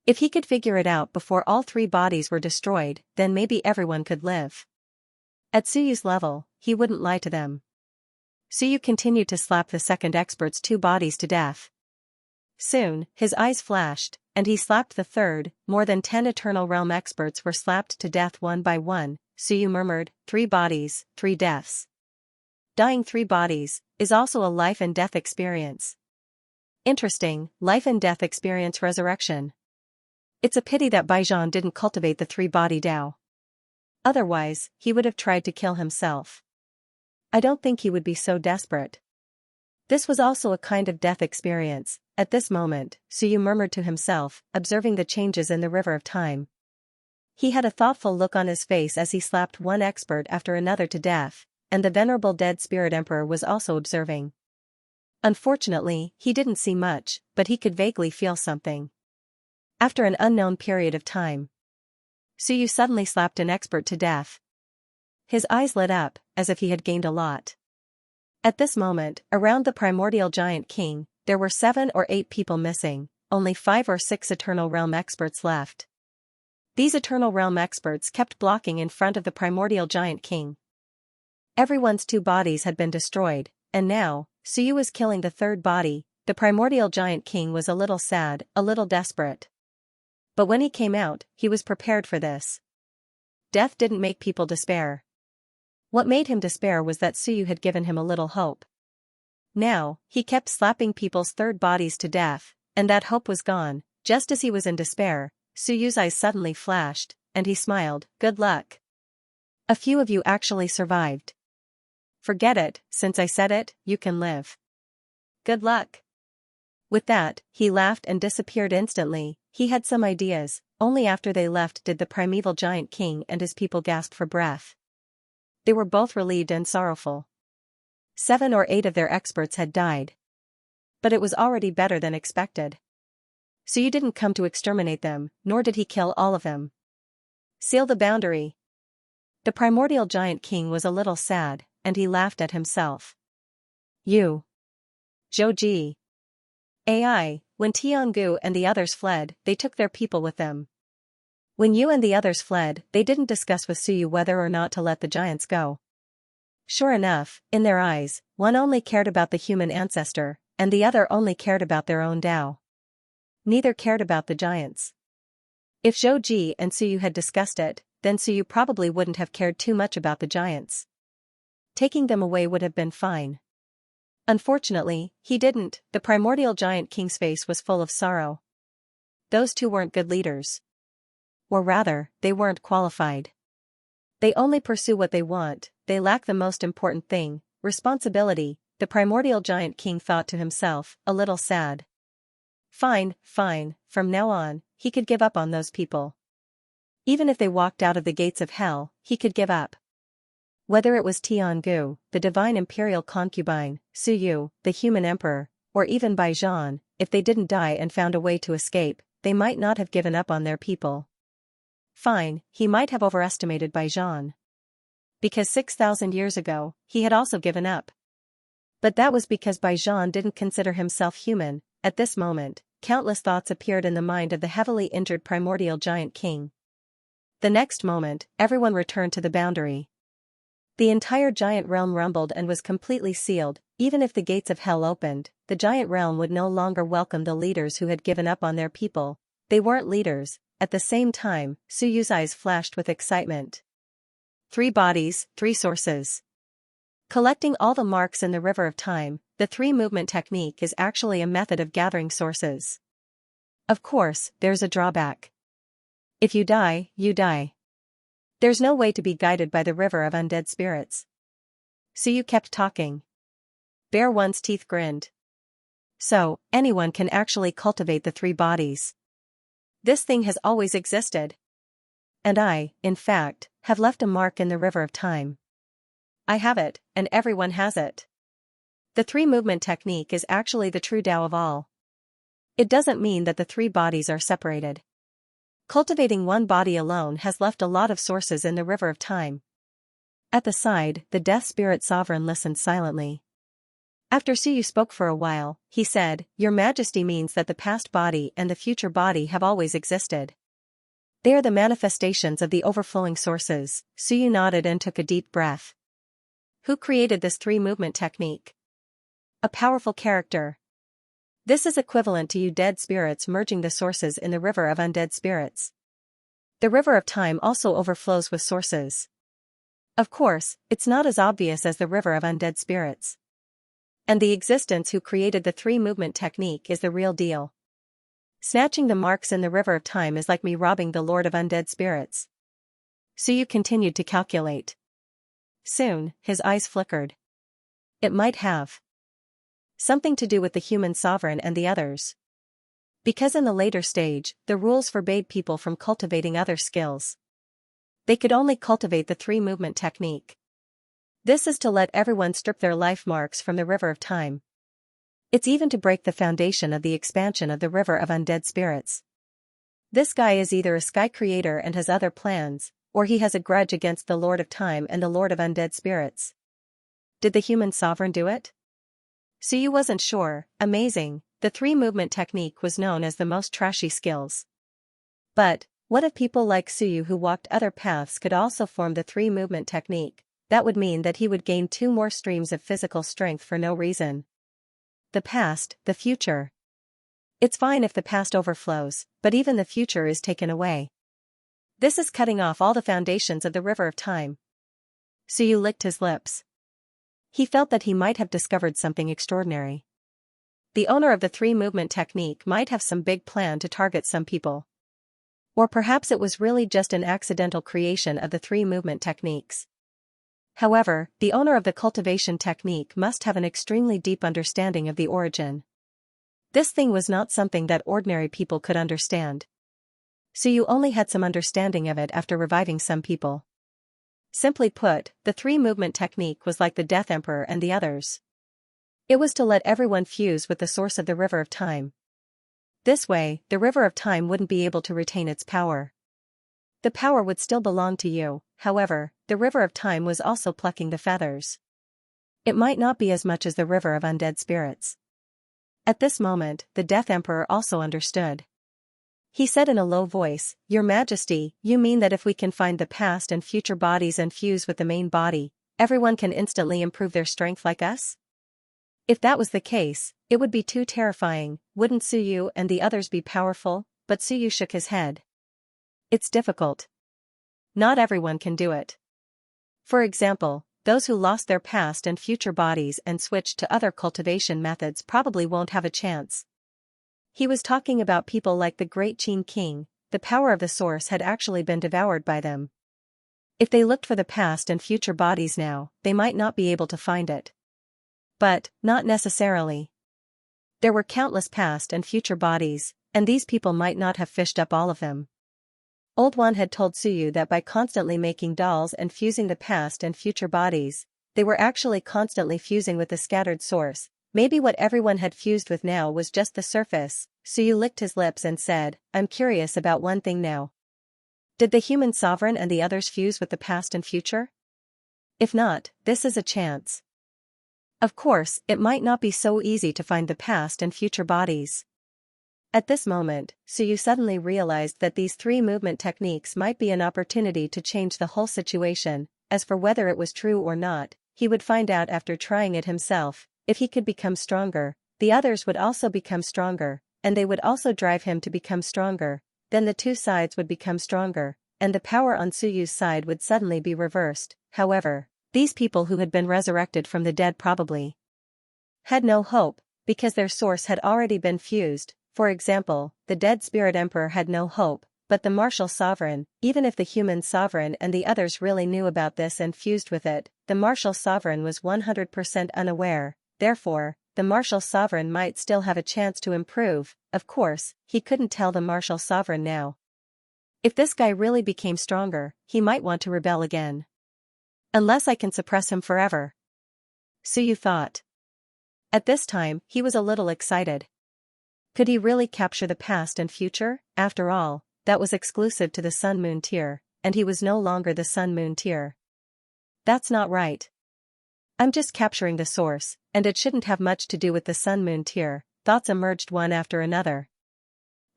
A: If he could figure it out before all three bodies were destroyed, then maybe everyone could live. At Suyu's level, he wouldn't lie to them. Suyu continued to slap the second expert's two bodies to death. Soon, his eyes flashed, and he slapped the third. More than 10 Eternal Realm experts were slapped to death one by one. Suyu murmured, 3 bodies, 3 deaths. Dying 3 bodies is also a life and death experience. Interesting, life and death experience resurrection. It's a pity that Baijian didn't cultivate the 3-body Dao. Otherwise, he would have tried to kill himself. I don't think he would be so desperate. This was also a kind of death experience. At this moment, Suyu murmured to himself, observing the changes in the river of time. He had a thoughtful look on his face as he slapped one expert after another to death, and the venerable dead spirit emperor was also observing. Unfortunately, he didn't see much, but he could vaguely feel something. After an unknown period of time, Suyu suddenly slapped an expert to death. His eyes lit up, as if he had gained a lot. At this moment, around the primordial giant king, there were 7 or 8 people missing, only 5 or 6 Eternal Realm experts left. These Eternal Realm experts kept blocking in front of the primordial giant king. Everyone's 2 bodies had been destroyed, and now, Suyu was killing the 3rd body. The primordial giant king was a little sad, a little desperate. But when he came out, he was prepared for this. Death didn't make people despair. What made him despair was that Suyu had given him a little hope. Now, he kept slapping people's 3rd bodies to death, and that hope was gone. Just as he was in despair, Suyu's eyes suddenly flashed, and he smiled, "Good luck. A few of you actually survived. Forget it, since I said it, you can live. Good luck." With that, he laughed and disappeared instantly. He had some ideas. Only after they left did the primeval giant king and his people gasp for breath. They were both relieved and sorrowful. 7 or 8 of their experts had died. But it was already better than expected. Suyu didn't come to exterminate them, nor did he kill all of them. Seal the boundary. The primordial giant king was a little sad, and he laughed at himself. You. Zhouji. AI, when Tiangu and the others fled, they took their people with them. When you and the others fled, they didn't discuss with Suyu whether or not to let the giants go. Sure enough, in their eyes, one only cared about the human ancestor, and the other only cared about their own Dao. Neither cared about the giants. If Zhouji and Suyu had discussed it, then Suyu probably wouldn't have cared too much about the giants. Taking them away would have been fine. Unfortunately, he didn't. The primordial giant king's face was full of sorrow. Those 2 weren't good leaders. Or rather, they weren't qualified. They only pursue what they want, they lack the most important thing, responsibility. The primordial giant king thought to himself, a little sad. Fine, from now on, he could give up on those people. Even if they walked out of the gates of hell, he could give up. Whether it was Tiangu, the divine imperial concubine, Suyu, the human emperor, or even Baijian, if they didn't die and found a way to escape, they might not have given up on their people. Fine, he might have overestimated Baijian. Because 6,000 years ago, he had also given up. But that was because Baijian didn't consider himself human. At this moment, countless thoughts appeared in the mind of the heavily injured primordial giant king. The next moment, everyone returned to the boundary. The entire giant realm rumbled and was completely sealed. Even if the gates of hell opened, the giant realm would no longer welcome the leaders who had given up on their people. They weren't leaders. At the same time, Suyu's eyes flashed with excitement. 3 bodies, 3 sources. Collecting all the marks in the river of time, the 3-movement technique is actually a method of gathering sources. Of course, there's a drawback. If you die, you die. There's no way to be guided by the river of undead spirits. Suyu kept talking. Bear One's teeth grinned. So, anyone can actually cultivate the 3 bodies. This thing has always existed. And I, in fact, have left a mark in the river of time. I have it, and everyone has it. The 3-movement technique is actually the true Tao of all. It doesn't mean that the 3 bodies are separated. Cultivating one body alone has left a lot of sources in the river of time. At the side, the Death Spirit Sovereign listened silently. After Suyu spoke for a while, he said, "Your Majesty means that the past body and the future body have always existed. They are the manifestations of the overflowing sources." Suyu nodded and took a deep breath. Who created this three-movement technique? A powerful character. This is equivalent to you dead spirits merging the sources in the river of undead spirits. The river of time also overflows with sources. Of course, it's not as obvious as the river of undead spirits. And the existence who created the three-movement technique is the real deal. Snatching the marks in the river of time is like me robbing the Lord of Undead Spirits. Suyu continued to calculate. Soon, his eyes flickered. It might have something to do with the human sovereign and the others. Because in the later stage, the rules forbade people from cultivating other skills. They could only cultivate the three-movement technique. This is to let everyone strip their life marks from the river of time. It's even to break the foundation of the expansion of the river of undead spirits. This guy is either a sky creator and has other plans, or he has a grudge against the Lord of Time and the Lord of Undead Spirits. Did the human sovereign do it? Suyu wasn't sure. Amazing, the three-movement technique was known as the most trashy skills. But, what if people like Suyu who walked other paths could also form the three-movement technique? That would mean that he would gain 2 more streams of physical strength for no reason. The past, the future. It's fine if the past overflows, but even the future is taken away. This is cutting off all the foundations of the river of time. Suyu licked his lips. He felt that he might have discovered something extraordinary. The owner of the three-movement technique might have some big plan to target some people. Or perhaps it was really just an accidental creation of the three-movement techniques. However, the owner of the cultivation technique must have an extremely deep understanding of the origin. This thing was not something that ordinary people could understand. Suyu only had some understanding of it after reviving some people. Simply put, the three-movement technique was like the Death Emperor and the others. It was to let everyone fuse with the source of the river of time. This way, the river of time wouldn't be able to retain its power. The power would still belong to you, however, the river of time was also plucking the feathers. It might not be as much as the river of undead spirits. At this moment, the Death Emperor also understood. He said in a low voice, "Your Majesty, you mean that if we can find the past and future bodies and fuse with the main body, everyone can instantly improve their strength like us?" If that was the case, it would be too terrifying. Wouldn't Suyu and the others be powerful? But Suyu shook his head. It's difficult. Not everyone can do it. For example, those who lost their past and future bodies and switched to other cultivation methods probably won't have a chance. He was talking about people like the great Qin King. The power of the source had actually been devoured by them. If they looked for the past and future bodies now, they might not be able to find it. But, not necessarily. There were countless past and future bodies, and these people might not have fished up all of them. Old One had told Suyu that by constantly making dolls and fusing the past and future bodies, they were actually constantly fusing with the scattered source. Maybe what everyone had fused with now was just the surface. Suyu licked his lips and said, "I'm curious about one thing now. Did the human sovereign and the others fuse with the past and future? If not, this is a chance. Of course, it might not be so easy to find the past and future bodies." At this moment, Suyu suddenly realized that these three-movement techniques might be an opportunity to change the whole situation. As for whether it was true or not, he would find out after trying it himself. If he could become stronger, the others would also become stronger, and they would also drive him to become stronger. Then the two sides would become stronger, and the power on Suyu's side would suddenly be reversed. However, these people who had been resurrected from the dead probably had no hope, because their source had already been fused. For example, the dead spirit emperor had no hope, but the martial sovereign, even if the human sovereign and the others really knew about this and fused with it, the martial sovereign was 100% unaware. Therefore, the martial sovereign might still have a chance to improve. Of course, he couldn't tell the martial sovereign now. If this guy really became stronger, he might want to rebel again. Unless I can suppress him forever. Suyu thought. At this time, he was a little excited. Could he really capture the past and future? After all, that was exclusive to the Sun Moon tier, and he was no longer the Sun Moon tier. That's not right. I'm just capturing the source, and it shouldn't have much to do with the sun-moon tier. Thoughts emerged one after another.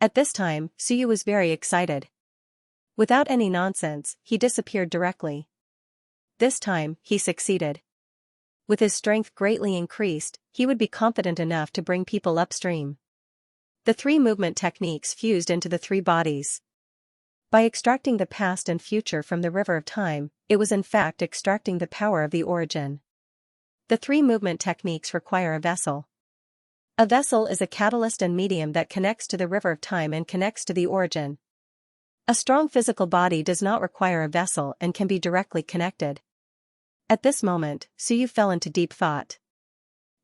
A: At this time, Suyu was very excited. Without any nonsense, he disappeared directly. This time, he succeeded. With his strength greatly increased, he would be confident enough to bring people upstream. The three movement techniques fused into the three bodies. By extracting the past and future from the river of time, it was in fact extracting the power of the origin. The three movement techniques require a vessel. A vessel is a catalyst and medium that connects to the river of time and connects to the origin. A strong physical body does not require a vessel and can be directly connected. At this moment, Suyu fell into deep thought.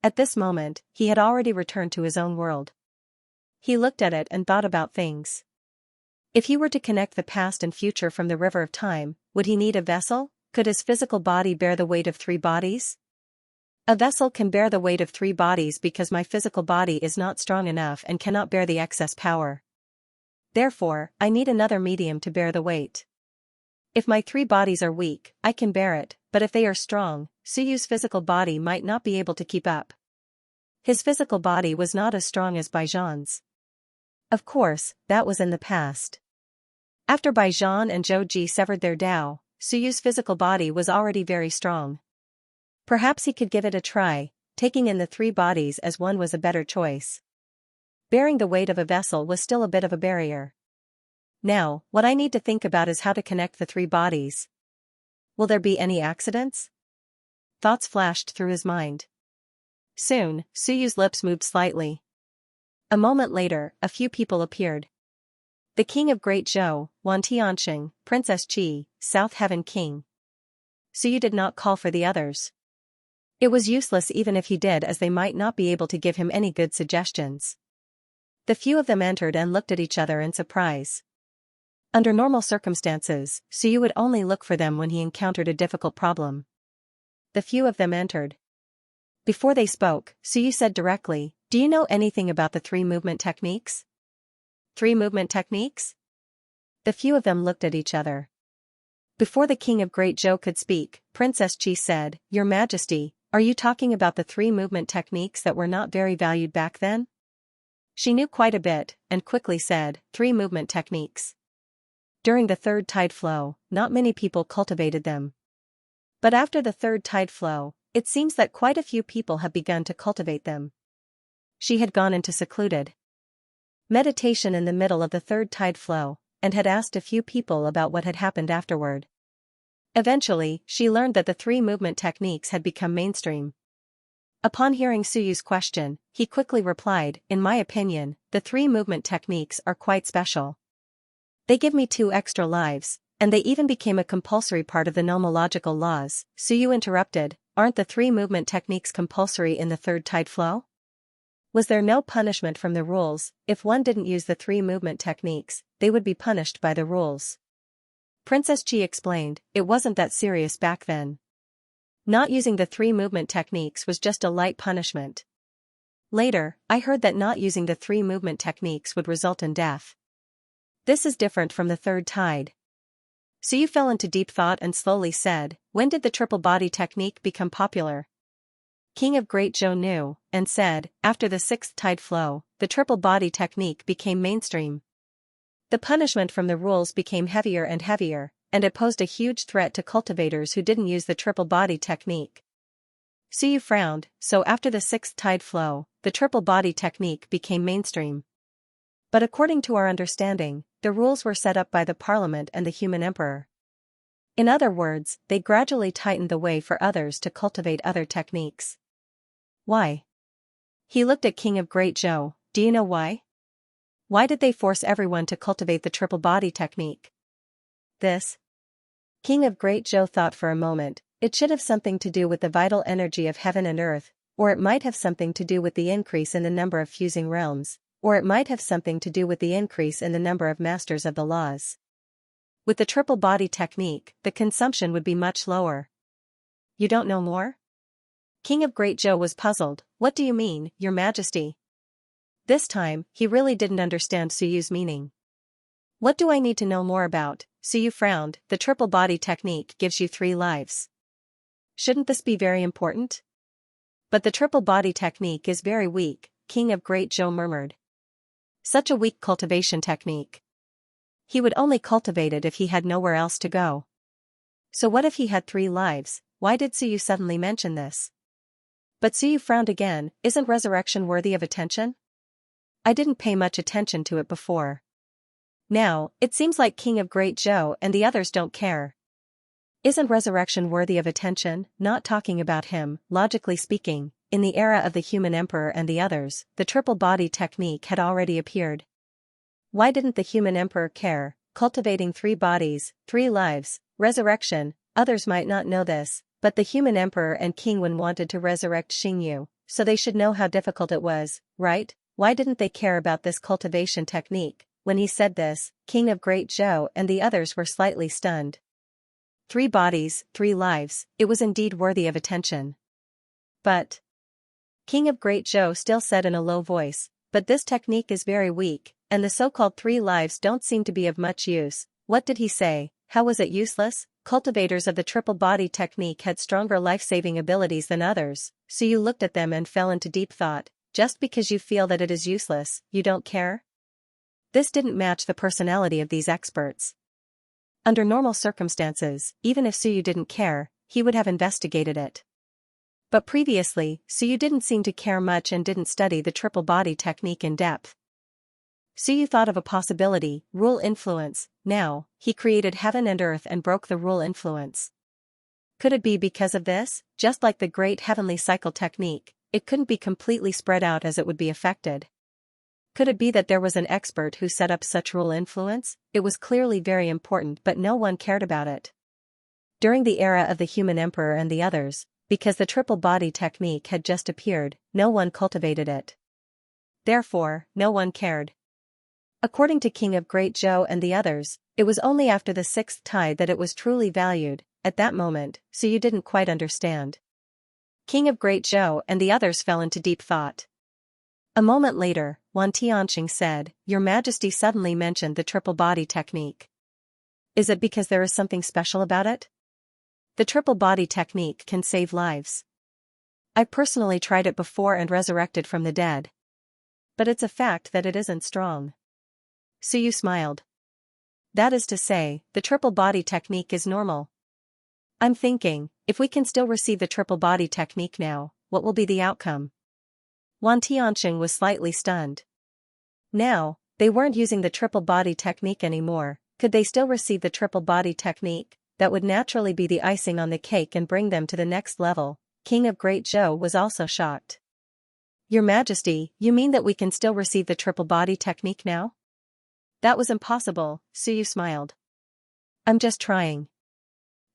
A: At this moment, he had already returned to his own world. He looked at it and thought about things. If he were to connect the past and future from the river of time, would he need a vessel? Could his physical body bear the weight of three bodies? A vessel can bear the weight of three bodies because my physical body is not strong enough and cannot bear the excess power. Therefore, I need another medium to bear the weight. If my three bodies are weak, I can bear it, but if they are strong, Suyu's physical body might not be able to keep up. His physical body was not as strong as Baijan's. Of course, that was in the past. After Baijan and Zhou severed their Tao, Suyu's physical body was already very strong. Perhaps he could give it a try, taking in the three bodies as one was a better choice. Bearing the weight of a vessel was still a bit of a barrier. Now, what I need to think about is how to connect the three bodies. Will there be any accidents? Thoughts flashed through his mind. Soon, Suyu's lips moved slightly. A moment later, a few people appeared. The King of Great Zhou, Wan Tianxing, Princess Qi, South Heaven King. Suyu did not call for the others. It was useless even if he did, as they might not be able to give him any good suggestions. The few of them entered and looked at each other in surprise. Under normal circumstances, Suyu would only look for them when he encountered a difficult problem. The few of them entered. Before they spoke, Suyu said directly, "Do you know anything about the three movement techniques?" Three movement techniques? The few of them looked at each other. Before the King of Great Zhou could speak, Princess Qi said, "Your Majesty, are you talking about the three movement techniques that were not very valued back then?" She knew quite a bit, and quickly said, "Three movement techniques. During the third tide flow, not many people cultivated them. But after the third tide flow, it seems that quite a few people have begun to cultivate them." She had gone into secluded meditation in the middle of the third tide flow, and had asked a few people about what had happened afterward. Eventually, she learned that the three movement techniques had become mainstream. Upon hearing Suyu's question, he quickly replied, "In my opinion, the three movement techniques are quite special. They give me 2 extra lives, and they even became a compulsory part of the nomological laws." Suyu interrupted, "Aren't the three movement techniques compulsory in the third tide flow? Was there no punishment from the rules? If one didn't use the three movement techniques, they would be punished by the rules." Princess Qi explained, "It wasn't that serious back then. Not using the three movement techniques was just a light punishment. Later, I heard that not using the three movement techniques would result in death. This is different from the third tide." Suyu fell into deep thought and slowly said, "When did the triple body technique become popular?" King of Great Zhou knew, and said, "After the sixth tide flow, the triple body technique became mainstream. The punishment from the rules became heavier and heavier, and it posed a huge threat to cultivators who didn't use the triple body technique." Suyu frowned. "So after the sixth tide flow, the triple body technique became mainstream. But according to our understanding, the rules were set up by the parliament and the human emperor. In other words, they gradually tightened the way for others to cultivate other techniques." "Why?" He looked at King of Great Zhou. "Do you know why? Why did they force everyone to cultivate the triple body technique?" "This?" King of Great Zhou thought for a moment. "It should have something to do with the vital energy of heaven and earth, or it might have something to do with the increase in the number of fusing realms, or it might have something to do with the increase in the number of masters of the laws. With the triple body technique, the consumption would be much lower." "You don't know more?" King of Great Zhou was puzzled. "What do you mean, Your Majesty?" This time, he really didn't understand Suyu's meaning. "What do I need to know more about?" Suyu frowned. "The triple body technique gives you 3 lives. shouldn't this be very important? But the triple body technique is very weak, King of Great Zhou murmured. Such a weak cultivation technique. He would only cultivate it if he had nowhere else to go. So what if he had 3 lives? Why did Suyu suddenly mention this? But Suyu frowned again. Isn't resurrection worthy of attention? I didn't pay much attention to it before. Now, it seems like King of Great Zhou and the others don't care. Isn't resurrection worthy of attention? Not talking about him, logically speaking, in the era of the human emperor and the others, the triple body technique had already appeared. Why didn't the human emperor care? Cultivating 3 bodies, 3 lives, resurrection. Others might not know this, but the human emperor and King Wen wanted to resurrect Xingyu, so they should know how difficult it was, right? Why didn't they care about this cultivation technique? When he said this, King of Great Zhou and the others were slightly stunned. 3 bodies, 3 lives, it was indeed worthy of attention. But King of Great Zhou still said in a low voice, but this technique is very weak, and the so-called 3 lives don't seem to be of much use. What did he say? How was it useless? Cultivators of the triple body technique had stronger life-saving abilities than others, so you looked at them and fell into deep thought. Just because you feel that it is useless, you don't care? This didn't match the personality of these experts. Under normal circumstances, even if Suyu didn't care, he would have investigated it. But previously, Suyu didn't seem to care much and didn't study the triple body technique in depth. Suyu thought of a possibility, rule influence. Now, he created heaven and earth and broke the rule influence. Could it be because of this? Just like the great heavenly cycle technique, it couldn't be completely spread out as it would be affected. Could it be that there was an expert who set up such rule influence? It was clearly very important, but no one cared about it. During the era of the human emperor and the others, because the triple body technique had just appeared, no one cultivated it. Therefore, no one cared. According to King of Great Zhou and the others, it was only after the 6th tide that it was truly valued. At that moment, so you didn't quite understand. King of Great Zhou and the others fell into deep thought. A moment later, Wan Tianxing said, Your Majesty suddenly mentioned the triple body technique. Is it because there is something special about it? The triple body technique can save lives. I personally tried it before and resurrected from the dead. But it's a fact that it isn't strong. Suyu smiled. That is to say, the triple body technique is normal. I'm thinking, if we can still receive the triple body technique now, what will be the outcome? Wan Tianxing was slightly stunned. Now, they weren't using the triple body technique anymore. Could they still receive the triple body technique? That would naturally be the icing on the cake and bring them to the next level. King of Great Zhou was also shocked. Your Majesty, you mean that we can still receive the triple body technique now? That was impossible, Suyu smiled. I'm just trying.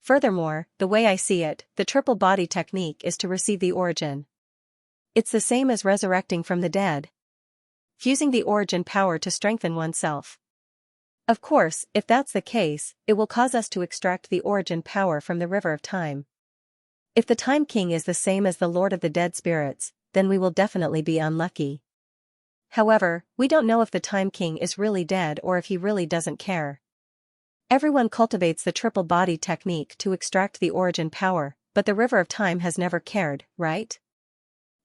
A: Furthermore, the way I see it, the triple body technique is to receive the origin. It's the same as resurrecting from the dead. Fusing the origin power to strengthen oneself. Of course, if that's the case, it will cause us to extract the origin power from the river of time. If the Time King is the same as the Lord of the Dead Spirits, then we will definitely be unlucky. However, we don't know if the Time King is really dead or if he really doesn't care. Everyone cultivates the triple body technique to extract the origin power, but the river of time has never cared, right?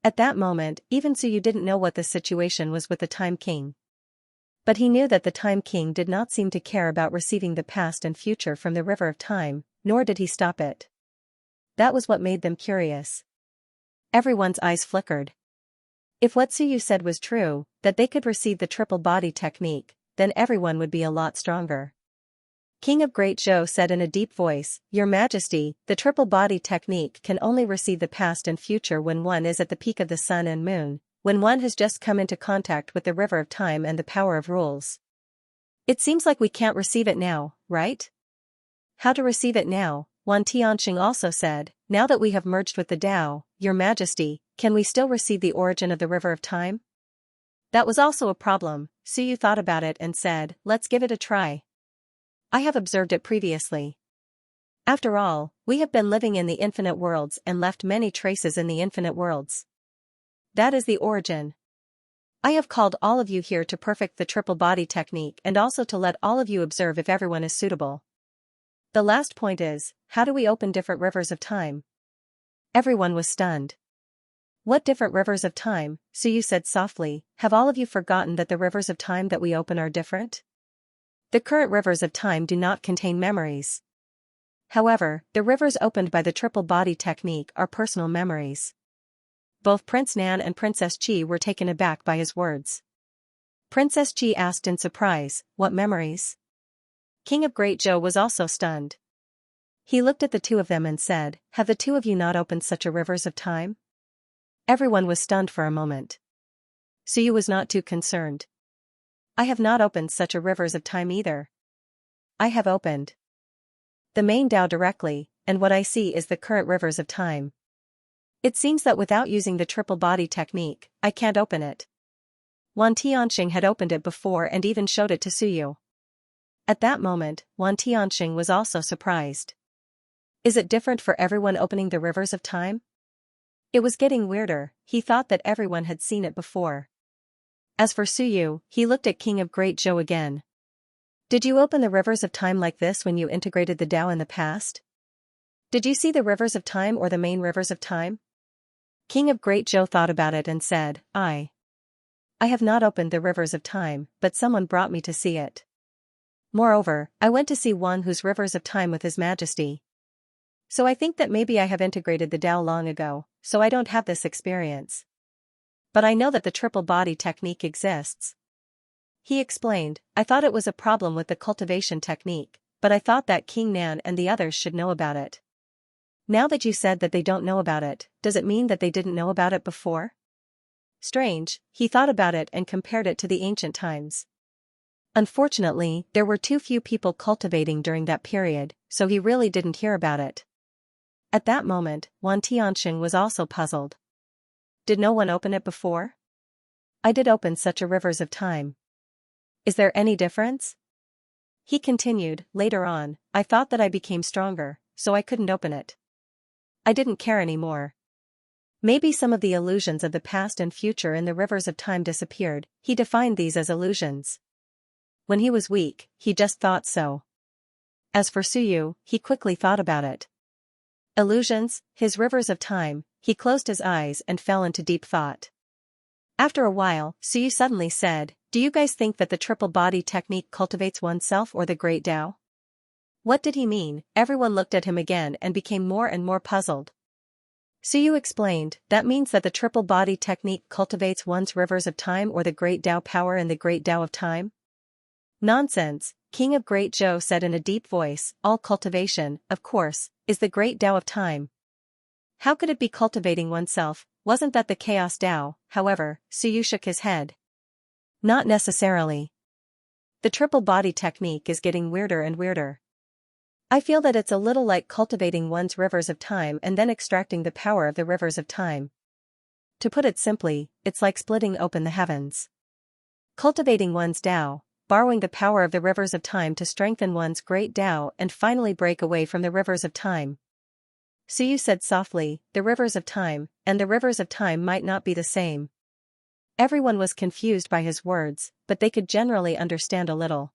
A: At that moment, even Suyu didn't know what the situation was with the Time King. But he knew that the Time King did not seem to care about receiving the past and future from the river of time, nor did he stop it. That was what made them curious. Everyone's eyes flickered. If what Suyu said was true, that they could receive the triple body technique, then everyone would be a lot stronger. King of Great Zhou said in a deep voice, Your Majesty, the triple body technique can only receive the past and future when one is at the peak of the sun and moon, when one has just come into contact with the river of time and the power of rules. It seems like we can't receive it now, right? How to receive it now? Wan Tianxing also said, Now that we have merged with the Tao, Your Majesty, can we still receive the origin of the river of time? That was also a problem. Suyu thought about it and said, Let's give it a try. I have observed it previously. After all, we have been living in the infinite worlds and left many traces in the infinite worlds. That is the origin. I have called all of you here to perfect the triple body technique and also to let all of you observe if everyone is suitable. The last point is, how do we open different rivers of time? Everyone was stunned. What different rivers of time, Suyu said softly, have all of you forgotten that the rivers of time that we open are different? The current rivers of time do not contain memories. However, the rivers opened by the triple body technique are personal memories. Both Prince Nan and Princess Chi were taken aback by his words. Princess Chi asked in surprise, what memories? King of Great Zhou was also stunned. He looked at the two of them and said, have the two of you not opened such a rivers of time? Everyone was stunned for a moment. Suyu was not too concerned. I have not opened such a rivers of time either. I have opened the main Tao directly, and what I see is the current rivers of time. It seems that without using the triple body technique, I can't open it. Wan Tianxing had opened it before and even showed it to Suyu. At that moment, Wan Tianxing was also surprised. Is it different for everyone opening the rivers of time? It was getting weirder. He thought that everyone had seen it before. As for Suyu, he looked at King of Great Zhou again. Did you open the rivers of time like this when you integrated the Tao in the past? Did you see the rivers of time or the main rivers of time? King of Great Zhou thought about it and said, I have not opened the rivers of time, but someone brought me to see it. Moreover, I went to see one whose rivers of time with His Majesty. So I think that maybe I have integrated the Tao long ago, so I don't have this experience. But I know that the triple body technique exists. He explained, I thought it was a problem with the cultivation technique, but I thought that King Nan and the others should know about it. Now that you said that they don't know about it, does it mean that they didn't know about it before? Strange, he thought about it and compared it to the ancient times. Unfortunately, there were too few people cultivating during that period, so he really didn't hear about it. At that moment, Wan Tianxing was also puzzled. Did no one open it before? I did open such a rivers of time. Is there any difference? He continued, later on, I thought that I became stronger, so I couldn't open it. I didn't care anymore. Maybe some of the illusions of the past and future in the rivers of time disappeared. He defined these as illusions. When he was weak, he just thought so. As for Suyu, he quickly thought about it. Illusions, his rivers of time, he closed his eyes and fell into deep thought. After a while, Suyu suddenly said, do you guys think that the triple body technique cultivates oneself or the great Tao? What did he mean? Everyone looked at him again and became more and more puzzled. Suyu explained, that means that the triple body technique cultivates one's rivers of time or the great Tao power in the great Tao of time? Nonsense, King of Great Zhou said in a deep voice, all cultivation, of course, is the great Tao of time. How could it be cultivating oneself? Wasn't that the chaos Tao? However, Suyu shook his head. Not necessarily. The triple body technique is getting weirder and weirder. I feel that it's a little like cultivating one's rivers of time and then extracting the power of the rivers of time. To put it simply, it's like splitting open the heavens. Cultivating one's Tao, borrowing the power of the rivers of time to strengthen one's great Tao and finally break away from the rivers of time. Suyu said softly, the rivers of time, and the rivers of time might not be the same. Everyone was confused by his words, but they could generally understand a little.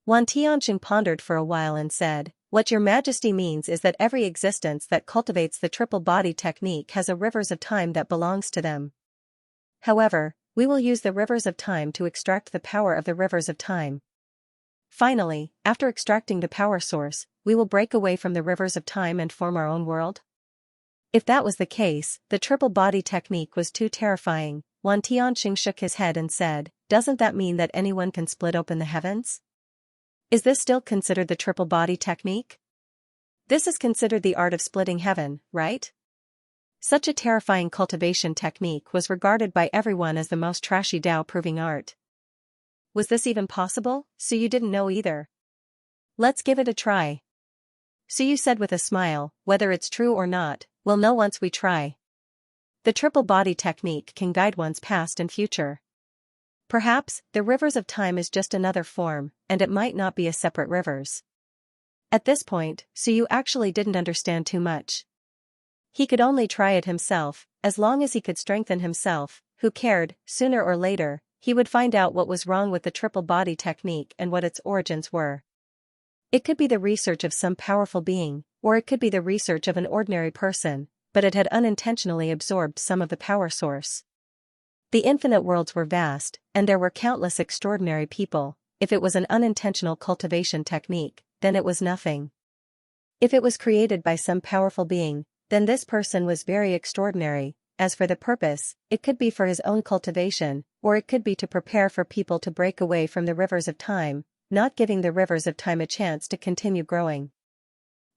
A: Wan Tianxing pondered for a while and said, what your majesty means is that every existence that cultivates the triple body technique has a rivers of time that belongs to them. However, we will use the rivers of time to extract the power of the rivers of time. Finally, after extracting the power source, we will break away from the rivers of time and form our own world? If that was the case, the triple body technique was too terrifying. Wan Tianxing shook his head and said, doesn't that mean that anyone can split open the heavens? Is this still considered the triple body technique? This is considered the art of splitting heaven, right? Such a terrifying cultivation technique was regarded by everyone as the most trashy Tao-proving art. Was this even possible? Suyu didn't know either. Let's give it a try. Suyu said with a smile, whether it's true or not, we'll know once we try. The triple body technique can guide one's past and future. Perhaps, the rivers of time is just another form, and it might not be a separate rivers. At this point, Suyu actually didn't understand too much. He could only try it himself, as long as he could strengthen himself, who cared, sooner or later, he would find out what was wrong with the triple body technique and what its origins were. It could be the research of some powerful being, or it could be the research of an ordinary person, but it had unintentionally absorbed some of the power source. The infinite worlds were vast, and there were countless extraordinary people. If it was an unintentional cultivation technique, then it was nothing. If it was created by some powerful being, then this person was very extraordinary. As for the purpose, it could be for his own cultivation, or it could be to prepare for people to break away from the rivers of time, not giving the rivers of time a chance to continue growing.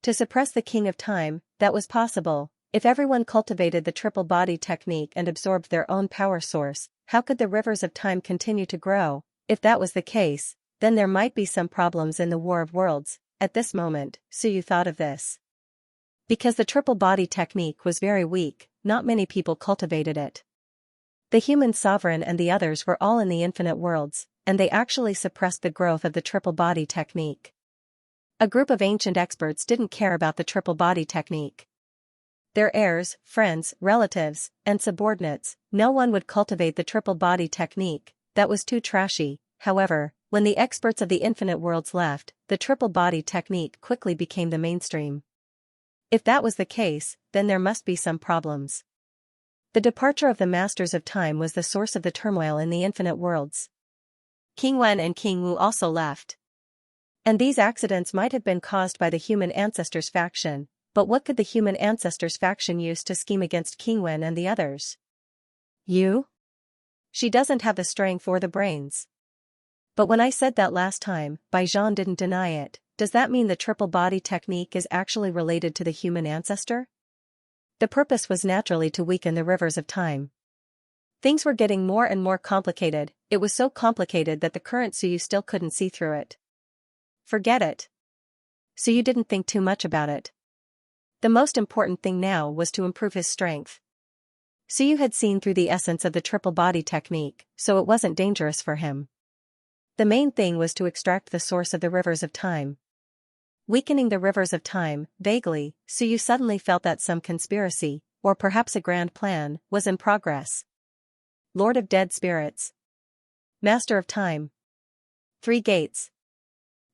A: To suppress the king of time, that was possible. If everyone cultivated the triple body technique and absorbed their own power source, how could the rivers of time continue to grow? If that was the case, then there might be some problems in the War of Worlds. At this moment, Suyu thought of this. Because the triple body technique was very weak, not many people cultivated it. The human sovereign and the others were all in the infinite worlds, and they actually suppressed the growth of the triple body technique. A group of ancient experts didn't care about the triple body technique. Their heirs, friends, relatives, and subordinates, no one would cultivate the triple body technique, that was too trashy. However, when the experts of the infinite worlds left, the triple body technique quickly became the mainstream. If that was the case, then there must be some problems. The departure of the Masters of Time was the source of the turmoil in the infinite worlds. King Wen and King Wu also left. And these accidents might have been caused by the human ancestors faction, but what could the human ancestors faction use to scheme against King Wen and the others? You? She doesn't have the strength or the brains. But when I said that last time, Bai Zhan didn't deny it. Does that mean the triple body technique is actually related to the human ancestor? The purpose was naturally to weaken the rivers of time. Things were getting more and more complicated. It was so complicated that the current Suyu still couldn't see through it. Forget it. Suyu didn't think too much about it. The most important thing now was to improve his strength. Suyu had seen through the essence of the triple body technique, so it wasn't dangerous for him. The main thing was to extract the source of the rivers of time. Weakening the rivers of time, vaguely, Suyu suddenly felt that some conspiracy, or perhaps a grand plan, was in progress. Lord of Dead Spirits. Master of Time. 3 gates.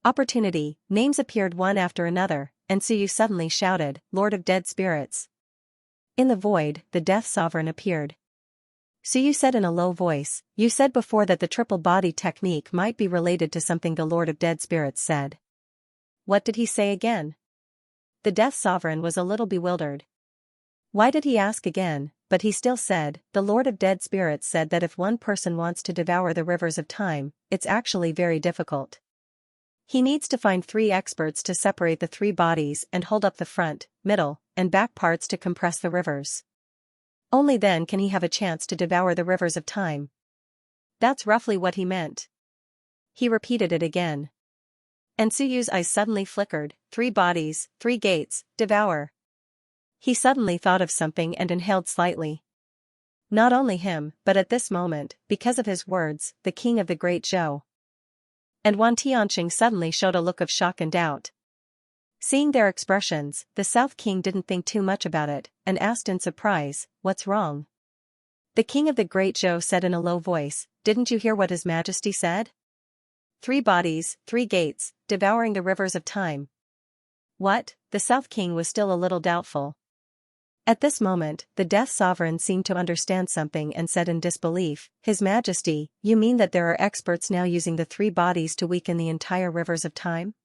A: Opportunity. Names appeared one after another, and Suyu suddenly shouted, Lord of Dead Spirits. In the void, the Death Sovereign appeared. Suyu said in a low voice, you said before that the triple body technique might be related to something the Lord of Dead Spirits said. What did he say again? The Death Sovereign was a little bewildered. Why did he ask again? But he still said, the Lord of Dead Spirits said that if one person wants to devour the rivers of time, it's actually very difficult. He needs to find 3 experts to separate the 3 bodies and hold up the front, middle, and back parts to compress the rivers. Only then can he have a chance to devour the rivers of time. That's roughly what he meant. He repeated it again. And Suyu's eyes suddenly flickered, 3 bodies, 3 gates, devour. He suddenly thought of something and inhaled slightly. Not only him, but at this moment, because of his words, the king of the Great Zhou. And Wan Tianqing suddenly showed a look of shock and doubt. Seeing their expressions, the South King didn't think too much about it, and asked in surprise, what's wrong? The king of the Great Zhou said in a low voice, didn't you hear what His Majesty said? 3 bodies, 3 gates, devouring the rivers of time. What? The South King was still a little doubtful. At this moment, the Death Sovereign seemed to understand something and said in disbelief, His Majesty, you mean that there are experts now using the 3 bodies to weaken the entire rivers of time?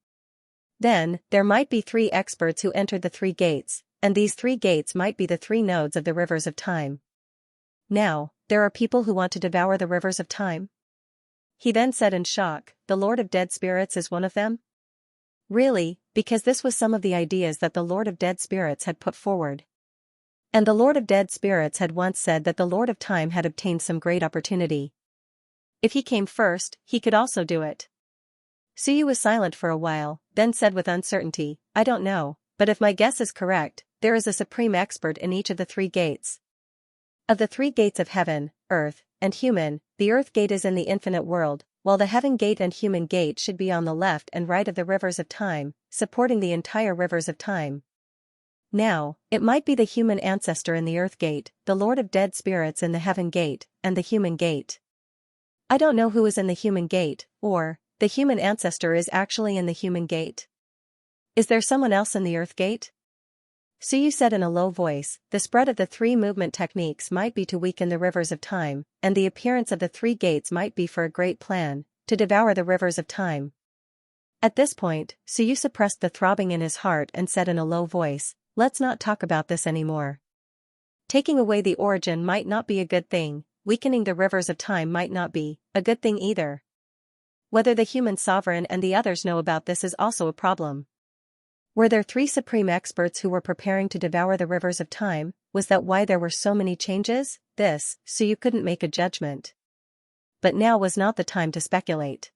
A: Then, there might be 3 experts who entered the 3 gates, and these 3 gates might be the 3 nodes of the rivers of time. Now, there are people who want to devour the rivers of time? He then said in shock, the Lord of Dead Spirits is one of them? Really, because this was some of the ideas that the Lord of Dead Spirits had put forward. And the Lord of Dead Spirits had once said that the Lord of Time had obtained some great opportunity. If he came first, he could also do it. Suyu was silent for a while, then said with uncertainty, I don't know, but if my guess is correct, there is a supreme expert in each of the 3 gates. Of the 3 gates of heaven, earth, and human, the earth gate is in the infinite world, while the heaven gate and human gate should be on the left and right of the rivers of time, supporting the entire rivers of time. Now, it might be the human ancestor in the earth gate, the Lord of Dead Spirits in the heaven gate, and the human gate. I don't know who is in the human gate, or, the human ancestor is actually in the human gate. Is there someone else in the earth gate? Suyu said in a low voice, the spread of the three movement techniques might be to weaken the rivers of time, and the appearance of the three gates might be for a great plan, to devour the rivers of time. At this point, Suyu suppressed the throbbing in his heart and said in a low voice, let's not talk about this anymore. Taking away the origin might not be a good thing, weakening the rivers of time might not be a good thing either. Whether the human sovereign and the others know about this is also a problem. Were there three supreme experts who were preparing to devour the rivers of time? Was that why there were so many changes? Suyu couldn't make a judgment. But now was not the time to speculate.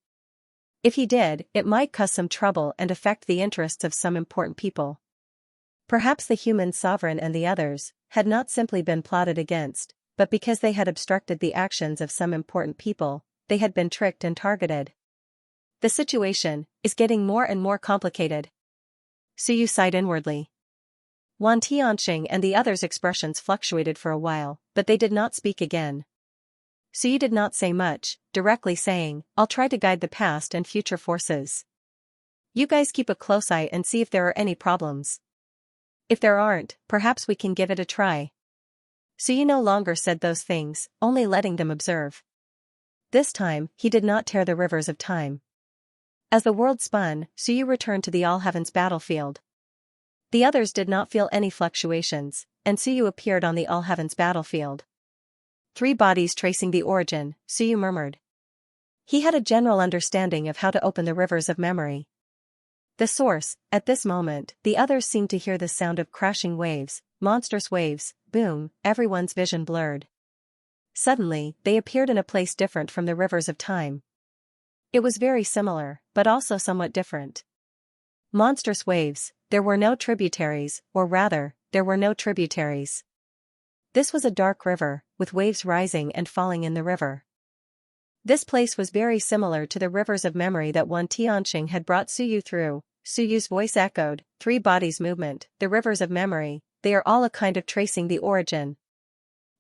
A: If he did, it might cause some trouble and affect the interests of some important people. Perhaps the human sovereign and the others had not simply been plotted against, but because they had obstructed the actions of some important people, they had been tricked and targeted. The situation is getting more and more complicated. Suyu sighed inwardly. Wan Tianxing and the others' expressions fluctuated for a while, but they did not speak again. Suyu did not say much, directly saying, I'll try to guide the past and future forces. You guys keep a close eye and see if there are any problems. If there aren't, perhaps we can give it a try. Suyu no longer said those things, only letting them observe. This time, he did not tear the rivers of time. As the world spun, Suyu returned to the All Heavens battlefield. The others did not feel any fluctuations, and Suyu appeared on the All Heavens battlefield. Three bodies tracing the origin, Suyu murmured. He had a general understanding of how to open the rivers of memory. The source, at this moment, the others seemed to hear the sound of crashing waves, monstrous waves, boom, everyone's vision blurred. Suddenly, they appeared in a place different from the rivers of time. It was very similar, but also somewhat different. Monstrous waves, there were no tributaries, or rather, there were no tributaries. This was a dark river, with waves rising and falling in the river. This place was very similar to the rivers of memory that Wan Tianxing had brought Suyu through. Suyu's voice echoed, three bodies movement, the rivers of memory, they are all a kind of tracing the origin.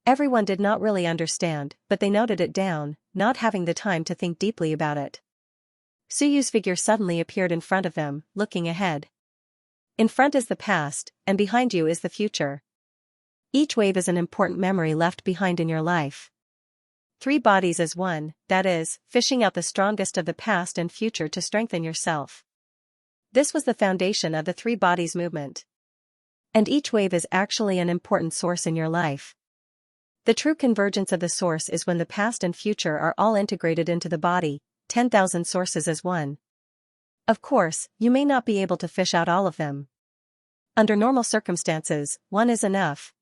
A: Everyone did not really understand, but they noted it down, not having the time to think deeply about it. Suyu's figure suddenly appeared in front of them, looking ahead. In front is the past, and behind you is the future. Each wave is an important memory left behind in your life. Three bodies as one, that is, fishing out the strongest of the past and future to strengthen yourself. This was the foundation of the three bodies movement. And each wave is actually an important source in your life. The true convergence of the source is when the past and future are all integrated into the body, 10,000 sources as one. Of course, you may not be able to fish out all of them. Under normal circumstances, one is enough.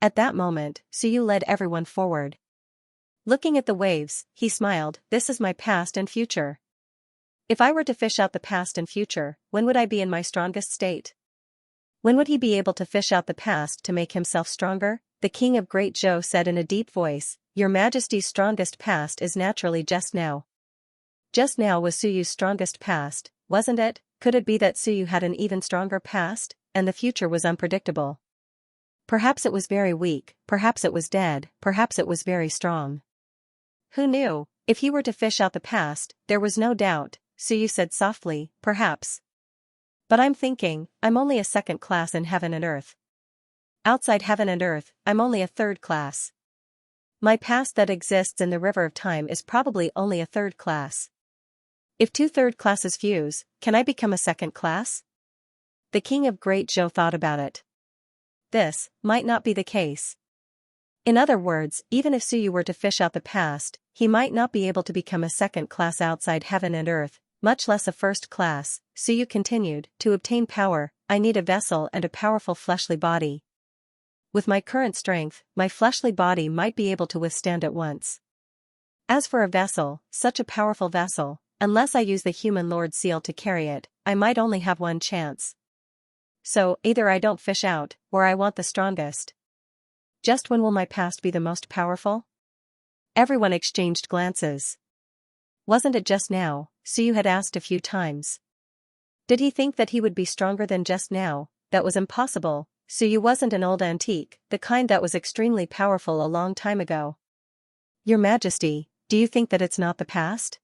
A: At that moment, Suyu led everyone forward. Looking at the waves, he smiled, this is my past and future. If I were to fish out the past and future, when would I be in my strongest state? When would he be able to fish out the past to make himself stronger? The king of Great Zhou said in a deep voice, Your Majesty's strongest past is naturally just now. Just now was Suyu's strongest past, wasn't it? Could it be that Suyu had an even stronger past, and the future was unpredictable? Perhaps it was very weak, perhaps it was dead, perhaps it was very strong. Who knew? If he were to fish out the past, there was no doubt, Suyu said softly, perhaps. But I'm thinking, I'm only a second class in heaven and earth. Outside heaven and earth, I'm only a third class. My past that exists in the river of time is probably only a third class. If two third classes fuse, can I become a second class? The king of Great Zhou thought about it. This might not be the case. In other words, even if Suyu were to fish out the past, he might not be able to become a second class outside heaven and earth, much less a first class. Suyu continued, to obtain power, I need a vessel and a powerful fleshly body. With my current strength, my fleshly body might be able to withstand it once. As for a vessel, such a powerful vessel, unless I use the human lord seal to carry it, I might only have one chance. So, either I don't fish out, or I want the strongest. Just when will my past be the most powerful? Everyone exchanged glances. Wasn't it just now? Suyu had asked a few times. Did he think that he would be stronger than just now? That was impossible. Suyu wasn't an old antique, the kind that was extremely powerful a long time ago. Your Majesty, do you think that it's not the past?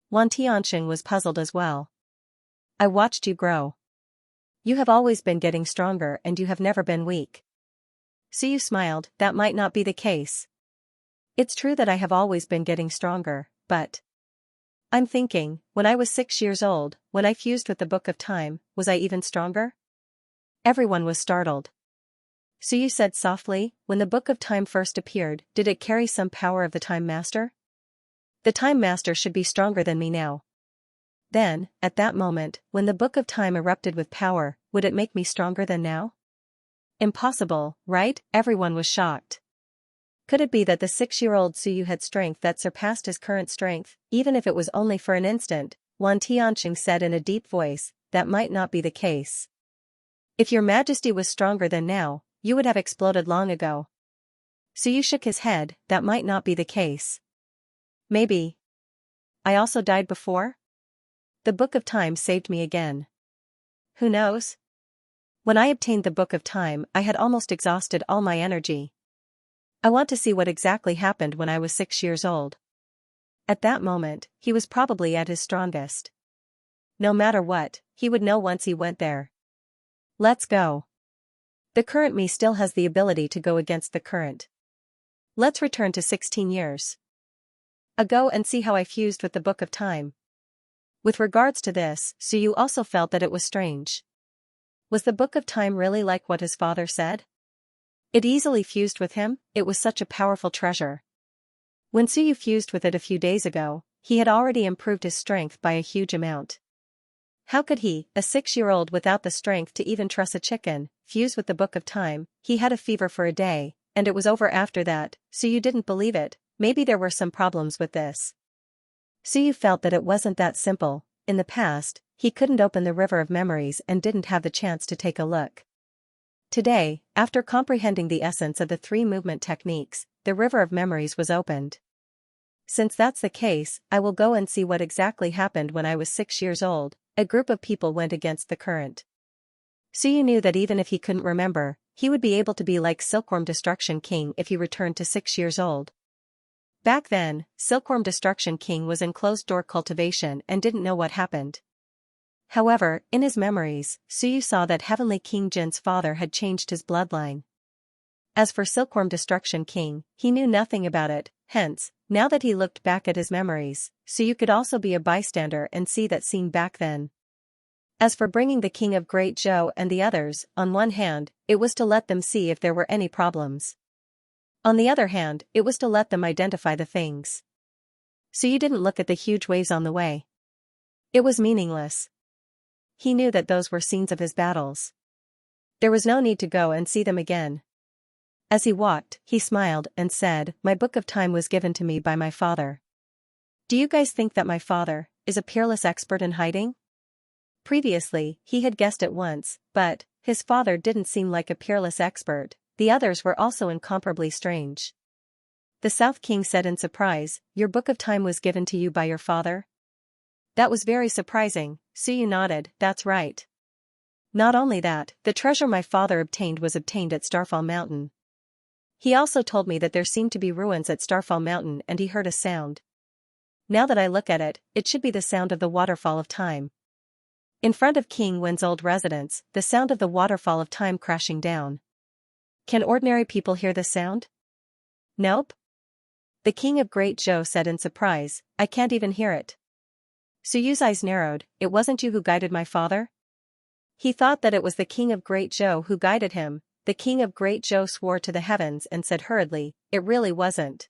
A: Wan Tianxing was puzzled as well. I watched you grow. You have always been getting stronger and you have never been weak. Suyu smiled, that might not be the case. It's true that I have always been getting stronger, but... I'm thinking, when I was 6 years old, when I fused with the Book of Time, was I even stronger? Everyone was startled. Suyu said softly, when the Book of Time first appeared, did it carry some power of the Time Master? The Time Master should be stronger than me now. Then, at that moment, when the Book of Time erupted with power, would it make me stronger than now? Impossible, right? Everyone was shocked. Could it be that the 6-year-old Suyu had strength that surpassed his current strength, even if it was only for an instant? Wan Tianqing said in a deep voice, that might not be the case. If your majesty was stronger than now, you would have exploded long ago. Suyu shook his head, that might not be the case. Maybe. I also died before? The Book of Time saved me again. Who knows? When I obtained the Book of Time, I had almost exhausted all my energy. I want to see what exactly happened when I was 6 years old. At that moment, he was probably at his strongest. No matter what, he would know once he went there. Let's go. The current me still has the ability to go against the current. Let's return to 16 years ago and see how I fused with the Book of Time. With regards to this, Suyu also felt that it was strange. Was the Book of Time really like what his father said? It easily fused with him, it was such a powerful treasure. When Suyu fused with it a few days ago, he had already improved his strength by a huge amount. How could he, a 6-year-old without the strength to even truss a chicken, fuse with the Book of Time? He had a fever for a day, and it was over after that. Suyu didn't believe it, maybe there were some problems with this. Suyu felt that it wasn't that simple. In the past, he couldn't open the river of memories and didn't have the chance to take a look. Today, after comprehending the essence of the 3 movement techniques, the river of memories was opened. Since that's the case, I will go and see what exactly happened when I was 6 years old. A group of people went against the current. Suyu knew that even if he couldn't remember, he would be able to be like Silkworm Destruction King if he returned to 6 years old. Back then, Silkworm Destruction King was in closed-door cultivation and didn't know what happened. However, in his memories, Suyu saw that Heavenly King Jin's father had changed his bloodline. As for Silkworm Destruction King, he knew nothing about it, hence, now that he looked back at his memories, Suyu could also be a bystander and see that scene back then. As for bringing the King of Great Zhou and the others, on one hand, it was to let them see if there were any problems. On the other hand, it was to let them identify the things. Suyu didn't look at the huge waves on the way. It was meaningless. He knew that those were scenes of his battles. There was no need to go and see them again. As he walked, he smiled and said, "My Book of Time was given to me by my father. Do you guys think that my father is a peerless expert in hiding?" Previously, he had guessed it once, but his father didn't seem like a peerless expert. The others were also incomparably strange. The South King said in surprise, "Your Book of Time was given to you by your father?" That was very surprising. Suyu nodded, "That's right. Not only that, the treasure my father obtained was obtained at Starfall Mountain. He also told me that there seemed to be ruins at Starfall Mountain and he heard a sound. Now that I look at it, it should be the sound of the waterfall of time. In front of King Wen's old residence, the sound of the waterfall of time crashing down. Can ordinary people hear the sound? Nope. The King of Great Zhou said in surprise, "I can't even hear it." Suyu's eyes narrowed, "It wasn't you who guided my father?" He thought that it was the King of Great Zhou who guided him. The King of Great Zhou swore to the heavens and said hurriedly, "It really wasn't.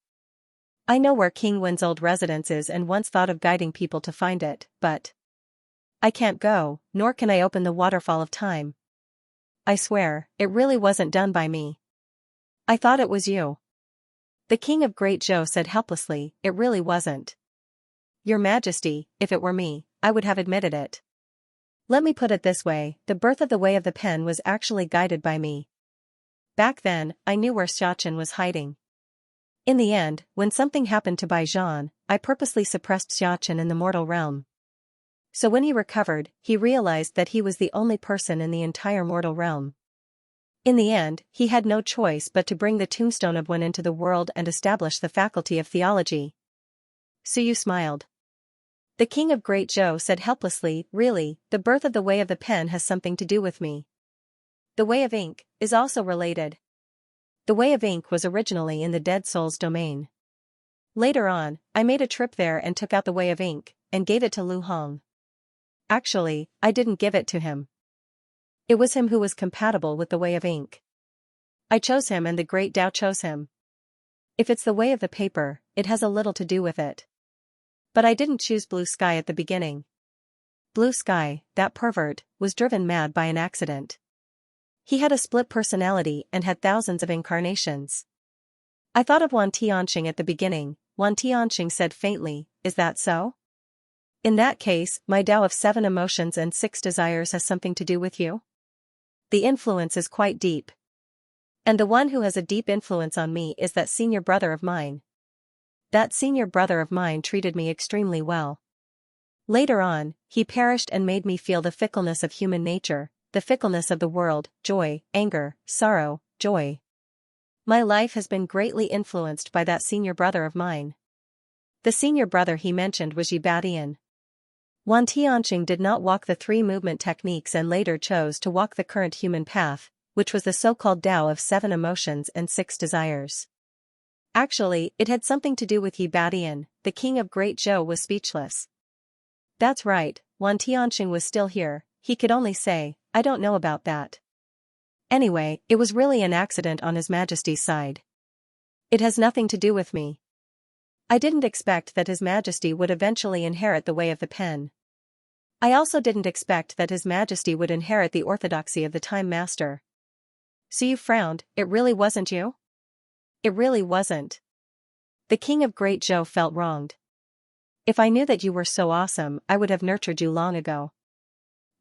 A: I know where King Wen's old residence is and once thought of guiding people to find it, but I can't go, nor can I open the waterfall of time. I swear, it really wasn't done by me. I thought it was you." The King of Great Zhou said helplessly, "It really wasn't. Your Majesty, if it were me, I would have admitted it. Let me put it this way, the birth of the Way of the Pen was actually guided by me. Back then, I knew where Xianxia was hiding. In the end, when something happened to Bai Zhan, I purposely suppressed Xianxia in the mortal realm. So when he recovered, he realized that he was the only person in the entire mortal realm. In the end, he had no choice but to bring the tombstone of Wen into the world and establish the faculty of theology." Suyu smiled. The king of Great Zhou said helplessly, really, the birth of the way of the pen has something to do with me. The way of ink is also related. The way of ink was originally in the dead soul's domain. Later on, I made a trip there and took out the way of ink, and gave it to Lu Hong. Actually, I didn't give it to him. It was him who was compatible with the way of ink. I chose him and the great Tao chose him. If it's the way of the paper, it has a little to do with it. But I didn't choose Blue Sky at the beginning. Blue Sky, that pervert, was driven mad by an accident. He had a split personality and had thousands of incarnations. I thought of Wan Tianxing at the beginning. Wan Tianxing said faintly, is that so? In that case, my Tao of 7 emotions and 6 desires has something to do with you? The influence is quite deep. And the one who has a deep influence on me is that senior brother of mine. That senior brother of mine treated me extremely well. Later on, he perished and made me feel the fickleness of human nature, the fickleness of the world, joy, anger, sorrow, joy. My life has been greatly influenced by that senior brother of mine. The senior brother he mentioned was Yibadian. Wan Tianxing did not walk the 3 movement techniques and later chose to walk the current human path, which was the so-called Tao of 7 emotions and 6 desires. Actually, it had something to do with Yibadian. The king of Great Zhou was speechless. That's right, Wan Tianxing was still here. He could only say, I don't know about that. Anyway, it was really an accident on His Majesty's side. It has nothing to do with me. I didn't expect that His Majesty would eventually inherit the way of the pen. I also didn't expect that His Majesty would inherit the orthodoxy of the Time Master. So you frowned, it really wasn't you? It really wasn't. The king of Great Zhou felt wronged. If I knew that you were so awesome, I would have nurtured you long ago.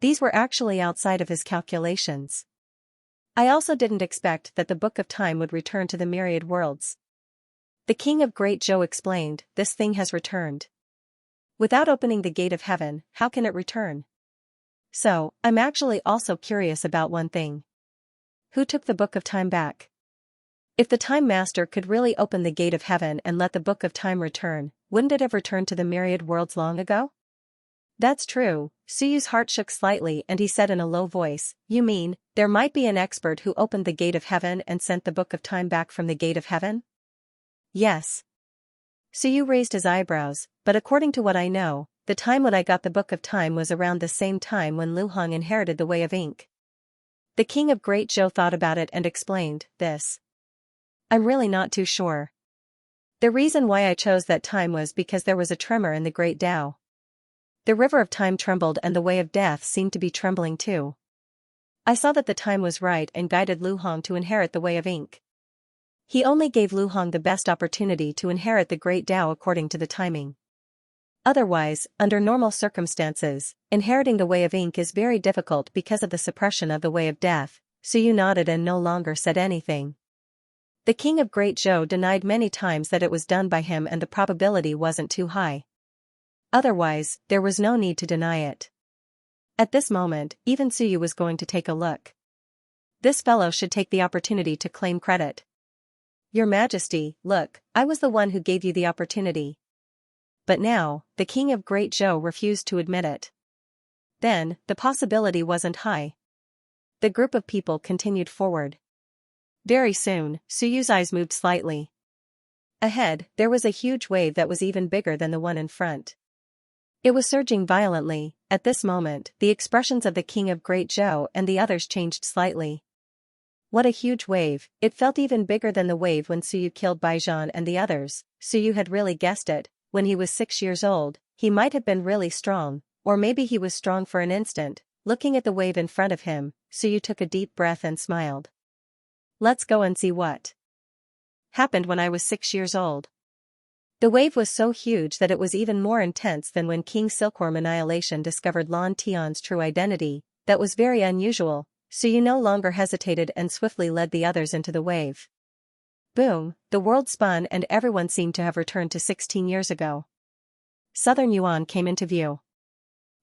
A: These were actually outside of his calculations. I also didn't expect that the Book of Time would return to the Myriad worlds. The king of Great Zhou explained, this thing has returned. Without opening the gate of heaven, how can it return? So, I'm actually also curious about one thing. Who took the Book of Time back? If the Time Master could really open the gate of heaven and let the Book of Time return, wouldn't it have returned to the Myriad worlds long ago? That's true. Suyu's heart shook slightly and he said in a low voice, you mean, there might be an expert who opened the gate of heaven and sent the Book of Time back from the gate of heaven? Yes. Suyu raised his eyebrows, but according to what I know, the time when I got the Book of Time was around the same time when Lu Hong inherited the way of ink. The king of Great Zhou thought about it and explained, this. I'm really not too sure. The reason why I chose that time was because there was a tremor in the Great Tao. The river of time trembled and the way of death seemed to be trembling too. I saw that the time was right and guided Lu Hong to inherit the way of ink. He only gave Lu Hong the best opportunity to inherit the Great Tao according to the timing. Otherwise, under normal circumstances, inheriting the way of ink is very difficult because of the suppression of the way of death. Suyu nodded and no longer said anything. The king of Great Zhou denied many times that it was done by him and the probability wasn't too high. Otherwise, there was no need to deny it. At this moment, even Suyu was going to take a look. This fellow should take the opportunity to claim credit. Your Majesty, look, I was the one who gave you the opportunity. But now, the king of Great Zhou refused to admit it. Then, the possibility wasn't high. The group of people continued forward. Very soon, Suyu's eyes moved slightly. Ahead, there was a huge wave that was even bigger than the one in front. It was surging violently. At this moment, the expressions of the king of Great Zhou and the others changed slightly. What a huge wave, it felt even bigger than the wave when Suyu killed Baijan and the others. Suyu had really guessed it. When he was 6 years old, he might have been really strong, or maybe he was strong for an instant. Looking at the wave in front of him, Suyu took a deep breath and smiled. Let's go and see what happened when I was 6 years old. The wave was so huge that it was even more intense than when King Silkworm Annihilation discovered Lan Tian's true identity. That was very unusual. Suyu no longer hesitated and swiftly led the others into the wave. Boom, the world spun and everyone seemed to have returned to 16 years ago. Southern Yuan came into view.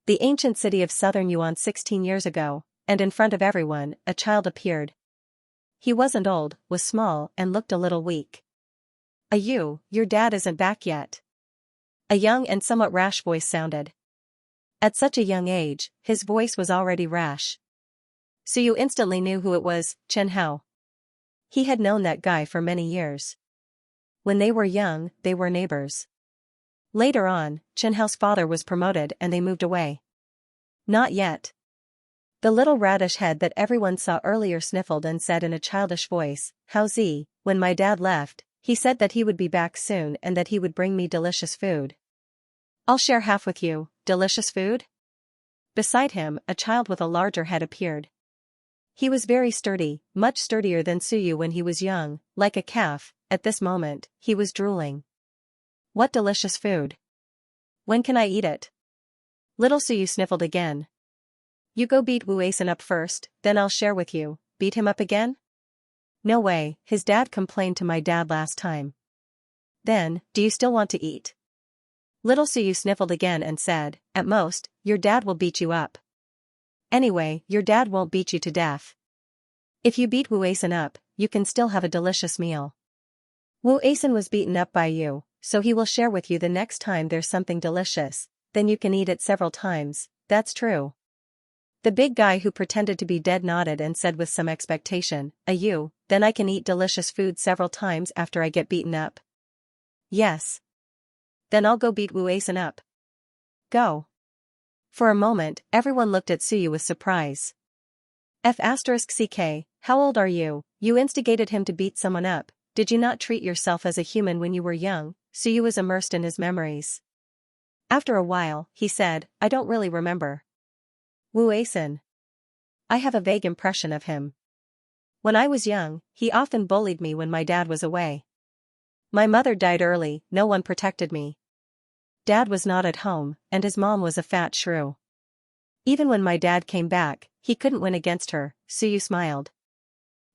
A: The ancient city of Southern Yuan 16 years ago, and in front of everyone, a child appeared. He wasn't old, was small and looked a little weak. Your dad isn't back yet. A young and somewhat rash voice sounded. At such a young age, his voice was already rash. Suyu instantly knew who it was, Chen Hao. He had known that guy for many years. When they were young, they were neighbors. Later on, Chen Hao's father was promoted and they moved away. Not yet. The little radish head that everyone saw earlier sniffled and said in a childish voice, Hao Zi, when my dad left, he said that he would be back soon and that he would bring me delicious food. I'll share half with you, delicious food? Beside him, a child with a larger head appeared. He was very sturdy, much sturdier than Suyu when he was young, like a calf. At this moment, he was drooling. What delicious food! When can I eat it? Little Suyu sniffled again. You go beat Wu Asen up first, then I'll share with you. Beat him up again? No way, his dad complained to my dad last time. Then, do you still want to eat? Little Suyu sniffled again and said, at most, your dad will beat you up. Anyway, your dad won't beat you to death. If you beat Wu Asen up, you can still have a delicious meal. Wu Asen was beaten up by you, so he will share with you the next time there's something delicious, then you can eat it several times, that's true. The big guy who pretended to be dead nodded and said with some expectation, then I can eat delicious food several times after I get beaten up. Yes. Then I'll go beat Wu Asen up. Go. For a moment, everyone looked at Suyu with surprise. F*ck, how old are you? You instigated him to beat someone up, did you not treat yourself as a human when you were young? Suyu was immersed in his memories. After a while, he said, I don't really remember. Wu Asen. I have a vague impression of him. When I was young, he often bullied me when my dad was away. My mother died early, no one protected me. Dad was not at home, and his mom was a fat shrew. Even when my dad came back, he couldn't win against her, Suyu smiled.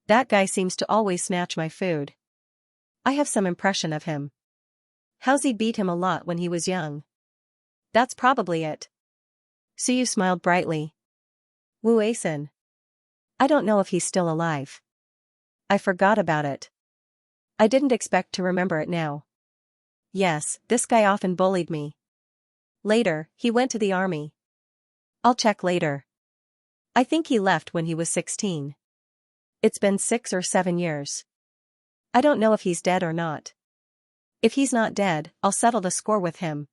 A: That guy seems to always snatch my food. I have some impression of him. How's beat him a lot when he was young? That's probably it. Suyu smiled brightly. Wu Asen. I don't know if he's still alive. I forgot about it. I didn't expect to remember it now. Yes, this guy often bullied me. Later, he went to the army. I'll check later. I think he left when he was 16. It's been 6 or 7 years. I don't know if he's dead or not. If he's not dead, I'll settle the score with him.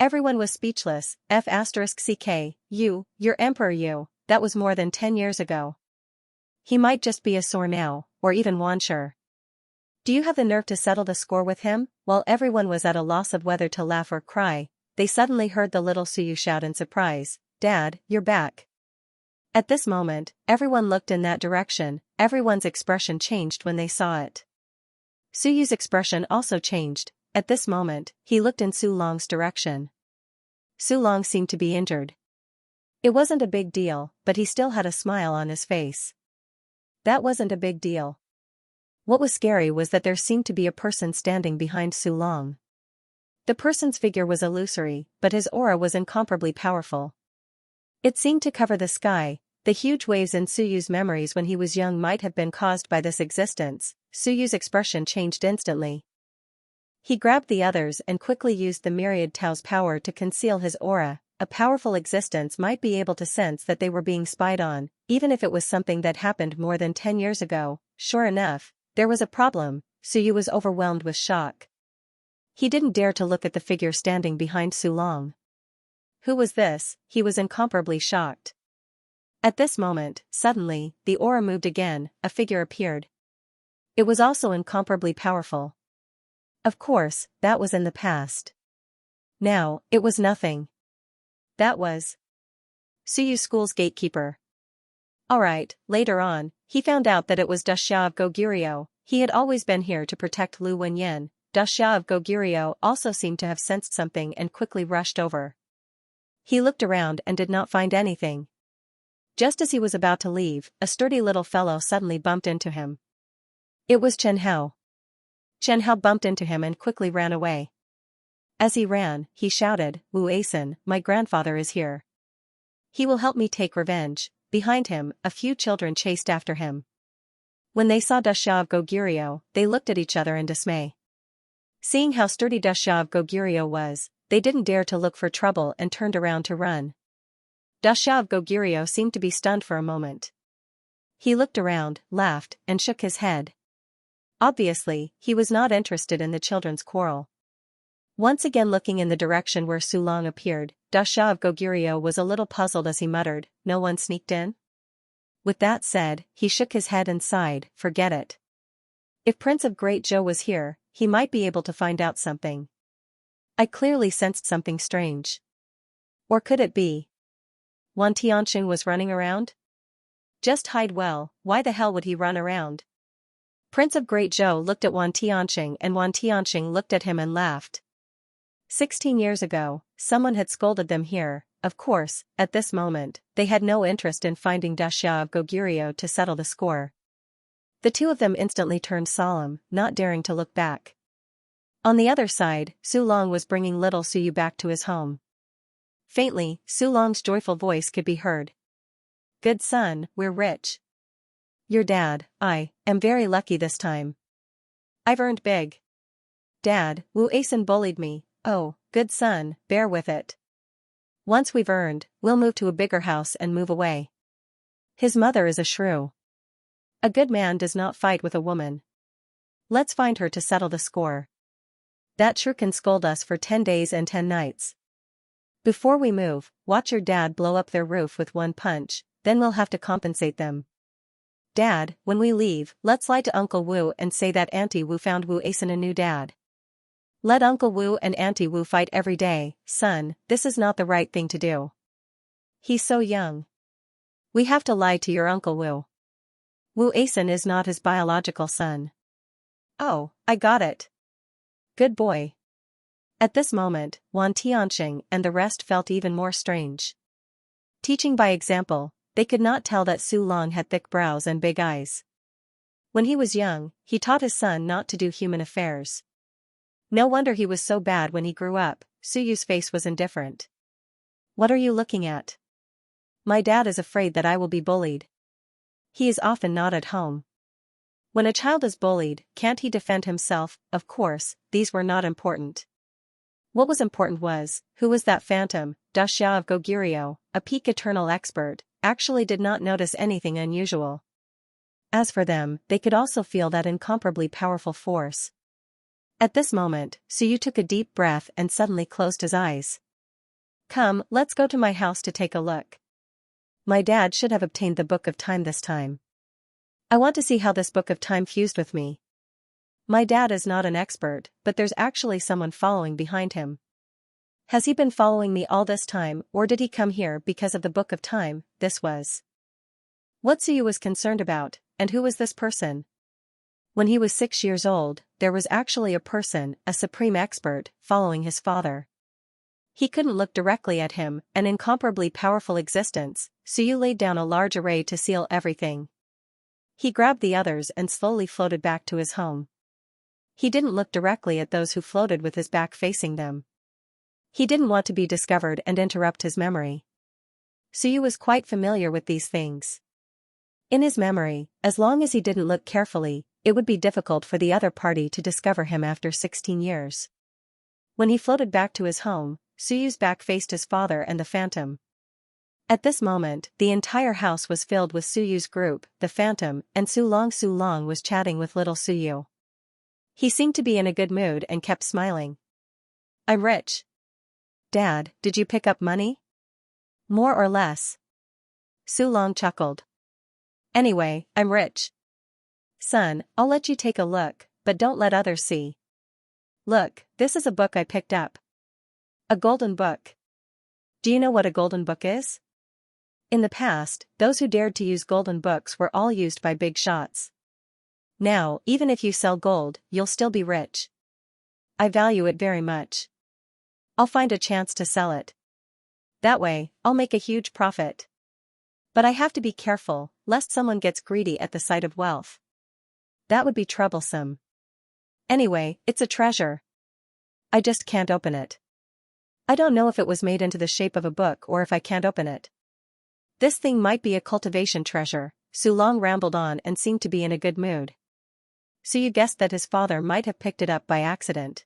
A: Everyone was speechless. F*ck, your emperor that was more than 10 years ago. He might just be a sore now, or even Wansher. Do you have the nerve to settle the score with him? While everyone was at a loss of whether to laugh or cry, they suddenly heard the little Suyu shout in surprise, Dad, you're back. At this moment, everyone looked in that direction, everyone's expression changed when they saw it. Suyu's expression also changed. At this moment, he looked in Su Long's direction. Su Long seemed to be injured. It wasn't a big deal, but he still had a smile on his face. That wasn't a big deal. What was scary was that there seemed to be a person standing behind Su Long. The person's figure was illusory, but his aura was incomparably powerful. It seemed to cover the sky. The huge waves in Suyu's memories when he was young might have been caused by this existence. Suyu's expression changed instantly. He grabbed the others and quickly used the Myriad Tao's power to conceal his aura. A powerful existence might be able to sense that they were being spied on, even if it was something that happened more than 10 years ago. Sure enough, there was a problem. Suyu was overwhelmed with shock. He didn't dare to look at the figure standing behind Su Long. Who was this? He was incomparably shocked. At this moment, suddenly, the aura moved again, a figure appeared. It was also incomparably powerful. Of course, that was in the past. Now, it was nothing. That was Suyu School's gatekeeper. Alright, later on, he found out that it was Daxia of Goguryeo. He had always been here to protect Lu Wenyan. Daxia of Goguryeo also seemed to have sensed something and quickly rushed over. He looked around and did not find anything. Just as he was about to leave, a sturdy little fellow suddenly bumped into him. It was Chen Hao. Chen Hao bumped into him and quickly ran away. As he ran, he shouted, Wu Asen, my grandfather is here. He will help me take revenge. Behind him, a few children chased after him. When they saw Daxia of Goguryeo, they looked at each other in dismay. Seeing how sturdy Xianxia of Goguryeo was, they didn't dare to look for trouble and turned around to run. Xianxia of Goguryeo seemed to be stunned for a moment. He looked around, laughed, and shook his head. Obviously, he was not interested in the children's quarrel. Once again looking in the direction where Sulong appeared, Xianxia of Goguryeo was a little puzzled as he muttered, "No one sneaked in?" With that said, he shook his head and sighed, "Forget it. If Prince of Great Zhou was here, he might be able to find out something." I clearly sensed something strange. Or could it be Wan Tianxing was running around? Just hide well, why the hell would he run around? Prince of Great Zhou looked at Wan Tianxing and Wan Tianxing looked at him and laughed. 16 years ago, someone had scolded them here. Of course, at this moment, they had no interest in finding Xianxia of Goguryeo to settle the score. The two of them instantly turned solemn, not daring to look back. On the other side, Sulong was bringing little Suyu back to his home. Faintly, Sulong's joyful voice could be heard. "Good son, we're rich. Your dad, I am very lucky this time. I've earned big. Dad, Wu Asen bullied me. Oh, good son, bear with it. Once we've earned, we'll move to a bigger house and move away." His mother is a shrew. A good man does not fight with a woman. Let's find her to settle the score. That shrew can scold us for 10 days and 10 nights. Before we move, watch your dad blow up their roof with one punch, then we'll have to compensate them. Dad, when we leave, let's lie to Uncle Wu and say that Auntie Wu found Wu Asen a new dad. Let Uncle Wu and Auntie Wu fight every day. Son, this is not the right thing to do. He's so young. We have to lie to your Uncle Wu. Wu Asen is not his biological son. Oh, I got it. Good boy. At this moment, Wan Tianxing and the rest felt even more strange. Teaching by example, they could not tell that Sulong had thick brows and big eyes. When he was young, he taught his son not to do human affairs. No wonder he was so bad when he grew up. Suyu's face was indifferent. "What are you looking at?" "My dad is afraid that I will be bullied. He is often not at home." When a child is bullied, can't he defend himself? Of course, these were not important. What was important was, who was that phantom? Xianxia of Goguryeo, a peak eternal expert, actually did not notice anything unusual. As for them, they could also feel that incomparably powerful force. At this moment, Suyu took a deep breath and suddenly closed his eyes. "Come, let's go to my house to take a look. My dad should have obtained the Book of Time this time. I want to see how this Book of Time fused with me. My dad is not an expert, but there's actually someone following behind him. Has he been following me all this time, or did he come here because of the Book of Time?" This was what Suyu was concerned about. And who was this person? When he was 6 years old, there was actually a person, a supreme expert, following his father. He couldn't look directly at him, an incomparably powerful existence. Suyu laid down a large array to seal everything. He grabbed the others and slowly floated back to his home. He didn't look directly at those who floated with his back facing them. He didn't want to be discovered and interrupt his memory. Suyu was quite familiar with these things. In his memory, as long as he didn't look carefully, it would be difficult for the other party to discover him after 16 years. When he floated back to his home, Suyu's back faced his father and the phantom. At this moment, the entire house was filled with Suyu's group, the phantom, and Sulong. Sulong was chatting with little Suyu. He seemed to be in a good mood and kept smiling. "I'm rich. Dad, did you pick up money?" "More or less." Sulong chuckled. "Anyway, I'm rich. Son, I'll let you take a look, but don't let others see. Look, this is a book I picked up. A golden book. Do you know what a golden book is? In the past, those who dared to use golden books were all used by big shots. Now, even if you sell gold, you'll still be rich. I value it very much. I'll find a chance to sell it. That way, I'll make a huge profit. But I have to be careful, lest someone gets greedy at the sight of wealth. That would be troublesome. Anyway, it's a treasure. I just can't open it. I don't know if it was made into the shape of a book or if I can't open it. This thing might be a cultivation treasure." Sulong rambled on and seemed to be in a good mood. So you guessed that his father might have picked it up by accident.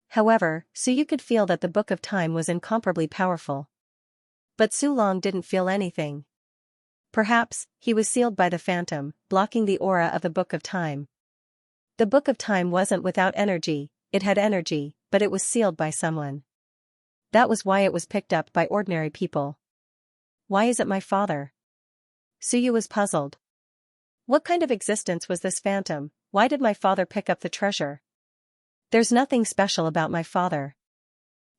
A: However, Suyu could feel that the Book of Time was incomparably powerful. But Su Long didn't feel anything. Perhaps, he was sealed by the phantom, blocking the aura of the Book of Time. The Book of Time wasn't without energy, it had energy, but it was sealed by someone. That was why it was picked up by ordinary people. Why is it my father? Suyu was puzzled. What kind of existence was this phantom? Why did my father pick up the treasure? There's nothing special about my father.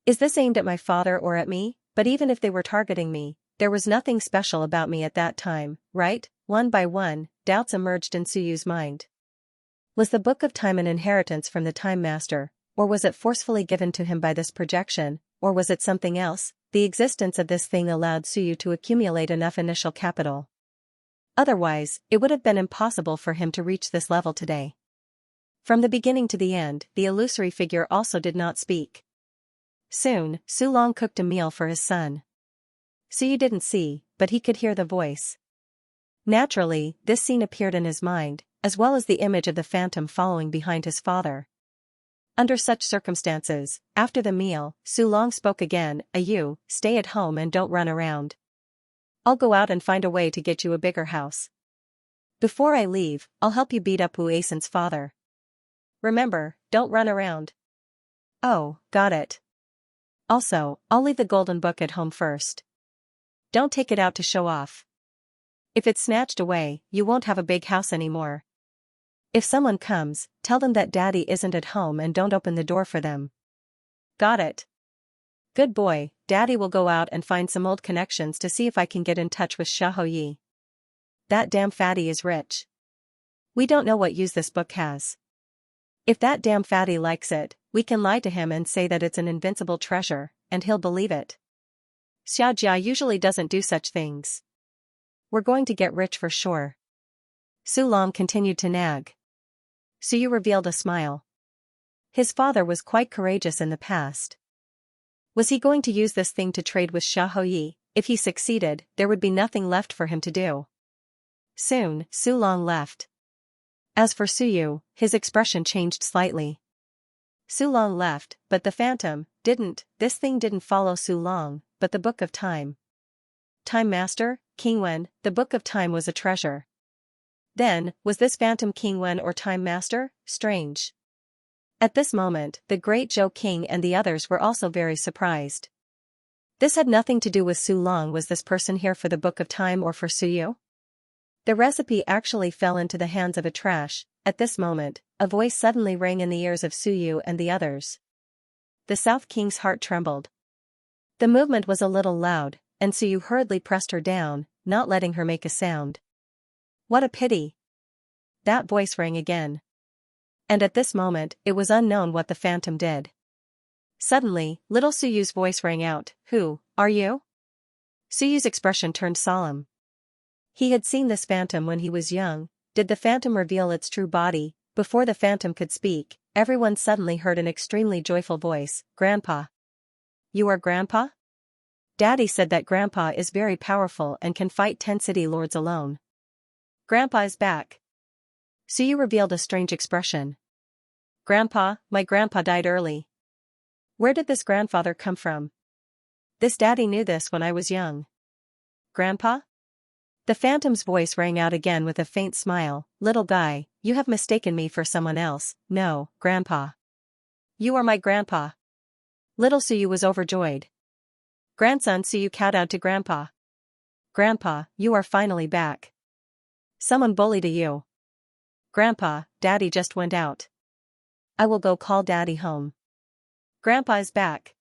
A: Is this aimed at my father or at me? But even if they were targeting me, there was nothing special about me at that time, right? One by one, doubts emerged in Suyu's mind. Was the Book of Time an inheritance from the Time Master, or was it forcefully given to him by this projection, or was it something else? The existence of this thing allowed Suyu to accumulate enough initial capital. Otherwise, it would have been impossible for him to reach this level today. From the beginning to the end, the illusory figure also did not speak. Soon, Su Long cooked a meal for his son. Suyu didn't see, but he could hear the voice. Naturally, this scene appeared in his mind, as well as the image of the phantom following behind his father. Under such circumstances, after the meal, Su Long spoke again, "You, stay at home and don't run around. I'll go out and find a way to get you a bigger house. Before I leave, I'll help you beat up Wu Aisen's father. Remember, don't run around." "Oh, got it. Also, I'll leave the golden book at home first. Don't take it out to show off. If it's snatched away, you won't have a big house anymore. If someone comes, tell them that Daddy isn't at home and don't open the door for them." "Got it. Good boy, Daddy will go out and find some old connections to see if I can get in touch with Xiaoyi. That damn fatty is rich. We don't know what use this book has. If that damn fatty likes it, we can lie to him and say that it's an invincible treasure, and he'll believe it. Xiaojia usually doesn't do such things. We're going to get rich for sure." Su Long continued to nag. Suyu revealed a smile. His father was quite courageous in the past. Was he going to use this thing to trade with Xiaoyi? If he succeeded, there would be nothing left for him to do. Soon, Su Long left. As for Suyu, his expression changed slightly. Su Long left, but the phantom didn't. This thing didn't follow Su Long, but the Book of Time. Time Master, King Wen, the Book of Time was a treasure. Then, was this phantom King Wen or Time Master? Strange. At this moment, the great Zhou King and the others were also very surprised. This had nothing to do with Su Long. Was this person here for the Book of Time or for Suyu? The recipe actually fell into the hands of a trash. At this moment, a voice suddenly rang in the ears of Suyu and the others. The South King's heart trembled. The movement was a little loud, and Suyu hurriedly pressed her down, not letting her make a sound. What a pity. That voice rang again. And at this moment, it was unknown what the phantom did. Suddenly, little Suyu's voice rang out, "Who are you?" Suyu's expression turned solemn. He had seen this phantom when he was young. Did the phantom reveal its true body? Before the phantom could speak, everyone suddenly heard an extremely joyful voice, "Grandpa." "You are Grandpa?" "Daddy said that Grandpa is very powerful and can fight 10 city lords alone." "Grandpa is back." Suyu revealed a strange expression. "Grandpa, my grandpa died early. Where did this grandfather come from? This daddy knew this when I was young." "Grandpa?" The phantom's voice rang out again with a faint smile, "Little guy, you have mistaken me for someone else. No, Grandpa. You are my grandpa." Little Suyu was overjoyed. Grandson Suyu kowtowed to Grandpa. "Grandpa, you are finally back. Someone bullied you." "Grandpa, Daddy just went out. I will go call Daddy home." "Grandpa is back."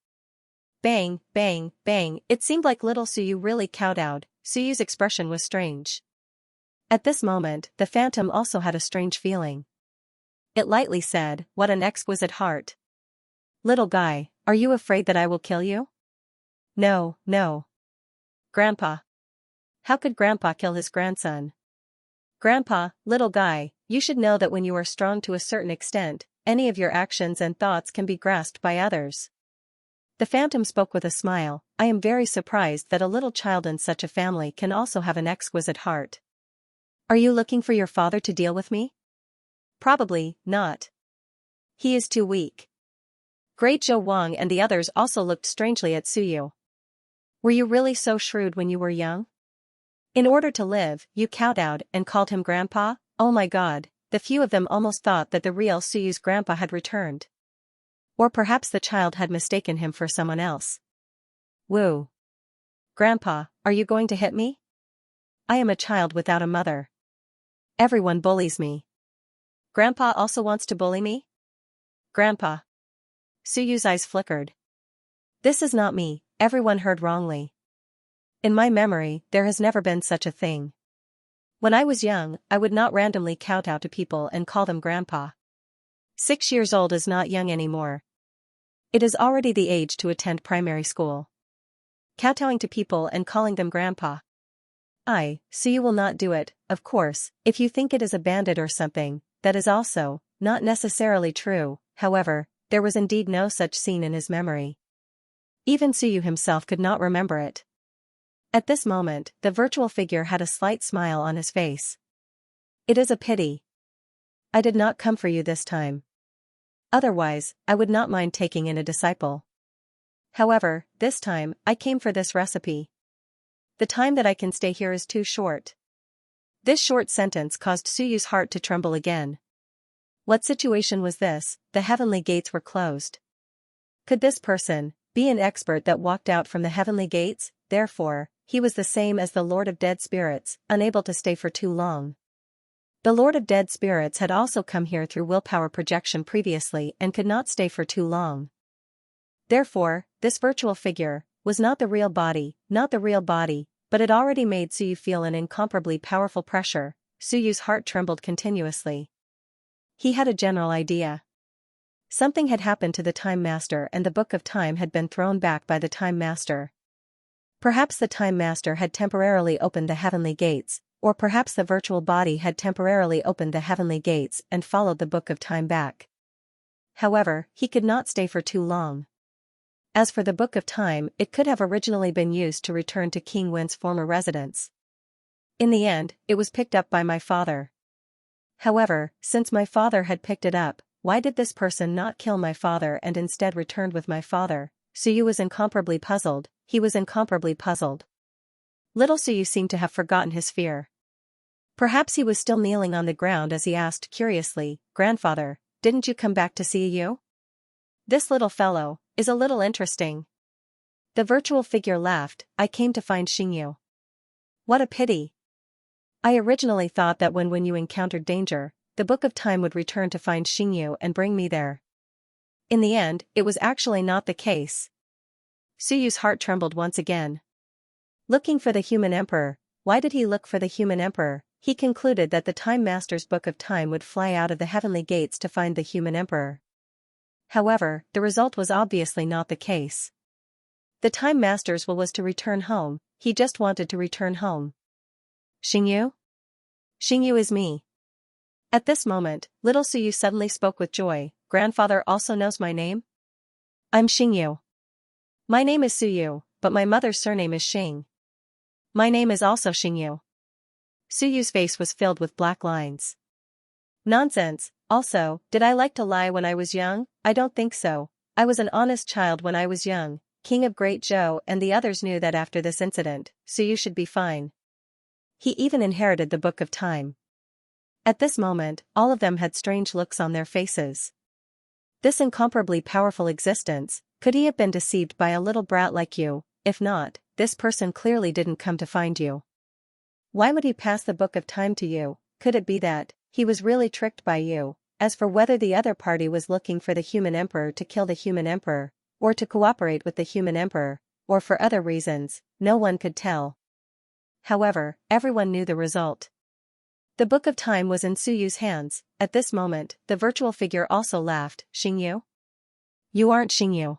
A: Bang, bang, bang. It seemed like little Suyu really kowtowed. Suyu's expression was strange. At this moment, the phantom also had a strange feeling. It lightly said, "What an exquisite heart. Little guy, are you afraid that I will kill you?" "No, no. Grandpa." How could Grandpa kill his grandson? "Grandpa, little guy, you should know that when you are strong to a certain extent, any of your actions and thoughts can be grasped by others." The phantom spoke with a smile. "I am very surprised that a little child in such a family can also have an exquisite heart. Are you looking for your father to deal with me?" "Probably not. He is too weak." Great Zhou Wang and the others also looked strangely at Suyu. Were you really so shrewd when you were young? In order to live, you kowtowed and called him grandpa? Oh my god, the few of them almost thought that the real Suyu's grandpa had returned. Or perhaps the child had mistaken him for someone else. Woo. Grandpa, are you going to hit me? I am a child without a mother. Everyone bullies me. Grandpa also wants to bully me? Grandpa. Suyu's eyes flickered. This is not me, everyone heard wrongly. In my memory, there has never been such a thing. When I was young, I would not randomly kowtow to people and call them grandpa. 6 years old is not young anymore. It is already the age to attend primary school. Kowtowing to people and calling them grandpa. So you will not do it, of course, if you think it is a bandit or something. That is also not necessarily true. However, there was indeed no such scene in his memory. Even Suyu himself could not remember it. At this moment, the virtual figure had a slight smile on his face. It is a pity. I did not come for you this time. Otherwise, I would not mind taking in a disciple. However, this time, I came for this recipe. The time that I can stay here is too short. This short sentence caused Suyu's heart to tremble again. What situation was this? The heavenly gates were closed. Could this person be an expert that walked out from the heavenly gates? Therefore, he was the same as the Lord of Dead Spirits, unable to stay for too long. The Lord of Dead Spirits had also come here through willpower projection previously and could not stay for too long. Therefore, this virtual figure was not the real body, but it already made Suyu feel an incomparably powerful pressure. Suyu's heart trembled continuously. He had a general idea. Something had happened to the Time Master and the Book of Time had been thrown back by the Time Master. Perhaps the Time Master had temporarily opened the heavenly gates, or perhaps the virtual body had temporarily opened the heavenly gates and followed the Book of Time back. However, he could not stay for too long. As for the Book of Time, it could have originally been used to return to King Wen's former residence. In the end, it was picked up by my father. However, since my father had picked it up, why did this person not kill my father and instead returned with my father? Suyu was incomparably puzzled. He was incomparably puzzled. Little Suyu seemed to have forgotten his fear. Perhaps he was still kneeling on the ground as he asked curiously, "Grandfather, didn't you come back to see you? This little fellow is a little interesting." The virtual figure laughed. "I came to find Xingyu." What a pity. I originally thought that when you encountered danger, the Book of Time would return to find Xingyu and bring me there. In the end, it was actually not the case. Suyu's heart trembled once again. Looking for the human emperor. Why did he look for the human emperor? He concluded that the Time Master's Book of Time would fly out of the heavenly gates to find the human emperor. However, the result was obviously not the case. The Time Master's will was to return home. He just wanted to return home. Xingyu? Xingyu is me. At this moment, little Suyu suddenly spoke with joy. Grandfather also knows my name? I'm Xingyu. My name is Suyu, but my mother's surname is Xing. My name is also Xingyu. Suyu's face was filled with black lines. Nonsense. Also, did I like to lie when I was young? I don't think so. I was an honest child when I was young. King of Great Zhou and the others knew that after this incident, Suyu should be fine. He even inherited the Book of Time. At this moment, all of them had strange looks on their faces. This incomparably powerful existence, could he have been deceived by a little brat like you? If not, this person clearly didn't come to find you. Why would he pass the Book of Time to you? Could it be that he was really tricked by you? As for whether the other party was looking for the human emperor to kill the human emperor, or to cooperate with the human emperor, or for other reasons, no one could tell. However, everyone knew the result. The Book of Time was in Suyu's hands. At this moment, the virtual figure also laughed. Xingyu? You aren't Xingyu.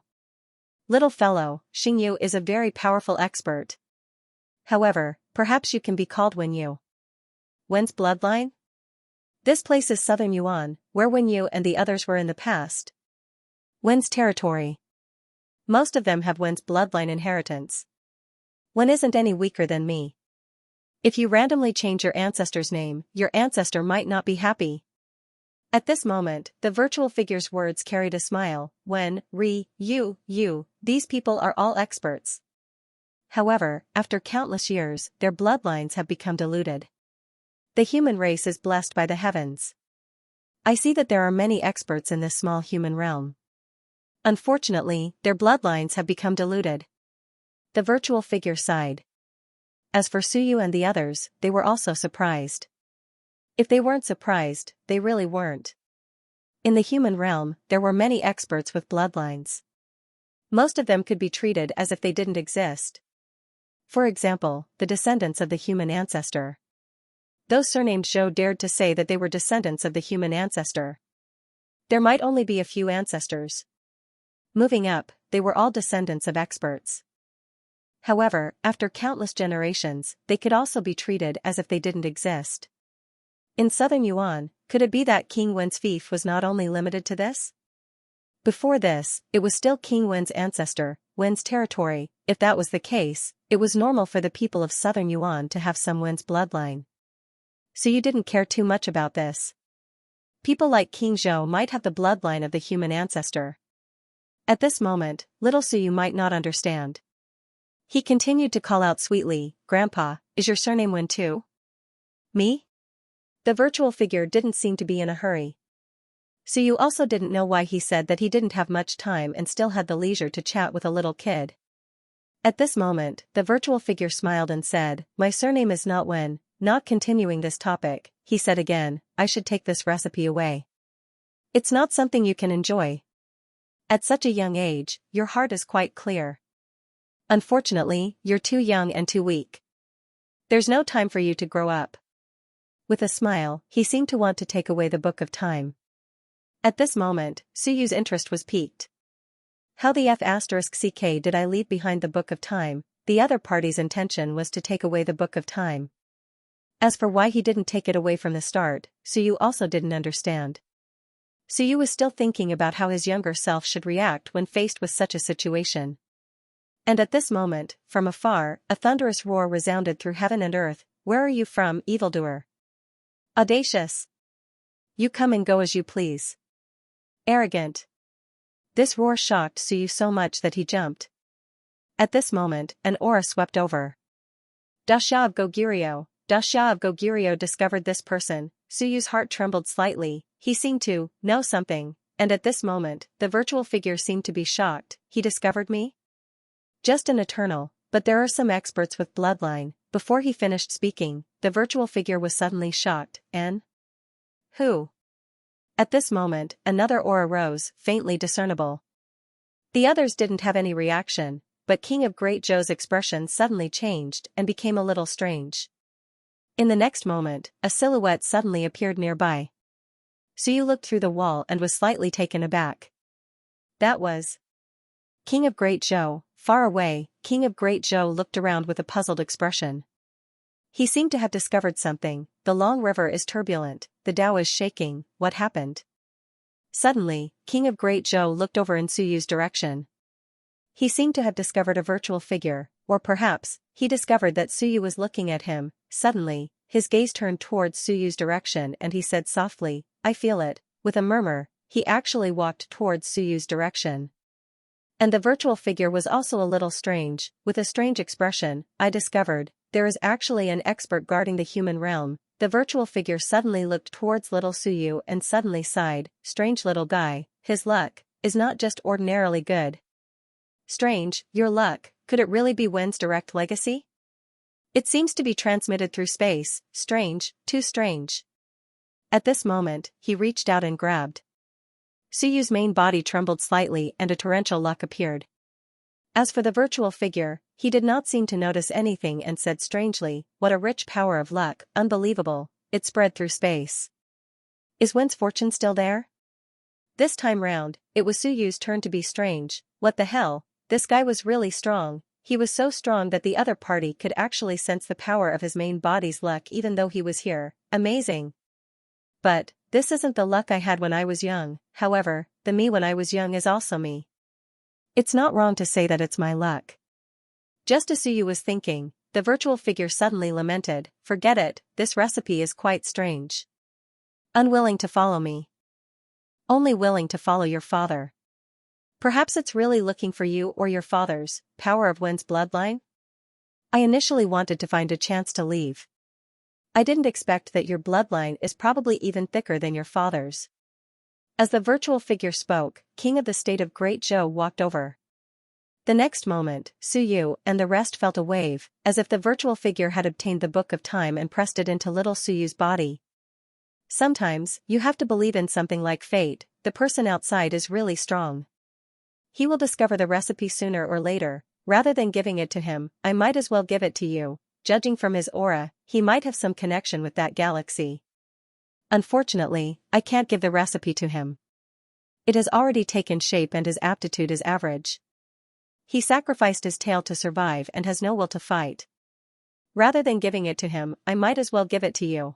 A: Little fellow, Xingyu is a very powerful expert. However, perhaps you can be called Wenyu. Wen's bloodline? This place is southern Yuan, where Wenyu and the others were in the past. Wen's territory. Most of them have Wen's bloodline inheritance. Wen isn't any weaker than me. If you randomly change your ancestor's name, your ancestor might not be happy. At this moment, the virtual figure's words carried a smile. When, these people are all experts. However, after countless years, their bloodlines have become diluted. The human race is blessed by the heavens. I see that there are many experts in this small human realm. Unfortunately, their bloodlines have become diluted. The virtual figure sighed. As for Suyu and the others, they were also surprised. If they weren't surprised, they really weren't. In the human realm, there were many experts with bloodlines. Most of them could be treated as if they didn't exist. For example, the descendants of the human ancestor. Those surnamed Zhou dared to say that they were descendants of the human ancestor. There might only be a few ancestors. Moving up, they were all descendants of experts. However, after countless generations, they could also be treated as if they didn't exist. In southern Yuan, could it be that King Wen's fief was not only limited to this? Before this, it was still King Wen's ancestor, Wen's territory. If that was the case, it was normal for the people of southern Yuan to have some Wen's bloodline. So you didn't care too much about this. People like King Zhou might have the bloodline of the human ancestor. At this moment, little Suyu might not understand. He continued to call out sweetly, "Grandpa, is your surname Wen too?" "Me?" The virtual figure didn't seem to be in a hurry. Suyu also didn't know why he said that he didn't have much time and still had the leisure to chat with a little kid. At this moment, the virtual figure smiled and said, "My surname is not Wen." Not continuing this topic, he said again, "I should take this recipe away. It's not something you can enjoy. At such a young age, your heart is quite clear. Unfortunately, you're too young and too weak. There's no time for you to grow up." With a smile, he seemed to want to take away the book of time. At this moment, Suyu's interest was piqued. How the **ck did I leave behind the book of time? The other party's intention was to take away the book of time. As for why he didn't take it away from the start, Suyu also didn't understand. Suyu was still thinking about how his younger self should react when faced with such a situation. And at this moment, from afar, a thunderous roar resounded through heaven and earth. "Where are you from, evildoer? Audacious! You come and go as you please. Arrogant!" This roar shocked Suyu so much that he jumped. At this moment, an aura swept over. Dasha of Goguryeo. Dasha of Goguryeo discovered this person. Suyu's heart trembled slightly. He seemed to know something, and at this moment, the virtual figure seemed to be shocked. "He discovered me? Just an eternal, but there are some experts with bloodline." Before he finished speaking, the virtual figure was suddenly shocked. "And who?" At this moment, another aura rose, faintly discernible. The others didn't have any reaction, but King of Great Zhou's expression suddenly changed and became a little strange. In the next moment, a silhouette suddenly appeared nearby. Suyu looked through the wall and was slightly taken aback. That was King of Great Zhou. Far away, King of Great Zhou looked around with a puzzled expression. He seemed to have discovered something. "The long river is turbulent, the Tao is shaking, what happened?" Suddenly, King of Great Zhou looked over in Suyu's direction. He seemed to have discovered a virtual figure, or perhaps, he discovered that Suyu was looking at him. Suddenly, his gaze turned towards Suyu's direction and he said softly, "I feel it." With a murmur, he actually walked towards Suyu's direction. And the virtual figure was also a little strange, with a strange expression. "I discovered, there is actually an expert guarding the human realm." The virtual figure suddenly looked towards little Suyu and suddenly sighed. "Strange little guy, his luck is not just ordinarily good." "Strange, your luck, could it really be Wen's direct legacy? It seems to be transmitted through space. Strange, too strange." At this moment, he reached out and grabbed. Suyu's main body trembled slightly and a torrential luck appeared. As for the virtual figure, he did not seem to notice anything and said strangely, "What a rich power of luck, unbelievable, it spread through space. Is Wen's fortune still there?" This time round, it was Suyu's turn to be strange. What the hell, this guy was really strong. He was so strong that the other party could actually sense the power of his main body's luck even though he was here. Amazing. But, this isn't the luck I had when I was young. However, the me when I was young is also me. It's not wrong to say that it's my luck. Just as Suyu was thinking, the virtual figure suddenly lamented, "Forget it, this recipe is quite strange." Unwilling to follow me. only willing to follow your father. Perhaps it's really looking for you or your father's power of wind's bloodline? I initially wanted to find a chance to leave. I didn't expect that your bloodline is probably even thicker than your father's. As the virtual figure spoke, King of the State of Great Zhou walked over. The next moment, Su Yu and the rest felt a wave, as if the virtual figure had obtained the Book of Time and pressed it into little Su Yu's body. Sometimes, you have to believe in something like fate. The person outside is really strong. He will discover the recipe sooner or later. Rather than giving it to him, I might as well give it to you. Judging from his aura, he might have some connection with that galaxy. Unfortunately, I can't give the recipe to him. It has already taken shape and his aptitude is average. He sacrificed his tail to survive and has no will to fight. Rather than giving it to him, I might as well give it to you.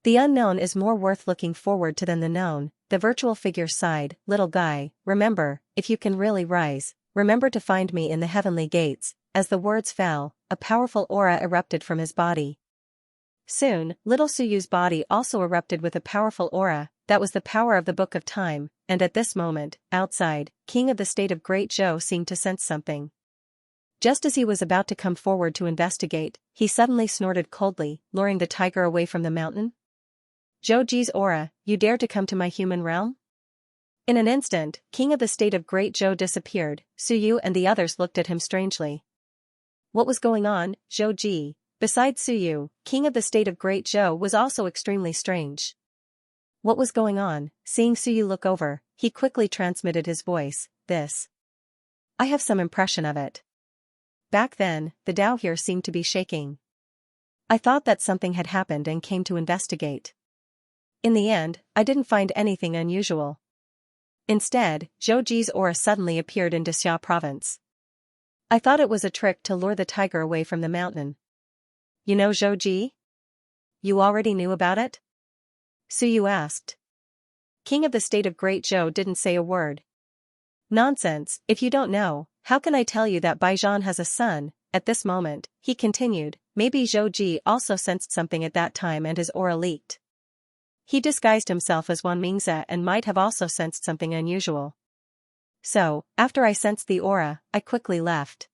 A: The unknown is more worth looking forward to than the known, the virtual figure sighed. Little guy, remember, if you can really rise, remember to find me in the heavenly gates. As the words fell, a powerful aura erupted from his body. Soon, little Su Yu's body also erupted with a powerful aura. That was the power of the Book of Time, and at this moment, outside, King of the State of Great Zhou seemed to sense something. Just as he was about to come forward to investigate, he suddenly snorted coldly, luring the tiger away from the mountain. Zhou Ji's aura, you dare to come to my human realm? In an instant, King of the State of Great Zhou disappeared. Su Yu and the others looked at him strangely. What was going on, Zhou Ji? Besides Su Yu, King of the State of Great Zhou was also extremely strange. What was going on? Seeing Su Yu look over, he quickly transmitted his voice. This. I have some impression of it. Back then, the Tao here seemed to be shaking. I thought that something had happened and came to investigate. In the end, I didn't find anything unusual. Instead, Zhou Ji's aura suddenly appeared in Xianxia province. I thought it was a trick to lure the tiger away from the mountain. You know Zhou Ji? You already knew about it? Su Yu asked. King of the State of Great Zhou didn't say a word. Nonsense, if you don't know, how can I tell you that Baizhan has a son? At this moment, he continued, maybe Zhou Ji also sensed something at that time and his aura leaked. He disguised himself as Wan Mingze and might have also sensed something unusual. So, after I sensed the aura, I quickly left.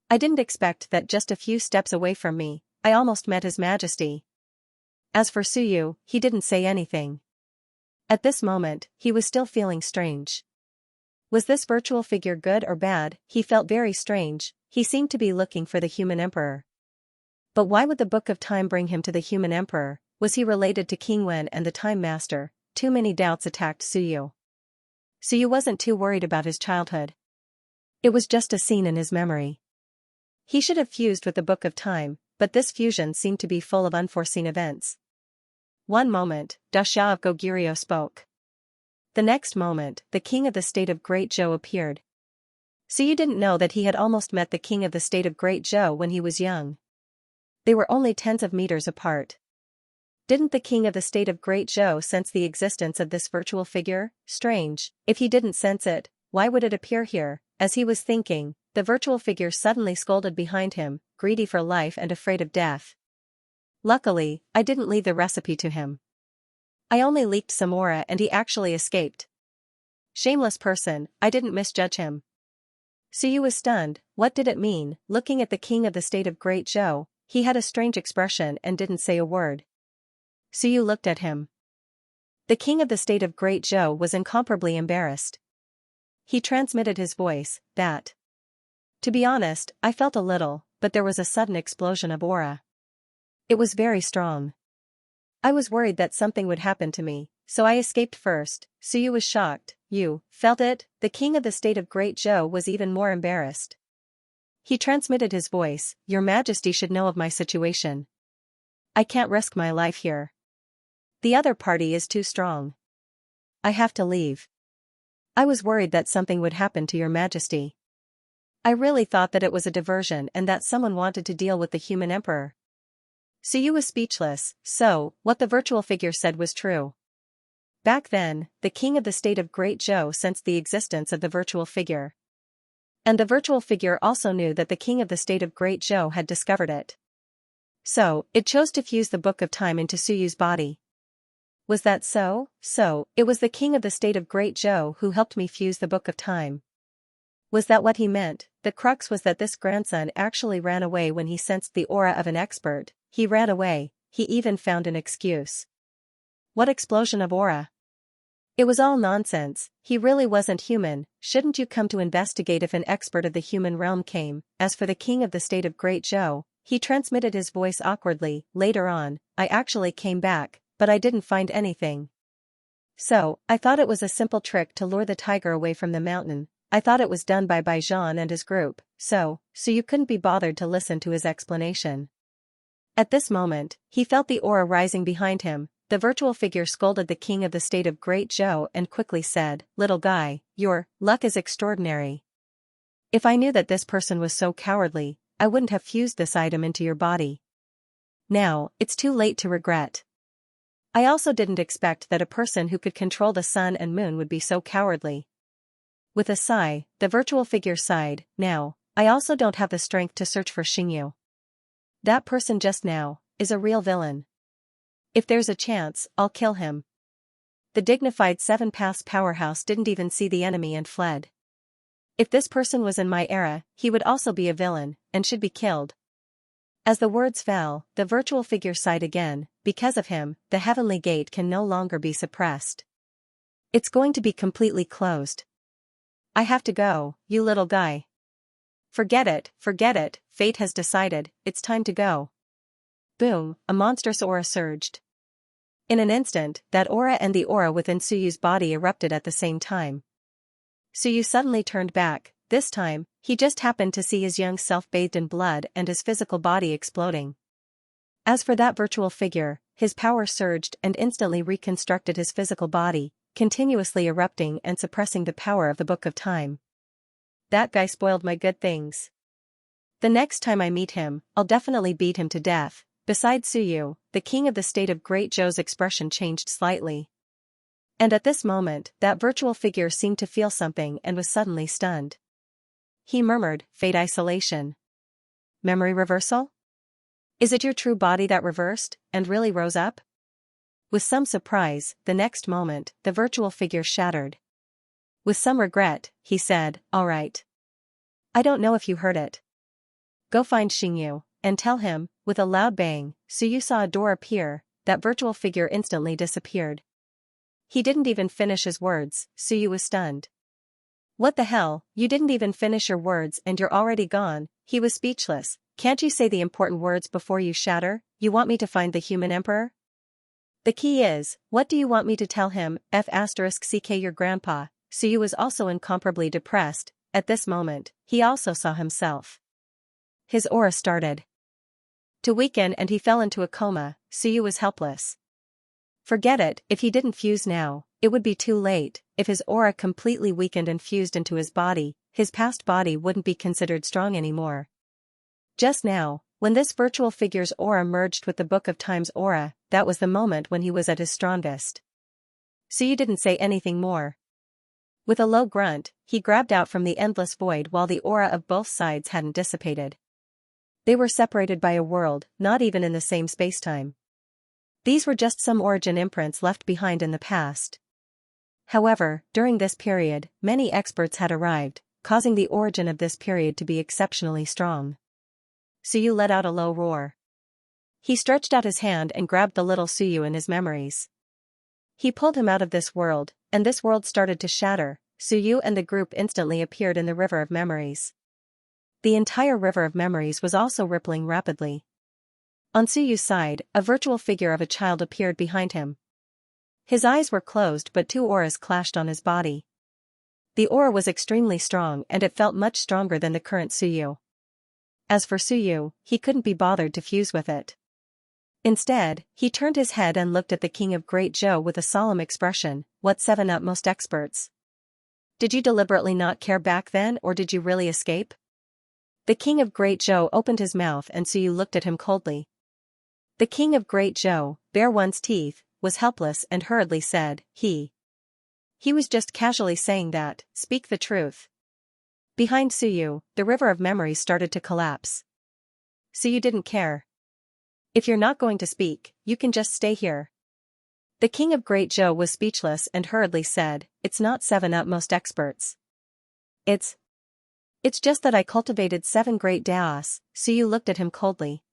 A: I didn't expect that just a few steps away from me, I almost met His Majesty. As for Su Yu, he didn't say anything. At this moment, he was still feeling strange. Was this virtual figure good or bad? He felt very strange. He seemed to be looking for the human emperor. But why would the Book of Time bring him to the human emperor? Was he related to King Wen and the Time Master? Too many doubts attacked Su Yu. Su Yu wasn't too worried about his childhood. It was just a scene in his memory. He should have fused with the Book of Time, but this fusion seemed to be full of unforeseen events. One moment, Xia of Goguryeo spoke. The next moment, the King of the State of Great Zhou appeared. Su Yu didn't know that he had almost met the King of the State of Great Zhou when he was young. They were only tens of meters apart. Didn't the King of the State of Great Zhou sense the existence of this virtual figure? Strange, if he didn't sense it, why would it appear here? As he was thinking, the virtual figure suddenly scolded behind him, greedy for life and afraid of death. Luckily, I didn't leave the recipe to him. I only leaked some aura and he actually escaped. Shameless person, I didn't misjudge him. Su Yu was stunned. What did it mean? Looking at the King of the State of Great Zhou, he had a strange expression and didn't say a word. Su Yu looked at him. The King of the State of Great Zhou was incomparably embarrassed. He transmitted his voice, that. To be honest, I felt a little, but there was a sudden explosion of aura. It was very strong. I was worried that something would happen to me, so I escaped first. Su Yu was shocked. You felt it? The King of the State of Great Zhou was even more embarrassed. He transmitted his voice, Your Majesty should know of my situation. I can't risk my life here. The other party is too strong. I have to leave. I was worried that something would happen to Your Majesty. I really thought that it was a diversion and that someone wanted to deal with the human emperor. Su Yu was speechless. So, what the virtual figure said was true. Back then, the King of the State of Great Zhou sensed the existence of the virtual figure. And the virtual figure also knew that the King of the State of Great Zhou had discovered it. So, it chose to fuse the Book of Time into Su Yu's body. Was that so? So, it was the king of the state of Great Zhou who helped me fuse the Book of Time. Was that what he meant? The crux was that this grandson actually ran away when he sensed the aura of an expert. He ran away, he even found an excuse. What explosion of aura? It was all nonsense, he really wasn't human. Shouldn't you come to investigate if an expert of the human realm came? As for the king of the state of Great Zhou, he transmitted his voice awkwardly. Later on, I actually came back, but I didn't find anything. So, I thought it was a simple trick to lure the tiger away from the mountain. I thought it was done by Baijan and his group, so you couldn't be bothered to listen to his explanation. At this moment, he felt the aura rising behind him. The virtual figure scolded the king of the state of Great Zhou and quickly said, "Little guy, your luck is extraordinary. If I knew that this person was so cowardly, I wouldn't have fused this item into your body. Now, it's too late to regret. I also didn't expect that a person who could control the sun and moon would be so cowardly." With a sigh, the virtual figure sighed. "Now, I also don't have the strength to search for Xingyu. That person just now is a real villain. If there's a chance, I'll kill him." The dignified Seven Paths powerhouse didn't even see the enemy and fled. If this person was in my era, he would also be a villain, and should be killed. As the words fell, the virtual figure sighed again. Because of him, the heavenly gate can no longer be suppressed. It's going to be completely closed. I have to go, you little guy. Forget it, fate has decided, it's time to go. Boom, a monstrous aura surged. In an instant, that aura and the aura within Suyu's body erupted at the same time. Suyu suddenly turned back. This time, he just happened to see his young self bathed in blood and his physical body exploding. As for that virtual figure, his power surged and instantly reconstructed his physical body, continuously erupting and suppressing the power of the Book of Time. That guy spoiled my good things. The next time I meet him, I'll definitely beat him to death. Besides Suyu, the king of the state of Great Zhou's expression changed slightly. And at this moment, that virtual figure seemed to feel something and was suddenly stunned. He murmured, "Fate isolation. Memory reversal? Is it your true body that reversed, and really rose up?" With some surprise, the next moment, the virtual figure shattered. With some regret, he said, "All right. I don't know if you heard it. Go find Xingyu, and tell him." With a loud bang, Suyu saw a door appear. That virtual figure instantly disappeared. He didn't even finish his words. Suyu was stunned. "What the hell, you didn't even finish your words and you're already gone." He was speechless. "Can't you say the important words before you shatter? You want me to find the human emperor? The key is, what do you want me to tell him? F***ck your grandpa." Suyu was also incomparably depressed. At this moment, he also saw himself. His aura started to weaken and he fell into a coma. Suyu was helpless. Forget it, if he didn't fuse now, it would be too late. If his aura completely weakened and fused into his body, his past body wouldn't be considered strong anymore. Just now, when this virtual figure's aura merged with the Book of Time's aura, that was the moment when he was at his strongest. Suyu didn't say anything more. With a low grunt, he grabbed out from the endless void while the aura of both sides hadn't dissipated. They were separated by a world, not even in the same spacetime. These were just some origin imprints left behind in the past. However, during this period, many experts had arrived, causing the origin of this period to be exceptionally strong. Suyu let out a low roar. He stretched out his hand and grabbed the little Suyu in his memories. He pulled him out of this world, and this world started to shatter. Suyu and the group instantly appeared in the river of memories. The entire river of memories was also rippling rapidly. On Suyu's side, a virtual figure of a child appeared behind him. His eyes were closed but two auras clashed on his body. The aura was extremely strong and it felt much stronger than the current Suyu. As for Suyu, he couldn't be bothered to fuse with it. Instead, he turned his head and looked at the king of Great Zhou with a solemn expression. "What 7 utmost experts? Did you deliberately not care back then or did you really escape?" The king of Great Zhou opened his mouth and Suyu looked at him coldly. The king of Great Zhou, bare one's teeth, was helpless and hurriedly said, He was just casually saying that, speak the truth." Behind Suyu, the river of memories started to collapse. Suyu didn't care. "If you're not going to speak, you can just stay here." The king of Great Zhou was speechless and hurriedly said, "It's not 7 utmost experts. It's just that I cultivated 7 great Daos." Suyu looked at him coldly.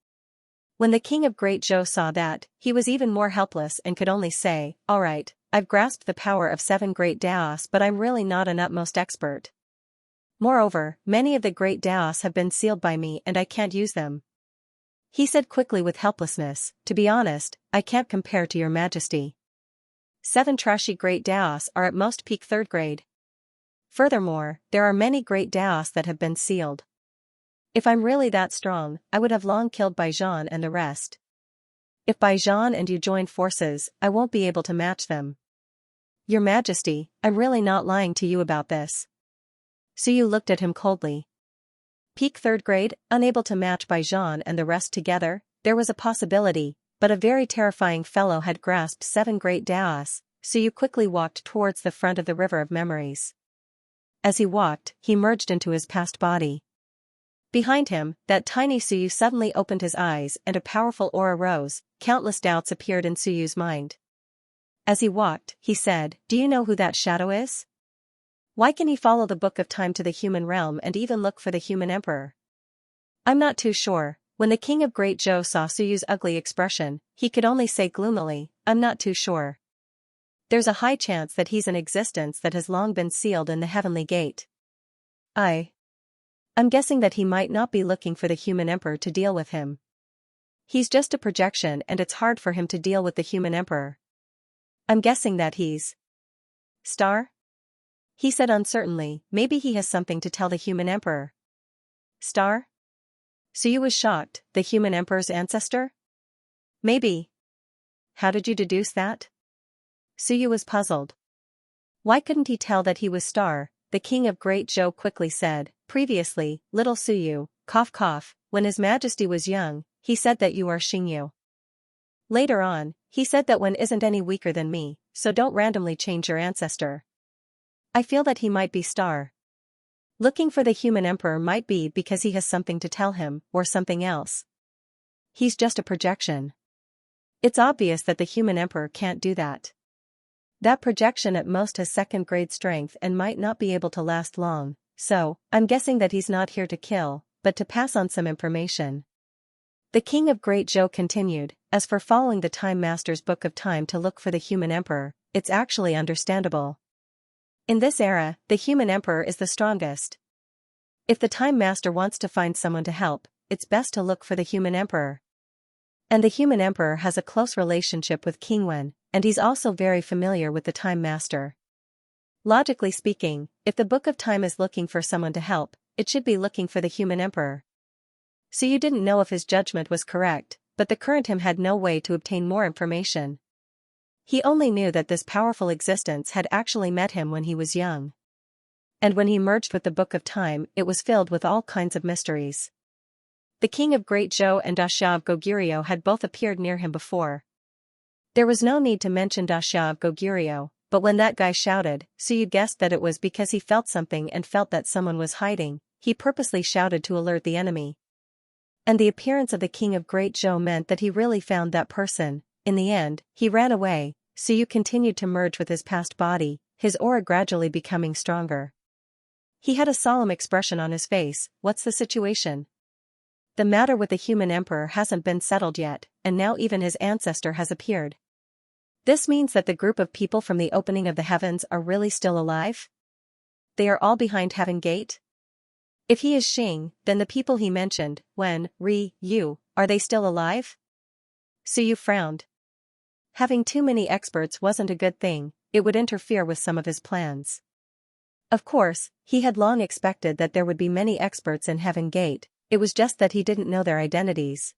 A: When the king of Great Zhou saw that, he was even more helpless and could only say, "All right, I've grasped the power of 7 great Daos, but I'm really not an utmost expert. Moreover, many of the great Daos have been sealed by me and I can't use them." He said quickly with helplessness, "To be honest, I can't compare to your majesty. 7 trashy great Daos are at most peak 3rd grade. Furthermore, there are many great Daos that have been sealed. If I'm really that strong, I would have long killed Baijan and the rest. If Baijan and you join forces, I won't be able to match them. Your Majesty, I'm really not lying to you about this." Suyu looked at him coldly. Peak 3rd grade, unable to match Baijan and the rest together? There was a possibility, but a very terrifying fellow had grasped 7 great Daos. Suyu quickly walked towards the front of the river of memories. As he walked, he merged into his past body. Behind him, that tiny Suyu suddenly opened his eyes and a powerful aura rose. Countless doubts appeared in Suyu's mind. As he walked, he said, "Do you know who that shadow is? Why can he follow the Book of Time to the human realm and even look for the human emperor?" "I'm not too sure." When the king of Great Zhou saw Suyu's ugly expression, he could only say gloomily, "I'm not too sure. There's a high chance that he's an existence that has long been sealed in the heavenly gate. I'm guessing that he might not be looking for the human emperor to deal with him. He's just a projection and it's hard for him to deal with the human emperor. I'm guessing that he's Star?" he said uncertainly. "Maybe he has something to tell the human emperor." "Star?" Suyu was shocked. "The human emperor's ancestor? Maybe. How did you deduce that?" Suyu was puzzled. Why couldn't he tell that he was Star? The king of Great Zhou quickly said, "Previously, little Suyu, cough cough, when his majesty was young, he said that you are Xingyu. Later on, he said that one isn't any weaker than me, so don't randomly change your ancestor. I feel that he might be Star. Looking for the human emperor might be because he has something to tell him, or something else. He's just a projection. It's obvious that the human emperor can't do that. That projection at most has 2nd grade strength and might not be able to last long, so, I'm guessing that he's not here to kill, but to pass on some information." The king of Great Zhou continued, "As for following the Time Master's Book of Time to look for the human emperor, it's actually understandable. In this era, the human emperor is the strongest. If the Time Master wants to find someone to help, it's best to look for the human emperor. And the human emperor has a close relationship with King Wen, and he's also very familiar with the Time Master. Logically speaking, if the Book of Time is looking for someone to help, it should be looking for the human emperor." So you didn't know if his judgment was correct, but the current him had no way to obtain more information. He only knew that this powerful existence had actually met him when he was young. And when he merged with the Book of Time, it was filled with all kinds of mysteries. The king of Great Zhou and Daxia of Goguryeo had both appeared near him before. There was no need to mention Daxia of Goguryeo, but when that guy shouted, Suyu guessed that it was because he felt something and felt that someone was hiding. He purposely shouted to alert the enemy. And the appearance of the king of Great Zhou meant that he really found that person. In the end, he ran away. Suyu continued to merge with his past body, his aura gradually becoming stronger. He had a solemn expression on his face. "What's the situation? The matter with the human emperor hasn't been settled yet, and now even his ancestor has appeared. This means that the group of people from the opening of the heavens are really still alive? They are all behind Heaven Gate? If he is Xing, then the people he mentioned, Wen, Ri, Yu, are they still alive?" Suyu frowned. Having too many experts wasn't a good thing, it would interfere with some of his plans. Of course, he had long expected that there would be many experts in Heaven Gate, it was just that he didn't know their identities.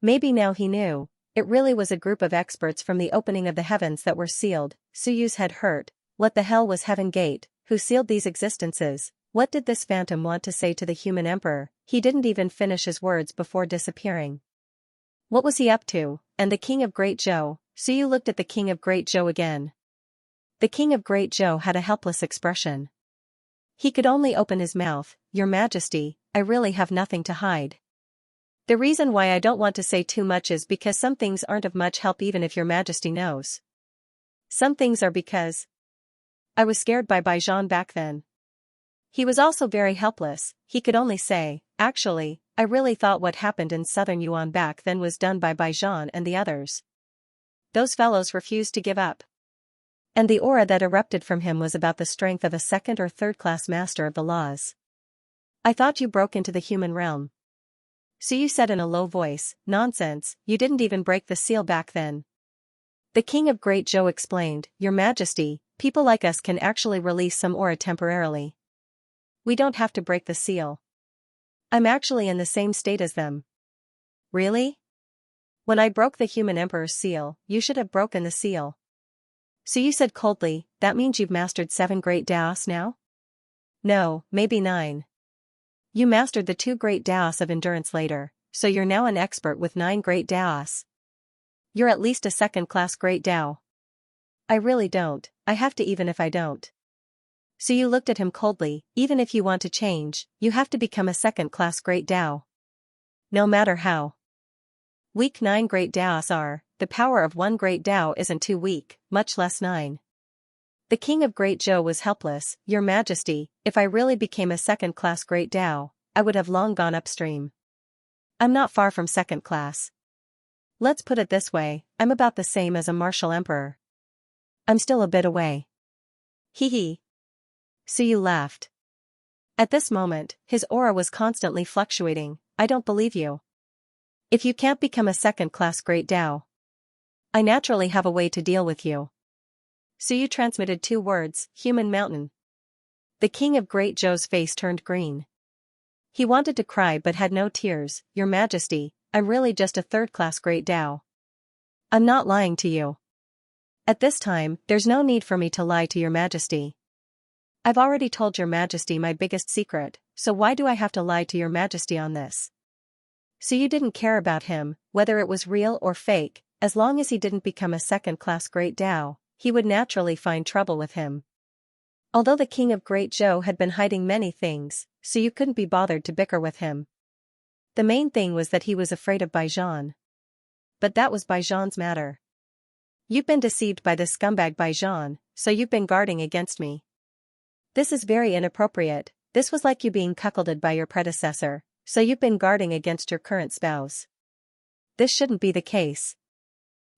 A: Maybe now he knew. It really was a group of experts from the opening of the heavens that were sealed. Suyu's head hurt. What the hell was Heaven Gate? Who sealed these existences? What did this phantom want to say to the human emperor? He didn't even finish his words before disappearing. What was he up to? And the king of Great Zhou? Suyu looked at the king of Great Zhou again. The king of Great Zhou had a helpless expression. He could only open his mouth. "Your Majesty, I really have nothing to hide. The reason why I don't want to say too much is because some things aren't of much help even if your Majesty knows." Some things are because I was scared by Baijan back then. He was also very helpless. He could only say, actually, I really thought what happened in southern Yuan back then was done by Baijan and the others. Those fellows refused to give up. And the aura that erupted from him was about the strength of a second or third class master of the laws. I thought you broke into the human realm. So you said in a low voice, nonsense, you didn't even break the seal back then. The king of Great Zhou explained, Your Majesty, people like us can actually release some aura temporarily. We don't have to break the seal. I'm actually in the same state as them. Really? When I broke the human emperor's seal, you should have broken the seal. So you said coldly, that means you've mastered 7 great Daos now? No, maybe 9. You mastered the 2 great Daos of endurance later, so you're now an expert with 9 great Daos. You're at least a second-class great Dao. I really don't, I have to even if I don't. So you looked at him coldly, even if you want to change, you have to become a second-class great Dao. No matter how weak 9 great Daos are, the power of 1 great Dao isn't too weak, much less 9. The king of Great Zhou was helpless. Your Majesty, if I really became a second-class great Dao, I would have long gone upstream. I'm not far from second class. Let's put it this way, I'm about the same as a martial emperor. I'm still a bit away. Hee hee. Suyu laughed. At this moment, his aura was constantly fluctuating. I don't believe you. If you can't become a second-class great Dao, I naturally have a way to deal with you. Suyu transmitted 2 words, human mountain. The king of Great Zhou's face turned green. He wanted to cry but had no tears. Your Majesty, I'm really just a third-class great Dao. I'm not lying to you. At this time, there's no need for me to lie to Your Majesty. I've already told Your Majesty my biggest secret, so why do I have to lie to Your Majesty on this? So you didn't care about him, whether it was real or fake, as long as he didn't become a second-class great Dao, he would naturally find trouble with him. Although the king of Great Zhou had been hiding many things, so you couldn't be bothered to bicker with him. The main thing was that he was afraid of Baijan. But that was Baijan's matter. You've been deceived by the scumbag Baijan, so you've been guarding against me. This is very inappropriate. This was like you being cuckolded by your predecessor, so you've been guarding against your current spouse. This shouldn't be the case.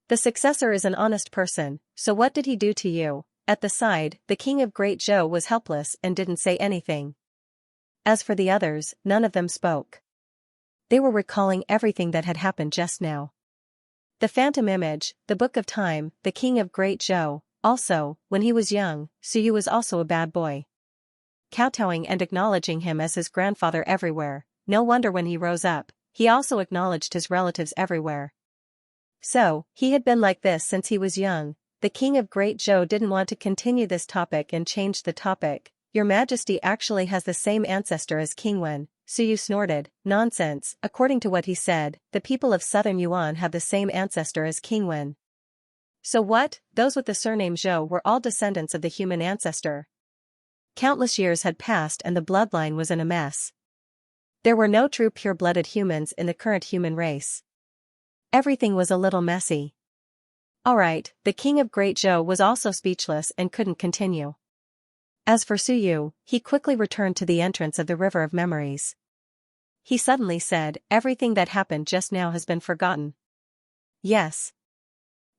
A: The successor is an honest person, so what did he do to you? At the side, the king of Great Zhou was helpless and didn't say anything. As for the others, none of them spoke. They were recalling everything that had happened just now. The phantom image, the book of time, the king of Great Zhou. Also, when he was young, Suyu was also a bad boy. Kowtowing and acknowledging him as his grandfather everywhere, no wonder when he rose up, he also acknowledged his relatives everywhere. So, he had been like this since he was young. The king of Great Zhou didn't want to continue this topic and changed the topic. Your Majesty actually has the same ancestor as King Wen. Suyu snorted, nonsense, according to what he said, the people of southern Yuan have the same ancestor as King Wen. So what? Those with the surname Zhou were all descendants of the human ancestor. Countless years had passed and the bloodline was in a mess. There were no true pure-blooded humans in the current human race. Everything was a little messy. Alright, the king of Great Zhou was also speechless and couldn't continue. As for Suyu, he quickly returned to the entrance of the River of Memories. He suddenly said, everything that happened just now has been forgotten. Yes.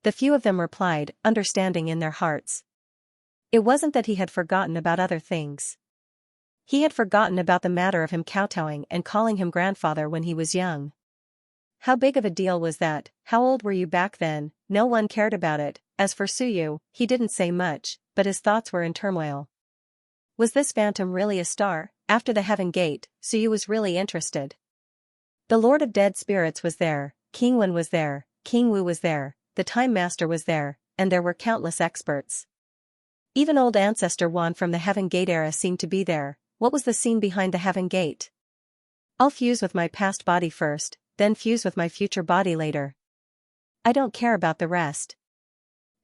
A: The few of them replied, understanding in their hearts. It wasn't that he had forgotten about other things. He had forgotten about the matter of him kowtowing and calling him grandfather when he was young. How big of a deal was that? How old were you back then? No one cared about it. As for Suyu, he didn't say much, but his thoughts were in turmoil. Was this phantom really a star? After the Heaven Gate, Suyu was really interested. The Lord of Dead Spirits was there, King Wen was there, King Wu was there, the Time Master was there, and there were countless experts. Even old Ancestor Wan from the Heaven Gate era seemed to be there. What was the scene behind the Heaven Gate? I'll fuse with my past body first, then fuse with my future body later. I don't care about the rest.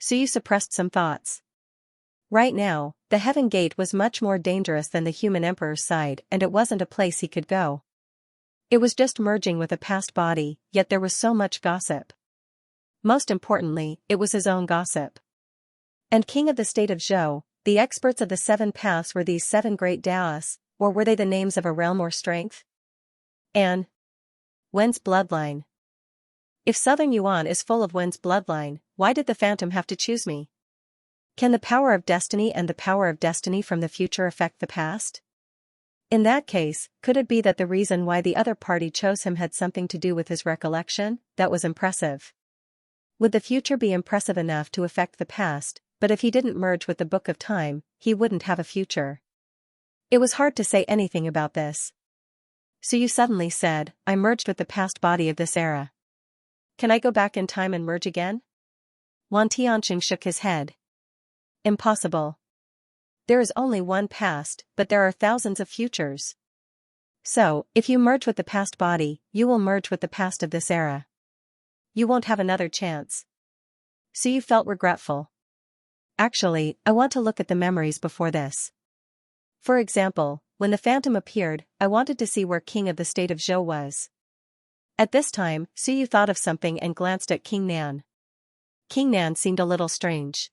A: Suyu suppressed some thoughts. Right now, the Heaven Gate was much more dangerous than the human emperor's side and it wasn't a place he could go. It was just merging with a past body, yet there was so much gossip. Most importantly, it was his own gossip. And king of the state of Zhou, the experts of the 7 paths were these 7 great Taoists, or were they the names of a realm or strength? And Wen's bloodline. If Southern Yuan is full of Wen's bloodline, why did the phantom have to choose me? Can the power of destiny and the power of destiny from the future affect the past? In that case, could it be that the reason why the other party chose him had something to do with his recollection, that was impressive? Would the future be impressive enough to affect the past, but if he didn't merge with the Book of Time, he wouldn't have a future? It was hard to say anything about this. So you suddenly said, I merged with the past body of this era. Can I go back in time and merge again? Wan Tianqing shook his head. Impossible. There is only one past, but there are thousands of futures. So, if you merge with the past body, you will merge with the past of this era. You won't have another chance. So you felt regretful. Actually, I want to look at the memories before this. For example, when the phantom appeared, I wanted to see where king of the state of Zhou was. At this time, Suyu thought of something and glanced at King Nan. King Nan seemed a little strange.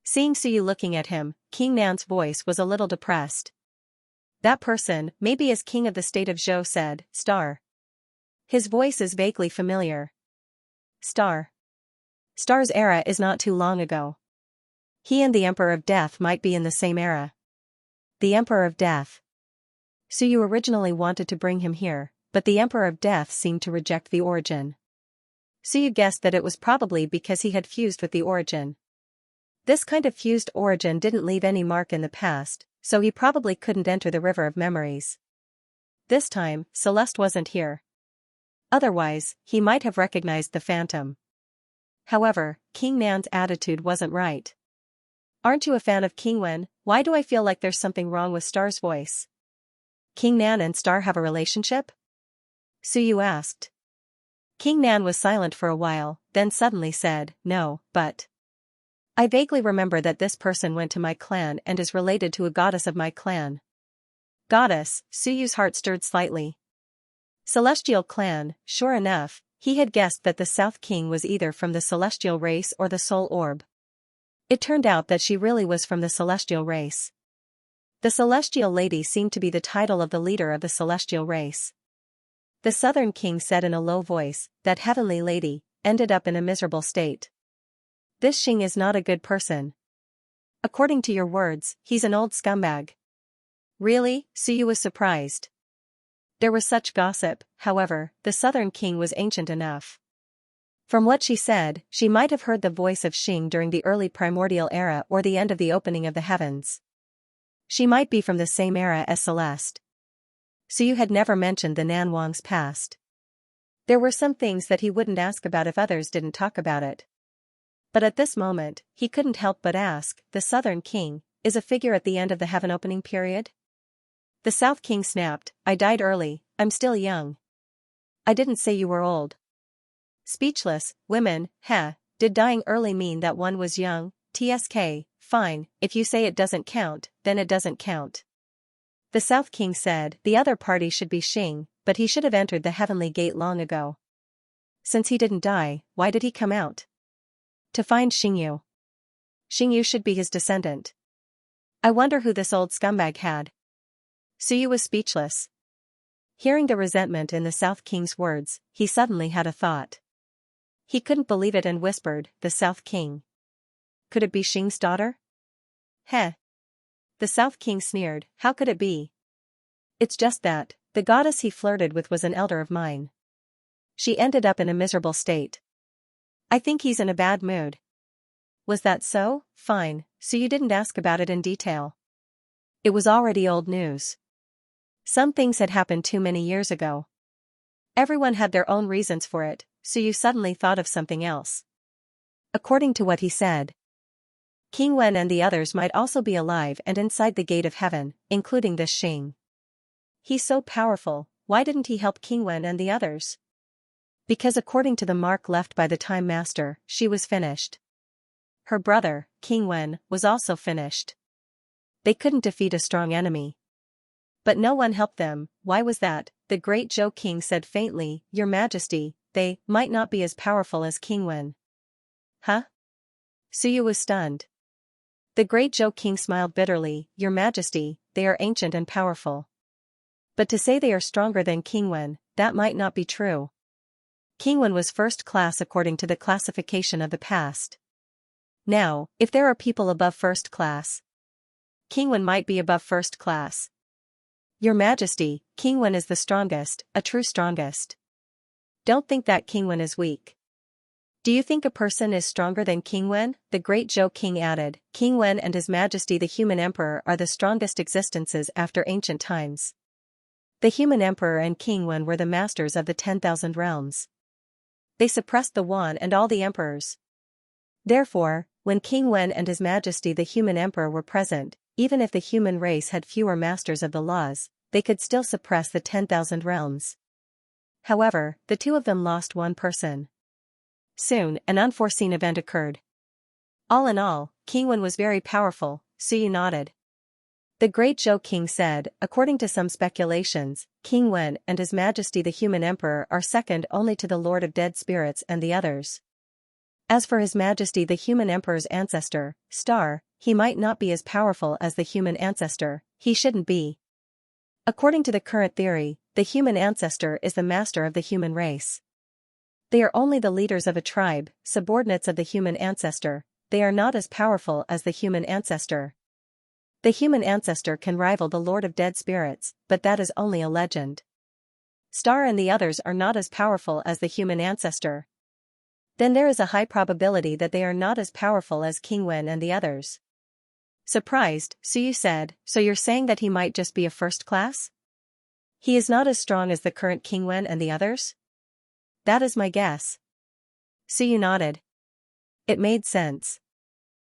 A: Seeing Suyu looking at him, King Nan's voice was a little depressed. That person, maybe as king of the state of Zhou said, Star. His voice is vaguely familiar. Star. Star's era is not too long ago. He and the Emperor of Death might be in the same era. The Emperor of Death. Suyu originally wanted to bring him here, but the Emperor of Death seemed to reject the origin. Suyu guessed that it was probably because he had fused with the origin. This kind of fused origin didn't leave any mark in the past, so he probably couldn't enter the river of memories. This time, Celeste wasn't here. Otherwise, he might have recognized the phantom. However, King Nan's attitude wasn't right. Aren't you a fan of King Wen? Why do I feel like there's something wrong with Star's voice? King Nan and Star have a relationship? Suyu asked. King Nan was silent for a while, then suddenly said, no, but I vaguely remember that this person went to my clan and is related to a goddess of my clan. Goddess, Suyu's heart stirred slightly. Celestial clan, sure enough, he had guessed that the South King was either from the celestial race or the soul orb. It turned out that she really was from the celestial race. The celestial lady seemed to be the title of the leader of the celestial race. The Southern King said in a low voice, that heavenly lady, ended up in a miserable state. This Xing is not a good person. According to your words, he's an old scumbag. Really? Suyu was surprised. There was such gossip, however, the Southern King was ancient enough. From what she said, she might have heard the voice of Xing during the early primordial era or the end of the opening of the heavens. She might be from the same era as Celeste. Suyu had never mentioned the Nan Wang's past. There were some things that he wouldn't ask about if others didn't talk about it. But at this moment, he couldn't help but ask, the Southern King, is a figure at the end of the heaven opening period? The South King snapped, I died early, I'm still young. I didn't say you were old. Speechless, women, did dying early mean that one was young? TSK, fine, if you say it doesn't count, then it doesn't count. The South King said, the other party should be Xing, but he should have entered the heavenly gate long ago. Since he didn't die, why did he come out? To find Xingyu. Xingyu should be his descendant. I wonder who this old scumbag had. Suyu was speechless. Hearing the resentment in the South King's words, he suddenly had a thought. He couldn't believe it and whispered, the South King. Could it be Xing's daughter? Heh. The South King sneered, how could it be? It's just that, the goddess he flirted with was an elder of mine. She ended up in a miserable state. I think he's in a bad mood. Was that so? Fine, so you didn't ask about it in detail. It was already old news. Some things had happened too many years ago. Everyone had their own reasons for it, so you suddenly thought of something else. According to what he said, King Wen and the others might also be alive and inside the gate of heaven, including this Xing. He's so powerful, why didn't he help King Wen and the others? Because according to the mark left by the Time Master, she was finished. Her brother, King Wen, was also finished. They couldn't defeat a strong enemy. But no one helped them. Why was that? The great Zhou King said faintly, Your Majesty, they might not be as powerful as King Wen. Huh? Suyu was stunned. The great Zhou king smiled bitterly. Your Majesty, they are ancient and powerful. But to say they are stronger than King Wen, that might not be true. King Wen was first class according to the classification of the past. Now, if there are people above first class, King Wen might be above first class. Your Majesty, King Wen is the strongest, a true strongest. Don't think that King Wen is weak. Do you think a person is stronger than King Wen? The great Zhou king added. King Wen and His Majesty the human emperor are the strongest existences after ancient times. The human emperor and King Wen were the masters of the 10,000 realms. They suppressed the Wan and all the emperors. Therefore, when King Wen and His Majesty the human emperor were present, even if the human race had fewer masters of the laws, they could still suppress the 10,000 realms. However, the two of them lost one person. Soon, an unforeseen event occurred. All in all, King Wen was very powerful, Suyu nodded. The great Zhou king said, according to some speculations, King Wen and His Majesty the human emperor are second only to the Lord of Dead Spirits and the others. As for His Majesty the human emperor's ancestor, Star, he might not be as powerful as the human ancestor, he shouldn't be. According to the current theory, the human ancestor is the master of the human race. They are only the leaders of a tribe, subordinates of the human ancestor, they are not as powerful as the human ancestor. The human ancestor can rival the Lord of Dead Spirits, but that is only a legend. Star and the others are not as powerful as the human ancestor. Then there is a high probability that they are not as powerful as King Wen and the others. Surprised, Suyu said, so you're saying that he might just be a first class? He is not as strong as the current King Wen and the others? That is my guess. Suyu nodded. It made sense.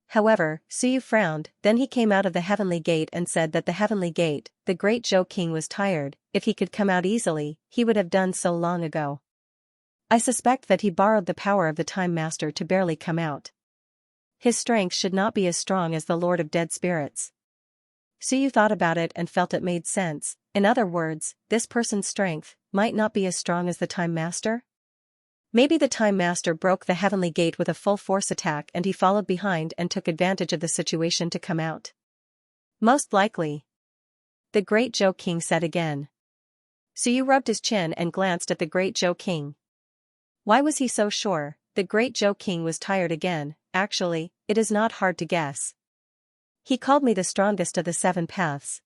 A: However, Suyu frowned, then he came out of the heavenly gate and said that the heavenly gate, the great Zhou king was tired, if he could come out easily, he would have done so long ago. I suspect that he borrowed the power of the Time Master to barely come out. His strength should not be as strong as the Lord of Dead Spirits. Suyu thought about it and felt it made sense, in other words, this person's strength might not be as strong as the Time Master? Maybe the Time Master broke the heavenly gate with a full force attack and he followed behind and took advantage of the situation to come out. Most likely. The great Zhou king said again. Suyu rubbed his chin and glanced at the great Zhou king. Why was he so sure? The great Zhou king was tired again. Actually, it is not hard to guess. He called me the strongest of the 7 paths.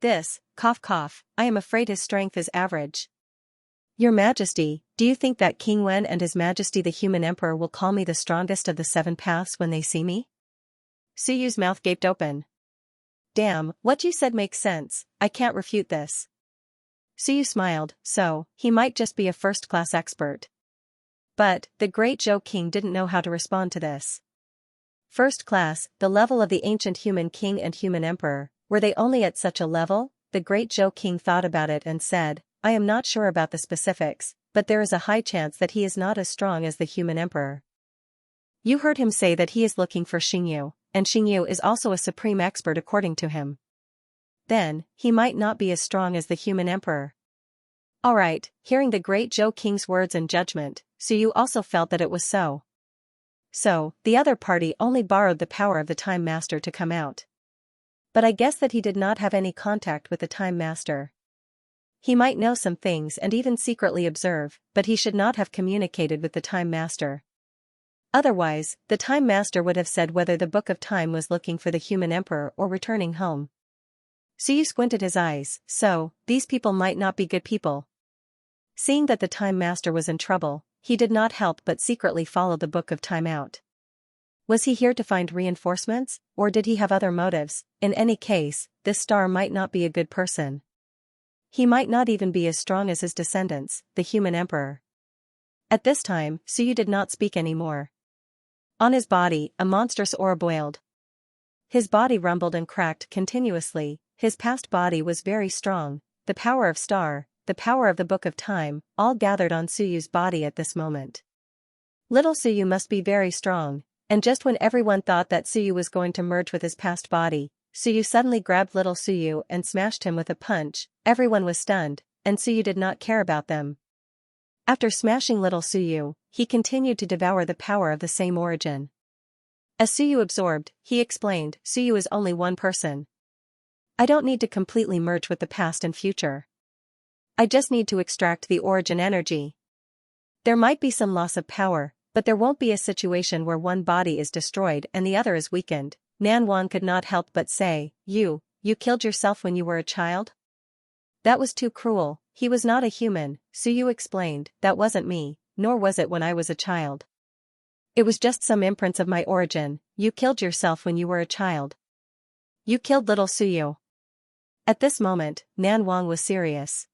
A: This, cough cough, I am afraid his strength is average. Your Majesty, do you think that King Wen and His Majesty the human emperor will call me the strongest of the 7 paths when they see me? Suyu's mouth gaped open. Damn, what you said makes sense, I can't refute this. Suyu smiled, so, he might just be a first-class expert. But, the great Zhou king didn't know how to respond to this. First class, the level of the ancient human king and human emperor, were they only at such a level? The great Zhou king thought about it and said, I am not sure about the specifics, but there is a high chance that he is not as strong as the human emperor. You heard him say that he is looking for Xingyu, and Xingyu is also a supreme expert according to him. Then, he might not be as strong as the human emperor. Alright, hearing the great Zhou king's words and judgment, Suyu also felt that it was so. So, the other party only borrowed the power of the Time Master to come out. But I guess that he did not have any contact with the Time Master. He might know some things and even secretly observe, but he should not have communicated with the Time Master. Otherwise, the Time Master would have said whether the Book of Time was looking for the human emperor or returning home. Suyu squinted his eyes, so, these people might not be good people. Seeing that the Time Master was in trouble, he did not help but secretly follow the Book of Time out. Was he here to find reinforcements, or did he have other motives? In any case, this star might not be a good person. He might not even be as strong as his descendants, the human emperor. At this time, Suyu did not speak anymore. On his body, a monstrous aura boiled. His body rumbled and cracked continuously, his past body was very strong, the power of Star, the power of the Book of Time, all gathered on Suyu's body at this moment. Little Suyu must be very strong, and just when everyone thought that Suyu was going to merge with his past body, Suyu suddenly grabbed little Suyu and smashed him with a punch. Everyone was stunned, and Suyu did not care about them. After smashing little Suyu, he continued to devour the power of the same origin. As Suyu absorbed, he explained, Suyu is only one person. I don't need to completely merge with the past and future. I just need to extract the origin energy. There might be some loss of power, but there won't be a situation where one body is destroyed and the other is weakened. Nan Wang could not help but say, You killed yourself when you were a child? That was too cruel. He was not a human, Suyu explained, that wasn't me, nor was it when I was a child. It was just some imprints of my origin. You killed yourself when you were a child. You killed little Suyu. At this moment, Nan Wang was serious.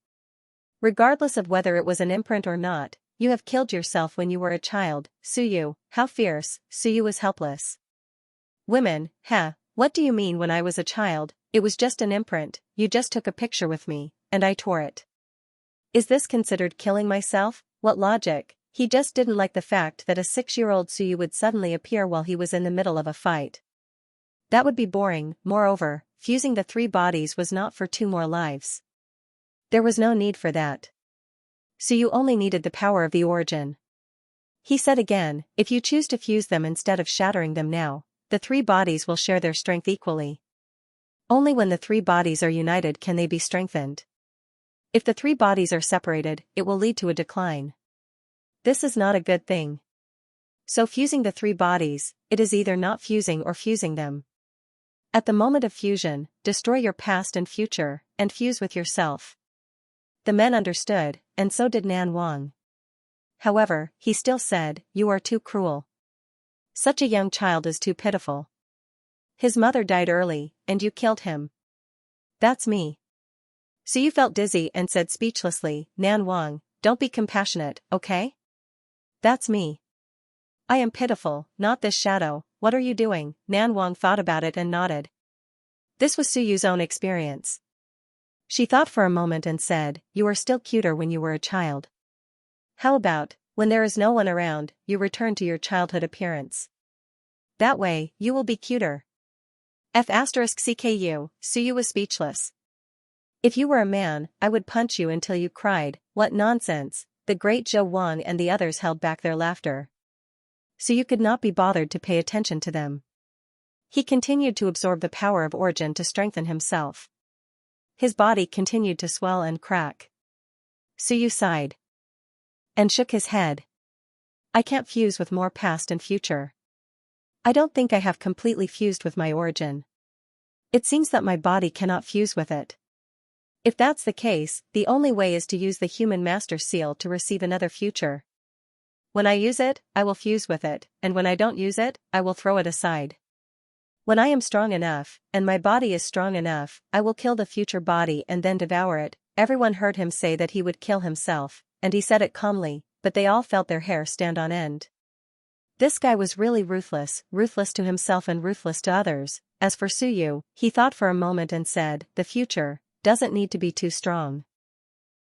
A: Regardless of whether it was an imprint or not, you have killed yourself when you were a child, Suyu. How fierce. Suyu was helpless. Women, what do you mean when I was a child? It was just an imprint, you just took a picture with me, and I tore it. Is this considered killing myself? What logic? He just didn't like the fact that a 6-year-old Suyu would suddenly appear while he was in the middle of a fight. That would be boring. Moreover, fusing the 3 bodies was not for 2 more lives. There was no need for that. Suyu only needed the power of the origin. He said again, if you choose to fuse them instead of shattering them now, the 3 bodies will share their strength equally. Only when the 3 bodies are united can they be strengthened. If the 3 bodies are separated, it will lead to a decline. This is not a good thing. So fusing the 3 bodies, it is either not fusing or fusing them. At the moment of fusion, destroy your past and future, and fuse with yourself. The men understood, and so did Nan Wang. However, he still said, You are too cruel. Such a young child is too pitiful. His mother died early, and you killed him. That's me. So you felt dizzy and said speechlessly, Nan Wang, don't be compassionate, okay? That's me. I am pitiful, not this shadow. What are you doing? Nan Wang thought about it and nodded. This was Suyu's own experience. She thought for a moment and said, You are still cuter when you were a child. How about, when there is no one around, you return to your childhood appearance? That way, you will be cuter. F*CKU, Suyu was speechless. If you were a man, I would punch you until you cried. What nonsense. The great Zhou Wang and the others held back their laughter. Suyu could not be bothered to pay attention to them. He continued to absorb the power of origin to strengthen himself. His body continued to swell and crack. Suyu sighed. And shook his head. I can't fuse with more past and future. I don't think I have completely fused with my origin. It seems that my body cannot fuse with it. If that's the case, the only way is to use the human master seal to receive another future. When I use it, I will fuse with it, and when I don't use it, I will throw it aside. When I am strong enough, and my body is strong enough, I will kill the future body and then devour it. Everyone heard him say that he would kill himself, and he said it calmly, but they all felt their hair stand on end. This guy was really ruthless to himself and ruthless to others. As for Suyu, he thought for a moment and said, the future doesn't need to be too strong.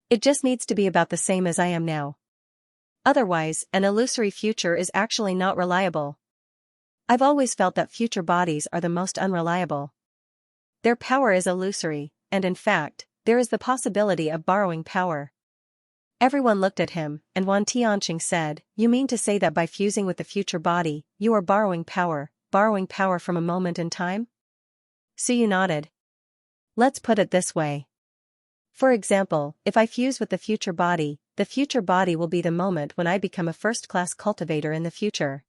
A: It just needs to be about the same as I am now. Otherwise, an illusory future is actually not reliable. I've always felt that future bodies are the most unreliable. Their power is illusory, and in fact, there is the possibility of borrowing power. Everyone looked at him, and Wan Tianqing said, You mean to say that by fusing with the future body, you are borrowing power from a moment in time? Suyu nodded. Let's put it this way. For example, if I fuse with the future body will be the moment when I become a first-class cultivator in the future.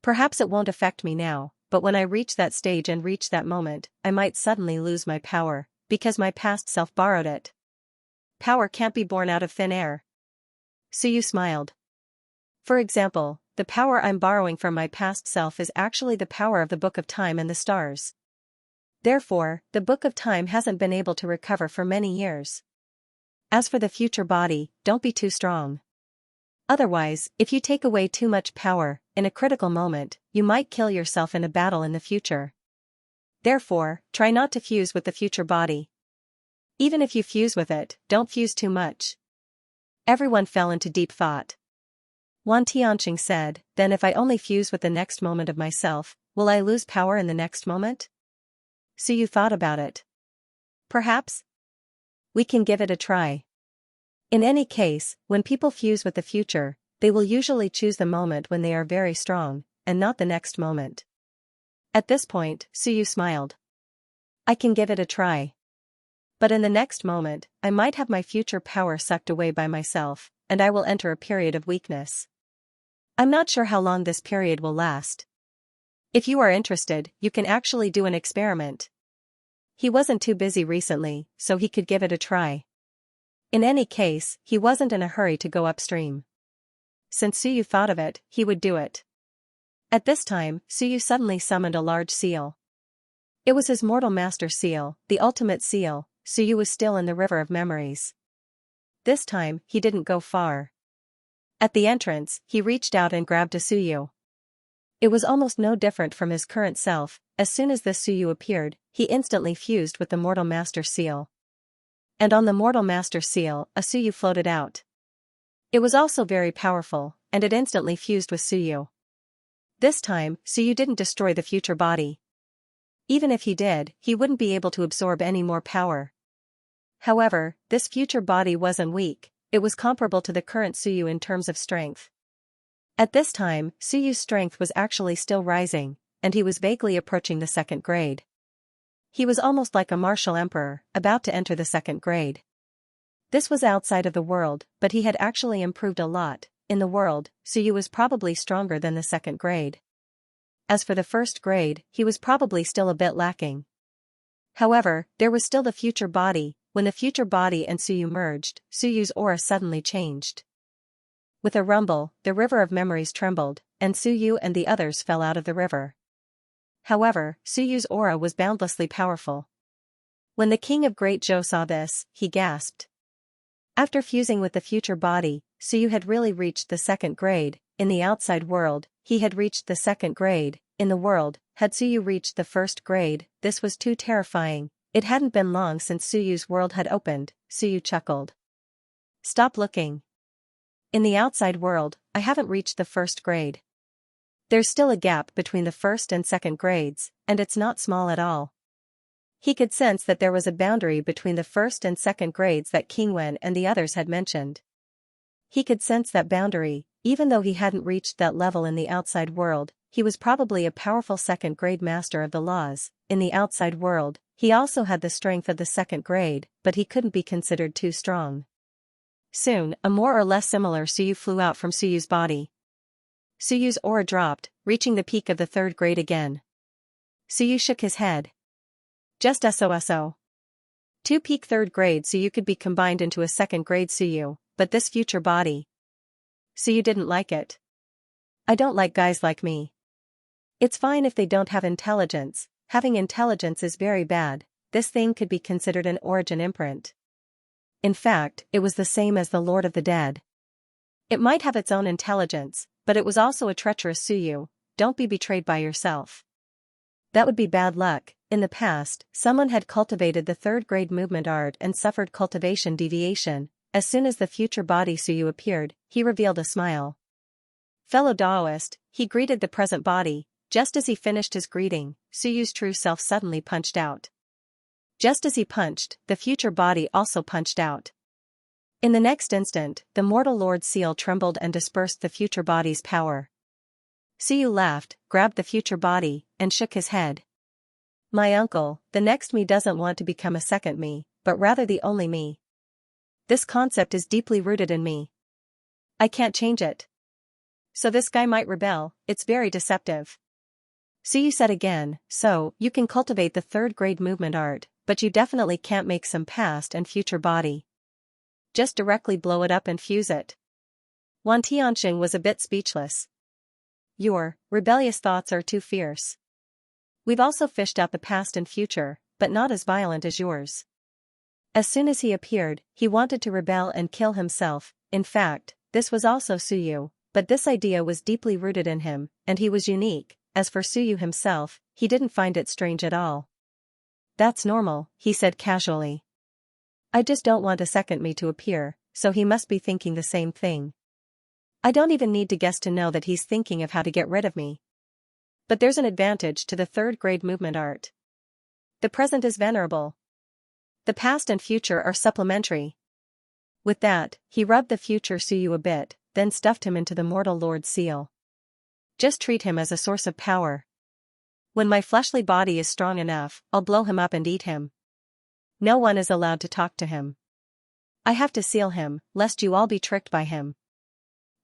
A: Perhaps it won't affect me now, but when I reach that stage and reach that moment, I might suddenly lose my power, because my past self borrowed it. Power can't be born out of thin air. Suyu smiled. For example, the power I'm borrowing from my past self is actually the power of the Book of Time and the stars. Therefore, the Book of Time hasn't been able to recover for many years. As for the future body, don't be too strong. Otherwise, if you take away too much power, in a critical moment, you might kill yourself in a battle in the future. Therefore, try not to fuse with the future body. Even if you fuse with it, don't fuse too much. Everyone fell into deep thought. Wan Tianqing said, Then if I only fuse with the next moment of myself, will I lose power in the next moment? Suyu thought about it. Perhaps. We can give it a try. In any case, when people fuse with the future, they will usually choose the moment when they are very strong, and not the next moment. At this point, Suyu smiled. I can give it a try. But in the next moment, I might have my future power sucked away by myself, and I will enter a period of weakness. I'm not sure how long this period will last. If you are interested, you can actually do an experiment. He wasn't too busy recently, so he could give it a try. In any case, he wasn't in a hurry to go upstream. Since Suyu thought of it, he would do it. At this time, Suyu suddenly summoned a large seal. It was his mortal master seal, the ultimate seal. Suyu was still in the river of memories. This time, he didn't go far. At the entrance, he reached out and grabbed a Suyu. It was almost no different from his current self. As soon as this Suyu appeared, he instantly fused with the mortal master seal. And on the mortal master seal, a Suyu floated out. It was also very powerful, and it instantly fused with Suyu. This time, Suyu didn't destroy the future body. Even if he did, he wouldn't be able to absorb any more power. However, this future body wasn't weak, it was comparable to the current Suyu in terms of strength. At this time, Suyu's strength was actually still rising, and he was vaguely approaching the second grade. He was almost like a martial emperor, about to enter the second grade. This was outside of the world, but he had actually improved a lot. In the world, Suyu was probably stronger than the second grade. As for the first grade, he was probably still a bit lacking. However, there was still the future body. When the future body and Suyu merged, Suyu's aura suddenly changed. With a rumble, the river of memories trembled, and Suyu and the others fell out of the river. However, Suyu's aura was boundlessly powerful. When the king of Great Zhou saw this, he gasped. After fusing with the future body, Suyu had really reached the second grade. In the outside world, he had reached the second grade. In the world, had Suyu reached the first grade, this was too terrifying. It hadn't been long since Suyu's world had opened. Suyu chuckled. Stop looking. In the outside world, I haven't reached the first grade. There's still a gap between the first and second grades, and it's not small at all. He could sense that there was a boundary between the first and second grades that King Wen and the others had mentioned. He could sense that boundary. Even though he hadn't reached that level in the outside world, he was probably a powerful second grade master of the laws. In the outside world, he also had the strength of the second grade, but he couldn't be considered too strong. Soon, a more or less similar Suyu flew out from Suyu's body. Suyu's aura dropped, reaching the peak of the third grade again. Suyu shook his head. Just so. Two peak third grade Suyu could be combined into a second grade Suyu, but this future body. Suyu didn't like it. I don't like guys like me. It's fine if they don't have intelligence. Having intelligence is very bad. This thing could be considered an origin imprint. In fact, it was the same as the Lord of the Dead. It might have its own intelligence, but it was also a treacherous Suyu. Don't be betrayed by yourself. That would be bad luck. In the past, someone had cultivated the third grade movement art and suffered cultivation deviation. As soon as the future body Suyu appeared, he revealed a smile. Fellow Daoist, he greeted the present body. Just as he finished his greeting, Suyu's true self suddenly punched out. Just as he punched, the future body also punched out. In the next instant, the mortal Lord Seal trembled and dispersed the future body's power. Suyu laughed, grabbed the future body, and shook his head. My uncle, the next me doesn't want to become a second me, but rather the only me. This concept is deeply rooted in me. I can't change it. So this guy might rebel, it's very deceptive. Suyu said again, so, you can cultivate the third grade movement art, but you definitely can't make some past and future body. Just directly blow it up and fuse it. Wan Tianxing was a bit speechless. Your rebellious thoughts are too fierce. We've also fished out the past and future, but not as violent as yours. As soon as he appeared, he wanted to rebel and kill himself. In fact, this was also Suyu, but this idea was deeply rooted in him, and he was unique. As for Suyu himself, he didn't find it strange at all. That's normal, he said casually. I just don't want a second me to appear, so he must be thinking the same thing. I don't even need to guess to know that he's thinking of how to get rid of me. But there's an advantage to the third grade movement art. The present is venerable. The past and future are supplementary. With that, he rubbed the future Suyu a bit, then stuffed him into the mortal Lord Seal. Just treat him as a source of power. When my fleshly body is strong enough, I'll blow him up and eat him. No one is allowed to talk to him. I have to seal him, lest you all be tricked by him.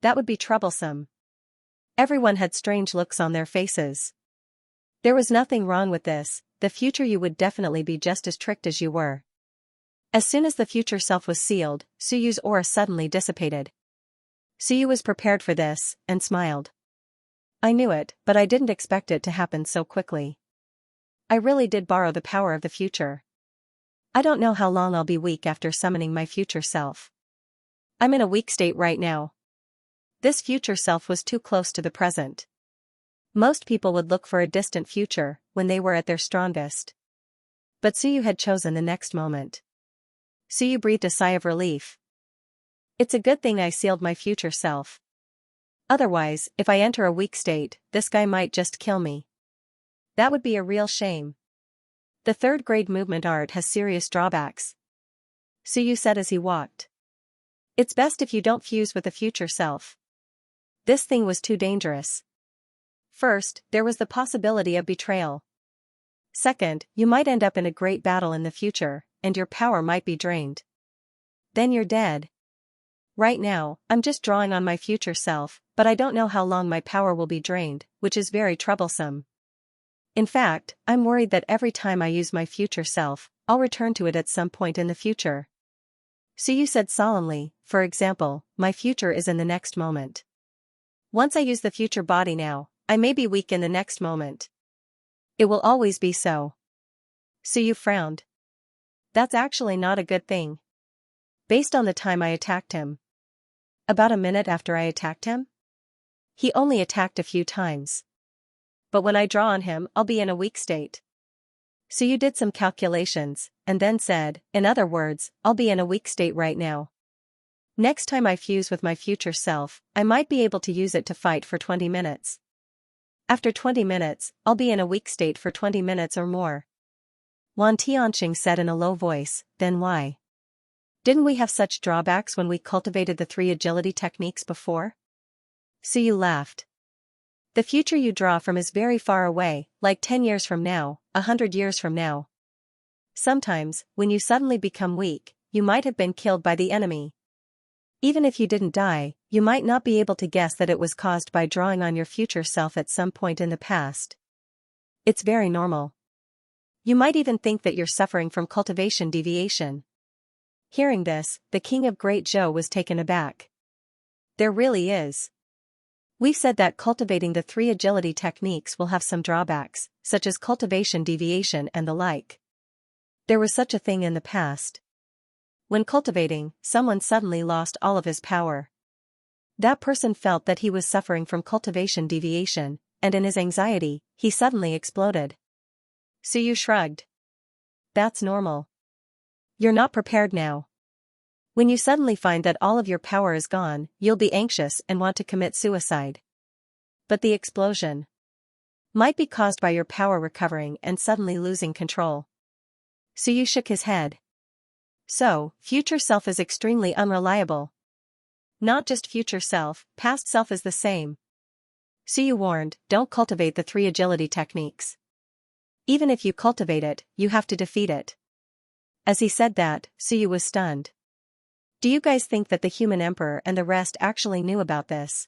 A: That would be troublesome. Everyone had strange looks on their faces. There was nothing wrong with this, the future you would definitely be just as tricked as you were. As soon as the future self was sealed, Suyu's aura suddenly dissipated. Suyu was prepared for this, and smiled. I knew it, but I didn't expect it to happen so quickly. I really did borrow the power of the future. I don't know how long I'll be weak after summoning my future self. I'm in a weak state right now. This future self was too close to the present. Most people would look for a distant future, when they were at their strongest. But Suyu had chosen the next moment. Suyu breathed a sigh of relief. It's a good thing I sealed my future self. Otherwise, if I enter a weak state, this guy might just kill me. That would be a real shame. The third grade movement art has serious drawbacks. Suyu said as he walked. It's best if you don't fuse with the future self. This thing was too dangerous. First, there was the possibility of betrayal. Second, you might end up in a great battle in the future, and your power might be drained. Then you're dead. Right now, I'm just drawing on my future self, but I don't know how long my power will be drained, which is very troublesome. In fact, I'm worried that every time I use my future self, I'll return to it at some point in the future. Suyu said solemnly, for example, my future is in the next moment. Once I use the future body now, I may be weak in the next moment. It will always be so. Suyu frowned. That's actually not a good thing. Based on the time I attacked him. About a minute after I attacked him? He only attacked a few times. But when I draw on him, I'll be in a weak state. Suyu did some calculations, and then said, in other words, I'll be in a weak state right now. Next time I fuse with my future self, I might be able to use it to fight for 20 minutes. After 20 minutes, I'll be in a weak state for 20 minutes or more. Wan Tianqing said in a low voice, then why? Didn't we have such drawbacks when we cultivated the 3 agility techniques before? Suyu laughed. The future you draw from is very far away, like 10 years from now, 100 years from now. Sometimes, when you suddenly become weak, you might have been killed by the enemy. Even if you didn't die, you might not be able to guess that it was caused by drawing on your future self at some point in the past. It's very normal. You might even think that you're suffering from cultivation deviation. Hearing this, the king of Great Zhou was taken aback. There really is. We've said that cultivating the 3 agility techniques will have some drawbacks, such as cultivation deviation and the like. There was such a thing in the past. When cultivating, someone suddenly lost all of his power. That person felt that he was suffering from cultivation deviation, and in his anxiety, he suddenly exploded. Suyu shrugged. That's normal. You're not prepared now. When you suddenly find that all of your power is gone, you'll be anxious and want to commit suicide. But the explosion might be caused by your power recovering and suddenly losing control. Suyu shook his head. So, future self is extremely unreliable. Not just future self, past self is the same. Suyu warned, don't cultivate the 3 agility techniques. Even if you cultivate it, you have to defeat it. As he said that, Suyu was stunned. Do you guys think that the human emperor and the rest actually knew about this?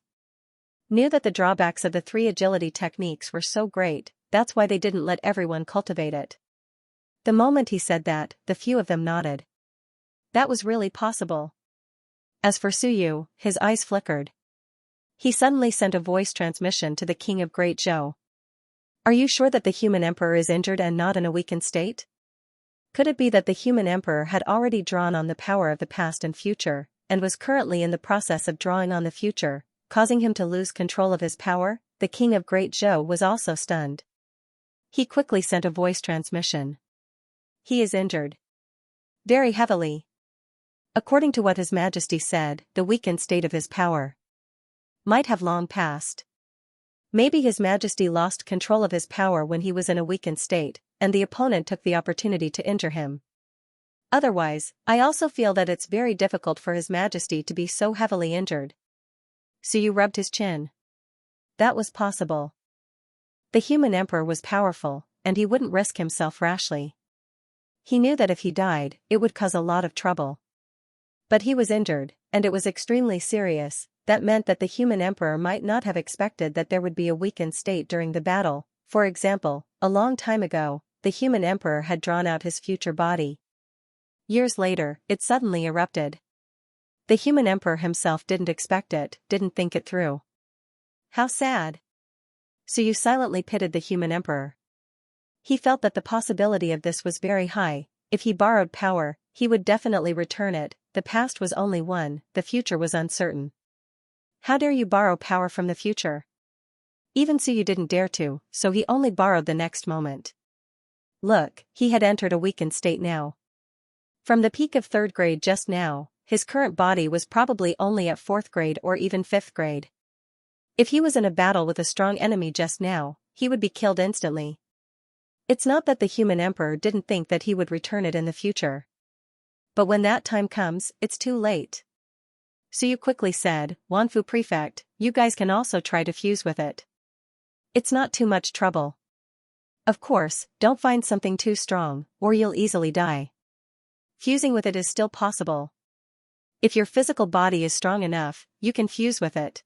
A: Knew that the drawbacks of the 3 agility techniques were so great, that's why they didn't let everyone cultivate it. The moment he said that, the few of them nodded. That was really possible. As for Suyu, his eyes flickered. He suddenly sent a voice transmission to the king of Great Zhou. Are you sure that the human emperor is injured and not in a weakened state? Could it be that the human emperor had already drawn on the power of the past and future, and was currently in the process of drawing on the future, causing him to lose control of his power? The king of Great Zhou was also stunned. He quickly sent a voice transmission. He is injured. Very heavily. According to what His Majesty said, the weakened state of his power might have long passed. Maybe His Majesty lost control of his power when he was in a weakened state, and the opponent took the opportunity to injure him. Otherwise, I also feel that it's very difficult for His Majesty to be so heavily injured. Suyu rubbed his chin. That was possible. The human emperor was powerful, and he wouldn't risk himself rashly. He knew that if he died, it would cause a lot of trouble. But he was injured, and it was extremely serious. That meant that the human emperor might not have expected that there would be a weakened state during the battle. For example, a long time ago, the human emperor had drawn out his future body. Years later, it suddenly erupted. The human emperor himself didn't expect it, didn't think it through. How sad. So you silently pitied the human emperor. He felt that the possibility of this was very high. If he borrowed power, he would definitely return it. The past was only one, the future was uncertain. How dare you borrow power from the future? Even so, you didn't dare to, so he only borrowed the next moment. Look, he had entered a weakened state now. From the peak of 3rd grade just now, his current body was probably only at 4th grade or even 5th grade. If he was in a battle with a strong enemy just now, he would be killed instantly. It's not that the human emperor didn't think that he would return it in the future. But when that time comes, it's too late. So you quickly said, Wanfu Prefect, you guys can also try to fuse with it. It's not too much trouble. Of course, don't find something too strong, or you'll easily die. Fusing with it is still possible. If your physical body is strong enough, you can fuse with it.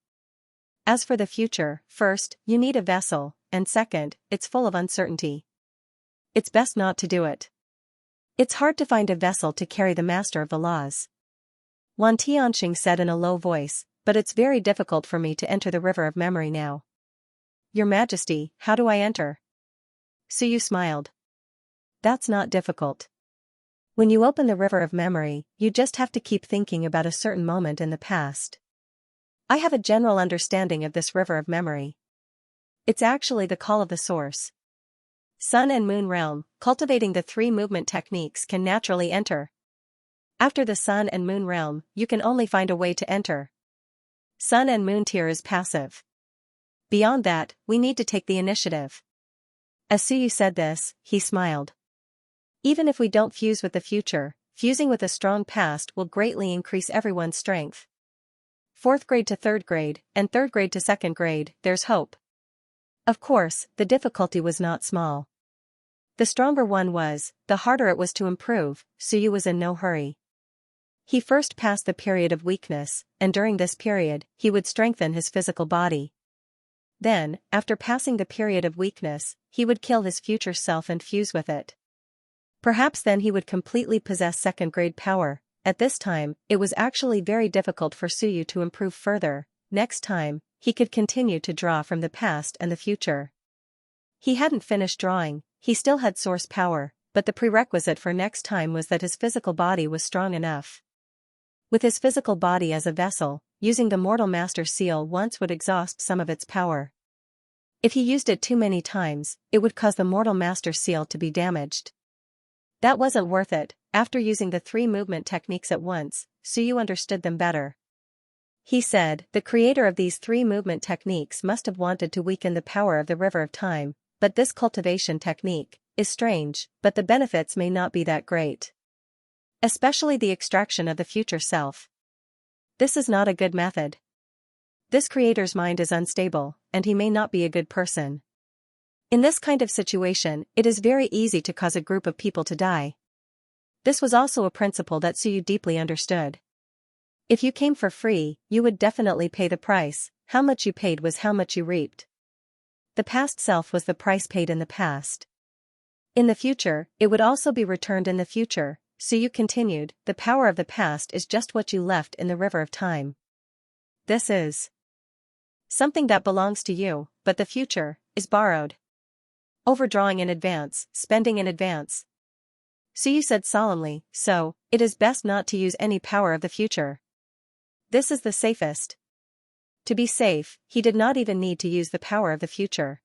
A: As for the future, first, you need a vessel, and second, it's full of uncertainty. It's best not to do it. It's hard to find a vessel to carry the master of the laws. Wan Tianxing said in a low voice, but it's very difficult for me to enter the river of memory now. Your Majesty, how do I enter? Su Yu smiled. That's not difficult. When you open the river of memory, you just have to keep thinking about a certain moment in the past. I have a general understanding of this river of memory. It's actually the call of the source. Sun and Moon realm, cultivating the 3 movement techniques can naturally enter. After the Sun and Moon realm, you can only find a way to enter. Sun and Moon tier is passive. Beyond that, we need to take the initiative. As Su Yu said this, he smiled. Even if we don't fuse with the future, fusing with a strong past will greatly increase everyone's strength. 4th grade to 3rd grade, and 3rd grade to 2nd grade, there's hope. Of course, the difficulty was not small. The stronger one was, the harder it was to improve. Su Yu was in no hurry. He first passed the period of weakness, and during this period, he would strengthen his physical body. Then, after passing the period of weakness, he would kill his future self and fuse with it. Perhaps then he would completely possess 2nd grade power. At this time, it was actually very difficult for Su Yu to improve further. Next time, he could continue to draw from the past and the future. He hadn't finished drawing, he still had source power, but the prerequisite for next time was that his physical body was strong enough. With his physical body as a vessel, using the Mortal Master Seal once would exhaust some of its power. If he used it too many times, it would cause the Mortal Master Seal to be damaged. That wasn't worth it. After using the 3 movement techniques at once, Su Yu understood them better. He said, the creator of these 3 movement techniques must have wanted to weaken the power of the river of time, but this cultivation technique is strange, but the benefits may not be that great. Especially the extraction of the future self. This is not a good method. This creator's mind is unstable, and he may not be a good person. In this kind of situation, it is very easy to cause a group of people to die. This was also a principle that Su Yu deeply understood. If you came for free, you would definitely pay the price. How much you paid was how much you reaped. The past self was the price paid in the past. In the future, it would also be returned in the future. Su Yu continued, the power of the past is just what you left in the river of time. This is something that belongs to you, but the future is borrowed. Overdrawing in advance, spending in advance. Su Yu said solemnly, so, it is best not to use any power of the future. This is the safest. To be safe, he did not even need to use the power of the future.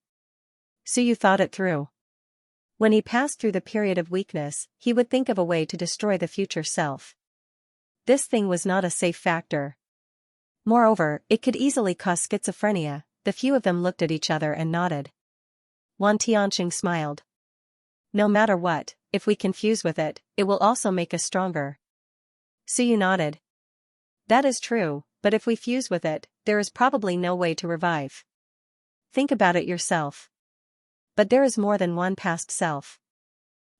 A: Su Yu thought it through. When he passed through the period of weakness, he would think of a way to destroy the future self. This thing was not a safe factor. Moreover, it could easily cause schizophrenia. The few of them looked at each other and nodded. Wan Tianxing smiled. No matter what, if we can fuse with it, it will also make us stronger. Su Yu nodded. That is true, but if we fuse with it, there is probably no way to revive. Think about it yourself. but there is more than one past self.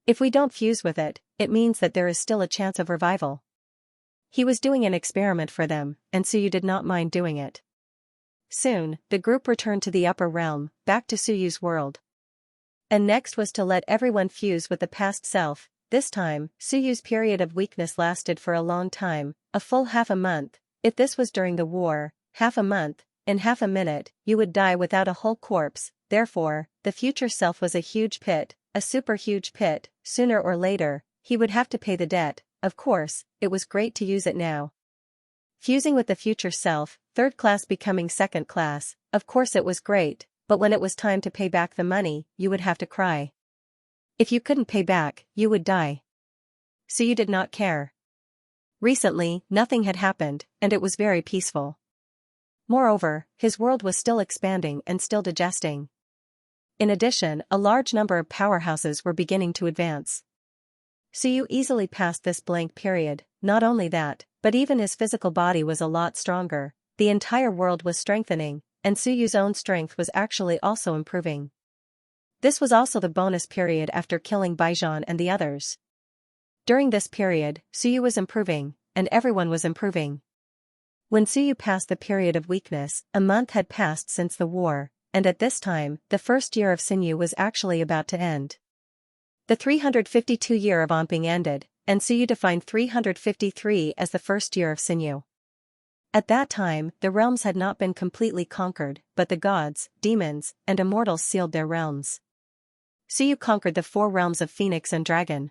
A: If we don't fuse with it, it means that there is still a chance of revival. He was doing an experiment for them, and Suyu did not mind doing it. Soon, the group returned to the upper realm, back to Suyu's world. And next was to let everyone fuse with the past self. This time, Suyu's period of weakness lasted for a long time, a full half a month. If this was during the war, half a month, in half a minute, you would die without a whole corpse. Therefore, the future self was a huge pit, a super huge pit. Sooner or later, he would have to pay the debt. Of course, it was great to use it now. Fusing with the future self, third class becoming second class, of course it was great, but when it was time to pay back the money, you would have to cry. If you couldn't pay back, you would die. So you did not care. Recently, nothing had happened, and it was very peaceful. Moreover, his world was still expanding and still digesting. In addition, a large number of powerhouses were beginning to advance. Suyu easily passed this blank period. Not only that, but even his physical body was a lot stronger. The entire world was strengthening, and Suyu's own strength was actually also improving. This was also the bonus period after killing Baijan and the others. During this period, Suyu was improving, and everyone was improving. When Suyu passed the period of weakness, a month had passed since the war, and at this time, the first year of Sinyu was actually about to end. The 352 year of Anping ended, and Suyu defined 353 as the first year of Sinyu. At that time, the realms had not been completely conquered, but the gods, demons, and immortals sealed their realms. Suyu conquered the 4 realms of Phoenix and Dragon.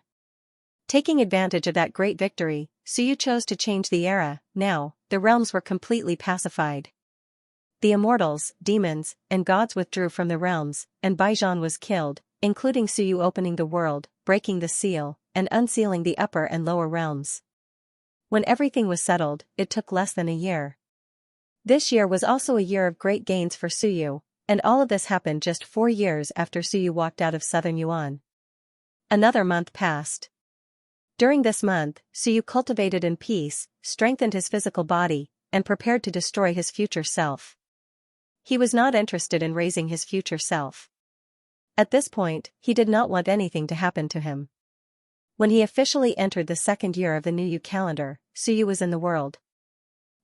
A: Taking advantage of that great victory, Suyu chose to change the era. Now, the realms were completely pacified. The immortals, demons, and gods withdrew from the realms, and Baijan was killed, including Suyu opening the world, breaking the seal, and unsealing the upper and lower realms. When everything was settled, it took less than a year. This year was also a year of great gains for Suyu, and all of this happened just 4 years after Suyu walked out of southern Yuan. Another month passed. During this month, Suyu cultivated in peace, strengthened his physical body, and prepared to destroy his future self. He was not interested in raising his future self. At this point, he did not want anything to happen to him. When he officially entered the second year of the new Yu calendar, Suyu was in the world.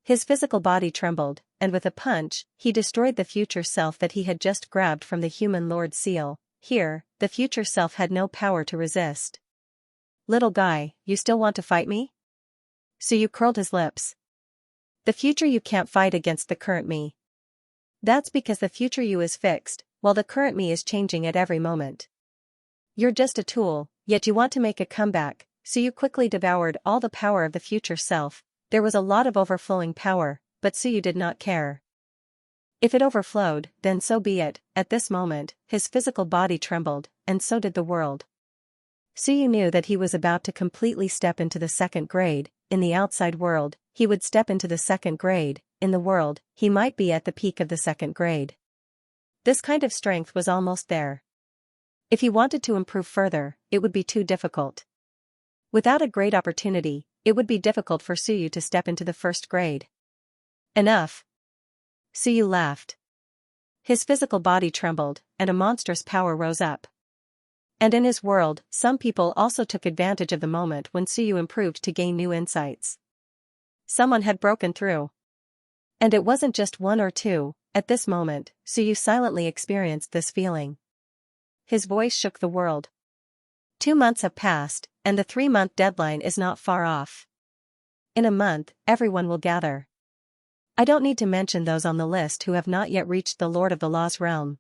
A: His physical body trembled, and with a punch, he destroyed the future self that he had just grabbed from the human lord seal. Here, the future self had no power to resist. "Little guy, you still want to fight me?" Suyu curled his lips. "The future you can't fight against the current me. That's because the future you is fixed, while the current me is changing at every moment. You're just a tool, yet you want to make a comeback." Suyu quickly devoured all the power of the future self. There was a lot of overflowing power, but Suyu did not care. If it overflowed, then so be it. At this moment, his physical body trembled, and so did the world. Suyu knew that he was about to completely step into the second grade. In the outside world, he would step into the second grade. In the world, he might be at the peak of the second grade. This kind of strength was almost there. If he wanted to improve further, it would be too difficult. Without a great opportunity, it would be difficult for Suyu to step into the first grade. Enough. Suyu laughed. His physical body trembled, and a monstrous power rose up. And in his world, some people also took advantage of the moment when Suyu improved to gain new insights. Someone had broken through. And it wasn't just 1 or 2, at this moment, Suyu silently experienced this feeling. His voice shook the world. 2 months have passed, and the 3-month deadline is not far off. In a month, everyone will gather. I don't need to mention those on the list who have not yet reached the Lord of the Law's realm.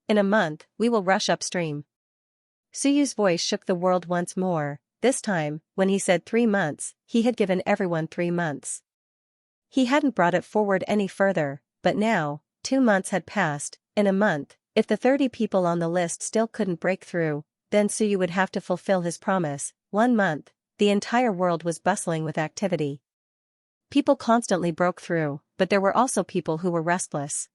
A: In a month, we will rush upstream. Suyu's voice shook the world once more. This time, when he said 3 months, he had given everyone 3 months. He hadn't brought it forward any further, but now, 2 months had passed. In a month, if the 30 people on the list still couldn't break through, then Suyu would have to fulfill his promise. 1 month, the entire world was bustling with activity. People constantly broke through, but there were also people who were restless.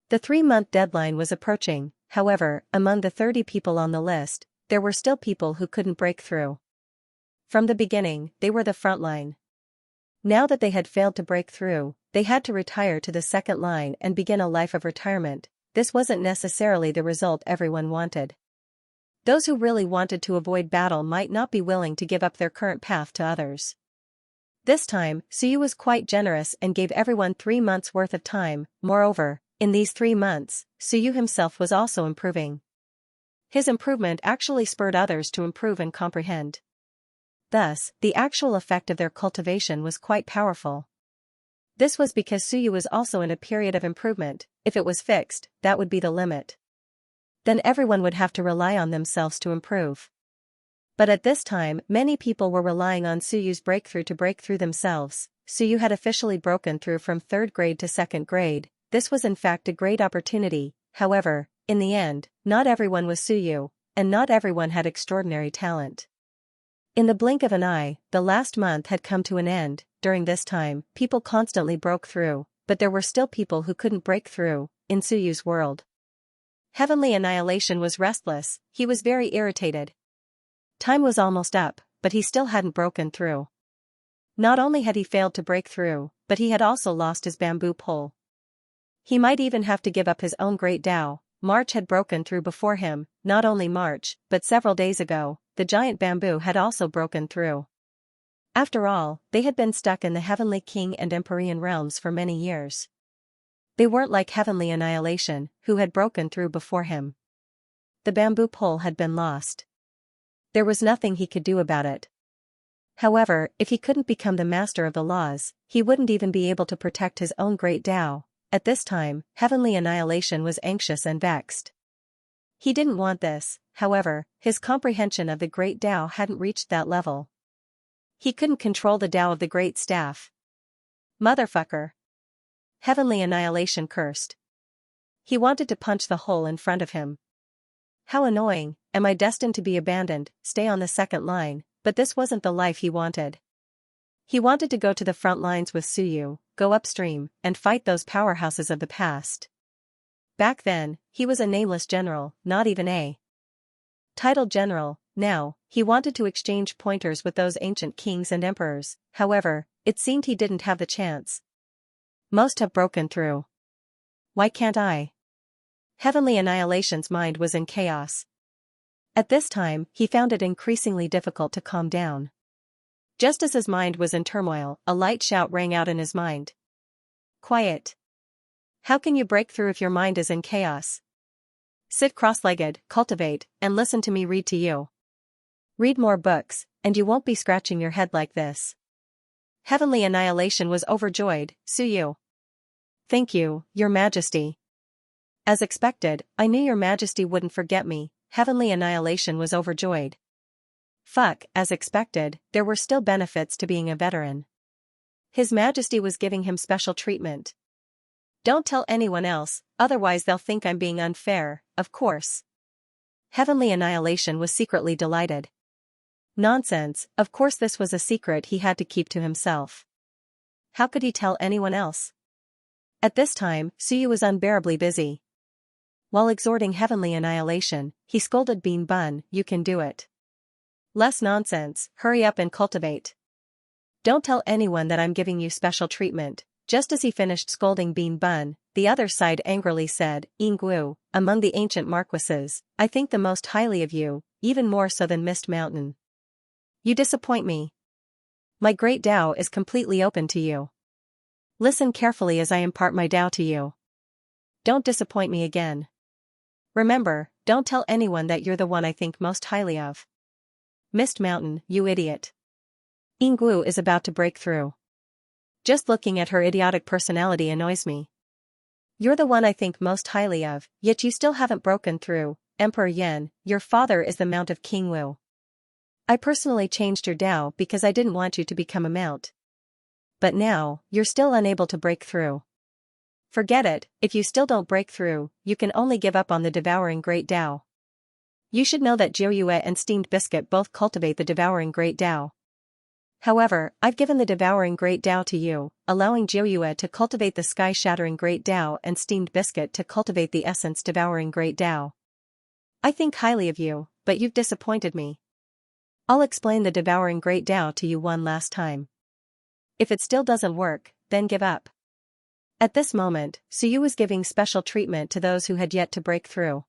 A: The 3-month deadline was approaching. However, among the 30 people on the list, there were still people who couldn't break through. From the beginning, they were the front line. Now that they had failed to break through, they had to retire to the second line and begin a life of retirement. this wasn't necessarily the result everyone wanted. Those who really wanted to avoid battle might not be willing to give up their current path to others. This time, Suyu was quite generous and gave everyone 3 months' worth of time. Moreover, in these 3 months, Suyu himself was also improving. His improvement actually spurred others to improve and comprehend. Thus, the actual effect of their cultivation was quite powerful. This was because Suyu was also in a period of improvement. If it was fixed, that would be the limit. Then everyone would have to rely on themselves to improve. But at this time, many people were relying on Suyu's breakthrough to break through themselves. Suyu had officially broken through from 3rd grade to 2nd grade. This was in fact a great opportunity. However, in the end, not everyone was Suyu, and not everyone had extraordinary talent. In the blink of an eye, the last month had come to an end. During this time, people constantly broke through, but there were still people who couldn't break through, in Suyu's world. Heavenly Annihilation was restless, he was very irritated. Time was almost up, but he still hadn't broken through. Not only had he failed to break through, but he had also lost his bamboo pole. He might even have to give up his own great Tao. March had broken through before him. Not only March, but several days ago, the giant bamboo had also broken through. After all, they had been stuck in the Heavenly King and Empyrean realms for many years. They weren't like Heavenly Annihilation, who had broken through before him. The bamboo pole had been lost. There was nothing he could do about it. However, if he couldn't become the master of the laws, he wouldn't even be able to protect his own great Tao. At this time, Heavenly Annihilation was anxious and vexed. He didn't want this, however, his comprehension of the great Tao hadn't reached that level. He couldn't control the Tao of the great staff. Motherfucker! Heavenly Annihilation cursed. He wanted to punch the hole in front of him. How annoying, am I destined to be abandoned, stay on the 2nd line, but this wasn't the life he wanted. He wanted to go to the front lines with Suyu, go upstream, and fight those powerhouses of the past. Back then, he was a nameless general, not even a titled general. Now, he wanted to exchange pointers with those ancient kings and emperors. However, it seemed he didn't have the chance. Most have broken through. Why can't I? Heavenly Annihilation's mind was in chaos. At this time, he found it increasingly difficult to calm down. Just as his mind was in turmoil, a light shout rang out in his mind. Quiet. How can you break through if your mind is in chaos? Sit cross-legged, cultivate, and listen to me read to you. Read more books, and you won't be scratching your head like this. Heavenly Annihilation was overjoyed. Suyu. Thank you, Your Majesty. As expected, I knew Your Majesty wouldn't forget me. Heavenly Annihilation was overjoyed. Fuck, as expected, there were still benefits to being a veteran. His Majesty was giving him special treatment. Don't tell anyone else, otherwise they'll think I'm being unfair, of course. Heavenly Annihilation was secretly delighted. Nonsense, of course this was a secret he had to keep to himself. How could he tell anyone else? At this time, Suyu was unbearably busy. While exhorting Heavenly Annihilation, he scolded Bean Bun, you can do it. Less nonsense, hurry up and cultivate. Don't tell anyone that I'm giving you special treatment. Just as he finished scolding Bean Bun, the other side angrily said, Ingwu, among the ancient marquises, I think the most highly of you, even more so than Mist Mountain. You disappoint me. My great Tao is completely open to you. Listen carefully as I impart my Tao to you. Don't disappoint me again. Remember, don't tell anyone that you're the one I think most highly of. Mist Mountain, you idiot. Ingwu is about to break through. Just looking at her idiotic personality annoys me. You're the one I think most highly of, yet you still haven't broken through. Emperor Yen, your father is the Mount of King Wu. I personally changed your Tao because I didn't want you to become a mount. But now, you're still unable to break through. Forget it, if you still don't break through, you can only give up on the devouring great Tao. You should know that Jiuyue and Steamed Biscuit both cultivate the devouring great Tao. However, I've given the devouring great Tao to you, allowing Jiuyue to cultivate the sky-shattering great Tao and Steamed Biscuit to cultivate the essence devouring great Tao. I think highly of you, but you've disappointed me. I'll explain the devouring great Tao to you one last time. If it still doesn't work, then give up. At this moment, Suyu was giving special treatment to those who had yet to break through.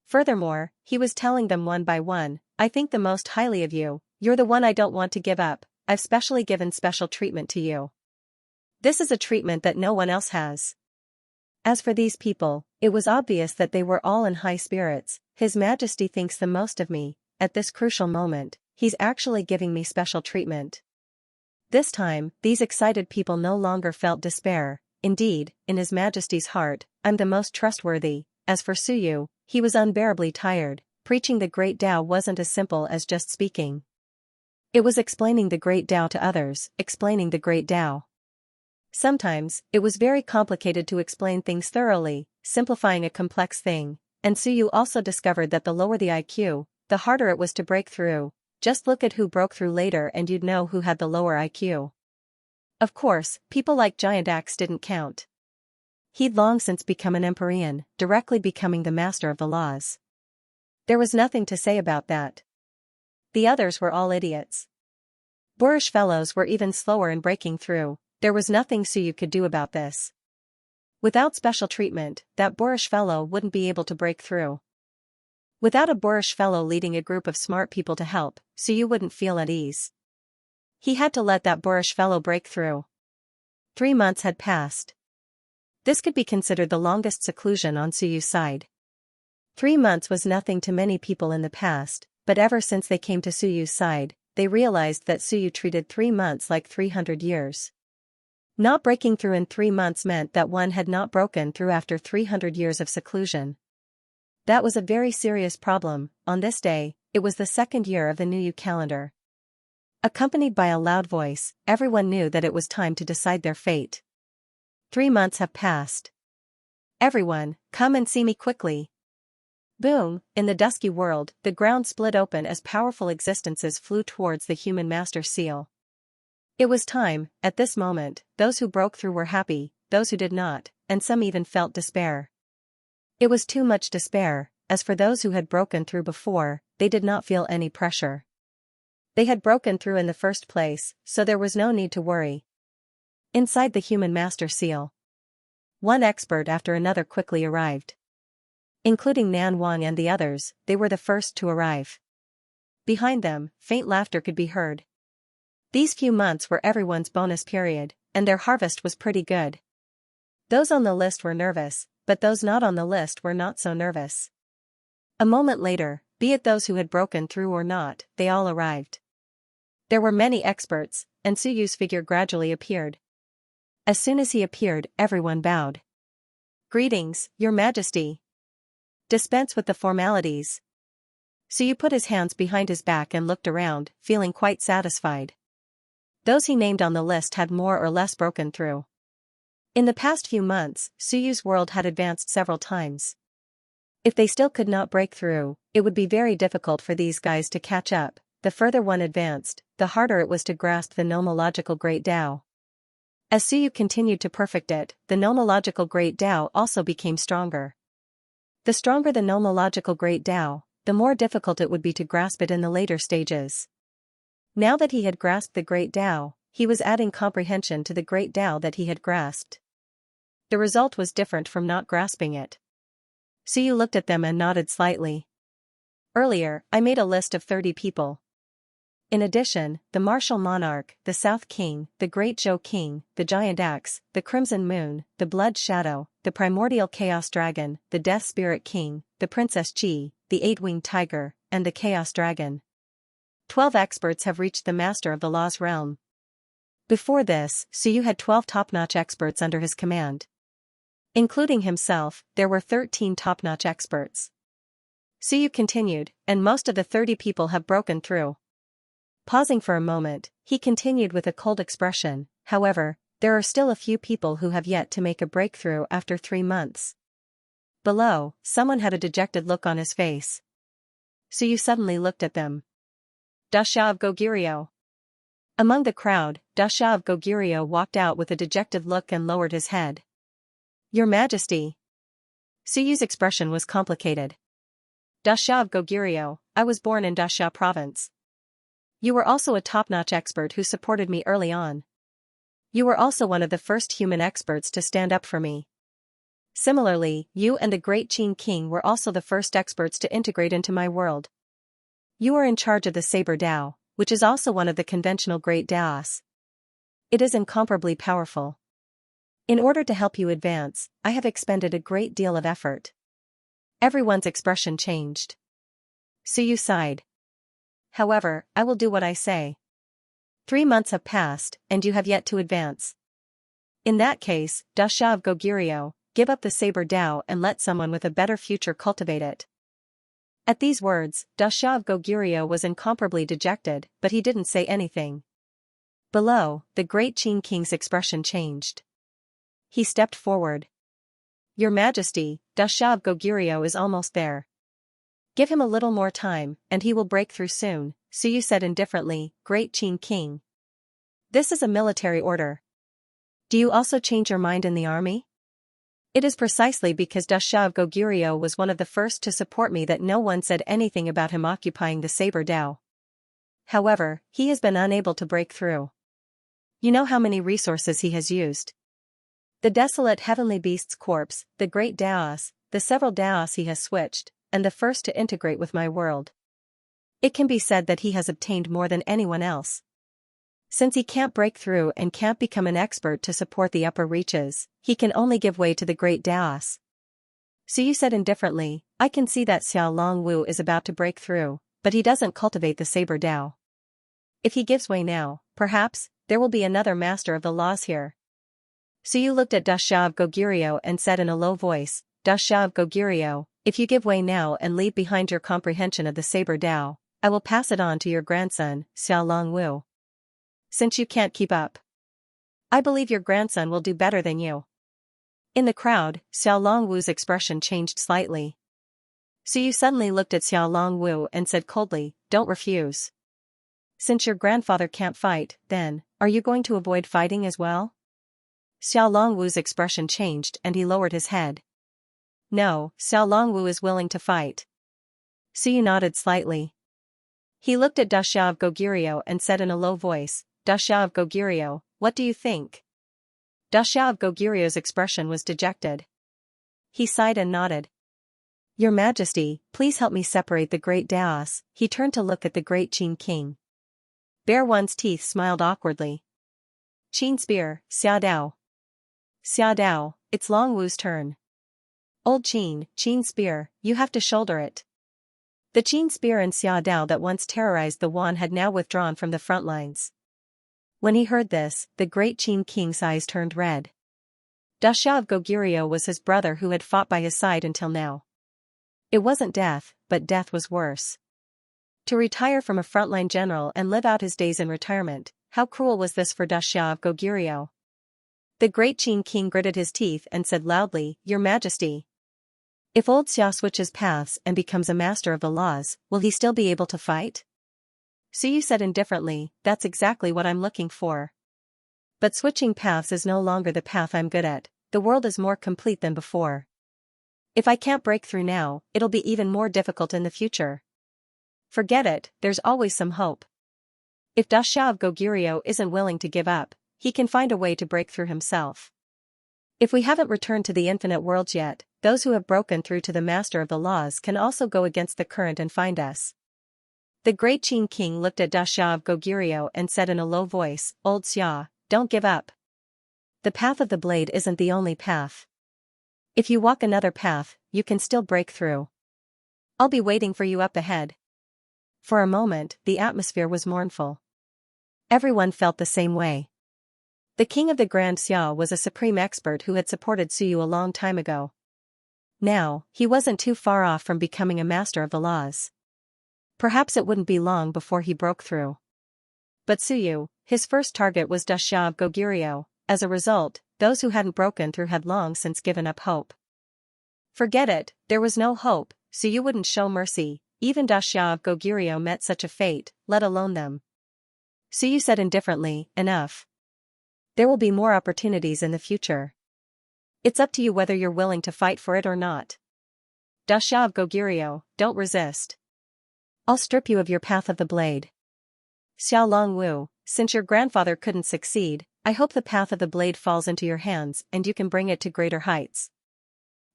A: Furthermore, he was telling them one by one, I think the most highly of you, you're the one I don't want to give up, I've specially given special treatment to you. This is a treatment that no one else has. As for these people, it was obvious that they were all in high spirits. His Majesty thinks the most of me, at this crucial moment, he's actually giving me special treatment. This time, these excited people no longer felt despair. Indeed, in His Majesty's heart, I'm the most trustworthy. As for Suyu, he was unbearably tired. Preaching the Great Tao wasn't as simple as just speaking. It was explaining the Great Tao to others, explaining the Great Tao. Sometimes, it was very complicated to explain things thoroughly, simplifying a complex thing, and Suyu also discovered that the lower the IQ, the harder it was to break through. Just look at who broke through later and you'd know who had the lower IQ. Of course, people like Xianxia didn't count. He'd long since become an Empyrean, directly becoming the master of the laws. There was nothing to say about that. The others were all idiots. Boorish fellows were even slower in breaking through. There was nothing Suyu could do about this. Without special treatment, that boorish fellow wouldn't be able to break through. Without a boorish fellow leading a group of smart people to help, Suyu wouldn't feel at ease. He had to let that boorish fellow break through. 3 months had passed. This could be considered the longest seclusion on Suyu's side. 3 months was nothing to many people in the past, but ever since they came to Suyu's side, they realized that Suyu treated 3 months like 300 years. Not breaking through in 3 months meant that one had not broken through after 300 years of seclusion. That was a very serious problem. On this day, it was the 2nd year of the New calendar. Accompanied by a loud voice, everyone knew that it was time to decide their fate. 3 months have passed. Everyone, come and see me quickly. Boom, in the dusky world, the ground split open as powerful existences flew towards the human master seal. It was time. At this moment, those who broke through were happy, those who did not, and some even felt despair. It was too much despair. As for those who had broken through before, they did not feel any pressure. They had broken through in the first place, so there was no need to worry. Inside the human master seal, one expert after another quickly arrived. Including Nan Wang and the others, they were the first to arrive. Behind them, faint laughter could be heard. These few months were everyone's bonus period, and their harvest was pretty good. Those on the list were nervous, but those not on the list were not so nervous. A moment later, be it those who had broken through or not, they all arrived. There were many experts, and Suyu's figure gradually appeared. As soon as he appeared, everyone bowed. Greetings, Your Majesty. Dispense with the formalities. Suyu put his hands behind his back and looked around, feeling quite satisfied. Those he named on the list had more or less broken through. In the past few months, Suyu's world had advanced several times. If they still could not break through, it would be very difficult for these guys to catch up. The further one advanced, the harder it was to grasp the nomological Great Tao. As Suyu continued to perfect it, the nomological Great Tao also became stronger. The stronger the nomological Great Tao, the more difficult it would be to grasp it in the later stages. Now that he had grasped the Great Tao, he was adding comprehension to the Great Tao that he had grasped. The result was different from not grasping it. Suyu looked at them and nodded slightly. Earlier, I made a list of 30 people. In addition, the Martial Monarch, the South King, the Great Zhou King, the Giant Axe, the Crimson Moon, the Blood Shadow, the Primordial Chaos Dragon, the Death Spirit King, the Princess Qi, the Eight-Winged Tiger, and the Chaos Dragon. 12 experts have reached the Master of the Law's realm. Before this, Suyu had 12 top-notch experts under his command. Including himself, there were 13 top-notch experts. Suyu continued, and most of the 30 people have broken through. Pausing for a moment, he continued with a cold expression, however, there are still a few people who have yet to make a breakthrough after 3 months. Below, someone had a dejected look on his face. Suyu suddenly looked at them. Dasha of Goguryeo. Among the crowd, Dasha of Goguryeo walked out with a dejected look and lowered his head. Your Majesty. Suyu's expression was complicated. Dasha of Goguryeo, I was born in Dasha province. You were also a top-notch expert who supported me early on. You were also one of the first human experts to stand up for me. Similarly, you and the great Qin King were also the first experts to integrate into my world. You are in charge of the Saber Dao, which is also one of the conventional great Daos. It is incomparably powerful. In order to help you advance, I have expended a great deal of effort. Everyone's expression changed. Suyu sighed. However, I will do what I say. 3 months have passed, and you have yet to advance. In that case, Dasha of Goguryeo, give up the Saber Dao and let someone with a better future cultivate it. At these words, Dasha of Goguryeo was incomparably dejected, but he didn't say anything. Below, the great Qin King's expression changed. He stepped forward. Your Majesty, Dasha of Goguryeo is almost there. Give him a little more time, and he will break through soon, Suyu said indifferently, Great Qin King. This is a military order. Do you also change your mind in the army? It is precisely because Dasha of Goguryeo was one of the first to support me that no one said anything about him occupying the Saber Dao. However, he has been unable to break through. You know how many resources he has used. The desolate heavenly beast's corpse, the great Daos, the several Daos he has switched, and the first to integrate with my world. It can be said that he has obtained more than anyone else. Since he can't break through and can't become an expert to support the upper reaches, he can only give way to the great Daos. Suyu said indifferently, I can see that Xiao Longwu is about to break through, but he doesn't cultivate the Saber Dao. If he gives way now, perhaps, there will be another master of the laws here. Suyu looked at Dasha of Goguryeo and said in a low voice, Dasha of Goguryeo, if you give way now and leave behind your comprehension of the Saber Dao, I will pass it on to your grandson, Xiao Longwu. Since you can't keep up, I believe your grandson will do better than you. In the crowd, Xiao Longwu's expression changed slightly. Suyu suddenly looked at Xiao Longwu and said coldly, don't refuse. Since your grandfather can't fight, then, are you going to avoid fighting as well? Xiao Longwu's expression changed and he lowered his head. No, Xiao Longwu is willing to fight. Suyu nodded slightly. He looked at Dasha of Goguryeo and said in a low voice, Dasha of Goguryeo, what do you think? Dasha of Goguryeo's expression was dejected. He sighed and nodded. Your Majesty, please help me separate the great Daos. He turned to look at the great Qin King. Bear One's teeth smiled awkwardly. Qin Spear, Xia Dao. Xia Dao, it's Longwu's turn. Old Qin Spear, you have to shoulder it. The Qin Spear and Xia Dao that once terrorized the Wan had now withdrawn from the front lines. When he heard this, the great Qin King's eyes turned red. Dasha of Goguryeo was his brother who had fought by his side until now. It wasn't death, but death was worse. To retire from a frontline general and live out his days in retirement, how cruel was this for Dasha of Goguryeo? The great Qin King gritted his teeth and said loudly, Your Majesty. If old Xia switches paths and becomes a master of the laws, will he still be able to fight? Suyu said indifferently, that's exactly what I'm looking for. But switching paths is no longer the path I'm good at, the world is more complete than before. If I can't break through now, it'll be even more difficult in the future. Forget it, there's always some hope. If Dasha of Goguryeo isn't willing to give up, he can find a way to break through himself. If we haven't returned to the infinite worlds yet, those who have broken through to the master of the laws can also go against the current and find us. The great Qin King looked at Dasha of Goguryeo and said in a low voice, Old Xia, don't give up. The path of the blade isn't the only path. If you walk another path, you can still break through. I'll be waiting for you up ahead. For a moment, the atmosphere was mournful. Everyone felt the same way. The king of the Grand Xia was a supreme expert who had supported Suyu a long time ago. Now, he wasn't too far off from becoming a master of the laws. Perhaps it wouldn't be long before he broke through. But Suyu, his first target was Dasha of Goguryeo. As a result, those who hadn't broken through had long since given up hope. Forget it, there was no hope, Suyu wouldn't show mercy, even Dasha of Goguryeo met such a fate, let alone them. Suyu said indifferently, enough. There will be more opportunities in the future. It's up to you whether you're willing to fight for it or not. Dasha of Goguryeo, don't resist. I'll strip you of your path of the blade. Xiao Longwu, since your grandfather couldn't succeed, I hope the path of the blade falls into your hands and you can bring it to greater heights.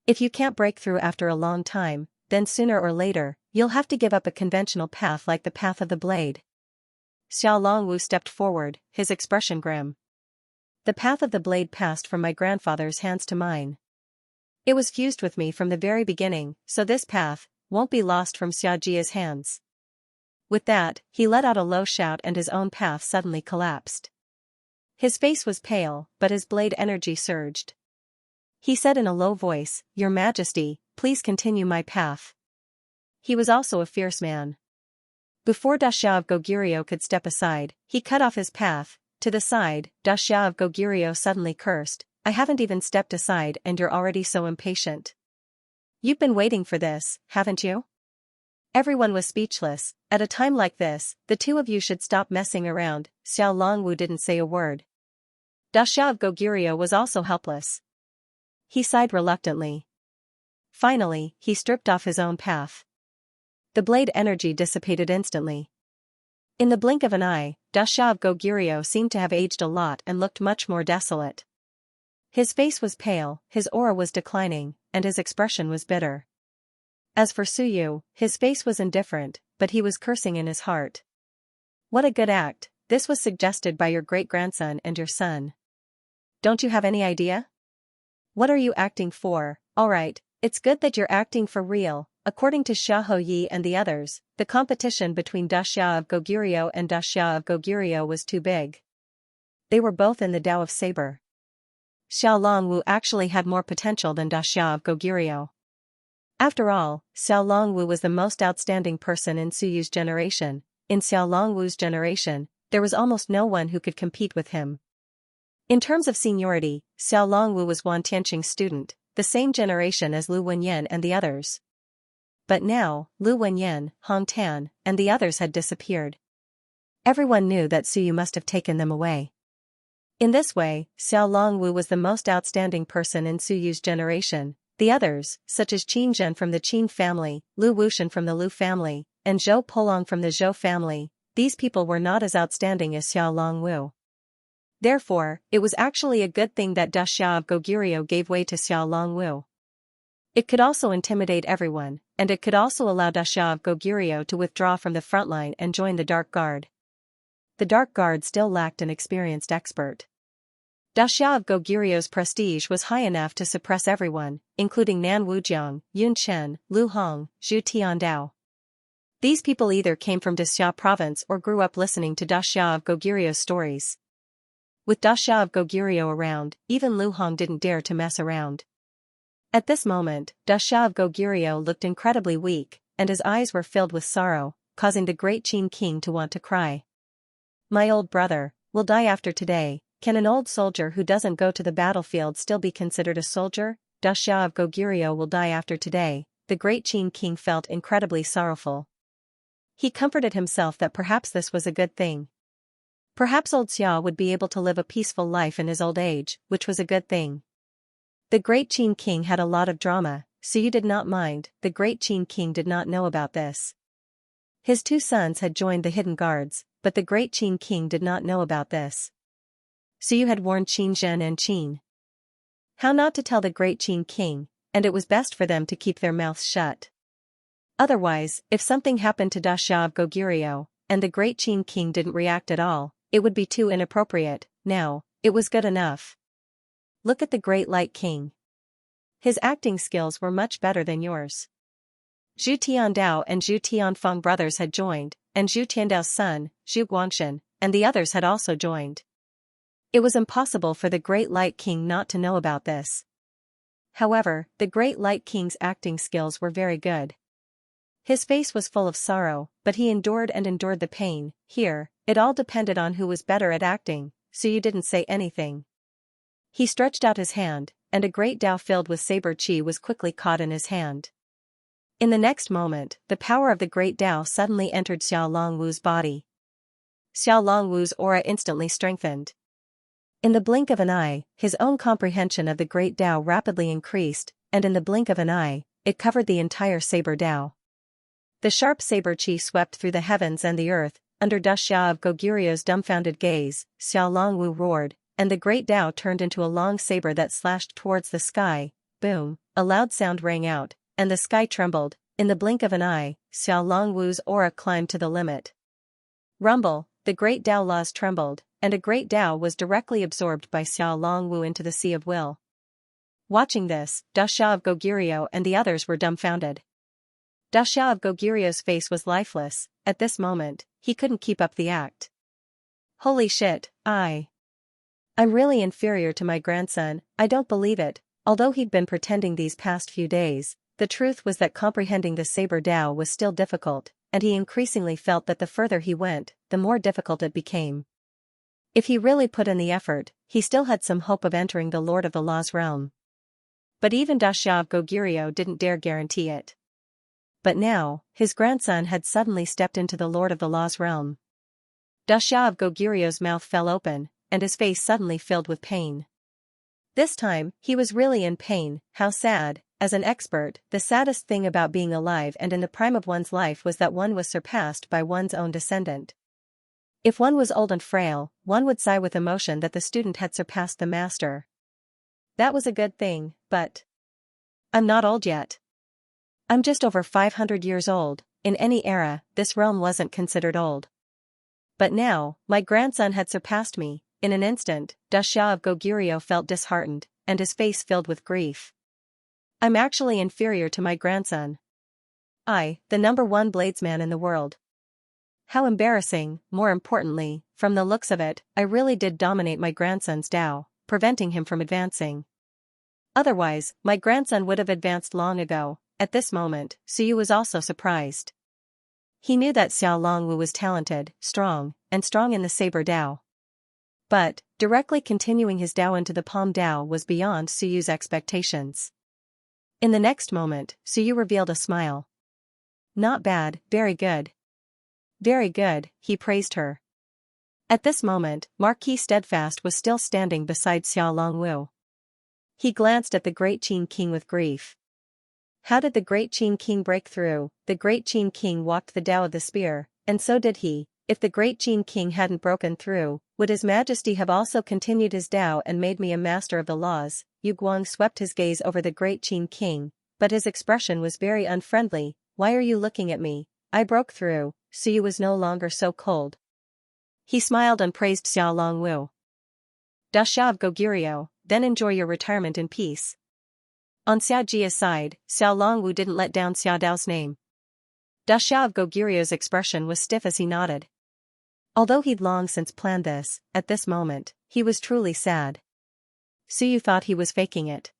A: If you can't break through after a long time, then sooner or later, you'll have to give up a conventional path like the path of the blade. Xiao Longwu stepped forward, his expression grim. The path of the blade passed from my grandfather's hands to mine. It was fused with me from the very beginning, so this path won't be lost from Xiaojia's hands. With that, he let out a low shout and his own path suddenly collapsed. His face was pale, but his blade energy surged. He said in a low voice, "Your Majesty, please continue my path." He was also a fierce man. Before Da Xiao of Goguryeo could step aside, he cut off his path. To the side, Da Xiao of Goguryeo suddenly cursed, "I haven't even stepped aside and you're already so impatient. You've been waiting for this, haven't you?" Everyone was speechless. At a time like this, the two of you should stop messing around. Xiao Longwu didn't say a word. Da Xiao of Goguryeo was also helpless. He sighed reluctantly. Finally, he stripped off his own path. The blade energy dissipated instantly. In the blink of an eye, Da Xiao of Goguryeo seemed to have aged a lot and looked much more desolate. His face was pale, his aura was declining, and his expression was bitter. As for Suyu, his face was indifferent, but he was cursing in his heart. What a good act, this was suggested by your great-grandson and your son. Don't you have any idea? What are you acting for? Alright, it's good that you're acting for real. According to Xia Houyi and the others, the competition between Da Xiao of Goguryeo and Da Xiao of Goguryeo was too big. They were both in the Tao of Saber. Xiao Longwu actually had more potential than Da Xiao of Goguryeo. After all, Xiao Longwu was the most outstanding person in Suyu's generation. In Xiao Longwu's generation, there was almost no one who could compete with him. In terms of seniority, Xiao Longwu was Wan Tianqing's student, the same generation as Lu Wenyan and the others. But now, Lu Wenyan, Hong Tan, and the others had disappeared. Everyone knew that Suyu must have taken them away. In this way, Xiao Longwu was the most outstanding person in Suyu's generation. The others, such as Qin Zhen from the Qin family, Lu Wushan from the Lu family, and Zhou Polong from the Zhou family, these people were not as outstanding as Xiao Longwu. Therefore, it was actually a good thing that Da Xiao of Goguryeo gave way to Xiao Longwu. It could also intimidate everyone, and it could also allow Da Xiao of Goguryeo to withdraw from the front line and join the Dark Guard. The Dark Guard still lacked an experienced expert. Da Xiao of Goguryeo's prestige was high enough to suppress everyone, including Nan Wujiang, Yun Chen, Lu Hong, Zhu Tiandao. These people either came from Dexia province or grew up listening to Da Xiao of Goguryeo's stories. With Da Xiao of Goguryeo around, even Lu Hong didn't dare to mess around. At this moment, Da Xiao of Goguryeo looked incredibly weak, and his eyes were filled with sorrow, causing the great Qin king to want to cry. "My old brother will die after today. Can an old soldier who doesn't go to the battlefield still be considered a soldier? Da Xiao of Goguryeo will die after today." The great Qin king felt incredibly sorrowful. He comforted himself that perhaps this was a good thing. Perhaps old Xiao would be able to live a peaceful life in his old age, which was a good thing. The great Qin king had a lot of drama, so you did not mind. The great Qin king did not know about this. His two sons had joined the hidden guards, but the great Qin king did not know about this. So you had warned Qin Zhen and Qin how not to tell the great Qin king, and it was best for them to keep their mouths shut. Otherwise, if something happened to Da Xiao of Goguryeo, and the great Qin king didn't react at all, it would be too inappropriate. Now, it was good enough. Look at the great Light King. His acting skills were much better than yours. Zhu Tiandao and Zhu Tianfeng brothers had joined, and Zhu Tiandao's son, Zhu Guangshan, and the others had also joined. It was impossible for the Great Light King not to know about this. However, the Great Light King's acting skills were very good. His face was full of sorrow, but he endured and endured the pain. Here, it all depended on who was better at acting, so you didn't say anything. He stretched out his hand, and a great Dao filled with saber qi was quickly caught in his hand. In the next moment, the power of the great Dao suddenly entered Xiao Longwu's body. Xiao Longwu's aura instantly strengthened. In the blink of an eye, his own comprehension of the great Dao rapidly increased, and in the blink of an eye, it covered the entire saber Dao. The sharp saber qi swept through the heavens and the earth. Under Da Xiao of Goguryeo's dumbfounded gaze, Xiao Longwu roared, and the great Tao turned into a long saber that slashed towards the sky. Boom, a loud sound rang out, and the sky trembled. In the blink of an eye, Xiao Longwu's aura climbed to the limit. Rumble, the great Tao laws trembled, and a great Tao was directly absorbed by Xiao Longwu into the Sea of Will. Watching this, Da Xia of Goguryeo and the others were dumbfounded. Da Xia of Goguryeo's face was lifeless. At this moment, he couldn't keep up the act. Holy shit, I'm really inferior to my grandson, I don't believe it. Although he'd been pretending these past few days, the truth was that comprehending the Saber Tao was still difficult, and he increasingly felt that the further he went, the more difficult it became. If he really put in the effort, he still had some hope of entering the Lord of the Law's realm. But even Da Xia of Goguryeo didn't dare guarantee it. But now, his grandson had suddenly stepped into the Lord of the Law's realm. Da Xia of Goguryeo's mouth fell open, and his face suddenly filled with pain. This time, he was really in pain. How sad. As an expert, the saddest thing about being alive and in the prime of one's life was that one was surpassed by one's own descendant. If one was old and frail, one would sigh with emotion that the student had surpassed the master. That was a good thing, but I'm not old yet. I'm just over 500 years old. In any era, this realm wasn't considered old. But now, my grandson had surpassed me. In an instant, Da Xia of Goguryeo felt disheartened, and his face filled with grief. I'm actually inferior to my grandson. The #1 bladesman in the world. How embarrassing. More importantly, from the looks of it, I really did dominate my grandson's Tao, preventing him from advancing. Otherwise, my grandson would have advanced long ago. At this moment, Suyu was also surprised. He knew that Xiao Longwu was talented, strong in the Saber Tao. But, directly continuing his Tao into the Palm Tao was beyond Suyu's expectations. In the next moment, Suyu revealed a smile. Not bad, very good. Very good, he praised her. At this moment, Marquis Steadfast was still standing beside Xiao Longwu. He glanced at the Great Qin King with grief. How did the Great Qin King break through? The Great Qin King walked the Tao of the spear, and so did he. If the Great Qin King hadn't broken through, would His Majesty have also continued his Tao and made me a master of the laws? Yu Guang swept his gaze over the Great Qin King, but his expression was very unfriendly. Why are you looking at me? I broke through. Suyu was no longer so cold. He smiled and praised Xiao Longwu. Da Xia of Goguryeo, then enjoy your retirement in peace. On Xiaojia's side, Xiao Longwu didn't let down Xiao Dao's name. Da Xia of Goguryeo's expression was stiff as he nodded. Although he'd long since planned this, at this moment, he was truly sad. Suyu thought he was faking it.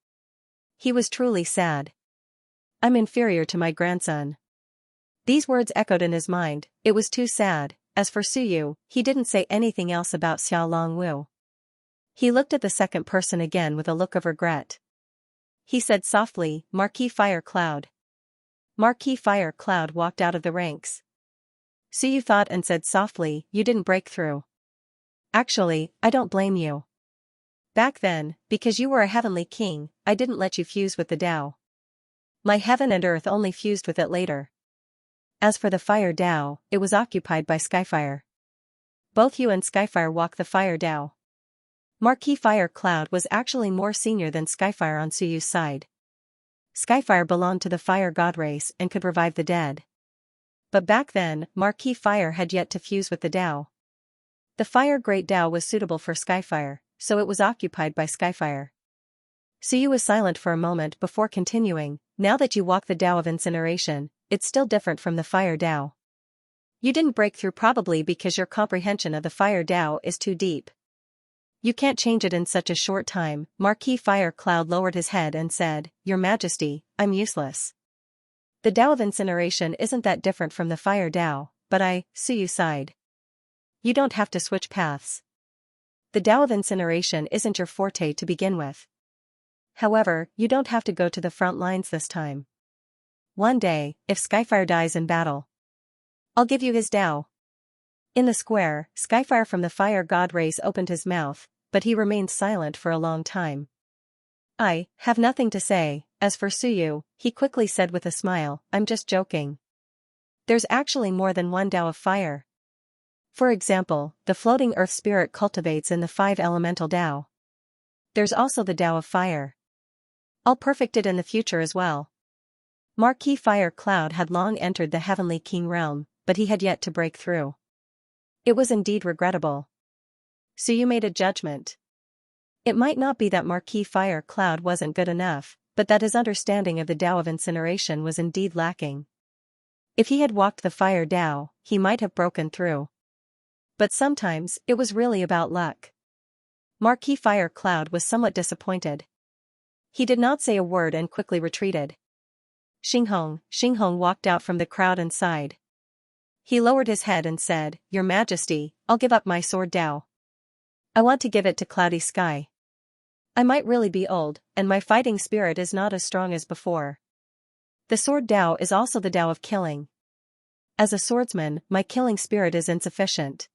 A: He was truly sad. I'm inferior to my grandson. These words echoed in his mind. It was too sad. As for Suyu, he didn't say anything else about Xiao Longwu. He looked at the second person again with a look of regret. He said softly, Marquis Fire Cloud. Marquis Fire Cloud walked out of the ranks. Suyu thought and said softly, you didn't break through. Actually, I don't blame you. Back then, because you were a heavenly king, I didn't let you fuse with the Tao. My heaven and earth only fused with it later. As for the Fire Tao, it was occupied by Skyfire. Both you and Skyfire walk the Fire Tao. Marquis Fire Cloud was actually more senior than Skyfire on Suyu's side. Skyfire belonged to the Fire God race and could revive the dead. But back then, Marquis Fire had yet to fuse with the Tao. The Fire Great Tao was suitable for Skyfire, so it was occupied by Skyfire. Suyu was silent for a moment before continuing, now that you walk the Tao of incineration, it's still different from the Fire Tao. You didn't break through probably because your comprehension of the Fire Tao is too deep. You can't change it in such a short time. Marquis Fire Cloud lowered his head and said, Your Majesty, I'm useless. The Tao of incineration isn't that different from the Fire Tao, but Suyu sighed. You don't have to switch paths. The Tao of incineration isn't your forte to begin with. However, you don't have to go to the front lines this time. One day, if Skyfire dies in battle, I'll give you his Tao. In the square, Skyfire from the Fire God race opened his mouth, but he remained silent for a long time. I have nothing to say. As for Suyu, he quickly said with a smile, I'm just joking. There's actually more than one Tao of fire. For example, the floating earth spirit cultivates in the 5 elemental Tao. There's also the Tao of fire. All perfected in the future as well. Marquis Fire Cloud had long entered the heavenly king realm, but he had yet to break through. It was indeed regrettable. So you made a judgment. It might not be that Marquis Fire Cloud wasn't good enough, but that his understanding of the Tao of incineration was indeed lacking. If he had walked the fire Tao, he might have broken through. But sometimes, it was really about luck. Marquis Fire Cloud was somewhat disappointed. He did not say a word and quickly retreated. Xinghong walked out from the crowd and sighed. He lowered his head and said, "Your Majesty, I'll give up my sword Tao. I want to give it to Cloudy Sky. I might really be old, and my fighting spirit is not as strong as before. The sword Tao is also the Tao of killing. As a swordsman, my killing spirit is insufficient.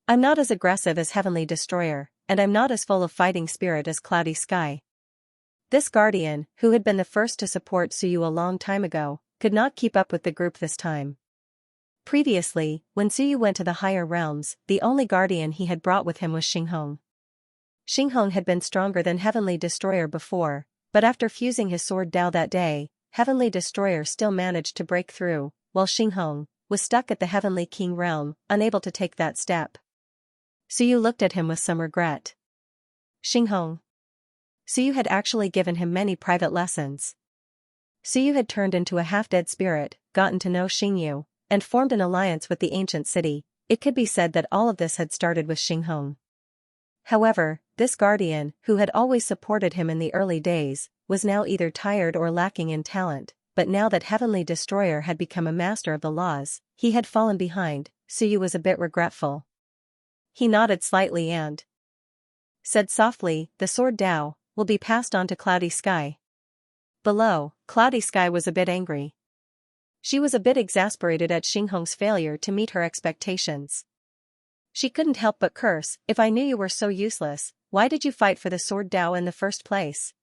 A: I'm not as aggressive as Heavenly Destroyer, and I'm not as full of fighting spirit as Cloudy Sky." This guardian, who had been the first to support Suyu a long time ago, could not keep up with the group this time. Previously, when Suyu went to the higher realms, the only guardian he had brought with him was Xinghong. Xinghong had been stronger than Heavenly Destroyer before, but after fusing his sword Tao that day, Heavenly Destroyer still managed to break through, while Xinghong was stuck at the Heavenly King realm, unable to take that step. Suyu looked at him with some regret. Xinghong. Suyu had actually given him many private lessons. Suyu had turned into a half-dead spirit, gotten to know Xingyu, and formed an alliance with the ancient city. It could be said that all of this had started with Xinghong. However, this guardian, who had always supported him in the early days, was now either tired or lacking in talent, but now that Heavenly Destroyer had become a master of the laws, he had fallen behind. Suyu was a bit regretful. He nodded slightly and said softly, "The sword Tao will be passed on to Cloudy Sky." Below, Cloudy Sky was a bit angry. She was a bit exasperated at Xinghong's failure to meet her expectations. She couldn't help but curse, "If I knew you were so useless, why did you fight for the sword Tao in the first place?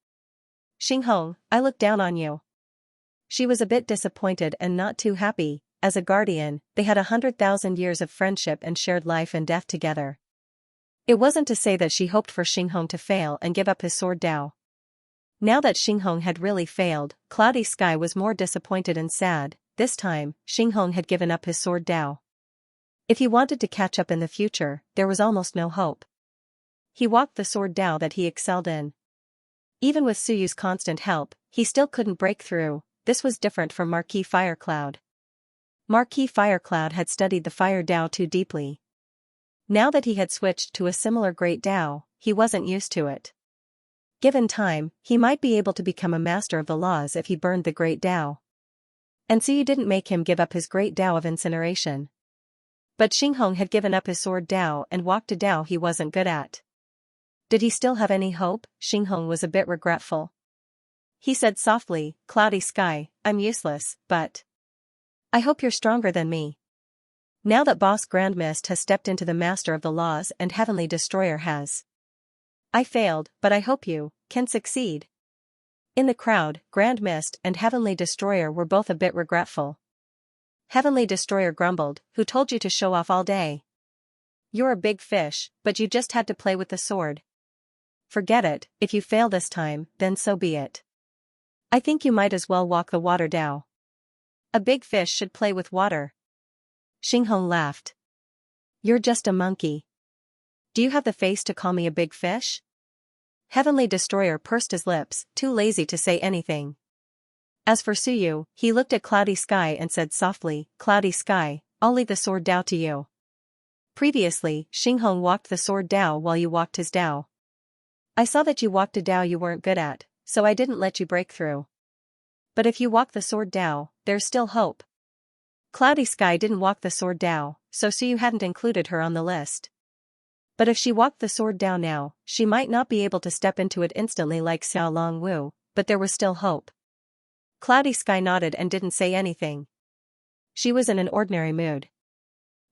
A: Xinghong, I look down on you." She was a bit disappointed and not too happy. As a guardian, they had 100,000 years of friendship and shared life and death together. It wasn't to say that she hoped for Xinghong to fail and give up his sword Tao. Now that Xinghong had really failed, Cloudy Sky was more disappointed and sad. This time, Xinghong had given up his sword Tao. If he wanted to catch up in the future, there was almost no hope. He walked the sword Tao that he excelled in. Even with Suyu's constant help, he still couldn't break through. This was different from Marquis Fire Cloud. Marquis Fire Cloud had studied the fire Tao too deeply. Now that he had switched to a similar great Tao, he wasn't used to it. Given time, he might be able to become a master of the laws if he burned the great Tao. And Suyu didn't make him give up his great Tao of incineration. But Xinghong had given up his sword Tao and walked a Tao he wasn't good at. Did he still have any hope? Xinghong was a bit regretful. He said softly, "Cloudy Sky, I'm useless, but I hope you're stronger than me. Now that Boss Grand Mist has stepped into the Master of the Laws and Heavenly Destroyer has. I failed, but I hope you can succeed." In the crowd, Grand Mist and Heavenly Destroyer were both a bit regretful. Heavenly Destroyer grumbled, "Who told you to show off all day? You're a big fish, but you just had to play with the sword. Forget it, if you fail this time, then so be it. I think you might as well walk the water Tao. A big fish should play with water." Xinghong laughed. "You're just a monkey. Do you have the face to call me a big fish?" Heavenly Destroyer pursed his lips, too lazy to say anything. As for Suyu, he looked at Cloudy Sky and said softly, "Cloudy Sky, I'll leave the sword Tao to you. Previously, Xinghong walked the sword Tao while you walked his Tao. I saw that you walked a Tao you weren't good at, so I didn't let you break through. But if you walk the sword Tao, there's still hope." Cloudy Sky didn't walk the sword Tao, so Suyu hadn't included her on the list. But if she walked the sword Tao now, she might not be able to step into it instantly like Xiao Long Wu, but there was still hope. Cloudy Sky nodded and didn't say anything. She was in an ordinary mood.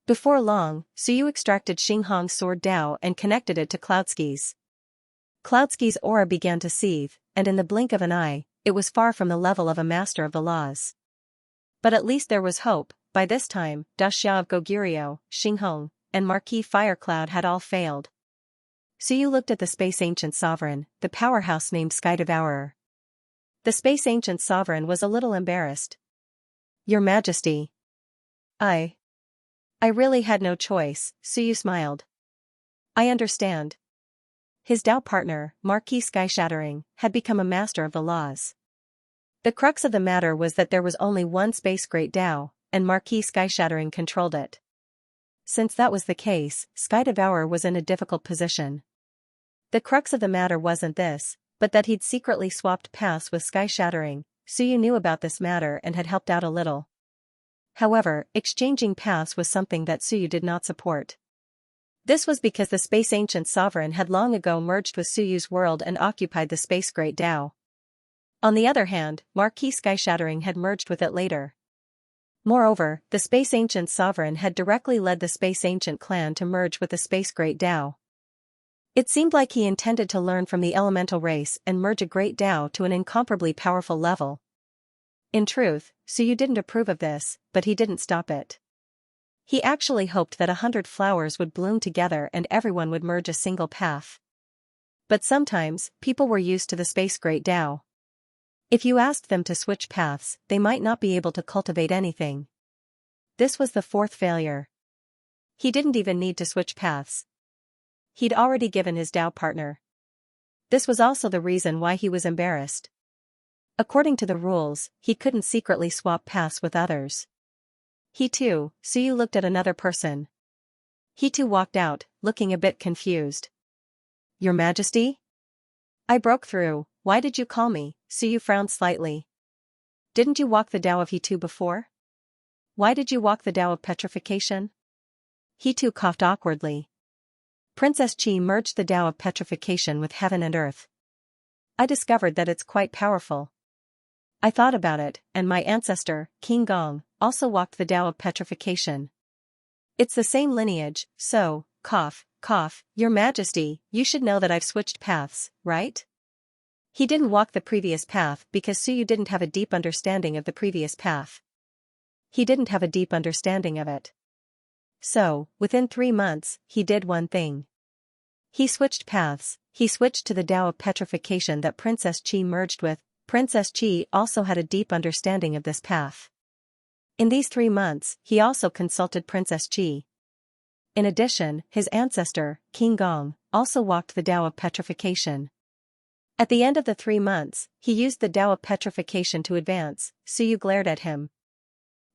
A: Before long, Suyu extracted Xinghong's sword Tao and connected it to Cloudsky's. Cloudsky's aura began to seethe, and in the blink of an eye, it was far from the level of a master of the laws. But at least there was hope. By this time, Da Xiao of Goguryeo, Xinghong, and Marquis Firecloud had all failed. Suyu looked at the Space Ancient Sovereign, the powerhouse named Sky Devourer. The Space Ancient Sovereign was a little embarrassed. Your Majesty. I really had no choice, Suyu smiled. I understand. His Dao partner, Marquis Skyshattering, had become a master of the laws. The crux of the matter was that there was only one Space Great Dao, and Marquis Skyshattering controlled it. Since that was the case, Sky Devourer was in a difficult position. The crux of the matter wasn't this, but that he'd secretly swapped paths with Sky Shattering. Suyu knew about this matter and had helped out a little. However, exchanging paths was something that Suyu did not support. This was because the Space Ancient Sovereign had long ago merged with Suyu's world and occupied the Space Great Dao. On the other hand, Marquis Sky Shattering had merged with it later. Moreover, the Space Ancient Sovereign had directly led the Space Ancient clan to merge with the Space Great Dao. It seemed like he intended to learn from the elemental race and merge a Great Dao to an incomparably powerful level. In truth, Suyu didn't approve of this, but he didn't stop it. He actually hoped that 100 flowers would bloom together and everyone would merge a single path. But sometimes, people were used to the Space Great Dao. If you asked them to switch paths, they might not be able to cultivate anything. This was the fourth failure. He didn't even need to switch paths. He'd already given his Dao partner. This was also the reason why he was embarrassed. According to the rules, he couldn't secretly swap paths with others. Suyu looked at another person. He too walked out, looking a bit confused. Your Majesty? I broke through, why did you call me? Suyu frowned slightly. Didn't you walk the Dao of He before? Why did you walk the Dao of Petrification? He coughed awkwardly. Princess Qi merged the Dao of Petrification with heaven and earth. I discovered that it's quite powerful. I thought about it, and my ancestor, King Gong, also walked the Dao of Petrification. It's the same lineage, so, cough, Your Majesty, you should know that I've switched paths, right? He didn't walk the previous path because Suyu didn't have a deep understanding of the previous path. He didn't have a deep understanding of it. So, within 3 months, he did one thing. He switched paths. He switched to the Dao of Petrification that Princess Qi merged with. Princess Qi also had a deep understanding of this path. In these 3 months, he also consulted Princess Qi. In addition, his ancestor, King Gong, also walked the Dao of Petrification. At the end of the 3 months, he used the Dao of Petrification to advance. Suyu glared at him.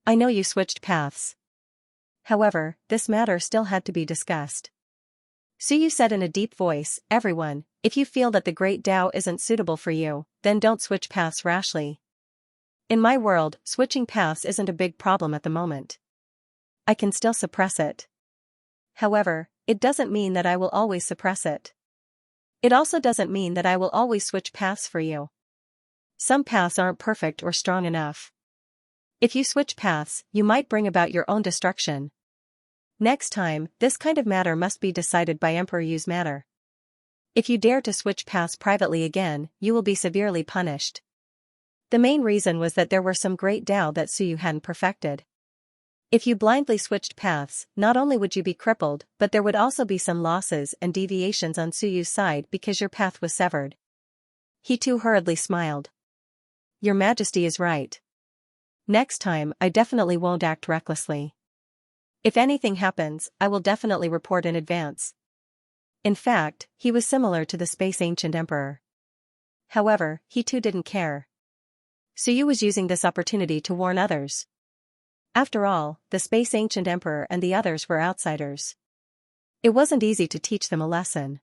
A: I know you switched paths. However, this matter still had to be discussed. Suyu said in a deep voice, everyone, if you feel that the Great Dao isn't suitable for you, then don't switch paths rashly. In my world, switching paths isn't a big problem at the moment. I can still suppress it. However, it doesn't mean that I will always suppress it. It also doesn't mean that I will always switch paths for you. Some paths aren't perfect or strong enough. If you switch paths, you might bring about your own destruction. Next time, this kind of matter must be decided by Emperor Yu's matter. If you dare to switch paths privately again, you will be severely punished. The main reason was that there were some great Dao that Suyu hadn't perfected. If you blindly switched paths, not only would you be crippled, but there would also be some losses and deviations on Suyu's side because your path was severed. He too hurriedly smiled. Your Majesty is right. Next time, I definitely won't act recklessly. If anything happens, I will definitely report in advance. In fact, he was similar to the Space Ancient Emperor. However, he too didn't care. Suyu was using this opportunity to warn others. After all, the Space Ancient Emperor and the others were outsiders. It wasn't easy to teach them a lesson.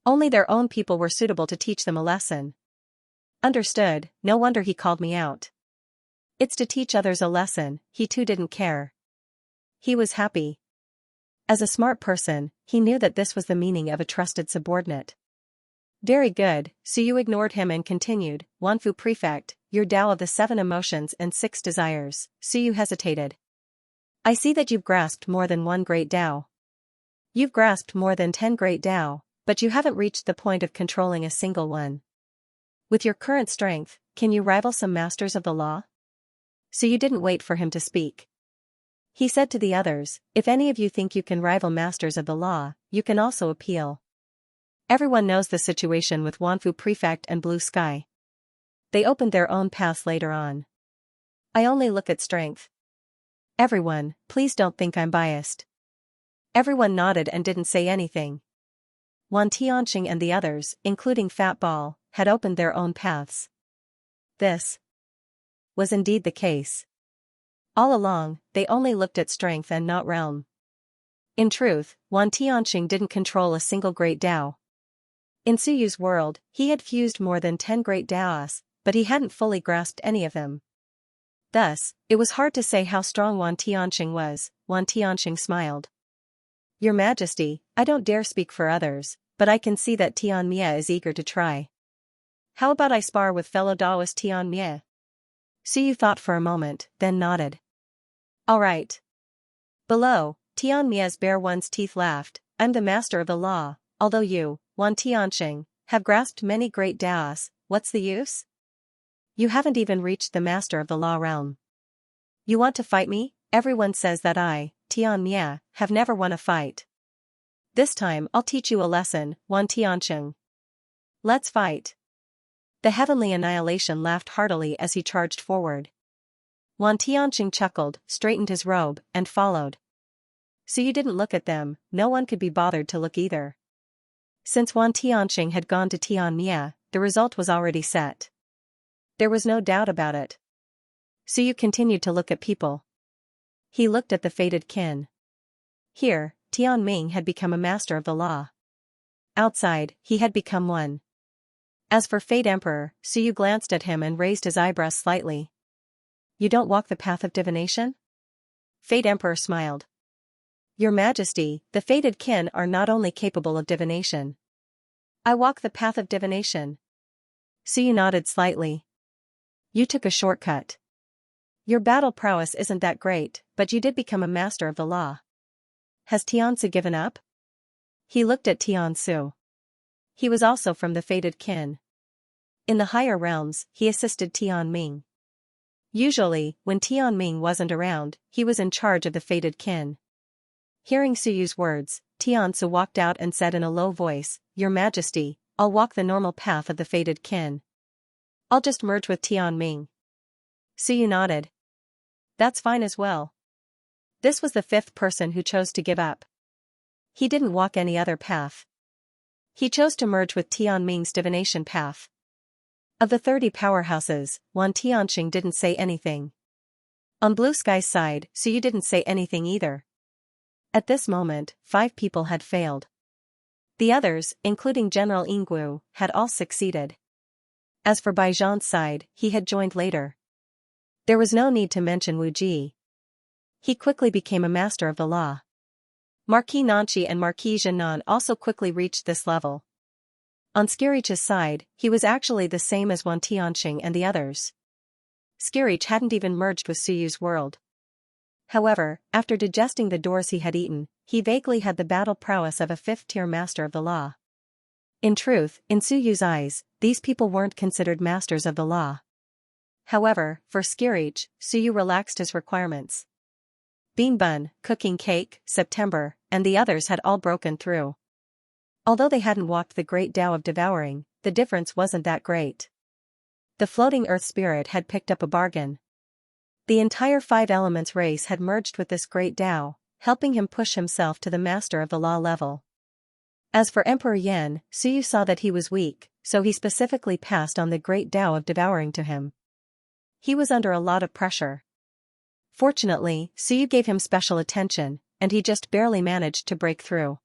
A: Only their own people were suitable to teach them a lesson. Understood, no wonder he called me out. It's to teach others a lesson. He too didn't care. He was happy. As a smart person, he knew that this was the meaning of a trusted subordinate. Very good, Suyu ignored him and continued, Wanfu Prefect, your Dao of the 7 emotions and 6 desires. Suyu hesitated. I see that you've grasped more than one great Dao. You've grasped more than 10 great Dao, but you haven't reached the point of controlling a single one. With your current strength, can you rival some masters of the law? Suyu didn't wait for him to speak. He said to the others, if any of you think you can rival masters of the law, you can also appeal. Everyone knows the situation with Wanfu Prefect and Blue Sky. They opened their own paths later on. I only look at strength. Everyone, please don't think I'm biased. Everyone nodded and didn't say anything. Wan Tianqing and the others, including Fat Ball, had opened their own paths. This was indeed the case. All along, they only looked at strength and not realm. In truth, Wan Tianqing didn't control a single great Dao. In Suyu's world, he had fused more than 10 great Daos, but he hadn't fully grasped any of them. Thus, it was hard to say how strong Wan Tianqing was. Wan Tianqing smiled. Your Majesty, I don't dare speak for others, but I can see that Tianmia is eager to try. How about I spar with fellow Daoist Tianmia? Suyu thought for a moment, then nodded. All right. Below, Tianmia's bare one's teeth laughed, I'm the master of the law, although you, Wan Tianqing, have grasped many great Daos, what's the use? You haven't even reached the master of the law realm. You want to fight me? Everyone says that I, Tianmia, have never won a fight. This time I'll teach you a lesson, Wan Tianqing. Let's fight. The heavenly annihilation laughed heartily as he charged forward. Wan Tianqing chuckled, straightened his robe, and followed. So you didn't look at them, no one could be bothered to look either. Since Wan Tianqing had gone to Tianmia, the result was already set. There was no doubt about it. So you continued to look at people. He looked at the fated kin. Here, Tian Ming had become a master of the law. Outside, he had become one. As for Fate Emperor, Suyu glanced at him and raised his eyebrows slightly. You don't walk the path of divination? Fate Emperor smiled. Your Majesty, the fated kin are not only capable of divination. I walk the path of divination. Suyu nodded slightly. You took a shortcut. Your battle prowess isn't that great, but you did become a master of the law. Has Tiansu given up? He looked at Tiansu. He was also from the fated kin. In the higher realms, he assisted Tian Ming. Usually, when Tian Ming wasn't around, he was in charge of the fated kin. Hearing Suyu's words, Tiansu walked out and said in a low voice, Your Majesty, I'll walk the normal path of the fated kin. I'll just merge with Tian Ming. Suyu nodded. That's fine as well. This was the 5th person who chose to give up. He didn't walk any other path. He chose to merge with Tian Ming's divination path. Of the 30 powerhouses, Wan Tianqing didn't say anything. On Blue Sky's side, Suyu didn't say anything either. At this moment, 5 people had failed. The others, including General Yinggu, had all succeeded. As for Baijian's side, he had joined later. There was no need to mention Wu Ji. He quickly became a master of the law. Marquis Nanchi and Marquis Zhenan also quickly reached this level. On Skirich's side, he was actually the same as Wan Tianqing and the others. Skirich hadn't even merged with Suyu's world. However, after digesting the doors he had eaten, he vaguely had the battle prowess of a 5th-tier master of the law. In truth, in Suyu's eyes, these people weren't considered masters of the law. However, for Skirich, Suyu relaxed his requirements. Bean Bun, Cooking Cake, September, and the others had all broken through. Although they hadn't walked the great Tao of devouring, the difference wasn't that great. The floating earth spirit had picked up a bargain. The entire 5 elements race had merged with this great Tao, helping him push himself to the master of the law level. As for Emperor Yan, Suyu saw that he was weak, so he specifically passed on the great Tao of devouring to him. He was under a lot of pressure. Fortunately, Suyu gave him special attention, and he just barely managed to break through.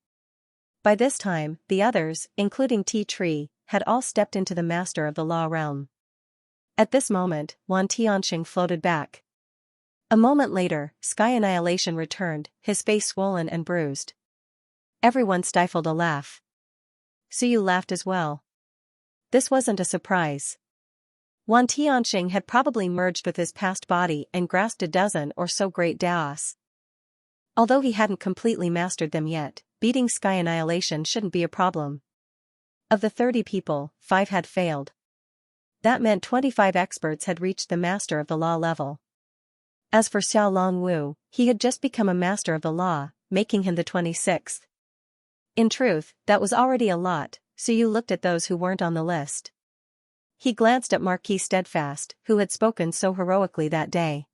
A: By this time, the others, including T-Tree, had all stepped into the master of the law realm. At this moment, Wan Tianqing floated back. A moment later, Sky Annihilation returned, his face swollen and bruised. Everyone stifled a laugh. Suyu laughed as well. This wasn't a surprise. Wan Tianqing had probably merged with his past body and grasped a dozen or so great Daos. Although he hadn't completely mastered them yet, beating Sky Annihilation shouldn't be a problem. Of the 30 people, 5 had failed. That meant 25 experts had reached the master of the law level. As for Xiao Long Wu, he had just become a master of the law, making him the 26th. In truth, that was already a lot, so you looked at those who weren't on the list. He glanced at Marquis Steadfast, who had spoken so heroically that day.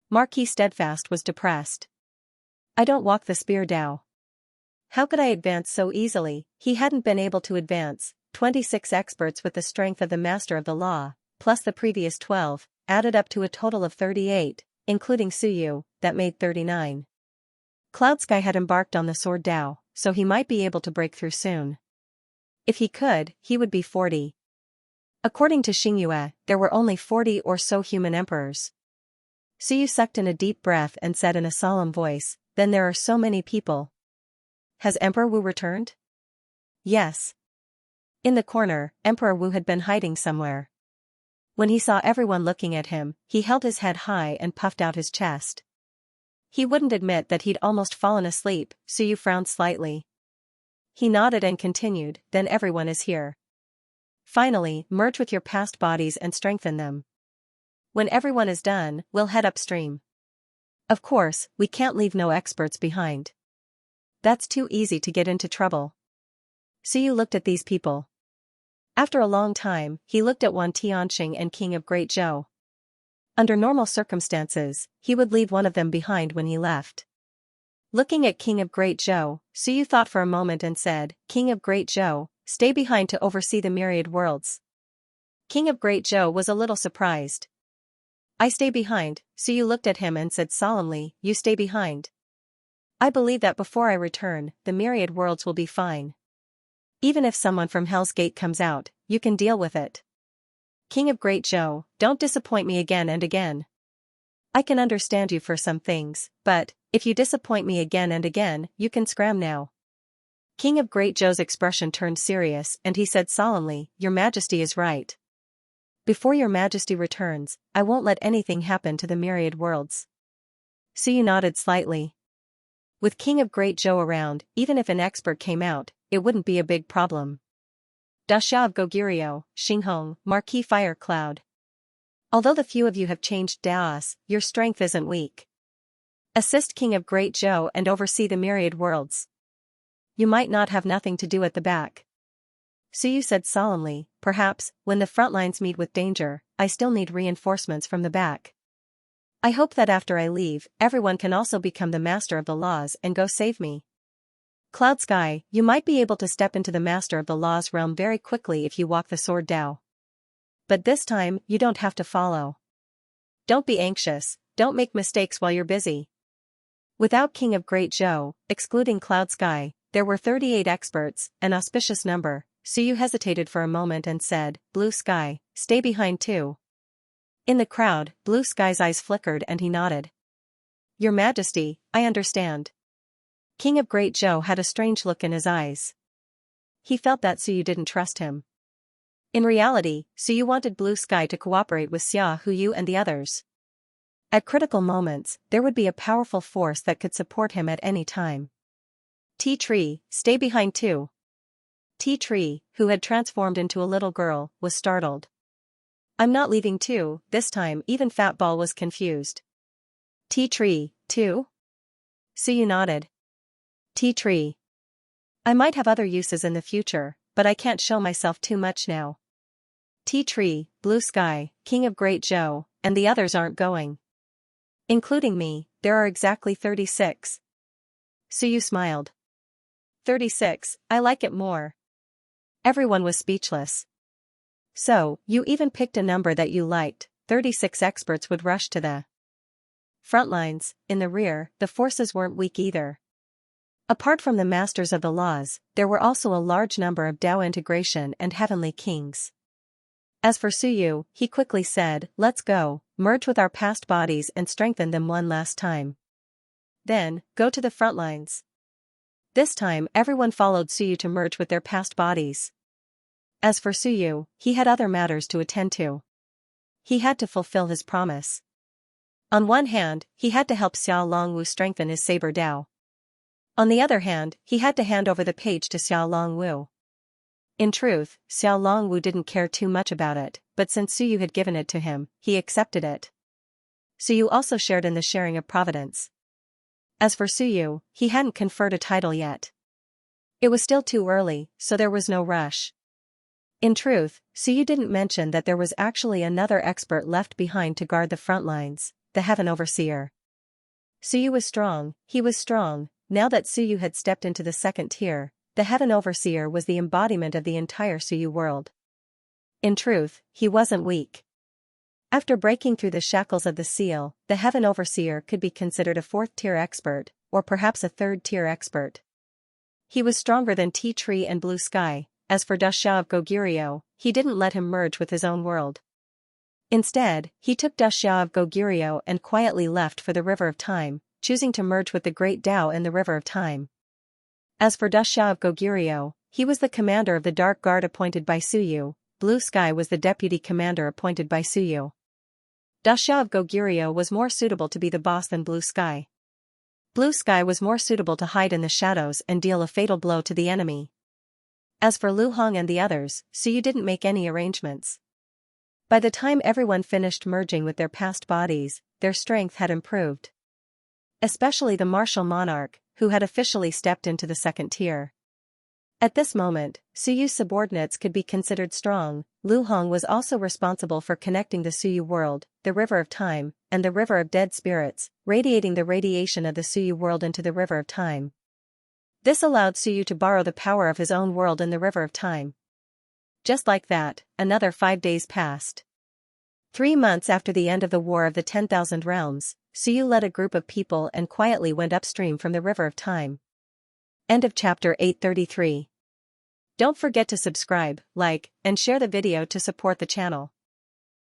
A: Marquis Steadfast was depressed. I don't walk the spear Dao. How could I advance so easily? He hadn't been able to advance. 26 experts with the strength of the master of the law, plus the previous 12, added up to a total of 38, including Suyu, that made 39. Cloud Sky had embarked on the sword Dao, so he might be able to break through soon. If he could, he would be 40. According to Xianxia, there were only 40 or so human emperors. Suyu sucked in a deep breath and said in a solemn voice, then there are so many people. Has Emperor Wu returned? Yes. In the corner, Emperor Wu had been hiding somewhere. When he saw everyone looking at him, he held his head high and puffed out his chest. He wouldn't admit that he'd almost fallen asleep, Suyu frowned slightly. He nodded and continued, then everyone is here. Finally, merge with your past bodies and strengthen them. When everyone is done, we'll head upstream. Of course, we can't leave no experts behind. That's too easy to get into trouble. Suyu looked at these people. After a long time, he looked at Wan Tianxing and King of Great Zhou. Under normal circumstances, he would leave one of them behind when he left. Looking at King of Great Zhou, Suyu thought for a moment and said, King of Great Zhou, stay behind to oversee the Myriad worlds. King of Great Zhou was a little surprised. I stay behind, Suyu looked at him and said solemnly, you stay behind. I believe that before I return, the Myriad worlds will be fine. Even if someone from Hell's Gate comes out, you can deal with it. King of Great Zhou, don't disappoint me again and again. I can understand you for some things, but, if you disappoint me again and again, you can scram now. King of Great Zhou's expression turned serious and he said solemnly, Your Majesty is right. Before Your Majesty returns, I won't let anything happen to the Myriad worlds. Suyu nodded slightly. With King of Great Zhou around, even if an expert came out, it wouldn't be a big problem. Dasha of Goguryeo, Xinghong, Marquis Fire Cloud. Although the few of you have changed Daos, your strength isn't weak. Assist King of Great Zhou and oversee the Myriad worlds. You might not have nothing to do at the back. Suyu said solemnly, perhaps, when the front lines meet with danger, I still need reinforcements from the back. I hope that after I leave, everyone can also become the master of the laws and go save me. Cloud Sky, you might be able to step into the master of the laws realm very quickly if you walk the sword Dao. But this time, you don't have to follow. Don't be anxious, don't make mistakes while you're busy. Without King of Great Zhou, excluding Cloud Sky, there were 38 experts, an auspicious number. Suyu hesitated for a moment and said, Blue Sky, stay behind too. In the crowd, Blue Sky's eyes flickered and he nodded. Your Majesty, I understand. King of Great Zhou had a strange look in his eyes. He felt that Suyu didn't trust him. In reality, Suyu wanted Blue Sky to cooperate with Xia Huyu and the others. At critical moments, there would be a powerful force that could support him at any time. T-Tree, stay behind too. T-Tree, who had transformed into a little girl, was startled. I'm not leaving too, this time even Fat Ball was confused. T-Tree, too? Suyu nodded. T-Tree. I might have other uses in the future, but I can't show myself too much now. T-Tree, Blue Sky, King of Great Zhou, and the others aren't going. Including me, there are exactly 36. Suyu smiled. 36, I like it more. Everyone was speechless. So, you even picked a number that you liked. 36 experts would rush to the front lines. In the rear, the forces weren't weak either. Apart from the masters of the laws, there were also a large number of Dao integration and heavenly kings. As for Suyu, he quickly said, let's go, merge with our past bodies and strengthen them one last time. Then, go to the front lines. This time everyone followed Suyu to merge with their past bodies. As for Suyu, he had other matters to attend to. He had to fulfill his promise. On one hand, he had to help Xiao Longwu strengthen his Saber Dao. On the other hand, he had to hand over the page to Xiao Longwu. In truth, Xiao Longwu didn't care too much about it, but since Suyu had given it to him, he accepted it. Suyu also shared in the sharing of providence. As for Suyu, he hadn't conferred a title yet. It was still too early, so there was no rush. In truth, Suyu didn't mention that there was actually another expert left behind to guard the front lines, the Heaven Overseer. Suyu was strong, he was strong. Now that Suyu had stepped into the second tier, the Heaven Overseer was the embodiment of the entire Suyu world. In truth, he wasn't weak. After breaking through the shackles of the seal, the Heaven Overseer could be considered a fourth-tier expert, or perhaps a third-tier expert. He was stronger than Tea Tree and Blue Sky. As for Dashia of Goguryeo, he didn't let him merge with his own world. Instead, he took Dashia of Goguryeo and quietly left for the River of Time, choosing to merge with the Great Tao in the River of Time. As for Dashia of Goguryeo, he was the commander of the Dark Guard appointed by Suyu. Blue Sky was the deputy commander appointed by Suyu. Dashia of Goguryeo was more suitable to be the boss than Blue Sky. Blue Sky was more suitable to hide in the shadows and deal a fatal blow to the enemy. As for Lu Hong and the others, Suyu didn't make any arrangements. By the time everyone finished merging with their past bodies, their strength had improved. Especially the martial monarch, who had officially stepped into the second tier. At this moment, Suyu's subordinates could be considered strong. Lu Hong was also responsible for connecting the Suyu world, the River of Time, and the River of Dead Spirits, radiating the radiation of the Suyu world into the River of Time. This allowed Suyu to borrow the power of his own world in the River of Time. Just like that, another 5 days passed. 3 months after the end of the War of the 10,000 Realms, Suyu led a group of people and quietly went upstream from the River of Time. End of chapter 833. Don't forget to subscribe, like, and share the video to support the channel.